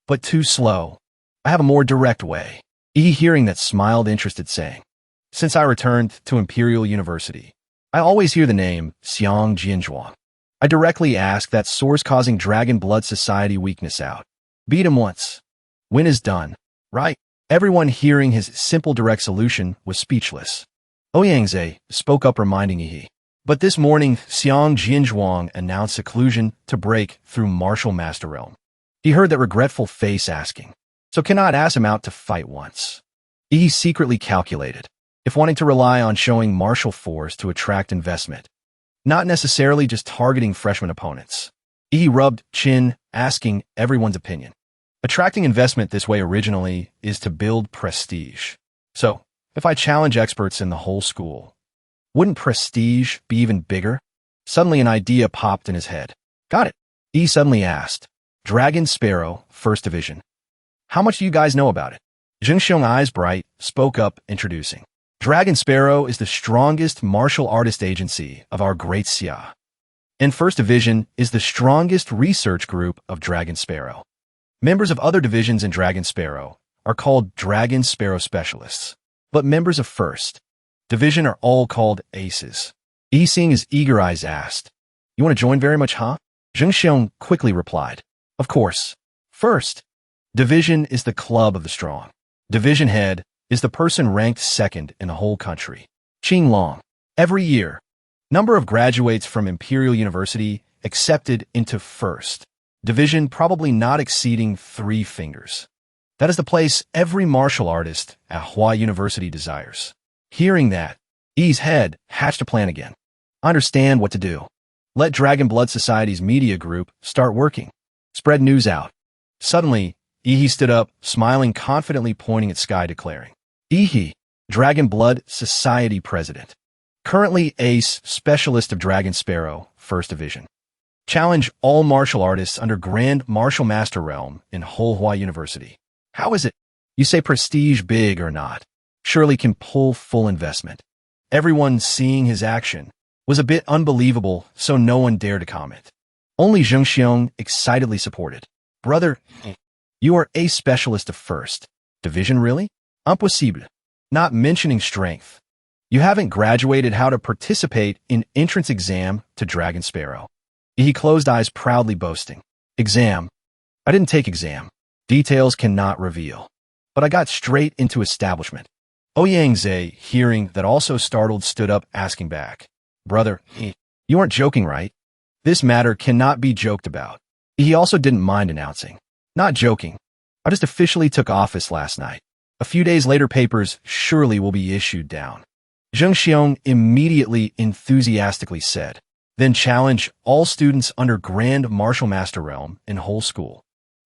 S1: But too slow. I have a more direct way." He, hearing that, smiled, interested, saying, "Since I returned to Imperial University, I always hear the name Xiang Jianzhuang. I directly ask that source causing Dragon Blood Society weakness out. Beat him once. Win is done. right? Everyone hearing his simple direct solution was speechless. Ouyangze spoke up reminding Yi. But this morning, Xiang Jianzhuang announced seclusion to break through martial master realm. He heard that regretful face asking, so cannot ask him out to fight once. Yi secretly calculated, if wanting to rely on showing martial force to attract investment, not necessarily just targeting freshman opponents. Yi rubbed chin, asking everyone's opinion. Attracting investment this way originally is to build prestige. So, if I challenge experts in the whole school, wouldn't prestige be even bigger? Suddenly an idea popped in his head. Got it. Yi suddenly asked, Dragon Sparrow, First Division. How much do you guys know about it? Zhengxiong, eyes bright, spoke up, introducing. Dragon Sparrow is the strongest martial artist agency of our great Xia. And First Division is the strongest research group of Dragon Sparrow. Members of other divisions in Dragon Sparrow are called Dragon Sparrow Specialists, but members of First Division are all called Aces. Yi, seeing his eager eyes, asked, You want to join very much, huh? Zhengxiong quickly replied, Of course. First Division is the club of the strong. Division head is the person ranked second in the whole country. Qing Long. Every year, number of graduates from Imperial University accepted into First Division probably not exceeding 3 fingers. That is the place every martial artist at Hua University desires. Hearing that, Yi's head hatched a plan again. I understand what to do. Let Dragon Blood Society's media group start working. Spread news out. Suddenly, Yi stood up, smiling confidently, pointing at sky, declaring, Yi, Dragon Blood Society President. Currently Ace, Specialist of Dragon Sparrow, First Division. Challenge all martial artists under Grand Martial Master Realm in whole Hua University. How is it? You say prestige big or not? Surely can pull full investment. Everyone seeing his action was a bit unbelievable, so no one dared to comment. Only Zhengxiong excitedly supported. Brother, you are a specialist of First Division, really? Impossible. Not mentioning strength. You haven't graduated how to participate in entrance exam to Dragon Sparrow. He closed eyes, proudly boasting. Exam. I didn't take exam. Details cannot reveal. But I got straight into establishment. Ouyangze, hearing that, also startled, stood up, asking back. Brother, you aren't joking, right? This matter cannot be joked about. He also didn't mind announcing. Not joking. I just officially took office last night. A few days later, papers surely will be issued down. Zhengxiong immediately enthusiastically said. Then challenge all students under Grand Martial Master Realm in whole school.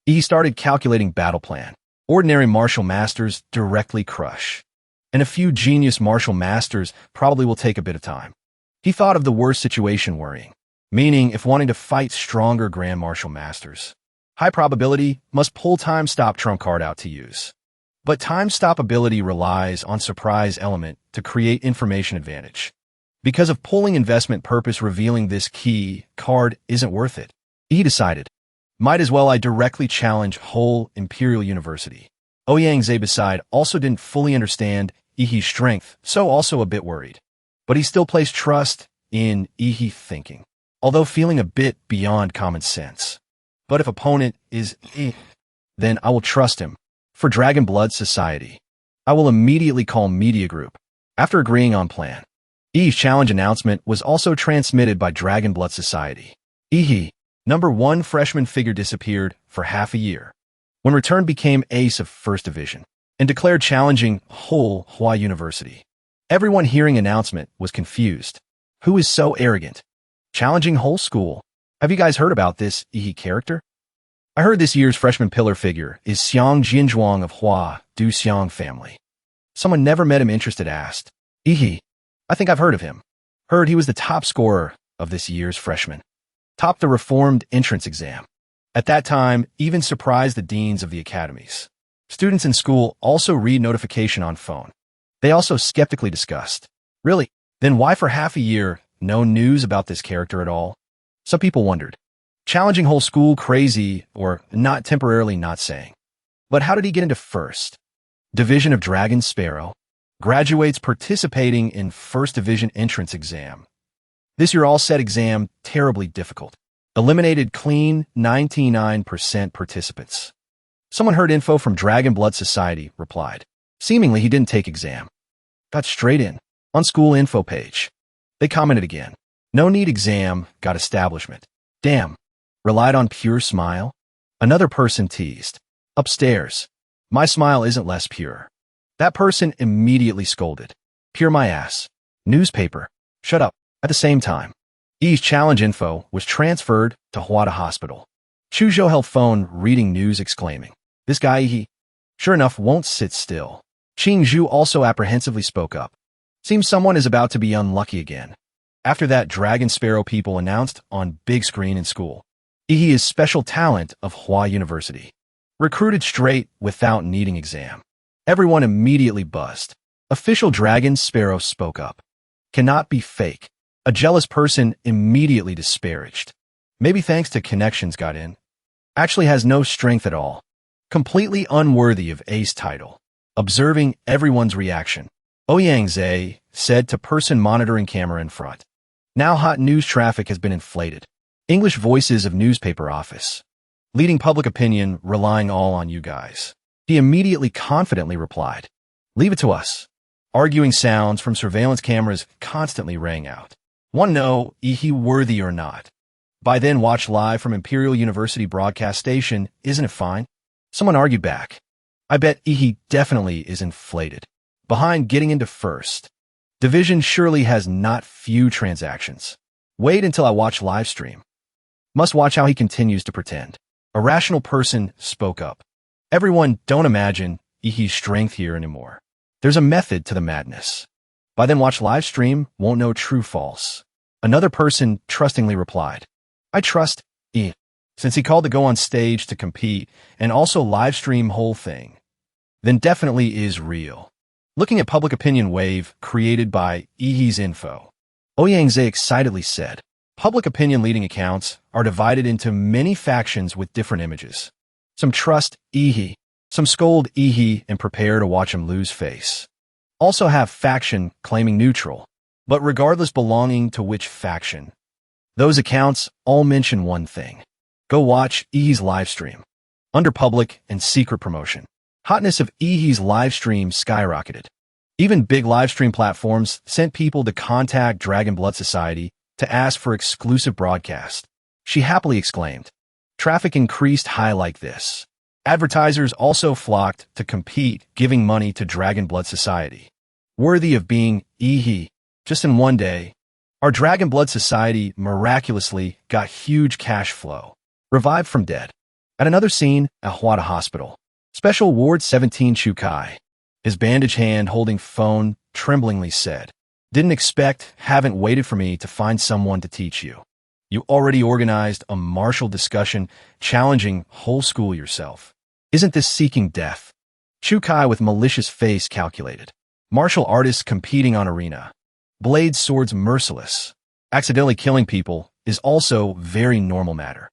S1: He started calculating battle plan. Ordinary martial masters directly crush. And a few genius martial masters probably will take a bit of time. He thought of the worst situation worrying, meaning if wanting to fight stronger Grand Martial Masters. High probability must pull time stop trump card out to use. But time stop ability relies on surprise element to create information advantage. Because of pulling investment purpose, revealing this key card isn't worth it. He decided, might as well I directly challenge whole Imperial University. Ouyangze beside also didn't fully understand Yi's strength, so also a bit worried. But he still placed trust in Yi thinking, although feeling a bit beyond common sense. But if opponent is then I will trust him. For Dragon Blood Society, I will immediately call media group. After agreeing on plan, Yi's challenge announcement was also transmitted by Dragon Blood Society. Yi, number 1 freshman figure, disappeared for half a year. When returned, became ace of First Division and declared challenging whole Hua University. Everyone hearing announcement was confused. Who is so arrogant? Challenging whole school. Have you guys heard about this Yi character? I heard this year's freshman pillar figure is Xiang Jianzhuang of Hua Du Xiang family. Someone never met him interested asked. Yi, I think I've heard of him. Heard he was the top scorer of this year's freshman. Topped the reformed entrance exam. At that time, even surprised the deans of the academies. Students in school also read notification on phone. They also skeptically discussed. Really? Then why for half a year, no news about this character at all? Some people wondered. Challenging whole school crazy or not, temporarily not saying. But how did he get into First Division of Dragon Sparrow? Graduates participating in First Division entrance exam. This year all set exam terribly difficult. Eliminated clean 99% participants. Someone heard info from Dragon Blood Society, replied. Seemingly he didn't take exam. Got straight in. On school info page. They commented again. No need exam, got establishment. Damn. Relied on pure smile? Another person teased. Upstairs. My smile isn't less pure. That person immediately scolded. Pure my ass. Newspaper. Shut up. At the same time, E's challenge info was transferred to Hwada Hospital. Chuzhou held phone reading news exclaiming, this guy he, sure enough, won't sit still. Qing Zhu also apprehensively spoke up. Seems someone is about to be unlucky again. After that, Dragon Sparrow people announced on big screen in school. He is special talent of Hua University. Recruited straight without needing exam. Everyone immediately buzzed. Official Dragon Sparrow spoke up. Cannot be fake. A jealous person immediately disparaged. Maybe thanks to connections got in. Actually has no strength at all. Completely unworthy of ace title. Observing everyone's reaction. Ouyang Zhe said to person monitoring camera in front. Now hot news traffic has been inflated. English voices of newspaper office. Leading public opinion relying all on you guys. He immediately confidently replied. Leave it to us. Arguing sounds from surveillance cameras constantly rang out. One know, he worthy or not. By then watch live from Imperial University broadcast station, isn't it fine? Someone argued back. I bet he definitely is inflated. Behind getting into first. Division surely has not few transactions. Wait until I watch live stream. Must watch how he continues to pretend. A rational person spoke up. Everyone don't imagine Ihi's strength here anymore. There's a method to the madness. By then watch live stream, won't know true false. Another person trustingly replied. I trust I, since he called to go on stage to compete and also live stream whole thing. Then definitely is real. Looking at public opinion wave created by Ihi's info. Ouyang Zhe excitedly said, public opinion leading accounts are divided into many factions with different images. Some trust Ihi, some scold Ihi and prepare to watch him lose face. Also have faction claiming neutral, but regardless belonging to which faction. Those accounts all mention one thing. Go watch Ihi's live stream. Under public and secret promotion. Hotness of Ihi's live stream skyrocketed. Even big live stream platforms sent people to contact Dragon Blood Society to ask for exclusive broadcast. She happily exclaimed. Traffic increased high like this. Advertisers also flocked to compete, giving money to Dragon Blood Society. Worthy of being Ihi. Just in one day, our Dragon Blood Society miraculously got huge cash flow. Revived from dead. At another scene at Hwada Hospital. Special Ward 17 Chukai. His bandaged hand holding phone tremblingly said, Didn't expect, haven't waited for me to find someone to teach you. You already organized a martial discussion challenging whole school yourself. Isn't this seeking death? Chukai with malicious face calculated. Martial artists competing on arena. Blade swords merciless. Accidentally killing people is also very normal matter.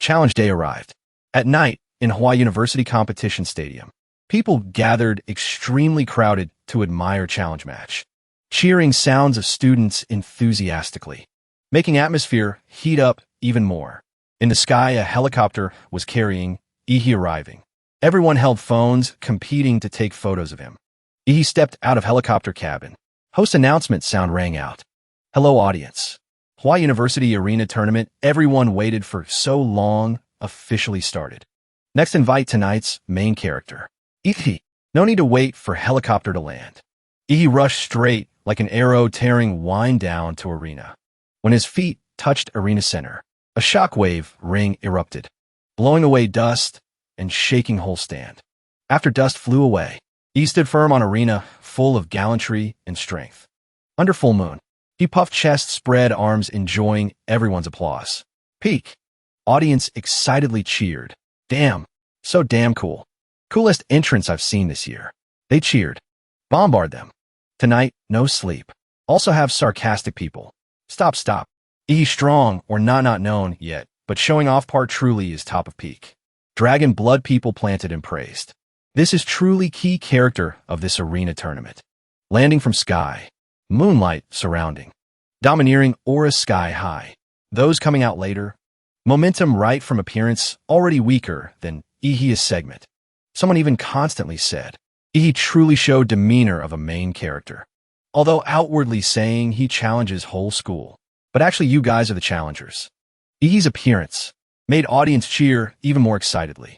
S1: Challenge day arrived. At night, in Hwa University Competition Stadium, people gathered extremely crowded to admire challenge match. Cheering sounds of students enthusiastically, making atmosphere heat up even more. In the sky, a helicopter was carrying Ihi arriving. Everyone held phones, competing to take photos of him. Ihi stepped out of helicopter cabin. Host announcement sound rang out. Hello, audience. Hwa University Arena Tournament everyone waited for so long officially started. Next, invite tonight's main character, Ihi. No need to wait for helicopter to land. Ihi rushed straight like an arrow tearing wind down to arena. When his feet touched arena center, a shockwave ring erupted, blowing away dust and shaking whole stand. After dust flew away, he stood firm on arena, full of gallantry and strength. Under full moon, he puffed chest, spread arms, enjoying everyone's applause. Peak. Audience excitedly cheered. Damn, so damn cool. Coolest entrance I've seen this year. They cheered. Bombard them. Tonight, no sleep. Also have sarcastic people. Stop. Ihi strong or not known yet, but showing off part truly is top of peak. Dragon blood people planted and praised. This is truly key character of this arena tournament. Landing from sky. Moonlight surrounding. Domineering aura sky high. Those coming out later. Momentum right from appearance already weaker than Ihi's segment. Someone even constantly said, he truly showed demeanor of a main character. Although outwardly saying he challenges whole school, but actually you guys are the challengers. Ihi's appearance made audience cheer even more excitedly.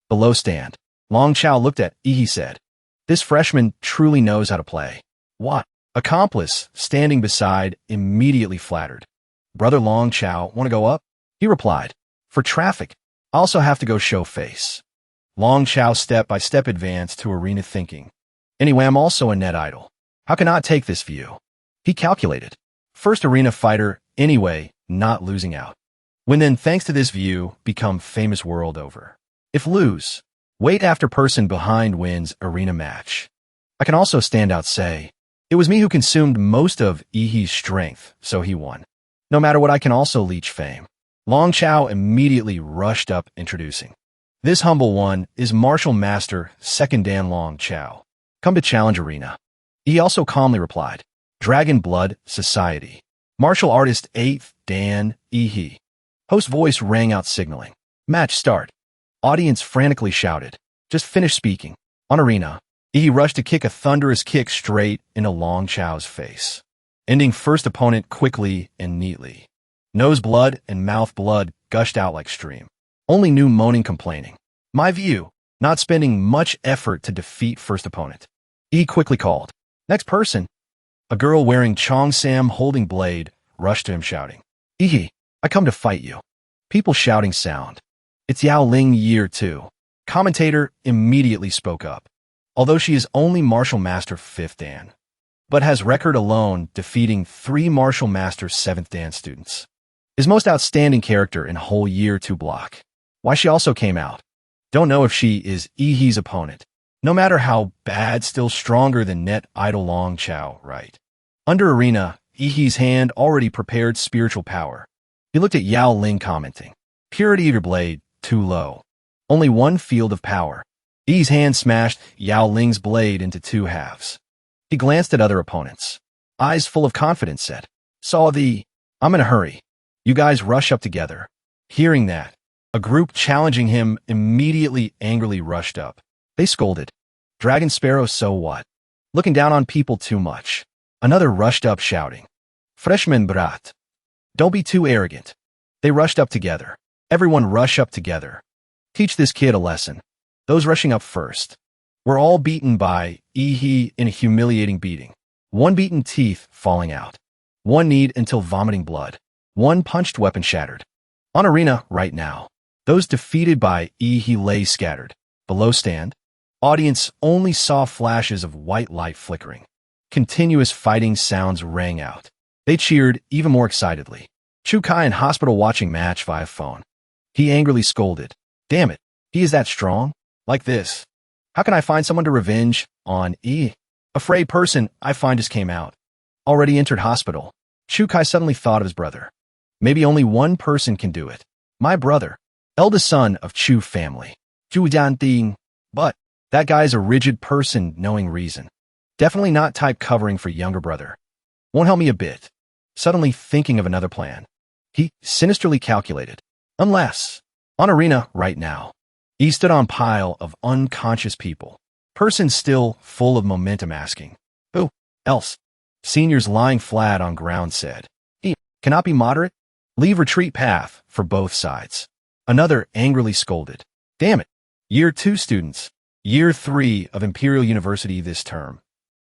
S1: Below stand, Long Chao looked at Ihi said, this freshman truly knows how to play. What? Accomplice, standing beside, immediately flattered. Brother Long Chao, want to go up? He replied, for traffic, I also have to go show face. Long Chao step-by-step advanced to arena thinking. Anyway, I'm also a net idol. How can I take this view? He calculated. First arena fighter, anyway, not losing out. When then, thanks to this view, become famous world over. If lose, wait after person behind wins arena match. I can also stand out say, it was me who consumed most of Ihi's strength, so he won. No matter what, I can also leech fame. Long Chao immediately rushed up introducing. This humble one is Martial Master 2nd Dan Long Chao. Come to challenge arena. He also calmly replied, Dragon Blood Society. Martial Artist 8th Dan Ihi. Host voice rang out signaling. Match start. Audience frantically shouted. Just finish speaking. On arena, Ihi rushed to kick a thunderous kick straight into Long Chao's face, ending first opponent quickly and neatly. Nose blood and mouth blood gushed out like stream. Only knew moaning complaining. My view, not spending much effort to defeat first opponent. Ihi quickly called. Next person. A girl wearing Cheongsam holding blade rushed to him shouting, Ihi, I come to fight you. People shouting sound. It's Yao Ling year 2. Commentator immediately spoke up. Although she is only Martial Master 5th Dan, but has record alone defeating 3 Martial Master 7th Dan students. His most outstanding character in whole year 2 block. Why she also came out. Don't know if she is Ihi's opponent. No matter how bad, still stronger than net idol Long Chao, right? Under arena, Ihi's hand already prepared spiritual power. He looked at Yao Ling commenting, purity of your blade, too low. Only one field of power. Ihi's hand smashed Yao Ling's blade into 2 halves. He glanced at other opponents. Eyes full of confidence said, I'm in a hurry. You guys rush up together. Hearing that, a group challenging him immediately angrily rushed up. They scolded. Dragon Sparrow, so what? Looking down on people too much. Another rushed up shouting. Freshman brat. Don't be too arrogant. They rushed up together. Everyone rush up together. Teach this kid a lesson. Those rushing up first were all beaten by Ihi in a humiliating beating. 1 beaten teeth falling out. 1 kneed until vomiting blood. 1 punched weapon shattered. On arena right now, those defeated by Ihi lay scattered. Below stand, audience only saw flashes of white light flickering. Continuous fighting sounds rang out. They cheered even more excitedly. Chu Kai in hospital watching match via phone. He angrily scolded. Damn it, he is that strong? Like this. How can I find someone to revenge on E? Afraid person I find just came out. Already entered hospital. Chu Kai suddenly thought of his brother. Maybe only one person can do it. My brother. Eldest son of Chu family. Chu Jianting. But that guy's a rigid person knowing reason. Definitely not type covering for younger brother. Won't help me a bit. Suddenly thinking of another plan. He sinisterly calculated. Unless, on arena right now, he stood on pile of unconscious people. Person still full of momentum asking. Who else? Seniors lying flat on ground said. He cannot be moderate? Leave retreat path for both sides. Another angrily scolded. Damn it. Year 2 students. Year 3 of Imperial University this term.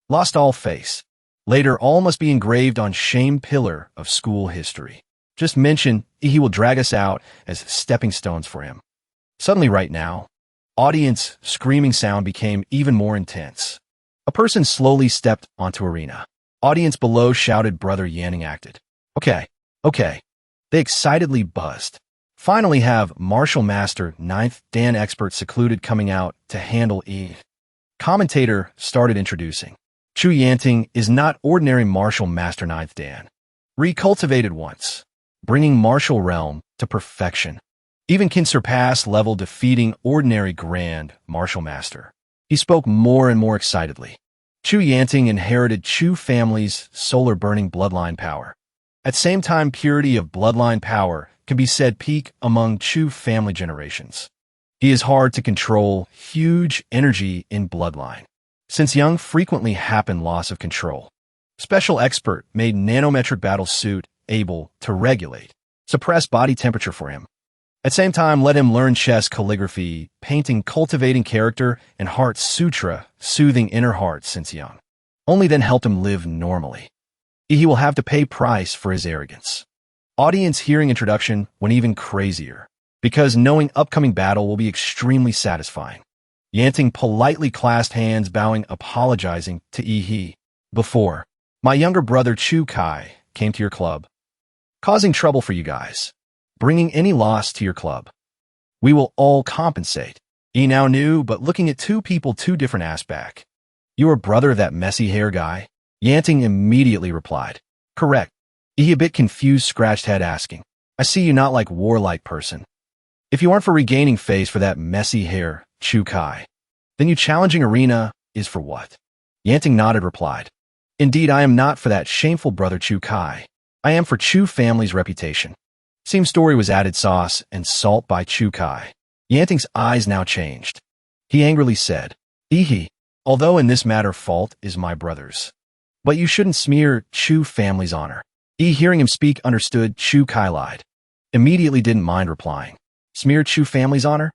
S1: Lost all face. Later all must be engraved on shame pillar of school history. Just mention he will drag us out as stepping stones for him. Suddenly right now, audience screaming sound became even more intense. A person slowly stepped onto arena. Audience below shouted Brother Yanning acted. Okay. They excitedly buzzed. Finally have Martial Master 9th Dan expert secluded coming out to handle E. Commentator started introducing. Chu Yanting is not ordinary Martial Master 9th Dan. Recultivated once, bringing martial realm to perfection. Even can surpass level defeating ordinary Grand Martial Master. He spoke more and more excitedly. Chu Yanting inherited Chu family's solar burning bloodline power. At same time, purity of bloodline power can be said peak among Chu family generations. He is hard to control, huge energy in Bloodline. Since young frequently happened loss of control. Special expert made nanometric battle suit able to regulate, suppress body temperature for him. At same time, let him learn chess calligraphy, painting, cultivating character, and heart sutra, soothing inner heart since young. Only then helped him live normally. He will have to pay price for his arrogance. Audience hearing introduction went even crazier, because knowing upcoming battle will be extremely satisfying. Yanting politely clasped hands, bowing, apologizing to He. Before, my younger brother Chu Kai came to your club, causing trouble for you guys, bringing any loss to your club. We will all compensate. He now knew, but looking at two people, two different aspects. Your brother, that messy hair guy? Yanting immediately replied. Correct. He a bit confused, scratched head asking. I see you not like warlike person. If you aren't for regaining face for that messy hair, Chu Kai, then you challenging arena is for what? Yanting nodded, replied. Indeed, I am not for that shameful brother Chu Kai. I am for Chu family's reputation. Same story was added sauce and salt by Chu Kai. Yanting's eyes now changed. He angrily said, although in this matter fault is my brother's. But you shouldn't smear Chu family's honor. Hearing him speak understood Chu Kai lied. Immediately didn't mind replying. Smear Chu family's honor?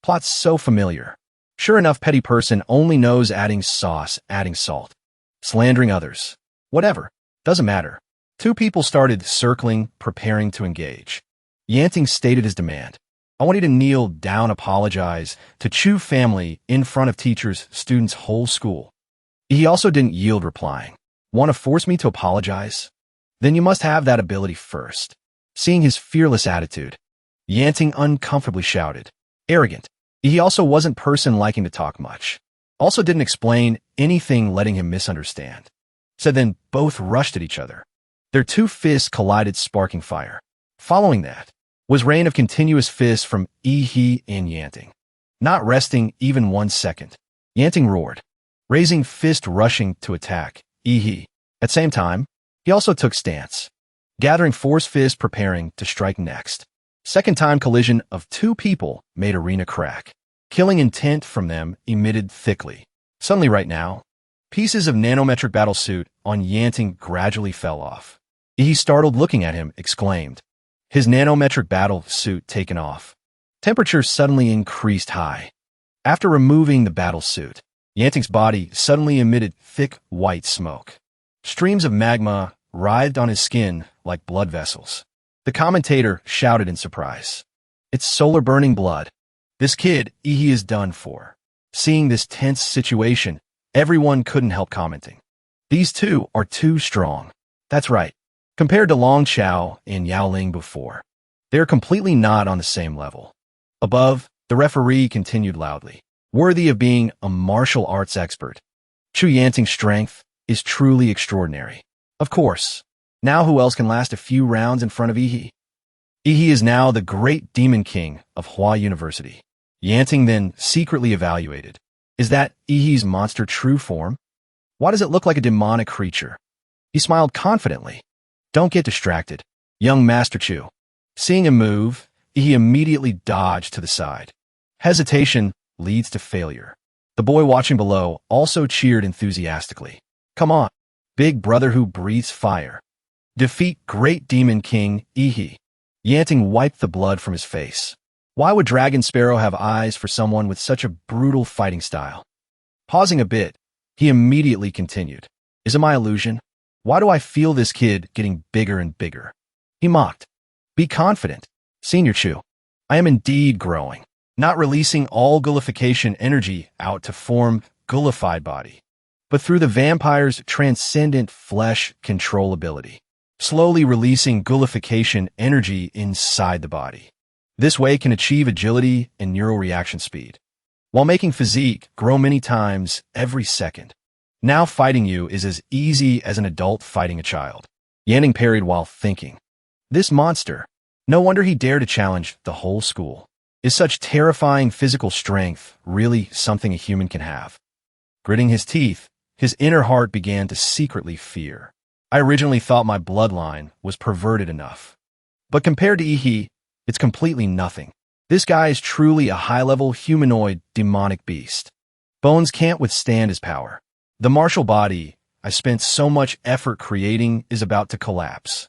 S1: Plot's so familiar. Sure enough, petty person only knows adding sauce, adding salt. Slandering others. Whatever. Doesn't matter. Two people started circling, preparing to engage. Yanting stated his demand. I want you to kneel down, apologize to Chu family in front of teachers, students, whole school. He also didn't yield, replying. Want to force me to apologize? Then you must have that ability first. Seeing his fearless attitude, Yanting uncomfortably shouted. Arrogant. He also wasn't person liking to talk much. Also didn't explain anything, letting him misunderstand. So then both rushed at each other. Their two fists collided, sparking fire. Following that was rain of continuous fists from He and Yanting. Not resting even 1 second. Yanting roared, raising fist, rushing to attack He. At same time, he also took stance, gathering force fist, preparing to strike next. Second time collision of two people made arena crack. Killing intent from them emitted thickly. Suddenly right now, pieces of nanometric battlesuit on Yanting gradually fell off. He, startled looking at him, exclaimed. His nanometric battle suit taken off. Temperature suddenly increased high. After removing the battle suit, Yanting's body suddenly emitted thick white smoke. Streams of magma writhed on his skin like blood vessels. The commentator shouted in surprise. It's solar burning blood. This kid, he is done for. Seeing this tense situation, everyone couldn't help commenting. These two are too strong. That's right. Compared to Long Chao and Yao Ling before, they're completely not on the same level. Above, the referee continued loudly. Worthy of being a martial arts expert. Chu Yanting's strength is truly extraordinary. Of course. Now who else can last a few rounds in front of He? He is now the great demon king of Hua University. Yanting then secretly evaluated. Is that He's monster true form? Why does it look like a demonic creature? He smiled confidently. Don't get distracted, young Master Chu. Seeing him move, he immediately dodged to the side. Hesitation leads to failure. The boy watching below also cheered enthusiastically. Come on, big brother who breathes fire. Defeat great demon king He. Yanting wiped the blood from his face. Why would Dragon Sparrow have eyes for someone with such a brutal fighting style? Pausing a bit, he immediately continued. Is it my illusion? Why do I feel this kid getting bigger and bigger? He mocked. Be confident, Senior Chu. I am indeed growing, not releasing all gullification energy out to form gullified body, but through the vampire's transcendent flesh controllability, slowly releasing gullification energy inside the body. This way can achieve agility and neural reaction speed, while making physique grow many times every second. Now fighting you is as easy as an adult fighting a child. Yanting parried while thinking. This monster, no wonder he dared to challenge the whole school. Is such terrifying physical strength really something a human can have? Gritting his teeth, his inner heart began to secretly fear. I originally thought my bloodline was perverted enough. But compared to He, it's completely nothing. This guy is truly a high-level humanoid demonic beast. Bones can't withstand his power. The martial body I spent so much effort creating is about to collapse.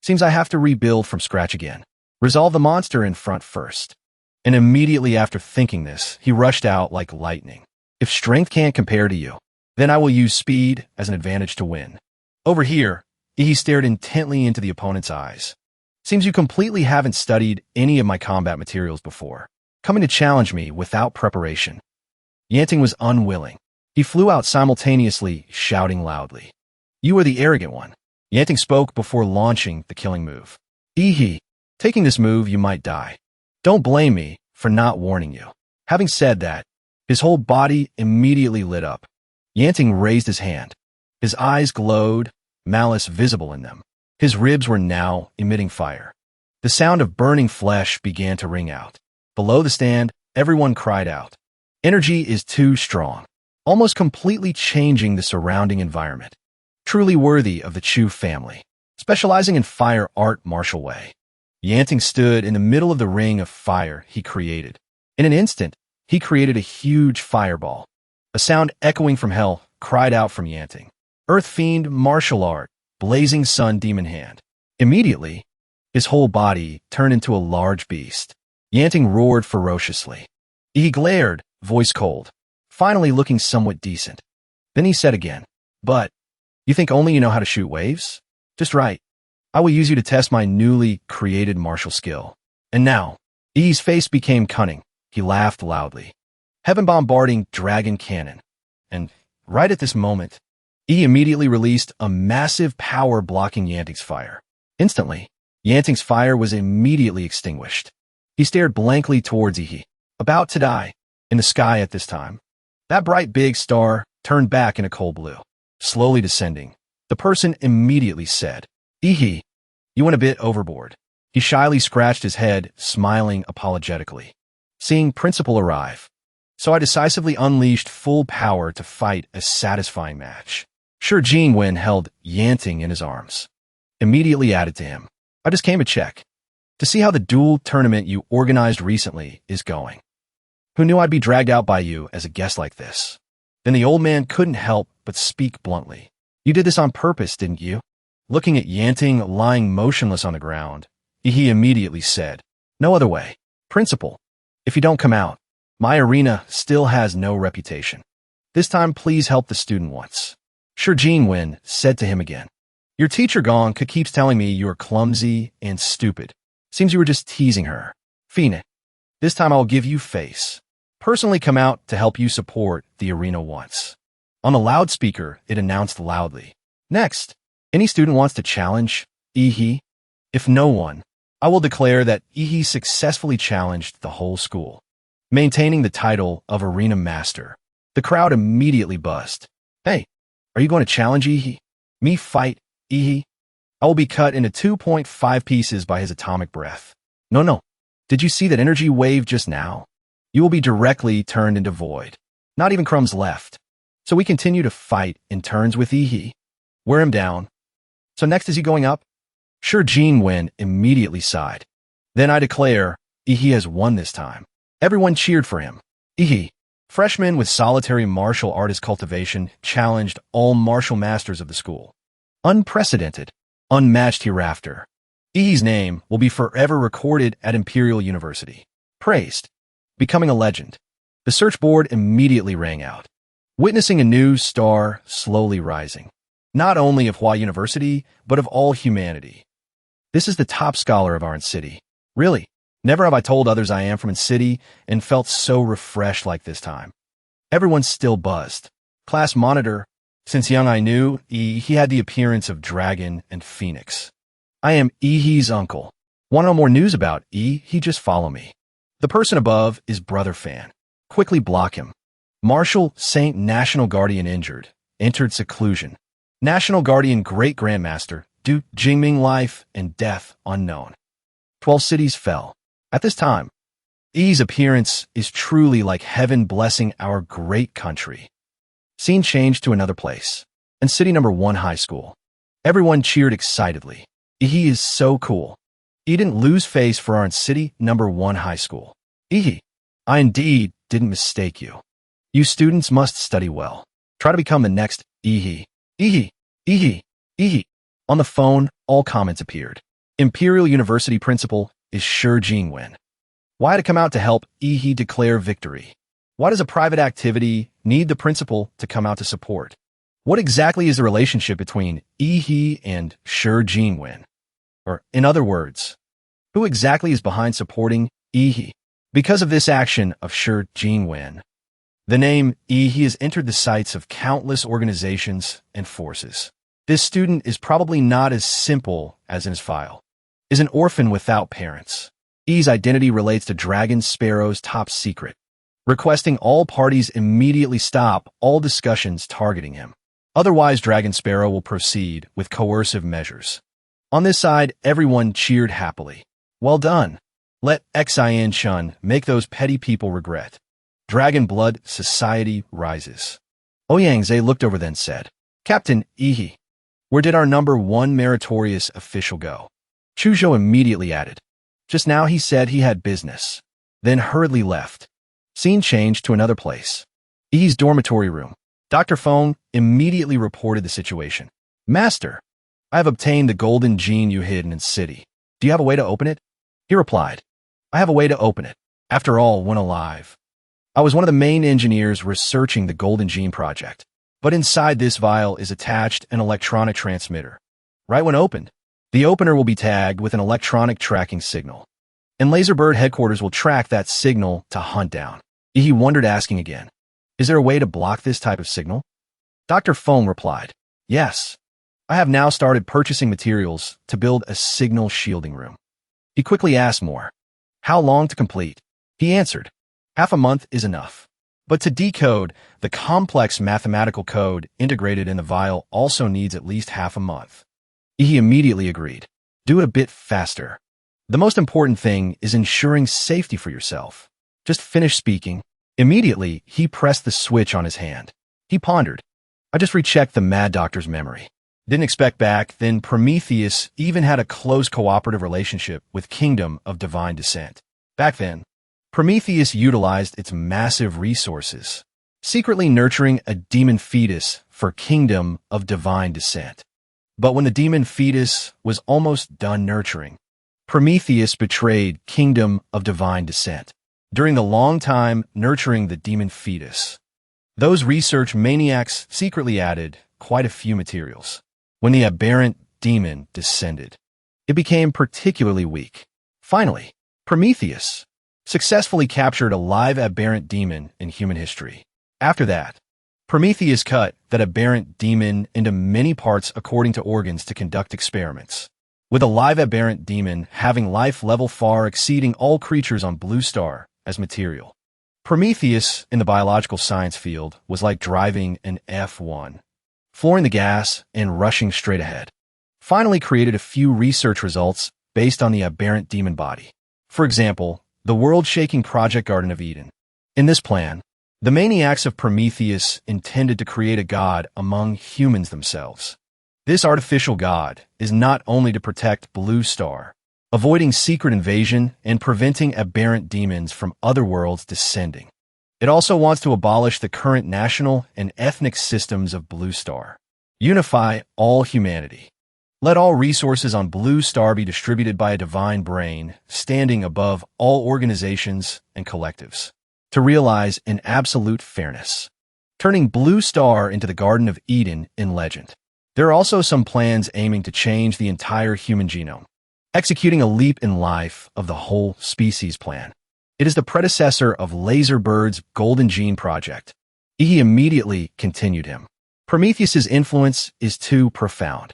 S1: Seems I have to rebuild from scratch again. Resolve the monster in front first. And immediately after thinking this, he rushed out like lightning. If strength can't compare to you, then I will use speed as an advantage to win. Over here, he stared intently into the opponent's eyes. Seems you completely haven't studied any of my combat materials before, coming to challenge me without preparation. Yanting was unwilling. He flew out simultaneously, shouting loudly. You are the arrogant one. Yanting spoke before launching the killing move. Taking this move, you might die. Don't blame me for not warning you. Having said that, his whole body immediately lit up. Yanting raised his hand. His eyes glowed, malice visible in them. His ribs were now emitting fire. The sound of burning flesh began to ring out. Below the stand, everyone cried out. Energy is too strong, almost completely changing the surrounding environment. Truly worthy of the Chu family, specializing in fire art martial way. Yanting stood in the middle of the ring of fire he created. In an instant, he created a huge fireball. A sound echoing from hell cried out from Yanting. Earth Fiend martial art, blazing sun demon hand. Immediately, his whole body turned into a large beast. Yanting roared ferociously. He glared, voice cold, finally looking somewhat decent. Then he said again, but, you think only you know how to shoot waves? Just right. I will use you to test my newly created martial skill. And now, E's face became cunning. He laughed loudly. Heaven bombarding dragon cannon. And right at this moment, E immediately released a massive power blocking Yanting's fire. Instantly, Yanting's fire was immediately extinguished. He stared blankly towards E, about to die, in the sky at this time. That bright big star turned back in a cold blue, slowly descending. The person immediately said, you went a bit overboard. He shyly scratched his head, smiling apologetically. Seeing Principal arrive. So I decisively unleashed full power to fight a satisfying match. Sure, Jin-Wen held Yanting in his arms. Immediately added to him. I just came to check. To see how the duel tournament you organized recently is going. Who knew I'd be dragged out by you as a guest like this? Then the old man couldn't help but speak bluntly. You did this on purpose, didn't you? Looking at Yanting lying motionless on the ground, he immediately said, no other way. Principal, if you don't come out, my arena still has no reputation. This time, please help the student once. Sure, Jin-Wen said to him again. Your teacher Gong keeps telling me you are clumsy and stupid. Seems you were just teasing her. Phoenix, this time I'll give you face. Personally come out to help you support the arena once. On the loudspeaker, it announced loudly. Next, any student wants to challenge Ihi? If no one, I will declare that Ihi successfully challenged the whole school, maintaining the title of Arena Master. The crowd immediately buzzed. Hey, are you going to challenge Ihi? Me fight Ihi? I will be cut into 2.5 pieces by his atomic breath. No. Did you see that energy wave just now? You will be directly turned into void. Not even crumbs left. So we continue to fight in turns with Ihi. Wear him down. So next is he going up? Sure, Jin-Wen immediately sighed. Then I declare, Ihi has won this time. Everyone cheered for him. Ihi, freshman with solitary martial artist cultivation, challenged all martial masters of the school. Unprecedented, unmatched hereafter. Ihi's name will be forever recorded at Imperial University. Praised, becoming a legend. The search board immediately rang out, witnessing a new star slowly rising. Not only of Hua University, but of all humanity. This is the top scholar of our city. Really, never have I told others I am from city and felt so refreshed like this time. Everyone's still buzzed. Class monitor, since young I knew, he had the appearance of dragon and phoenix. I am Ihi's uncle. Want to know more news about he just follow me. The person above is Brother Fan. Quickly block him. Marshal Saint National Guardian injured. Entered seclusion. National Guardian Great Grandmaster, Duke Jingming life and death unknown. 12 cities fell. At this time, E's appearance is truly like heaven blessing our great country. Scene changed to another place, and city number 1 high school. Everyone cheered excitedly. He is so cool. He didn't lose face for our city number 1 high school. Ehe. I indeed didn't mistake you. You students must study well. Try to become the next Ehe. Ehe. Ehe. Ehe. On the phone, all comments appeared. Imperial University principal is sure Jingwen. Why to come out to help Ehe declare victory? Why does a private activity need the principal to come out to support? What exactly is the relationship between Ehe and Sure Jingwen? Or, in other words, who exactly is behind supporting Ehe? Because of this action of Sure Jingwen, the name Ehe has entered the sights of countless organizations and forces. This student is probably not as simple as in his file. Is an orphan without parents. Ehe's identity relates to Dragon Sparrow's top secret, requesting all parties immediately stop all discussions targeting him. Otherwise, Dragon Sparrow will proceed with coercive measures. On this side, everyone cheered happily. Well done. Let Xian Chun make those petty people regret. Dragon Blood Society rises. Ouyangze looked over then said, Captain Ehe, where did our number one meritorious official go? Chuzhou immediately added. Just now he said he had business, then hurriedly left. Scene changed to another place. Ehe's dormitory room. Dr. Feng immediately reported the situation. Master, I have obtained the golden gene you hid in the city. Do you have a way to open it? He replied, I have a way to open it. After all, when alive, I was one of the main engineers researching the golden gene project. But inside this vial is attached an electronic transmitter. Right when opened, the opener will be tagged with an electronic tracking signal. And Laserbird headquarters will track that signal to hunt down. Ehe wondered, asking again, is there a way to block this type of signal? Dr. Feng replied, yes. I have now started purchasing materials to build a signal shielding room. He quickly asked more. How long to complete? He answered, half a month is enough. But to decode the complex mathematical code integrated in the vial also needs at least half a month. Ehe immediately agreed. Do it a bit faster. The most important thing is ensuring safety for yourself. Just finish speaking. Immediately, he pressed the switch on his hand. He pondered. I just rechecked the Mad Doctor's memory. Didn't expect back then Prometheus even had a close cooperative relationship with Kingdom of Divine Descent. Back then, Prometheus utilized its massive resources, secretly nurturing a demon fetus for Kingdom of Divine Descent. But when the demon fetus was almost done nurturing, Prometheus betrayed Kingdom of Divine Descent. During the long time nurturing the demon fetus, those research maniacs secretly added quite a few materials. When the aberrant demon descended, it became particularly weak. Finally, Prometheus successfully captured a live aberrant demon in human history. After that, Prometheus cut that aberrant demon into many parts according to organs to conduct experiments, with a live aberrant demon having life level far exceeding all creatures on Blue Star as material. Prometheus in the biological science field was like driving an F1, flooring the gas and rushing straight ahead. Finally created a few research results based on the aberrant demon body. For example, the world-shaking Project Garden of Eden. In this plan, the maniacs of Prometheus intended to create a god among humans themselves. This artificial god is not only to protect Blue Star, avoiding secret invasion and preventing aberrant demons from other worlds descending. It also wants to abolish the current national and ethnic systems of Blue Star. Unify all humanity. Let all resources on Blue Star be distributed by a divine brain standing above all organizations and collectives, to realize an absolute fairness, turning Blue Star into the Garden of Eden in legend. There are also some plans aiming to change the entire human genome, executing a leap in life of the whole species plan. It is the predecessor of Laserbird's Golden Gene Project. Ehe immediately continued him. Prometheus's influence is too profound,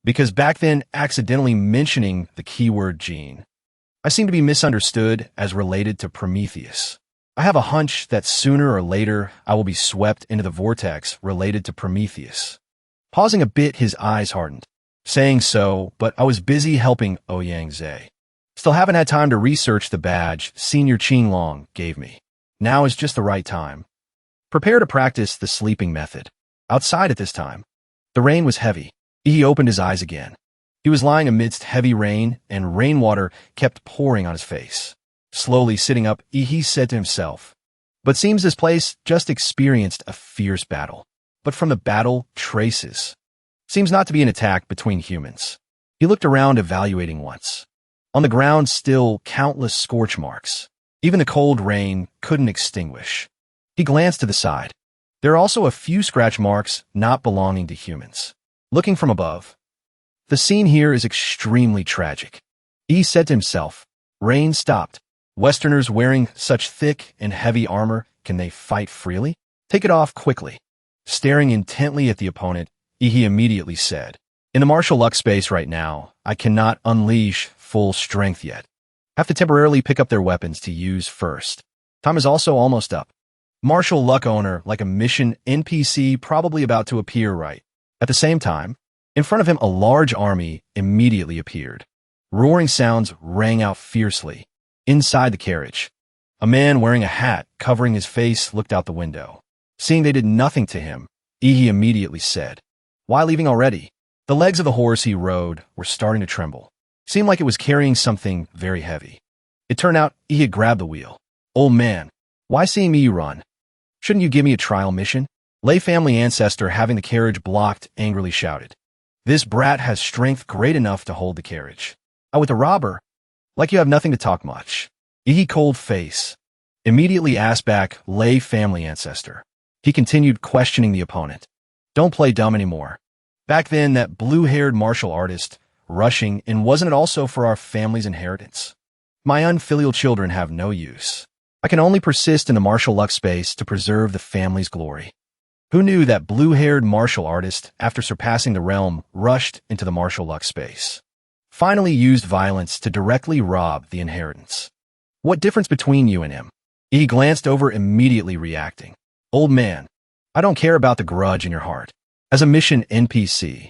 S1: because back then accidentally mentioning the keyword gene, I seem to be misunderstood as related to Prometheus. I have a hunch that sooner or later I will be swept into the vortex related to Prometheus. Pausing a bit, his eyes hardened. Saying so, but I was busy helping Ouyangze. Still haven't had time to research the badge Senior Qinglong gave me. Now is just the right time. Prepare to practice the sleeping method. Outside at this time, the rain was heavy. He opened his eyes again. He was lying amidst heavy rain, and rainwater kept pouring on his face. Slowly sitting up, he said to himself. But seems this place just experienced a fierce battle. But from the battle, traces. Seems not to be an attack between humans. He looked around, evaluating once. On the ground, still countless scorch marks. Even the cold rain couldn't extinguish. He glanced to the side. There are also a few scratch marks not belonging to humans. Looking from above, the scene here is extremely tragic. He said to himself. Rain stopped. Westerners wearing such thick and heavy armor, can they fight freely? Take it off quickly. Staring intently at the opponent, he immediately said, in the martial luck space right now, I cannot unleash full strength yet. Have to temporarily pick up their weapons to use first. Time is also almost up. Martial luck owner, like a mission NPC probably about to appear right. At the same time, in front of him a large army immediately appeared. Roaring sounds rang out fiercely. Inside the carriage, a man wearing a hat covering his face looked out the window. Seeing they did nothing to him, he immediately said, why leaving already? The legs of the horse he rode were starting to tremble. Seemed like it was carrying something very heavy. It turned out he had grabbed the wheel. Old man, why seeing me run? Shouldn't you give me a trial mission? Lay family ancestor having the carriage blocked angrily shouted. This brat has strength great enough to hold the carriage. With the robber, like you have nothing to talk much. He cold face. Immediately asked back lay family ancestor. He continued questioning the opponent. Don't play dumb anymore. Back then, that blue-haired martial artist, rushing, and wasn't it also for our family's inheritance? My unfilial children have no use. I can only persist in the martial luck space to preserve the family's glory. Who knew that blue-haired martial artist, after surpassing the realm, rushed into the martial luck space? Finally used violence to directly rob the inheritance. What difference between you and him? He glanced over, immediately reacting. Old man, I don't care about the grudge in your heart. As a mission NPC,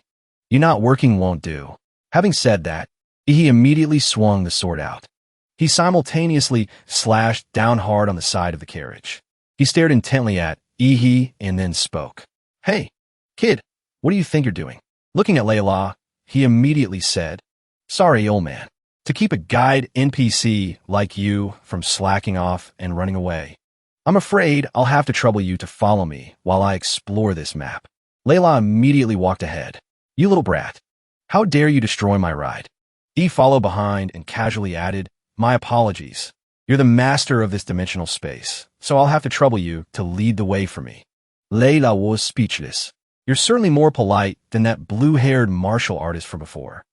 S1: you not working won't do. Having said that, he immediately swung the sword out. He simultaneously slashed down hard on the side of the carriage. He stared intently at Ihi and then spoke. Hey, kid, what do you think you're doing? Looking at Layla, he immediately said, sorry, old man, to keep a guide NPC like you from slacking off and running away. I'm afraid I'll have to trouble you to follow me while I explore this map. Layla immediately walked ahead. You little brat. How dare you destroy my ride? He followed behind and casually added, my apologies. You're the master of this dimensional space, so I'll have to trouble you to lead the way for me. Layla was speechless. You're certainly more polite than that blue-haired martial artist from before.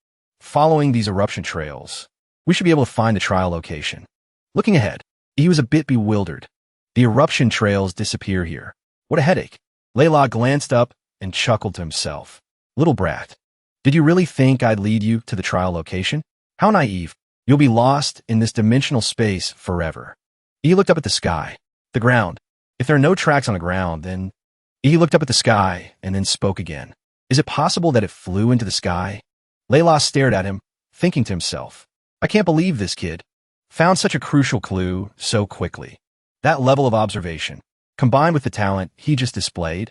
S1: Following these eruption trails, we should be able to find the trial location. Looking ahead, he was a bit bewildered. The eruption trails disappear here. What a headache. Layla glanced up and chuckled to himself. Little brat, did you really think I'd lead you to the trial location? How naive. You'll be lost in this dimensional space forever. He looked up at the sky, the ground. If there are no tracks on the ground, then... He looked up at the sky and then spoke again. Is it possible that it flew into the sky? Layla stared at him, thinking to himself, I can't believe this kid found such a crucial clue so quickly. That level of observation, combined with the talent he just displayed,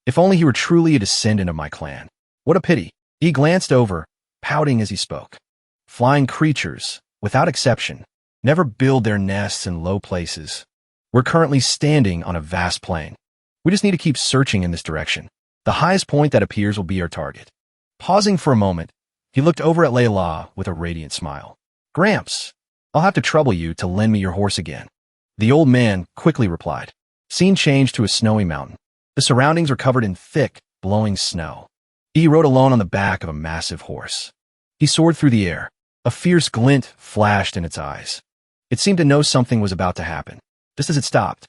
S1: if only he were truly a descendant of my clan. What a pity. He glanced over, pouting as he spoke. Flying creatures, without exception, never build their nests in low places. We're currently standing on a vast plain. We just need to keep searching in this direction. The highest point that appears will be our target. Pausing for a moment, he looked over at Layla with a radiant smile. Gramps, I'll have to trouble you to lend me your horse again. The old man quickly replied. Scene changed to a snowy mountain. The surroundings were covered in thick, blowing snow. He rode alone on the back of a massive horse. He soared through the air. A fierce glint flashed in its eyes. It seemed to know something was about to happen. Just as it stopped,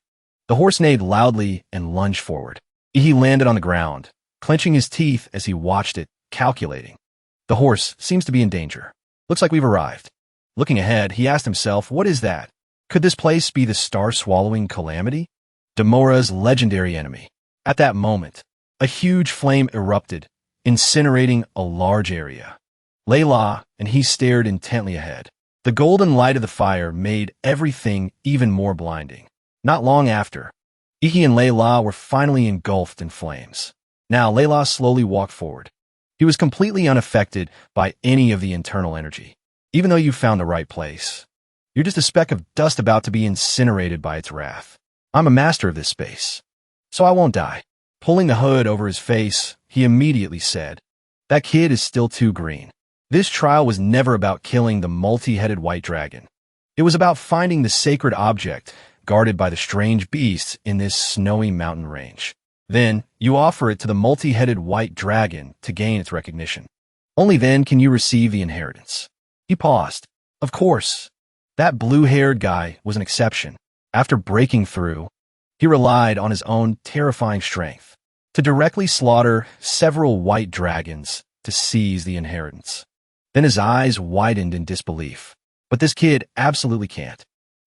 S1: the horse neighed loudly and lunged forward. He landed on the ground, clenching his teeth as he watched it, calculating. The horse seems to be in danger. Looks like we've arrived. Looking ahead, he asked himself, what is that? Could this place be the star-swallowing calamity? Demora's legendary enemy. At that moment, a huge flame erupted, incinerating a large area. Layla and he stared intently ahead. The golden light of the fire made everything even more blinding. Not long after, Iki and Layla were finally engulfed in flames. Now Layla slowly walked forward. He was completely unaffected by any of the internal energy. Even though you found the right place, You're just a speck of dust about to be incinerated by its wrath. I'm a master of this space, so I won't die. Pulling the hood over his face, he immediately said, "That kid is still too green." This trial was never about killing the multi-headed white dragon. It was about finding the sacred object guarded by the strange beasts in this snowy mountain range. Then, you offer it to the multi-headed white dragon to gain its recognition. Only then can you receive the inheritance. He paused. Of course, that blue-haired guy was an exception. After breaking through, he relied on his own terrifying strength to directly slaughter several white dragons to seize the inheritance. Then his eyes widened in disbelief. But this kid absolutely can't.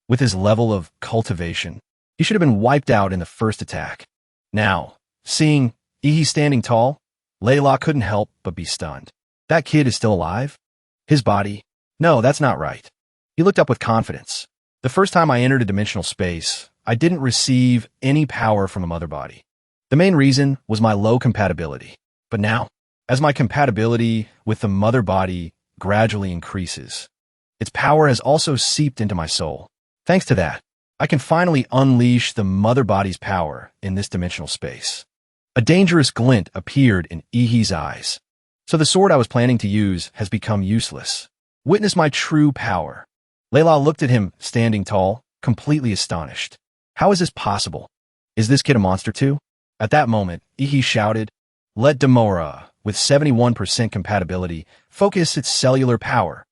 S1: With his level of cultivation, he should have been wiped out in the first attack. Now, seeing Ihi standing tall, Layla couldn't help but be stunned. That kid is still alive? His body? No, that's not right. He looked up with confidence. The first time I entered a dimensional space, I didn't receive any power from a mother body. The main reason was my low compatibility. But now, as my compatibility with the mother body gradually increases, its power has also seeped into my soul. Thanks to that, I can finally unleash the mother body's power in this dimensional space. A dangerous glint appeared in Ihi's eyes. So the sword I was planning to use has become useless. Witness my true power. Layla looked at him, standing tall, completely astonished. How is this possible? Is this kid a monster too? At that moment, Ihi shouted, "Let Demora, with 71% compatibility, focus its cellular power,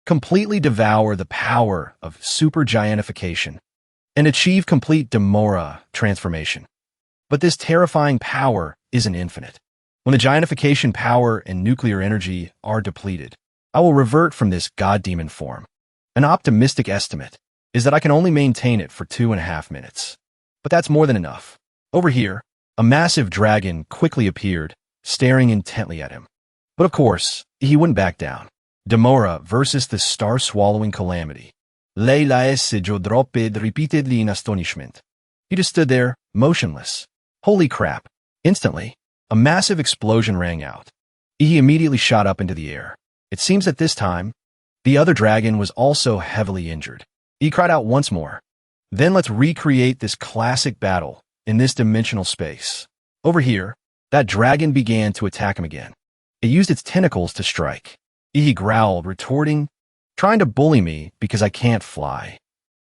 S1: completely devour the power of supergiantification, and achieve complete Demora transformation." But this terrifying power isn't infinite. When the giantification power and nuclear energy are depleted, I will revert from this god-demon form. An optimistic estimate is that I can only maintain it for 2.5 minutes. But that's more than enough. Over here, a massive dragon quickly appeared, staring intently at him. But of course, he wouldn't back down. Demora versus the star-swallowing calamity. Layla se dropped repeatedly in astonishment. He just stood there, motionless. Holy crap. Instantly, a massive explosion rang out. He immediately shot up into the air. It seems that this time, the other dragon was also heavily injured. He cried out once more. Then let's recreate this classic battle in this dimensional space. Over here, that dragon began to attack him again. It used its tentacles to strike. He growled, retorting, "Trying to bully me because I can't fly."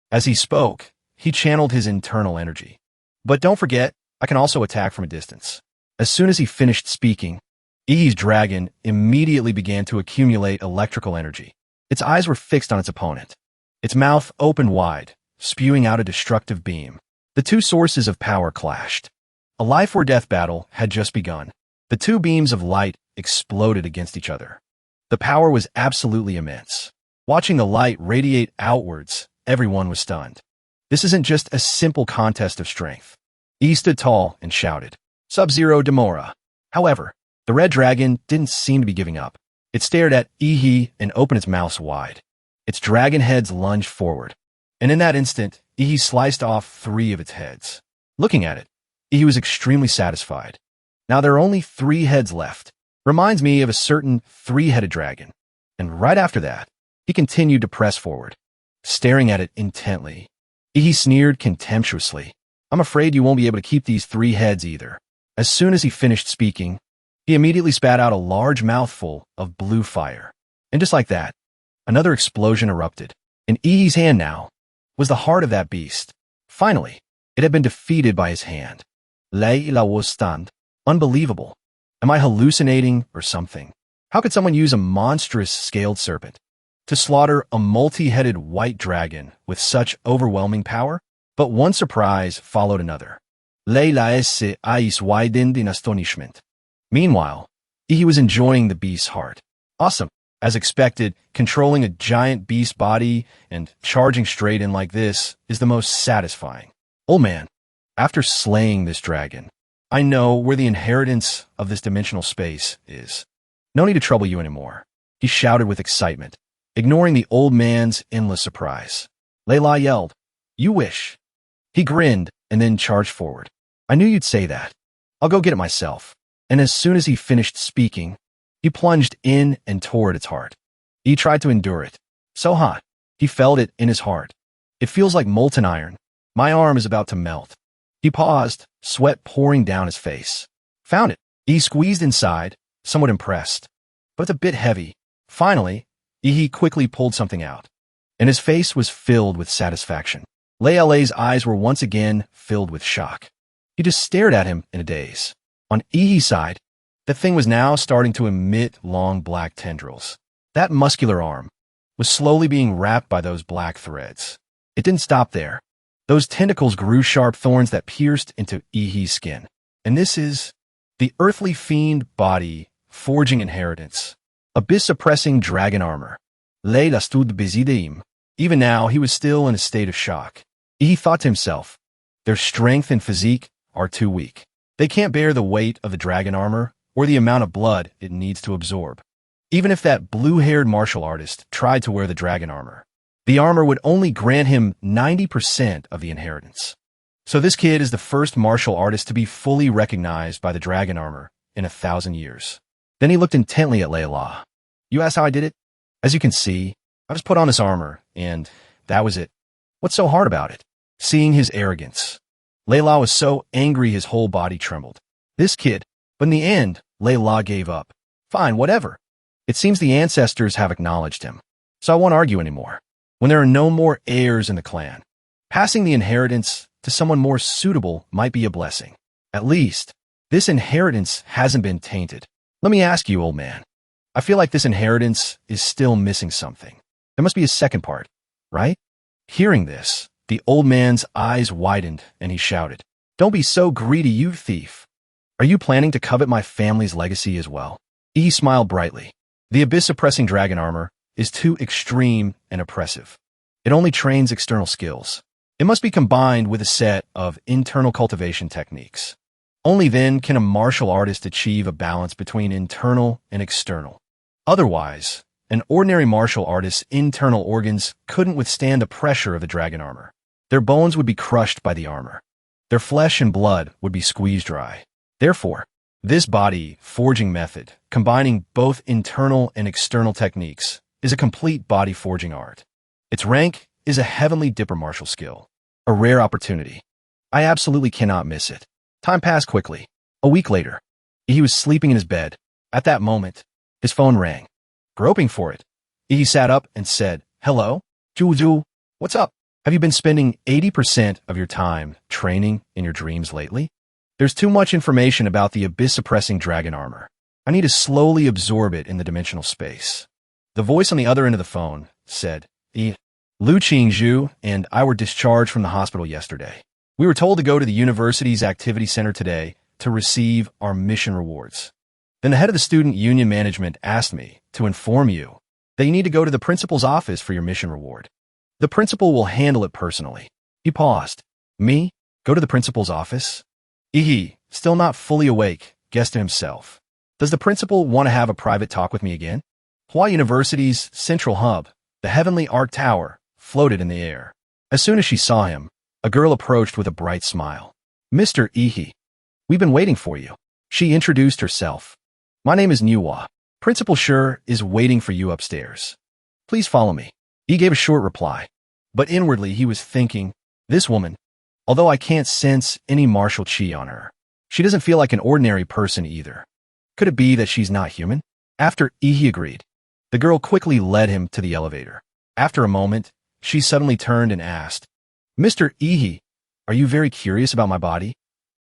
S1: As he spoke, he channeled his internal energy. But don't forget, I can also attack from a distance. As soon as he finished speaking, Ihi's dragon immediately began to accumulate electrical energy. Its eyes were fixed on its opponent. Its mouth opened wide, spewing out a destructive beam. The two sources of power clashed. A life-or-death battle had just begun. The two beams of light exploded against each other. The power was absolutely immense. Watching the light radiate outwards, everyone was stunned. This isn't just a simple contest of strength. He stood tall and shouted, "Sub-Zero Demora." However, the red dragon didn't seem to be giving up. It stared at Ihi and opened its mouth wide. Its dragon heads lunged forward, and in that instant, Ihi sliced off 3 of its heads. Looking at it, Ihi was extremely satisfied. Now there are only 3 heads left. Reminds me of a certain 3-headed dragon. And right after that, he continued to press forward, staring at it intently. Ihi sneered contemptuously. "I'm afraid you won't be able to keep these 3 heads either." As soon as he finished speaking, he immediately spat out a large mouthful of blue fire. And just like that, another explosion erupted. In Ihi's hand now was the heart of that beast. Finally, it had been defeated by his hand. Layla was stunned. Unbelievable. Am I hallucinating or something? How could someone use a monstrous scaled serpent to slaughter a multi-headed white dragon with such overwhelming power? But one surprise followed another. Layla's eyes widened in astonishment. Meanwhile, he was enjoying the beast's heart. Awesome. As expected, controlling a giant beast body and charging straight in like this is the most satisfying. Old man, after slaying this dragon, I know where the inheritance of this dimensional space is. No need to trouble you anymore. He shouted with excitement, ignoring the old man's endless surprise. Layla yelled, "You wish." He grinned and then charged forward. "I knew you'd say that. I'll go get it myself." And as soon as he finished speaking, he plunged in and toward its heart. He tried to endure it. So hot. He felt it in his heart. It feels like molten iron. My arm is about to melt. He paused, sweat pouring down his face. Found it. He squeezed inside, somewhat impressed. But it's a bit heavy. Finally, he quickly pulled something out, and his face was filled with satisfaction. Lei's eyes were once again filled with shock. He just stared at him in a daze. On Ihi's side, the thing was now starting to emit long black tendrils. That muscular arm was slowly being wrapped by those black threads. It didn't stop there. Those tentacles grew sharp thorns that pierced into Ihi's skin. And this is the earthly fiend body forging inheritance. Abyss-suppressing dragon armor. Lei la stud besideim. Even now, he was still in a state of shock. He thought to himself, their strength and physique are too weak. They can't bear the weight of the dragon armor or the amount of blood it needs to absorb. Even if that blue-haired martial artist tried to wear the dragon armor, the armor would only grant him 90% of the inheritance. So this kid is the first martial artist to be fully recognized by the dragon armor in 1,000 years. Then he looked intently at Layla. You asked how I did it? As you can see, I just put on this armor, and that was it. What's so hard about it? Seeing his arrogance. Layla was so angry his whole body trembled. This kid. But in the end, Layla gave up. Fine, whatever. It seems the ancestors have acknowledged him. So I won't argue anymore. When there are no more heirs in the clan, passing the inheritance to someone more suitable might be a blessing. At least, this inheritance hasn't been tainted. Let me ask you, old man. I feel like this inheritance is still missing something. There must be a second part, right? Hearing this, the old man's eyes widened and he shouted, Don't be so greedy, you thief. Are you planning to covet my family's legacy as well? He smiled brightly. The abyss-suppressing dragon armor is too extreme and oppressive. It only trains external skills. It must be combined with a set of internal cultivation techniques. Only then can a martial artist achieve a balance between internal and external. Otherwise, an ordinary martial artist's internal organs couldn't withstand the pressure of the dragon armor. Their bones would be crushed by the armor. Their flesh and blood would be squeezed dry. Therefore, this body forging method, combining both internal and external techniques, is a complete body forging art. Its rank is a heavenly dipper martial skill, a rare opportunity. I absolutely cannot miss it. Time passed quickly. A week later, he was sleeping in his bed. At that moment, his phone rang. Groping for it, he sat up and said, Hello, Juju, what's up? Have you been spending 80% of your time training in your dreams lately? There's too much information about the abyss-suppressing dragon armor. I need to slowly absorb it in the dimensional space. The voice on the other end of the phone said, Lu Qingzhu and I were discharged from the hospital yesterday. We were told to go to the university's activity center today to receive our mission rewards. Then the head of the student union management asked me to inform you that you need to go to the principal's office for your mission reward. The principal will handle it personally. He paused. Me? Go to the principal's office? He, still not fully awake, guessed to himself. Does the principal want to have a private talk with me again? Hua University's central hub, the heavenly Arc Tower, floated in the air. As soon as she saw him, a girl approached with a bright smile. Mr. Ihi, we've been waiting for you. She introduced herself. My name is Nuwa. Principal Sure is waiting for you upstairs. Please follow me. He gave a short reply. But inwardly he was thinking, this woman, although I can't sense any martial chi on her, she doesn't feel like an ordinary person either. Could it be that she's not human? After Ihi agreed, the girl quickly led him to the elevator. After a moment, she suddenly turned and asked, Mr. Ihi, are you very curious about my body?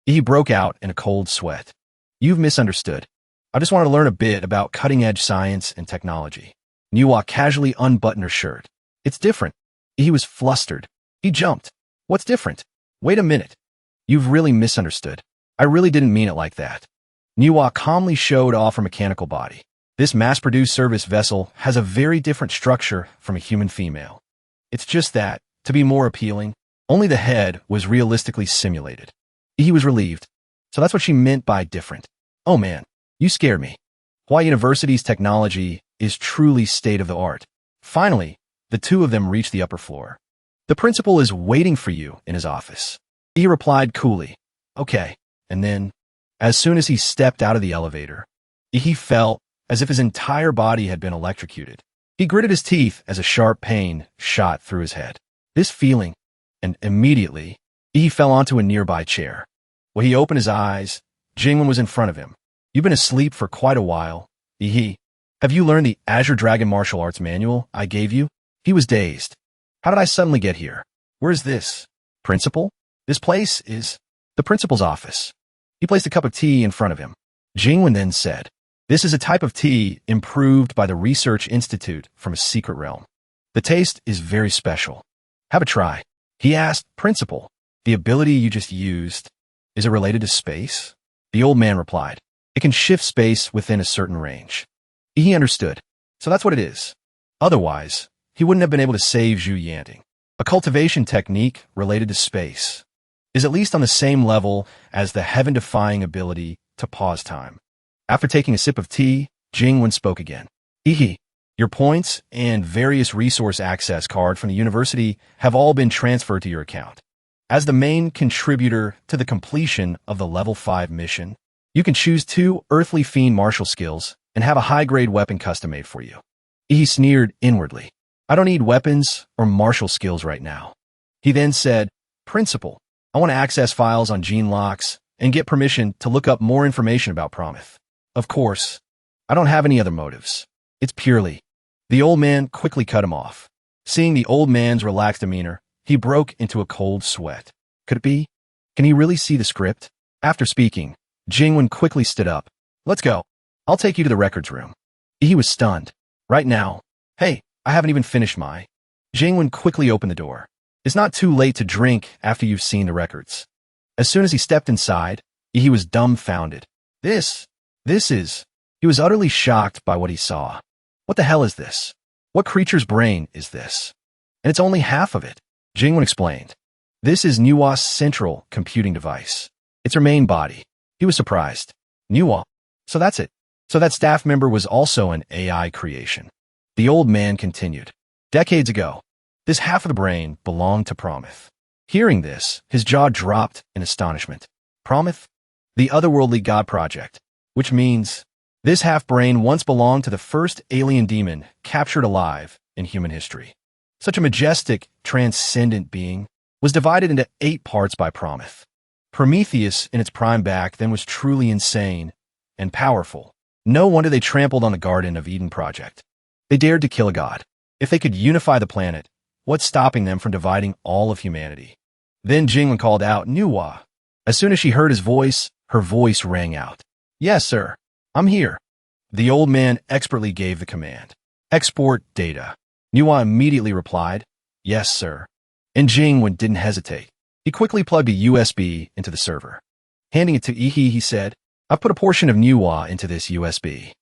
S1: Ihi broke out in a cold sweat. You've misunderstood. I just want to learn a bit about cutting-edge science and technology. Nuwa casually unbuttoned her shirt. It's different. He was flustered. He jumped. What's different? Wait a minute. You've really misunderstood. I really didn't mean it like that. Nuwa calmly showed off her mechanical body. This mass-produced service vessel has a very different structure from a human female. It's just that, to be more appealing, only the head was realistically simulated. He was relieved. So that's what she meant by different. Oh man, you scared me. Hua University's technology is truly state-of-the-art. Finally, the two of them reached the upper floor. The principal is waiting for you in his office. He replied coolly, okay. And then, as soon as he stepped out of the elevator, he felt as if his entire body had been electrocuted. He gritted his teeth as a sharp pain shot through his head. This feeling, and immediately, he fell onto a nearby chair. When he opened his eyes, Jingwen was in front of him. You've been asleep for quite a while. Have you learned the Azure Dragon martial arts manual I gave you? He was dazed. How did I suddenly get here? Where is this? Principal? This place is the principal's office. He placed a cup of tea in front of him. Jingwen then said, this is a type of tea improved by the Research Institute from a secret realm. The taste is very special. Have a try. He asked, Principal, the ability you just used, is it related to space? The old man replied, it can shift space within a certain range. He understood. So that's what it is. Otherwise, he wouldn't have been able to save Zhu Yanting. A cultivation technique related to space is at least on the same level as the heaven-defying ability to pause time. After taking a sip of tea, Jingwen spoke again. Your points and various resource access card from the university have all been transferred to your account. As the main contributor to the completion of the level 5 mission, you can choose 2 earthly fiend martial skills and have a high-grade weapon custom-made for you. He sneered inwardly. I don't need weapons or martial skills right now. He then said, Principal, I want to access files on gene locks and get permission to look up more information about Promise. Of course, I don't have any other motives. It's purely. The old man quickly cut him off. Seeing the old man's relaxed demeanor, he broke into a cold sweat. Could it be? Can he really see the script? After speaking, Jingwen quickly stood up. Let's go. I'll take you to the records room. He was stunned. Right now. Hey, I haven't even finished my. Jingwen quickly opened the door. It's not too late to drink after you've seen the records. As soon as he stepped inside, he was dumbfounded. This is. He was utterly shocked by what he saw. What the hell is this? What creature's brain is this? And it's only half of it. Jingwen explained. This is Nuwa's central computing device. It's her main body. He was surprised. Nuwa. So that's it. So that staff member was also an AI creation. The old man continued. Decades ago, this half of the brain belonged to Promise. Hearing this, his jaw dropped in astonishment. Promise? The otherworldly god project, which means this half-brain once belonged to the first alien demon captured alive in human history. Such a majestic, transcendent being was divided into 8 parts by Promise. Prometheus, in its prime back, then was truly insane and powerful. No wonder they trampled on the Garden of Eden project. They dared to kill a god. If they could unify the planet, what's stopping them from dividing all of humanity? Then Jingwen called out, Nuwa. As soon as she heard his voice, her voice rang out. Yes, sir. I'm here. The old man expertly gave the command. Export data. Nuwa immediately replied, Yes, sir. And Jingwen didn't hesitate. He quickly plugged a USB into the server. Handing it to he said, I've put a portion of Nuwa into this USB.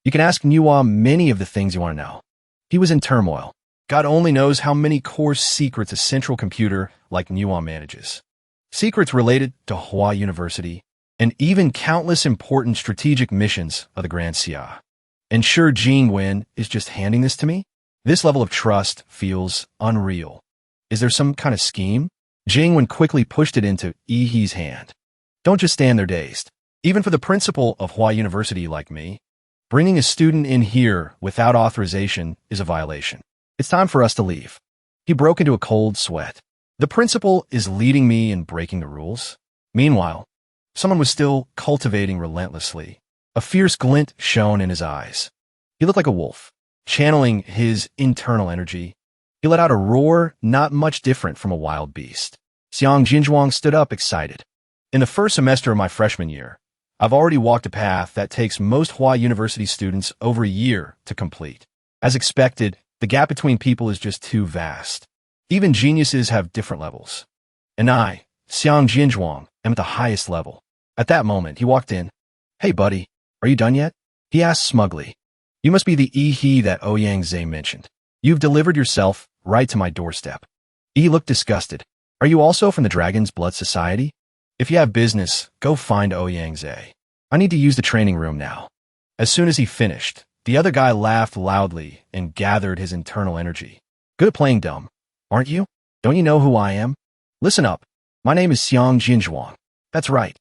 S1: You can ask Nuwa many of the things you want to know. He was in turmoil. God only knows how many core secrets a central computer like Nuwa manages. Secrets related to Hua University, and even countless important strategic missions of the Grand Xia. And sure, Jingwen is just handing this to me? This level of trust feels unreal. Is there some kind of scheme? Jingwen quickly pushed it into He's hand. Don't just stand there dazed. Even for the principal of Hua University like me, bringing a student in here without authorization is a violation. It's time for us to leave. He broke into a cold sweat. The principal is leading me in breaking the rules. Meanwhile, someone was still cultivating relentlessly. A fierce glint shone in his eyes. He looked like a wolf, channeling his internal energy. He let out a roar not much different from a wild beast. Xiang Jinzhuang stood up excited. In the first semester of my freshman year, I've already walked a path that takes most Hua University students over a year to complete. As expected, the gap between people is just too vast. Even geniuses have different levels. And I, Xiang Jinzhuang, am at the highest level. At that moment, he walked in. Hey, buddy, are you done yet? He asked smugly. You must be the he that Ouyang Zhe mentioned. You've delivered yourself right to my doorstep. He looked disgusted. Are you also from the Dragon's Blood Society? If you have business, go find Ouyang Zhe. I need to use the training room now. As soon as he finished, the other guy laughed loudly and gathered his internal energy. Good at playing dumb, aren't you? Don't you know who I am? Listen up. My name is Xiang Jinzhuang. That's right.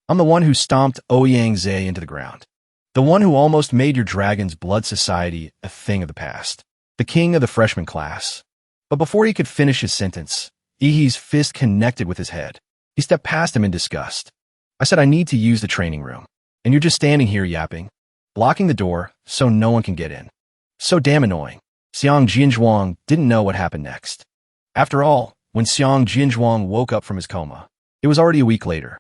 S1: I'm the one who stomped Ouyang Zhe into the ground. The one who almost made your Dragon's Blood Society a thing of the past. the king of the freshman class. But before he could finish his sentence, Ihi's fist connected with his head. He stepped past him in disgust. I said I need to use the training room, and you're just standing here yapping, blocking the door so no one can get in. So damn annoying. Xiang Jianzhuang didn't know what happened next. After all, when Xiang Jianzhuang woke up from his coma, it was already a week later.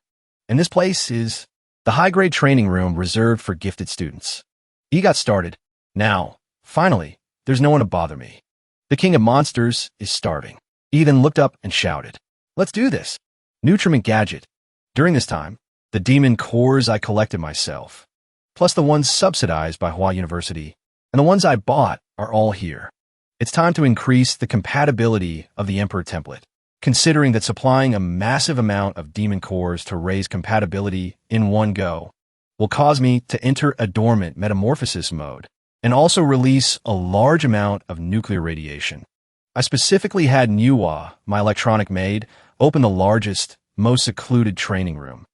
S1: And this place is the high-grade training room reserved for gifted students. He got started. Now, finally, there's no one to bother me. The king of monsters is starving. He then looked up and shouted, "Let's do this!" Nutriment gadget. During this time, the demon cores I collected myself, plus the ones subsidized by Hua University, and the ones I bought are all here. It's time to increase the compatibility of the Emperor template, considering that supplying a massive amount of demon cores to raise compatibility in one go will cause me to enter a dormant metamorphosis mode and also release a large amount of nuclear radiation. I specifically had Nuwa, my electronic maid, open the largest, most secluded training room.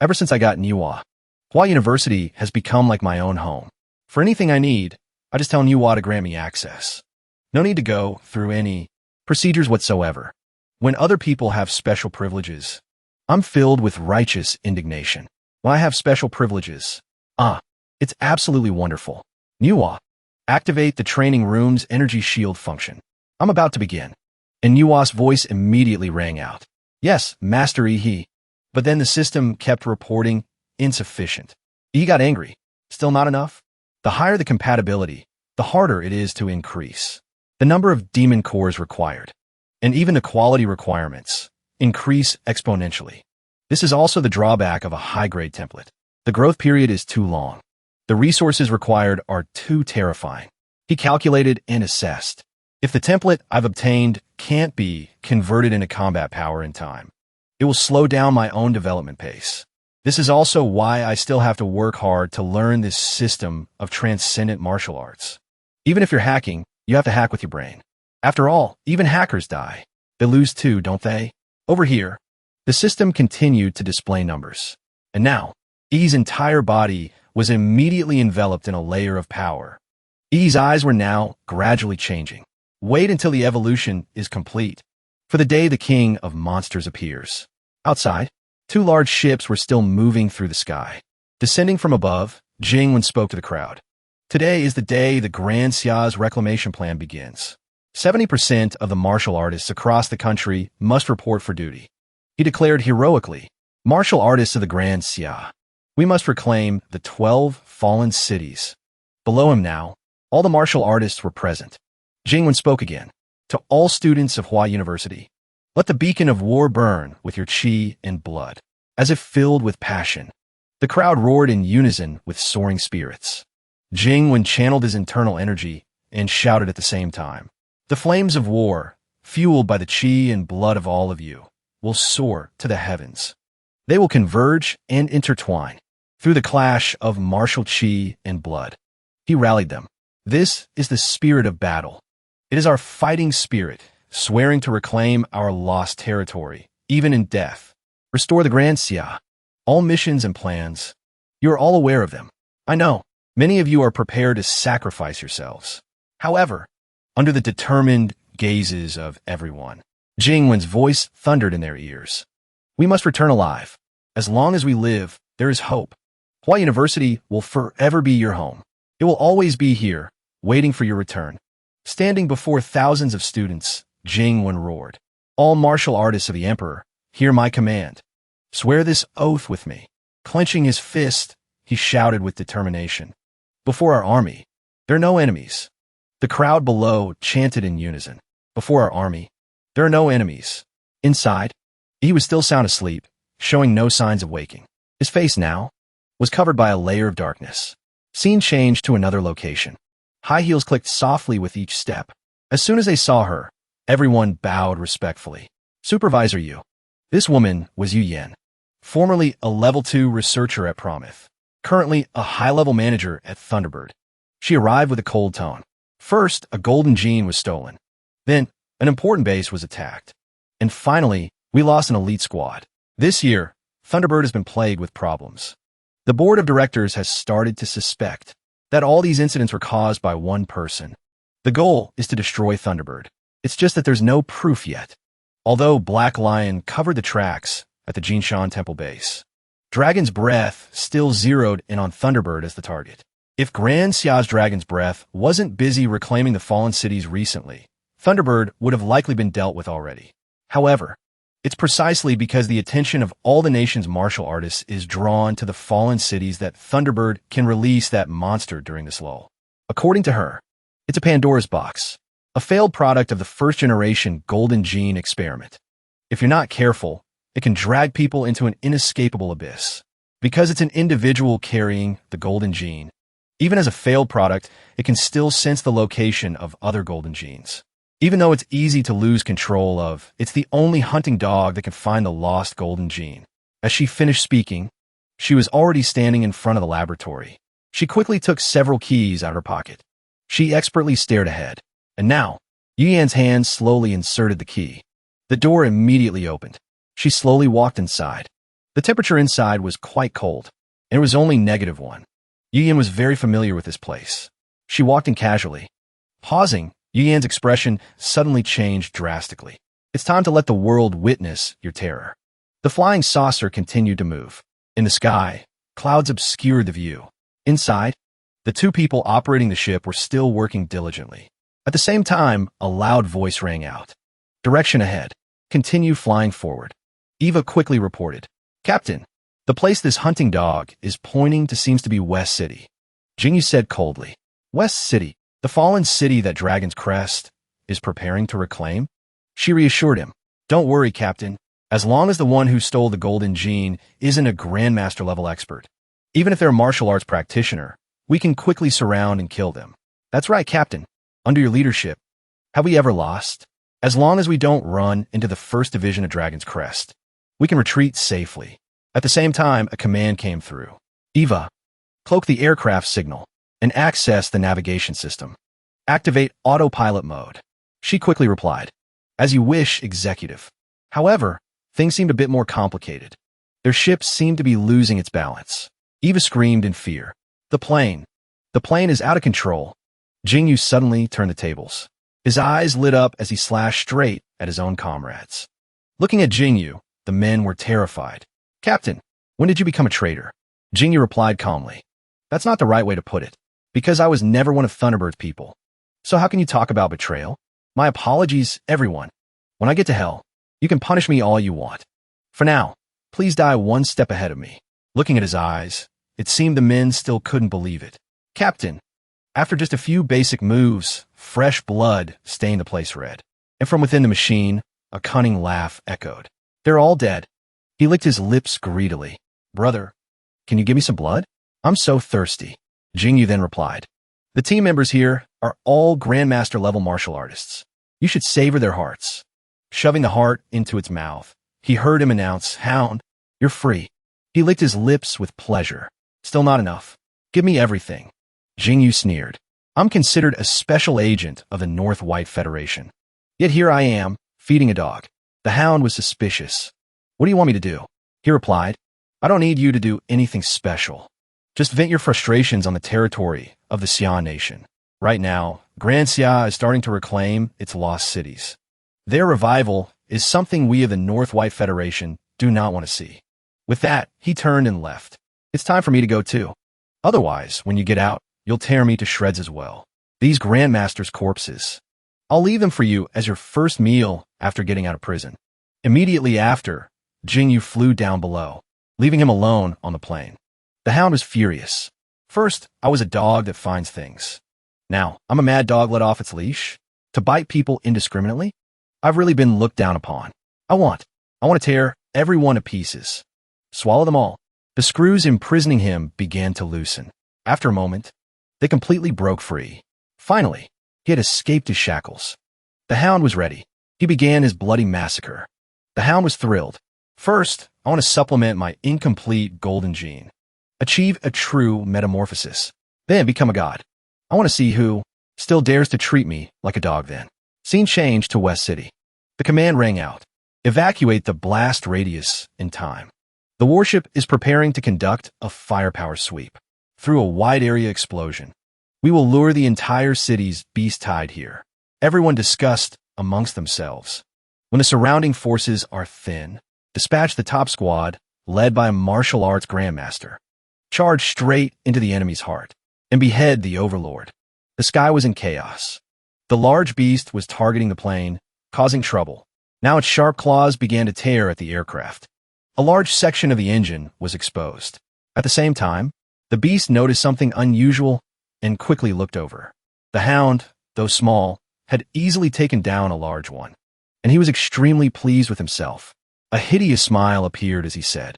S1: Ever since I got Nuwa, Hua University has become like my own home. For anything I need, I just tell Nuwa to grant me access. No need to go through any procedures whatsoever. When other people have special privileges, I'm filled with righteous indignation. When I have special privileges, it's absolutely wonderful. Nuwa, activate the training room's energy shield function. I'm about to begin. And Nuwa's voice immediately rang out. Yes, Master Ihi. But then the system kept reporting insufficient. He got angry. Still not enough? The higher the compatibility, the harder it is to increase the number of demon cores required. And even the quality requirements increase exponentially. This is also the drawback of a high-grade template. The growth period is too long. The resources required are too terrifying. He calculated and assessed. If the template I've obtained can't be converted into combat power in time, it will slow down my own development pace. This is also why I still have to work hard to learn this system of transcendent martial arts. Even if you're hacking, you have to hack with your brain. After all, even hackers die. They lose too, don't they? Over here, the system continued to display numbers. And now, E's entire body was immediately enveloped in a layer of power. E's eyes were now gradually changing. Wait until the evolution is complete. For the day the king of monsters appears. Outside, two large ships were still moving through the sky. Descending from above, Jingwen spoke to the crowd. Today is the day the Grand Xia's reclamation plan begins. 70% of the martial artists across the country must report for duty. He declared heroically, "Martial artists of the Grand Xia, we must reclaim the 12 fallen cities." Below him now, all the martial artists were present. Jingwen spoke again. To all students of Hua University, let the beacon of war burn with your qi and blood, as if filled with passion. The crowd roared in unison with soaring spirits. Jingwen channeled his internal energy and shouted at the same time. The flames of war, fueled by the qi and blood of all of you, will soar to the heavens. They will converge and intertwine through the clash of martial qi and blood. He rallied them. This is the spirit of battle. It is our fighting spirit, swearing to reclaim our lost territory, even in death. Restore the Grand Xia. All missions and plans. You are all aware of them. I know, many of you are prepared to sacrifice yourselves. However, under the determined gazes of everyone, Jingwen's voice thundered in their ears. We must return alive. As long as we live, there is hope. Hua University will forever be your home. It will always be here, waiting for your return. Standing before thousands of students, Jingwen roared. All martial artists of the Emperor, hear my command. Swear this oath with me. Clenching his fist, he shouted with determination. Before our army, there are no enemies. The crowd below chanted in unison. Before our army, there are no enemies. Inside, he was still sound asleep, showing no signs of waking. His face now was covered by a layer of darkness. Scene changed to another location. High heels clicked softly with each step. As soon as they saw her, everyone bowed respectfully. Supervisor Yu. This woman was Yu Yen, formerly a level 2 researcher at Promise, currently a high-level manager at Thunderbird. She arrived with a cold tone. First, a golden gene was stolen. Then, an important base was attacked. And finally, we lost an elite squad. This year, Thunderbird has been plagued with problems. The board of directors has started to suspect that all these incidents were caused by one person. The goal is to destroy Thunderbird. It's just that there's no proof yet. Although Black Lion covered the tracks at the Jinshan Temple base, Dragon's Breath still zeroed in on Thunderbird as the target. If Grand Xia's Dragon's Breath wasn't busy reclaiming the fallen cities recently, Thunderbird would have likely been dealt with already. However, it's precisely because the attention of all the nation's martial artists is drawn to the fallen cities that Thunderbird can release that monster during this lull. According to her, it's a Pandora's box, a failed product of the first-generation Golden Gene experiment. If you're not careful, it can drag people into an inescapable abyss. Because it's an individual carrying the Golden Gene, even as a failed product, it can still sense the location of other Golden Genes. Even though it's easy to lose control of, it's the only hunting dog that can find the lost Golden Gene. As she finished speaking, she was already standing in front of the laboratory. She quickly took several keys out of her pocket. She expertly stared ahead. And now, Yian's hand slowly inserted the key. The door immediately opened. She slowly walked inside. The temperature inside was quite cold, and it was only -1. Yian was very familiar with this place. She walked in casually. Pausing, Yian's expression suddenly changed drastically. It's time to let the world witness your terror. The flying saucer continued to move. In the sky, clouds obscured the view. Inside, the two people operating the ship were still working diligently. At the same time, a loud voice rang out. Direction ahead. Continue flying forward. Eva quickly reported. Captain, the place this hunting dog is pointing to seems to be West City. Jingyu said coldly. West City, the fallen city that Dragon's Crest is preparing to reclaim? She reassured him. Don't worry, Captain. As long as the one who stole the Golden Gene isn't a Grandmaster level expert, even if they're a martial arts practitioner, we can quickly surround and kill them. That's right, Captain. Under your leadership, have we ever lost? As long as we don't run into the first division of Dragon's Crest, we can retreat safely. At the same time, a command came through. Eva, cloak the aircraft signal and access the navigation system. Activate autopilot mode. She quickly replied. As you wish, Executive. However, things seemed a bit more complicated. Their ship seemed to be losing its balance. Eva screamed in fear. The plane is out of control. Jingyu suddenly turned the tables. His eyes lit up as he slashed straight at his own comrades. Looking at Jingyu, the men were terrified. Captain, when did you become a traitor? Jingyu replied calmly. That's not the right way to put it, because I was never one of Thunderbird's people. So how can you talk about betrayal? My apologies, everyone. When I get to hell, you can punish me all you want. For now, please die one step ahead of me. Looking at his eyes, it seemed the men still couldn't believe it. Captain, after just a few basic moves, fresh blood stained the place red. And from within the machine, a cunning laugh echoed. They're all dead. He licked his lips greedily. Brother, can you give me some blood? I'm so thirsty. Jingyu then replied. The team members here are all Grandmaster level martial artists. You should savor their hearts. Shoving the heart into its mouth, he heard him announce, Hound, you're free. He licked his lips with pleasure. Still not enough. Give me everything. Jingyu sneered. I'm considered a special agent of the North White Federation. Yet here I am, feeding a dog. The Hound was suspicious. What do you want me to do? He replied. I don't need you to do anything special. Just vent your frustrations on the territory of the Xia Nation. Right now, Grand Xia is starting to reclaim its lost cities. Their revival is something we of the North White Federation do not want to see. With that, he turned and left. It's time for me to go too. Otherwise, when you get out, you'll tear me to shreds as well. These Grandmasters' corpses. I'll leave them for you as your first meal after getting out of prison. Immediately after, Jingyu flew down below, leaving him alone on the plane. The Hound was furious. First, I was a dog that finds things. Now, I'm a mad dog let off its leash to bite people indiscriminately. I've really been looked down upon. I want to tear everyone to pieces. Swallow them all. The screws imprisoning him began to loosen. After a moment, they completely broke free. Finally, he had escaped his shackles. The Hound was ready. He began his bloody massacre. The Hound was thrilled. First, I want to supplement my incomplete Golden Gene. Achieve a true metamorphosis. Then become a god. I want to see who still dares to treat me like a dog then. Scene changed to West City. The command rang out. Evacuate the blast radius in time. The warship is preparing to conduct a firepower sweep through a wide area explosion. We will lure the entire city's beast tide here. Everyone discussed amongst themselves. When the surrounding forces are thin, dispatch the top squad, led by a martial arts grandmaster. Charge straight into the enemy's heart and behead the overlord. The sky was in chaos. The large beast was targeting the plane, causing trouble. Now its sharp claws began to tear at the aircraft. A large section of the engine was exposed. At the same time, the beast noticed something unusual and quickly looked over. The hound, though small, had easily taken down a large one, and he was extremely pleased with himself. A hideous smile appeared as he said,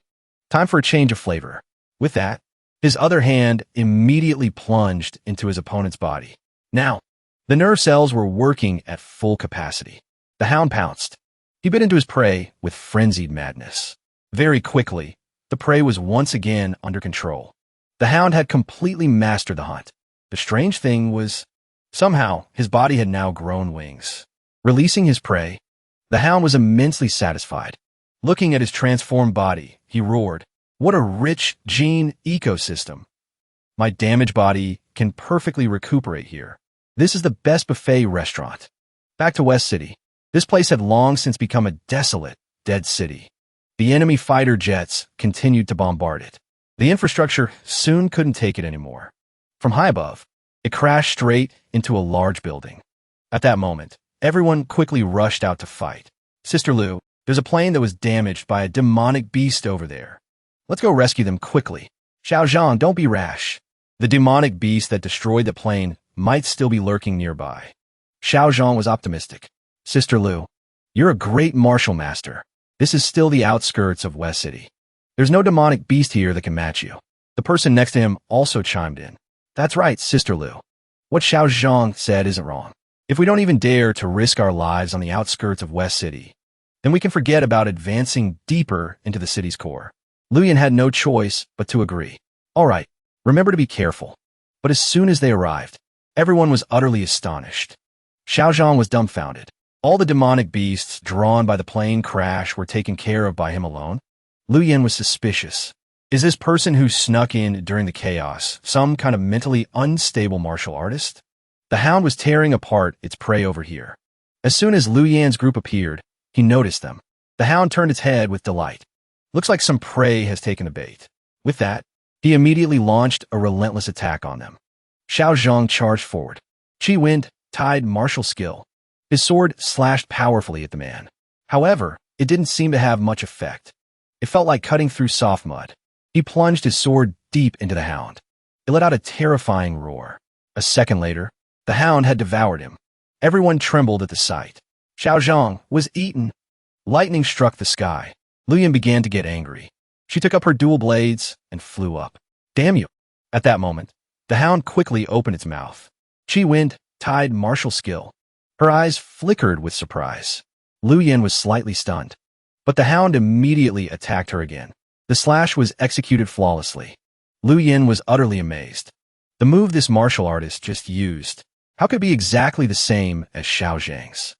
S1: "Time for a change of flavor." With that, his other hand immediately plunged into his opponent's body. Now, the nerve cells were working at full capacity. The hound pounced. He bit into his prey with frenzied madness. Very quickly, the prey was once again under control. The hound had completely mastered the hunt. The strange thing was, somehow, his body had now grown wings. Releasing his prey, the hound was immensely satisfied. Looking at his transformed body, he roared, "What a rich gene ecosystem! My damaged body can perfectly recuperate here. This is the best buffet restaurant." Back to West City. This place had long since become a desolate, dead city. The enemy fighter jets continued to bombard it. The infrastructure soon couldn't take it anymore. From high above, it crashed straight into a large building. At that moment, everyone quickly rushed out to fight. "Sister Lu, there's a plane that was damaged by a demonic beast over there. Let's go rescue them quickly." "Xiao Zhang, don't be rash. The demonic beast that destroyed the plane might still be lurking nearby." Xiao Zhang was optimistic. "Sister Lu, you're a great martial master. This is still the outskirts of West City. There's no demonic beast here that can match you." The person next to him also chimed in. "That's right, Sister Lu. What Xiao Zhang said isn't wrong. If we don't even dare to risk our lives on the outskirts of West City, then we can forget about advancing deeper into the city's core." Luyan had no choice but to agree. "All right, remember to be careful." But as soon as they arrived, everyone was utterly astonished. Xiao Zhang was dumbfounded. All the demonic beasts drawn by the plane crash were taken care of by him alone. Luyan was suspicious. Is this person who snuck in during the chaos some kind of mentally unstable martial artist? The hound was tearing apart its prey over here. As soon as Luyan's group appeared, he noticed them. The hound turned its head with delight. "Looks like some prey has taken a bait." With that, he immediately launched a relentless attack on them. Xiao Zhang charged forward. Qi Wind tied martial skill. His sword slashed powerfully at the man. However, it didn't seem to have much effect. It felt like cutting through soft mud. He plunged his sword deep into the hound. It let out a terrifying roar. A second later, the hound had devoured him. Everyone trembled at the sight. Xiao Zhang was eaten. Lightning struck the sky. Luyan began to get angry. She took up her dual blades and flew up. "Damn you!" At that moment, the hound quickly opened its mouth. Qi Wind tied martial skill. Her eyes flickered with surprise. Luyan was slightly stunned, but the hound immediately attacked her again. The slash was executed flawlessly. Luyan was utterly amazed. The move this martial artist just used, how could it be exactly the same as Xiao Zhang's?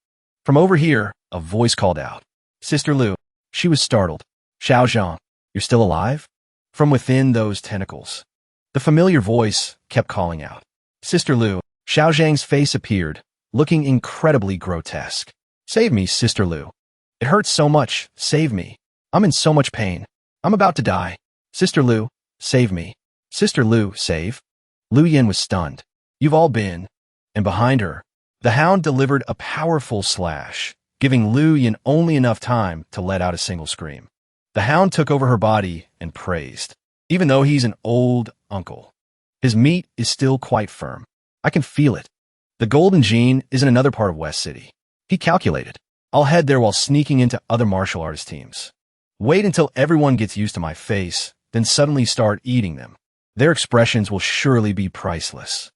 S1: From over here, a voice called out, "Sister Lu." She was startled. "Xiao Zhang, you're still alive?" From within those tentacles, the familiar voice kept calling out, "Sister Lu." Xiao Zhang's face appeared, looking incredibly grotesque. "Save me, Sister Lu. It hurts so much. Save me. I'm in so much pain. I'm about to die. Sister Lu, save me." "Sister Lu, save?" Luyan was stunned. "You've all been..." And behind her, the hound delivered a powerful slash, giving Luyan only enough time to let out a single scream. The hound took over her body and praised. "Even though he's an old uncle, his meat is still quite firm. I can feel it. The golden gene is in another part of West City." He calculated. "I'll head there while sneaking into other martial artist teams. Wait until everyone gets used to my face, then suddenly start eating them. Their expressions will surely be priceless.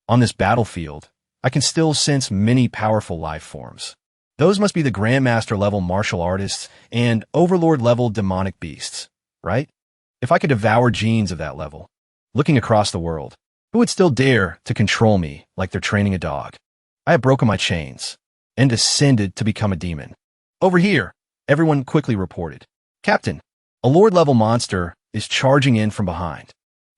S1: On this battlefield, I can still sense many powerful life forms. Those must be the Grandmaster-level martial artists and Overlord-level demonic beasts, right? If I could devour genes of that level, looking across the world, who would still dare to control me like they're training a dog? I have broken my chains and ascended to become a demon." "Over here," everyone quickly reported. "Captain, a Lord-level monster is charging in from behind."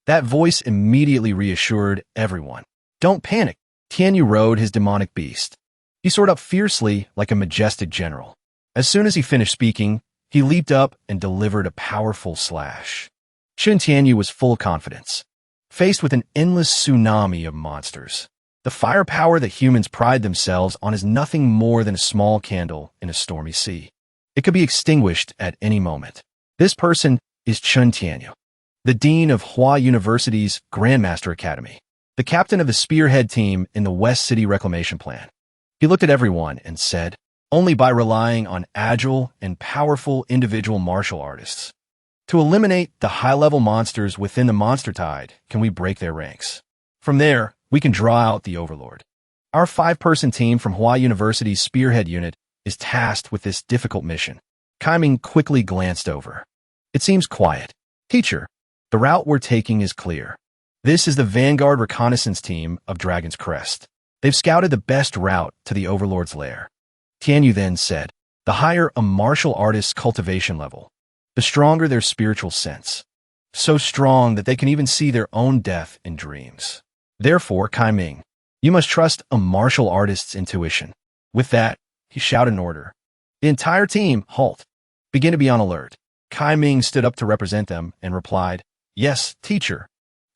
S1: That voice immediately reassured everyone. Don't panic. Tianyu rode his demonic beast. He soared up fiercely like a majestic general. As soon as he finished speaking, he leaped up and delivered a powerful slash. Shun Tianyu was full of confidence. Faced with an endless tsunami of monsters, the firepower that humans pride themselves on is nothing more than a small candle in a stormy sea. It could be extinguished at any moment. This person is Chun Tianyu, the dean of Hua University's Grandmaster Academy, the captain of the spearhead team in the West City Reclamation Plan. He looked at everyone and said, "Only by relying on agile and powerful individual martial artists. To eliminate the high-level monsters within the monster tide can we break their ranks. From there, we can draw out the overlord. Our 5-person team from Hua University's spearhead unit is tasked with this difficult mission." Kaiming quickly glanced over. "It seems quiet. Teacher, the route we're taking is clear. This is the Vanguard Reconnaissance Team of Dragon's Crest. They've scouted the best route to the Overlord's lair." Tianyu then said, "The higher a martial artist's cultivation level, the stronger their spiritual sense. So strong that they can even see their own death in dreams. Therefore, Kaiming, you must trust a martial artist's intuition." With that, he shouted an order. The entire team, halt. Begin to be on alert. Kaiming stood up to represent them and replied, "Yes, teacher."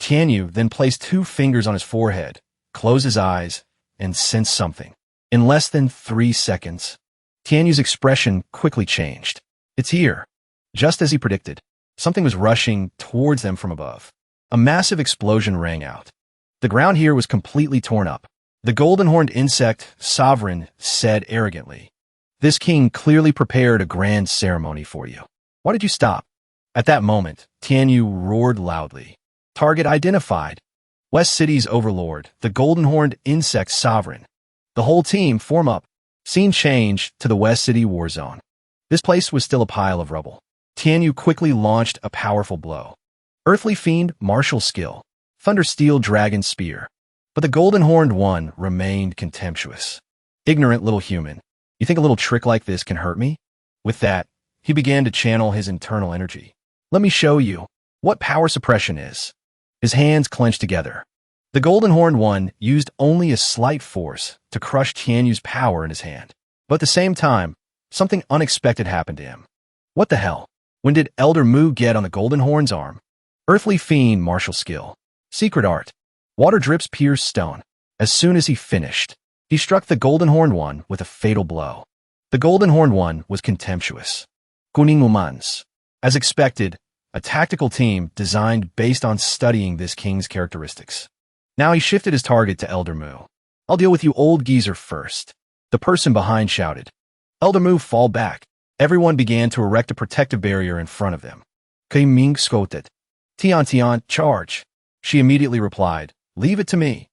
S1: Tianyu then placed 2 fingers on his forehead, closed his eyes, and sensed something. In less than 3 seconds, Tianyu's expression quickly changed. "It's here." Just as he predicted, something was rushing towards them from above. A massive explosion rang out. The ground here was completely torn up. The golden-horned insect, Sovereign, said arrogantly, "This king clearly prepared a grand ceremony for you. Why did you stop?" At that moment, Tianyu roared loudly. "Target identified. West City's overlord, the golden-horned insect Sovereign. The whole team form up." Scene changed to the West City war zone. This place was still a pile of rubble. Tianyu quickly launched a powerful blow. Earthly Fiend martial skill, Thundersteel Dragon Spear. But the golden-horned one remained contemptuous. "Ignorant little human, you think a little trick like this can hurt me?" With that, he began to channel his internal energy. "Let me show you what power suppression is." His hands clenched together. The golden-horned one used only a slight force to crush Tianyu's power in his hand. But at the same time, something unexpected happened to him. What the hell? When did Elder Mu get on the golden-horn's arm? Earthly Fiend martial skill. Secret art. Water drips pierce stone. As soon as he finished, he struck the golden-horned one with a fatal blow. The golden-horned one was contemptuous. Kuning Umans. As expected, a tactical team designed based on studying this king's characteristics. Now he shifted his target to Elder Mu. "I'll deal with you old geezer first." The person behind shouted. "Elder Mu, fall back." Everyone began to erect a protective barrier in front of them. "Kai Ming scoted. Tian Tian, charge." She immediately replied, "Leave it to me."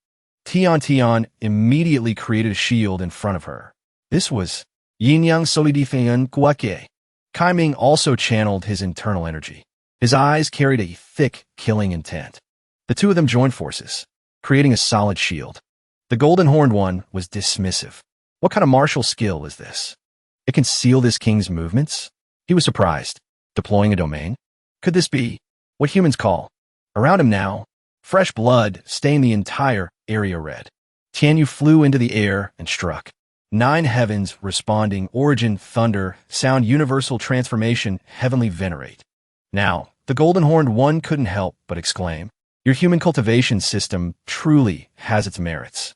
S1: Tian Tian immediately created a shield in front of her. This was Yin Yang Solidifian Kuake. Kai Ming also channeled his internal energy. His eyes carried a thick, killing intent. The two of them joined forces, creating a solid shield. The golden-horned one was dismissive. What kind of martial skill is this? It can seal this king's movements? He was surprised. Deploying a domain? Could this be what humans call? Around him now, fresh blood stained the entire area red. Tianyu flew into the air and struck. 9 heavens responding, origin, thunder, sound, universal transformation, heavenly venerate. Now, the golden-horned one couldn't help but exclaim, "Your human cultivation system truly has its merits."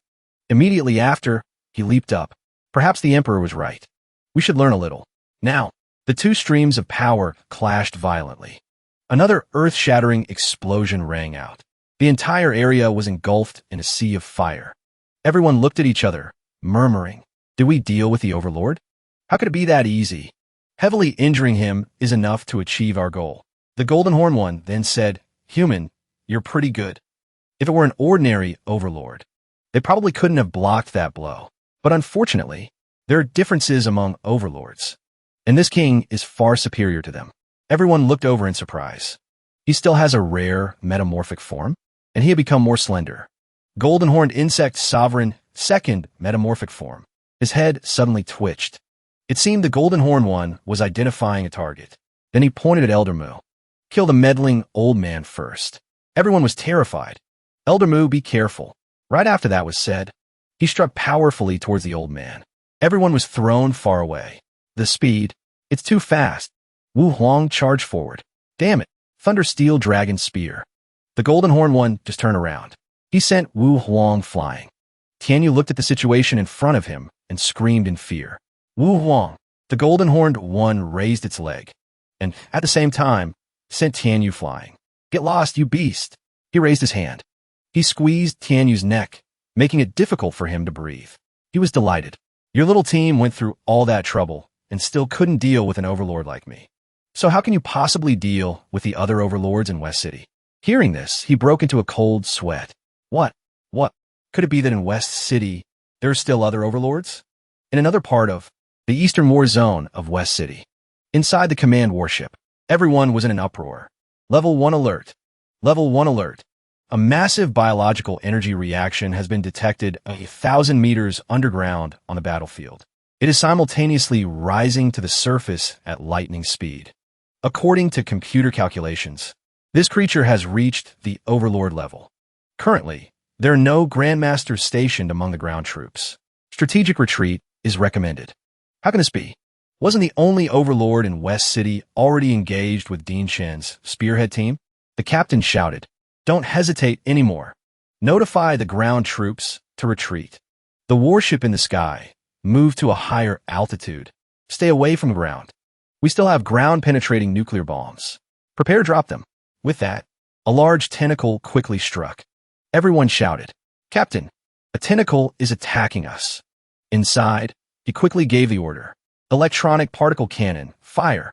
S1: Immediately after, he leaped up. Perhaps the emperor was right. We should learn a little. Now, the 2 streams of power clashed violently. Another earth-shattering explosion rang out. The entire area was engulfed in a sea of fire. Everyone looked at each other, murmuring, "Did we deal with the overlord? How could it be that easy? Heavily injuring him is enough to achieve our goal." The golden-horned one then said, "Human, you're pretty good. If it were an ordinary overlord, they probably couldn't have blocked that blow. But unfortunately, there are differences among overlords, and this king is far superior to them." Everyone looked over in surprise. He still has a rare metamorphic form, and he had become more slender. Golden-horned insect Sovereign, second metamorphic form. His head suddenly twitched. It seemed the golden-horned one was identifying a target. Then he pointed at Elder Mu. "Kill the meddling old man first." Everyone was terrified. "Elder Mu, be careful. Right after that was said, he struck powerfully towards the old man. Everyone was thrown far away. The speed, it's too fast. Wu Huang charged forward. Damn it, Thunder Steel Dragon Spear. The Golden Horn one just turned around. He sent Wu Huang flying. Tianyu looked at the situation in front of him and screamed in fear. Wu Huang, the Golden Horned one, raised its leg, and at the same time, sent Tianyu flying. Get lost, you beast! He raised his hand. He squeezed Tianyu's neck, making it difficult for him to breathe. He was delighted. Your little team went through all that trouble and still couldn't deal with an overlord like me. So how can you possibly deal with the other overlords in West City? Hearing this, he broke into a cold sweat. What? Could it be that in West City, there are still other overlords? In another part of the Eastern War Zone of West City, inside the command warship, everyone was in an uproar. Level 1 alert. Level 1 alert. A massive biological energy reaction has been detected 1,000 meters underground on the battlefield. It is simultaneously rising to the surface at lightning speed. According to computer calculations, this creature has reached the overlord level. Currently, there are no grandmasters stationed among the ground troops. Strategic retreat is recommended. How can this be? Wasn't the only overlord in West City already engaged with Dean Shen's spearhead team? The captain shouted, "Don't hesitate anymore. Notify the ground troops to retreat. The warship in the sky, move to a higher altitude. Stay away from ground. We still have ground-penetrating nuclear bombs. Prepare to drop them." With that, a large tentacle quickly struck. Everyone shouted, "Captain, a tentacle is attacking us." Inside, he quickly gave the order. Electronic particle cannon, fire.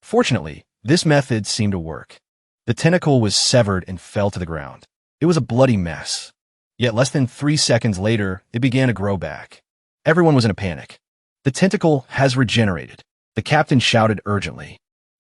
S1: Fortunately, this method seemed to work. The tentacle was severed and fell to the ground. It was a bloody mess. Yet less than 3 seconds later, it began to grow back. Everyone was in a panic. The tentacle has regenerated. The captain shouted urgently.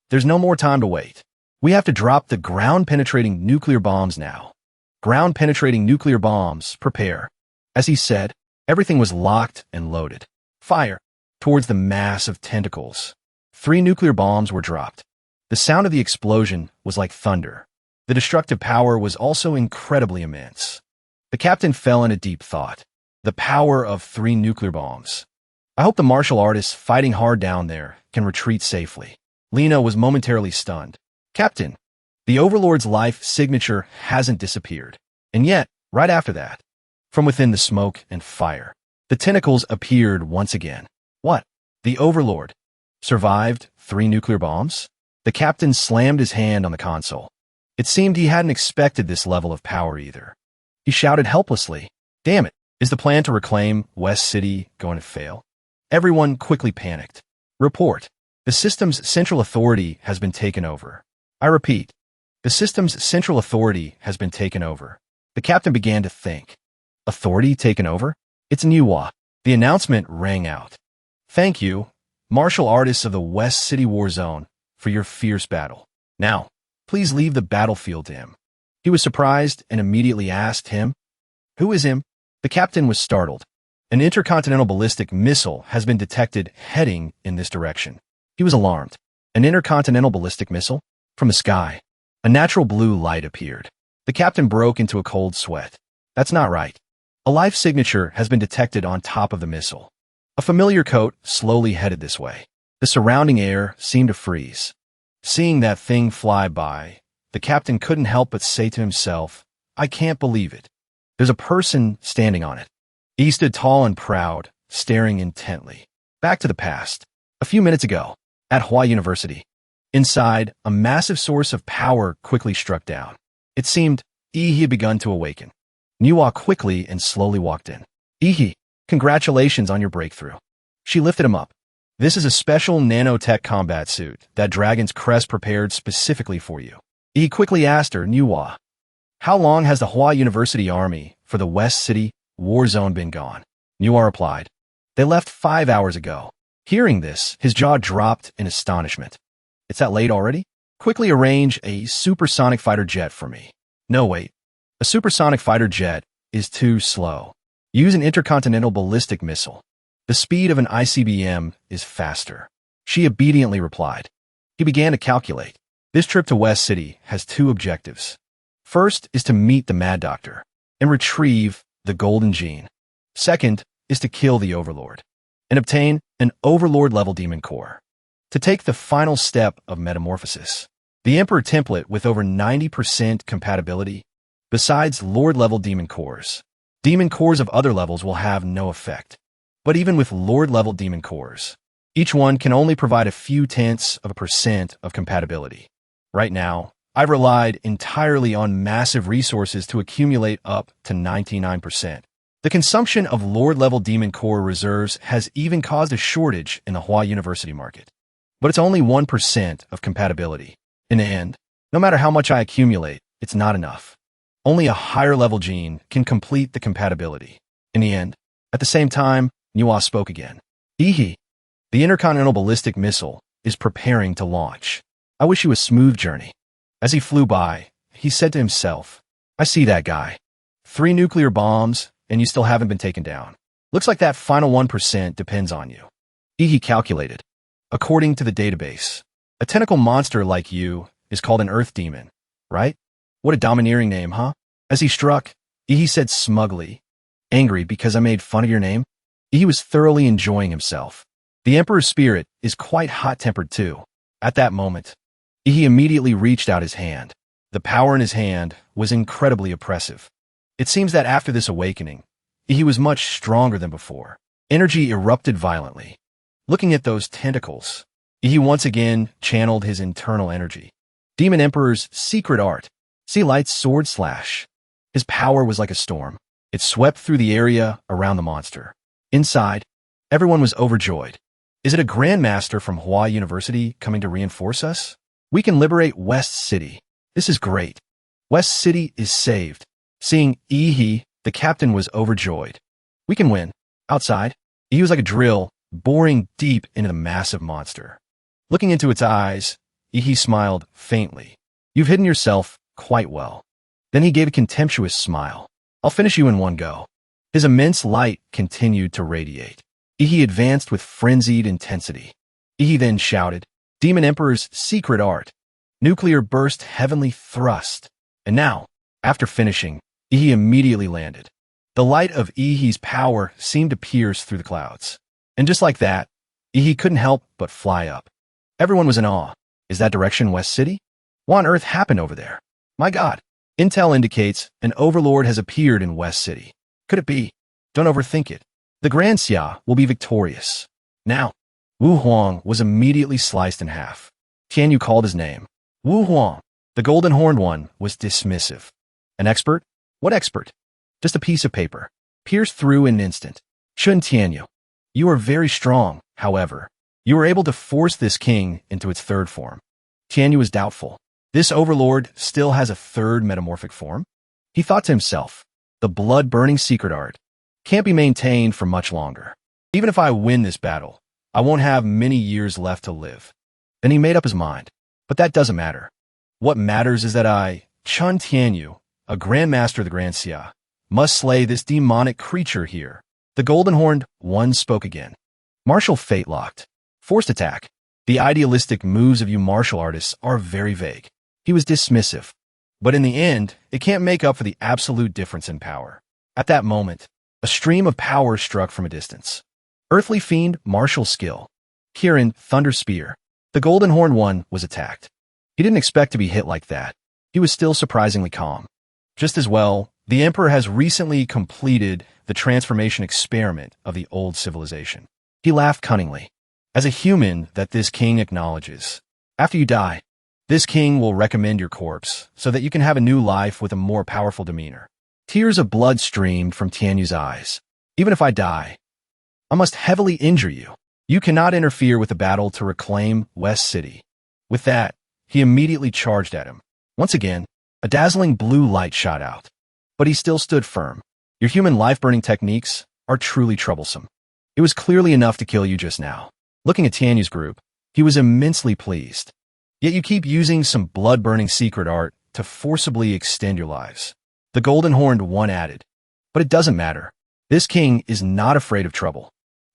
S1: There's no more time to wait. We have to drop the ground-penetrating nuclear bombs now. Ground-penetrating nuclear bombs, prepare. As he said, everything was locked and loaded. Fire towards the mass of tentacles. 3 nuclear bombs were dropped. The sound of the explosion was like thunder. The destructive power was also incredibly immense. The captain fell into deep thought. The power of 3 nuclear bombs. I hope the martial artists fighting hard down there can retreat safely. Lena was momentarily stunned. Captain, the Overlord's life signature hasn't disappeared. And yet, right after that, from within the smoke and fire, the tentacles appeared once again. What? The Overlord survived 3 nuclear bombs? The captain slammed his hand on the console. It seemed he hadn't expected this level of power either. He shouted helplessly, "Damn it, is the plan to reclaim West City going to fail?" Everyone quickly panicked. Report. The system's central authority has been taken over. I repeat, the system's central authority has been taken over. The captain began to think. Authority taken over? It's Manhwa. The announcement rang out. Thank you, martial artists of the West City War Zone, for your fierce battle. Now, please leave the battlefield to him. He was surprised and immediately asked him, "Who is him?" The captain was startled. An intercontinental ballistic missile has been detected heading in this direction. He was alarmed. An intercontinental ballistic missile? From the sky, a natural blue light appeared. The captain broke into a cold sweat. That's not right. A life signature has been detected on top of the missile. A familiar coat slowly headed this way. The surrounding air seemed to freeze. Seeing that thing fly by, the captain couldn't help but say to himself, I can't believe it. There's a person standing on it. He stood tall and proud, staring intently. Back to the past. A few minutes ago, at Hua University. Inside, a massive source of power quickly struck down. It seemed Ihi had begun to awaken. Manhwa quickly and slowly walked in. Ihi, congratulations on your breakthrough. She lifted him up. This is a special nanotech combat suit that Dragon's Crest prepared specifically for you. He quickly asked her, Manhwa, how long has the Hua University Army for the West City War Zone been gone? Manhwa replied, they left 5 hours ago. Hearing this, his jaw dropped in astonishment. It's that late already? Quickly arrange a supersonic fighter jet for me. No, wait. A supersonic fighter jet is too slow. Use an intercontinental ballistic missile. The speed of an ICBM is faster. She obediently replied. He began to calculate. This trip to West City has 2 objectives. First is to meet the Mad Doctor and retrieve the golden gene. Second is to kill the overlord and obtain an overlord-level demon core. To take the final step of metamorphosis, the Emperor template with over 90% compatibility, besides Lord-level demon cores of other levels will have no effect. But even with Lord-level demon cores, each one can only provide a few tenths of a percent of compatibility. Right now, I've relied entirely on massive resources to accumulate up to 99%. The consumption of Lord-level demon core reserves has even caused a shortage in the Hua University market. But it's only 1% of compatibility. In the end, no matter how much I accumulate, it's not enough. Only a higher-level gene can complete the compatibility. In the end, at the same time, Manhwa spoke again. The intercontinental ballistic missile is preparing to launch. I wish you a smooth journey. As he flew by, he said to himself, I see that guy. 3 nuclear bombs, and you still haven't been taken down. Looks like that final 1% depends on you. He calculated. According to the database, a tentacle monster like you is called an earth demon, right? What a domineering name, huh? As he struck, he said smugly, angry because I made fun of your name? He was thoroughly enjoying himself. The Emperor's spirit is quite hot-tempered too. At that moment, he immediately reached out his hand. The power in his hand was incredibly oppressive. It seems that after this awakening, he was much stronger than before. Energy erupted violently. Looking at those tentacles, he once again channeled his internal energy. Demon Emperor's secret art. See Light's sword slash. His power was like a storm. It swept through the area around the monster. Inside, everyone was overjoyed. Is it a Grandmaster from Hua University coming to reinforce us? We can liberate West City. This is great. West City is saved. Seeing the captain was overjoyed. We can win. Outside, he was like a drill, boring deep into the massive monster. Looking into its eyes, he smiled faintly. You've hidden yourself quite well. Then he gave a contemptuous smile. I'll finish you in one go. His immense light continued to radiate. He advanced with frenzied intensity. He then shouted, Demon Emperor's secret art. Nuclear burst heavenly thrust. And now, after finishing, he immediately landed. The light of Ihi's power seemed to pierce through the clouds. And just like that, Ihi couldn't help but fly up. Everyone was in awe. Is that direction West City? What on earth happened over there? My God. Intel indicates an overlord has appeared in West City. Could it be? Don't overthink it. The Grand Xia will be victorious. Now, Wu Huang was immediately sliced in half. Tianyu called his name. Wu Huang, the golden-horned one, was dismissive. An expert? What expert? Just a piece of paper. Pierced through in an instant. Chun Tianyu. You are very strong, however. You were able to force this king into its third form. Tianyu was doubtful. This overlord still has a third metamorphic form? He thought to himself, the blood-burning secret art can't be maintained for much longer. Even if I win this battle, I won't have many years left to live. Then he made up his mind. But that doesn't matter. What matters is that I, Chun Tianyu, a Grandmaster of the Grand Xia, must slay this demonic creature here. The golden-horned one spoke again. Martial fate locked. Forced attack. The idealistic moves of you martial artists are very vague. He was dismissive. But in the end, it can't make up for the absolute difference in power. At that moment, a stream of power struck from a distance. Earthly Fiend, martial skill. Kirin, Thunder Spear. The golden-horned one was attacked. He didn't expect to be hit like that. He was still surprisingly calm. Just as well, the Emperor has recently completed the transformation experiment of the old civilization. He laughed cunningly. As a human that this king acknowledges, after you die, this king will recommend your corpse so that you can have a new life with a more powerful demeanor. Tears of blood streamed from Tianyu's eyes. Even if I die, I must heavily injure you. You cannot interfere with the battle to reclaim West City. With that, he immediately charged at him. Once again, a dazzling blue light shot out. But he still stood firm. Your human life-burning techniques are truly troublesome. It was clearly enough to kill you just now. Looking at Tianyu's group, he was immensely pleased. Yet you keep using some blood-burning secret art to forcibly extend your lives. The golden-horned one added. But it doesn't matter. This king is not afraid of trouble.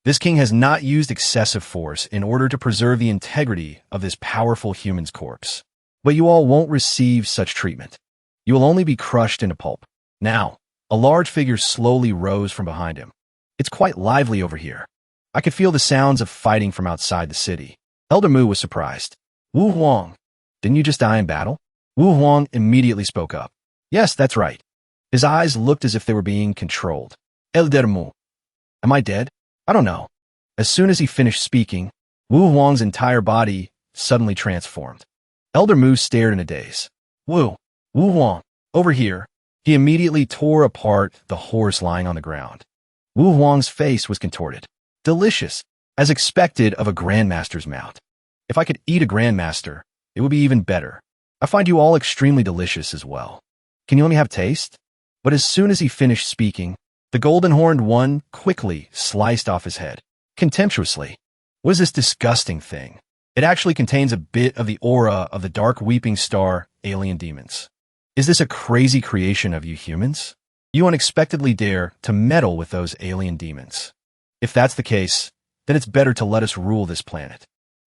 S1: This king has not used excessive force in order to preserve the integrity of this powerful human's corpse. But you all won't receive such treatment. You will only be crushed into pulp. Now, A large figure slowly rose from behind him. It's quite lively over here. I could feel the sounds of fighting from outside the city. Elder Mu was surprised. Wu Huang, didn't you just die in battle? Wu Huang immediately spoke up. Yes, that's right. His eyes looked as if they were being controlled. Elder Mu. Am I dead? I don't know. As soon as he finished speaking, Wu Huang's entire body suddenly transformed. Elder Mu stared in a daze. Wu Huang, over here. He immediately tore apart the horse lying on the ground. Wu Huang's face was contorted. Delicious, as expected of a grandmaster's mouth. If I could eat a grandmaster, it would be even better. I find you all extremely delicious as well. Can you let me have taste? But as soon as he finished speaking, the golden-horned one quickly sliced off his head. Contemptuously. What is this disgusting thing? It actually contains a bit of the aura of the dark weeping star alien demons. Is this a crazy creation of you humans? You unexpectedly dare to meddle with those alien demons. If that's the case, then it's better to let us rule this planet.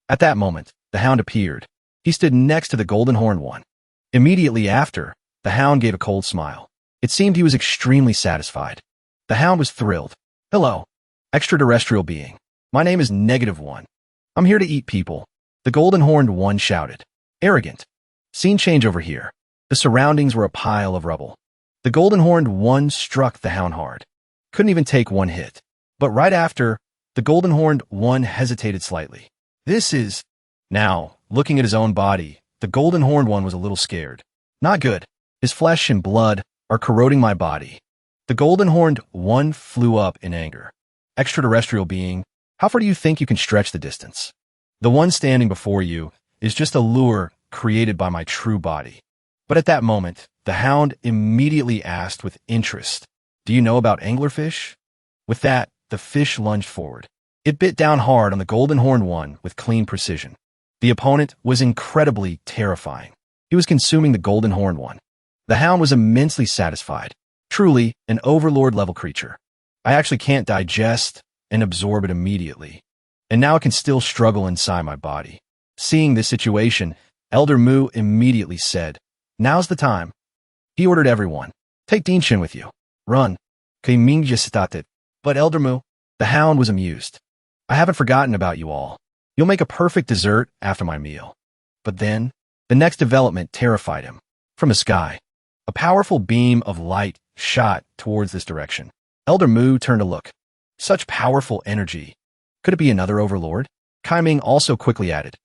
S1: At that moment, the hound appeared. He stood next to the golden-horned one. Immediately after, the hound gave a cold smile. It seemed he was extremely satisfied. The hound was thrilled. Hello, extraterrestrial being. My name is -1. I'm here to eat people. The golden-horned one shouted. Arrogant. Scene change over here. The surroundings were a pile of rubble. The golden-horned one struck the hound hard. Couldn't even take one hit. But right after, the golden-horned one hesitated slightly. This is... Now, looking at his own body, the golden-horned one was a little scared. Not good. His flesh and blood are corroding my body. The golden-horned one flew up in anger. Extraterrestrial being, how far do you think you can stretch the distance? The one standing before you is just a lure created by my true body. But at that moment, the hound immediately asked with interest, do you know about anglerfish? With that, the fish lunged forward. It bit down hard on the golden-horned one with clean precision. The opponent was incredibly terrifying. He was consuming the golden-horned one. The hound was immensely satisfied. Truly, an overlord-level creature. I actually can't digest and absorb it immediately. And now it can still struggle inside my body. Seeing this situation, Elder Mu immediately said, now's the time. He ordered everyone, take Dinshin with you. Run. But Elder Mu, the hound was amused. I haven't forgotten about you all. You'll make a perfect dessert after my meal. But then, the next development terrified him. From the sky, a powerful beam of light shot towards this direction. Elder Mu turned to look. Such powerful energy. Could it be another overlord? Kai Ming also quickly added.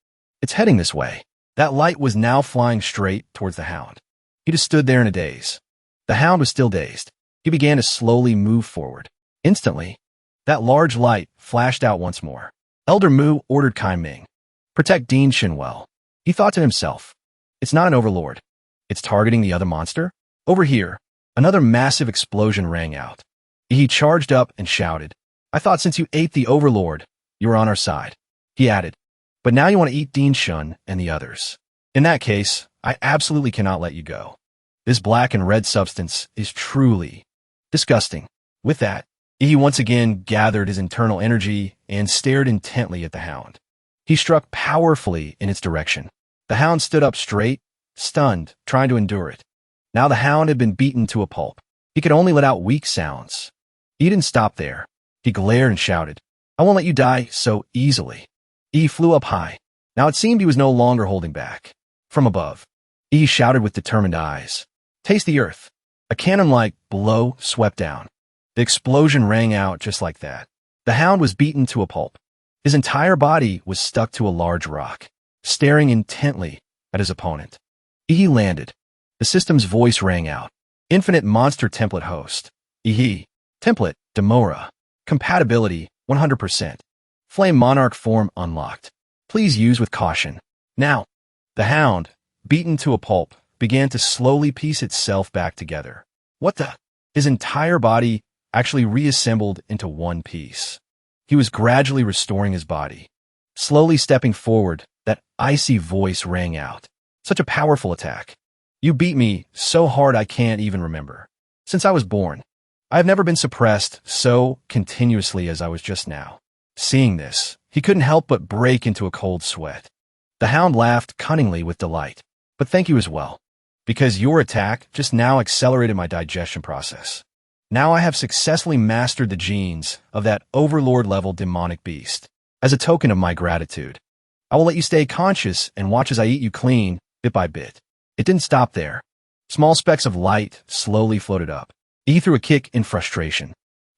S1: It's heading this way. That light was now flying straight towards the hound. He just stood there in a daze. The hound was still dazed. He began to slowly move forward. Instantly, that large light flashed out once more. Elder Mu ordered Kai Ming. Protect Dinshin well. He thought to himself. It's not an overlord. It's targeting the other monster. Over here, another massive explosion rang out. He charged up and shouted. I thought since you ate the overlord, you were on our side. He added. But now you want to eat Dinshin and the others. In that case, I absolutely cannot let you go. This black and red substance is truly disgusting. With that, he once again gathered his internal energy and stared intently at the hound. He struck powerfully in its direction. The hound stood up straight, stunned, trying to endure it. Now the hound had been beaten to a pulp. He could only let out weak sounds. He didn't stop there. He glared and shouted, I won't let you die so easily. He flew up high. Now it seemed he was no longer holding back. From above, he shouted with determined eyes, taste the earth. A cannon-like blow swept down. The explosion rang out just like that. The hound was beaten to a pulp. His entire body was stuck to a large rock, staring intently at his opponent. He landed. The system's voice rang out. Infinite monster template host. Template, Demora. Compatibility, 100%. Flame Monarch form unlocked. Please use with caution. Now, the hound, beaten to a pulp, began to slowly piece itself back together. What the? His entire body actually reassembled into one piece. He was gradually restoring his body. Slowly stepping forward, that icy voice rang out. Such a powerful attack. You beat me so hard I can't even remember. Since I was born, I have never been suppressed so continuously as I was just now. Seeing this, he couldn't help but break into a cold sweat. The hound laughed cunningly with delight. But thank you as well, because your attack just now accelerated my digestion process. Now I have successfully mastered the genes of that overlord-level demonic beast. As a token of my gratitude, I will let you stay conscious and watch as I eat you clean, bit by bit. It didn't stop there. Small specks of light slowly floated up. He threw a kick in frustration.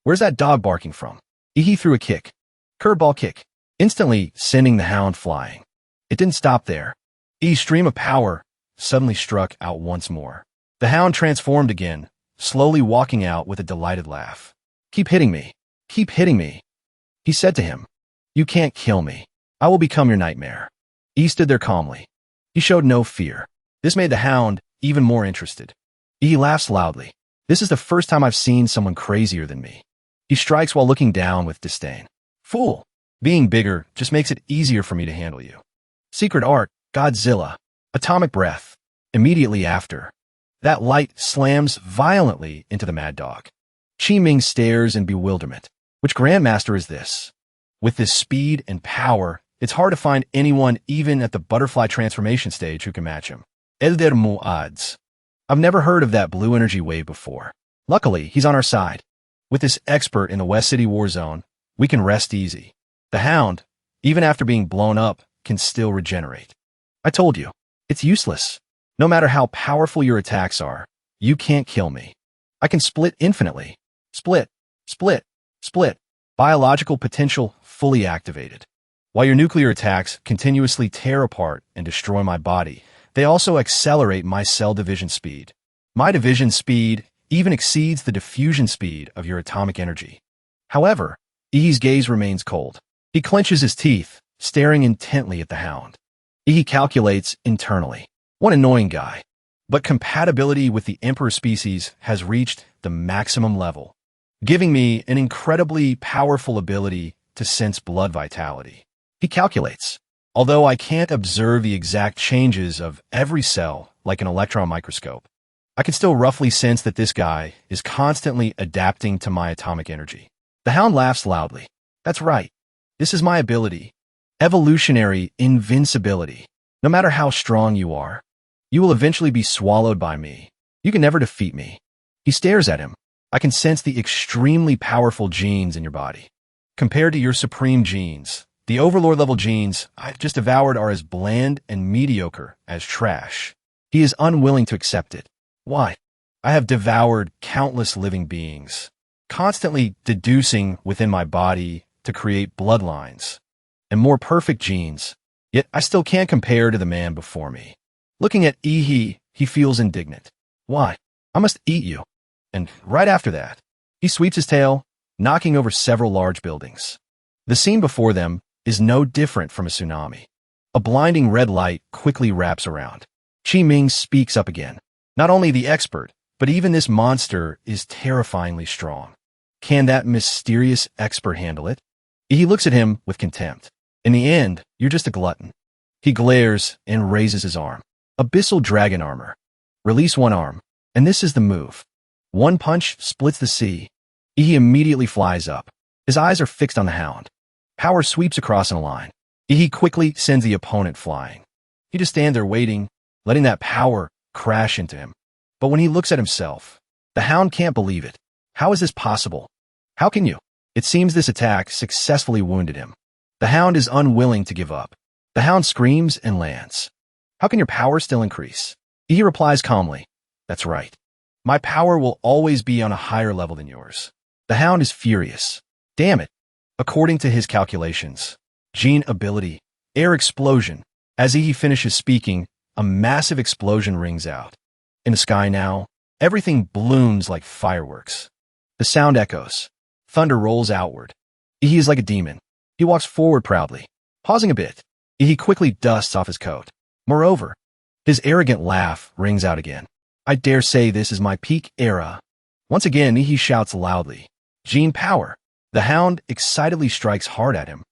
S1: Where's that dog barking from? He threw a kick. Curveball kick. Instantly sending the hound flying. It didn't stop there. E's stream of power suddenly struck out once more. The hound transformed again, slowly walking out with a delighted laugh. Keep hitting me. Keep hitting me. He said to him, you can't kill me. I will become your nightmare. E stood there calmly. He showed no fear. This made the hound even more interested. E laughs loudly. This is the first time I've seen someone crazier than me. He strikes while looking down with disdain. Fool! Being bigger just makes it easier for me to handle you. Secret art, Godzilla. Atomic breath. Immediately after, that light slams violently into the mad dog. Chi Ming stares in bewilderment. Which grandmaster is this? With this speed and power, it's hard to find anyone even at the butterfly transformation stage who can match him. Elder Mu'ads. I've never heard of that blue energy wave before. Luckily, he's on our side. With this expert in the West City war zone, we can rest easy. The hound, even after being blown up, can still regenerate. I told you, it's useless. No matter how powerful your attacks are, you can't kill me. I can split infinitely. Split, split, split. Biological potential fully activated. While your nuclear attacks continuously tear apart and destroy my body, they also accelerate my cell division speed. My division speed even exceeds the diffusion speed of your atomic energy. However, Ihi's gaze remains cold. He clenches his teeth, staring intently at the hound. Ihi calculates internally. One annoying guy. But compatibility with the Emperor species has reached the maximum level, giving me an incredibly powerful ability to sense blood vitality. He calculates. Although I can't observe the exact changes of every cell like an electron microscope, I can still roughly sense that this guy is constantly adapting to my atomic energy. The hound laughs loudly. That's right. This is my ability. Evolutionary invincibility. No matter how strong you are, you will eventually be swallowed by me. You can never defeat me. He stares at him. I can sense the extremely powerful genes in your body. Compared to your supreme genes, the overlord-level genes I've just devoured are as bland and mediocre as trash. He is unwilling to accept it. Why? I have devoured countless living beings, constantly deducing within my body to create bloodlines and more perfect genes, yet I still can't compare to the man before me. Looking at Ihi, he feels indignant. Why? I must eat you. And right after that, he sweeps his tail, knocking over several large buildings. The scene before them is no different from a tsunami. A blinding red light quickly wraps around. Chi Ming speaks up again. Not only the expert, but even this monster is terrifyingly strong. Can that mysterious expert handle it? He looks at him with contempt. In the end, you're just a glutton. He glares and raises his arm. Abyssal dragon armor. Release one arm, and this is the move. One punch splits the sea. He immediately flies up. His eyes are fixed on the hound. Power sweeps across in a line. He quickly sends the opponent flying. He just stands there waiting, letting that power crash into him. But when he looks at himself, the hound can't believe it. How is this possible? How can you? It seems this attack successfully wounded him. The hound is unwilling to give up. The hound screams and lands. How can your power still increase? He replies calmly. That's right. My power will always be on a higher level than yours. The hound is furious. Damn it. According to his calculations, gene ability, air explosion. As he finishes speaking, a massive explosion rings out. In the sky now, everything blooms like fireworks. The sound echoes. Thunder rolls outward. He is like a demon. He walks forward proudly. Pausing a bit, he quickly dusts off his coat. Moreover, his arrogant laugh rings out again. I dare say this is my peak era. Once again, he shouts loudly. Gene power. The hound excitedly strikes hard at him.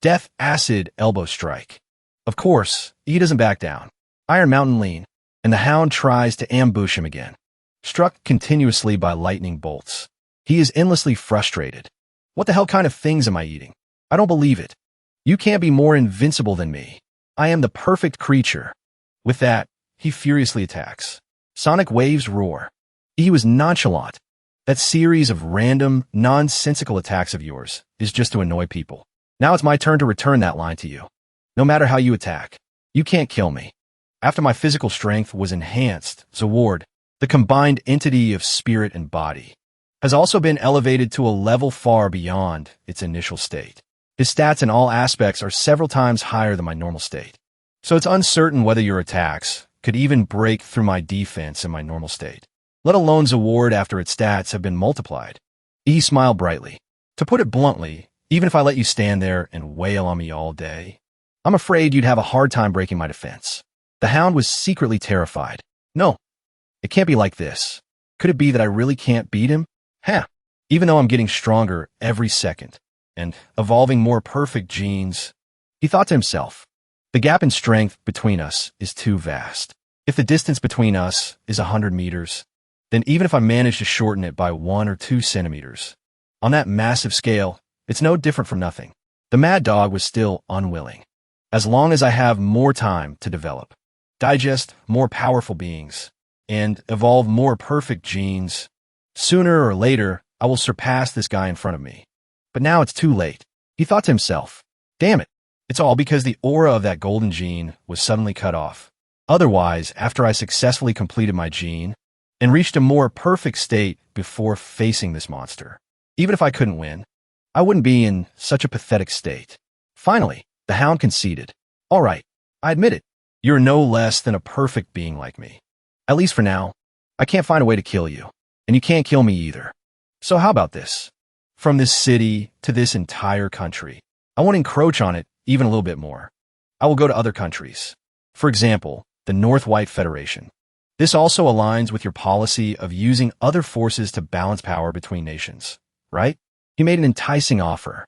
S1: Death acid elbow strike. Of course, he doesn't back down. Iron Mountain lean, and the hound tries to ambush him again. Struck continuously by lightning bolts. He is endlessly frustrated. What the hell kind of things am I eating? I don't believe it. You can't be more invincible than me. I am the perfect creature. With that, he furiously attacks. Sonic waves roar. He was nonchalant. That series of random, nonsensical attacks of yours is just to annoy people. Now it's my turn to return that line to you. No matter how you attack, you can't kill me. After my physical strength was enhanced, Zaward, the combined entity of spirit and body, has also been elevated to a level far beyond its initial state. His stats in all aspects are several times higher than my normal state. So it's uncertain whether your attacks could even break through my defense in my normal state, let alone Zaward after its stats have been multiplied. He smiled brightly. To put it bluntly, even if I let you stand there and wail on me all day, I'm afraid you'd have a hard time breaking my defense. The Hound was secretly terrified. No, it can't be like this. Could it be that I really can't beat him? Even though I'm getting stronger every second and evolving more perfect genes, he thought to himself, the gap in strength between us is too vast. If the distance between us is 100 meters, then even if I manage to shorten it by 1 or 2 centimeters, on that massive scale, it's no different from nothing. The mad dog was still unwilling. As long as I have more time to develop, digest more powerful beings, and evolve more perfect genes, sooner or later, I will surpass this guy in front of me. But now it's too late. He thought to himself, damn it, it's all because the aura of that golden gene was suddenly cut off. Otherwise, after I successfully completed my gene and reached a more perfect state before facing this monster, even if I couldn't win, I wouldn't be in such a pathetic state. Finally, the Hound conceded. All right, I admit it. You're no less than a perfect being like me. At least for now, I can't find a way to kill you, and you can't kill me either. So how about this? From this city to this entire country, I won't encroach on it even a little bit more. I will go to other countries. For example, the North White Federation. This also aligns with your policy of using other forces to balance power between nations, right? He made an enticing offer.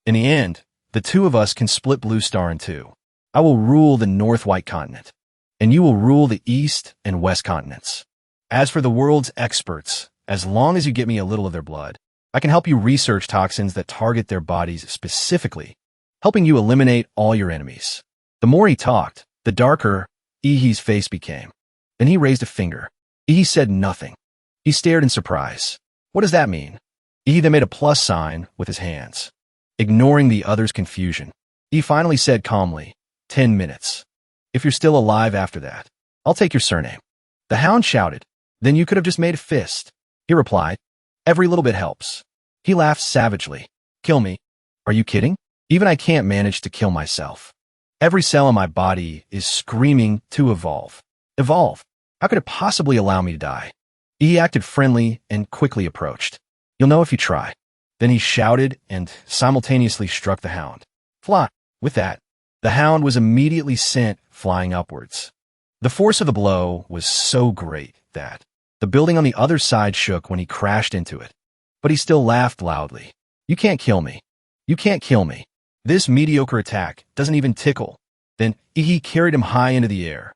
S1: In the end, the two of us can split Blue Star in two. I will rule the North White continent, and you will rule the East and West continents. As for the world's experts, as long as you get me a little of their blood, I can help you research toxins that target their bodies specifically, helping you eliminate all your enemies. The more he talked, the darker Ihi's face became. Then he raised a finger. Ihi said nothing. He stared in surprise. What does that mean? Ihi then made a plus sign with his hands. Ignoring the other's confusion, he finally said calmly, 10 minutes. If you're still alive after that, I'll take your surname. The Hound shouted, then you could have just made a fist. He replied, every little bit helps. He laughed savagely. Kill me? Are you kidding? Even I can't manage to kill myself. Every cell in my body is screaming to evolve. Evolve? How could it possibly allow me to die? He acted friendly and quickly approached. You'll know if you try. Then he shouted and simultaneously struck the Hound. Fly. With that, the Hound was immediately sent flying upwards. The force of the blow was so great that the building on the other side shook when he crashed into it. But he still laughed loudly. You can't kill me. You can't kill me. This mediocre attack doesn't even tickle. Then Ihi carried him high into the air,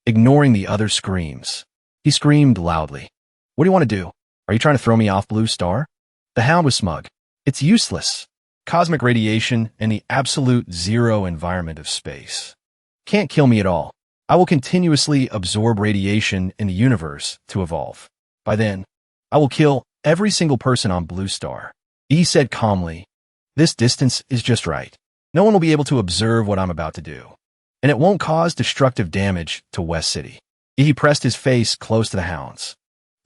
S1: ignoring the other screams. He screamed loudly. What do you want to do? Are you trying to throw me off Blue Star? The Hound was smug. It's useless. Cosmic radiation and the absolute zero environment of space can't kill me at all. I will continuously absorb radiation in the universe to evolve. By then, I will kill every single person on Blue Star. He said calmly, this distance is just right. No one will be able to observe what I'm about to do, and it won't cause destructive damage to West City. He pressed his face close to the Hound's.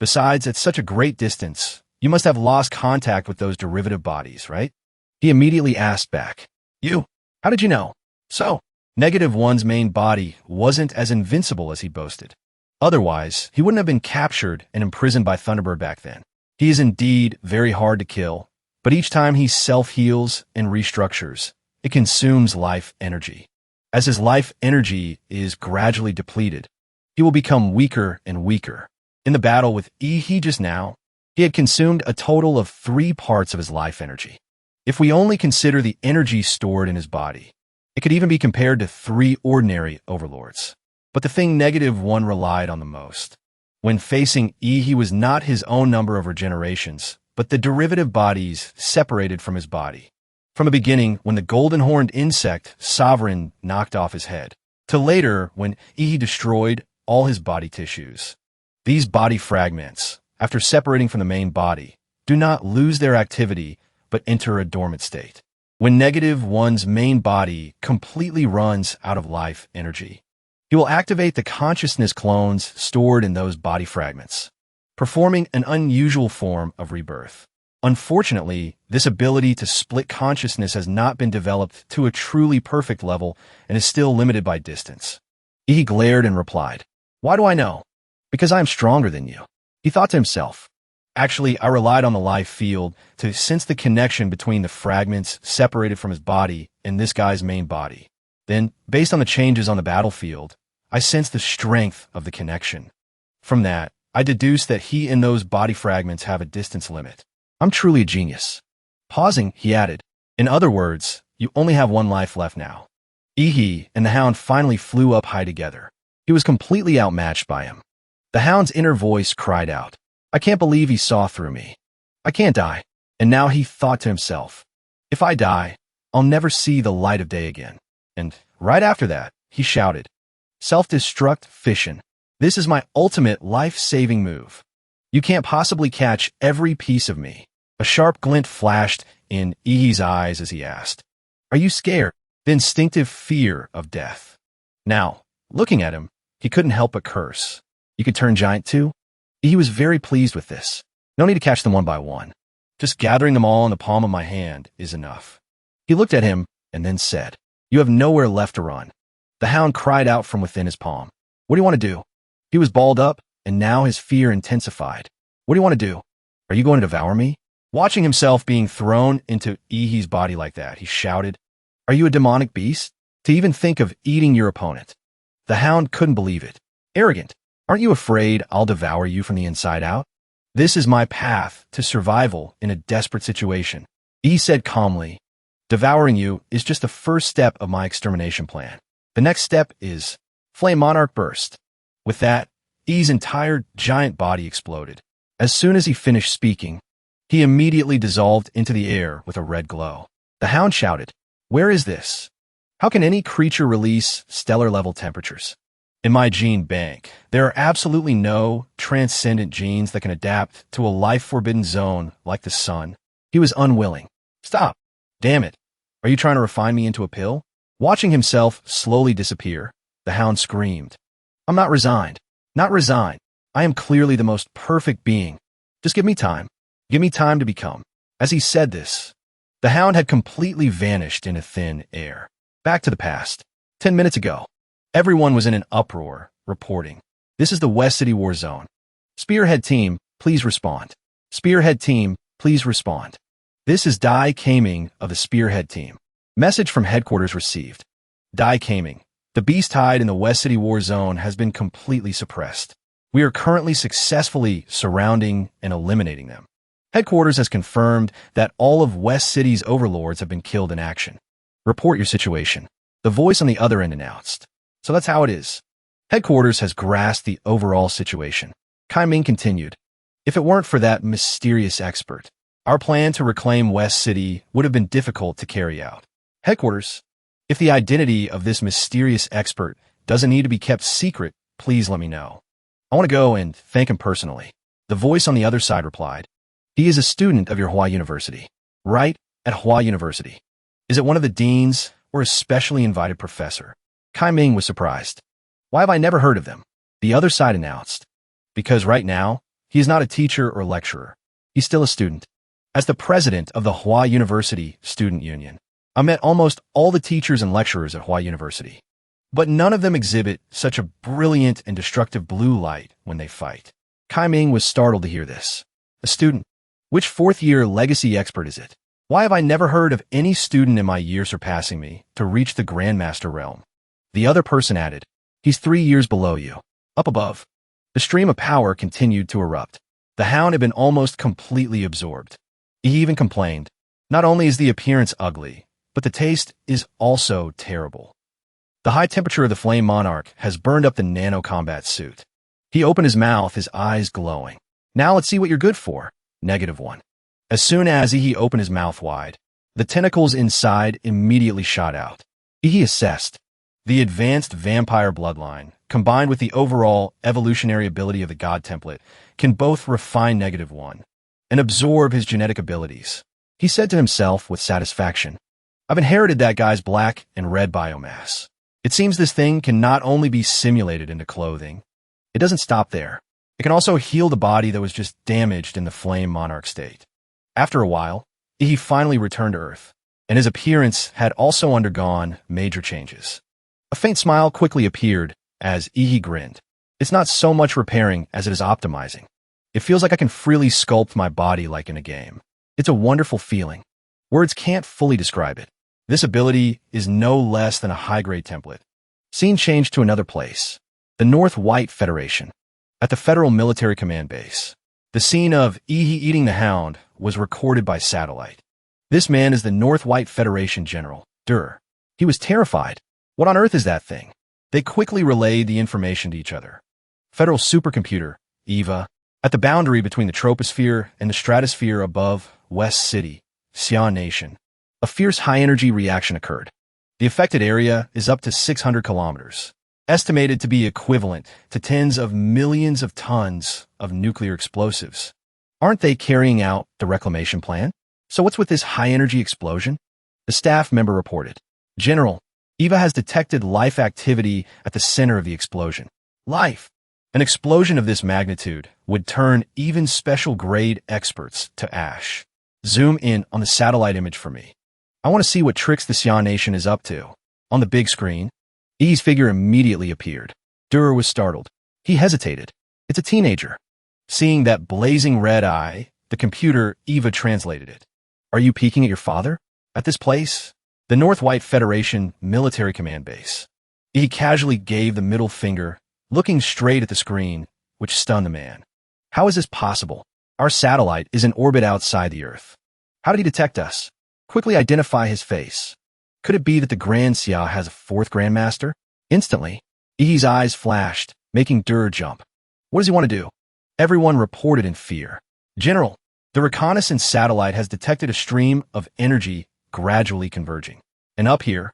S1: Besides, at such a great distance, you must have lost contact with those derivative bodies, right? He immediately asked back, you? How did you know? So, -1's main body wasn't as invincible as he boasted. Otherwise, he wouldn't have been captured and imprisoned by Thunderbird back then. He is indeed very hard to kill, but each time he self-heals and restructures, it consumes life energy. As his life energy is gradually depleted, he will become weaker and weaker. In the battle with Ihi just now, he had consumed a total of 3 parts of his life energy. If we only consider the energy stored in his body, it could even be compared to 3 ordinary overlords. But the thing -1 relied on the most. When facing he was not his own number of regenerations, but the derivative bodies separated from his body. From the beginning, when the golden-horned insect Sovereign knocked off his head, to later when he destroyed all his body tissues. These body fragments, after separating from the main body, do not lose their activity, but enter a dormant state. When -1's main body completely runs out of life energy, he will activate the consciousness clones stored in those body fragments, performing an unusual form of rebirth. Unfortunately, this ability to split consciousness has not been developed to a truly perfect level and is still limited by distance. He glared and replied, "Why do I know? Because I am stronger than you." He thought to himself, "Actually, I relied on the life field to sense the connection between the fragments separated from his body and this guy's main body. Then, based on the changes on the battlefield, I sensed the strength of the connection. From that, I deduced that he and those body fragments have a distance limit. I'm truly a genius." Pausing, he added, "In other words, you only have one life left now." He and the hound finally flew up high together. He was completely outmatched by him. The hound's inner voice cried out, "I can't believe he saw through me. I can't die." And now he thought to himself, "If I die, I'll never see the light of day again." And right after that, he shouted, "Self-destruct fission. This is my ultimate life-saving move. You can't possibly catch every piece of me." A sharp glint flashed in Ihi's eyes as he asked, "Are you scared?" The instinctive fear of death. Now, looking at him, he couldn't help but curse. "You could turn giant too?" He was very pleased with this. "No need to catch them one by one. Just gathering them all in the palm of my hand is enough." He looked at him and then said, "You have nowhere left to run." The hound cried out from within his palm, "What do you want to do?" He was balled up, and now his fear intensified. "What do you want to do? Are you going to devour me?" Watching himself being thrown into Ihi's body like that, he shouted, "Are you a demonic beast? To even think of eating your opponent." The hound couldn't believe it. "Arrogant. Aren't you afraid I'll devour you from the inside out? This is my path to survival in a desperate situation." He said calmly, "Devouring you is just the first step of my extermination plan. The next step is Flame Monarch Burst." With that, E's entire giant body exploded. As soon as he finished speaking, he immediately dissolved into the air with a red glow. The hound shouted, "Where is this? How can any creature release stellar-level temperatures? In my gene bank, there are absolutely no transcendent genes that can adapt to a life-forbidden zone like the sun." He was unwilling. "Stop. Damn it. Are you trying to refine me into a pill?" Watching himself slowly disappear, the hound screamed, "I'm not resigned. Not resigned. I am clearly the most perfect being. Just give me time. Give me time to become." As he said this, the hound had completely vanished into thin air. Back to the past. 10 minutes ago, everyone was in an uproar, reporting, "This is the West City War Zone. Spearhead team, please respond. Spearhead team, please respond. This is Dai Kaming of the Spearhead team. Message from headquarters received. Dai Kaming. The beast hide in the West City War Zone has been completely suppressed. We are currently successfully surrounding and eliminating them. Headquarters has confirmed that all of West City's overlords have been killed in action. Report your situation." The voice on the other end announced. "So that's how it is." Headquarters has grasped the overall situation. Kai Ming continued, "If it weren't for that mysterious expert, our plan to reclaim West City would have been difficult to carry out. Headquarters, if the identity of this mysterious expert doesn't need to be kept secret, please let me know. I want to go and thank him personally." The voice on the other side replied, "He is a student of your Hua University." "Right, at Hua University. Is it one of the deans or a specially invited professor?" Kai Ming was surprised. "Why have I never heard of them?" The other side announced, "Because right now, he is not a teacher or lecturer. He's still a student. As the president of the Hua University Student Union, I met almost all the teachers and lecturers at Hua University, but none of them exhibit such a brilliant and destructive blue light when they fight." Kai Ming was startled to hear this. "A student? Which fourth-year legacy expert is it? Why have I never heard of any student in my year surpassing me to reach the Grandmaster realm?" The other person added, "He's 3 years below you, up above." The stream of power continued to erupt. The hound had been almost completely absorbed. He even complained, "Not only is the appearance ugly, but the taste is also terrible." The high temperature of the Flame Monarch has burned up the nano-combat suit. He opened his mouth, his eyes glowing. "Now let's see what you're good for." -1. As soon as he opened his mouth wide, the tentacles inside immediately shot out. He assessed. The advanced vampire bloodline, combined with the overall evolutionary ability of the god template, can both refine -1. and absorb his genetic abilities. He said to himself with satisfaction, I've inherited that guy's black and red biomass. It seems this thing can not only be simulated into clothing, it doesn't stop there. It can also heal the body that was just damaged in the flame monarch state. After a while, he finally returned to Earth, and his appearance had also undergone major changes. A faint smile quickly appeared as he grinned. It's not so much repairing as it is optimizing. It feels like I can freely sculpt my body like in a game. It's a wonderful feeling. Words can't fully describe it. This ability is no less than a high-grade template. Scene changed to another place. The North White Federation. At the Federal Military Command Base. The scene of eating the hound was recorded by satellite. This man is the North White Federation General, Dur. He was terrified. What on earth is that thing? They quickly relayed the information to each other. Federal supercomputer, EVA, at the boundary between the troposphere and the stratosphere above West City, Xian Nation. A fierce high-energy reaction occurred. The affected area is up to 600 kilometers, estimated to be equivalent to tens of millions of tons of nuclear explosives. Aren't they carrying out the reclamation plan? So what's with this high-energy explosion? The staff member reported. General, EVA has detected life activity at the center of the explosion. Life! An explosion of this magnitude would turn even special-grade experts to ash. Zoom in on the satellite image for me. I want to see what tricks the Xian Nation is up to. On the big screen, E's figure immediately appeared. Dur was startled. He hesitated. It's a teenager. Seeing that blazing red eye, the computer EVA translated it. Are you peeking at your father? At this place? The North White Federation Military Command Base. He casually gave the middle finger, looking straight at the screen, which stunned the man. How is this possible? Our satellite is in orbit outside the Earth. How did he detect us? Quickly identify his face. Could it be that the Grand Xia has a fourth Grandmaster? Instantly, E's eyes flashed, making Dur jump. What does he want to do? Everyone reported in fear. General, the reconnaissance satellite has detected a stream of energy gradually converging. And up here,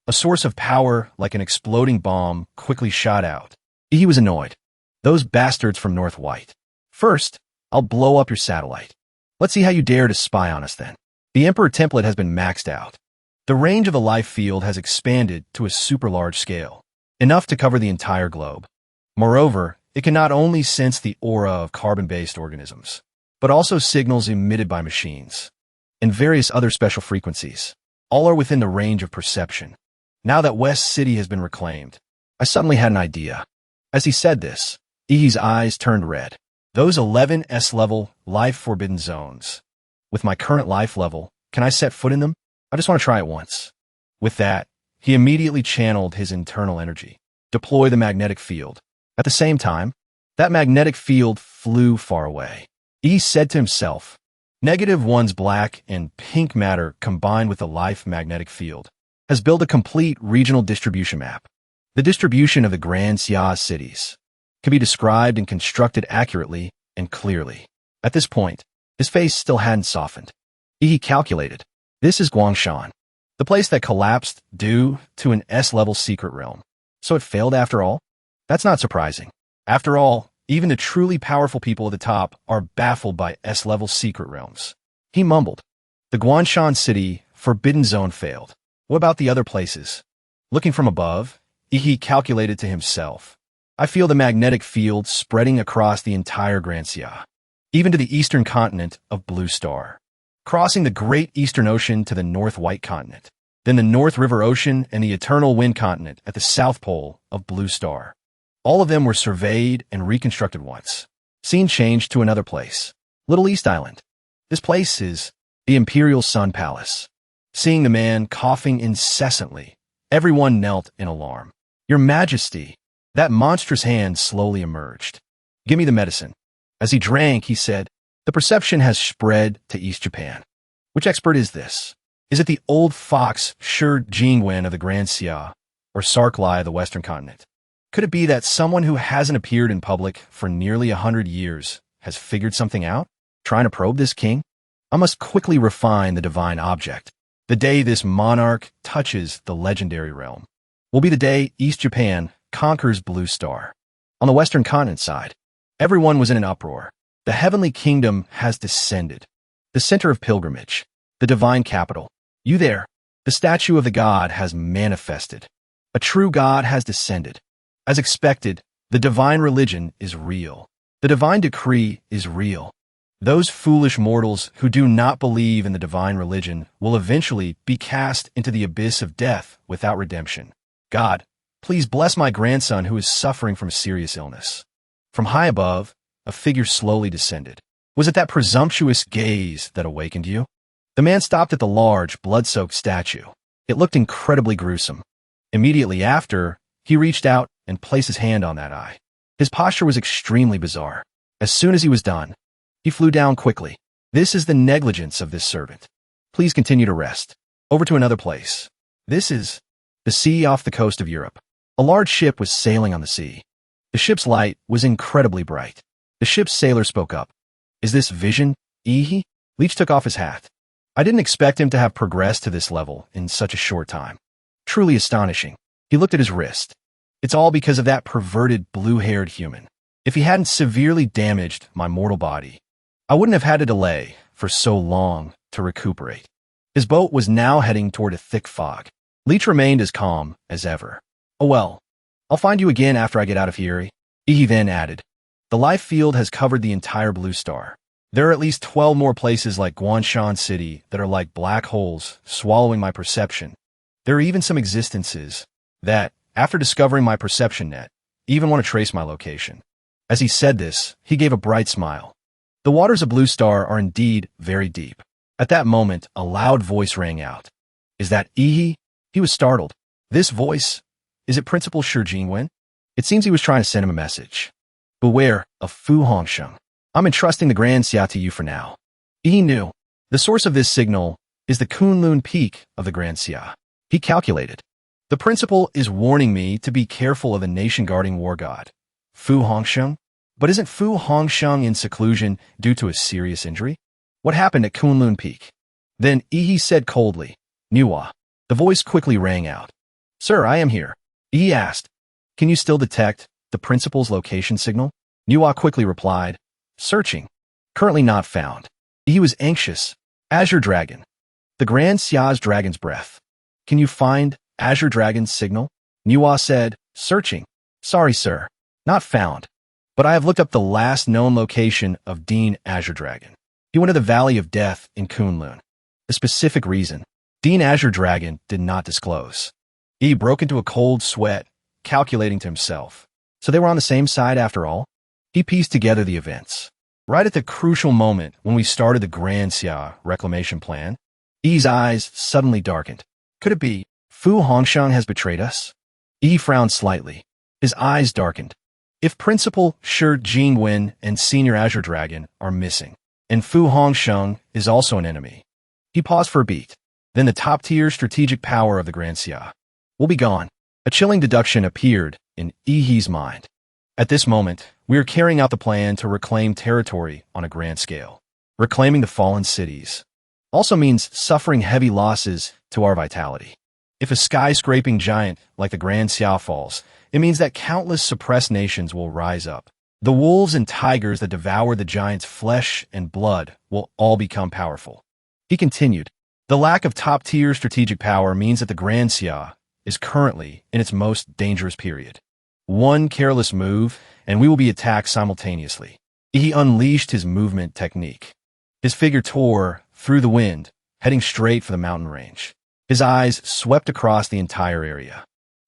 S1: a source of power like an exploding bomb quickly shot out. He was annoyed. Those bastards from North White. First, I'll blow up your satellite. Let's see how you dare to spy on us then. The Emperor template has been maxed out. The range of the life field has expanded to a super large scale, enough to cover the entire globe. Moreover, it can not only sense the aura of carbon-based organisms, but also signals emitted by machines, and various other special frequencies. All are within the range of perception. Now that West City has been reclaimed, I suddenly had an idea. As he said this, E's eyes turned red. Those 11 S-level life-forbidden zones. With my current life level, can I set foot in them? I just want to try it once. With that, he immediately channeled his internal energy. Deploy the magnetic field. At the same time, that magnetic field flew far away. E said to himself, -1's black and pink matter combined with the life magnetic field has built a complete regional distribution map. The distribution of the Grand Xia cities can be described and constructed accurately and clearly. At this point, his face still hadn't softened. He calculated. This is Guangshan, the place that collapsed due to an S-level secret realm. So it failed after all? That's not surprising. After all, even the truly powerful people at the top are baffled by S-level secret realms. He mumbled. The Guangshan City Forbidden Zone failed. What about the other places? Looking from above, he calculated to himself. I feel the magnetic field spreading across the entire Grand Xia, even to the eastern continent of Blue Star, crossing the Great Eastern Ocean to the North White Continent, then the North River Ocean and the Eternal Wind Continent at the South Pole of Blue Star. All of them were surveyed and reconstructed once. Scene changed to another place, Little East Island. This place is the Imperial Sun Palace. Seeing the man coughing incessantly, everyone knelt in alarm. Your Majesty, that monstrous hand slowly emerged. Give me the medicine. As he drank, he said, the perception has spread to East Japan. Which expert is this? Is it the old fox Shi Jingwen of the Grand Xia, or Sarklai of the Western Continent? Could it be that someone who hasn't appeared in public for nearly 100 years has figured something out, trying to probe this king? I must quickly refine the divine object. The day this monarch touches the legendary realm will be the day East Japan conquers Blue Star. On the Western Continent side, everyone was in an uproar. The heavenly kingdom has descended. The center of pilgrimage. The divine capital. You there. The statue of the god has manifested. A true god has descended. As expected, the divine religion is real. The divine decree is real. Those foolish mortals who do not believe in the divine religion will eventually be cast into the abyss of death without redemption. God, please bless my grandson who is suffering from a serious illness. From high above, a figure slowly descended. Was it that presumptuous gaze that awakened you? The man stopped at the large, blood-soaked statue. It looked incredibly gruesome. Immediately after, he reached out and placed his hand on that eye. His posture was extremely bizarre. As soon as he was done, he flew down quickly. This is the negligence of this servant. Please continue to rest. Over to another place. This is the sea off the coast of Europe. A large ship was sailing on the sea. The ship's light was incredibly bright. The ship's sailor spoke up. Is this vision, Ihi? Leech took off his hat. I didn't expect him to have progressed to this level in such a short time. Truly astonishing. He looked at his wrist. It's all because of that perverted blue-haired human. If he hadn't severely damaged my mortal body, I wouldn't have had to delay for so long to recuperate. His boat was now heading toward a thick fog. Leech remained as calm as ever. Oh well, I'll find you again after I get out of here. Ihi then added. The life field has covered the entire blue star. There are at least 12 more places like Guanshan City that are like black holes swallowing my perception. There are even some existences that, after discovering my perception net, even want to trace my location. As he said this, he gave a bright smile. The waters of Blue Star are indeed very deep. At that moment, a loud voice rang out. Is that Ihi? He was startled. This voice? Is it Principal Shi Jingwen? It seems he was trying to send him a message. Beware of Fu Hongsheng. I'm entrusting the Grand Xia to you for now. Ihi knew. The source of this signal is the Kunlun Peak of the Grand Xia. He calculated. The principal is warning me to be careful of the nation-guarding war god, Fu Hongsheng. But isn't Fu Hongsheng in seclusion due to a serious injury? What happened at Kunlun Peak? Then Ihi said coldly, Nuwa. The voice quickly rang out. Sir, I am here. Ihi asked. Can you still detect the principal's location signal? Nuwa quickly replied, Searching. Currently not found. Ihi was anxious. Azure Dragon. The Grand Xia's Dragon's Breath. Can you find Azure Dragon's signal? Nuwa said, Searching. Sorry, sir. Not found. But I have looked up the last known location of Dean Azure Dragon. He went to the Valley of Death in Kunlun. The specific reason, Dean Azure Dragon did not disclose. He broke into a cold sweat, calculating to himself. So they were on the same side after all? He pieced together the events. Right at the crucial moment when we started the Grand Xia reclamation plan, Yi's eyes suddenly darkened. Could it be Fu Hongsheng has betrayed us? Yi frowned slightly. His eyes darkened. If Principal Shi Jingwen and Senior Azure Dragon are missing, and Fu Hongsheng is also an enemy. He paused for a beat. Then the top-tier strategic power of the Grand Xia will be gone. A chilling deduction appeared in Ihi's mind. At this moment, we are carrying out the plan to reclaim territory on a grand scale. Reclaiming the fallen cities also means suffering heavy losses to our vitality. If a skyscraping giant like the Grand Xia falls, it means that countless suppressed nations will rise up. The wolves and tigers that devour the giant's flesh and blood will all become powerful. He continued, the lack of top-tier strategic power means that the Grand Xia is currently in its most dangerous period. One careless move, and we will be attacked simultaneously. He unleashed his movement technique. His figure tore through the wind, heading straight for the mountain range. His eyes swept across the entire area.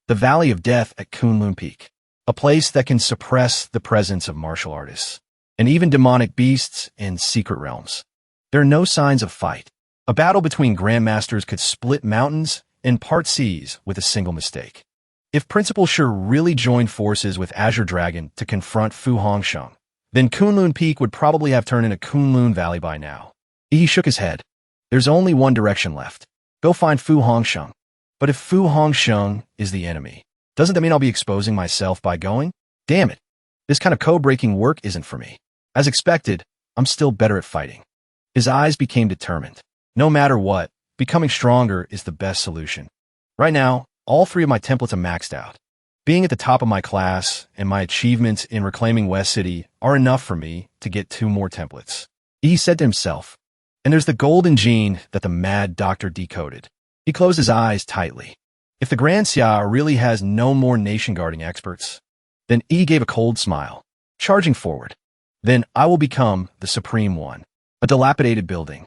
S1: The Valley of Death at Kunlun Peak, a place that can suppress the presence of martial artists, and even demonic beasts and secret realms. There are no signs of fight. A battle between grandmasters could split mountains and part seas with a single mistake. If Principal Shi really joined forces with Azure Dragon to confront Fu Hongsheng, then Kunlun Peak would probably have turned into Kunlun Valley by now. He shook his head. There's only one direction left. Go find Fu Hongsheng. But if Fu Hongsheng is the enemy, doesn't that mean I'll be exposing myself by going? Damn it. This kind of code-breaking work isn't for me. As expected, I'm still better at fighting. His eyes became determined. No matter what, becoming stronger is the best solution. Right now, all three of my templates are maxed out. Being at the top of my class and my achievements in reclaiming West City are enough for me to get 2 more templates. He said to himself. And there's the golden gene that the mad doctor decoded. He closed his eyes tightly. If the Grand Xia really has no more nation-guarding experts, then he gave a cold smile, charging forward. Then I will become the Supreme One. A dilapidated building.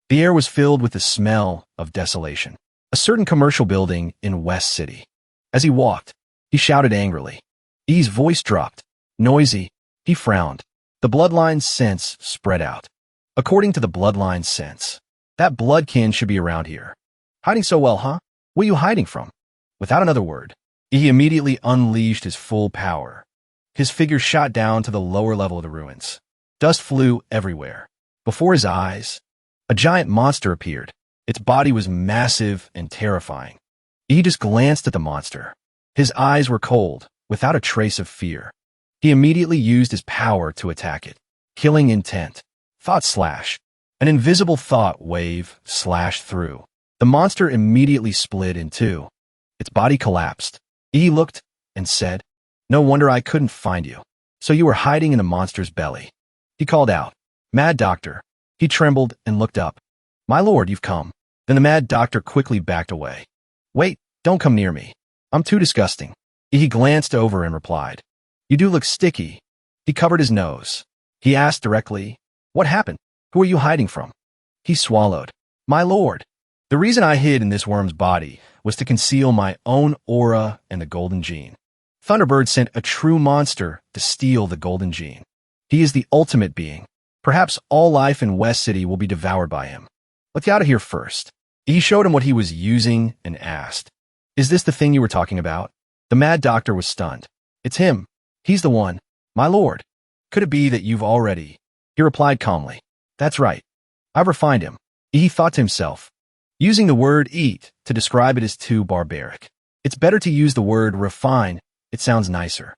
S1: The air was filled with the smell of desolation. A certain commercial building in West City. As he walked, he shouted angrily. E's voice dropped. Noisy. He frowned. The Bloodline sense spread out. According to the Bloodline sense, that bloodkin should be around here. Hiding so well, huh? What are you hiding from? Without another word, he immediately unleashed his full power. His figure shot down to the lower level of the ruins. Dust flew everywhere. Before his eyes, a giant monster appeared. Its body was massive and terrifying. He just glanced at the monster. His eyes were cold, without a trace of fear. He immediately used his power to attack it. Killing intent. Thought slash. An invisible thought wave slashed through. The monster immediately split in 2. Its body collapsed. He looked and said, No wonder I couldn't find you. So you were hiding in the monster's belly. He called out, Mad Doctor. He trembled and looked up. My lord, you've come. Then the mad doctor quickly backed away. Wait, don't come near me. I'm too disgusting. He glanced over and replied, You do look sticky. He covered his nose. He asked directly, What happened? Who are you hiding from? He swallowed. My lord. The reason I hid in this worm's body was to conceal my own aura and the golden gene. Thunderbird sent a true monster to steal the golden gene. He is the ultimate being. Perhaps all life in West City will be devoured by him. Let's get out of here first. He showed him what he was using and asked, Is this the thing you were talking about? The mad doctor was stunned. It's him. He's the one. My lord. Could it be that you've already? He replied calmly. That's right. I've refined him. He thought to himself. Using the word eat to describe it is too barbaric. It's better to use the word refine. It sounds nicer.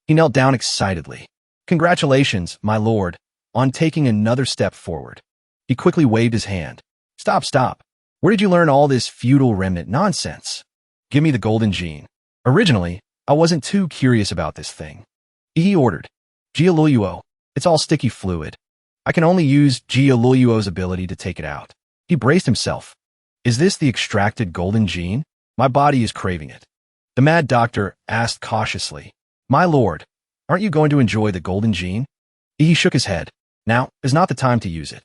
S1: He knelt down excitedly. Congratulations, my lord, on taking another step forward. He quickly waved his hand. Stop. Where did you learn all this feudal remnant nonsense? Give me the golden gene. Originally, I wasn't too curious about this thing. He ordered. Yahello. It's all sticky fluid. I can only use Yahello's ability to take it out. He braced himself. Is this the extracted golden gene? My body is craving it. The mad doctor asked cautiously. My lord, aren't you going to enjoy the golden gene? He shook his head. Now is not the time to use it.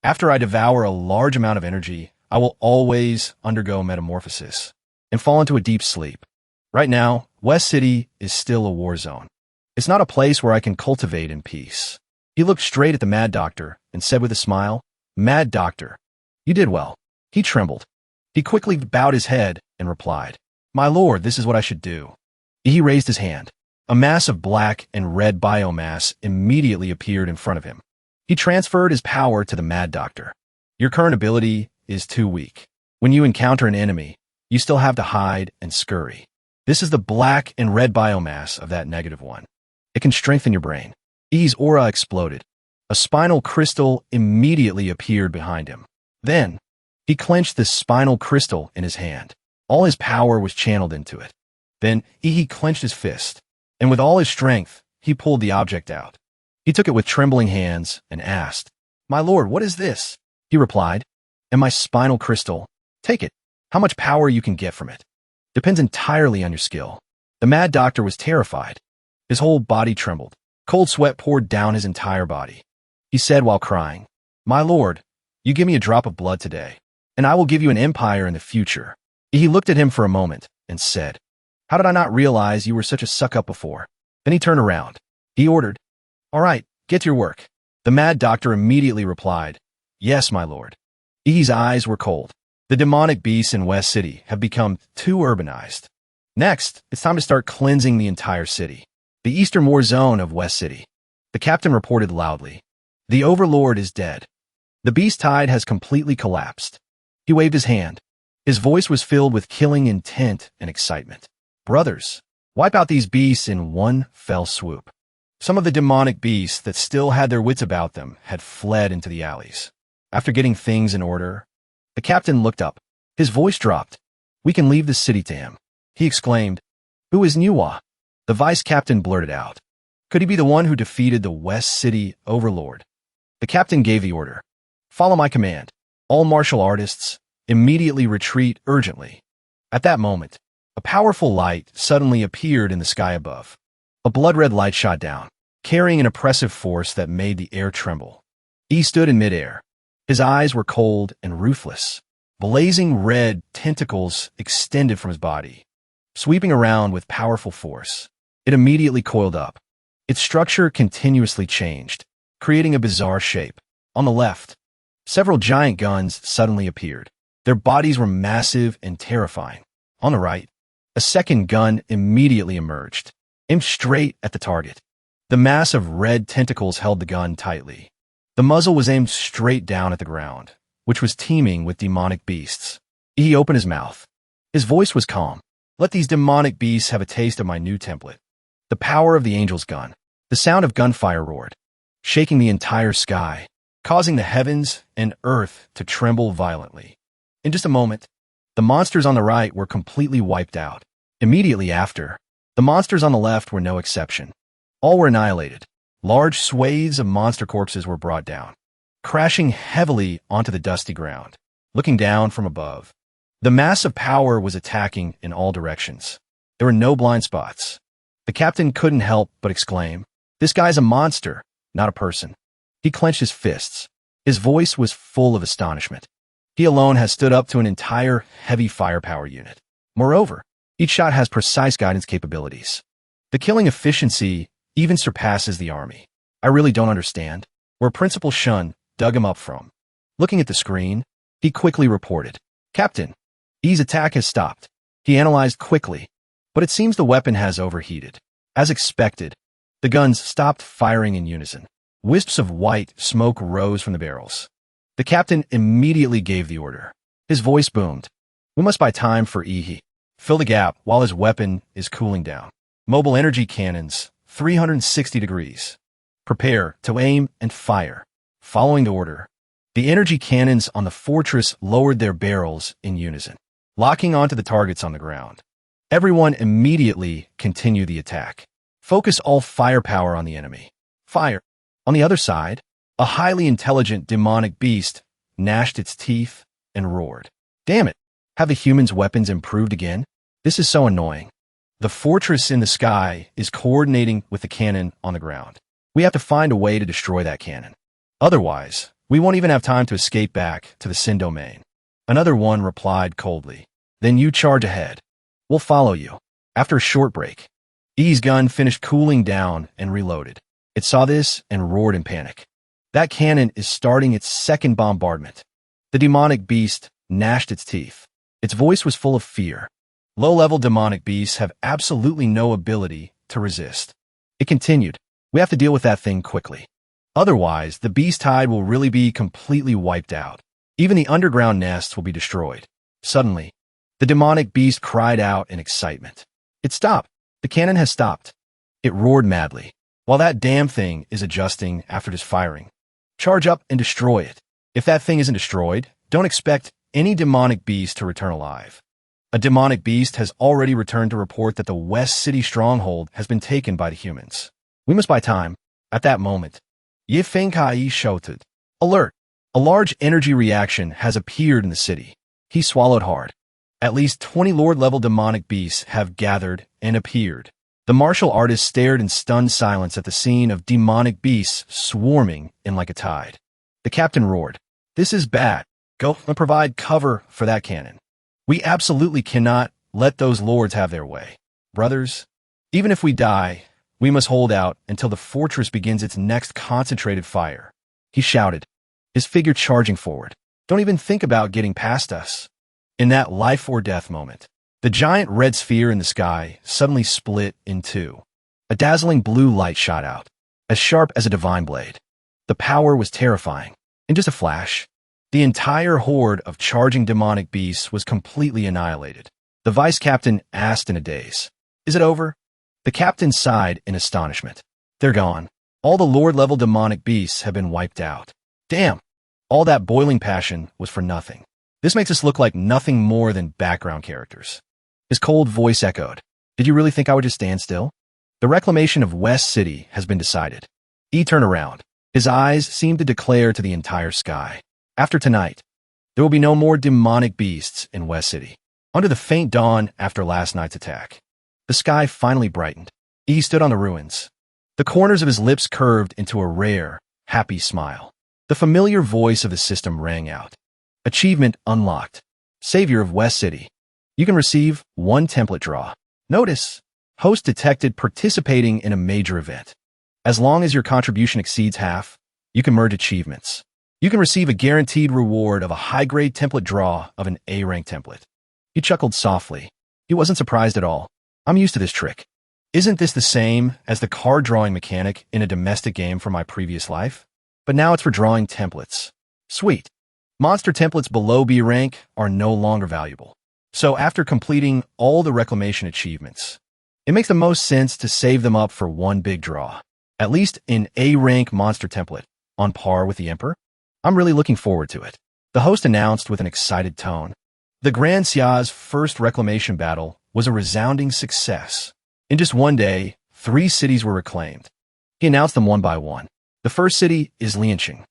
S1: After I devour a large amount of energy, I will always undergo metamorphosis and fall into a deep sleep. Right now, West City is still a war zone. It's not a place where I can cultivate in peace. He looked straight at the mad doctor and said with a smile, Mad doctor, you did well. He trembled. He quickly bowed his head and replied, My lord, this is what I should do. He raised his hand. A mass of black and red biomass immediately appeared in front of him. He transferred his power to the mad doctor. Your current ability is too weak. When you encounter an enemy, you still have to hide and scurry. This is the black and red biomass of that negative one. It can strengthen your brain. E's aura exploded. A spinal crystal immediately appeared behind him. Then, he clenched this spinal crystal in his hand. All his power was channeled into it. Then, he clenched his fist, and with all his strength, he pulled the object out. He took it with trembling hands and asked, My lord, what is this? He replied, And my spinal crystal. Take it. How much power you can get from it depends entirely on your skill. The mad doctor was terrified. His whole body trembled. Cold sweat poured down his entire body. He said while crying, My lord, you give me a drop of blood today, and I will give you an empire in the future. He looked at him for a moment and said, How did I not realize you were such a suck-up before? Then he turned around. He ordered, All right, get to your work. The mad doctor immediately replied, Yes, my lord. E's eyes were cold. The demonic beasts in West City have become too urbanized. Next, it's time to start cleansing the entire city. The eastern war zone of West City. The captain reported loudly. The overlord is dead. The beast tide has completely collapsed. He waved his hand. His voice was filled with killing intent and excitement. Brothers, wipe out these beasts in one fell swoop. Some of the demonic beasts that still had their wits about them had fled into the alleys. After getting things in order, the captain looked up. His voice dropped. We can leave the city to him. He exclaimed, Who is Manhwa? The vice captain blurted out. Could he be the one who defeated the West City overlord? The captain gave the order. Follow my command. All martial artists, immediately retreat urgently. At that moment, a powerful light suddenly appeared in the sky above. A blood-red light shot down, carrying an oppressive force that made the air tremble. He stood in midair. His eyes were cold and ruthless. Blazing red tentacles extended from his body, sweeping around with powerful force. It immediately coiled up. Its structure continuously changed, creating a bizarre shape. On the left, several giant guns suddenly appeared. Their bodies were massive and terrifying. On the right, a second gun immediately emerged, aimed straight at the target. The mass of red tentacles held the gun tightly. The muzzle was aimed straight down at the ground, which was teeming with demonic beasts. He opened his mouth. His voice was calm. Let these demonic beasts have a taste of my new template. The power of the angel's gun. The sound of gunfire roared, shaking the entire sky, causing the heavens and earth to tremble violently. In just a moment, the monsters on the right were completely wiped out. Immediately after, the monsters on the left were no exception. All were annihilated. Large swathes of monster corpses were brought down, crashing heavily onto the dusty ground. Looking down from above, the mass of power was attacking in all directions. There were no blind spots. The captain couldn't help but exclaim, "This guy's a monster, not a person." He clenched his fists. His voice was full of astonishment. He alone has stood up to an entire heavy firepower unit. Moreover, each shot has precise guidance capabilities. The killing efficiency even surpasses the army. I really don't understand where Principal Shun dug him up from. Looking at the screen, he quickly reported, "Captain, E's attack has stopped." He analyzed quickly, but it seems the weapon has overheated. As expected, the guns stopped firing in unison. Wisps of white smoke rose from the barrels. The captain immediately gave the order. His voice boomed. "We must buy time for Ehe. Fill the gap while his weapon is cooling down. Mobile energy cannons, 360 degrees. Prepare to aim and fire." Following the order, the energy cannons on the fortress lowered their barrels in unison, locking onto the targets on the ground. Everyone immediately continued the attack. Focus all firepower on the enemy. Fire. On the other side, a highly intelligent demonic beast gnashed its teeth and roared. Damn it! Have the humans' weapons improved again? This is so annoying. The fortress in the sky is coordinating with the cannon on the ground. We have to find a way to destroy that cannon. Otherwise, we won't even have time to escape back to the Sin domain. Another one replied coldly. Then you charge ahead. We'll follow you. After a short break, E's gun finished cooling down and reloaded. It saw this and roared in panic. That cannon is starting its second bombardment. The demonic beast gnashed its teeth. Its voice was full of fear. Low-level demonic beasts have absolutely no ability to resist. It continued. We have to deal with that thing quickly. Otherwise, the beast tide will really be completely wiped out. Even the underground nests will be destroyed. Suddenly, the demonic beast cried out in excitement. It stopped. The cannon has stopped. It roared madly. While that damn thing is adjusting after just firing. Charge up and destroy it. If that thing isn't destroyed, don't expect any demonic beast to return alive. A demonic beast has already returned to report that the West City stronghold has been taken by the humans. We must buy time. At that moment, Ye Fengkai shouted, "Alert! A large energy reaction has appeared in the city." He swallowed hard. At least 20 Lord-level demonic beasts have gathered and appeared. The martial artist stared in stunned silence at the scene of demonic beasts swarming in like a tide. The captain roared, "This is bad. Go and provide cover for that cannon. We absolutely cannot let those lords have their way. Brothers, even if we die, we must hold out until the fortress begins its next concentrated fire." He shouted, his figure charging forward. "Don't even think about getting past us." In that life or death moment, the giant red sphere in the sky suddenly split in two. A dazzling blue light shot out, as sharp as a divine blade. The power was terrifying. In just a flash, the entire horde of charging demonic beasts was completely annihilated. The vice captain asked in a daze, "Is it over?" The captain sighed in astonishment. "They're gone. All the Lord-level demonic beasts have been wiped out. Damn! All that boiling passion was for nothing. This makes us look like nothing more than background characters." His cold voice echoed. "Did you really think I would just stand still? The reclamation of West City has been decided. He turned around. His eyes seemed to declare to the entire sky. After tonight, there will be no more demonic beasts in West City. Under the faint dawn after last night's attack, the sky finally brightened. He stood on the ruins. The corners of his lips curved into a rare, happy smile. The familiar voice of the system rang out. Achievement unlocked. Savior of West City. You can receive 1 template draw. Notice, host detected participating in a major event. As long as your contribution exceeds half, you can merge achievements. You can receive a guaranteed reward of a high-grade template draw of an A-rank template. He chuckled softly. He wasn't surprised at all. I'm used to this trick. Isn't this the same as the card drawing mechanic in a domestic game from my previous life? But now it's for drawing templates. Sweet. Monster templates below B rank are no longer valuable. So after completing all the reclamation achievements, it makes the most sense to save them up for one big draw. At least in A-rank monster template, on par with the Emperor. I'm really looking forward to it. The host announced with an excited tone. The Grand Xia's first reclamation battle was a resounding success. In just one day, 3 cities were reclaimed. He announced them one by one. The first city is Lianqing,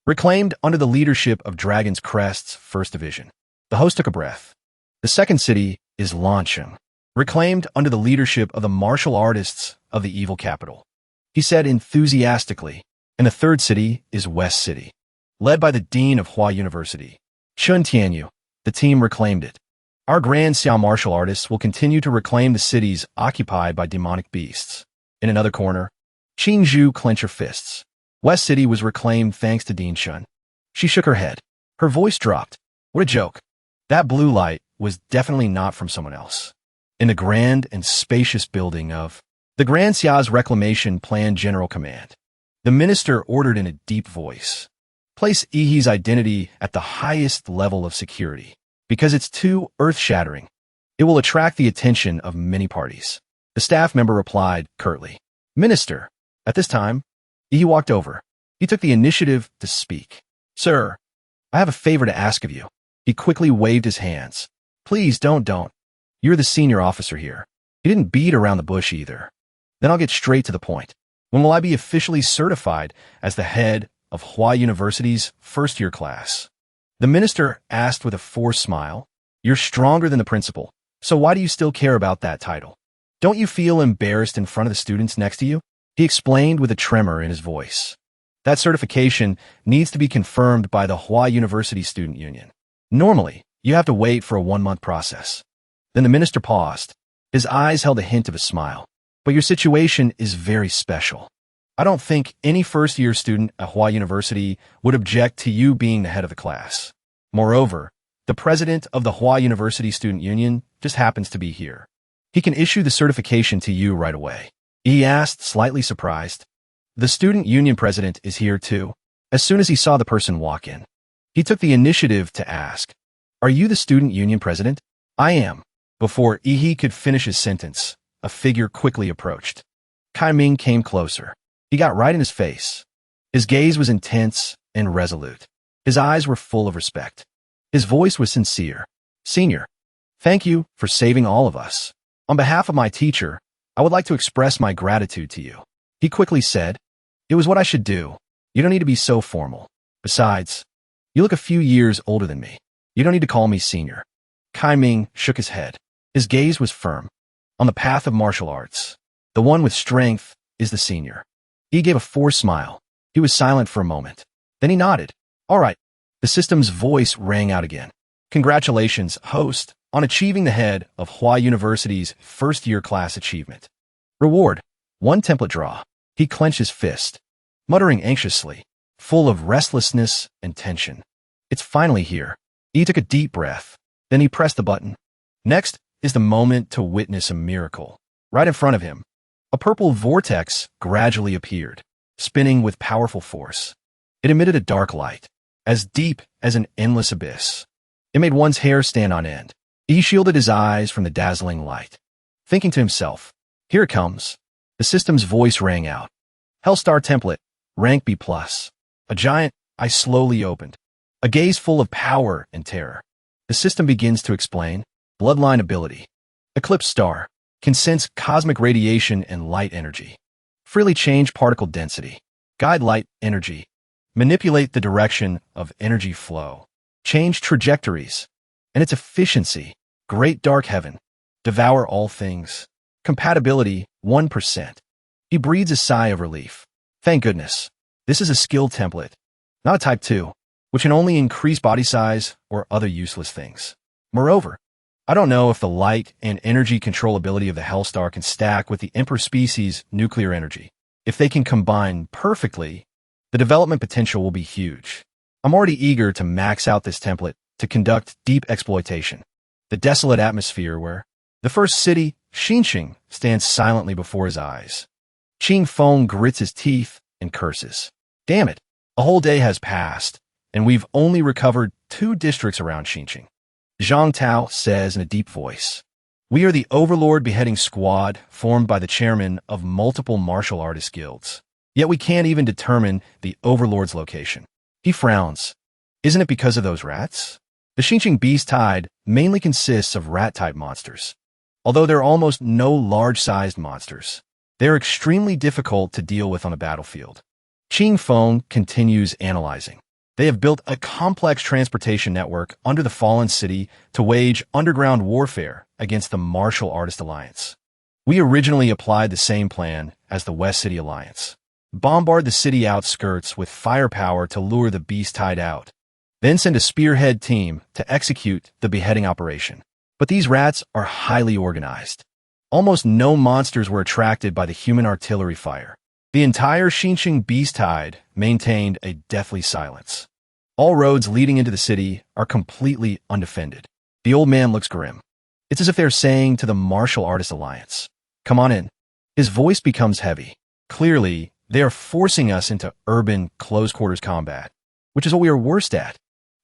S1: reclaimed under the leadership of Dragon's Crest's 1st Division. The host took a breath. The second city is Lancheng, reclaimed under the leadership of the martial artists of the evil capital. He said enthusiastically. And the third city is West City, led by the Dean of Hua University, Chun Tianyu. The team reclaimed it. Our Grand Xia martial artists will continue to reclaim the cities occupied by demonic beasts. In another corner, Qing Zhu clenched her fists. West City was reclaimed thanks to Dean Chun. She shook her head. Her voice dropped. What a joke. That blue light was definitely not from someone else. In the grand and spacious building of the Grand Xia's Reclamation Plan General Command, the minister ordered in a deep voice, place Yihe's identity at the highest level of security. Because it's too earth-shattering. It will attract the attention of many parties. The staff member replied curtly. Minister. At this time, Yihe walked over. He took the initiative to speak. Sir, I have a favor to ask of you. He quickly waved his hands. Please don't. You're the senior officer here. He didn't beat around the bush either. Then I'll get straight to the point. When will I be officially certified as the head of Hua University's first-year class? The minister asked with a forced smile. You're stronger than the principal, so why do you still care about that title? Don't you feel embarrassed in front of the students next to you? He explained with a tremor in his voice. That certification needs to be confirmed by the Hua University Student Union. Normally, you have to wait for a 1-month process. Then the minister paused. His eyes held a hint of a smile. But your situation is very special. I don't think any first-year student at Hua University would object to you being the head of the class. Moreover, the president of the Hua University Student Union just happens to be here. He can issue the certification to you right away. He asked, slightly surprised. The student union president is here too. As soon as he saw the person walk in, he took the initiative to ask, Are you the student union president? I am. Before Yihe could finish his sentence, a figure quickly approached. Kai Ming came closer. He got right in his face. His gaze was intense and resolute. His eyes were full of respect. His voice was sincere. Senior, thank you for saving all of us. On behalf of my teacher, I would like to express my gratitude to you. He quickly said, It was what I should do. You don't need to be so formal. Besides, you look a few years older than me. You don't need to call me senior. Kai Ming shook his head. His gaze was firm. On the path of martial arts, the one with strength is the senior. He gave a forced smile. He was silent for a moment. Then he nodded. All right. The system's voice rang out again. Congratulations, host, on achieving the head of Hua University's first-year class achievement. Reward, 1 template draw. He clenched his fist, muttering anxiously, full of restlessness and tension. It's finally here. He took a deep breath. Then he pressed the button. Next is the moment to witness a miracle. Right in front of him, a purple vortex gradually appeared, spinning with powerful force. It emitted a dark light, as deep as an endless abyss. It made one's hair stand on end. He shielded his eyes from the dazzling light, thinking to himself, Here it comes. The system's voice rang out. Hellstar template, rank B+. A giant eye slowly opened, a gaze full of power and terror. The system begins to explain. Bloodline ability. Eclipse star. can sense cosmic radiation and light energy, freely change particle density, guide light energy, manipulate the direction of energy flow, change trajectories, and its efficiency, great dark heaven, devour all things, compatibility 1%. He breathes a sigh of relief. Thank goodness. This is a skill template, not a type 2, which can only increase body size or other useless things. Moreover, I don't know if the light and energy controllability of the Hellstar can stack with the Emperor species' nuclear energy. If they can combine perfectly, the development potential will be huge. I'm already eager to max out this template to conduct deep exploitation. The desolate atmosphere where the first city, Xinqing, stands silently before his eyes. Qing Feng grits his teeth and curses. Damn it, a whole day has passed, and we've only recovered 2 districts around Xinqing. Zhang Tao says in a deep voice, "We are the Overlord beheading squad formed by the chairman of multiple martial artist guilds. Yet we can't even determine the Overlord's location." He frowns. Isn't it because of those rats? The Xinqing Beast Tide mainly consists of rat-type monsters. Although there are almost no large-sized monsters, they are extremely difficult to deal with on the battlefield. Qing Feng continues analyzing. They have built a complex transportation network under the fallen city to wage underground warfare against the Martial Artist Alliance. We originally applied the same plan as the West City Alliance. Bombard the city outskirts with firepower to lure the Beast Tide out, then send a spearhead team to execute the beheading operation. But these rats are highly organized. Almost no monsters were attracted by the human artillery fire. The entire Xinqing Beast Tide maintained a deathly silence. All roads leading into the city are completely undefended. The old man looks grim. It's as if they're saying to the Martial Artist Alliance, "Come on in." His voice becomes heavy. Clearly, they are forcing us into urban, close-quarters combat, which is what we are worst at.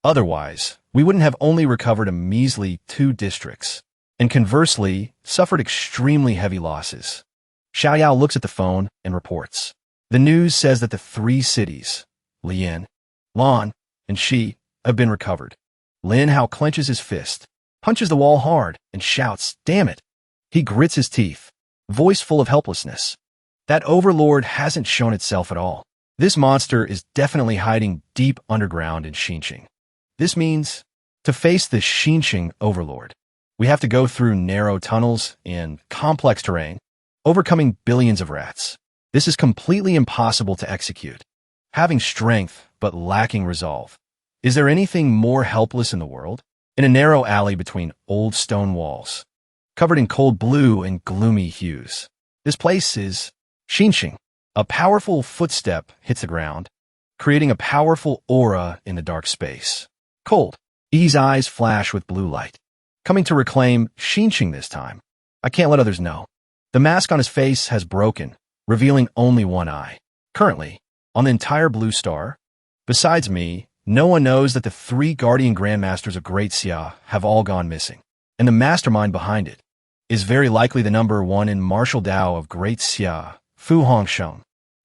S1: Otherwise, we wouldn't have only recovered a measly 2 districts, and conversely, suffered extremely heavy losses. Xiaoyao looks at the phone and reports. The news says that the 3 cities, Lian, Lan, and Shi, have been recovered. Lin Hao clenches his fist, punches the wall hard, and shouts, "Damn it!" He grits his teeth, voice full of helplessness. That Overlord hasn't shown itself at all. This monster is definitely hiding deep underground in Xinqing. This means, to face the Xinqing Overlord, we have to go through narrow tunnels and complex terrain, overcoming billions of rats. This is completely impossible to execute. Having strength, but lacking resolve. Is there anything more helpless in the world? In a narrow alley between old stone walls, covered in cold blue and gloomy hues. This place is Xinqing. A powerful footstep hits the ground, creating a powerful aura in the dark space. Cold. Yi's eyes flash with blue light. Coming to reclaim Xinqing this time. I can't let others know. The mask on his face has broken, revealing only one eye. Currently, on the entire blue star, besides me, no one knows that the 3 Guardian Grandmasters of Great Xia have all gone missing. And the mastermind behind it is very likely the number 1 in martial Dao of Great Xia, Fu Hongsheng.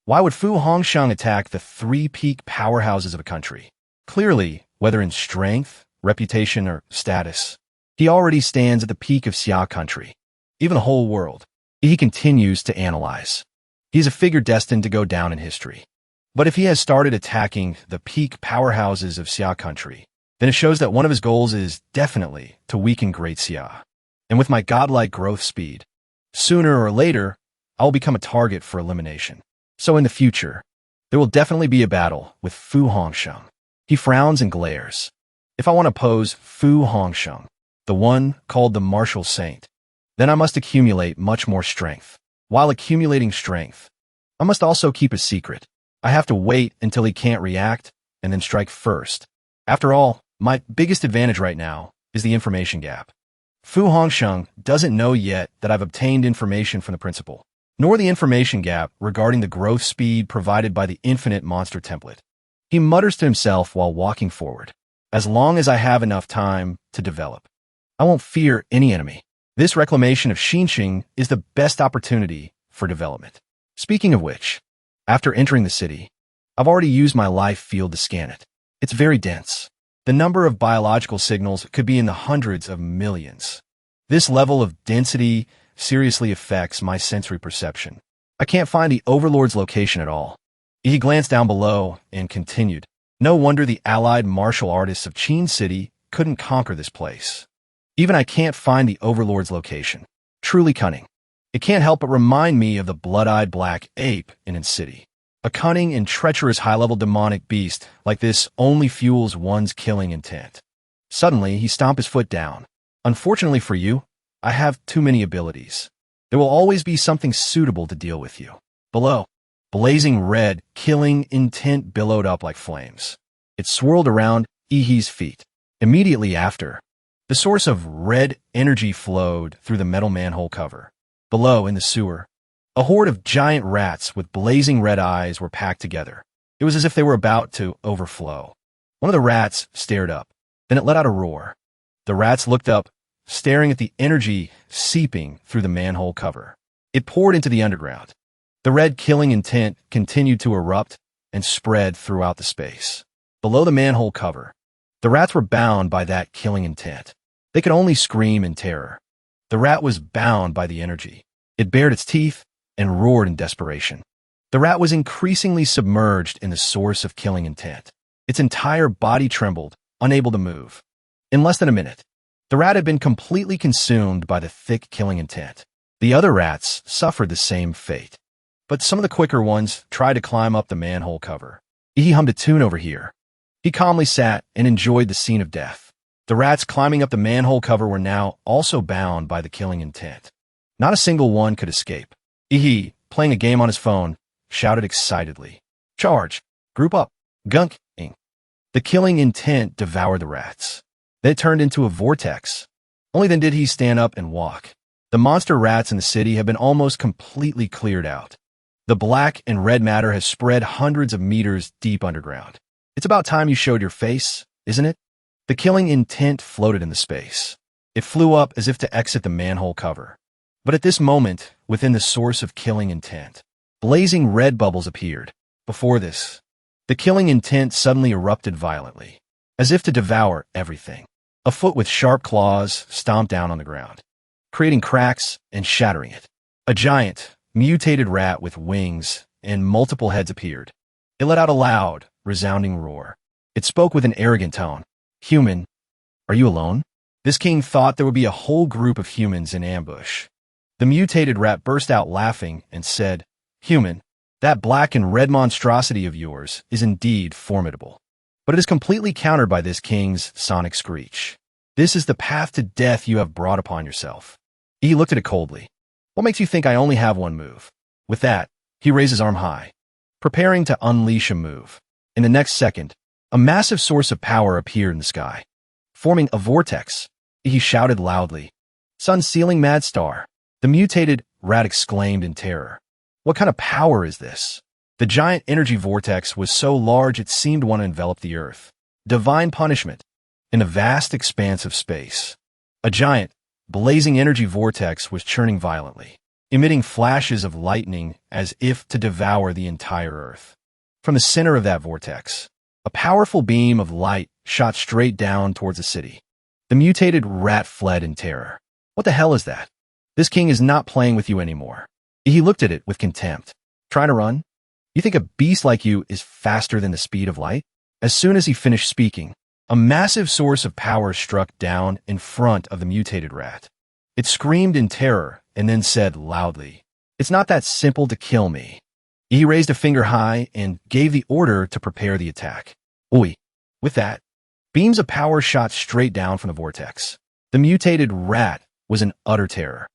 S1: Why would Fu Hongsheng attack the 3 peak powerhouses of a country? Clearly, whether in strength, reputation, or status, he already stands at the peak of Xia country, even the whole world. He continues to analyze. He's a figure destined to go down in history. But if he has started attacking the peak powerhouses of Xia country, then it shows that one of his goals is definitely to weaken Great Xia. And with my godlike growth speed, sooner or later, I will become a target for elimination. So in the future, there will definitely be a battle with Fu Hongsheng. He frowns and glares. If I want to oppose Fu Hongsheng, the one called the Martial Saint, then I must accumulate much more strength. While accumulating strength, I must also keep a secret. I have to wait until he can't react and then strike first. After all, my biggest advantage right now is the information gap. Fu Hongsheng doesn't know yet that I've obtained information from the principal, nor the information gap regarding the growth speed provided by the infinite monster template. He mutters to himself while walking forward. As long as I have enough time to develop, I won't fear any enemy. This reclamation of Xinqing is the best opportunity for development. Speaking of which, after entering the city, I've already used my life field to scan it. It's very dense. The number of biological signals could be in the hundreds of millions. This level of density seriously affects my sensory perception. I can't find the overlord's location at all. He glanced down below and continued. No wonder the allied martial artists of Qin City couldn't conquer this place. Even I can't find the overlord's location. Truly cunning. It can't help but remind me of the blood-eyed black ape in its city. A cunning and treacherous high-level demonic beast like this only fuels one's killing intent. Suddenly, he stomped his foot down. Unfortunately for you, I have too many abilities. There will always be something suitable to deal with you. Below, blazing red, killing intent billowed up like flames. It swirled around Ihi's feet. Immediately after, the source of red energy flowed through the metal manhole cover. Below, in the sewer, a horde of giant rats with blazing red eyes were packed together. It was as if they were about to overflow. One of the rats stared up. Then it let out a roar. The rats looked up, staring at the energy seeping through the manhole cover. It poured into the underground. The red killing intent continued to erupt and spread throughout the space. Below the manhole cover, the rats were bound by that killing intent. They could only scream in terror. The rat was bound by the energy. It bared its teeth and roared in desperation. The rat was increasingly submerged in the source of killing intent. Its entire body trembled, unable to move. In less than a minute, the rat had been completely consumed by the thick killing intent. The other rats suffered the same fate. But some of the quicker ones tried to climb up the manhole cover. He hummed a tune over here. He calmly sat and enjoyed the scene of death. The rats climbing up the manhole cover were now also bound by the killing intent. Not a single one could escape. Ihi, playing a game on his phone, shouted excitedly. Charge! Group up! Gunk! Ing. The killing intent devoured the rats. Then it turned into a vortex. Only then did he stand up and walk. The monster rats in the city have been almost completely cleared out. The black and red matter has spread hundreds of meters deep underground. It's about time you showed your face, isn't it? The killing intent floated in the space. It flew up as if to exit the manhole cover. But at this moment, within the source of killing intent, blazing red bubbles appeared. Before this, the killing intent suddenly erupted violently, as if to devour everything. A foot with sharp claws stomped down on the ground, creating cracks and shattering it. A giant, mutated rat with wings and multiple heads appeared. It let out a loud, resounding roar. It spoke with an arrogant tone. Human, are you alone? This king thought there would be a whole group of humans in ambush. The mutated rat burst out laughing and said, Human, that black and red monstrosity of yours is indeed formidable. But it is completely countered by this king's sonic screech. This is the path to death you have brought upon yourself. He looked at it coldly. What makes you think I only have one move? With that, he raised his arm high, preparing to unleash a move. In the next second, a massive source of power appeared in the sky, forming a vortex. He shouted loudly, Sun-sealing mad star. The mutated rat exclaimed in terror. What kind of power is this? The giant energy vortex was so large it seemed to want to envelop the earth. Divine punishment. In a vast expanse of space, a giant, blazing energy vortex was churning violently, emitting flashes of lightning as if to devour the entire earth. From the center of that vortex, a powerful beam of light shot straight down towards the city. The mutated rat fled in terror. What the hell is that? This king is not playing with you anymore. He looked at it with contempt. Trying to run? You think a beast like you is faster than the speed of light? As soon as he finished speaking, a massive source of power struck down in front of the mutated rat. It screamed in terror and then said loudly, It's not that simple to kill me. He raised a finger high and gave the order to prepare the attack. Oi! With that, beams of power shot straight down from the vortex. The mutated rat was in utter terror.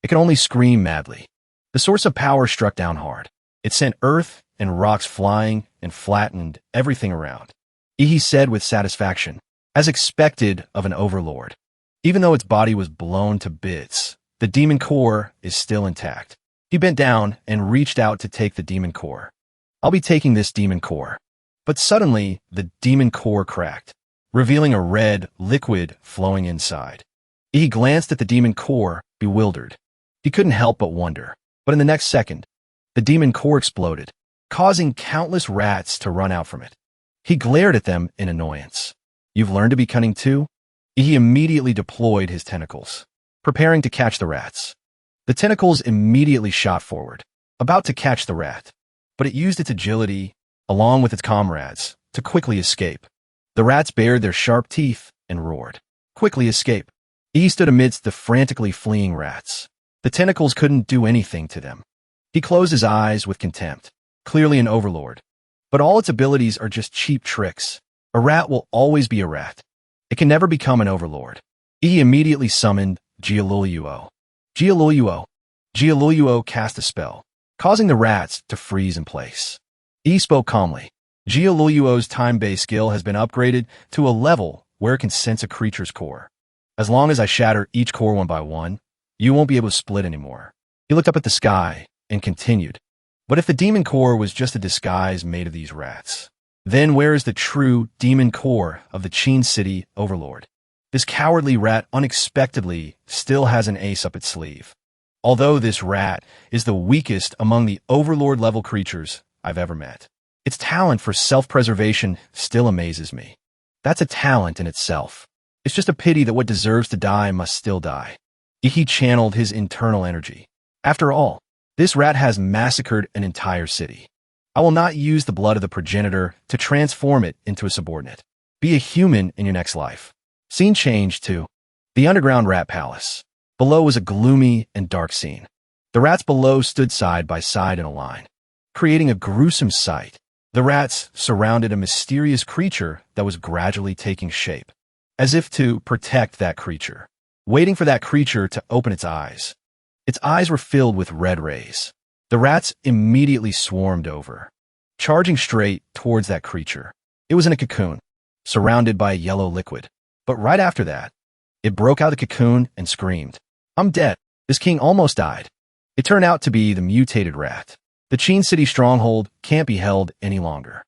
S1: It could only scream madly. The source of power struck down hard. It sent earth and rocks flying and flattened everything around. He said with satisfaction, as expected of an overlord. Even though its body was blown to bits, the demon core is still intact. He bent down and reached out to take the demon core. I'll be taking this demon core. But suddenly, the demon core cracked, revealing a red liquid flowing inside. He glanced at the demon core, bewildered. He couldn't help but wonder. But in the next second, the demon core exploded, causing countless rats to run out from it. He glared at them in annoyance. You've learned to be cunning too? He immediately deployed his tentacles, preparing to catch the rats. The tentacles immediately shot forward, about to catch the rat, but it used its agility, along with its comrades, to quickly escape. The rats bared their sharp teeth and roared. Quickly escape. He stood amidst the frantically fleeing rats. The tentacles couldn't do anything to them. He closed his eyes with contempt, clearly an overlord. But all its abilities are just cheap tricks. A rat will always be a rat. It can never become an overlord. He immediately summoned Yahello. Yahello cast a spell, causing the rats to freeze in place. He spoke calmly. Yahello's time-based skill has been upgraded to a level where it can sense a creature's core. As long as I shatter each core one by one, you won't be able to split anymore. He looked up at the sky and continued. But if the demon core was just a disguise made of these rats, then where is the true demon core of the Qin City overlord? This cowardly rat unexpectedly still has an ace up its sleeve. Although this rat is the weakest among the overlord-level creatures I've ever met, its talent for self-preservation still amazes me. That's a talent in itself. It's just a pity that what deserves to die must still die. He channeled his internal energy. After all, this rat has massacred an entire city. I will not use the blood of the progenitor to transform it into a subordinate. Be a human in your next life. Scene changed to the underground rat palace. Below was a gloomy and dark scene. The rats below stood side by side in a line, creating a gruesome sight. The rats surrounded a mysterious creature that was gradually taking shape, as if to protect that creature, waiting for that creature to open its eyes. Its eyes were filled with red rays. The rats immediately swarmed over, charging straight towards that creature. It was in a cocoon, surrounded by a yellow liquid. But right after that, it broke out of the cocoon and screamed, "I'm dead." This king almost died. It turned out to be the mutated rat. The Qin City stronghold can't be held any longer.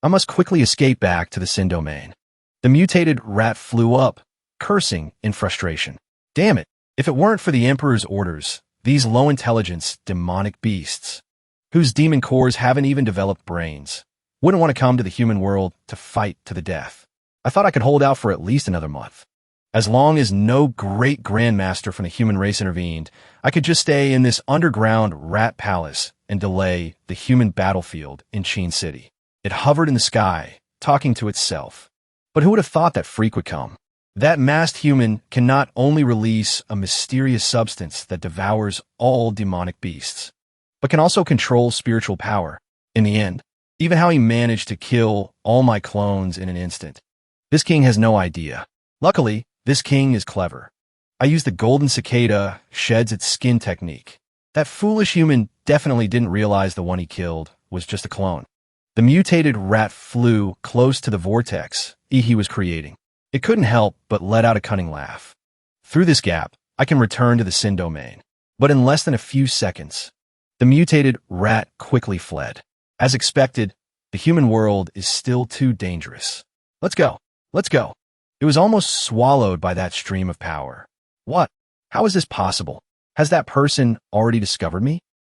S1: I must quickly escape back to the Sin domain. The mutated rat flew up, cursing in frustration. Damn it, if it weren't for the Emperor's orders, these low-intelligence, demonic beasts, whose demon cores haven't even developed brains, wouldn't want to come to the human world to fight to the death. I thought I could hold out for at least another month. As long as no great grandmaster from the human race intervened, I could just stay in this underground rat palace and delay the human battlefield in Qin City. It hovered in the sky, talking to itself. But who would have thought that freak would come? That masked human can not only release a mysterious substance that devours all demonic beasts, but can also control spiritual power. In the end, even how he managed to kill all my clones in an instant. This king has no idea. Luckily, this king is clever. I used the golden cicada sheds its skin technique. That foolish human definitely didn't realize the one he killed was just a clone. The mutated rat flew close to the vortex he was creating. It couldn't help but let out a cunning laugh. Through this gap, I can return to the Sin domain. But in less than a few seconds, the mutated rat quickly fled. As expected, the human world is still too dangerous. Let's go. Let's go. It was almost swallowed by that stream of power. What? How is this possible? Has that person already discovered me?